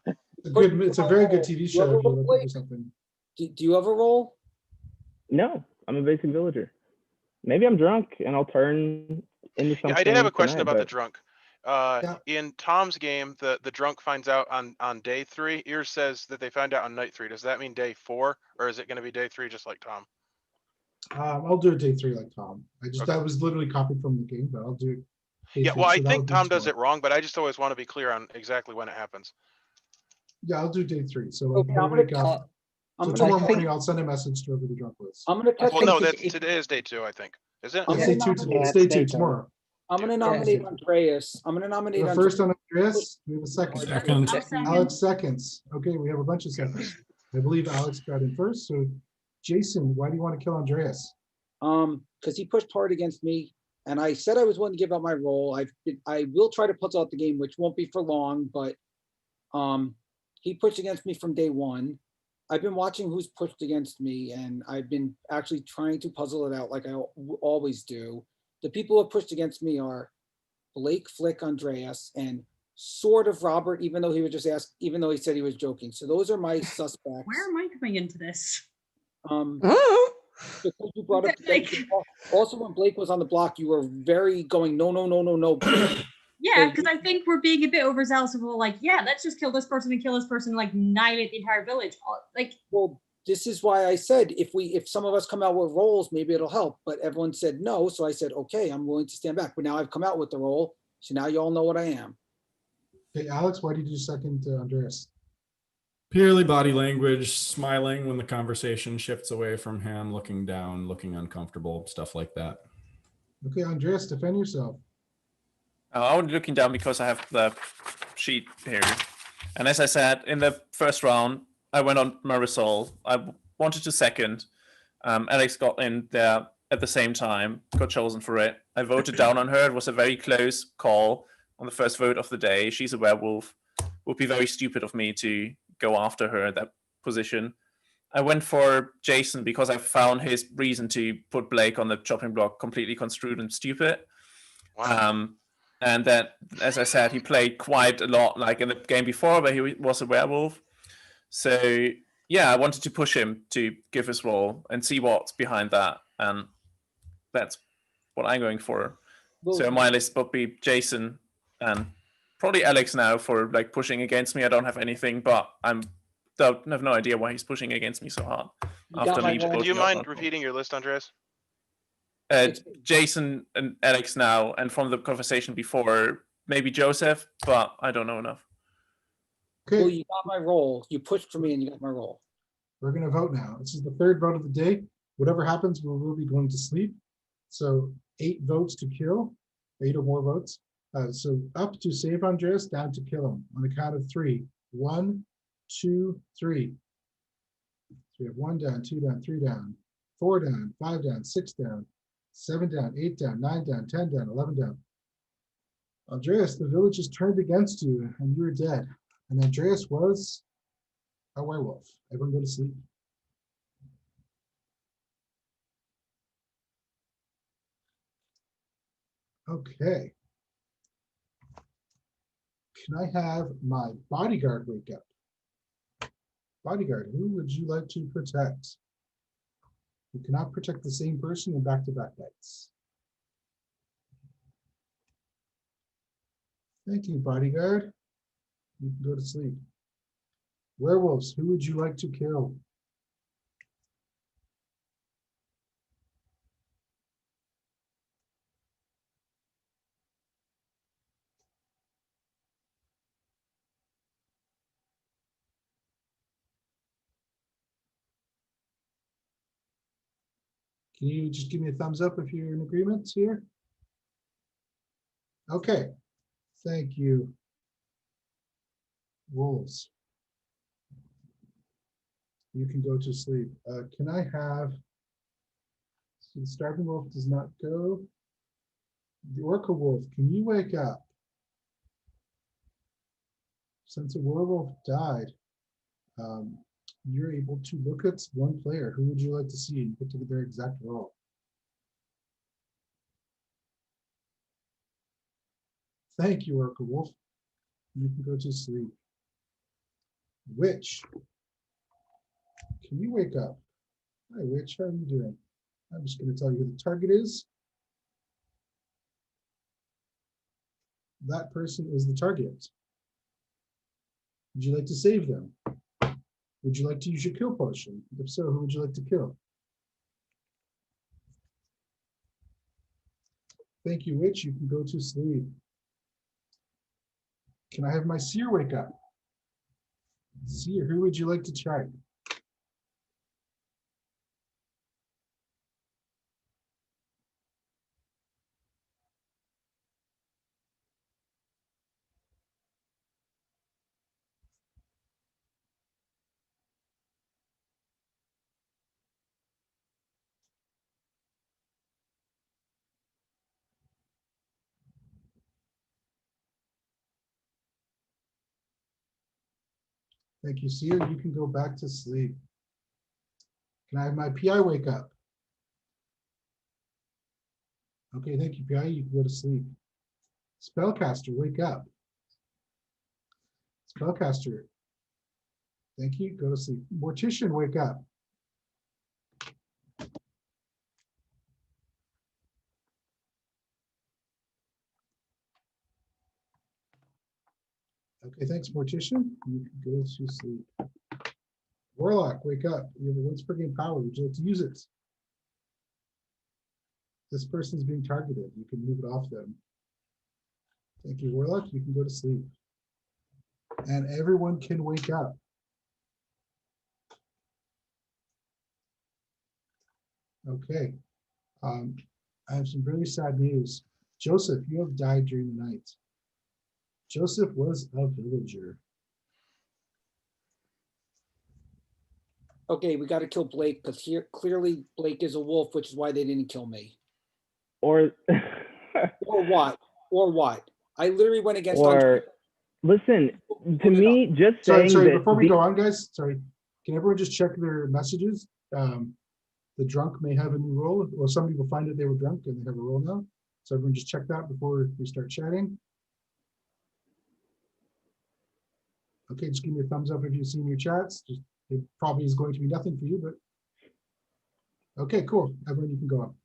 It's a very good TV show. If you're looking for something. Do you have a role? No, I'm a basic villager. Maybe I'm drunk and I'll turn into something. Yeah, I did have a question about the drunk. Yeah. In Tom's game, the drunk finds out on day 3. Ears says that they find out on night 3. Does that mean day 4, or is it going to be day 3 just like Tom? I'll do it day 3 like Tom. That was literally copied from the game, but I'll do it. Yeah, well, I think Tom does it wrong, but I just always want to be clear on exactly when it happens. Yeah, I'll do day 3. So Okay, tomorrow morning I'll send a message to whoever the drunk was. I'm going to test. Well, no, today is day 2, I think. Is it? Let's stay tuned tomorrow. I'm gonna nominate Andreas. I'm gonna nominate The first Andreas. on Andreas. We have a second. Second. Alex seconds. Okay, we have a bunch of seconds. I believe Alex got in first. So, Jason, why do you want to kill Andreas? Because he pushed hard against me, and I said I was willing to give up my role. I will try to puzzle out the game, which won't be for long, but he pushed against me from day one. I've been watching who's pushed against me, and I've been actually trying to puzzle it out like I always do. The people who have pushed against me are Blake, Flick, Andreas, and sort of Robert, even though he said he was joking. So those are my suspects. Where am I coming into this? Because you brought up also when Blake was on the block, you were very going no. Yeah, because I think we're being a bit overzealous of like, yeah, let's just kill this person and kill this person, like annihilate the entire village. Like, well, this is why I said if some of us come out with roles, maybe it'll help. But everyone said no, so I said okay, I'm willing to stand back. But now I've come out with the role, so now you all know what I am. Okay, Alex, why did you second Andreas? Purely body language, smiling when the conversation shifts away from him, looking down, looking uncomfortable, stuff like that. Okay, Andreas, defend yourself. I'm only looking down because I have the sheet here. And as I said, in the first round, I went on Marisol. I wanted to second. Alex got in there at the same time, got chosen for it. I voted down on her. It was a very close call on the first vote of the day. She's a werewolf. It would be very stupid of me to go after her at that position. I went for Jason because I found his reason to put Blake on the chopping block completely construed and stupid. Wow. And that, as I said, he played quite a lot like in the game before where he was a werewolf. So yeah, I wanted to push him to give his role and see what's behind that. And that's what I'm going for. So my list would be Jason and probably Alex now for like pushing against me. I don't have anything, but I have no idea why he's pushing against me so hard. Do you mind repeating your list, Andreas? Jason and Alex now, and from the conversation before, maybe Joseph, but I don't know enough. Okay. Well, you got my role. You pushed for me and you got my role. We're going to vote now. This is the third vote of the day. Whatever happens, we will be going to sleep. So 8 votes to kill, 8 or more votes. So up to save Andreas, down to kill him on the count of 3. 1, 2, 3. So we have 1 down, 2 down, 3 down, 4 down, 5 down, 6 down, 7 down, 8 down, 9 down, 10 down, 11 down. Andreas, the village is turned against you and you're dead. And Andreas was a werewolf. Everyone go to sleep. Okay. Can I have my bodyguard wake up? Bodyguard, who would you like to protect? You cannot protect the same person in back-to-back nights. Thank you, bodyguard. You can go to sleep. Werewolves, who would you like to kill? Can you just give me a thumbs up if you're in agreement here? Okay, thank you. Wolves. You can go to sleep. Can I have, so the starving wolf does not go. The orca wolf, can you wake up? Since a werewolf died, you're able to look at one player. Who would you like to see and put to their exact role? Thank you, Orca Wolf. You can go to sleep. Witch, can you wake up? Hi, Witch, how are you doing? I'm just going to tell you who the target is. That person is the target. Would you like to save them? Would you like to use your kill potion? If so, who would you like to kill? Thank you, Witch. You can go to sleep. Can I have my seer wake up? Seer, who would you like to try? Thank you, Seer. You can go back to sleep. Can I have my PI wake up? Okay, thank you, PI. You can go to sleep. Spellcaster, wake up. Spellcaster. Thank you. Go to sleep. Mortician, wake up. Okay, thanks, Mortician. You can go to sleep. Warlock, wake up. You have a once per game power. Would you like to use it? This person's being targeted. You can move it off them. Thank you, Warlock. You can go to sleep. And everyone can wake up. Okay. I have some really sad news. Joseph, you have died during the night. Joseph was a villager. Okay, we got to kill Blake because here clearly Blake is a wolf, which is why they didn't kill me. Or what? Or what? I literally went against. Or listen, to me, just saying sorry, that. Before we go on, guys, sorry. Can everyone just check their messages? The drunk may have a new role, or some people find that they were drunk and they have a role now. So everyone just check that before we start chatting. Okay, just give me a thumbs up if you've seen your chats. Just, it probably is going to be nothing for you, but okay, cool. Everyone, you can go on.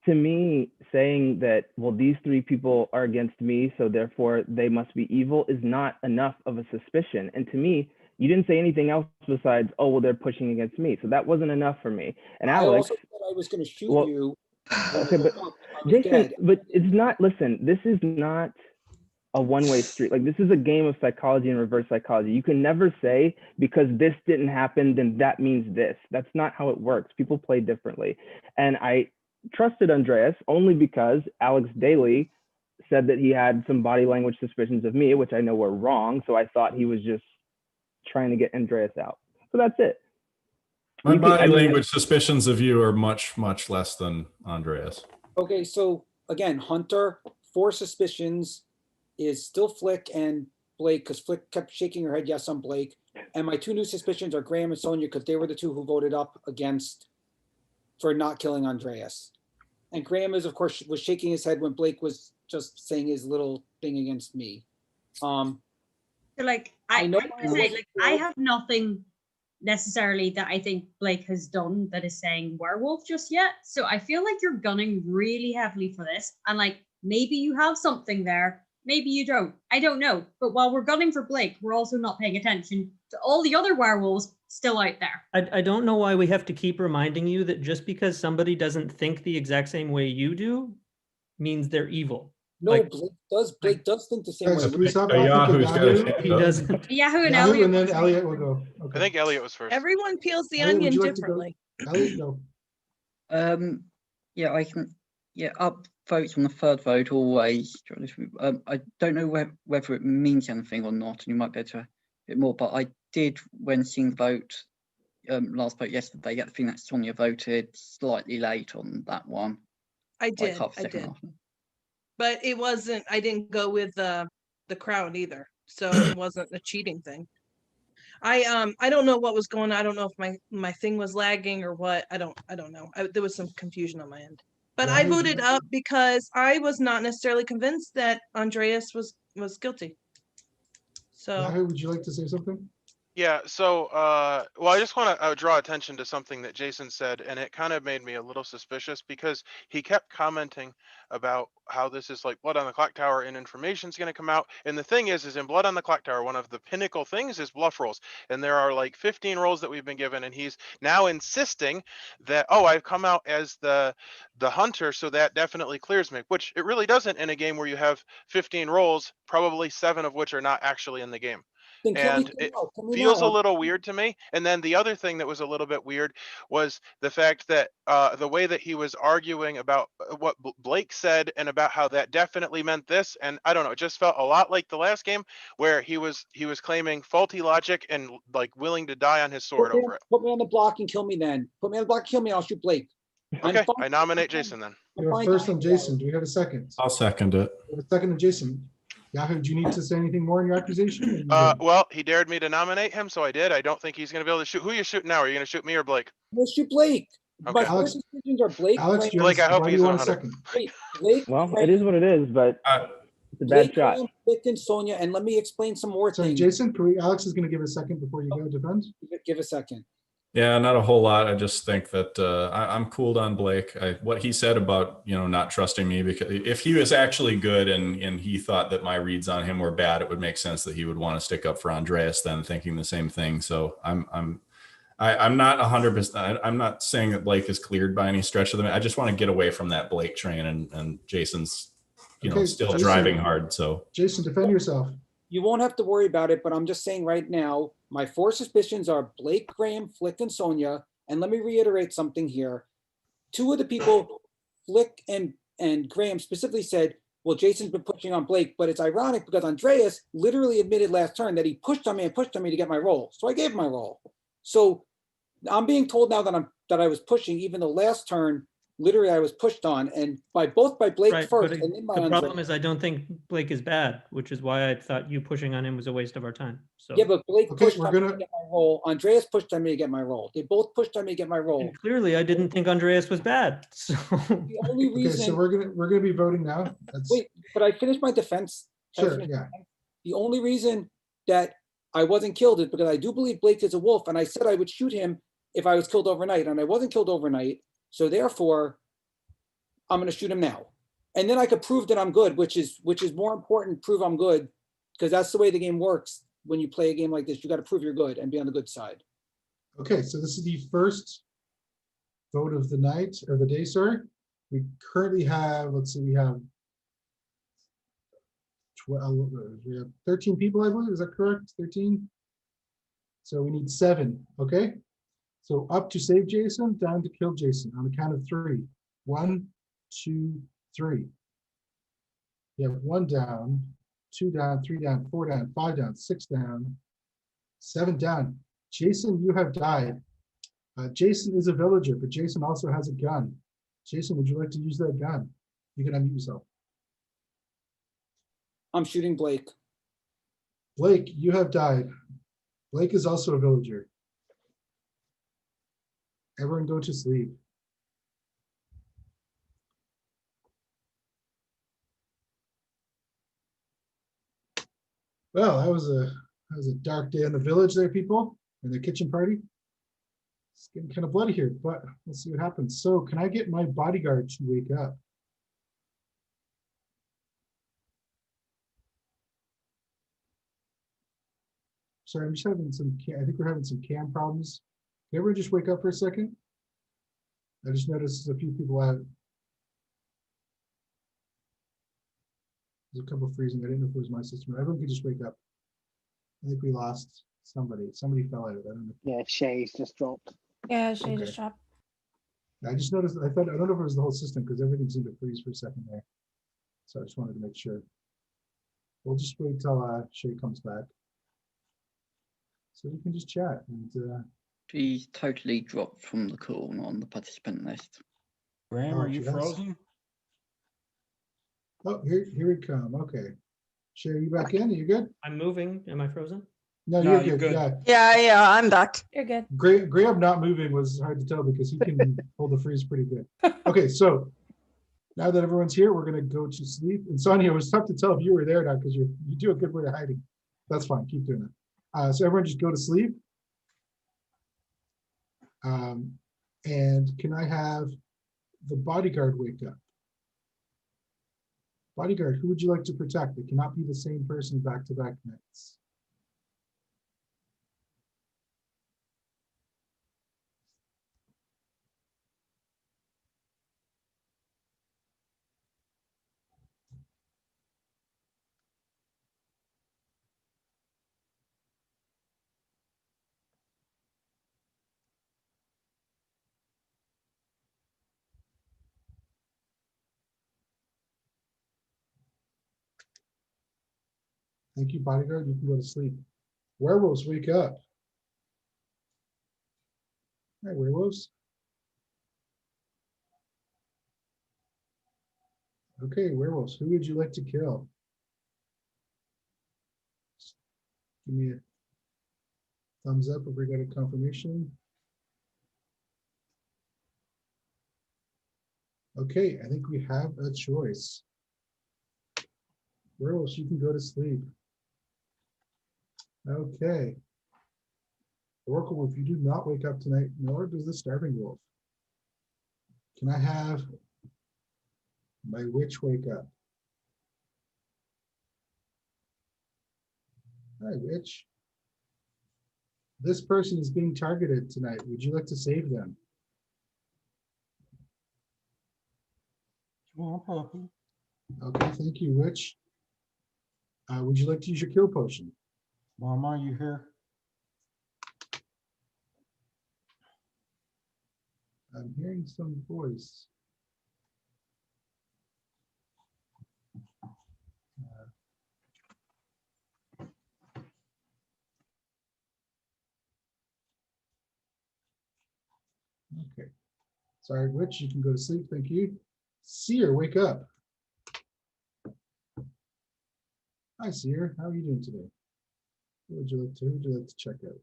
To me, saying that, well, these three people are against me, so therefore they must be evil, is not enough of a suspicion. And to me, you didn't say anything else besides, oh, well, they're pushing against me. So that wasn't enough for me. And Alex, I also said I was going to shoot you. Okay, but Jason, but it's not, listen, this is not a one-way street. Like, this is a game of psychology and reverse psychology. You can never say, because this didn't happen, then that means this. That's not how it works. People play differently. And I trusted Andreas only because Alex Daly said that he had some body language suspicions of me, which I know were wrong. So I thought he was just trying to get Andreas out. So that's it. My body language suspicions of you are much, much less than Andreas. Okay, so again, Hunter, 4 suspicions is still Flick and Blake, because Flick kept shaking her head yes on Blake. And my 2 new suspicions are Graham and Sonia, because they were the 2 who voted up against for not killing Andreas. And Graham is, of course, was shaking his head when Blake was just saying his little thing against me. So like I have nothing necessarily that I think Blake has done that is saying werewolf just yet. So I feel like you're gunning really heavily for this. And like maybe you have something there, maybe you don't. I don't know. But while we're gunning for Blake, we're also not paying attention to all the other werewolves still out there. I don't know why we have to keep reminding you that just because somebody doesn't think the exact same way you do means they're evil. No, like, Blake does think the same Guys, way. can we stop Yahoo's talking got to a Yahoo? hand He up. doesn't. Yahoo and Yahoo, Elliot. and then Elliot will go. Okay. I think Elliot was first. Everyone peels the Elliot, would onion you like to go? differently. Elliot, go. Yeah, I can. Yeah, up votes on the third vote always. I don't know whether it means anything or not, and you might be able to a bit more. But I did, when seeing vote, last vote yesterday, I think that Sonia voted slightly late on that one. I did. Like half a I second did. after. But it wasn't. I didn't go with the crowd either, so it wasn't a cheating thing. I don't know what was going on. I don't know if my thing was lagging or what. I don't know. There was some confusion on my end. But I voted up because I was not necessarily convinced that Andreas was guilty. So Yahoo, would you like to say something? Yeah, so, well, I just want to draw attention to something that Jason said, and it kind of made me a little suspicious because he kept commenting about how this is like Blood on the Clocktower and information's going to come out. And the thing is in Blood on the Clocktower, one of the pinnacle things is bluff rolls. And there are like 15 rolls that we've been given, and he's now insisting that, oh, I've come out as the hunter, so that definitely clears me, which it really doesn't in a game where you have 15 rolls, probably 7 of which are not actually in the game. And it feels a little weird to me. And then the other thing that was a little bit weird was the fact that the way that he was arguing about what Blake said and about how that definitely meant this. And I don't know, it just felt a lot like the last game where he was claiming faulty logic and like willing to die on his sword over it. Put me on the block and kill me then. Put me on the block and kill me, I'll shoot Blake. Okay, I nominate Jason then. You're first on Jason. Do we have a second? I'll second it. We have a second on Jason. Yahoo, do you need to say anything more in your accusation? Or you good? Well, he dared me to nominate him, so I did. I don't think he's going to be able to shoot. Who are you shooting now? Are you going to shoot me or Blake? We'll shoot Blake. Okay. My first suspicions are Blake. Alex, do you Blake, I have a, hope why do he's you want a 100. second? Wait, Blake. Well, it is what it is, but it's a bad Blake, shot. Graham, Blake, and Sonia, and let me explain some more Sorry, things. Jason, Alex is going to give a second before you go defend. Give a second. Yeah, not a whole lot. I just think that I'm cooled on Blake. What he said about, not trusting me, because if he was actually good and he thought that my reads on him were bad, it would make sense that he would want to stick up for Andreas then, thinking the same thing. So I'm not 100%. I'm not saying that Blake is cleared by any stretch of the. I just want to get away from that Blake train, and Jason's, Okay, still Jason, driving hard. So Jason, defend yourself. You won't have to worry about it, but I'm just saying right now, my 4 suspicions are Blake, Graham, Flick, and Sonia. And let me reiterate something here. 2 of the people, Flick and Graham, specifically said, well, Jason's been pushing on Blake, but it's ironic because Andreas literally admitted last turn that he pushed on me to get my roll. So I gave him my roll. So I'm being told now that I was pushing, even though last turn, literally I was pushed on, and by Blake Right, first, but and then by the Andreas. problem is I don't think Blake is bad, which is why I thought you pushing on him was a waste of our time. So Yeah, but Blake pushed on me to get my roll. Andreas pushed on me to get my roll. They both pushed on me to get my roll. and clearly I didn't think Andreas was bad. So The only reason. Okay, so we're gonna be voting now. Wait, but I finished my defense. Sure, yeah. The only reason that I wasn't killed is because I do believe Blake is a wolf, and I said I would shoot him if I was killed overnight, and I wasn't killed overnight. So therefore, I'm going to shoot him now, and then I could prove that I'm good, which is more important. Prove I'm good, because that's the way the game works. When you play a game like this, you got to prove you're good and be on the good side. Okay, so this is the first vote of the night, or the day, sorry. We currently have, let's see, we have 13 people, I believe. Is that correct? 13? So we need 7, okay? So up to save Jason, down to kill Jason on the count of 3. 1, 2, 3. You have 1 down, 2 down, 3 down, 4 down, 5 down, 6 down, 7 down. Jason, you have died. Jason is a villager, but Jason also has a gun. Jason, would you like to use that gun? You can unmute yourself. I'm shooting Blake. Blake, you have died. Blake is also a villager. Everyone go to sleep. Well, that was a dark day in the village there, people, in the kitchen party. It's getting kind of bloody here, but we'll see what happens. So can I get my bodyguard to wake up? Sorry, I'm just having I think we're having some cam problems. Can everyone just wake up for a second? I just noticed a few people have. There's a couple freezing. I didn't know if it was my system. Everyone can just wake up. I think we lost somebody. Somebody fell out. I don't know. Yeah, Shay's just dropped. Yeah, Shay just dropped. I just noticed. I don't know if it was the whole system because everything seemed to freeze for a second there. So I just wanted to make sure. We'll just wait till Shay comes back. So we can just chat and. She's totally dropped from the call, not on the participant list. Graham, are you frozen? Oh, here we come. Okay. Shay, are you back in? Are you good? I'm moving. Am I frozen? No, you're good. Yeah, I'm back. You're good. Graham not moving was hard to tell because he can hold the freeze pretty good. Okay, so now that everyone's here, we're gonna go to sleep. And Sonia, it was tough to tell if you were there now because you do a good way of hiding. That's fine. Keep doing that. So everyone just go to sleep. And can I have the bodyguard wake up? Bodyguard, who would you like to protect? It cannot be the same person back-to-back nights. Thank you, bodyguard. You can go to sleep. Werewolves, wake up. Hi, werewolves. Okay, werewolves, who would you like to kill? Give me a thumbs up if we get a confirmation. Okay, I think we have a choice. Werewolf, you can go to sleep. Okay. Oracle, if you do not wake up tonight, nor does the Starving Wolf. Can I have my witch wake up? Hi, witch. This person is being targeted tonight. Would you like to save them? Okay, thank you, witch. Would you like to use your kill potion? Mama, you here? I'm hearing some voice. Okay. Sorry, witch, you can go to sleep. Thank you. Seer, wake up. Hi, Seer. How are you doing today? Who would you like to check out?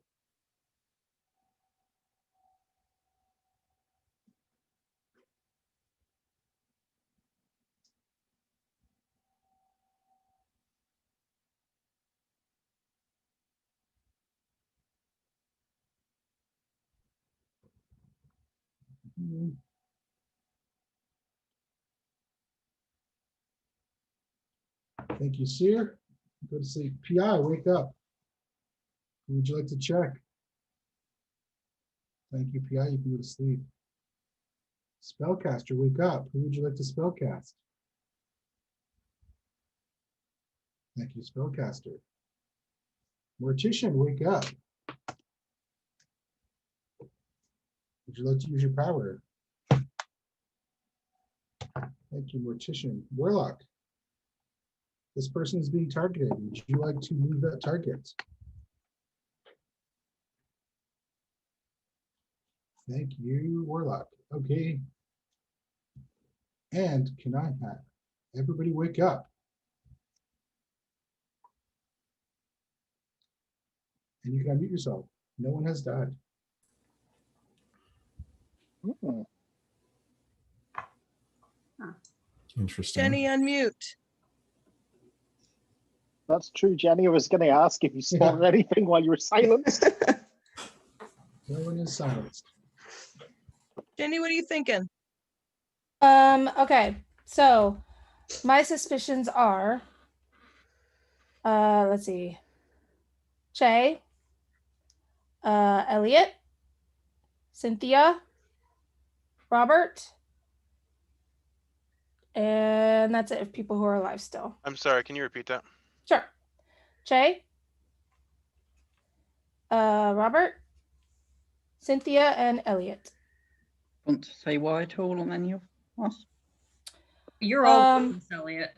Thank you, Seer. Go to sleep. PI, wake up. Who would you like to check? Thank you, PI. You can go to sleep. Spellcaster, wake up. Who would you like to spellcast? Thank you, Spellcaster. Mortician, wake up. Would you like to use your power? Thank you, Mortician. Warlock. This person is being targeted. Would you like to move that target? Thank you, Warlock. Okay. And can I have everybody wake up? And you can unmute yourself. No one has died. Interesting. Jenny, unmute. That's true, Jenny. I was going to ask if you spotted anything while you were silenced. No one is silenced. Jenny, what are you thinking? Okay, so my suspicions are, let's see, Che, Elliot, Cynthia, Robert, and that's it. If people who are alive still. I'm sorry, can you repeat that? Sure. Che, Robert, Cynthia, and Elliot. Want to say why at all on any of us? You're all Elliot.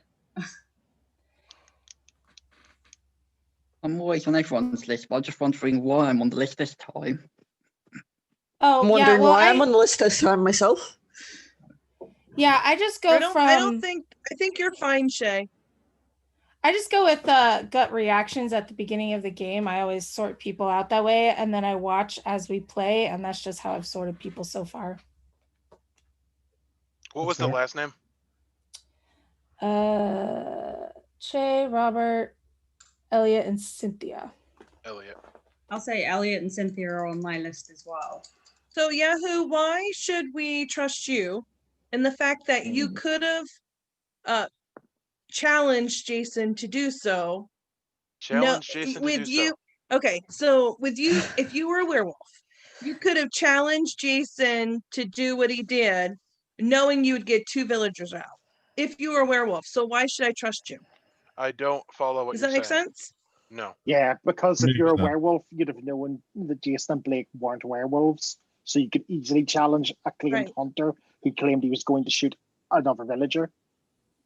I'm always on everyone's list, but I'm just wondering why I'm on the list this time. Oh, I'm wondering why I'm on the list this time myself. Yeah, I just go I think you're fine, Shay. I just go with gut reactions at the beginning of the game. I always sort people out that way, and then I watch as we play, and that's just how I've sorted people so far. What was the last name? Che, Robert, Elliot, and Cynthia. Elliot. I'll say Elliot and Cynthia are on my list as well. So Yahoo, why should we trust you? And the fact that you could have challenged Jason to do so. Challenge Jason to do so. Okay, so with you, if you were a werewolf, you could have challenged Jason to do what he did, knowing you would get 2 villagers out. If you were a werewolf, so why should I trust you? I don't follow what Does you're that make saying. sense? No. Yeah, because if you're a werewolf, you'd have known that Jason and Blake weren't werewolves, so you could easily challenge a claimed hunter who claimed he was going to shoot another villager.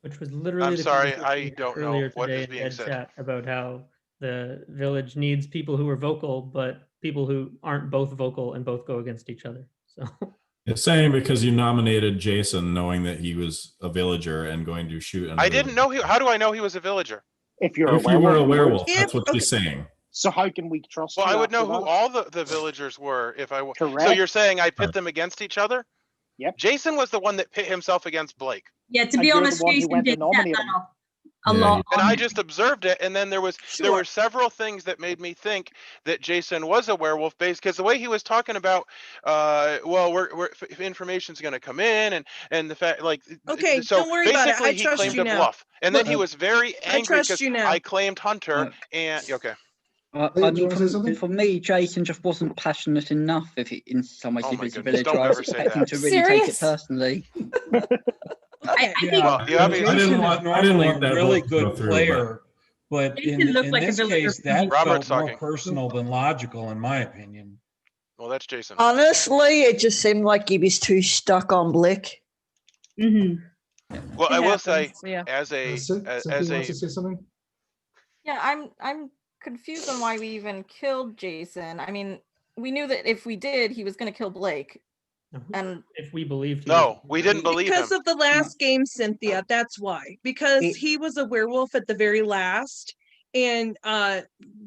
Which was literally. I'm the sorry, conversation I don't know earlier what today is in being Dead said. Chat about how the village needs people who are vocal, but people who aren't both vocal and both go against each other. So. It's saying because you nominated Jason knowing that he was a villager and going to shoot another. I didn't know how do I know he was a villager? If you're if you were a werewolf, that's what she's saying. So how can we trust Well, you I would know after who that? all the villagers were if I. So Correct. you're saying I pit them against each other? Yep. Jason was the one that pit himself against Blake. Yeah, to And be you're the honest, one who Jason went to did set nominate that him. up a lot. And on I him. just observed it, and then there were several things that made me think that Jason was a werewolf based, because the way he was talking about, well, information's going to come in, and the fact, like, Okay, so don't worry about it. basically I he trust claimed you a now. bluff, and then Look, he was very I angry trust because you now. I claimed Hunter, and okay. I Hey, do you mean, want to say something? for me, Jason just wasn't passionate enough. If he, in some ways, Oh if my he's a goodness, villager, don't I was ever say expecting that. to really take it Serious? personally. Okay. Yeah. Well, you obviously. Jason is I didn't normally want a that really vote to go good through, player, but Jason in looked like a this villager case, for that me. Robert's felt more talking. personal than logical, in my opinion. Well, that's Jason. Honestly, it just seemed like he was too stuck on Blake. Mm-hmm. Well, It I will happens, say, yeah. as a Cynthia as wants a to say something. Yeah, I'm confused on why we even killed Jason. I mean, we knew that if we did, he was going to kill Blake. And If we believed he no, we didn't believe him. Because of the last game, Cynthia, that's why. Because he was a werewolf at the very last. And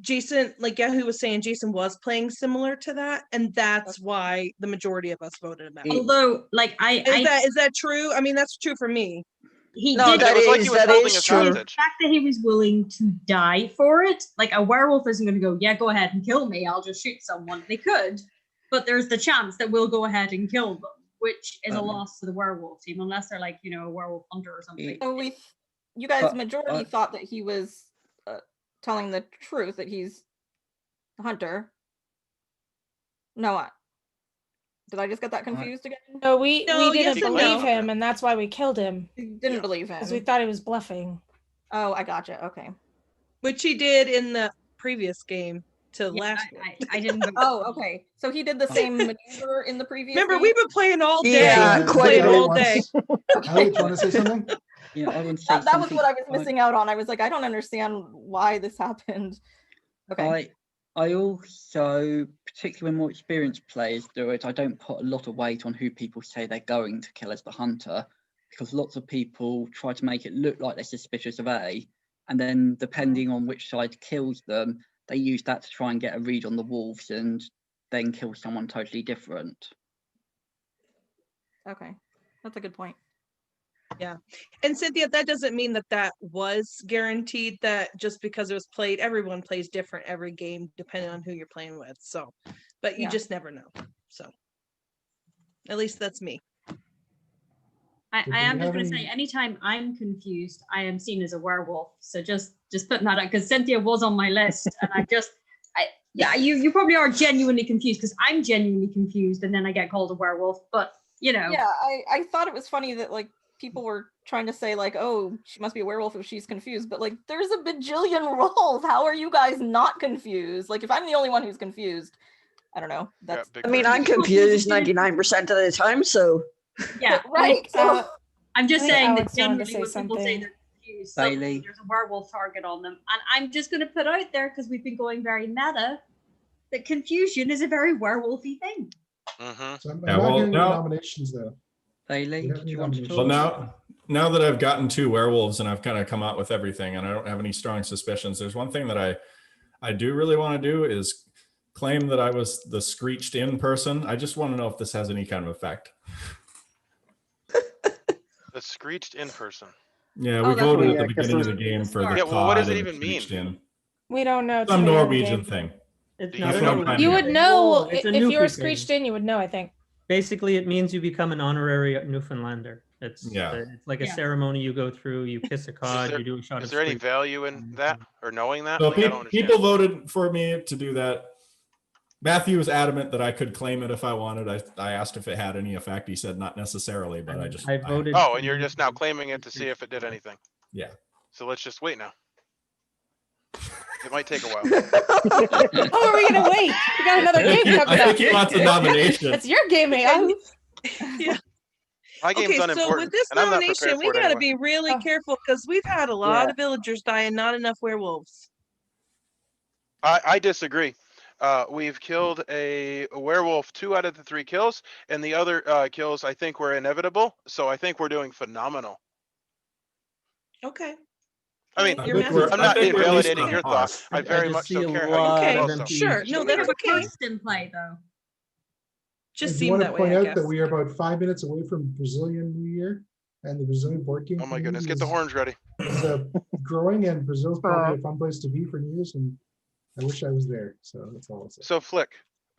Jason, like Yahoo was saying, Jason was playing similar to that. And that's why the majority of us voted him out. Although, like, Is that true? I mean, that's true for me. he No, did. that It was like he is was that holding is us true. The hostage. fact that he was willing to die for it, like a werewolf isn't going to go, yeah, go ahead and kill me. I'll just shoot someone. They could, but there's the chance that we'll go ahead and kill them, which is a loss to the werewolf team, unless they're like, a werewolf hunter or something. so you guys, But, majority thought that he was telling the truth, that he's the hunter. No, did I just get that confused again? No, we No, didn't yes and believe no. him, and that's why we killed him. Didn't believe him Because we thought he was bluffing. Oh, I gotcha. Okay. Which he did in the previous game to last one. I didn't. Oh, okay. So he did the same maneuver in the previous. Remember, game? we've been playing all day. Yeah, We've been quite playing a all bit. day. Elliot, do you want to say something? Yeah, I want to say that was something. what I was missing out on. I was like, I don't understand why this happened. Okay. I also, particularly when more experienced players do it, I don't put a lot of weight on who people say they're going to kill as the hunter, because lots of people try to make it look like they're suspicious of A, and then depending on which side kills them, they use that to try and get a read on the wolves and then kill someone totally different. Okay, that's a good point. Yeah. And Cynthia, that doesn't mean that was guaranteed, that just because it was played, everyone plays different every game depending on who you're playing with. So, but you just never know. So, at least that's me. I am just going to say, anytime I'm confused, I am seen as a werewolf. So just putting that out, because Cynthia was on my list, and you probably are genuinely confused, because I'm genuinely confused, and then I get called a werewolf. But Yeah, I thought it was funny that like people were trying to say like, oh, she must be a werewolf if she's confused, but like there's a bajillion roles. How are you guys not confused? Like if I'm the only one who's confused, I don't know. That's I mean, I'm confused 99% of the time, so yeah, right. So I'm just I think saying that Alex wanted to generally say when people say something. they're confused, Bailey. suddenly there's a werewolf target on them. And I'm just going to put out there, because we've been going very meta, that confusion is a very werewolfy thing. So I'm Yeah, not well, hearing any now- nominations though. Bailey, Do you have do any you want to nominations? talk? Well, now that I've gotten 2 werewolves and I've kind of come out with everything and I don't have any strong suspicions, there's one thing that I do really want to do is claim that I was the screeched in person. I just want to know if this has any kind of effect. The screeched in person. Yeah, Oh, we that's voted right. at the beginning of the game for the Yeah, well, what cod does it and even mean? screeched in. We don't know. Some till the end of the Norwegian game. thing. It's Do not you a know? Norwegian You would thing. know It's a if you were Newfie thing. screeched in. You would know. I think. Basically, it means you become an honorary Newfoundlander. It's like a Yeah. ceremony you go through. You kiss a cod. You do a shot Is of there any screech. value in that, or knowing that? So Like, I don't understand. people voted for me to do that. Matthew was adamant that I could claim it if I wanted. I asked if it had any effect. He said not necessarily, but I voted. Oh, and you're just now claiming it to see if it did anything. Yeah. So let's just wait now. It might take a while. Oh, are we gonna wait? We got another game coming I up. think he wants a nomination. That's your game, man. Yeah. My game's Okay, so unimportant, with this and I'm not nomination, prepared we for it got to anyway. be really careful, because we've had a lot Yeah. of villagers die and not enough werewolves. I disagree. We've killed a werewolf 2 out of the 3 kills, and the other kills I think were inevitable. So I think we're doing phenomenal. Okay. I mean, You're I'm not invalidating your thoughts. I very much so care how you feel. Also. Sure. No, that's okay. First in play though. Just I seemed want that to way, point I out guess. that we are about 5 minutes away from Brazilian New Year, and the Brazilian board game. Oh my goodness, get the horns ready. Is growing, and Brazil's probably a fun place to be for New Year's, and I wish I was there. So that's all I'll say. So Flick,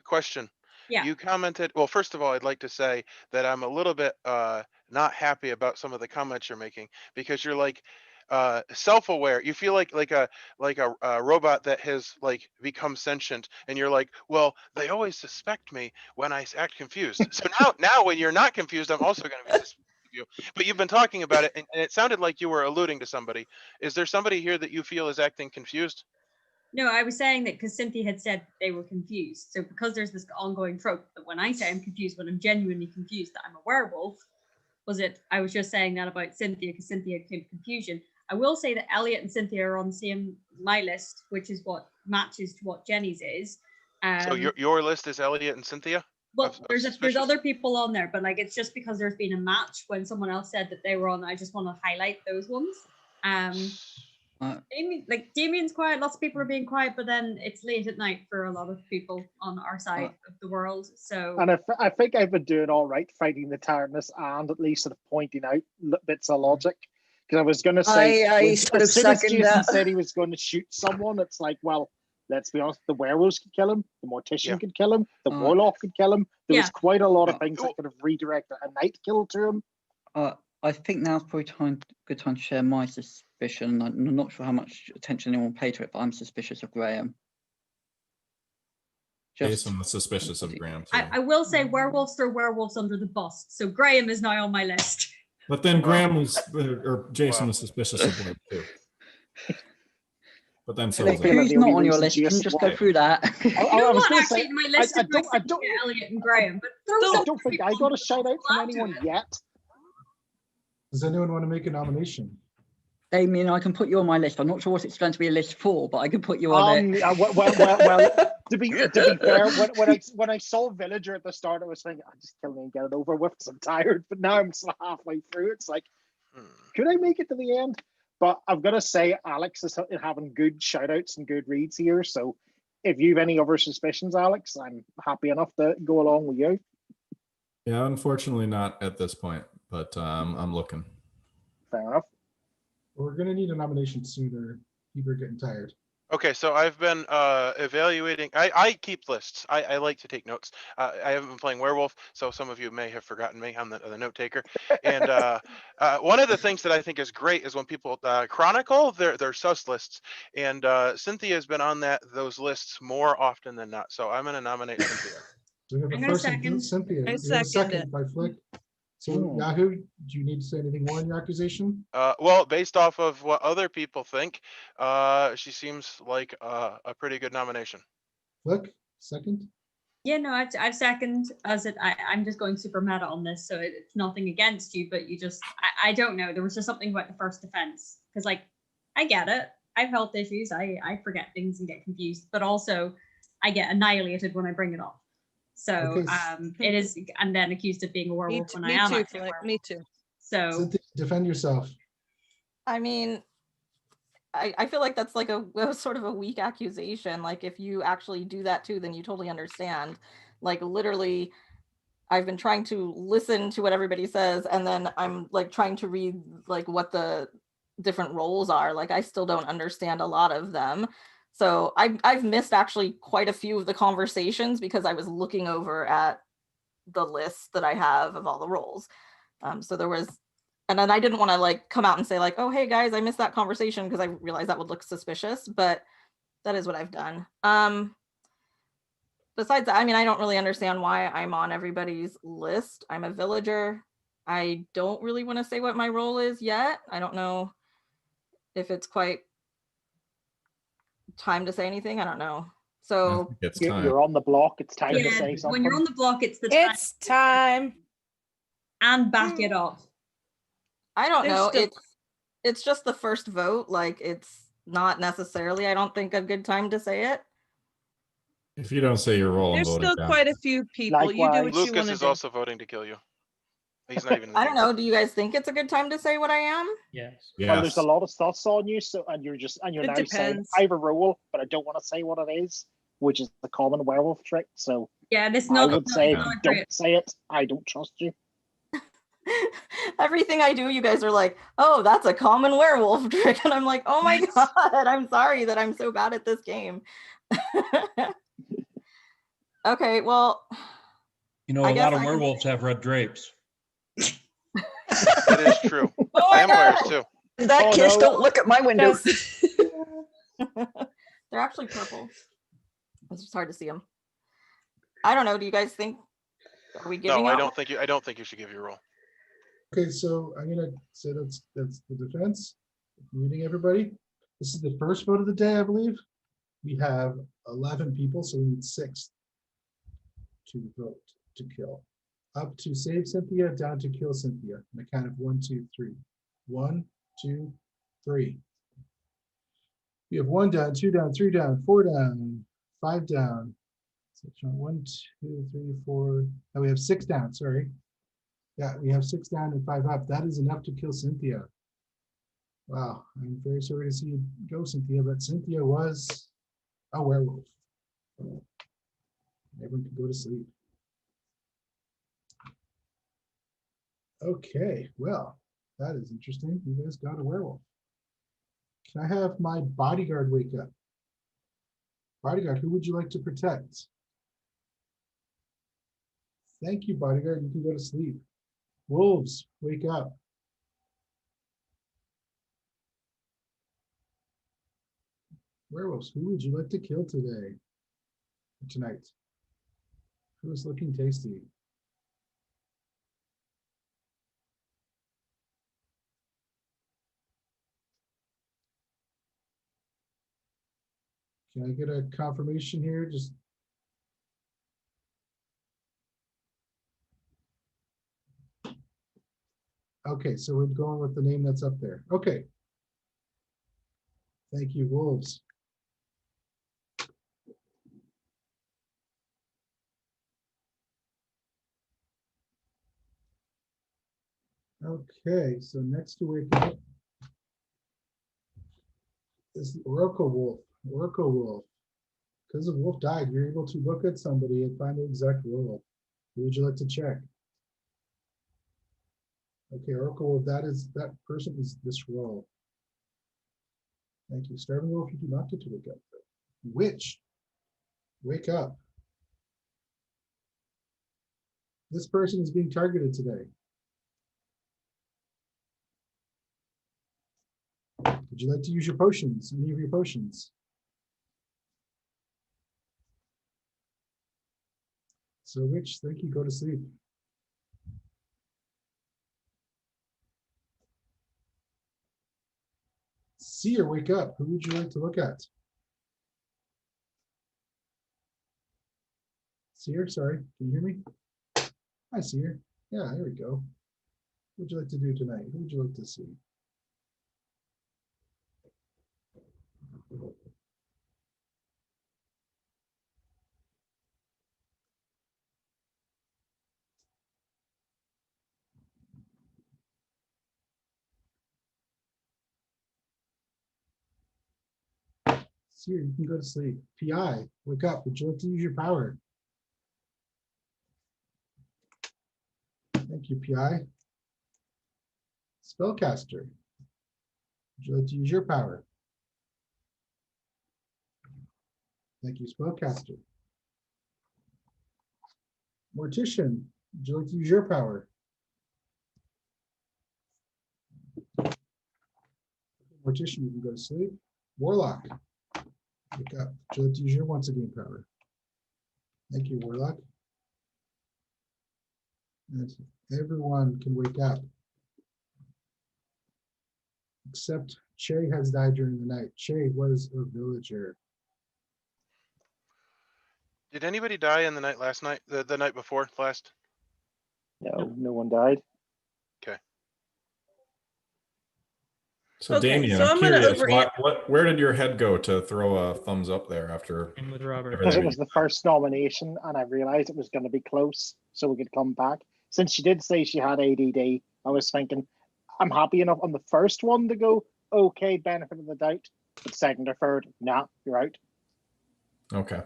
question. Yeah. You commented, well, first of all, I'd like to say that I'm a little bit not happy about some of the comments you're making, because you're like self-aware. You feel like a robot that has like become sentient, and you're like, well, they always suspect me when I act confused. So now when you're not confused, I'm also going to be suspicious of you. But you've been talking about it, and it sounded like you were alluding to somebody. Is there somebody here that you feel is acting confused? No, I was saying that because Cynthia had said they were confused. So because there's this ongoing trope that when I say I'm confused, when I'm genuinely confused that I'm a werewolf, I was just saying that about Cynthia because Cynthia came to confusion. I will say that Elliot and Cynthia are on my list, which is what matches to what Jenny's is. So your list is Elliot and Cynthia? Well, there's other people on there, but like it's just because there's been a match when someone else said that they were on. I just want to highlight those ones. Damien's quiet. Lots of people are being quiet, but then it's late at night for a lot of people on our side of the world. So, and I think I've been doing all right fighting the tiredness and at least sort of pointing out bits of logic. Because I was going to say, as soon as Jason said he was going to shoot someone, it's like, well, let's be honest, the werewolves could kill him, the mortician could kill him, the warlock could kill him. There was quite a lot of things that could have redirected a night kill to him. I think now's probably good time to share my suspicion. I'm not sure how much attention anyone will pay to it, but I'm suspicious of Graham. Jason was suspicious of Graham too. I will say werewolves throw werewolves under the bus. So Graham is now on my list. But then Graham was, or Jason was suspicious of Blake too. But then so was who's not on your list? Can you just go through that? I was going to say my list is Elliot and Graham, but I don't think I got a shout out from anyone yet. Does anyone want to make a nomination? Damien, I can put you on my list. I'm not sure what it's going to be a list for, but I can put you on it. Well, to be fair, when I saw Villager at the start, I was thinking, I'll just kill me and get it over with because I'm tired. But now I'm sort of halfway through. It's like, could I make it to the end? But I've got to say, Alex is having good shout outs and good reads here. So if you have any other suspicions, Alex, I'm happy enough to go along with you. Yeah, unfortunately not at this point, but I'm looking. Fair enough. We're going to need a nomination sooner. People are getting tired. Okay, so I've been evaluating. I keep lists. I like to take notes. I haven't been playing Werewolf, so some of you may have forgotten me. I'm the note taker. And one of the things that I think is great is when people chronicle their sus lists. And Cynthia has been on those lists more often than not. So I'm going to nominate Cynthia. So we have a first and Cynthia. We have a second by Flick. So Yahoo, do you need to say anything more in your accusation? Well, based off of what other people think, she seems like a pretty good nomination. Flick, second? Yeah, no, I've second. I'm just going super meta on this, so it's nothing against you, but you just, I don't know. There was just something about the first defense. Because, like, I get it. I've health issues. I forget things and get confused. But also, I get annihilated when I bring it up. So it is, I'm then accused of being a werewolf when I am actually a werewolf. Me too. So Cynthia, defend yourself. I mean, I feel like that's like a sort of a weak accusation. Like if you actually do that too, then you totally understand. Like literally, I've been trying to listen to what everybody says, and then I'm like trying to read like what the different roles are. Like I still don't understand a lot of them. So I've missed actually quite a few of the conversations because I was looking over at the list that I have of all the roles. So there was, and then I didn't want to like come out and say like, oh, hey guys, I missed that conversation because I realized that would look suspicious, but that is what I've done. Besides that, I mean, I don't really understand why I'm on everybody's list. I'm a villager. I don't really want to say what my role is yet. I don't know if it's quite time to say anything. I don't know. So you're on the block. It's time to say something. When you're on the block, it's time. And back it up. I don't know. It's just the first vote. Like it's not necessarily, I don't think, a good time to say it. If you don't say your role, there's still quite a few people. Likewise. You do what Lucas you want to is do. also voting to kill you. He's not even. I don't know. Do you guys think it's a good time to say what I am? Yes. Well, there's a lot of stuff on you, so and you're It now saying depends. I have a role, but I don't want to say what it is, which is the common werewolf trick. So yeah, this I not. would not say not don't great. say it. I don't trust you. Everything I do, you guys are like, oh, that's a common werewolf trick. And I'm like, oh my God, I'm sorry that I'm so bad at this game. Okay, well. You know, I a guess lot of I can- werewolves have red drapes. That is true. Oh my Vampires God. too. In that case, don't look at my window. They're actually purple. It's just hard to see them. I don't know. Do you guys think? Are we giving No, I out? don't think you should give your role. Okay, so I'm gonna say that's the defense. Muting everybody. This is the first vote of the day, I believe. We have 11 people, so we need 6 to vote to kill. Up to save Cynthia, down to kill Cynthia. On the count of 1, 2, 3. 1, 2, 3. We have 1 down, 2 down, 3 down, 4 down, 5 down. 1, 2, 3, 4. Oh, we have 6 down. Sorry. Yeah, we have 6 down and 5 up. That is enough to kill Cynthia. Wow, I'm very sorry to see you go, Cynthia, but Cynthia was a werewolf. Everyone can go to sleep. Okay, well, that is interesting. You guys got a werewolf. Can I have my bodyguard wake up? Bodyguard, who would you like to protect? Thank you, bodyguard. You can go to sleep. Wolves, wake up. Werewolves, who would you like to kill today? Or tonight? Who is looking tasty? Can I get a confirmation here? Just okay, so we're going with the name that's up there. Okay. Thank you, wolves. Okay, so next to wake up is the Oracle Wolf. Oracle Wolf. Because the wolf died, you're able to look at somebody and find the exact role. Who would you like to check? Okay, Oracle Wolf, that person is this role. Thank you. Starving Wolf, you do not get to wake up. Witch, wake up. This person is being targeted today. Would you like to use your potions? Any of your potions? So, Witch, thank you. Go to sleep. Seer, wake up. Who would you like to look at? Seer, sorry. Can you hear me? Hi, Seer. Yeah, there we go. What would you like to do tonight? Who would you like to see? Seer, you can go to sleep. PI, wake up. Would you like to use your power? Thank you, PI. Spellcaster, would you like to use your power? Thank you, Spellcaster. Mortician, would you like to use your power? Mortician, you can go to sleep. Warlock, wake up. Would you like to use your once again power? Thank you, Warlock. And everyone can wake up. Except Che has died during the night. Che was a villager. Did anybody die in the night last night? The night before last? No, no one died. Okay. So Okay, Damien, so I'm I'm gonna curious, where did your head go to throw a thumbs up there after? With Robert. Because it was the first nomination and I realized it was going to be close, so we could come back. since she did say she had ADD, I was thinking I'm happy enough on the first one to go, okay, benefit of the doubt. But second or third, nah, you're out. Okay.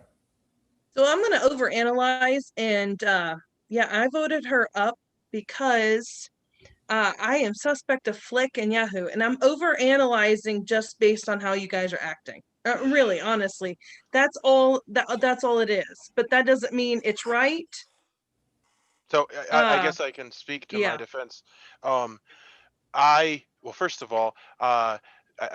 So I'm going to overanalyze, and yeah, I voted her up because I am suspect of Flick and Yahoo, and I'm overanalyzing just based on how you guys are acting. Really, honestly, that's all. That's all it is. But that doesn't mean it's right. So I guess I can speak to my defense. Well, first of all, I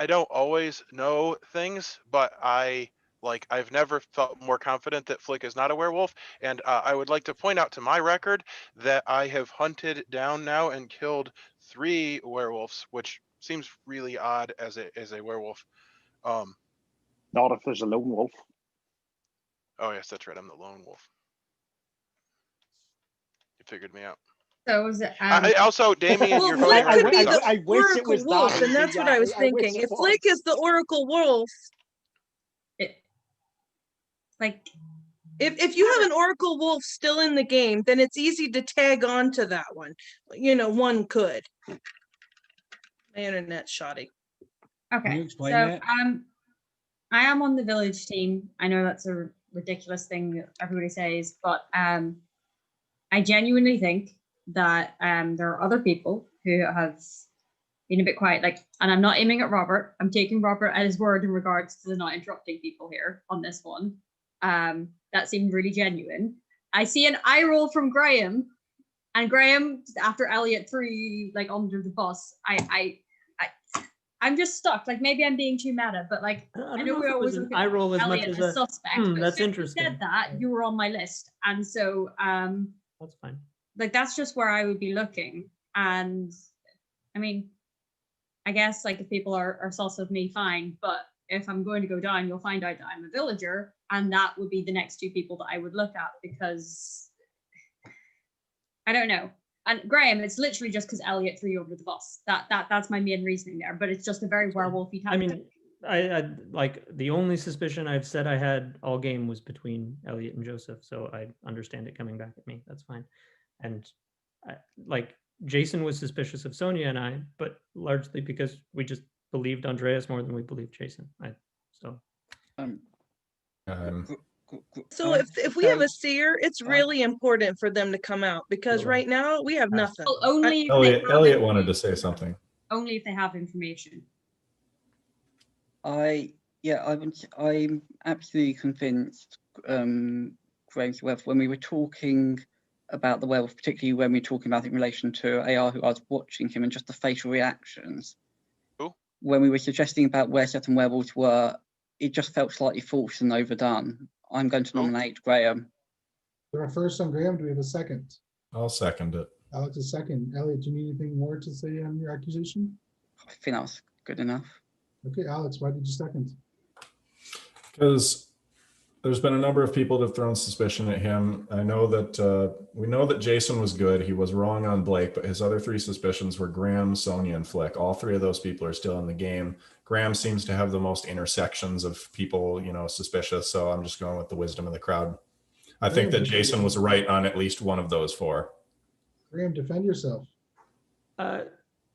don't always know things, but I've never felt more confident that Flick is not a werewolf. And I would like to point out to my record that I have hunted down now and killed 3 werewolves, which seems really odd as a werewolf. Not if there's a lone wolf. Oh yes, that's right. I'm the lone wolf. You figured me out. So is it, also, Damien, well, you're Flick voting could be the I wish it Oracle was Wolf, that and that's easy, what I was I wish thinking. it If Flick was. is the Oracle Wolf, like if you have an Oracle Wolf still in the game, then it's easy to tag on to that one. You know, one could. My internet's shoddy. Okay. Can you explain so that? I am on the village team. I know that's a ridiculous thing that everybody says, but I genuinely think that there are other people who have been a bit quiet. And I'm not aiming at Robert. I'm taking Robert at his word in regards to not interrupting people here on this one. That seemed really genuine. I see an eye roll from Graham, and Graham, after Elliot 3, under the bus, I'm just stuck. Maybe I'm being too meta, but I know we always look at eye roll as much Elliot as as a suspect. But that's as soon as you interesting. said that, you were on my list, and so that's fine. That's just where I would be looking. And I mean, I guess if people are sus of me, fine. But if I'm going to go down, you'll find out that I'm a villager, and that would be the next 2 people that I would look at, because I don't know. And Graham, it's literally just because Elliot threw you over the bus. That's my main reasoning there. But it's just a very werewolfy type. I mean, I the only suspicion I've said I had all game was between Elliot and Joseph, so I understand it coming back at me. That's fine. And Jason was suspicious of Sonia and I, but largely because we just believed Andreas more than we believed Jason. So if we have a seer, it's really important for them to come out, because right now we have nothing. Well, only Elliot wanted to say something. Only if they have information. I'm absolutely convinced, Graham's werewolf, when we were talking about the werewolf, particularly when we were talking about it in relation to AR, who I was watching him, and just the facial reactions. Who? When we were suggesting about where certain werewolves were, it just felt slightly forced and overdone. I'm going to nominate Graham. Our first on Graham. Do we have a second? I'll second it. Alex, a second. Elliot, do you need anything more to say on your accusation? I think that was good enough. Okay, Alex, why did you second? Because there's been a number of people that have thrown suspicion at him. I know that we know that Jason was good. He was wrong on Blake, but his other 3 suspicions were Graham, Sonia, and Flick. All 3 of those people are still in the game. Graham seems to have the most intersections of people, suspicious. So I'm just going with the wisdom of the crowd. I think that Jason was right on at least one of those 4. Graham, defend yourself.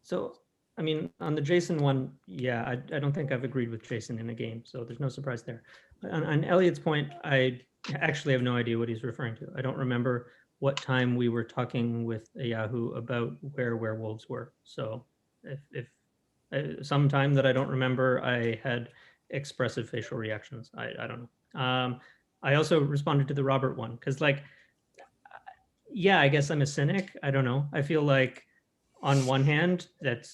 So, I mean, on the Jason one, yeah, I don't think I've agreed with Jason in a game, so there's no surprise there. On Elliot's point, I actually have no idea what he's referring to. I don't remember what time we were talking with a Yahoo about where werewolves were. So if some time that I don't remember, I had expressive facial reactions. I don't know. I also responded to the Robert one because, yeah, I guess I'm a cynic. I don't know. I feel like on one hand, it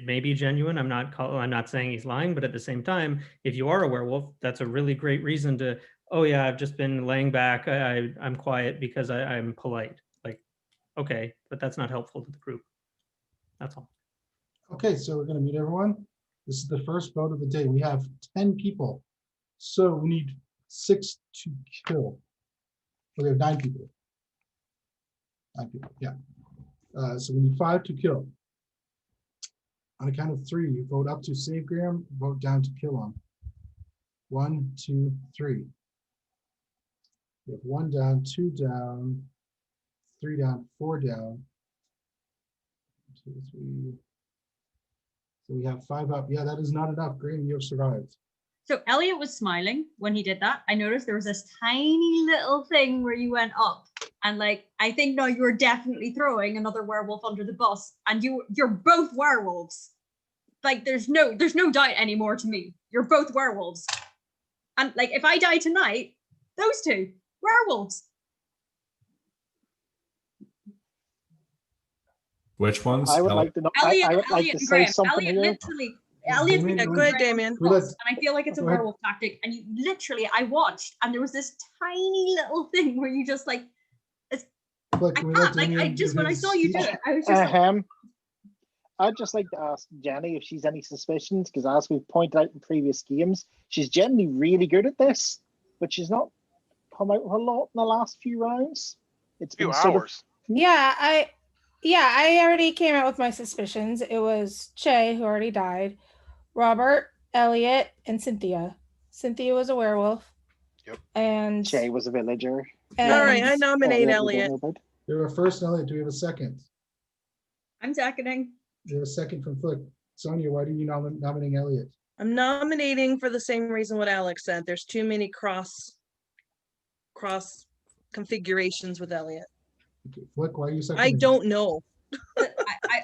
may be genuine. I'm not saying he's lying, but at the same time, if you are a werewolf, that's a really great reason to, oh yeah, I've just been laying back. I'm quiet because I'm polite. Okay, but that's not helpful to the group. That's all. Okay, so we're going to meet everyone. This is the first vote of the day. We have 10 people, so we need 6 to kill. We have 9 people. 9 people, yeah. So we need 5 to kill. On a count of 3, you vote up to save Graham, vote down to kill him. 1, 2, 3. We have 1 down, 2 down, 3 down, 4 down. 2, 3. So we have 5 up. Yeah, that is not enough. Graham, you have survived. So Elliot was smiling when he did that. I noticed there was this tiny little thing where you went up, and like I think now you're definitely throwing another werewolf under the bus, and you're both werewolves. Like there's no doubt anymore to me. You're both werewolves, and like if I die tonight, those two werewolves. Which ones? I would like to know. Elliot, I would like to say Graham. something Elliot here. literally. Elliot's been Go ahead, Damien. and I feel like it's a werewolf tactic. And you literally, I watched, and there was this tiny little thing where you just like, Look, I can't, like, I just when I saw you do it, I was just like, I'd just like to ask Jenny if she's any suspicions, because as we've pointed out in previous games, she's generally really good at this, but she's not come out with a lot in the last few rounds. It's been sort of Yeah, I already came out with my suspicions. It was Che, who already died, Robert, Elliot, and Cynthia. Cynthia was a werewolf. Yep. And Che was a villager. All right, I nominate Elliot. We have a first, Elliot. Do we have a second? I'm seconding. We have a second from Flick. Sonia, why do you nominating Elliot? I'm nominating for the same reason what Alex said. There's too many cross configurations with Elliot. Okay. Flick, why are you seconding? I don't know.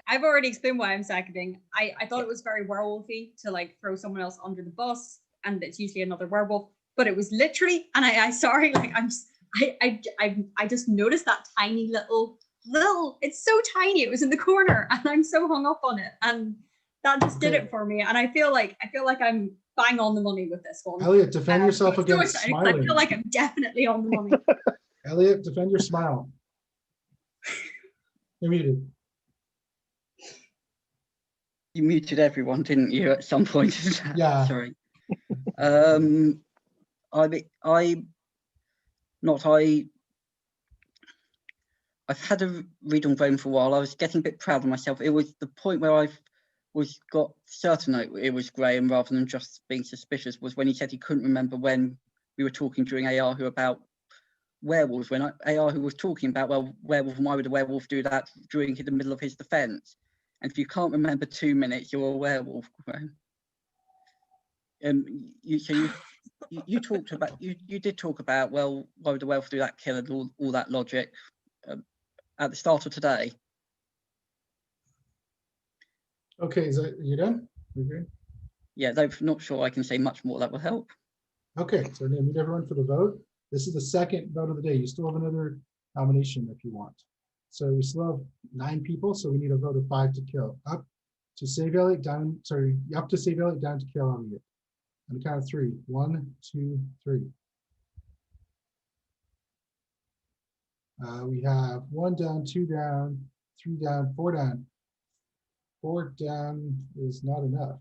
I've already explained why I'm seconding. I thought it was very werewolfy to like throw someone else under the bus, and it's usually another werewolf. But it was literally, and I sorry, like I just noticed that tiny little. It's so tiny. It was in the corner, and I'm so hung up on it, and that just did it for me. And I feel like I'm bang on the money with this one. Elliot, defend yourself against smiling. I feel like I'm definitely on the money. Elliot, defend your smile. You're muted. You muted everyone, didn't you, at some point? Yeah. Sorry. I've had a read on Graham for a while. I was getting a bit proud of myself. It was the point where I got certain that it was Graham rather than just being suspicious, was when he said he couldn't remember when we were talking during AR about werewolves, when AR who was talking about, well, werewolf, and why would a werewolf do that during the middle of his defense? And if you can't remember 2 minutes, you're a werewolf, Graham. You talked about, you did talk about, well, why would a werewolf do that kill and all that logic at the start of today. Okay, is that you done? Okay. Yeah, though I'm not sure I can say much more that will help. Okay, so I'm gonna meet everyone for the vote. This is the second vote of the day. You still have another nomination if you want. So we still have 9 people, so we need a vote of 5 to kill. Up to save Elliot, down, sorry, up to save Elliot, down to kill Elliot. On the count of 3. 1, 2, 3. We have 1 down, 2 down, 3 down, 4 down. 4 down is not enough.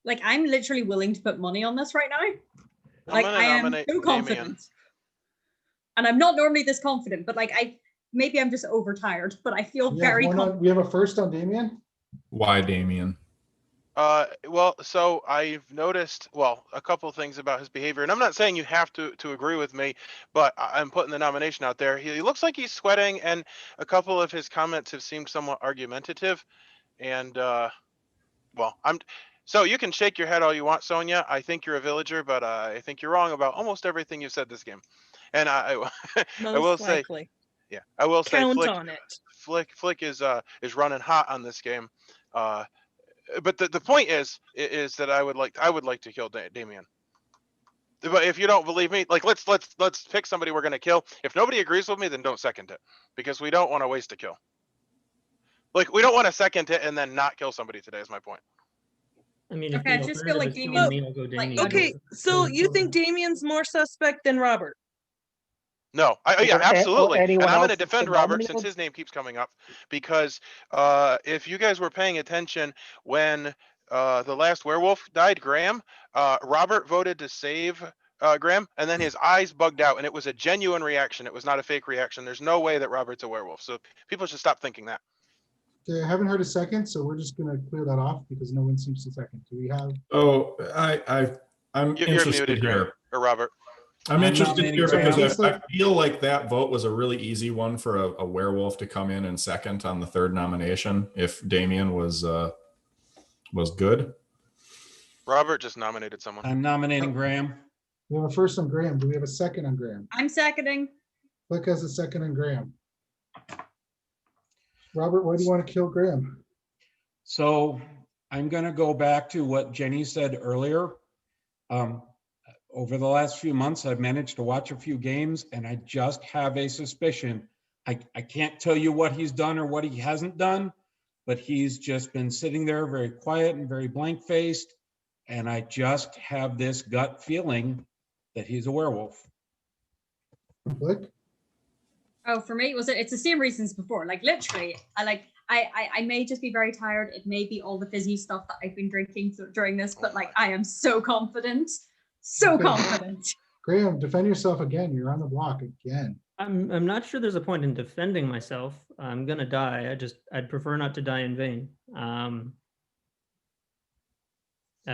Like, I'm literally willing to put money on this right now. Like, I am so confident. Damien. And I'm not normally this confident, but like, maybe I'm just overtired, but I feel very confident. We have a first on Damien. Why Damien? Well, so I've noticed, well, a couple of things about his behavior, and I'm not saying you have to agree with me, but I'm putting the nomination out there. He looks like he's sweating, and a couple of his comments have seemed somewhat argumentative. And, well, so you can shake your head all you want, Sonia. I think you're a villager, but I think you're wrong about almost everything you've said this game. And I will say, yeah, I will say, Flick is running hot on this game. But the point is that I would like to kill Damien. But if you don't believe me, like let's pick somebody we're gonna kill. If nobody agrees with me, then don't second it, because we don't want to waste a kill. Like, we don't want to second it and then not kill somebody today. Is my point. I mean, okay, I just feel like Damien. Okay, so you think Damien's more suspect than Robert? No, yeah, absolutely. And I'm going to defend Robert since his name keeps coming up, because if you guys were paying attention when the last werewolf died, Graham, Robert voted to save Graham, and then his eyes bugged out, and it was a genuine reaction. It was not a fake reaction. There's no way that Robert's a werewolf. So people should stop thinking that. Okay, I haven't heard a second, so we're just going to clear that off because no one seems to second. Do we have? Oh, I'm You're interested muted, here. Or Robert. I'm interested nominating here because Graham. I feel like that vote was a really easy one for a werewolf to come in second on the third nomination if Damien was good. Robert just nominated someone. I'm nominating Graham. We have a first on Graham. Do we have a second on Graham? I'm seconding. Click has a second on Graham. Robert, why do you want to kill Graham? So I'm going to go back to what Jenny said earlier. Over the last few months, I've managed to watch a few games, and I just have a suspicion. I can't tell you what he's done or what he hasn't done, but he's just been sitting there very quiet and very blank-faced, and I just have this gut feeling that he's a werewolf. Click. Oh, for me, it's the same reasons before. Like literally, I may just be very tired. It may be all the fizzy stuff that I've been drinking during this, but like I am so confident. So confident. Graham, defend yourself again. You're on the block again. I'm not sure there's a point in defending myself. I'm gonna die. I'd prefer not to die in vain. I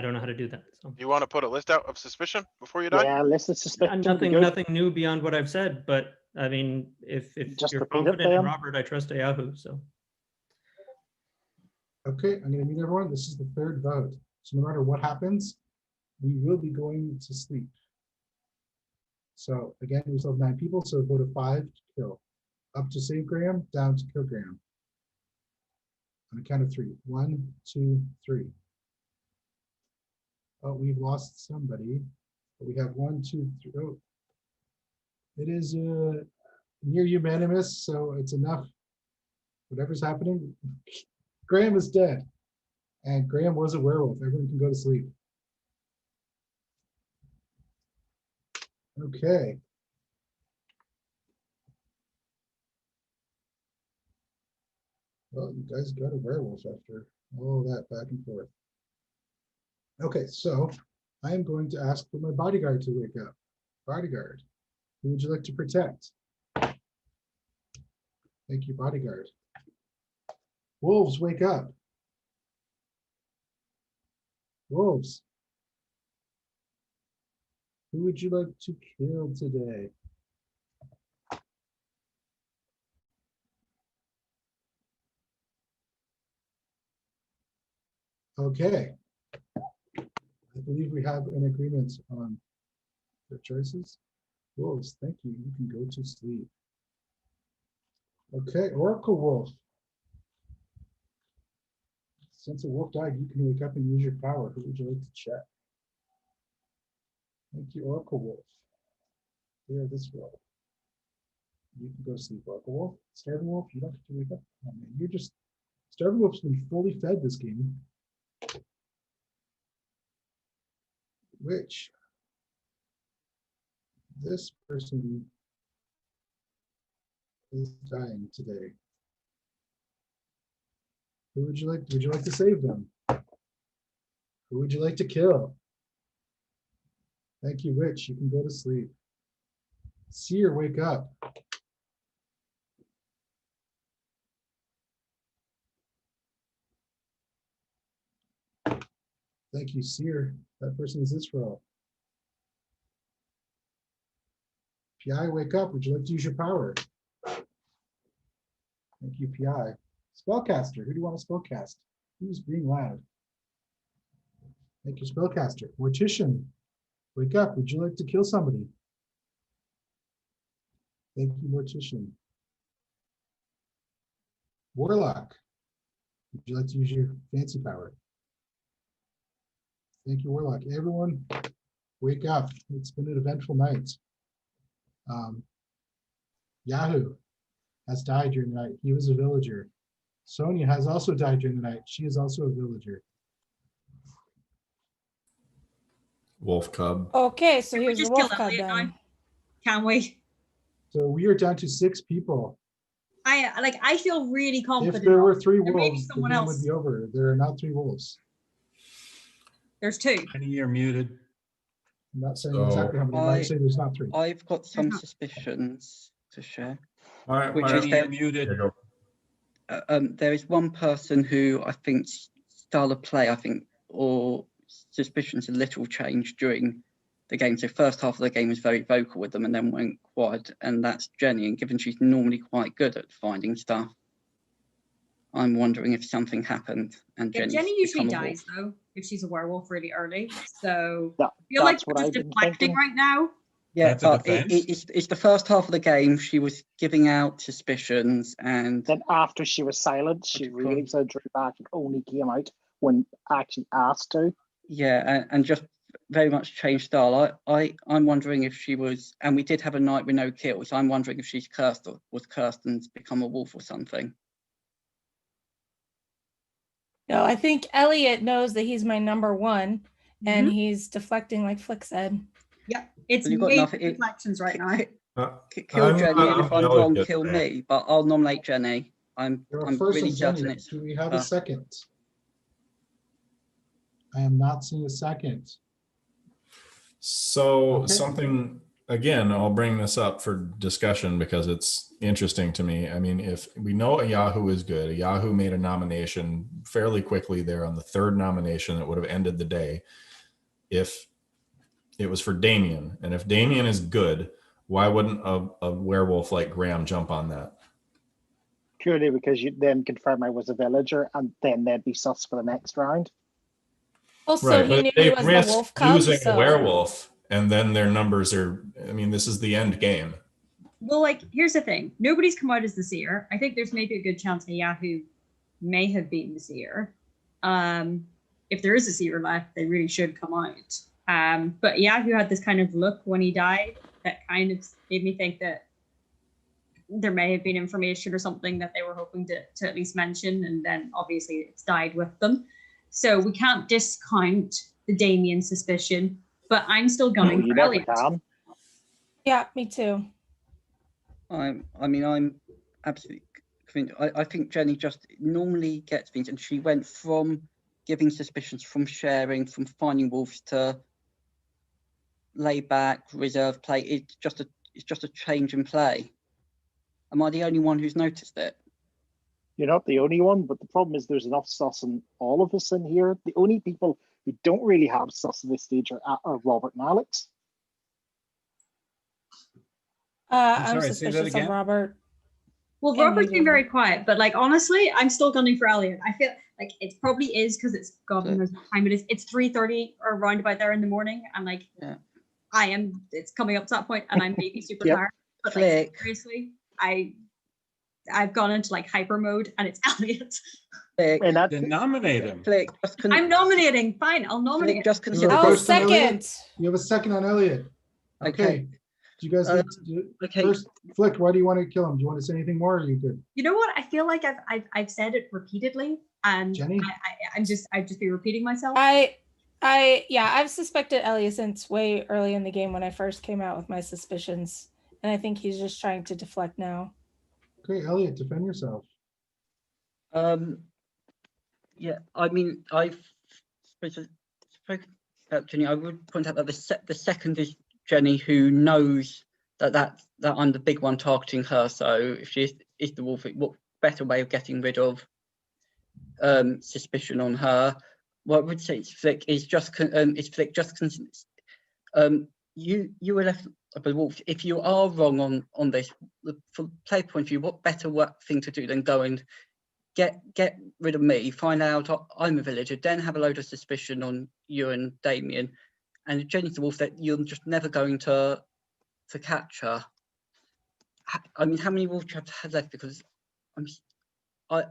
don't know how to do that. So You want to put a list out of suspicion before you die? Yeah, list of suspicion. nothing new beyond what I've said, but I mean, if you're confident in Robert, I trust a Yahoo. So okay, I'm gonna meet everyone. This is the third vote. So no matter what happens, we will be going to sleep. So again, we still have 9 people, so a vote of 5 to kill. Up to save Graham, down to kill Graham. On a count of 3. 1, 2, 3. Oh, we've lost somebody. But we have 1, 2, 3. Oh, it is near unanimous, so it's enough. Whatever's happening, Graham is dead. And Graham was a werewolf. Everyone can go to sleep. Okay. Well, you guys got a werewolf after all that back and forth. Okay, so I am going to ask for my bodyguard to wake up. Bodyguard, who would you like to protect? Thank you, bodyguard. Wolves, wake up. Wolves. Who would you like to kill today? Okay. I believe we have an agreement on the choices. Wolves, thank you. You can go to sleep. Okay, Oracle Wolf. Since a wolf died, you can wake up and use your power. Who would you like to check? Thank you, Oracle Wolf. Clear this role. You can go sleep, Oracle Wolf. Starving Wolf, you don't have to wake up. Oh, man, you're just... Starving Wolf's been fully fed this game. Which this person is dying today. Who would you like to save them? Who would you like to kill? Thank you, Witch. You can go to sleep. Seer, wake up. Thank you, Seer. That person is Israel. PI, wake up. Would you like to use your power? Thank you, PI. Spellcaster, who do you want to spellcast? Who's being loud? Thank you, Spellcaster. Mortician, wake up. Would you like to kill somebody? Thank you, Mortician. Warlock, would you like to use your fancy power? Thank you, Warlock. Everyone, wake up. It's been an eventful night. Yahoo has died during the night. He was a villager. Sonia has also died during the night. She is also a villager. Wolf Cub. Okay, so here's the wolf cub then. Can't wait. So we are down to 6 people. I feel really confident. If there were 3 There may be wolves, the someone game else. would be over. There are not 3 wolves. There's 2. Jenny, you're muted. I'm not saying exactly how many. I'm not saying there's not 3. I've got some suspicions to share. All right, which is you're muted. There is one person who I think's style of play, or suspicions a little changed during the game. So first half of the game was very vocal with them and then went quiet, and that's Jenny. And given she's normally quite good at finding stuff, I'm wondering if something happened and Yeah, Jenny's Jenny usually become a wolf. dies though if she's a werewolf really early. So Yeah, I feel like that's we're what just I've been deflecting thinking. right now. Yeah, That's a but defense. it's the first half of the game. She was giving out suspicions, and Then after she was silent, she really so drew back and only came out when actually asked to. yeah, and just very much changed style. I'm wondering if she was, and we did have a night with no kills. I'm wondering if she's cursed or was cursed and's become a wolf or something. No, I think Elliot knows that he's my number one, and he's deflecting like Flick said. Yep, it's Well, you've got major enough. deflections right now. Kill Jenny, and if I'm wrong, delicate kill there. me. But I'll nominate Jenny. I'm First really is Jenny. certain it's Do we have a her. second? I am not seeing a second. So Okay. something, again, I'll bring this up for discussion because it's interesting to me. I mean, if we know a Yahoo is good, a Yahoo made a nomination fairly quickly there on the third nomination that would have ended the day. If it was for Damien, and if Damien is good, why wouldn't a werewolf like Graham jump on that? Purely because you then confirm I was a villager, and then they'd be sus for the next round. Also, Right, he but knew they it was the risk wolf cub, using so a werewolf, and then their numbers are. I mean, this is the end game. Well, like, here's the thing. Nobody's come out as the seer. I think there's maybe a good chance that Yahoo may have beaten the seer. If there is a seer left, they really should come out. But Yahoo had this kind of look when he died that kind of made me think that there may have been information or something that they were hoping to at least mention, and then obviously it's died with them. So we can't discount the Damien suspicion, but I'm still gunning you for never Elliot. can. Yeah, me too. I'm absolutely convinced. I think Jenny just normally gets things, and she went from giving suspicions, from sharing, from finding wolves to lay back, reserve play. It's just a change in play. Am I the only one who's noticed it? You're not the only one, but the problem is there's enough sus in all of us in here. The only people who don't really have sus at this stage are Robert and Alex. I'm sorry, say that suspicious of again? Robert. Well, And Robert's you been do. very quiet, but like honestly, I'm still gunning for Elliot. I feel like it probably is because it's God knows what time it is. It's 3:30 or around about there in the morning, and like it's coming up to that point, and I'm maybe super Yep. tired. But like seriously, I've gone into like hyper mode, and it's Elliot. And that Then nominate him. I'm nominating. Fine, I'll nominate. Just You consider. have a Oh, first on Elliot? second. You have a second on Elliot. Okay. Do you guys need to okay. First, Flick, why do you want to kill him? Do you want to say anything more, or are you good? You know what? I feel like I've said it repeatedly, and Jenny? I'd just be repeating myself. I've suspected Elliot since way early in the game when I first came out with my suspicions, and I think he's just trying to deflect now. Okay, Elliot, defend yourself. Yeah, I mean, I've spoken about Jenny. I would point out that the second is Jenny, who knows that I'm the big one targeting her. So if she is the wolf, what better way of getting rid of suspicion on her? What I would say is Flick is just you were left by the wolf. If you are wrong on this, from player point of view, what better thing to do than go and get rid of me, find out I'm a villager, then have a load of suspicion on you and Damien, and Jenny's the wolf that you're just never going to catch her. I mean, how many wolves do you have to have left? Because I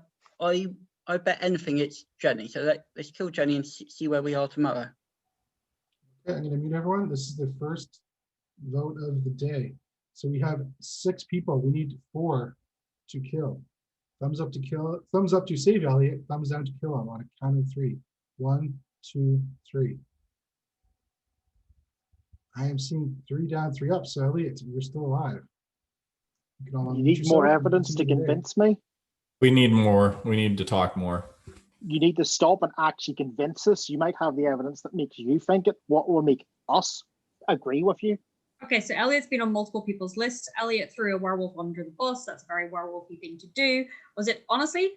bet anything it's Jenny. So let's kill Jenny and see where we are tomorrow. Okay, I'm going to mute everyone. This is the first vote of the day. So we have 6 people. We need 4 to kill. Thumbs up to kill. Thumbs up to save Elliot. Thumbs down to kill him on a count of 3. 1, 2, 3. I am seeing 3 down, 3 up. So Elliot, you're still alive. You need more evidence to convince me. We need more. We need to talk more. You need to stop and actually convince us. You might have the evidence that makes you think it. What will make us agree with you? Okay, so Elliot's been on multiple people's lists. Elliot threw a werewolf under the bus. That's a very werewolfy thing to do. Was it, honestly,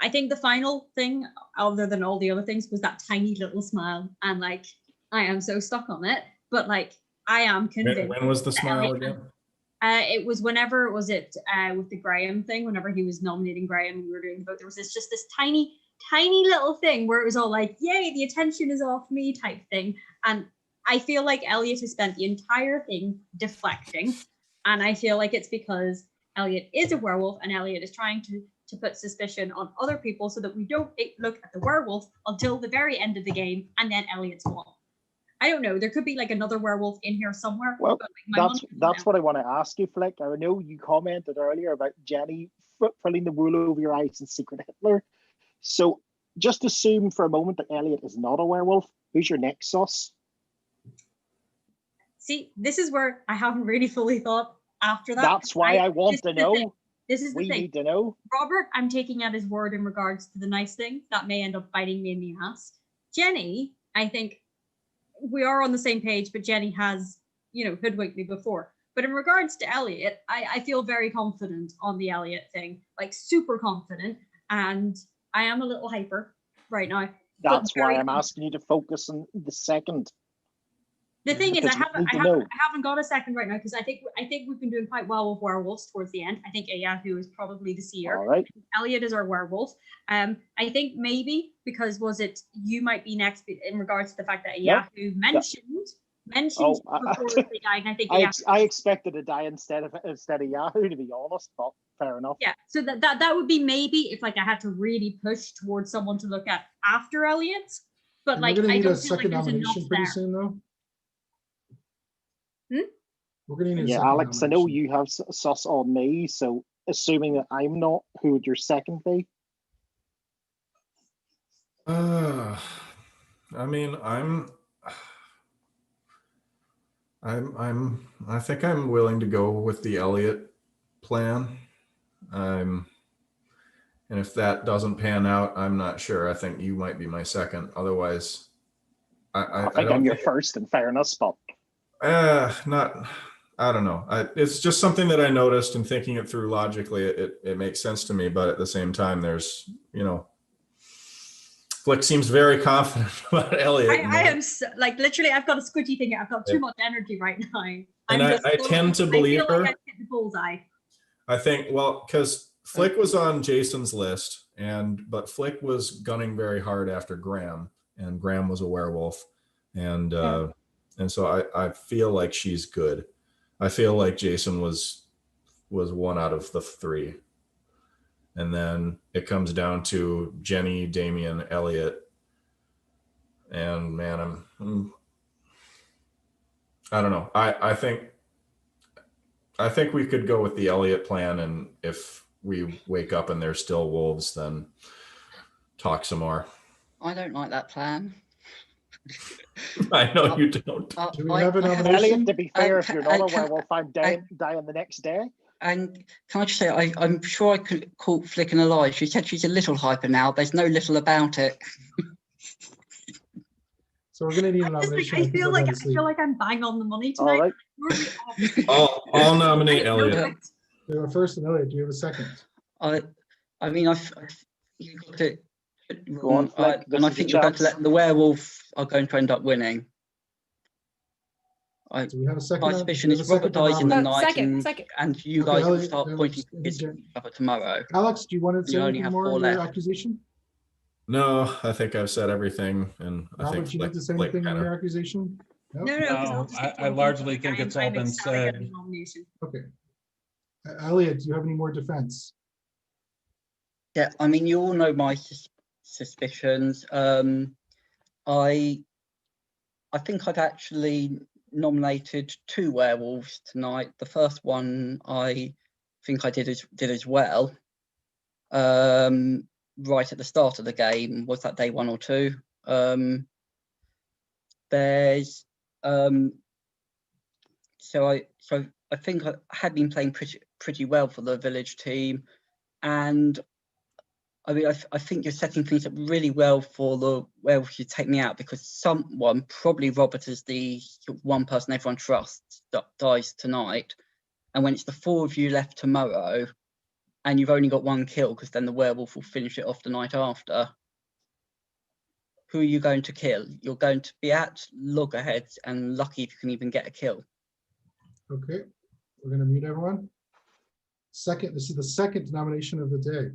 I think the final thing, other than all the other things, was that tiny little smile. And like, I am so stuck on it. but like I am convinced. When was the smile again? It was whenever was it with the Graham thing, whenever he was nominating Graham and we were doing the vote, there was this tiny little thing where it was all like, yay, the attention is off me type thing. And I feel like Elliot has spent the entire thing deflecting. And I feel like it's because Elliot is a werewolf and Elliot is trying to put suspicion on other people so that we don't look at the werewolf until the very end of the game and then Elliot's won. I don't know. There could be like another werewolf in here somewhere. Well, but like that's what I want to ask you, Flick. I know you commented earlier about Jenny pulling the wool over your eyes and Secret Hitler. So just assume for a moment that Elliot is not a werewolf. Who's your next sus? See, this is where I haven't really fully thought after that. That's why I want to know. This is the thing. We need to know. Robert, I'm taking at his word in regards to the nice thing. That may end up biting me in the ass. Jenny, I think we are on the same page, but Jenny has, hoodwinked me before. But in regards to Elliot, I feel very confident on the Elliot thing, like super confident. And I am a little hyper right now. That's why I'm asking you to focus on the second. The thing is, I haven't got a second right now because I think we've been doing quite well with werewolves towards the end. I think Ayahu is probably the seer. All right. Elliot is our werewolf. I think maybe because you might be next in regards to the fact that Ayahu mentioned before they died. And I think I expected to die instead of Yahoo, to be honest, but fair enough. Yeah, so that would be maybe if like I had to really push towards someone to look at after Elliot. But like we're gonna I need don't a feel like second there's enough nomination pretty there. soon, though. We're gonna need a Yeah, second Alex, I know nomination. you have sus on me, so assuming that I'm not, who would your second be? I mean, I think I'm willing to go with the Elliot plan. And if that doesn't pan out, I'm not sure. I think you might be my second. Otherwise, I think I'm your first in fairness, but I don't know. It's just something that I noticed, and thinking it through logically, it makes sense to me. But at the same time, there's, Flick seems very confident about Elliot. I am like literally, I've got a squidgy thing. I've got too much energy right now. And I tend to believe her. I hit the bullseye. I think, well, because Flick was on Jason's list, but Flick was gunning very hard after Graham, and Graham was a werewolf, and so I feel like she's good. I feel like Jason was one out of the three, and then it comes down to Jenny, Damien, Elliot, and man, I don't know. I think we could go with the Elliot plan, and if we wake up and there's still wolves, then talk some more. I don't like that plan. I know you don't. Do we have a nomination? Elliot, to be fair, if you're not a werewolf, I'm dying the next day. And can I just say, I'm sure I could call Flick a lie. She said she's a little hyper now. There's no little about it. So we're gonna need a nomination. I feel like I'm bang on the money tonight. All right. I'll nominate Elliot. We have a first and Elliot. Do you have a second? I mean, you got it. Go on, Flick. And I think you're going to let the werewolf are going to end up winning. Do we have a second? My suspicion is Robert dies in the night, and you guys will Elliot, start pointing fingers at each other tomorrow. Alex, do you want to say You only anything have more 4 on your left. accusation? No, I think I've said everything, and I Robert, think do you need to say anything on your accusation? No, I largely think it's all been said. Okay. Elliot, do you have any more defense? Yeah, I mean, you all know my suspicions. I think I've actually nominated 2 werewolves tonight. The first one I think I did as well. Right at the start of the game, was that day 1 or 2? There's so I think I had been playing pretty well for the village team, and I mean I think you're setting things up really well for the werewolf to take me out, because someone, probably Robert, is the one person everyone trusts, that dies tonight, and when it's the 4 of you left tomorrow, and you've only got 1 kill, because then the werewolf will finish it off the night after. who are you going to kill? You're going to be at loggerheads and lucky if you can even get a kill. Okay, we're gonna mute everyone. This is the second nomination of the day.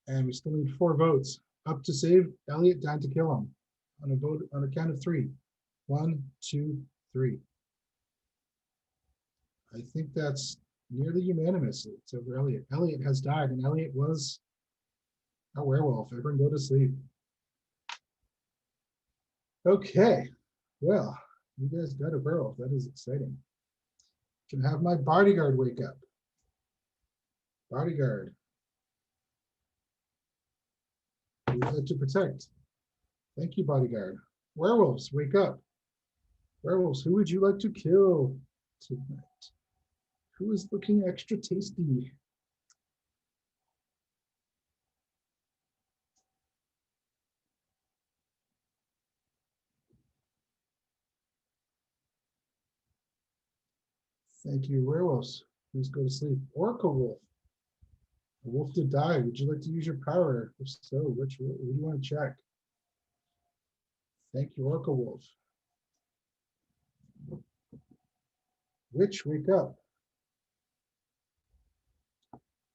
And we still need 4 votes. Up to save Elliot, down to kill him. On a count of 3. 1, 2, 3. I think that's nearly unanimous. It's over Elliot. Elliot has died, and Elliot was a werewolf. Everyone go to sleep. Okay, well, you guys got a werewolf. That is exciting. Can have my bodyguard wake up. Bodyguard. Who would like to protect? Thank you, bodyguard. Werewolves, wake up. Werewolves, who would you like to kill tonight? Who is looking extra tasty? Thank you, werewolves. Please go to sleep. Orca wolf. A wolf did die. Would you like to use your power? If so, which do you want to check? Thank you, Orca wolf. Witch, wake up.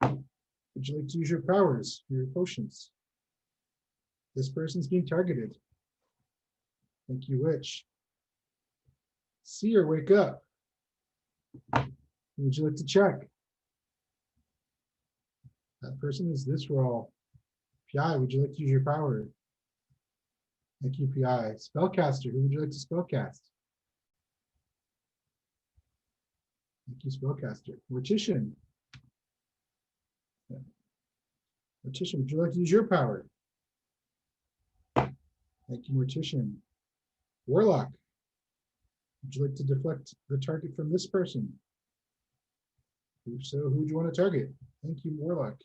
Would you like to use your powers, your potions? This person's being targeted. Thank you, witch. Seer, wake up. Would you like to check? That person is this role. PI, would you like to use your power? Thank you, PI. Spellcaster, who would you like to spellcast? Thank you, spellcaster. Mortician. Mortician, would you like to use your power? Thank you, Mortician. Warlock, would you like to deflect the target from this person? If so, who would you want to target? Thank you, Warlock.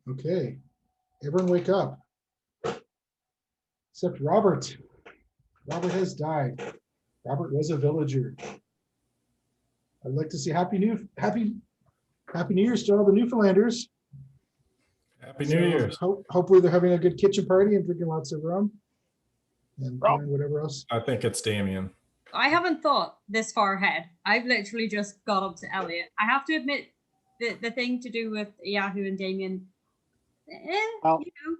Okay, everyone wake up. Except Robert. Robert has died. Robert was a villager. I'd like to say Happy New Year's to all the Newfoundlanders. Happy New Year's. Hopefully they're having a good kitchen party and drinking lots of rum and whatever else. I think it's Damien. I haven't thought this far ahead. I've literally just got up to Elliot. I have to admit the thing to do with Yahoo and Damien. Well, you know.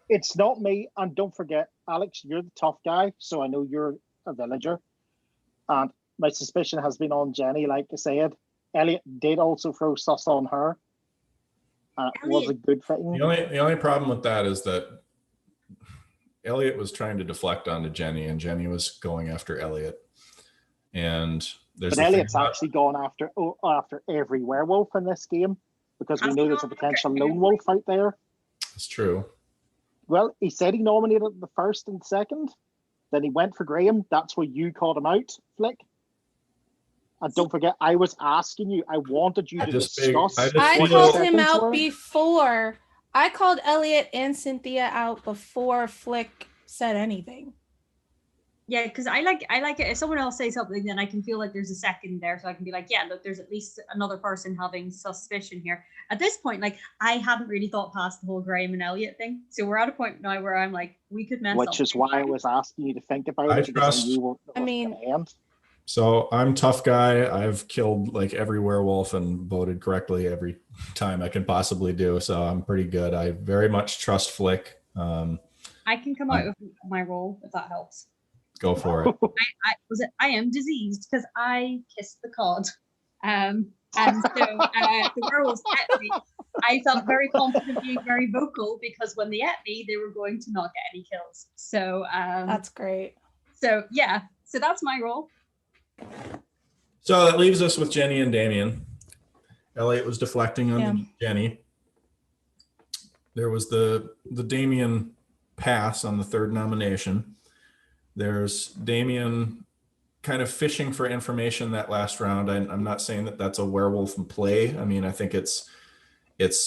It's not me. And don't forget, Alex, you're the tough guy, so I know you're a villager. And my suspicion has been on Jenny, like I said. Elliot did also throw sus on her. It was a good thing. The only problem with that is that Elliot was trying to deflect onto Jenny, and Jenny was going after Elliot. And but Elliot's actually gone after every werewolf in this game, because we know there's a potential lone wolf out there. It's true. Well, he said he nominated the first and second. Then he went for Graham. That's where you called him out, Flick. And don't forget, I was asking you. I wanted you to discuss. I called him out before. I called Elliot and Cynthia out before Flick said anything. Yeah, because I like it. If someone else says something, then I can feel like there's a second there, so I can be like, yeah, look, there's at least another person having suspicion here. At this point, like, I haven't really thought past the whole Graham and Elliot thing, so we're at a point now where I'm like, we could mess up. Which is why I was asking you to think about it. So I'm tough guy. I've killed like every werewolf and voted correctly every time I can possibly do. So I'm pretty good. I very much trust Flick. I can come out of my role if that helps. Go for it. I am diseased because I kissed the cod. And so the werewolves ate me. I felt very confident being very vocal because when they ate me, they were going to not get any kills. So that's great. So yeah, so that's my role. So that leaves us with Jenny and Damien. Elliot was deflecting on Jenny. There was the Damien pass on the third nomination. There's Damien kind of fishing for information that last round. I'm not saying that that's a werewolf in play. I mean, I think it's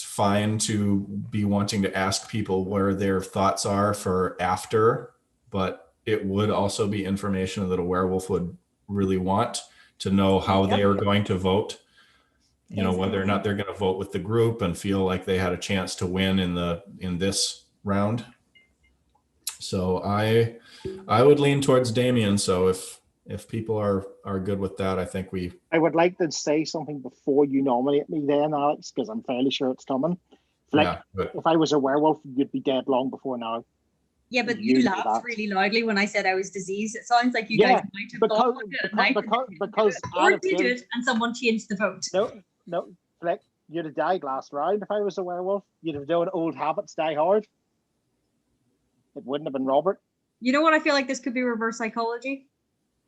fine to be wanting to ask people where their thoughts are for after, but it would also be information that a werewolf would really want to know how they are going to vote. You know, whether or not they're going to vote with the group and feel like they had a chance to win in this round. So I would lean towards Damien. So if people are good with that, I think I would like to say something before you nominate me then, Alex, because I'm fairly sure it's coming. Like, if I was a werewolf, you'd be dead long before now. Yeah, but you laughed really loudly when I said I was diseased. It sounds like you guys might have thought it at night. Because or did it, and someone changed the vote. No, Flick, you'd have died last round if I was a werewolf. You'd have done old habits die hard. It wouldn't have been Robert. You know what? I feel like this could be reverse psychology.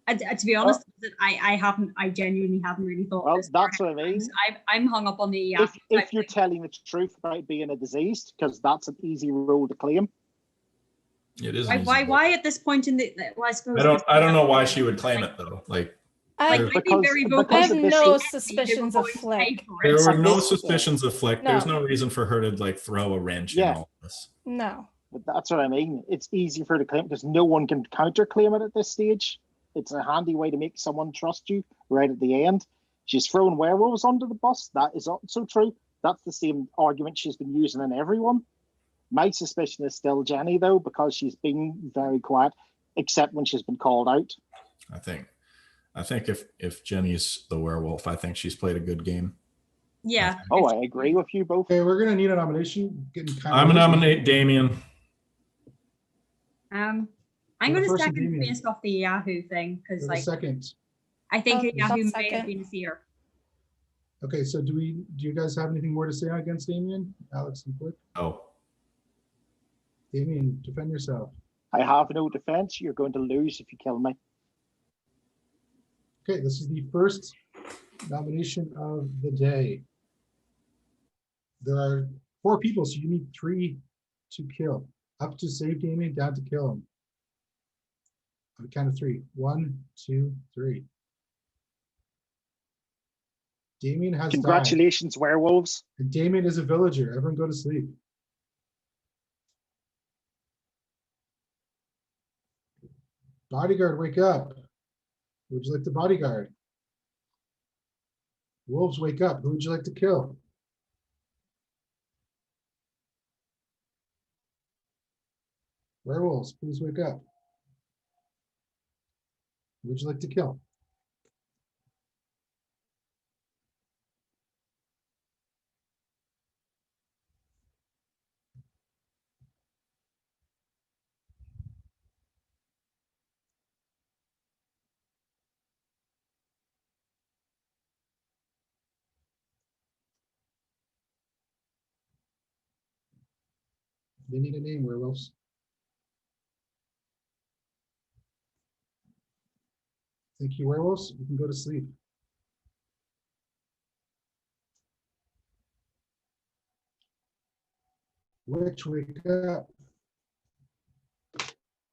To be honest, I genuinely haven't really thought. Well, that's what I mean. I'm hung up on the if you're telling the truth about being a diseased, because that's an easy role to claim. It is. Why at this point in the? Well, I suppose I don't know why she would claim it though. I have no suspicions of Flick. There were no suspicions of Flick. There's no reason for her to throw a wrench in all this. No. But that's what I mean. It's easy for her to claim because no one can counterclaim it at this stage. It's a handy way to make someone trust you right at the end. She's throwing werewolves under the bus. That is also true. That's the same argument she's been using in everyone. My suspicion is still Jenny, though, because she's been very quiet, except when she's been called out. I think if Jenny's the werewolf, I think she's played a good game. Yeah. Oh, I agree with you both. Okay, we're gonna need a nomination. I'm gonna nominate Damien. I'm going to second based off the Yahoo thing because, second. I think Yahoo may have been a fear. Okay, so do you guys have anything more to say against Damien, Alex and Flick? Oh. Damien, defend yourself. I have no defense. You're going to lose if you kill me. Okay, this is the first nomination of the day. There are 4 people, so you need 3 to kill. Up to save Damien, down to kill him. On the count of 3. 1, 2, 3. Damien has Congratulations, died. werewolves. And Damien is a villager. Everyone go to sleep. Bodyguard, wake up. Who would you like to bodyguard? Wolves, wake up. Who would you like to kill? Werewolves, please wake up. Who would you like to kill? They need a name, werewolves. Thank you, werewolves. You can go to sleep. Witch, wake up.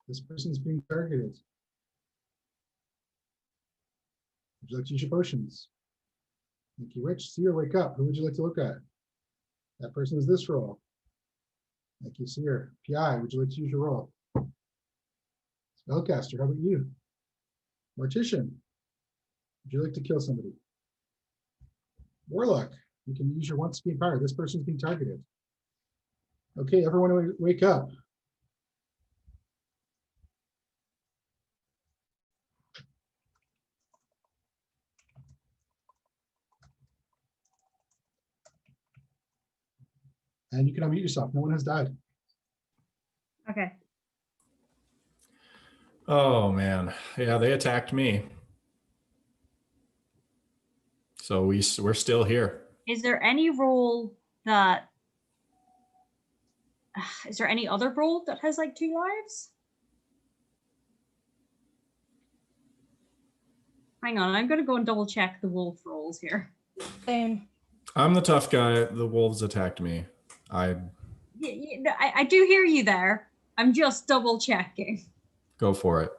This person's being targeted. Would you like to use your potions? Thank you, Witch. Seer, wake up. Who would you like to look at? That person is this role. Thank you, Seer. PI, would you like to use your role? Spellcaster, how about you? Mortician, would you like to kill somebody? Warlock, you can use your once speed power. This person's being targeted. Okay, everyone wake up. And you can unmute yourself. No one has died. Okay. Oh man, yeah, they attacked me. So we're still here. Is there any role that? Is there any other role that has 2 lives? Hang on, I'm going to go and double check the wolf roles here. Same. I'm the tough guy. The wolves attacked me. I do hear you there. I'm just double checking. Go for it.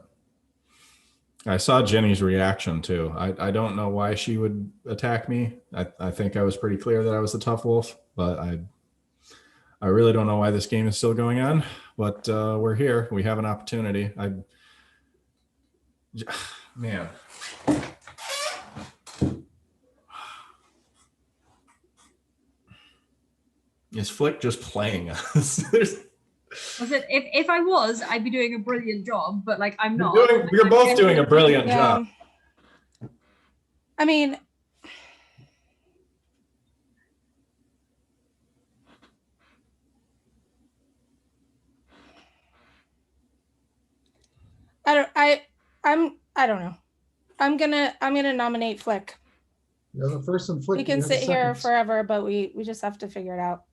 I saw Jenny's reaction too. I don't know why she would attack me. I think I was pretty clear that I was the tough wolf, but I really don't know why this game is still going on, but we're here. We have an opportunity. Man. Is Flick just playing us? Was it if I was, I'd be doing a brilliant job, but like I'm not. You're both doing a brilliant job. I mean, I don't know. I'm gonna nominate Flick. You're the first and Flick. We can sit here forever, but we just have to figure it out.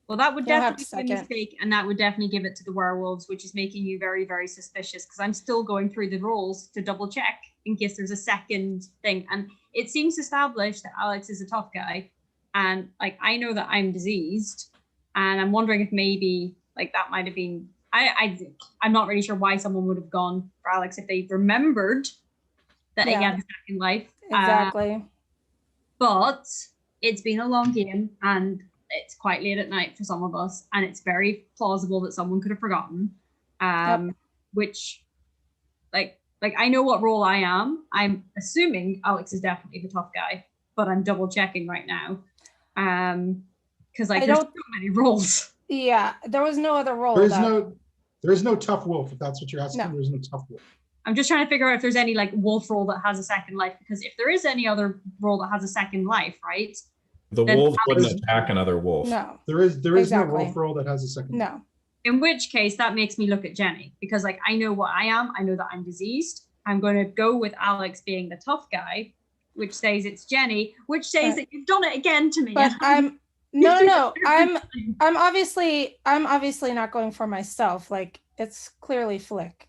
Well, that would You'll have definitely to be a second. mistake, and that would definitely give it to the werewolves, which is making you very, very suspicious because I'm still going through the rolls to double check in case there's a second thing. And it seems established that Alex is a tough guy, and like I know that I'm diseased, and I'm wondering if maybe like that might have been. I'm not really sure why someone would have gone for Alex if they remembered that he had a second life. Exactly. But it's been a long game, and it's quite late at night for some of us, and it's very plausible that someone could have forgotten. Which, like I know what role I am. I'm assuming Alex is definitely the tough guy, but I'm double checking right now, because like there's so many roles. Yeah, there was no other role. There is no tough wolf. If that's what you're asking, there's no tough wolf. I'm just trying to figure out if there's any like wolf role that has a second life, because if there is any other role that has a second life, right? The wolf wouldn't attack another wolf. No. There is no wolf role that has a second. No. In which case, that makes me look at Jenny, because like I know what I am. I know that I'm diseased. I'm going to go with Alex being the tough guy, which says it's Jenny, which says that you've done it again to me. But I'm no. I'm obviously not going for myself. Like it's clearly Flick.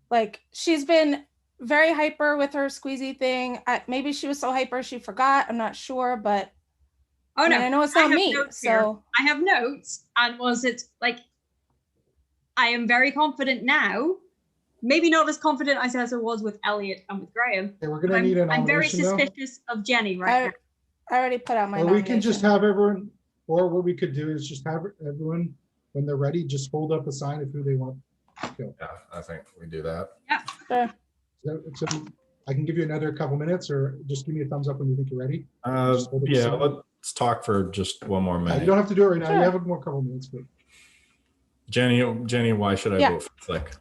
Like she's been very hyper with her squeezy thing. Maybe she was so hyper she forgot. I'm not sure, but oh no, I know it's not me. So I have notes, and was it like I am very confident now. Maybe not as confident as I was with Elliot and with Graham. Okay, we're gonna need an I'm very nomination, though. suspicious of Jenny right now. I already put out my Or we can nomination. just have everyone, or what we could do is just have everyone, when they're ready, just hold up a sign of who they want to kill. Yeah, I think we do that. Yeah. Sure. So I can give you another couple minutes, or just give me a thumbs up when you think you're ready. Yeah, let's talk for just one more minute. You don't have to do it right now. Sure. You have a more couple minutes, but Jenny, why should I Yeah. vote for Flick?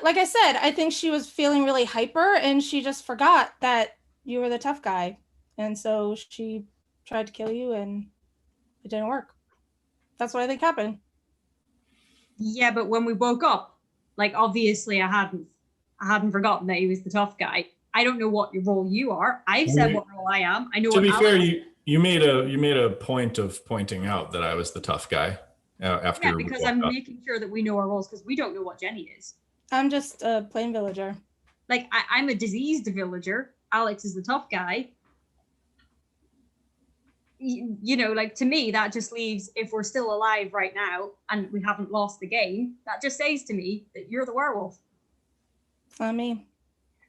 Like I said, I think she was feeling really hyper and she just forgot that you were the tough guy. And so she tried to kill you and it didn't work. That's what I think happened. Yeah, but when we woke up, like obviously I hadn't forgotten that he was the tough guy. I don't know what your role you are. I've said what role I am. I know. To what be fair, Alex- you made a point of pointing out that I was the tough guy after. Yeah, we because woke I'm up. making sure that we know our roles, because we don't know what Jenny is. I'm just a plain villager. Like I'm a diseased villager. Alex is the tough guy. You know, like to me, that just leaves, if we're still alive right now and we haven't lost the game, that just says to me that you're the werewolf. Not me.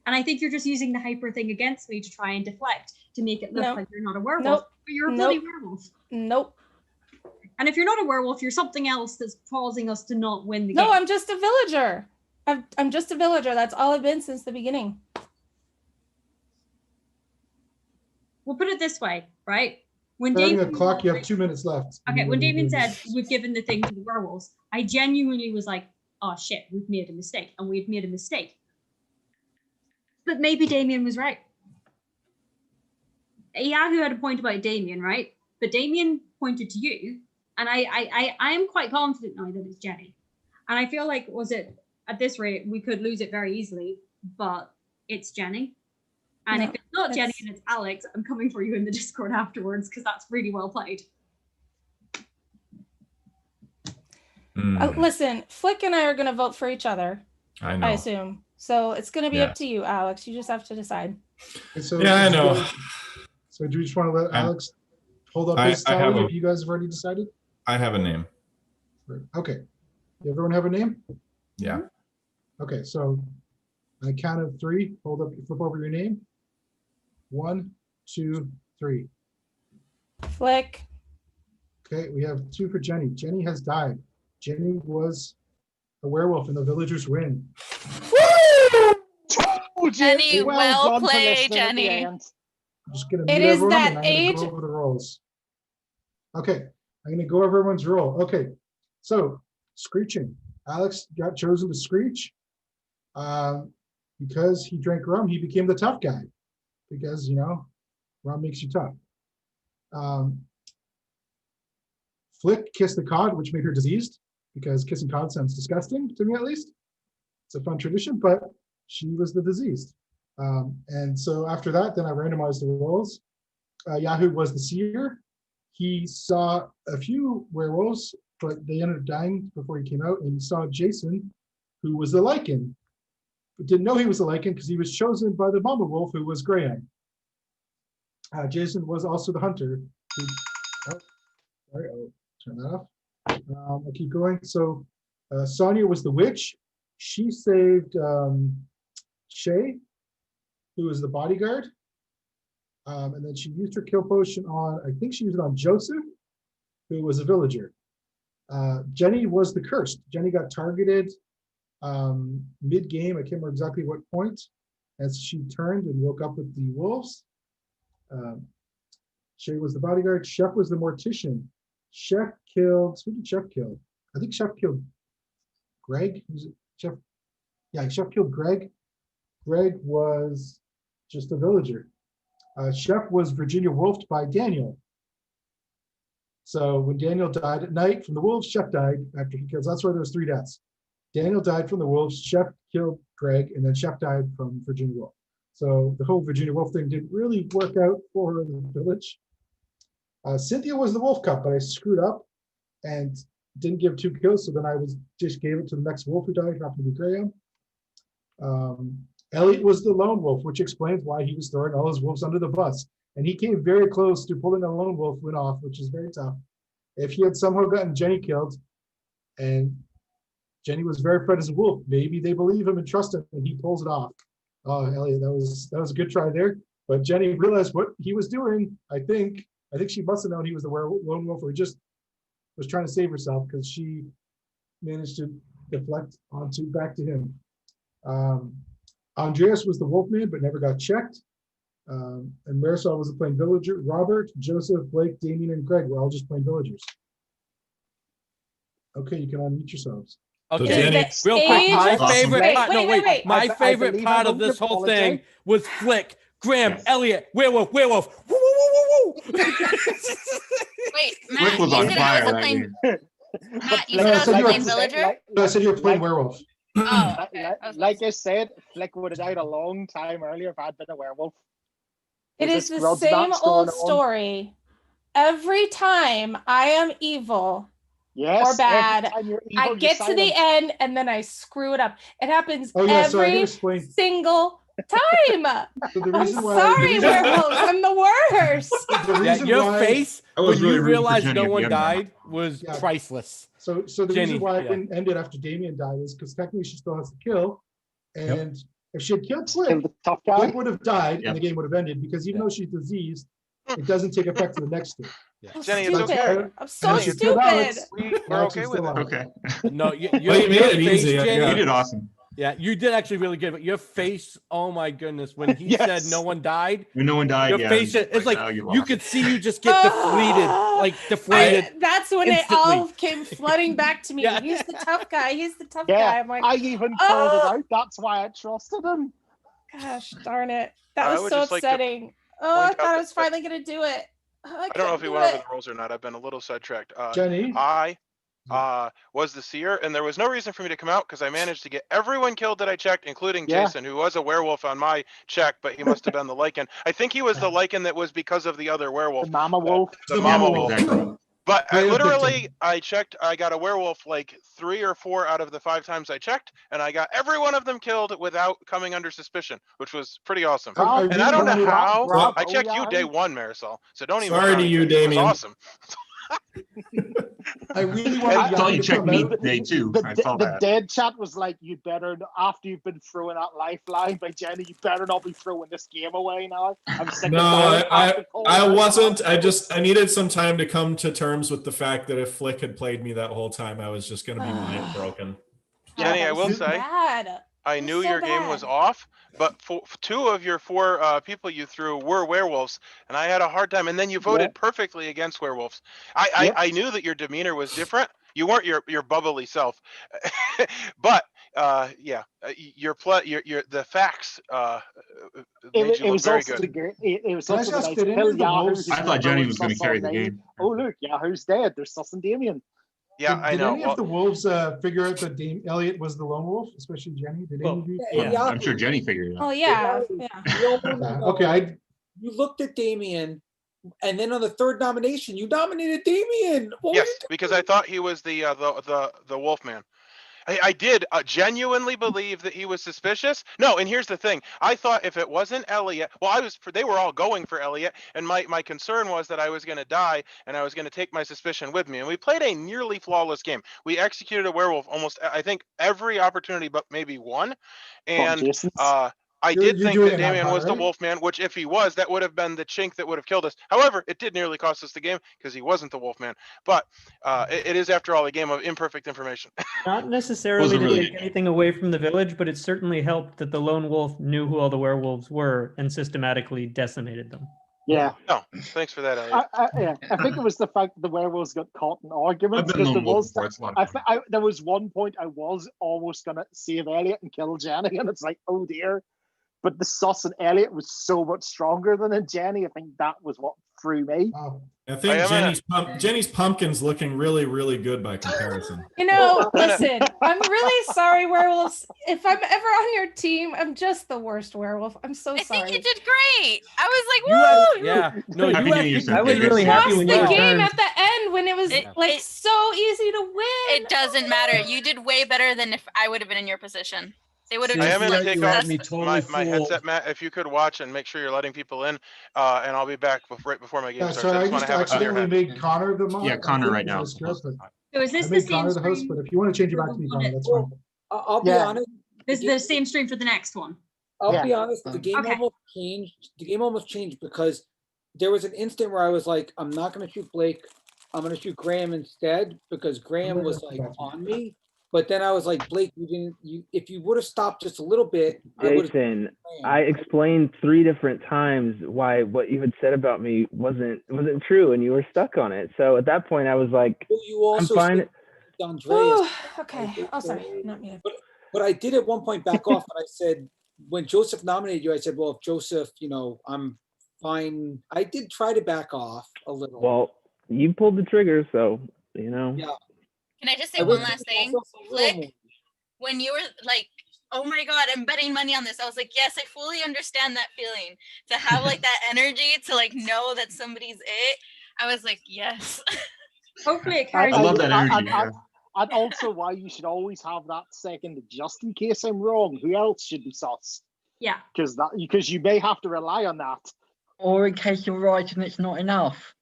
And I think you're just using the hyper thing against me to try and deflect, to make it look Nope. like you're not a werewolf, Nope. but you're a bloody Nope. werewolf. Nope. And if you're not a werewolf, you're something else that's causing us to not win the game. No, I'm just a villager. I'm just a villager. That's all I've been since the beginning. We'll put it this way, right? When starting Damien, the clock, you have 2 minutes left. okay, when Damien said we've given the thing to the werewolves, I genuinely was like, oh shit, we've made a mistake, and we've made a mistake. But maybe Damien was right. Yahoo had a point about Damien, right? But Damien pointed to you, and I am quite confident now that it's Jenny. And I feel like, was it at this rate, we could lose it very easily, but it's Jenny. And No, if it's not Jenny it's- and it's Alex, I'm coming for you in the Discord afterwards, because that's really well played. Listen, Flick and I are going to vote for each other. I know. I assume. So it's going to be Yeah. up to you, Alex. You just have to decide. So, Yeah, I know. So do you just want to let Alex hold up his I have tally a- if you guys have already decided? I have a name. Okay. Everyone have a name? Yeah. Okay, so on a count of 3, flip over your name. 1, 2, 3. Flick. Okay, we have 2 for Jenny. Jenny has died. Jenny was a werewolf and the villagers win. Jenny, well done for played, listening at the Jenny. end. I'm just gonna It mute is everyone that and I'm gonna age- go over the roles. Okay, I'm going to go over everyone's roll. Okay, so screeching. Alex got chosen to screech because he drank rum. He became the tough guy because, you know, rum makes you tough. Flick kissed the cod, which made her diseased because kissing cod sounds disgusting to me, at least. It's a fun tradition, but she was the diseased. And so after that, then I randomized the rolls. Yahoo was the seer. He saw a few werewolves, but they ended up dying before he came out. And he saw Jason, who was the Lycan, but didn't know he was a Lycan because he was chosen by the Mama Wolf, who was Graham. Jason was also the hunter. Sorry, I'll turn that off. I'll keep going. So Sonia was the witch. She saved Shay, who was the bodyguard. And then she used her kill potion on, I think she used it on Joseph, who was a villager. Jenny was the cursed. Jenny got targeted mid-game. I can't remember exactly what point, as she turned and woke up with the wolves. Shay was the bodyguard. Chef was the mortician. Chef killed, who did Chef kill? I think Chef killed Greg. Was it Chef? Yeah, Chef killed Greg. Greg was just a villager. Chef was Virginia wolfed by Daniel. So when Daniel died at night from the wolves, Chef died after he killed. That's why there was 3 deaths. Daniel died from the wolves, Chef killed Greg, and then Chef died from Virginia Wolf. So the whole Virginia Wolf thing didn't really work out for the village. Cynthia was the wolf cup, but I screwed up and didn't give 2 kills. So then I just gave it to the next wolf who died, happened to be Graham. Elliot was the lone wolf, which explains why he was throwing all his wolves under the bus. And he came very close to pulling a lone wolf win off, which is very tough. If he had somehow gotten Jenny killed, and Jenny was verified as a wolf, maybe they believe him and trust him, and he pulls it off. Oh, Elliot, that was a good try there. But Jenny realized what he was doing. I think she must have known he was the lone wolf, or just was trying to save herself because she managed to deflect back to him. Andreas was the wolfman, but never got checked. And Marisol was the plain villager. Robert, Joseph, Blake, Damien, and Greg were all just plain villagers. Okay, you can unmute yourselves. Okay, real quick, my favorite part. No, wait, my favorite part of this whole thing was Flick, Graham, Elliot, werewolf. Woo, woo, woo, woo, woo. Wait, Matt, was on fire that game. Matt, you No, said I was a plain villager? No, I said you were playing werewolf. Oh, like I said, Flick would have died a long time earlier if I'd been a werewolf. It is the same old story. Every time I am evil or bad, I get to the end and then I screw it up. It happens every single time. I'm sorry, werewolves. I'm the worst. Your face when you realized no one died was priceless. So the reason why it didn't end it after Damien died is because technically she still has to kill. And if she had killed Flick, Flick would have died and the game would have ended, because even though she's diseased, it doesn't take effect to the next two. Jenny, it's okay. I'm so stupid. We're okay with it. Okay. No, you made it easy. Jenny, You did awesome. Yeah, you did actually really good. But your face, oh my goodness, when he said no one died. When no one died, your face, it's like you could see you just get deflated. That's when it all came flooding back to me. Yeah. He's the tough guy. He's the tough guy. I'm like, I even called it out. That's why I trusted him. Gosh darn it. That was would so just like to upsetting. I thought I was finally going to do it. I don't know if he went over the rules or not. I've been a little sidetracked. Jenny? I was the seer, and there was no reason for me to come out because I managed to get everyone killed that I checked, including Jason, who was a werewolf on my check, but he must have been the Lycan. I think he was the Lycan that was because of the other werewolf. The Mama Wolf. The Mama Wolf. But I checked, I got a werewolf like 3 or 4 out of the 5 times I checked, and I got every one of them killed without coming under suspicion, which was pretty awesome. And I don't know how. I checked you day 1, Marisol, so don't even. Sorry to you, Damien. It was awesome. I really want I thought you checked me day 2. I saw The that. dead chat was like, you better, after you've been throwing that lifeline by Jenny, you better not be throwing this game away now. I'm sick No, of I wasn't. I needed some time to come to terms with the fact that if Flick had played me that whole time, I was just going to be mind broken. Jenny, I will say, I knew so your game was bad. off, but two of your four people you threw were werewolves, and I had a hard time. And then you voted perfectly against werewolves. I knew that your demeanor was different. You weren't your bubbly self, but the facts made you look very good. It was Can I also just nice did any kill of the Yahoo. wolves? I thought Jenny was going to carry the game. Oh look, Yahoo's dead. There's Sus and Damien. Yeah, I Did know. any of the wolves figure out that Elliot was the lone wolf, especially Jenny? Did any of you? I'm sure Jenny figured it out. Oh yeah, Okay, You looked at Damien, and then on the third nomination, you nominated Damien. Yes, because I thought he was the wolf man. I did genuinely believe that he was suspicious. No, and here's the thing. I thought if it wasn't Elliot, well, they were all going for Elliot, and my concern was that I was going to die, and I was going to take my suspicion with me. And we played a nearly flawless game. We executed a werewolf almost, I think, every opportunity but maybe one. And I did think that Damien was the Wolfman, which if he was, that would have been the chink that would have killed us. However, it did nearly cost us the game because he wasn't the Wolfman. But it is, after all, a game of imperfect information. Not necessarily to take anything away from the village, but it certainly helped that the lone wolf knew who all the werewolves were and systematically decimated them. Yeah. No, thanks for that, Elliot. I think it was the fact that the werewolves got caught in arguments, because there was one point I was almost gonna save Elliot and kill Jenny, and it's like, oh dear. But the Sus and Elliot was so much stronger than in Jenny. I think that was what threw me. I think Jenny's pumpkin's looking really, really good by comparison. Listen, I'm really sorry, werewolves. If I'm ever on your team, I'm just the worst werewolf. I'm so sorry. I think you did great. I was like, woo! I was really happy when you lost the game returned. at the end when it was so easy to win. It doesn't matter. You did way better than if I would have been in your position. They would have. I am going to take off my fooled. headset, Matt. If you could watch and make sure you're letting people in, and I'll be back right before my game starts. So I just want just to have it clear. accidentally made Connor the mod. Yeah, Connor right now. So is this I the made same Connor the host, stream but if you want to change it back to me, Connor, that's fine. I'll be honest. This is the same stream for the next one. I'll be honest. The game almost changed. The game almost changed because there was an instant where I was like, I'm not going to shoot Blake. I'm going to shoot Graham instead because Graham was like on me. But then I was like, Blake, if you would have stopped just a little bit, Jason, I explained 3 different times why what you had said about me wasn't true, and you were stuck on it. So at that point, I was like, I'm fine. Andreas. Okay. Oh, sorry. Not me. But I did at one point back off, and I said, when Joseph nominated you, I said, well, if Joseph, I'm fine. I did try to back off a little. Well, you pulled the trigger, so Yeah. Can I just say one last thing? Flick, when you were like, oh my God, I'm betting money on this. I was like, yes, I fully understand that feeling. To have like that energy to like know that somebody's it. I was like, yes. Hopefully it carries. I love that energy. And also why you should always have that second, just in case I'm wrong. Who else should be sus? Yeah. Because you may have to rely on that. Or in case you're right and it's not enough.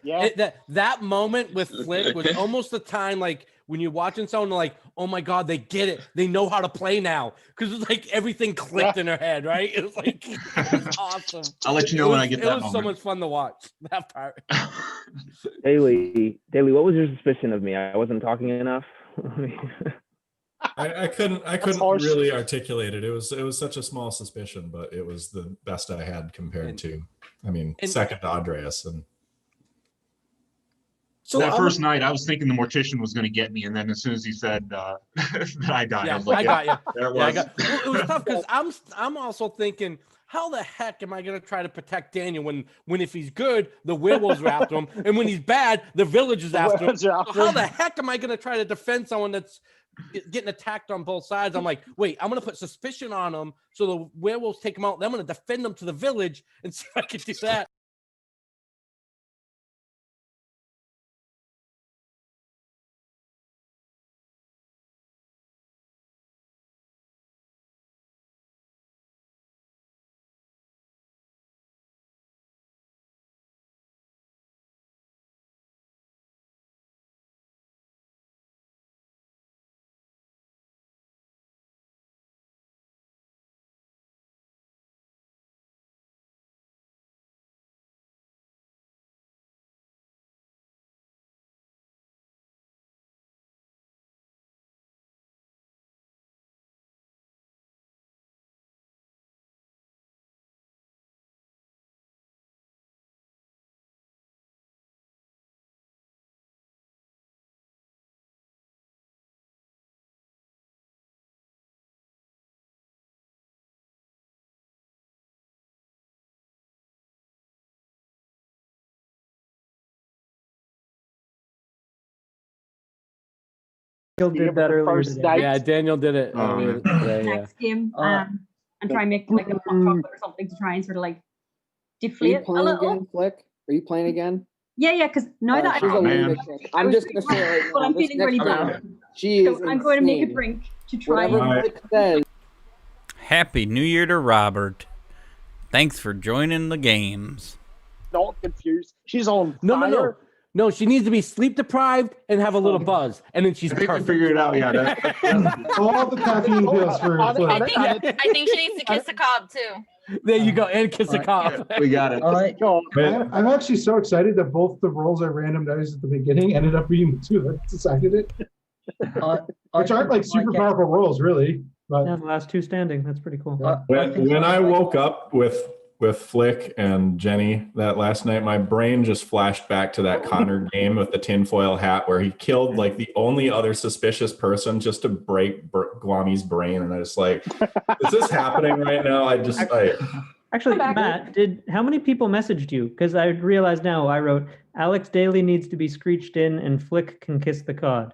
Yeah. That moment with Flick was almost the time like when you're watching someone like, oh my God, they get it. They know how to play now. Because it's like everything clicked in their head, right? It was like it was awesome. I'll let you know when I get that It was moment. so much fun to watch, that part. Daily, what was your suspicion of me? I wasn't talking enough. I couldn't really articulate it. It was such a small suspicion, but it was the best I had compared to, second to Andreas. And so that first night, I was thinking the mortician was going to get me, and then as soon as he said that I died, I was like, I got you. There it was. It was tough because I'm also thinking, how the heck am I going to try to protect Daniel when if he's good, the werewolves are after him, and when he's bad, the village is after him. So how the heck am I going to try to defend someone that's getting attacked on both sides? I'm like, wait, I'm going to put suspicion on him so the werewolves take him out. Then I'm going to defend them to the village and see if I can do that. did that earlier today. Yeah, Daniel did it. earlier today, yeah. Next game, and try and make like a hot chocolate or something to try and sort of like Are you deflate a playing little. again, Flick? Are you playing again? Yeah, because now that she's I a lunatic. I'm just gonna say right now. well, I'm this feeling next really round, bad. She is So I'm going to make a insane. drink to try. Whatever Flick says. Happy New Year to Robert. Thanks for joining the games. Not confused. She's on No, fire. no. No, she needs to be sleep deprived and have a little buzz, and then she's I think we perfect. figured it out. Yeah, All the caffeine pills for I think she needs to kiss the cob too. There you go, and kiss the cob. We got it. I'm actually so excited that both the rolls I randomized at the beginning ended up being the two that decided it. Which aren't like super powerful rolls, really. But Yeah, the last two standing. That's pretty cool. When I woke up with Flick and Jenny that last night, my brain just flashed back to that Connor game with the tinfoil hat where he killed like the only other suspicious person just to break Guami's brain. And I just like, is this happening right now? Actually, Matt, how many people messaged you? Because I realized now I wrote Alex Daly needs to be screeched in and Flick can kiss the cod.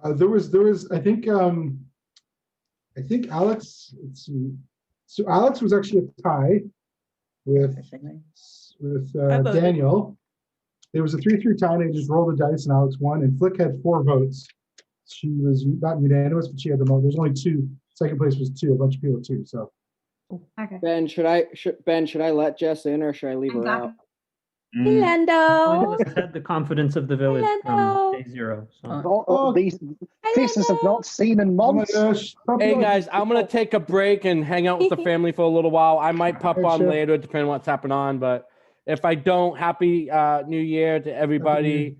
there was I think Alex, let's see. So Alex was actually a tie with Daniel. There was a 3-3 tie, and they just rolled the dice, and Alex won. And Flick had 4 votes. She was not unanimous, but she had the most. There's only 2. Second place was 2. A bunch of people 2. So. Okay. Ben, should I let Jess in or should I leave her out? Lando. I've had the confidence of the village from day 0. So. These faces have not seen in months. Hey guys, I'm gonna take a break and hang out with the family for a little while. I might pop on later, depending on what's happening on. But if I don't, happy New Year to everybody.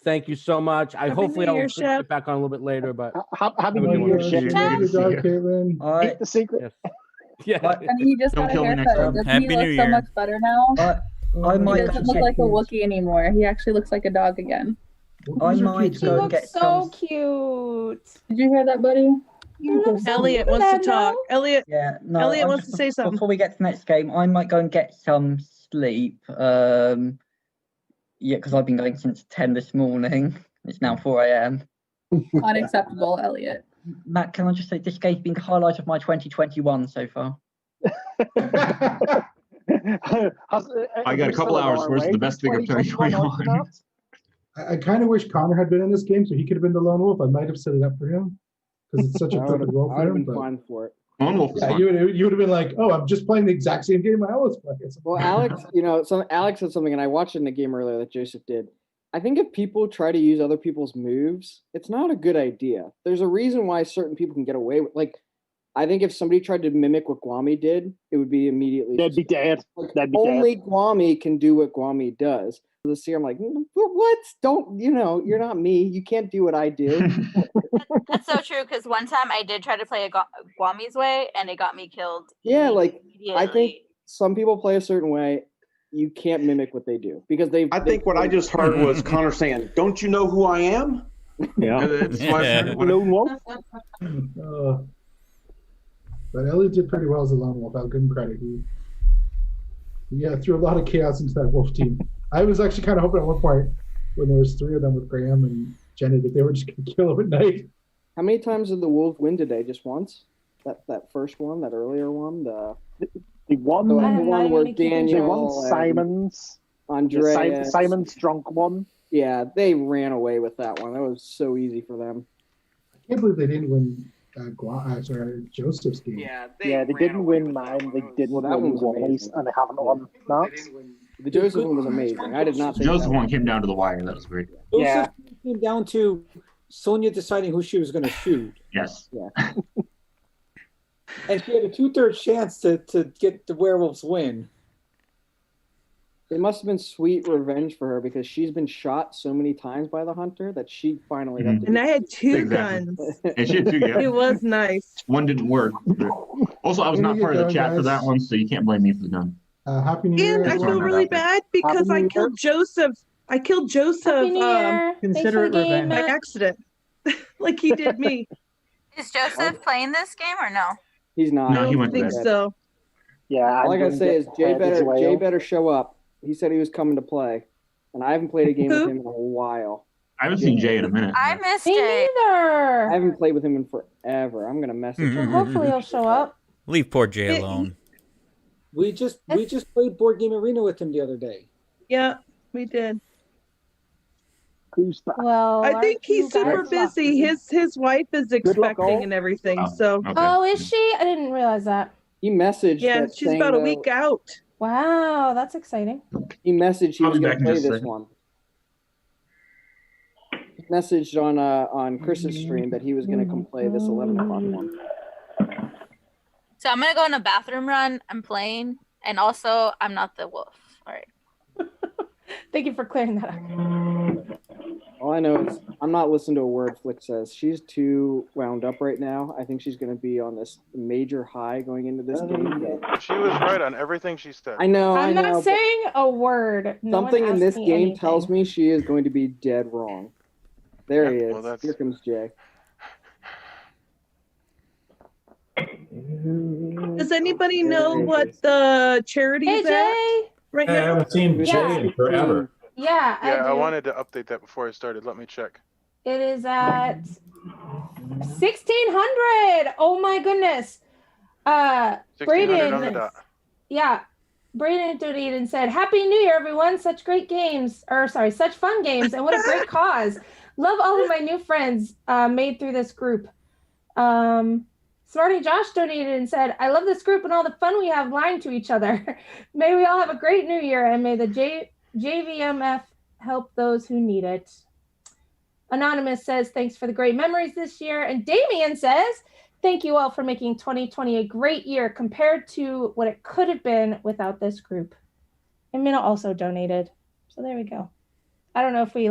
Thank you so much. Hopefully I'll get back on a little bit later. But happy New Year, Chef. Caitlin. The secret. Yeah. And he just got a haircut. Doesn't he look so much better now? I He might doesn't look like a Wookiee anymore. He actually looks like a dog again. I might He go and looks get so some. cute. Did you hear that, buddy? Elliot wants to talk. Elliot. Yeah, no. Elliot I'm wants to say something. Before we get to the next game, I might go and get some sleep. Yeah, because I've been going since 10 this morning. It's now 4 a.m. Unacceptable, Elliot. Matt, can I just say this game's been the highlight of my 2021 so far? I got a couple hours worth of the best thing of 2021. I kind of wish Connor had been in this game so he could have been the lone wolf. I might have set it up for him because it's such a perfect role for him. Been fine for it. Lone wolf is Yeah, fun. you would have been like, oh, I'm just playing the exact same game I always play. Well, Alex, Alex said something, and I watched it in the game earlier that Joseph did. I think if people try to use other people's moves, it's not a good idea. There's a reason why certain people can get away with, like, I think if somebody tried to mimic what Guami did, it would be immediately. They'd be dead. They'd be Only dead. Guami can do what Guami does. This year, I'm like, what? Don't, you're not me. You can't do what I do. That's so true, because one time I did try to play a Guami's way, and it got me killed. Yeah, like, I think immediately. some people play a certain way. You can't mimic what they do because I think what I just heard was Connor saying, "Don't you know who I am?" Yeah. Lone wolf. But Elliot did pretty well as a lone wolf. I'll give him credit. He threw a lot of chaos into that wolf team. I was actually kind of hoping at one point when there was 3 of them with Graham and Jenny that they were just going to kill him at night. How many times did the wolf win today? Just once? That first one, that earlier one, the one where Daniel, won Simon's, Andrea, Simon's drunk one. Yeah, they ran away with that one. That was so easy for them. I can't believe they didn't win Joseph's game. Yeah, they didn't win mine. They didn't win Wally's, and they haven't won that. The Joseph one was amazing. I did not think Joseph one came down to the wire. That was great. Yeah. Joseph came down to Sonia deciding who she was going to shoot. Yes. Yeah. And she had a 2/3 chance to get the werewolves win. It must have been sweet revenge for her because she's been shot so many times by the hunter that she finally got to. And I had 2 Exactly. guns. And she had 2, yeah. It was nice. One didn't work. Also, I was not part of the chat for that one, so you can't blame me for the gun. Happy New Year. And I feel really bad because I killed Joseph. I killed Joseph. Happy New Year. Consider it revenge. By accident, like he did me. Is Joseph playing this game or no? He's not. No, he I went to think bed. so. Yeah. All I gotta say is Jay better show up. He said he was coming to play, and I haven't played a game with him in a while. I haven't seen Jay in a minute. I missed Me it. I neither. haven't played with him in forever. I'm gonna message Well, him. hopefully he'll show up. Leave poor Jay alone. We just played Board Game Arena with him the other day. Yeah, we did. Who's back? Well, I think he's super busy. His wife is expecting and everything. So. Oh, is she? I didn't realize that. He messaged. Yeah, that she's saying, about a week out. Wow, that's exciting. He messaged he I'll was be going back to in play just a this second. one. He messaged on Chris's stream that he was going to come play this 11 o'clock one. So I'm gonna go on a bathroom run. I'm playing, and also I'm not the wolf. All right. Thank you for clearing that up. All I know is I'm not listening to a word Flick says. She's too wound up right now. I think she's going to be on this major high going into this game. She was right on everything she said. I know. I'm I know, not saying a word. No one something in asked this me game anything. tells me she is going to be dead wrong. There he is. well, that's- Here comes Jay. Does anybody know what the charity Hey, is at Jay. right I now? haven't seen Jay in forever. Yeah, Yeah, I do. wanted to update that before I started. Let me check. It is at 1,600. Oh my goodness. 1600 on the Braden. dot. Yeah. Braden donated and said, "Happy New Year, everyone. Such great games. Or sorry, such fun games. And what a great cause. Love all of my new friends made through this group." Smarty Josh donated and said, "I love this group and all the fun we have lying to each other. May we all have a great new year and may the JVMF help those who need it." Anonymous says, "Thanks for the great memories this year." And Damien says, "Thank you all for making 2020 a great year compared to what it could have been without this group." And Minna also donated. So there we go. I don't know if we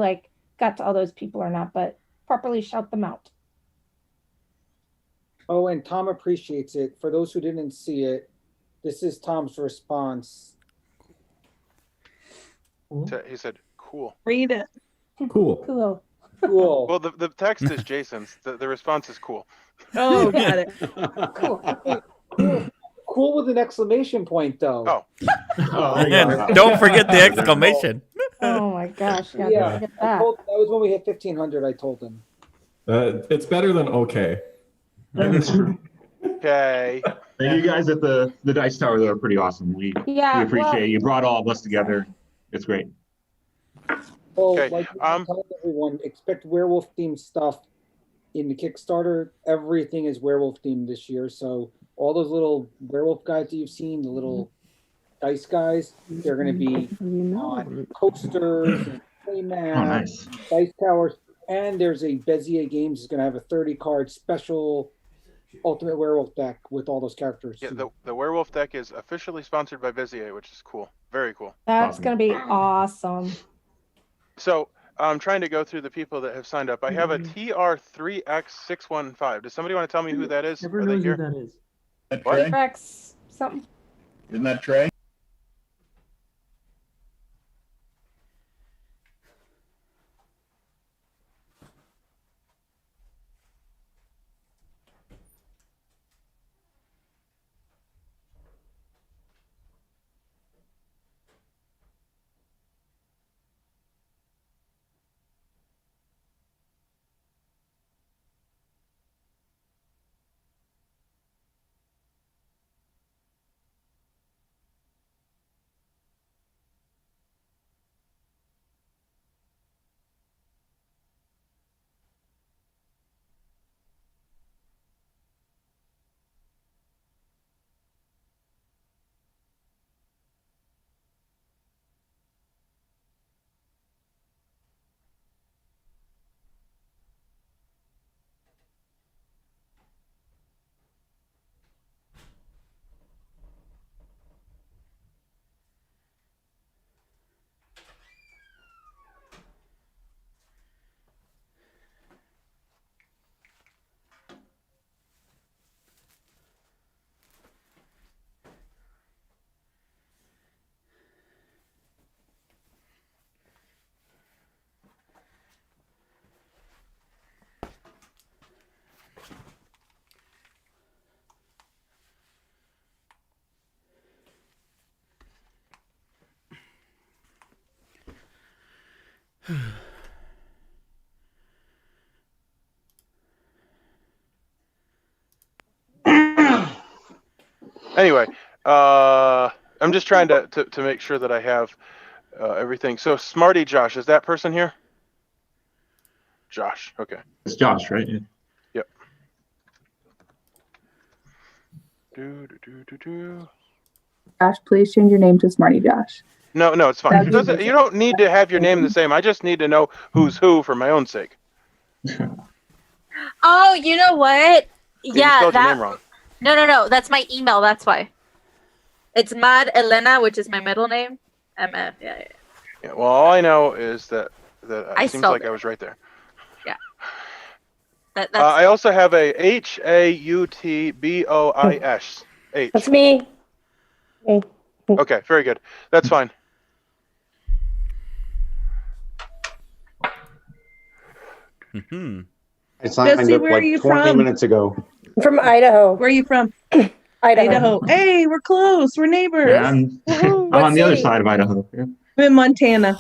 got to all those people or not, but properly shout them out. Oh, and Tom appreciates it. For those who didn't see it, this is Tom's response. He said, "Cool." Read it. Cool. Cool. Cool. Well, the text is Jason's. The response is cool. Oh, got it. Cool with an exclamation point, though. Oh. And don't forget the exclamation. Oh my gosh. Yeah, Yeah, don't forget that. that was when we hit 1,500. I told him. It's better than okay. Okay. And you guys at the Dice Tower, though, are pretty awesome. We appreciate you. Brought all of us together. It's great. Oh, Okay, like I'm telling everyone, expect werewolf themed stuff in the Kickstarter. Everything is werewolf themed this year. So all those little werewolf guys that you've seen, the little dice guys, they're going to be on coasters, and play mats, dice towers, and there's a Bezier Games is going to have a 30-card special Ultimate Werewolf deck with all those characters. Yeah, the werewolf deck is officially sponsored by Bezier, which is cool. Very cool. That's going to be awesome. So I'm trying to go through the people that have signed up. I have a TR3X615. Does somebody want to tell me who that is? Never Are they knows who here? that is. What? Rex, something. Isn't that Trey? Anyway, I'm just trying to make sure that I have everything. So Smarty Josh, is that person here? Josh. Okay. It's Josh, right? Yeah. Yep. Do. Josh, please change your name to Smarty Josh. No, it's fine. You don't need to have your name the same. I just need to know who's who for my own sake. Oh, you know what? You Yeah, spelled your name wrong. No. That's my email. That's why. It's Mad Elena, which is my middle name. MF. Yeah. Well, all I know is that I it seems spelled like it. I was right there. Yeah. That's I also have a HAUTBOIS. H. That's me. Okay, very good. That's fine. I signed Jesse, up where are like you 20 from? minutes ago. I'm from Idaho. Where are you from? Idaho. Hey, we're close. We're neighbors. Yeah, I'm on the other side of Idaho. Yeah. I'm in Montana.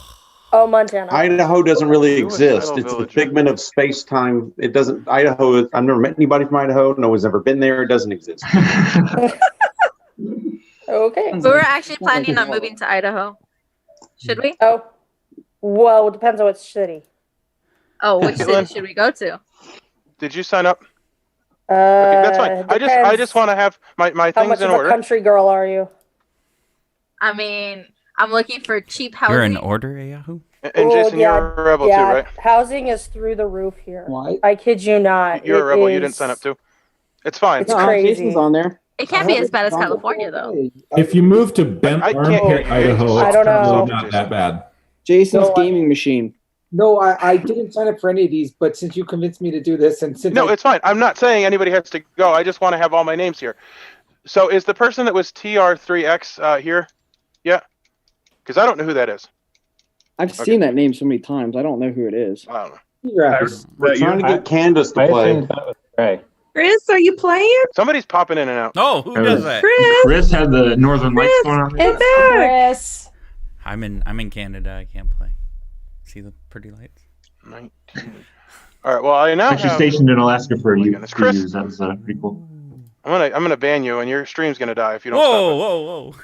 Oh, Montana. Idaho doesn't really exist. Suicidal It's a Village. figment of space-time. It doesn't. Idaho. I've never met anybody from Idaho. No one's ever been there. It doesn't exist. Okay. We were actually planning on moving to Idaho. Should we? Oh, well, it depends on what city. Oh, which city Caitlin? should we go to? Did you sign up? Okay, that's fine. I depends. just want to have my How things much in of a order. country girl are you? I mean, I'm looking for cheap housing. You're in order, Yahoo? And Oh, Jason, you're a rebel too, right? Housing is through the roof here. Why? I kid you not. You're a It rebel. You is- didn't sign up too. It's fine. It's crazy. Jason's on there. It can't be as bad as California, though. If you move to Bent I can't Armpit, hear you. Idaho, I it's don't know. probably not that bad. Jason's No, gaming machine. No, I didn't sign up for any of these, but since you convinced me to do this, and since No, I, it's fine. I'm not saying anybody has to go. I just want to have all my names here. So is the person that was TR3X here? Yeah. Because I don't know who that is. I've seen that name so many times. I don't know who it is. I don't know. We're trying to get Candace to play. Chris, are you playing? Somebody's popping in and out. Oh, who does that? Chris had the Northern Lights going on. It's back. Chris. I'm in Canada. I can't play. See the pretty lights? 19. All right. Well, I now Actually have. stationed in Alaska for a goodness, Chris. years. That was pretty cool. I'm gonna ban you, and your stream's gonna die if you don't. Whoa.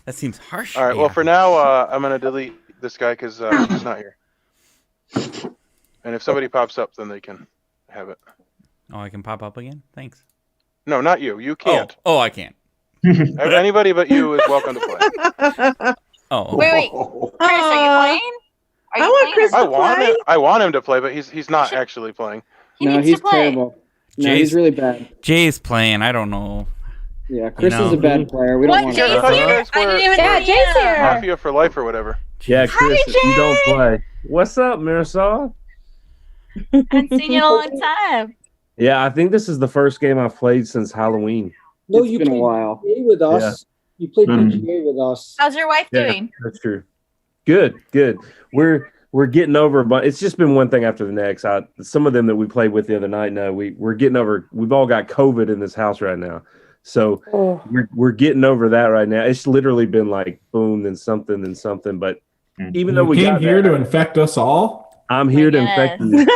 That seems harsh. All right. Well, for now, I'm gonna delete this guy because he's not here. And if somebody pops up, then they can have it. Oh, I can pop up again? Thanks. No, not you. You can't. Oh, I can't. Anybody but you is welcome to play. Oh. Wait. Chris, are you playing? Are you I want playing? Chris to play. I want him to play, but he's not actually playing. No, needs he's to play. terrible. No, Jay's- he's really bad. Jay's playing. I don't know. Yeah, Chris know. is a bad player. We What, don't want Jay's I thought you here? guys I didn't were even know. Jay's here. Mafia for life or whatever. Yeah, Chris, Hi, you don't Jay. play. What's up, Marisol? I haven't seen you in a long time. Yeah, I think this is the first game I've played since Halloween. no, It's you been a played while. PGA with us. You played Mhm. PGA with us. How's your wife Yeah, doing? that's true. Good. We're getting over, but it's just been one thing after the next. Some of them that we played with the other night, no, we're getting over. We've all got COVID in this house right now, so we're getting over that right now. It's literally been like boom, then something, then something. But even though You we came got here that, to infect us all? I'm here to infect you. He's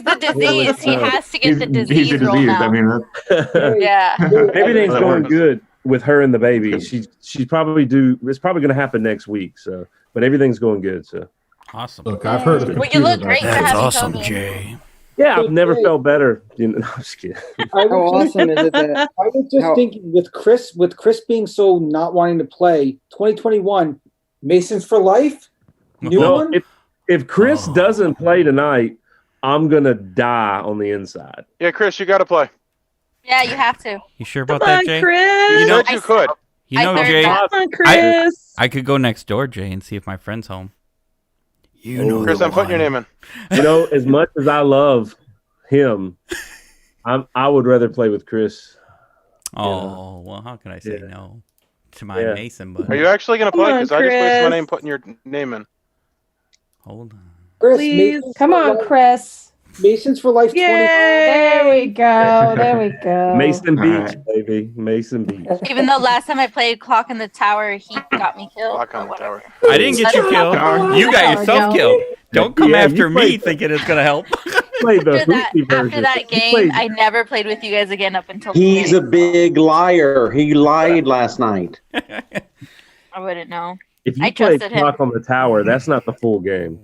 the disease. He has to get the disease He's a roll disease. now. I mean, Yeah. Everything's That going works. good with her and the baby. She's probably due. It's probably going to happen next week. So, but everything's going good. So Awesome. Look, I've heard of Well, you look great for That's having awesome, COVID. Jay. yeah, I've never felt better. You know, no, I'm just kidding. I How was just, awesome is it that I was just how- thinking with Chris being so not wanting to play, 2021, Masons for life? New No, one? if Chris doesn't play tonight, I'm gonna die on the inside. Yeah, Chris, you got to play. Yeah, you have to. You sure about Come that, on, Jay? Chris. You know- said you could. You know, I heard Jay, that. Come on, Chris. I could go next door, Jay, and see if my friend's home. You know, Chris, the I'm putting your one. name in. You know, as much as I love him, I would rather play with Chris. Oh, well, how can I say Yeah. no to my Yeah. Mason? But Are you actually going to Come play? on, Because I just wasted my Chris. name putting your name in. hold on. Chris, Please. Come on, Chris. Masons for life 20. There we Yay. go. There we go. Mason All Beach, right. baby, Mason Beach. Even though last time I played Clock in the Tower, he got me killed. Lock or on the whatever. tower. I didn't get you killed. Tower. You got yourself Tower. killed. Don't come Yeah, after you me played- thinking it's gonna help. played the After that, Hoopty version. after that He game, played- I never played with you guys again up until He's today. a big liar. He lied last night. I wouldn't know. If you I play trusted him. Clock on the Tower, that's not the full game.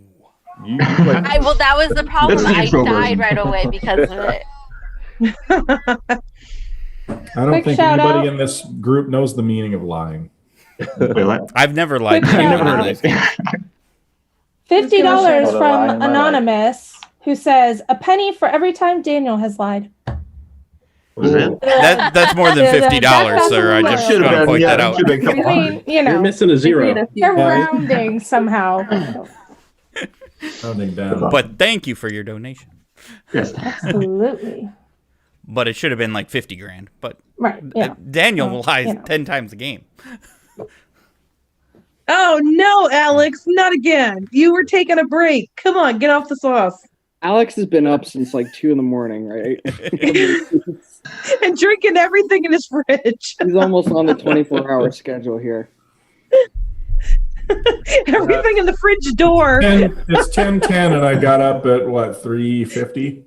You play, Well, that was the problem. That's the I intro died version. right away because of it. I don't Quick think shout anybody out. in this group knows the meaning of lying. Wait, what? I've never lied to Quick anyone shout in out. this game. $50 Oh, the from lie in my life. Anonymous, who says, "A penny for every time Daniel has lied." Was it? That's more than $50, sir. I just Should've want to been, point yeah, that out. should've been a couple I hundred. mean, you know, You're missing a zero. they're rounding somehow. Counting down. But thank you for your donation. Yes. Absolutely. But it should have been like 50 grand. But Right. Yeah. Daniel Well, lies you know. 10 times a game. Oh no, Alex, not again. You were taking a break. Come on, get off the sauce. Alex has been up since like 2 a.m, right? And drinking everything in his fridge. He's almost on the 24-hour schedule here. Everything in the fridge door. It's 10:10, and I got up at what 3:50.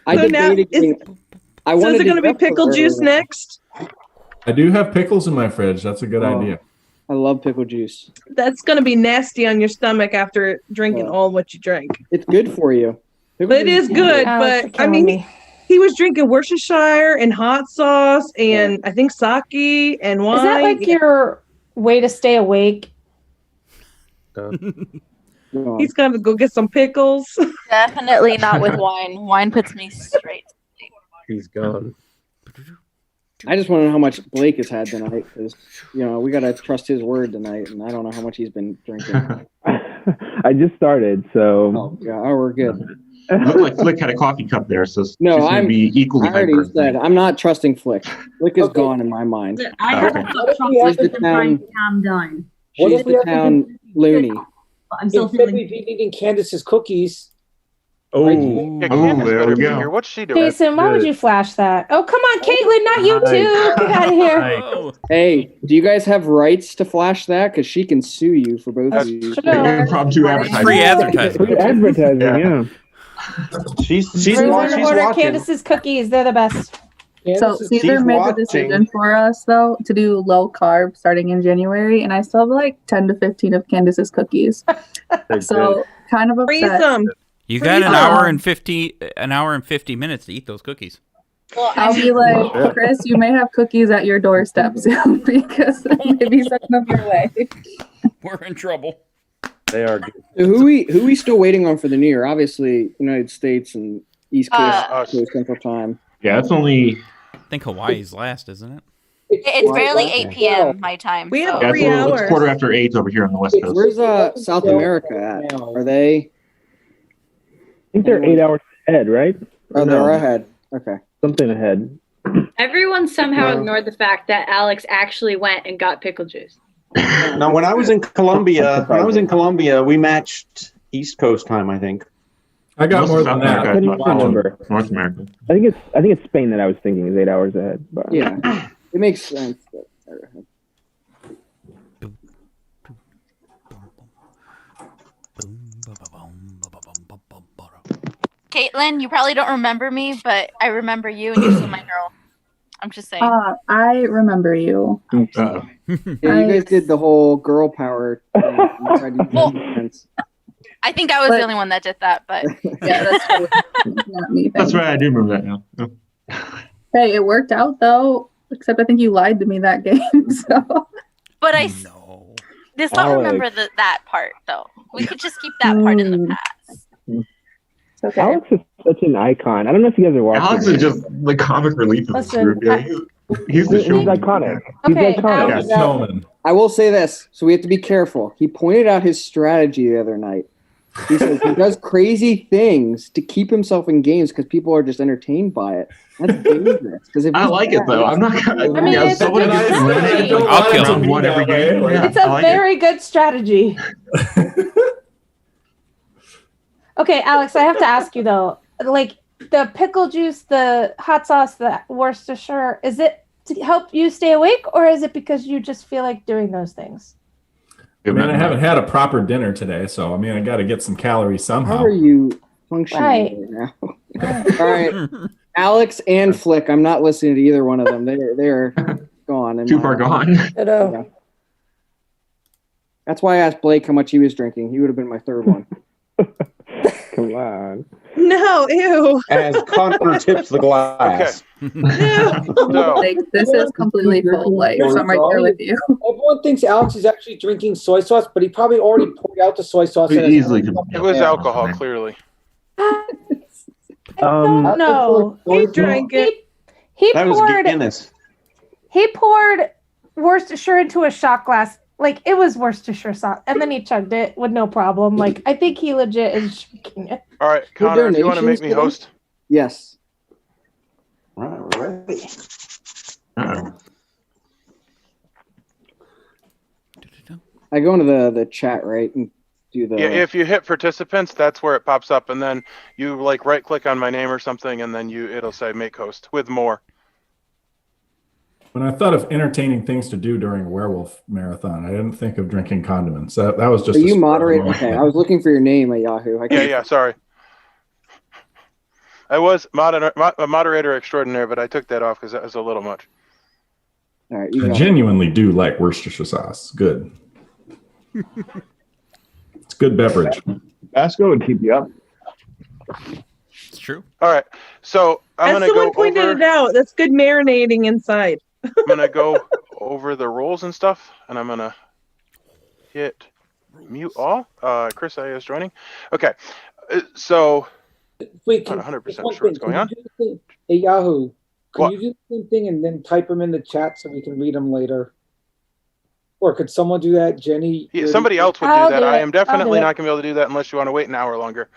I So now, debated getting- I So wanted is it going to be get pickle for- juice next? I do have pickles in my fridge. That's a good Oh. idea. I love pickle juice. That's going to be nasty on your stomach after drinking all what you drank. It's good for you. Pickle It juice is good, Alex, but I you're mean, killing me. he was drinking Worcestershire and hot sauce and I think sake and wine. Is that like your way to stay awake? He's going to go get some pickles. Definitely not with wine. Wine puts me straight. He's gone. I just want to know how much Blake has had tonight because, we got to trust his word tonight, and I don't know how much he's been drinking. I just started, so. Oh, yeah, we're good. Looked like Flick had a coffee cup there, so No, she's gonna I'm. be equally I already hyper. said I'm not trusting Flick. Flick is gone in my mind. I have Okay. not She's trusted the them trying town. to calm down. What She's if we the have to town loony. But I'm still Instead feeling. of eating Candace's cookies. Oh, Yeah, Oh, Candace there better we be go. here. What's she doing? Jason, why would Good. you flash that? Oh, come on, Caitlin, not you too. Get out of here. Oh, Hey, do you guys have rights to flash that? Because she can sue you for both of you. Sure. Impromptu advertising. free advertisement. Free advertising, yeah. She's Everyone she's order watching. Candace's cookies. They're the best. So Candace, Caesar she's made the watching. decision for us though to do low carb starting in January, and I still have like 10 to 15 of Candace's cookies. they're So kind of Freeze upset. them. You got an Oh. hour and 50 minutes to eat those cookies. Well, I'll be like, Chris, you may have cookies at your doorstep soon because maybe send them your way. We're in trouble. They are good. So who we still waiting on for the New Year? Obviously, United States and East Coast, us. Coast Central Time. Yeah, it's only. I think Hawaii's last, isn't it? It's barely Right. 8 p.m. my time. We have so- Yeah, three it's hours. 8:15 over here on the West Coast. Where's South America at? Are they? I think they're 8 hours ahead, right? Oh, they're ahead. Okay. Something ahead. Everyone somehow ignored the fact that Alex actually went and got pickle juice. Now, when I was in Colombia, we matched East Coast time, I think. I got Most more of than South that. America, I couldn't not remember. North America. I think it's Spain that I was thinking is 8 hours ahead. But Yeah, it makes sense. That they're ahead. Caitlin, you probably don't remember me, but I remember you and you're still my girl. I'm just saying. I remember you. Yeah, you guys did the whole girl power thing. and tried to do defense. I think I was But- the only one that did that, but Yeah, that's true. Not me. That's then. right, I do remember that now. Oh. Hey, it worked out though. Except I think you lied to me that game. So but I just don't Alex. remember that part though. We could just keep that part in the past. it's okay. Alex is such an icon. I don't know if you guys are watching. Alex is just the comic relief of this Listen, group. Yeah, he's the He's showman. iconic. He's Okay, iconic. Yeah. Snowman. I will say this, so we have to be careful. He pointed out his strategy the other night. He says he does crazy things to keep himself in games because people are just entertained by it. That's dangerous. Because if I he's like it bad, though. I'm not gonna. I mean, it's a someone good gets strategy. eliminated I'll kill round him. one every game. Yeah, It's a I like very good strategy. Okay, Alex, I have to ask you though, like the pickle juice, the hot sauce, the Worcestershire, is it to help you stay awake or is it because you just feel like doing those things? I mean, I haven't had a proper dinner today, so I mean, I got to get some calories somehow. How are you functioning right now. All right, Alex and Flick. I'm not listening to either one of them. They're gone. in Too my far eyes. gone. Yeah. That's why I asked Blake how much he was drinking. He would have been my third one. Come on. No, ew. As Connor tips the glass. Like, this is completely full. Like, so I'm right there with you. Everyone thinks Alex is actually drinking soy sauce, but he probably already poured out the soy sauce. He in his easily own could- cup. It was Yeah. alcohol, clearly. No, He drank it. he That was poured. Guinness. He poured Worcestershire into a shot glass. Like, it was Worcestershire sauce, and then he chugged it with no problem. Like, I think he legit is drinking it. All right, Connor, if you want to make me host. Yes. All right, we're ready. I go into the chat, right, and do the. Yeah, if you hit participants, that's where it pops up, and then you like right click on my name or something, and then it'll say make host with more. When I thought of entertaining things to do during a werewolf marathon, I didn't think of drinking condiments. That was just. Are a you spur of the moderate? moment Okay, thing. I was looking for your name at Yahoo. Yeah, sorry. I was moderator extraordinaire, but I took that off because that was a little much. All right, I genuinely do like Worcestershire sauce. Good. It's good beverage. Basco would keep you up. It's true. All right, so I'm As gonna someone go pointed over. it out, that's good marinating inside. I'm gonna go over the roles and stuff, and I'm gonna hit mute all. Chris I is joining. Okay, so Wait, not can, 100% just one sure what's thing, going on. can you do the thing- Hey Yahoo, can What? you do the same thing and then type them in the chat so we can read them later? Or could someone do that, Jenny? Yeah, somebody else would do I'll that. do I it. am I'll definitely do it. not going to be able to do that unless you want to wait an hour longer.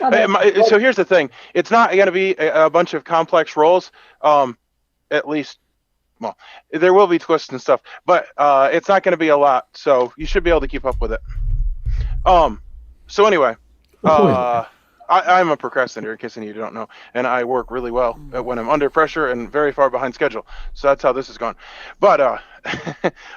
I'll do it. So here's the thing. It's not going to be a bunch of complex roles. At least, well, there will be twists and stuff, but it's not going to be a lot. So you should be able to keep up with it. So anyway, I'm a procrastinator, in case any of you don't know, and I work really well when I'm under pressure and very far behind schedule. So that's how this is going. But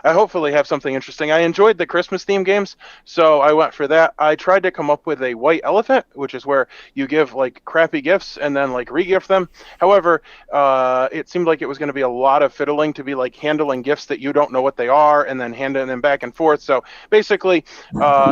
I hopefully have something interesting. I enjoyed the Christmas theme games, so I went for that. I tried to come up with a white elephant, which is where you give like crappy gifts and then like re-gift them. However, it seemed like it was going to be a lot of fiddling to be like handling gifts that you don't know what they are and then handing them back and forth. So basically,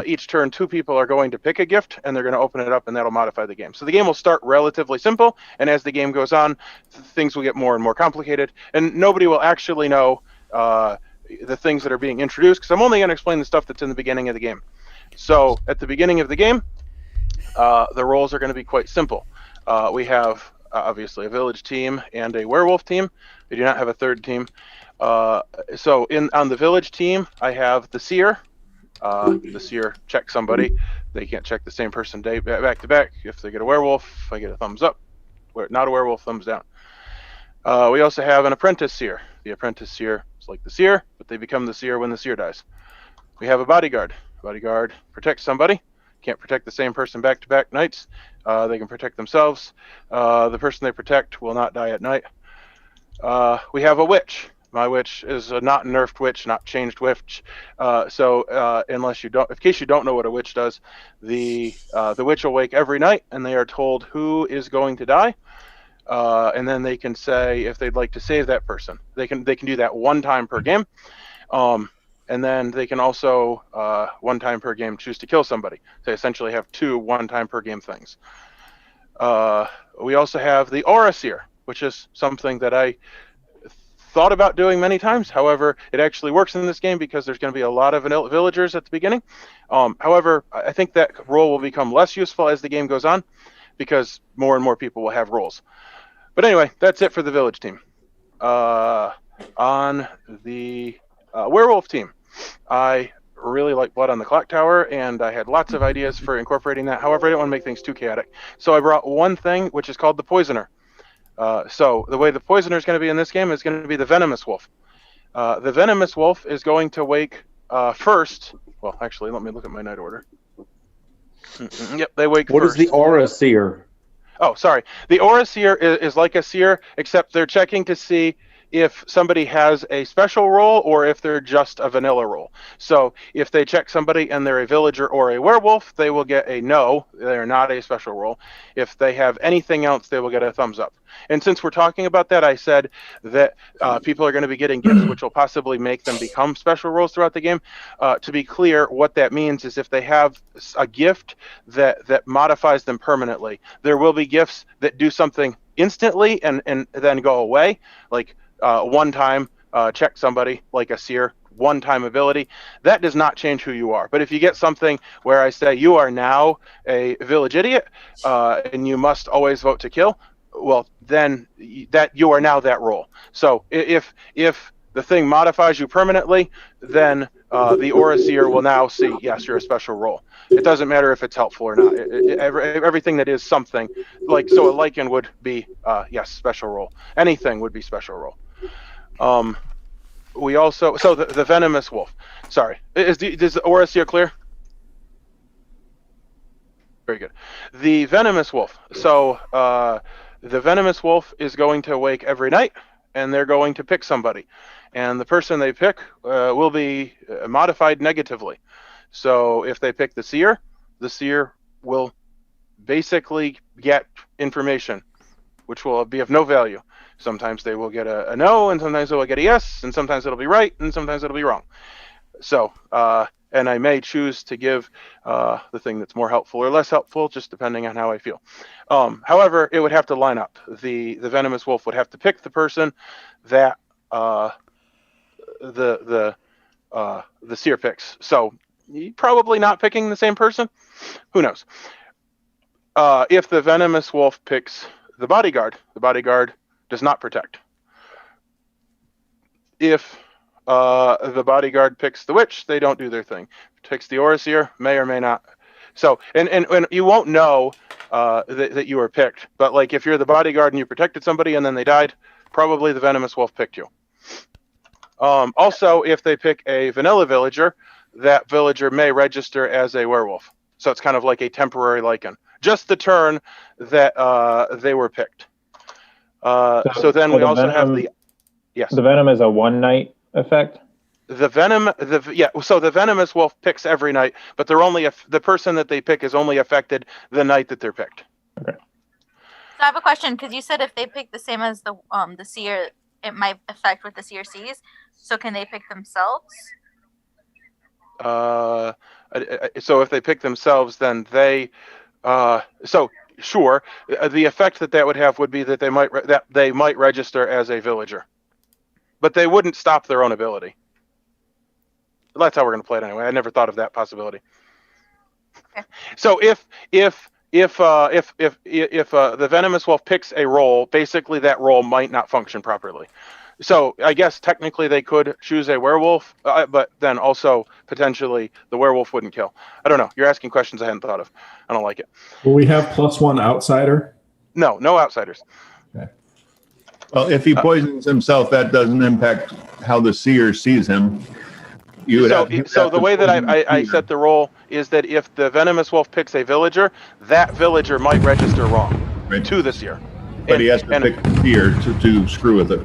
each turn, two people are going to pick a gift and they're going to open it up, and that'll modify the game. So the game will start relatively simple, and as the game goes on, things will get more and more complicated, and nobody will actually know the things that are being introduced, because I'm only going to explain the stuff that's in the beginning of the game. So at the beginning of the game, the roles are going to be quite simple. We have obviously a village team and a werewolf team. We do not have a third team. So on the village team, I have the seer. The seer checks somebody. They can't check the same person back to back. If they get a werewolf, I get a thumbs up. Not a werewolf, thumbs down. We also have an apprentice seer. The apprentice seer is like the seer, but they become the seer when the seer dies. We have a bodyguard. Bodyguard protects somebody. Can't protect the same person back-to-back nights. They can protect themselves. The person they protect will not die at night. We have a witch. My witch is a not nerfed witch, not changed witch. So unless you don't, in case you don't know what a witch does, the witch will wake every night, and they are told who is going to die. And then they can say if they'd like to save that person. They can do that one time per game, and then they can also one time per game choose to kill somebody. They essentially have two one time per game things. We also have the aura seer, which is something that I thought about doing many times. However, it actually works in this game because there's going to be a lot of villagers at the beginning. However, I think that role will become less useful as the game goes on, because more and more people will have roles. But anyway, that's it for the village team. On the werewolf team, I really like Blood on the Clocktower, and I had lots of ideas for incorporating that. However, I didn't want to make things too chaotic. So I brought one thing, which is called the Poisoner. So the way the Poisoner is going to be in this game is going to be the Venomous Wolf. The Venomous Wolf is going to wake first. Well, actually, let me look at my night order. Yep, they wake What first. is the aura seer? Oh, sorry. The aura seer is like a seer, except they're checking to see if somebody has a special role or if they're just a vanilla role. So if they check somebody and they're a villager or a werewolf, they will get a no, they're not a special role. If they have anything else, they will get a thumbs up. And since we're talking about that, I said that people are going to be getting gifts which will possibly make them become special roles throughout the game. To be clear, what that means is if they have a gift that modifies them permanently, there will be gifts that do something instantly and then go away, like one time check somebody, like a seer, one-time ability. That does not change who you are. But if you get something where I say you are now a village idiot and you must always vote to kill, well, then that you are now that role. So if the thing modifies you permanently, then the Aura Seer will now see, yes, you're a special role. It doesn't matter if it's helpful or not. Everything that is something, like, so a Lycan would be, yes, special role. Anything would be special role. We also, so the Venomous Wolf. Sorry, is the Aura Seer clear? Very good. The Venomous Wolf. So the Venomous Wolf is going to wake every night, and they're going to pick somebody. And the person they pick will be modified negatively. So if they pick the Seer will basically get information, which will be of no value. Sometimes they will get a no, and sometimes they will get a yes, and sometimes it'll be right, and sometimes it'll be wrong. So, and I may choose to give the thing that's more helpful or less helpful, just depending on how I feel. However, it would have to line up. The Venomous Wolf would have to pick the person that the Seer picks. So, probably not picking the same person. Who knows? If the Venomous Wolf picks the bodyguard does not protect. If the bodyguard picks the witch, they don't do their thing. Picks the Aura Seer, may or may not. So, and you won't know that you were picked. But like, if you're the bodyguard and you protected somebody and then they died, probably the Venomous Wolf picked you. Also, if they pick a vanilla villager, that villager may register as a werewolf. So it's kind of like a temporary Lycan. Just the turn that they were picked. So then we also have the, yes. The venom is a one night effect. The venom, so the Venomous Wolf picks every night, but they're only the person that they pick is only affected the night that they're picked. Okay. So I have a question, because you said if they pick the same as the Seer, it might affect what the Seer sees. So can they pick themselves? So if they pick themselves, then they, so sure, the effect that would have would be that they might register as a villager, but they wouldn't stop their own ability. That's how we're going to play it anyway. I never thought of that possibility. Okay. So if the Venomous Wolf picks a role, basically that role might not function properly. So I guess technically they could choose a werewolf, but then also potentially the werewolf wouldn't kill. I don't know. You're asking questions I hadn't thought of. I don't like it. Will we have +1 outsider? No outsiders. Okay. Well, if he poisons himself, that doesn't impact how the Seer sees him. So the way that I set the role is that if the Venomous Wolf picks a villager, that villager might register wrong to the Seer. But he has to pick the Seer to screw with it.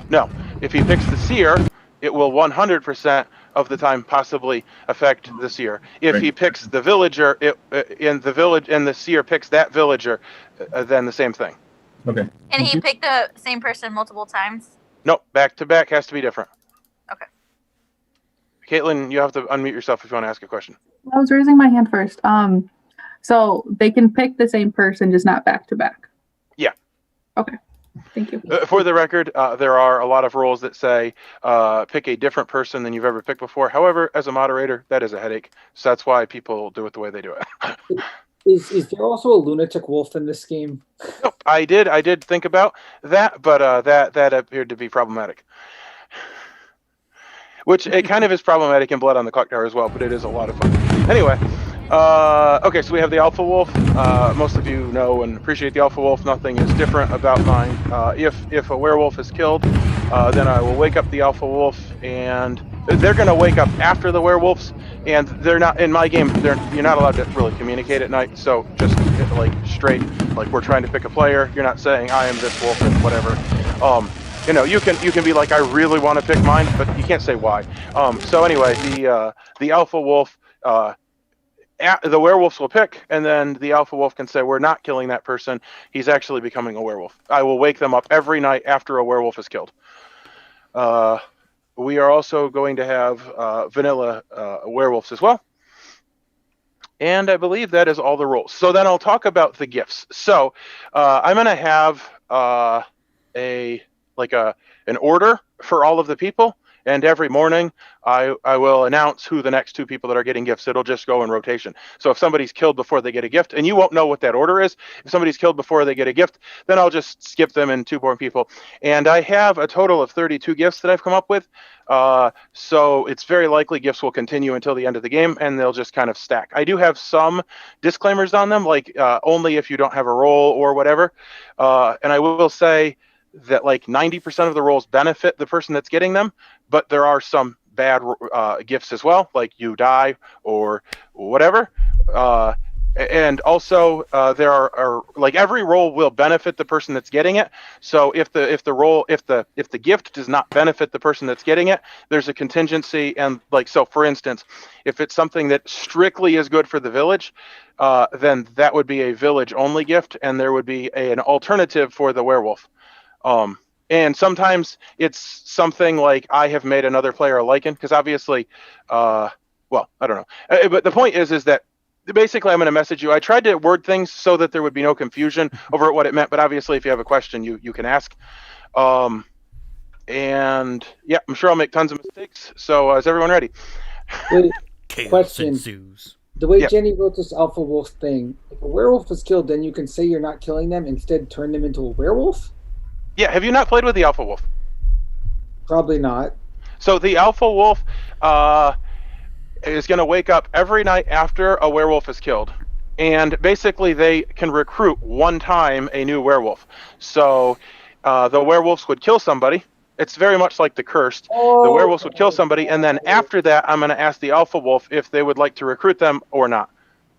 No, if he picks the Seer, it will 100% of the time possibly affect the Seer. If he picks the villager, in the village, and the Seer picks that villager, then the same thing. Okay. Can he pick the same person multiple times? No, back to back has to be different. Okay. Caitlin, you have to unmute yourself if you want to ask a question. I was raising my hand first. So they can pick the same person, just not back to back. Yeah. Okay. Thank you. For the record, there are a lot of rules that say pick a different person than you've ever picked before. However, as a moderator, that is a headache. So that's why people do it the way they do it. Is there also a lunatic wolf in this game? Nope, I did think about that, but that appeared to be problematic. Which it kind of is problematic in Blood on the Clocktower as well, but it is a lot of fun. Anyway, okay, so we have the Alpha Wolf. Most of you know and appreciate the Alpha Wolf. Nothing is different about mine. If a werewolf is killed, then I will wake up the Alpha Wolf, and they're going to wake up after the werewolves, and they're not, in my game, you're not allowed to really communicate at night, so just like straight, like we're trying to pick a player, you're not saying I am this wolf and whatever. You know, you can be like, I really want to pick mine, but you can't say why. So anyway, the alpha wolf, the werewolves will pick, and then the alpha wolf can say, we're not killing that person. He's actually becoming a werewolf. I will wake them up every night after a werewolf is killed. We are also going to have vanilla werewolves as well. And I believe that is all the rules. So then I'll talk about the gifts. So I'm going to have an order for all of the people. And every morning, I will announce who the next 2 people that are getting gifts. It'll just go in rotation. So if somebody's killed before they get a gift, and you won't know what that order is, if somebody's killed before they get a gift, then I'll just skip them and 2 more people. And I have a total of 32 gifts that I've come up with. So it's very likely gifts will continue until the end of the game, and they'll just kind of stack. I do have some disclaimers on them, like only if you don't have a role or whatever. And I will say that like 90% of the roles benefit the person that's getting them, but there are some bad gifts as well, like you die or whatever. And also there are like every role will benefit the person that's getting it. So if the gift does not benefit the person that's getting it, there's a contingency. And like, so for instance, if it's something that strictly is good for the village, then that would be a village only gift, and there would be an alternative for the werewolf. And sometimes it's something like I have made another player a lichen, because obviously, well, I don't know. But the point is that basically I'm going to message you. I tried to word things so that there would be no confusion over what it meant, but obviously if you have a question, you can ask. And yeah, I'm sure I'll make tons of mistakes. So is everyone ready? Question. ensues. The way Yeah. Jenny wrote this alpha wolf thing, if a werewolf was killed, then you can say you're not killing them, instead turn them into a werewolf? Yeah, have you not played with the alpha wolf? Probably not. So the alpha wolf is going to wake up every night after a werewolf is killed. And basically they can recruit one time a new werewolf. So the werewolves would kill somebody. It's very much like the cursed. The werewolves would kill somebody, and then after that, I'm going to ask the alpha wolf if they would like to recruit them or not.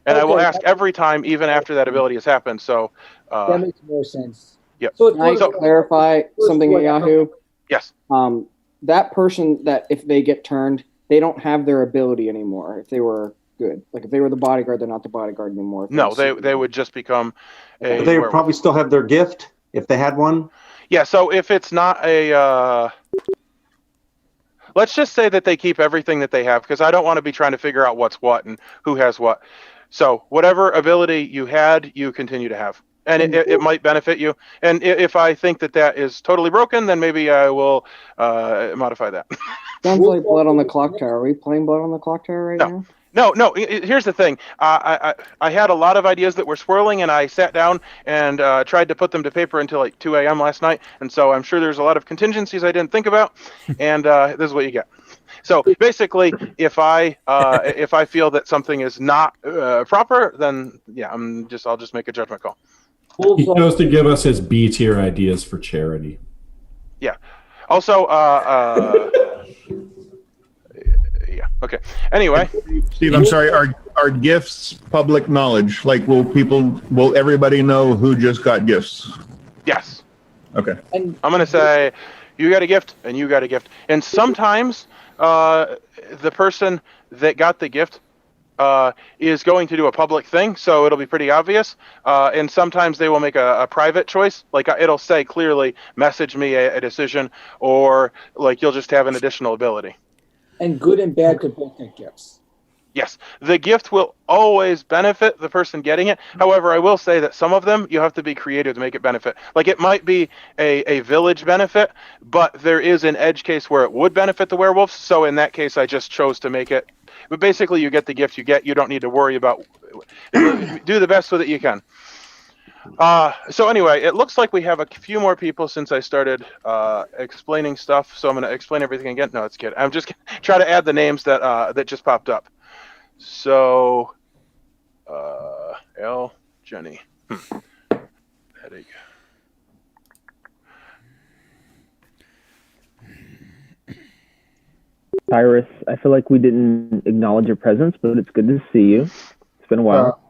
And I will Okay. ask every time, even after that ability has happened. So That makes more sense. yep. So it's Can I sort of- clarify something at Yahoo? Yes. That person that if they get turned, they don't have their ability anymore. If they were good, like if they were the bodyguard, they're not the bodyguard anymore. If No, they're they would just become a But they would werewolf. probably still have their gift if they had one. Yeah, so if it's not a let's just say that they keep everything that they have, because I don't want to be trying to figure out what's what and who has what. So whatever ability you had, you continue to have. And it might benefit you. And if I think that that is totally broken, then maybe I will modify that. Sounds like Blood on the Clocktower. Are we playing Blood on the Clocktower right now? No. Here's the thing. I had a lot of ideas that were swirling, and I sat down and tried to put them to paper until like 2 a.m. last night. And so I'm sure there's a lot of contingencies I didn't think about. And this is what you get. So basically, if I feel that something is not proper, then yeah, I'll just make a judgment call. He chose to give us his B tier ideas for charity. Yeah. Also, yeah. Okay. Anyway, Steve, I'm sorry. Are gifts public knowledge? Like, will everybody know who just got gifts? Yes. Okay. I'm gonna say, you got a gift, and you got a gift, and sometimes the person that got the gift is going to do a public thing, so it'll be pretty obvious. And sometimes they will make a private choice, like it'll say clearly, message me a decision, or like you'll just have an additional ability. And good and bad could both get gifts. Yes, the gift will always benefit the person getting it. However, I will say that some of them, you have to be creative to make it benefit. Like it might be a village benefit, but there is an edge case where it would benefit the werewolves. So in that case, I just chose to make it. But basically, you get the gift you get. You don't need to worry about. Do the best with it you can. So anyway, it looks like we have a few more people since I started explaining stuff. So I'm going to explain everything again. No, it's good. I'm just going to try to add the names that just popped up. So, L, Jenny. Headache. Cyrus, I feel like we didn't acknowledge your presence, but it's good to see you. It's been a while.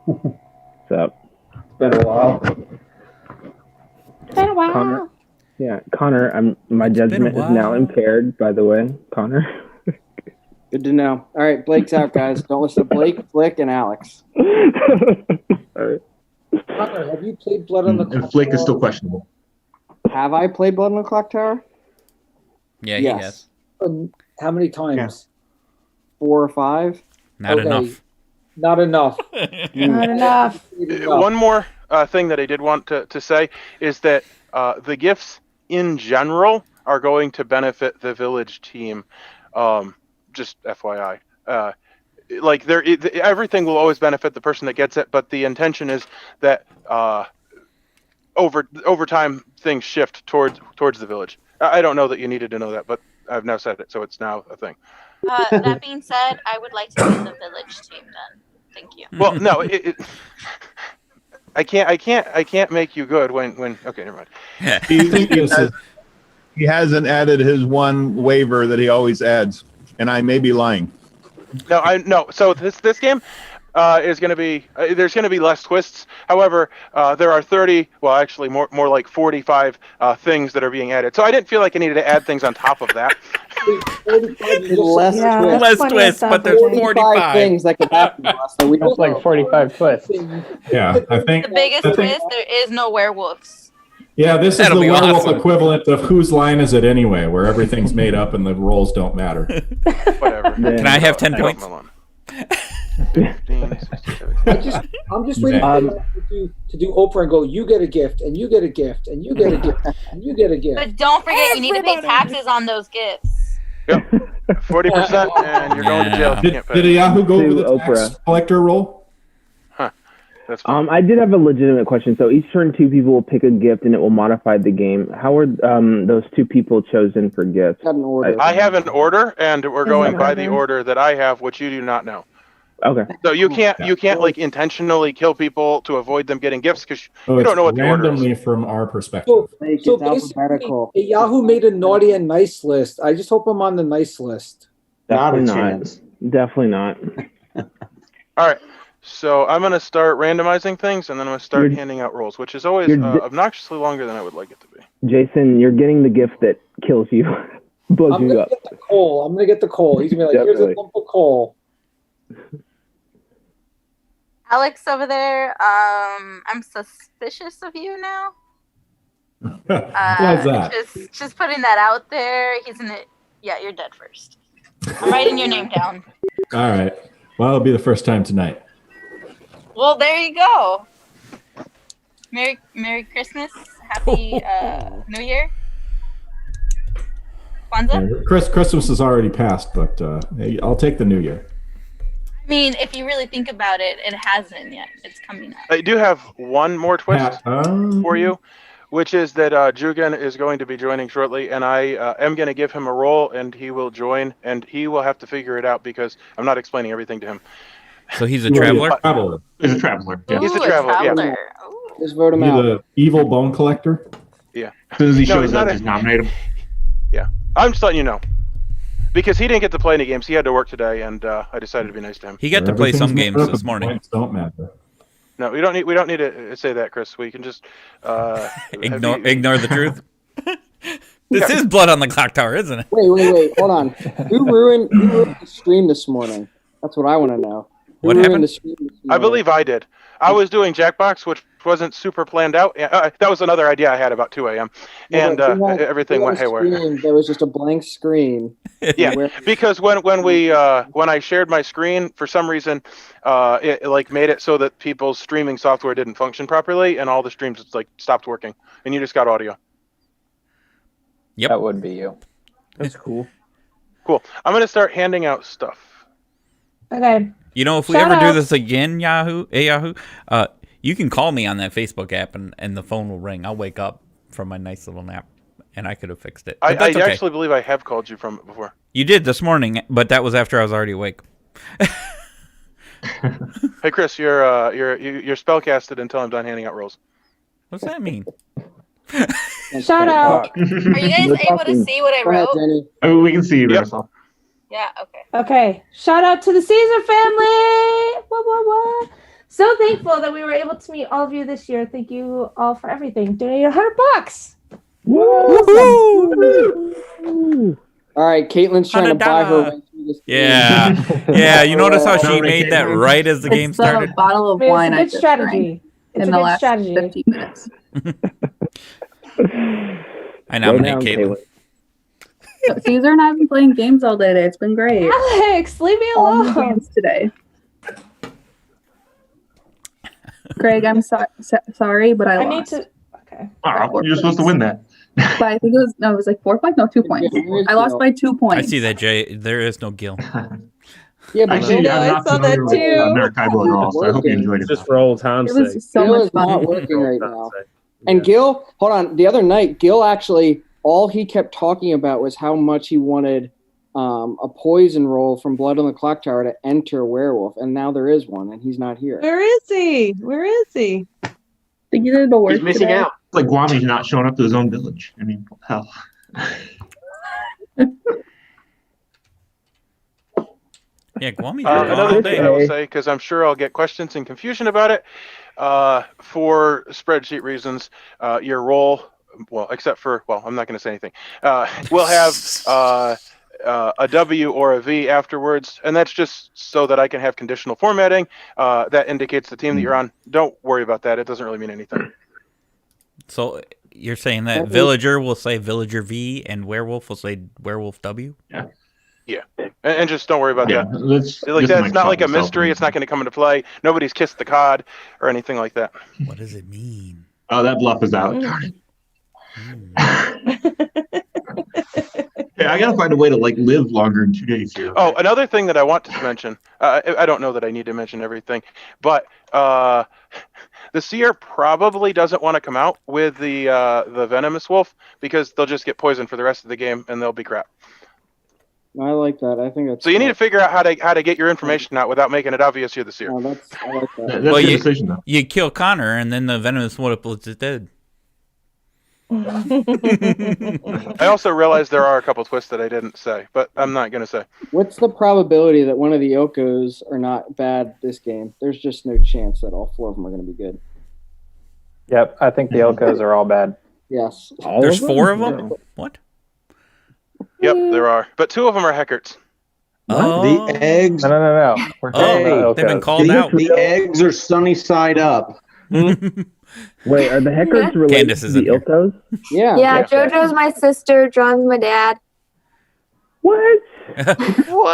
What's up? Been a while. Been a while. Connor, Yeah, Connor, my judgment is now impaired, by the way. Connor. Good to know. All right, Blake's out, guys. Don't listen to Blake, Flick, and Alex. All right. Connor, have you played Blood on the And Flick is still questionable. Have I played Blood on the Clocktower? Yeah, Yes. he has. How many times? 4 or 5. Not Okay. enough. Not enough. Not enough. One more thing that I did want to say is that the gifts in general are going to benefit the village team. Just FYI. Like everything will always benefit the person that gets it, but the intention is that over time things shift towards the village. I don't know that you needed to know that, but I've now said it, so it's now a thing. That being said, I would like to be in the village team then. Thank you. Well, no, I can't make you good when. Okay, never mind. He hasn't added his one waiver that he always adds, and I may be lying. No. So this game is going to be there's going to be less twists. However, there are 30, well, actually more like 45 things that are being added. So I didn't feel like I needed to add things on top of that. Less twists, but there's 45 things that could happen to us. So we don't like 45 twists. Yeah, I think The biggest twist: there is no werewolves. Yeah, this is That'll the be werewolf awesome. equivalent of Whose Line Is It Anyway, where everything's made up and the roles don't matter. Whatever. Can I have 10 points? I'm just waiting for you to do Oprah and go, you get a gift, and you get a gift, and you get a gift, and you get a gift. But don't forget, you need to pay taxes on those gifts. 40%, and you're going to jail if you can't pay. Did Yahoo go over the To tax Oprah. collector role? That's fine. I did have a legitimate question. So each turn, 2 people will pick a gift, and it will modify the game. How are those 2 people chosen for gifts? I have an order, and we're going by the order that I have, which you do not know. Okay. So you can't like intentionally kill people to avoid them getting gifts because Oh, you it's don't know what the order is. randomly from our perspective. So basically, Yahoo made a naughty and nice list. I just hope I'm on the nice list. Definitely not. Definitely not. All right. So I'm going to start randomizing things, and then I'm going to start handing out rolls, which is always obnoxiously longer than I would like it to be. Jason, you're getting the gift that kills you. Blows I'm you gonna up. get the coal. I'm gonna get the coal. He's gonna be like, here's a Definitely. lump of coal. Alex over there, I'm suspicious of you now. Why's that? Just putting that out there. He's in it. Yeah, you're dead first. I'm writing your name down. All right. Well, it'll be the first time tonight. Well, there you go. Merry Christmas. Happy New Year. Kwanzaa? Christmas is already passed, but hey, I'll take the New Year. I mean, if you really think about it, it hasn't yet. It's coming up. I do have one more twist for you, which is that Jugan is going to be joining shortly, and I am going to give him a role, and he will join, and he will have to figure it out because I'm not explaining everything to him. So he's a traveler? He's a traveler. Yeah. He's a traveler, yeah. Just vote him He's out. the evil bone collector. Yeah. As soon as he No, shows he's not up, a- just nominate him. Yeah. I'm just letting you know. Because he didn't get to play any games. He had to work today, and I decided to be nice to him. He got to play some games this morning. Points don't matter. No, we don't need to say that, Chris. We can just ignore the truth. This is Blood on the Clocktower, isn't it? Wait. Hold on. Who ruined the stream this morning? That's what I want to know. Who What ruined happened? the stream this I morning? believe I did. I was doing Jackbox, which wasn't super planned out. That was another idea I had about 2 a.m. No, And but we had- everything we went had a haywire. screen, there was just a blank screen. Yeah, because when I shared my screen, for some reason, it like made it so that people's streaming software didn't function properly, and all the streams just like stopped working, and you just got audio. Yep, that would be you. That's cool. Cool. I'm gonna start handing out stuff. Okay. You know, if we Shout ever do out. this again, Yahoo, you can call me on that Facebook app, and the phone will ring. I'll wake up from my nice little nap, and I could have fixed it. I But that's okay. actually believe I have called you from it before. You did this morning, but that was after I was already awake. Hey, Chris, you're spellcasted until I'm done handing out rolls. What's that mean? Shout out. Are you guys able to see what I Go ahead, wrote? Jenny. Oh, we can see you, yourself. Yeah, okay. Okay. Shout out to the Caesar family. What? So thankful that we were able to meet all of you this year. Thank you all for everything. Donated $100. All right, Caitlin's trying to buy her way through this game. Yeah. You notice how she made that right as the game started? It's a bottle of I mean, wine I it's a just good drank strategy. It's in a the good last strategy. 15 minutes. I nominate down, Caitlin. Caesar and I have been playing games all day today. It's been great. Alex, leave me All new alone. games today. Greg, I'm sorry, but I need lost. to. Okay. Oh, you're supposed to win that. But I think it was like 4 points? No, 2 points. I lost by 2 I points. see that, Jay. There is no Gil. Yeah, but Actually, Gil- I'm not familiar with Maracaibo at all, so I hope you enjoyed it. Just for old time's It was sake. so Gil much is fun. not working right now. Time's sake. And Yeah. Gil, hold on. The other night, Gil actually, all he kept talking about was how much he wanted a poison roll from Blood on the Clocktower to enter Werewolf, and now there is one, and he's not here. Where is he? Where is he? I think you did the work He's missing today. out. It's like Guami's not showing up to his own village. I mean, hell. Yeah, Guami's been gone all Another thing I day. will say, because I'm sure I'll get questions and confusion about it, for spreadsheet reasons, your roll, well, except for, well, I'm not going to say anything, will have a W or a V afterwards, and that's just so that I can have conditional formatting that indicates the team that you're on. Don't worry about that. It doesn't really mean anything. So you're saying that Villager will say Villager V and Werewolf will say Werewolf W? Yeah, and just don't worry about Yeah, that. let's Like just that, make it's not like a myself mystery. It's not going to come into play. Nobody's kissed the cod or anything like that. What does it mean? Oh, that bluff is out. Darn it. Hey, I gotta find a way to like live longer in 2 days here. Oh, another thing that I want to mention. I don't know that I need to mention everything, but the seer probably doesn't want to come out with the venomous wolf because they'll just get poisoned for the rest of the game and they'll be crap. I like that. I think that's. So you need to figure out how to get your information out without making it obvious you're the seer. I like that. That's Well, a good you, decision, though. you kill Connor and then the venomous wolf is dead. I also realized there are a couple twists that I didn't say, but I'm not going to say. What's the probability that one of the Ilkos are not bad this game? There's just no chance that all 4 of them are going to be good. Yep, I think the Elkos are all bad. Yes. There's 4 of them? What? Yep, there are. But 2 of them are Heckarts. Oh. The eggs. No. We're talking about they've been Elkos. called out. The eggs are sunny side up. Wait, are the Heckards related Candace to is the in here. Ilkos? Yeah. Yeah, JoJo's my sister, John's my dad. What?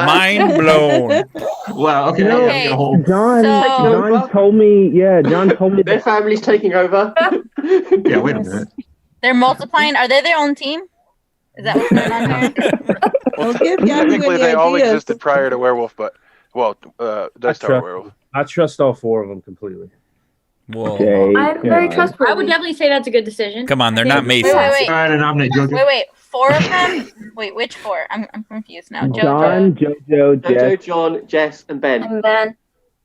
Mind blown. Wow. Okay. No, Okay, John so- told me. Yeah, John told me Their that. family's taking over. Yeah, wait a minute. they're multiplying. Are they their own team? Is that what's going on here? Don't give Gabby Technically, any they all ideas. existed prior to Werewolf, but, well, Dice Tower Werewolf. I trust all 4 of them completely. Whoa. Okay. I'm very trustworthy. I would definitely say that's a good decision. Come on, they're I not think- Masons. Wait. All right, I nominate JoJo. Wait. 4 of them? Wait, which 4? I'm confused now. John, JoJo, Jess. Jojo, John, Jess, and Ben. And then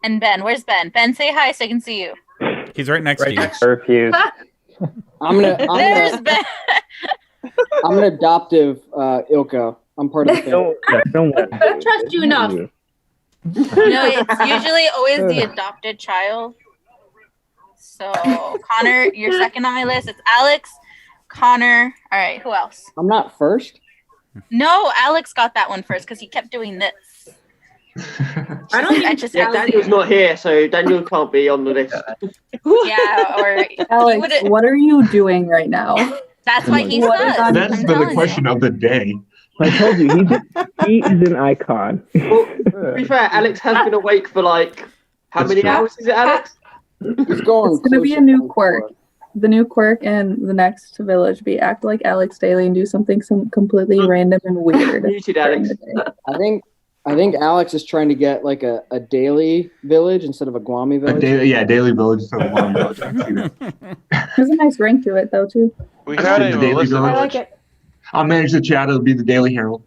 And Ben. Where's Ben? Ben, say hi so I can see you. He's right next to you. Refuse. I'm There's Ben. an adoptive Ilko. I'm part of the family. Don't I don't trust you enough. No, it's usually always the adopted child. So, Connor, you're second on my list. It's Alex, Connor. All right, who else? I'm not first. No, Alex got that one first because he kept doing this. I don't even just Yeah, Daniel's not here, so Daniel can't be on the list. Yeah, or Alex, would've- what are you doing right now? that's why he's What is sus. on- That's I'm been the telling question of the day. I told you he is an icon. Well, to be fair, Alex has been awake for like how That's many true. hours is it, Alex? He's going. It's gonna be a new quirk. The new quirk in the next village be act like Alex Daly and do something completely random and weird. Muted, during Alex. the day. I think Alex is trying to get like a daily village instead of a Guami A village. daily village. So long village. I can see that. There's a nice rank to it though too. We had a The Daily Melissa Village. I like Village. it. I'll manage the chat. It'll be the Daily Herald.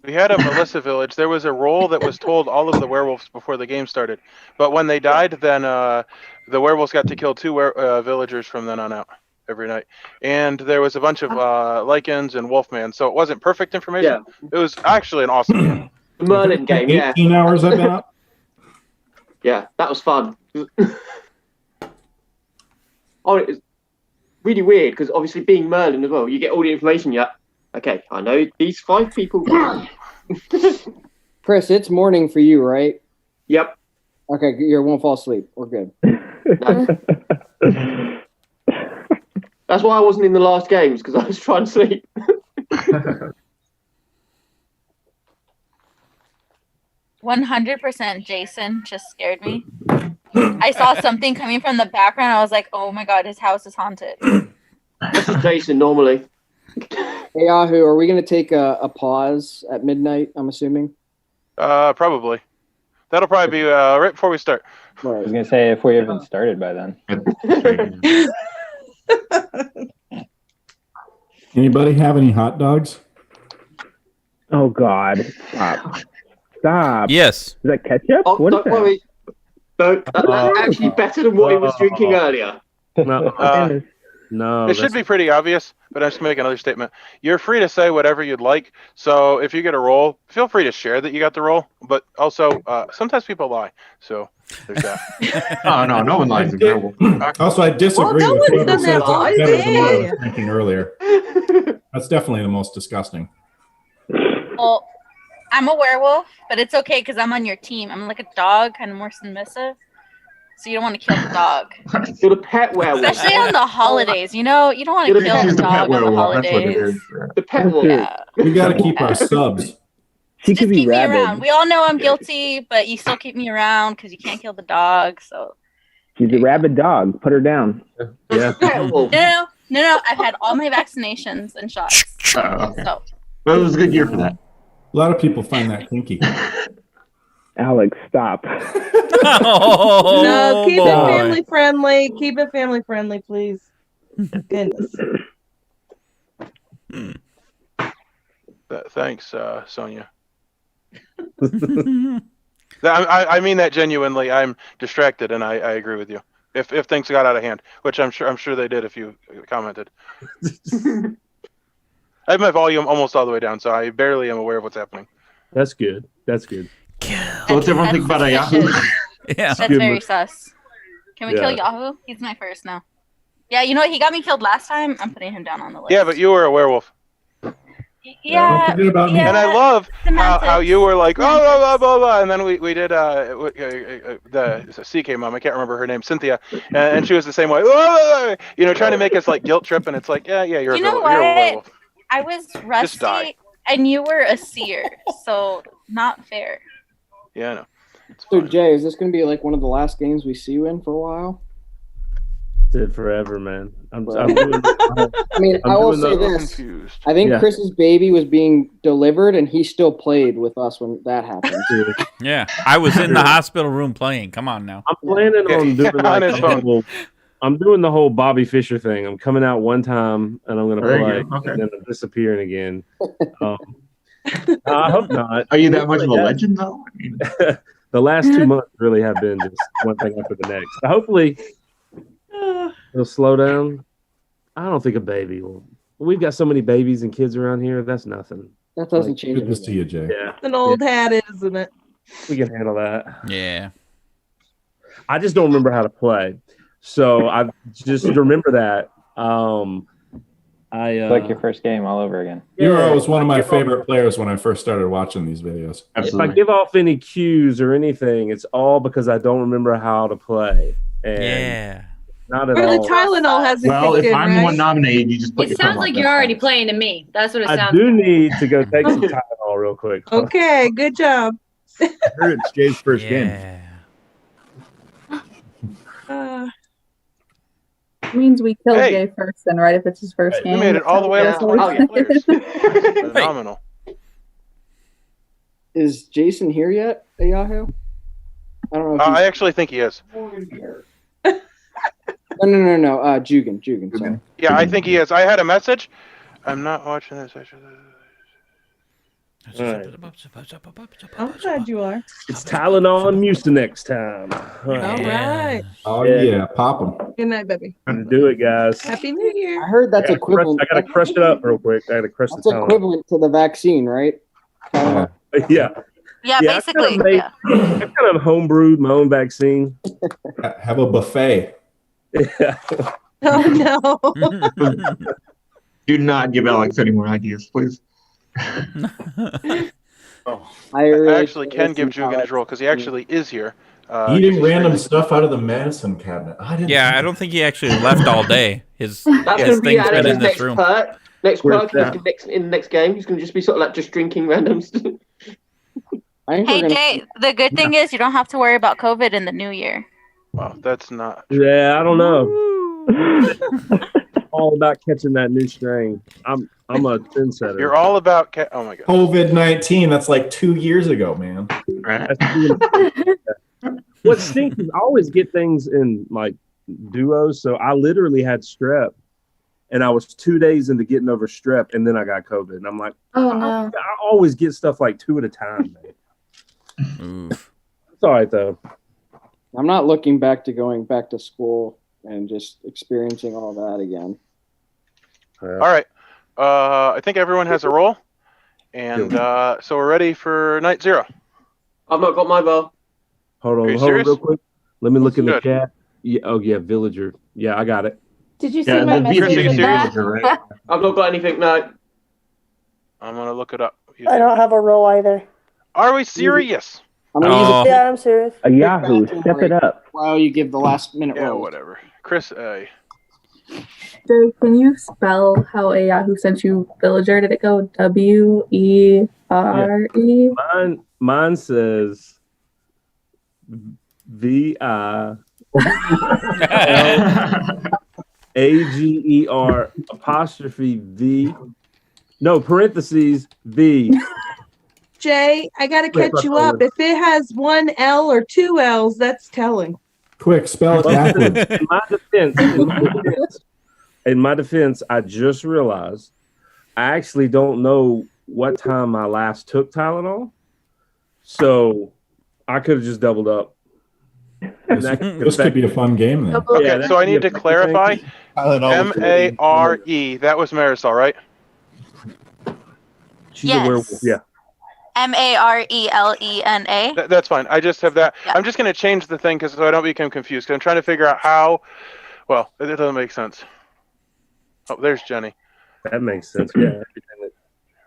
We had a Melissa Village. There was a roll that was told all of the werewolves before the game started. But when they died, then the werewolves got to kill 2 villagers from then on out every night. And there was a bunch of Lycans and Wolfman. So it wasn't perfect information. It was actually an awesome game. The Merlin game, yeah. 18 hours I've been up. Yeah, that was fun. Oh, really weird because obviously being Merlin as well, you get all the information. Yeah, okay, I know these 5 people. Chris, it's morning for you, right? Yep. Okay, you won't fall asleep. We're good. No. That's why I wasn't in the last games because I was trying to sleep. 100% Jason just scared me. I saw something coming from the background. I was like, oh my god, his house is haunted. This is Jason normally. Hey, Yahoo, are we going to take a pause at midnight, I'm assuming? Probably. That'll probably be right before we start. I was gonna say if we haven't started by then. Anybody have any hot dogs? Oh God! Stop! Stop! Yes. Is that ketchup? Oh, What is don't that? worry. No, that's actually better than what he was drinking earlier. No, It should be pretty obvious, but I'm just going to make another statement. You're free to say whatever you'd like. So if you get a roll, feel free to share that you got the roll. But also, sometimes people lie. So there's that. Oh, no, no one lies in Werewolf. Also, I disagree no with one's whoever done says that it's all better than what I day. was thinking earlier. That's definitely the most disgusting. Well, I'm a werewolf, but it's okay because I'm on your team. I'm like a dog, kind of more submissive. So you don't want to kill the dog. You're the pet werewolf. Especially on the holidays. You know, you don't want to You're the kill pet- the she's the dog pet on the werewolf, that's what it holidays. The pet wolf. Yeah. We got to keep our subs. She could be Keep me rabid. around. We all know I'm guilty, but you still keep me around because you can't kill the dog. So She's a rabid dog. Put her down. Yeah. no. I've had all my vaccinations and shots. So Well, it was a good year for that. A lot of people find that kinky. Alex, stop. No, keep boy. it family friendly. Keep it family friendly, please. Goodness. Thanks, Sonia. I mean that genuinely. I'm distracted, and I agree with you. If things got out of hand, which I'm sure they did if you commented. I have my volume almost all the way down, so I barely am aware of what's happening. That's good. That's good. So what's everyone think about Yahoo? Yeah. that's very sus. Can we kill Yeah. Yahoo? He's my first now. Yeah, you know what? He got me killed last time. I'm putting him down on the list. Yeah, but you were a werewolf. Yeah. Don't forget about me. And I love how Semantics. you were like, oh, blah, blah, blah, blah. And then we did the CK mom, I can't remember her name, Cynthia. And she was the same way, you know, trying to make us like guilt trip. And it's like, yeah, you're, You know you're a what? werewolf. I was die. rusty, and you were a seer, so not fair. Yeah, I know. So, Jay, is this going to be like one of the last games we see you in for a while? Did forever, man. I'm doing, I mean, I will say this. Confused. I think Yeah. Chris's baby was being delivered, and he still played with us when that happened. Yeah. I was in the hospital room playing. Come on now. I'm planning on doing on like his the phone. whole, I'm doing the whole Bobby Fischer thing. I'm coming out one time and I'm gonna There you play go. Okay. and then I'm disappearing again. I hope not. Are you that much of a legend, though? I mean, The last 2 months really have been just one thing after the next. So hopefully it'll slow down. I don't think a baby will. We've got so many babies and kids around here. That's nothing. That doesn't change Good to see you, Jay. Yeah, It's an old hat, isn't it? we can handle that. Yeah. I just don't remember how to play. So I just remember that. It's like your first game all over again. You were always one of my favorite players when I first started watching these videos. If I give off any cues or anything, it's all because I don't remember how to play. And Yeah. not at Or the all. Tylenol hasn't well, kicked if in, I'm the right? one nominated, you just put It your sounds thumb like up. you're That's already fine. playing to me. That's what it I sounds do like. need to go take some Tylenol real quick. Okay, good job. I heard it's Jay's first game. Yeah. Means we killed Hey. Jay first, then, right? If it's his first You game. made it all the way up to Oh, yeah. players. Phenomenal. Is Jason here yet at Yahoo? I don't know. If I actually think he is. No. Jugan. Sorry. Yeah, I think he is. I had a message. I'm not watching this. I'm glad you are. It's Tylenol and Mucinex time. All right. Oh, yeah. Pop them. Good night, baby. Do it, guys. Happy New Year. I heard that's equivalent. I gotta crush it up real quick. I gotta crush That's the Tylenol. equivalent to the vaccine, right? Yeah. Yeah. Yeah, I basically. kinda made- Yeah. I kind of homebrewed my own vaccine. Have a buffet. Yeah. Oh no. Do not give Alex any more ideas, please. I actually can give Jugan his role because he actually is here. Eating random stuff out of the medicine cabinet. Yeah, I don't think he actually left all day. His That's going to be thing's been in Alex's this next room. perk. Next Where's perk that? in the next game. He's going to just be sort of like just drinking random stuff. Hey Jay, the good thing is you don't have to worry about COVID in the new year. Wow, that's not. Yeah, I don't know. All about catching that new strain. I'm a trendsetter. You're all about. Oh my god. COVID-19. That's like 2 years ago, man. What stinks is I always get things in like duos. So I literally had strep, and I was 2 days into getting over strep, and then I got COVID. And I'm like, Oh no. I always get stuff like 2 at a time, man. It's all right though. I'm not looking back to going back to school and just experiencing all that again. All right. I think everyone has a role, and so we're ready for night 0. I've not got my bow. Hold Are you on serious? real quick. Let me look in the Good. chat. Yeah, oh yeah, villager. Yeah, I got it. Did you see Yeah, my that'd be message? a in that? right? I've not got anything. No. I'm gonna look it up. I don't have a role either. Are we serious? I'm gonna use a Yeah, I'm serious. A Yahoo, step it up. while you give the last minute Yeah, roll. whatever. Chris A. Jay, can you spell how a Yahoo sent you villager? Did it go WERE? Mine says VIAGER''V. No, parentheses V. Jay, I gotta Wait, catch you hold up. on. If it has 1 L or 2 L's, that's telling. Quick, spell it backwards. In my defense, I just realized I actually don't know what time I last took Tylenol, so I could have just doubled up. This could be a fun game then. Okay, Yeah, so I need to that'd be a clarify. Tylenol. MARE. That was Marisol, right? She's a werewolf. Yeah. MARELENA. That's fine. I just have that. I'm just going to change the thing so I don't become confused. Because I'm trying to figure out how. Well, it doesn't make sense. Oh, there's Jenny. That makes sense. Yeah.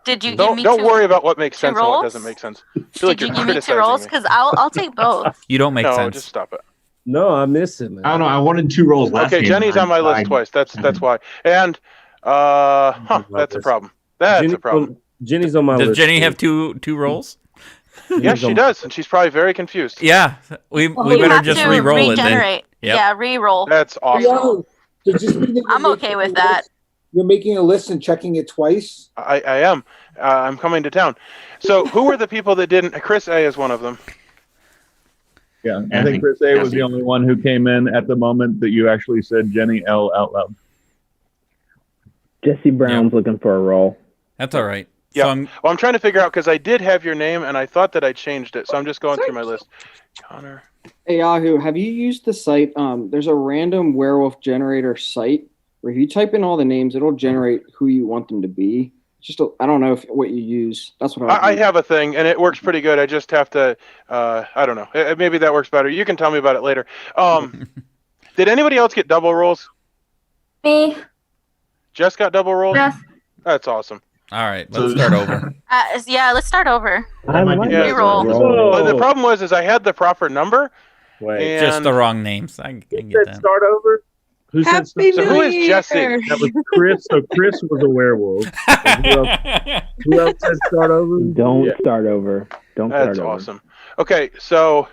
Did you give Don't me worry about what makes two sense and what rolls? doesn't make sense. I feel like Did you you're give me 2 criticizing rolls? me. Because I'll take both. You don't make No, sense. just stop it. No, I missed it, man. I don't know. I wanted 2 rolls last Okay, game. Jenny's on my list twice. That's why. And that's a problem. That's a problem. Jenny's on my Does list. Jenny have two rolls? Yes, she does, and she's probably very confused. Yeah, we You better have just to re-roll it then. regenerate. Yep. Yeah, re-roll. That's awesome. Yo, did you see that I'm you're okay making with a that. list? You're making a list and checking it twice. I am. I'm coming to town. So who were the people that didn't? Chris A is one of them. Yeah, I think Chris A was the only one who came in at the moment that you actually said Jenny L out loud. Jesse Brown's looking for a role. That's all right. Yeah. So I'm, Well, I'm trying to figure out because I did have your name and I thought that I changed it. So I'm just going through my list. Connor. Hey Yahoo, have you used the site? There's a random werewolf generator site where if you type in all the names, it'll generate who you want them to be. I don't know what you use. That's what I have a thing and it works pretty good. I just have to. I don't know. Maybe that works better. You can tell me about it later. Did anybody else get double rolls? Me. Jess got double rolls. Yes. That's awesome. all right. Let's start over. Yeah, let's start over. Yeah. The problem was I had the proper number. Wait, just the wrong names. I can get that. Start over. Who said Happy So New who is Year. Jesse? that was Chris? So Chris was a werewolf. Who else said start over? Don't start over. Don't That's start over. awesome. Okay, so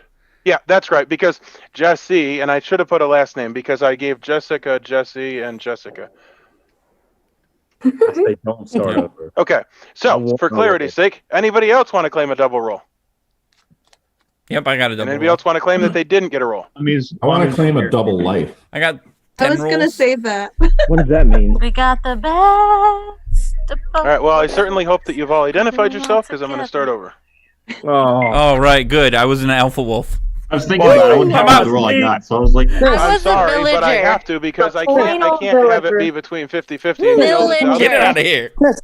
yeah, that's right. Because Jesse, and I should have put a last name because I gave Jessica, Jesse, and Jessica. I say don't start over. Okay, I so won't for know clarity's it. sake, anybody else want to claim a double roll? Yep, I got a And double. anybody roll. else want to claim that they didn't get a roll? I want to claim a double life. I got I 10 was gonna rolls. say that. What does that mean? We got the best. All right. Well, I certainly hope that you've all identified yourself because I'm going to start over. Oh, right, good. I was an alpha wolf. I was thinking about it. I wouldn't have about the roll I got, so I was like, I'm sorry, but I have to because I can't have it be between 50-50. Villager. Get out of here. Chris,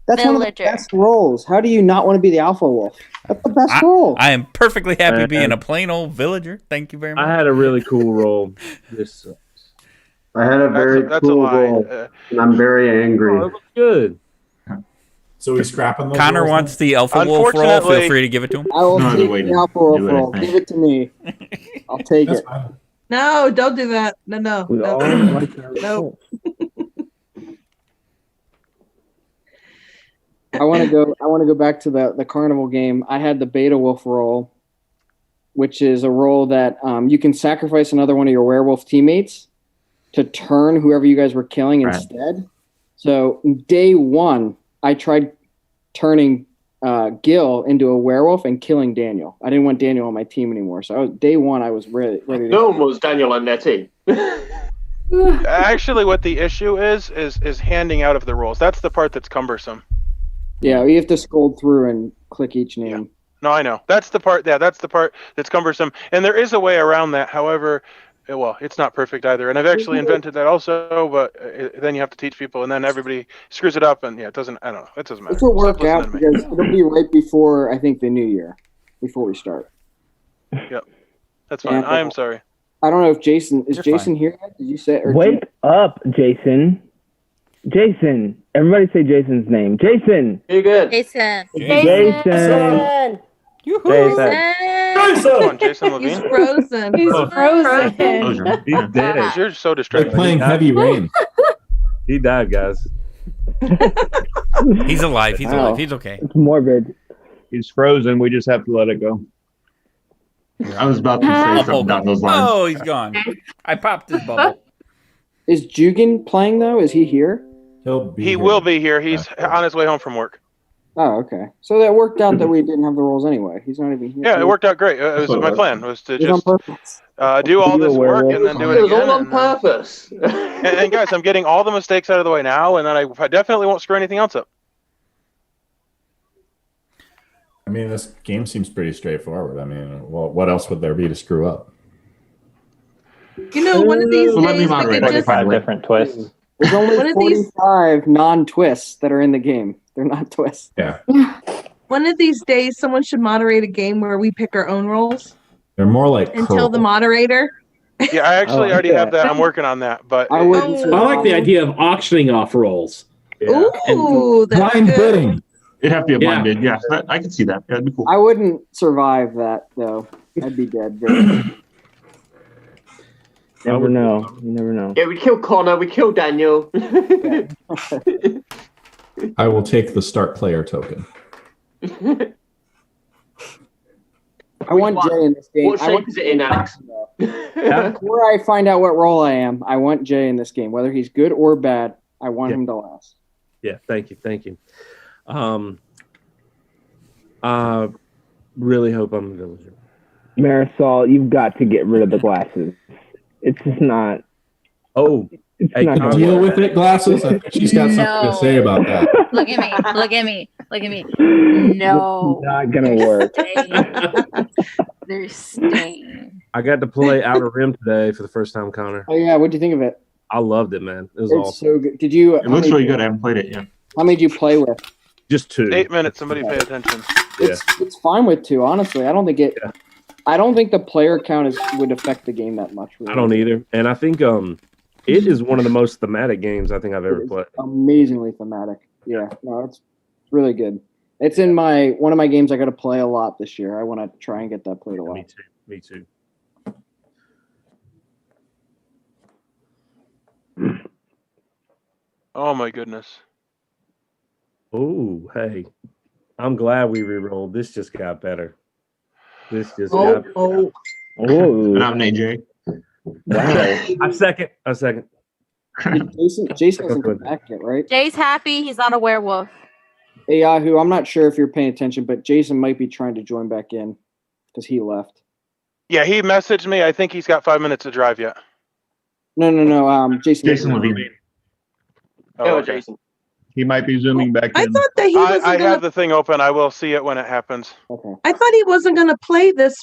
that's one of the Villager. best roles. How do you not want to be the alpha wolf? That's the best role. I am perfectly happy being a plain old villager. Thank you very much. I had a really cool role. This I had a very That's a cool lie. roll, and I'm very angry. Oh, that was good. So he's scrapping those Connor rolls wants then? the Alpha Wolf roll. Feel free to give it to him. I will No other take way the to Alpha Wolf do it, I roll. think. Give it to me. I'll take That's it. fine. No, don't do that. No. We all like our No. rolls. I want to go back to the carnival game. I had the Beta Wolf roll, which is a roll that you can sacrifice another one of your werewolf teammates to turn whoever you guys were killing Right. instead. So day one, I tried turning Gil into a werewolf and killing Daniel. I didn't want Daniel on my team anymore. So day one, I was ready to. No one wants Daniel on their team. Actually, what the issue is handing out of the rolls. That's the part that's cumbersome. Yeah, you have to scroll through and click each name. No, I know. That's the part. Yeah, that's the part that's cumbersome. And there is a way around that. However, well, it's not perfect either. And I've actually invented that also. But then you have to teach people, and then everybody screws it up. And yeah, it doesn't. I don't know. It doesn't matter. This will work Stop out listening to me. because it'll be right before I think the new year, before we start. Yep, that's fine. And, I am sorry. I don't know if Jason is You're Jason fine. here yet? Did you say? Or Wake up, Jason. Jason. Everybody say Jason's name. Jason. You're good. Jason. Jason. Jason. Come on, Jason He's Levine. frozen. He's Oh. frozen. He's dead. You're so Like distracted. playing Heavy Rain. He died, guys. He's alive. He's Wow. alive. He's okay. It's morbid. He's frozen. We just have to let it go. I was about to say something about those lines. Oh, he's gone. I popped his bubble. Is Jugan playing though? Is he here? He'll be He here. will be here. He's on his way home from work. Oh, okay. So that worked out that we didn't have the rolls anyway. He's not even here. Yeah, it worked out great. It was my plan was to It was on just purpose. do all You a this work werewolf? and then do it It was again. all on and, purpose. and guys, I'm getting all the mistakes out of the way now, and then I definitely won't screw anything else up. I mean, this game seems pretty straightforward. I mean, well, what else would there be to screw up? You know, one of these So let me days we moderate. could just 45 different twists. There's One only of these- 45 non-twists that are in the game. They're not twists. Yeah. one of these days someone should moderate a game where we pick our own roles They're more like and tell curl. the moderator. Yeah, I actually Oh, already yeah. have that. I'm working on that, but I wouldn't. I like the idea of auctioning off rolls. Ooh, that's Blind good. bidding. It'd have to be a Yeah. blind bid. Yeah, I can see that. Yeah, that'd be cool. I wouldn't survive that though. I'd be dead. Very. Never know. You never know. Yeah, we killed Connor, we killed Daniel. I will take the start player token. I want Jay in this game. What shape is it in, Alex? Before I find out what role I am, I want Jay in this game. Whether he's good or bad, I want him to last. Yeah, thank you. I really hope I'm a villager. Marisol, you've got to get rid of the glasses. It's just not. Oh, it's hey, not can I gonna Deal work. with it, glasses. I think she's got something to say about that. Look at me. Look at me. Look at me. No. It's not gonna work. They're staying. I got to play Outer Rim today for the first time, Connor. Oh yeah, what do you think of it? I loved it, man. It was It's awesome. so good. Did you? It looks really good. I haven't played it yet. How many did you play with? Just 2. 8 minutes. Somebody pay attention. It's fine with 2. Honestly, I don't think it. I don't think the player count would affect the game that much. Really. I don't either, and I think it is one of the most thematic games I think I've ever played. Amazingly thematic. Yeah, no, it's really good. It's in one of my games I got to play a lot this year. I want to try and get that played a lot. Me too. Oh my goodness. Oh, hey, I'm glad we re-rolled. This just got better. This just Oh, got better. oh. Oh, Nominate Jay. wow. I second. Jason hasn't come back yet, right? Jay's happy he's not a werewolf. Hey Yahoo, I'm not sure if you're paying attention, but Jason might be trying to join back in because he left. Yeah, he messaged me. I think he's got 5 minutes to drive yet. No. Jason Levine. Oh, okay. Jason. He might be zooming back I in. thought that he wasn't I gonna. have the thing open. I will see it when it happens. Okay. I thought he wasn't gonna play this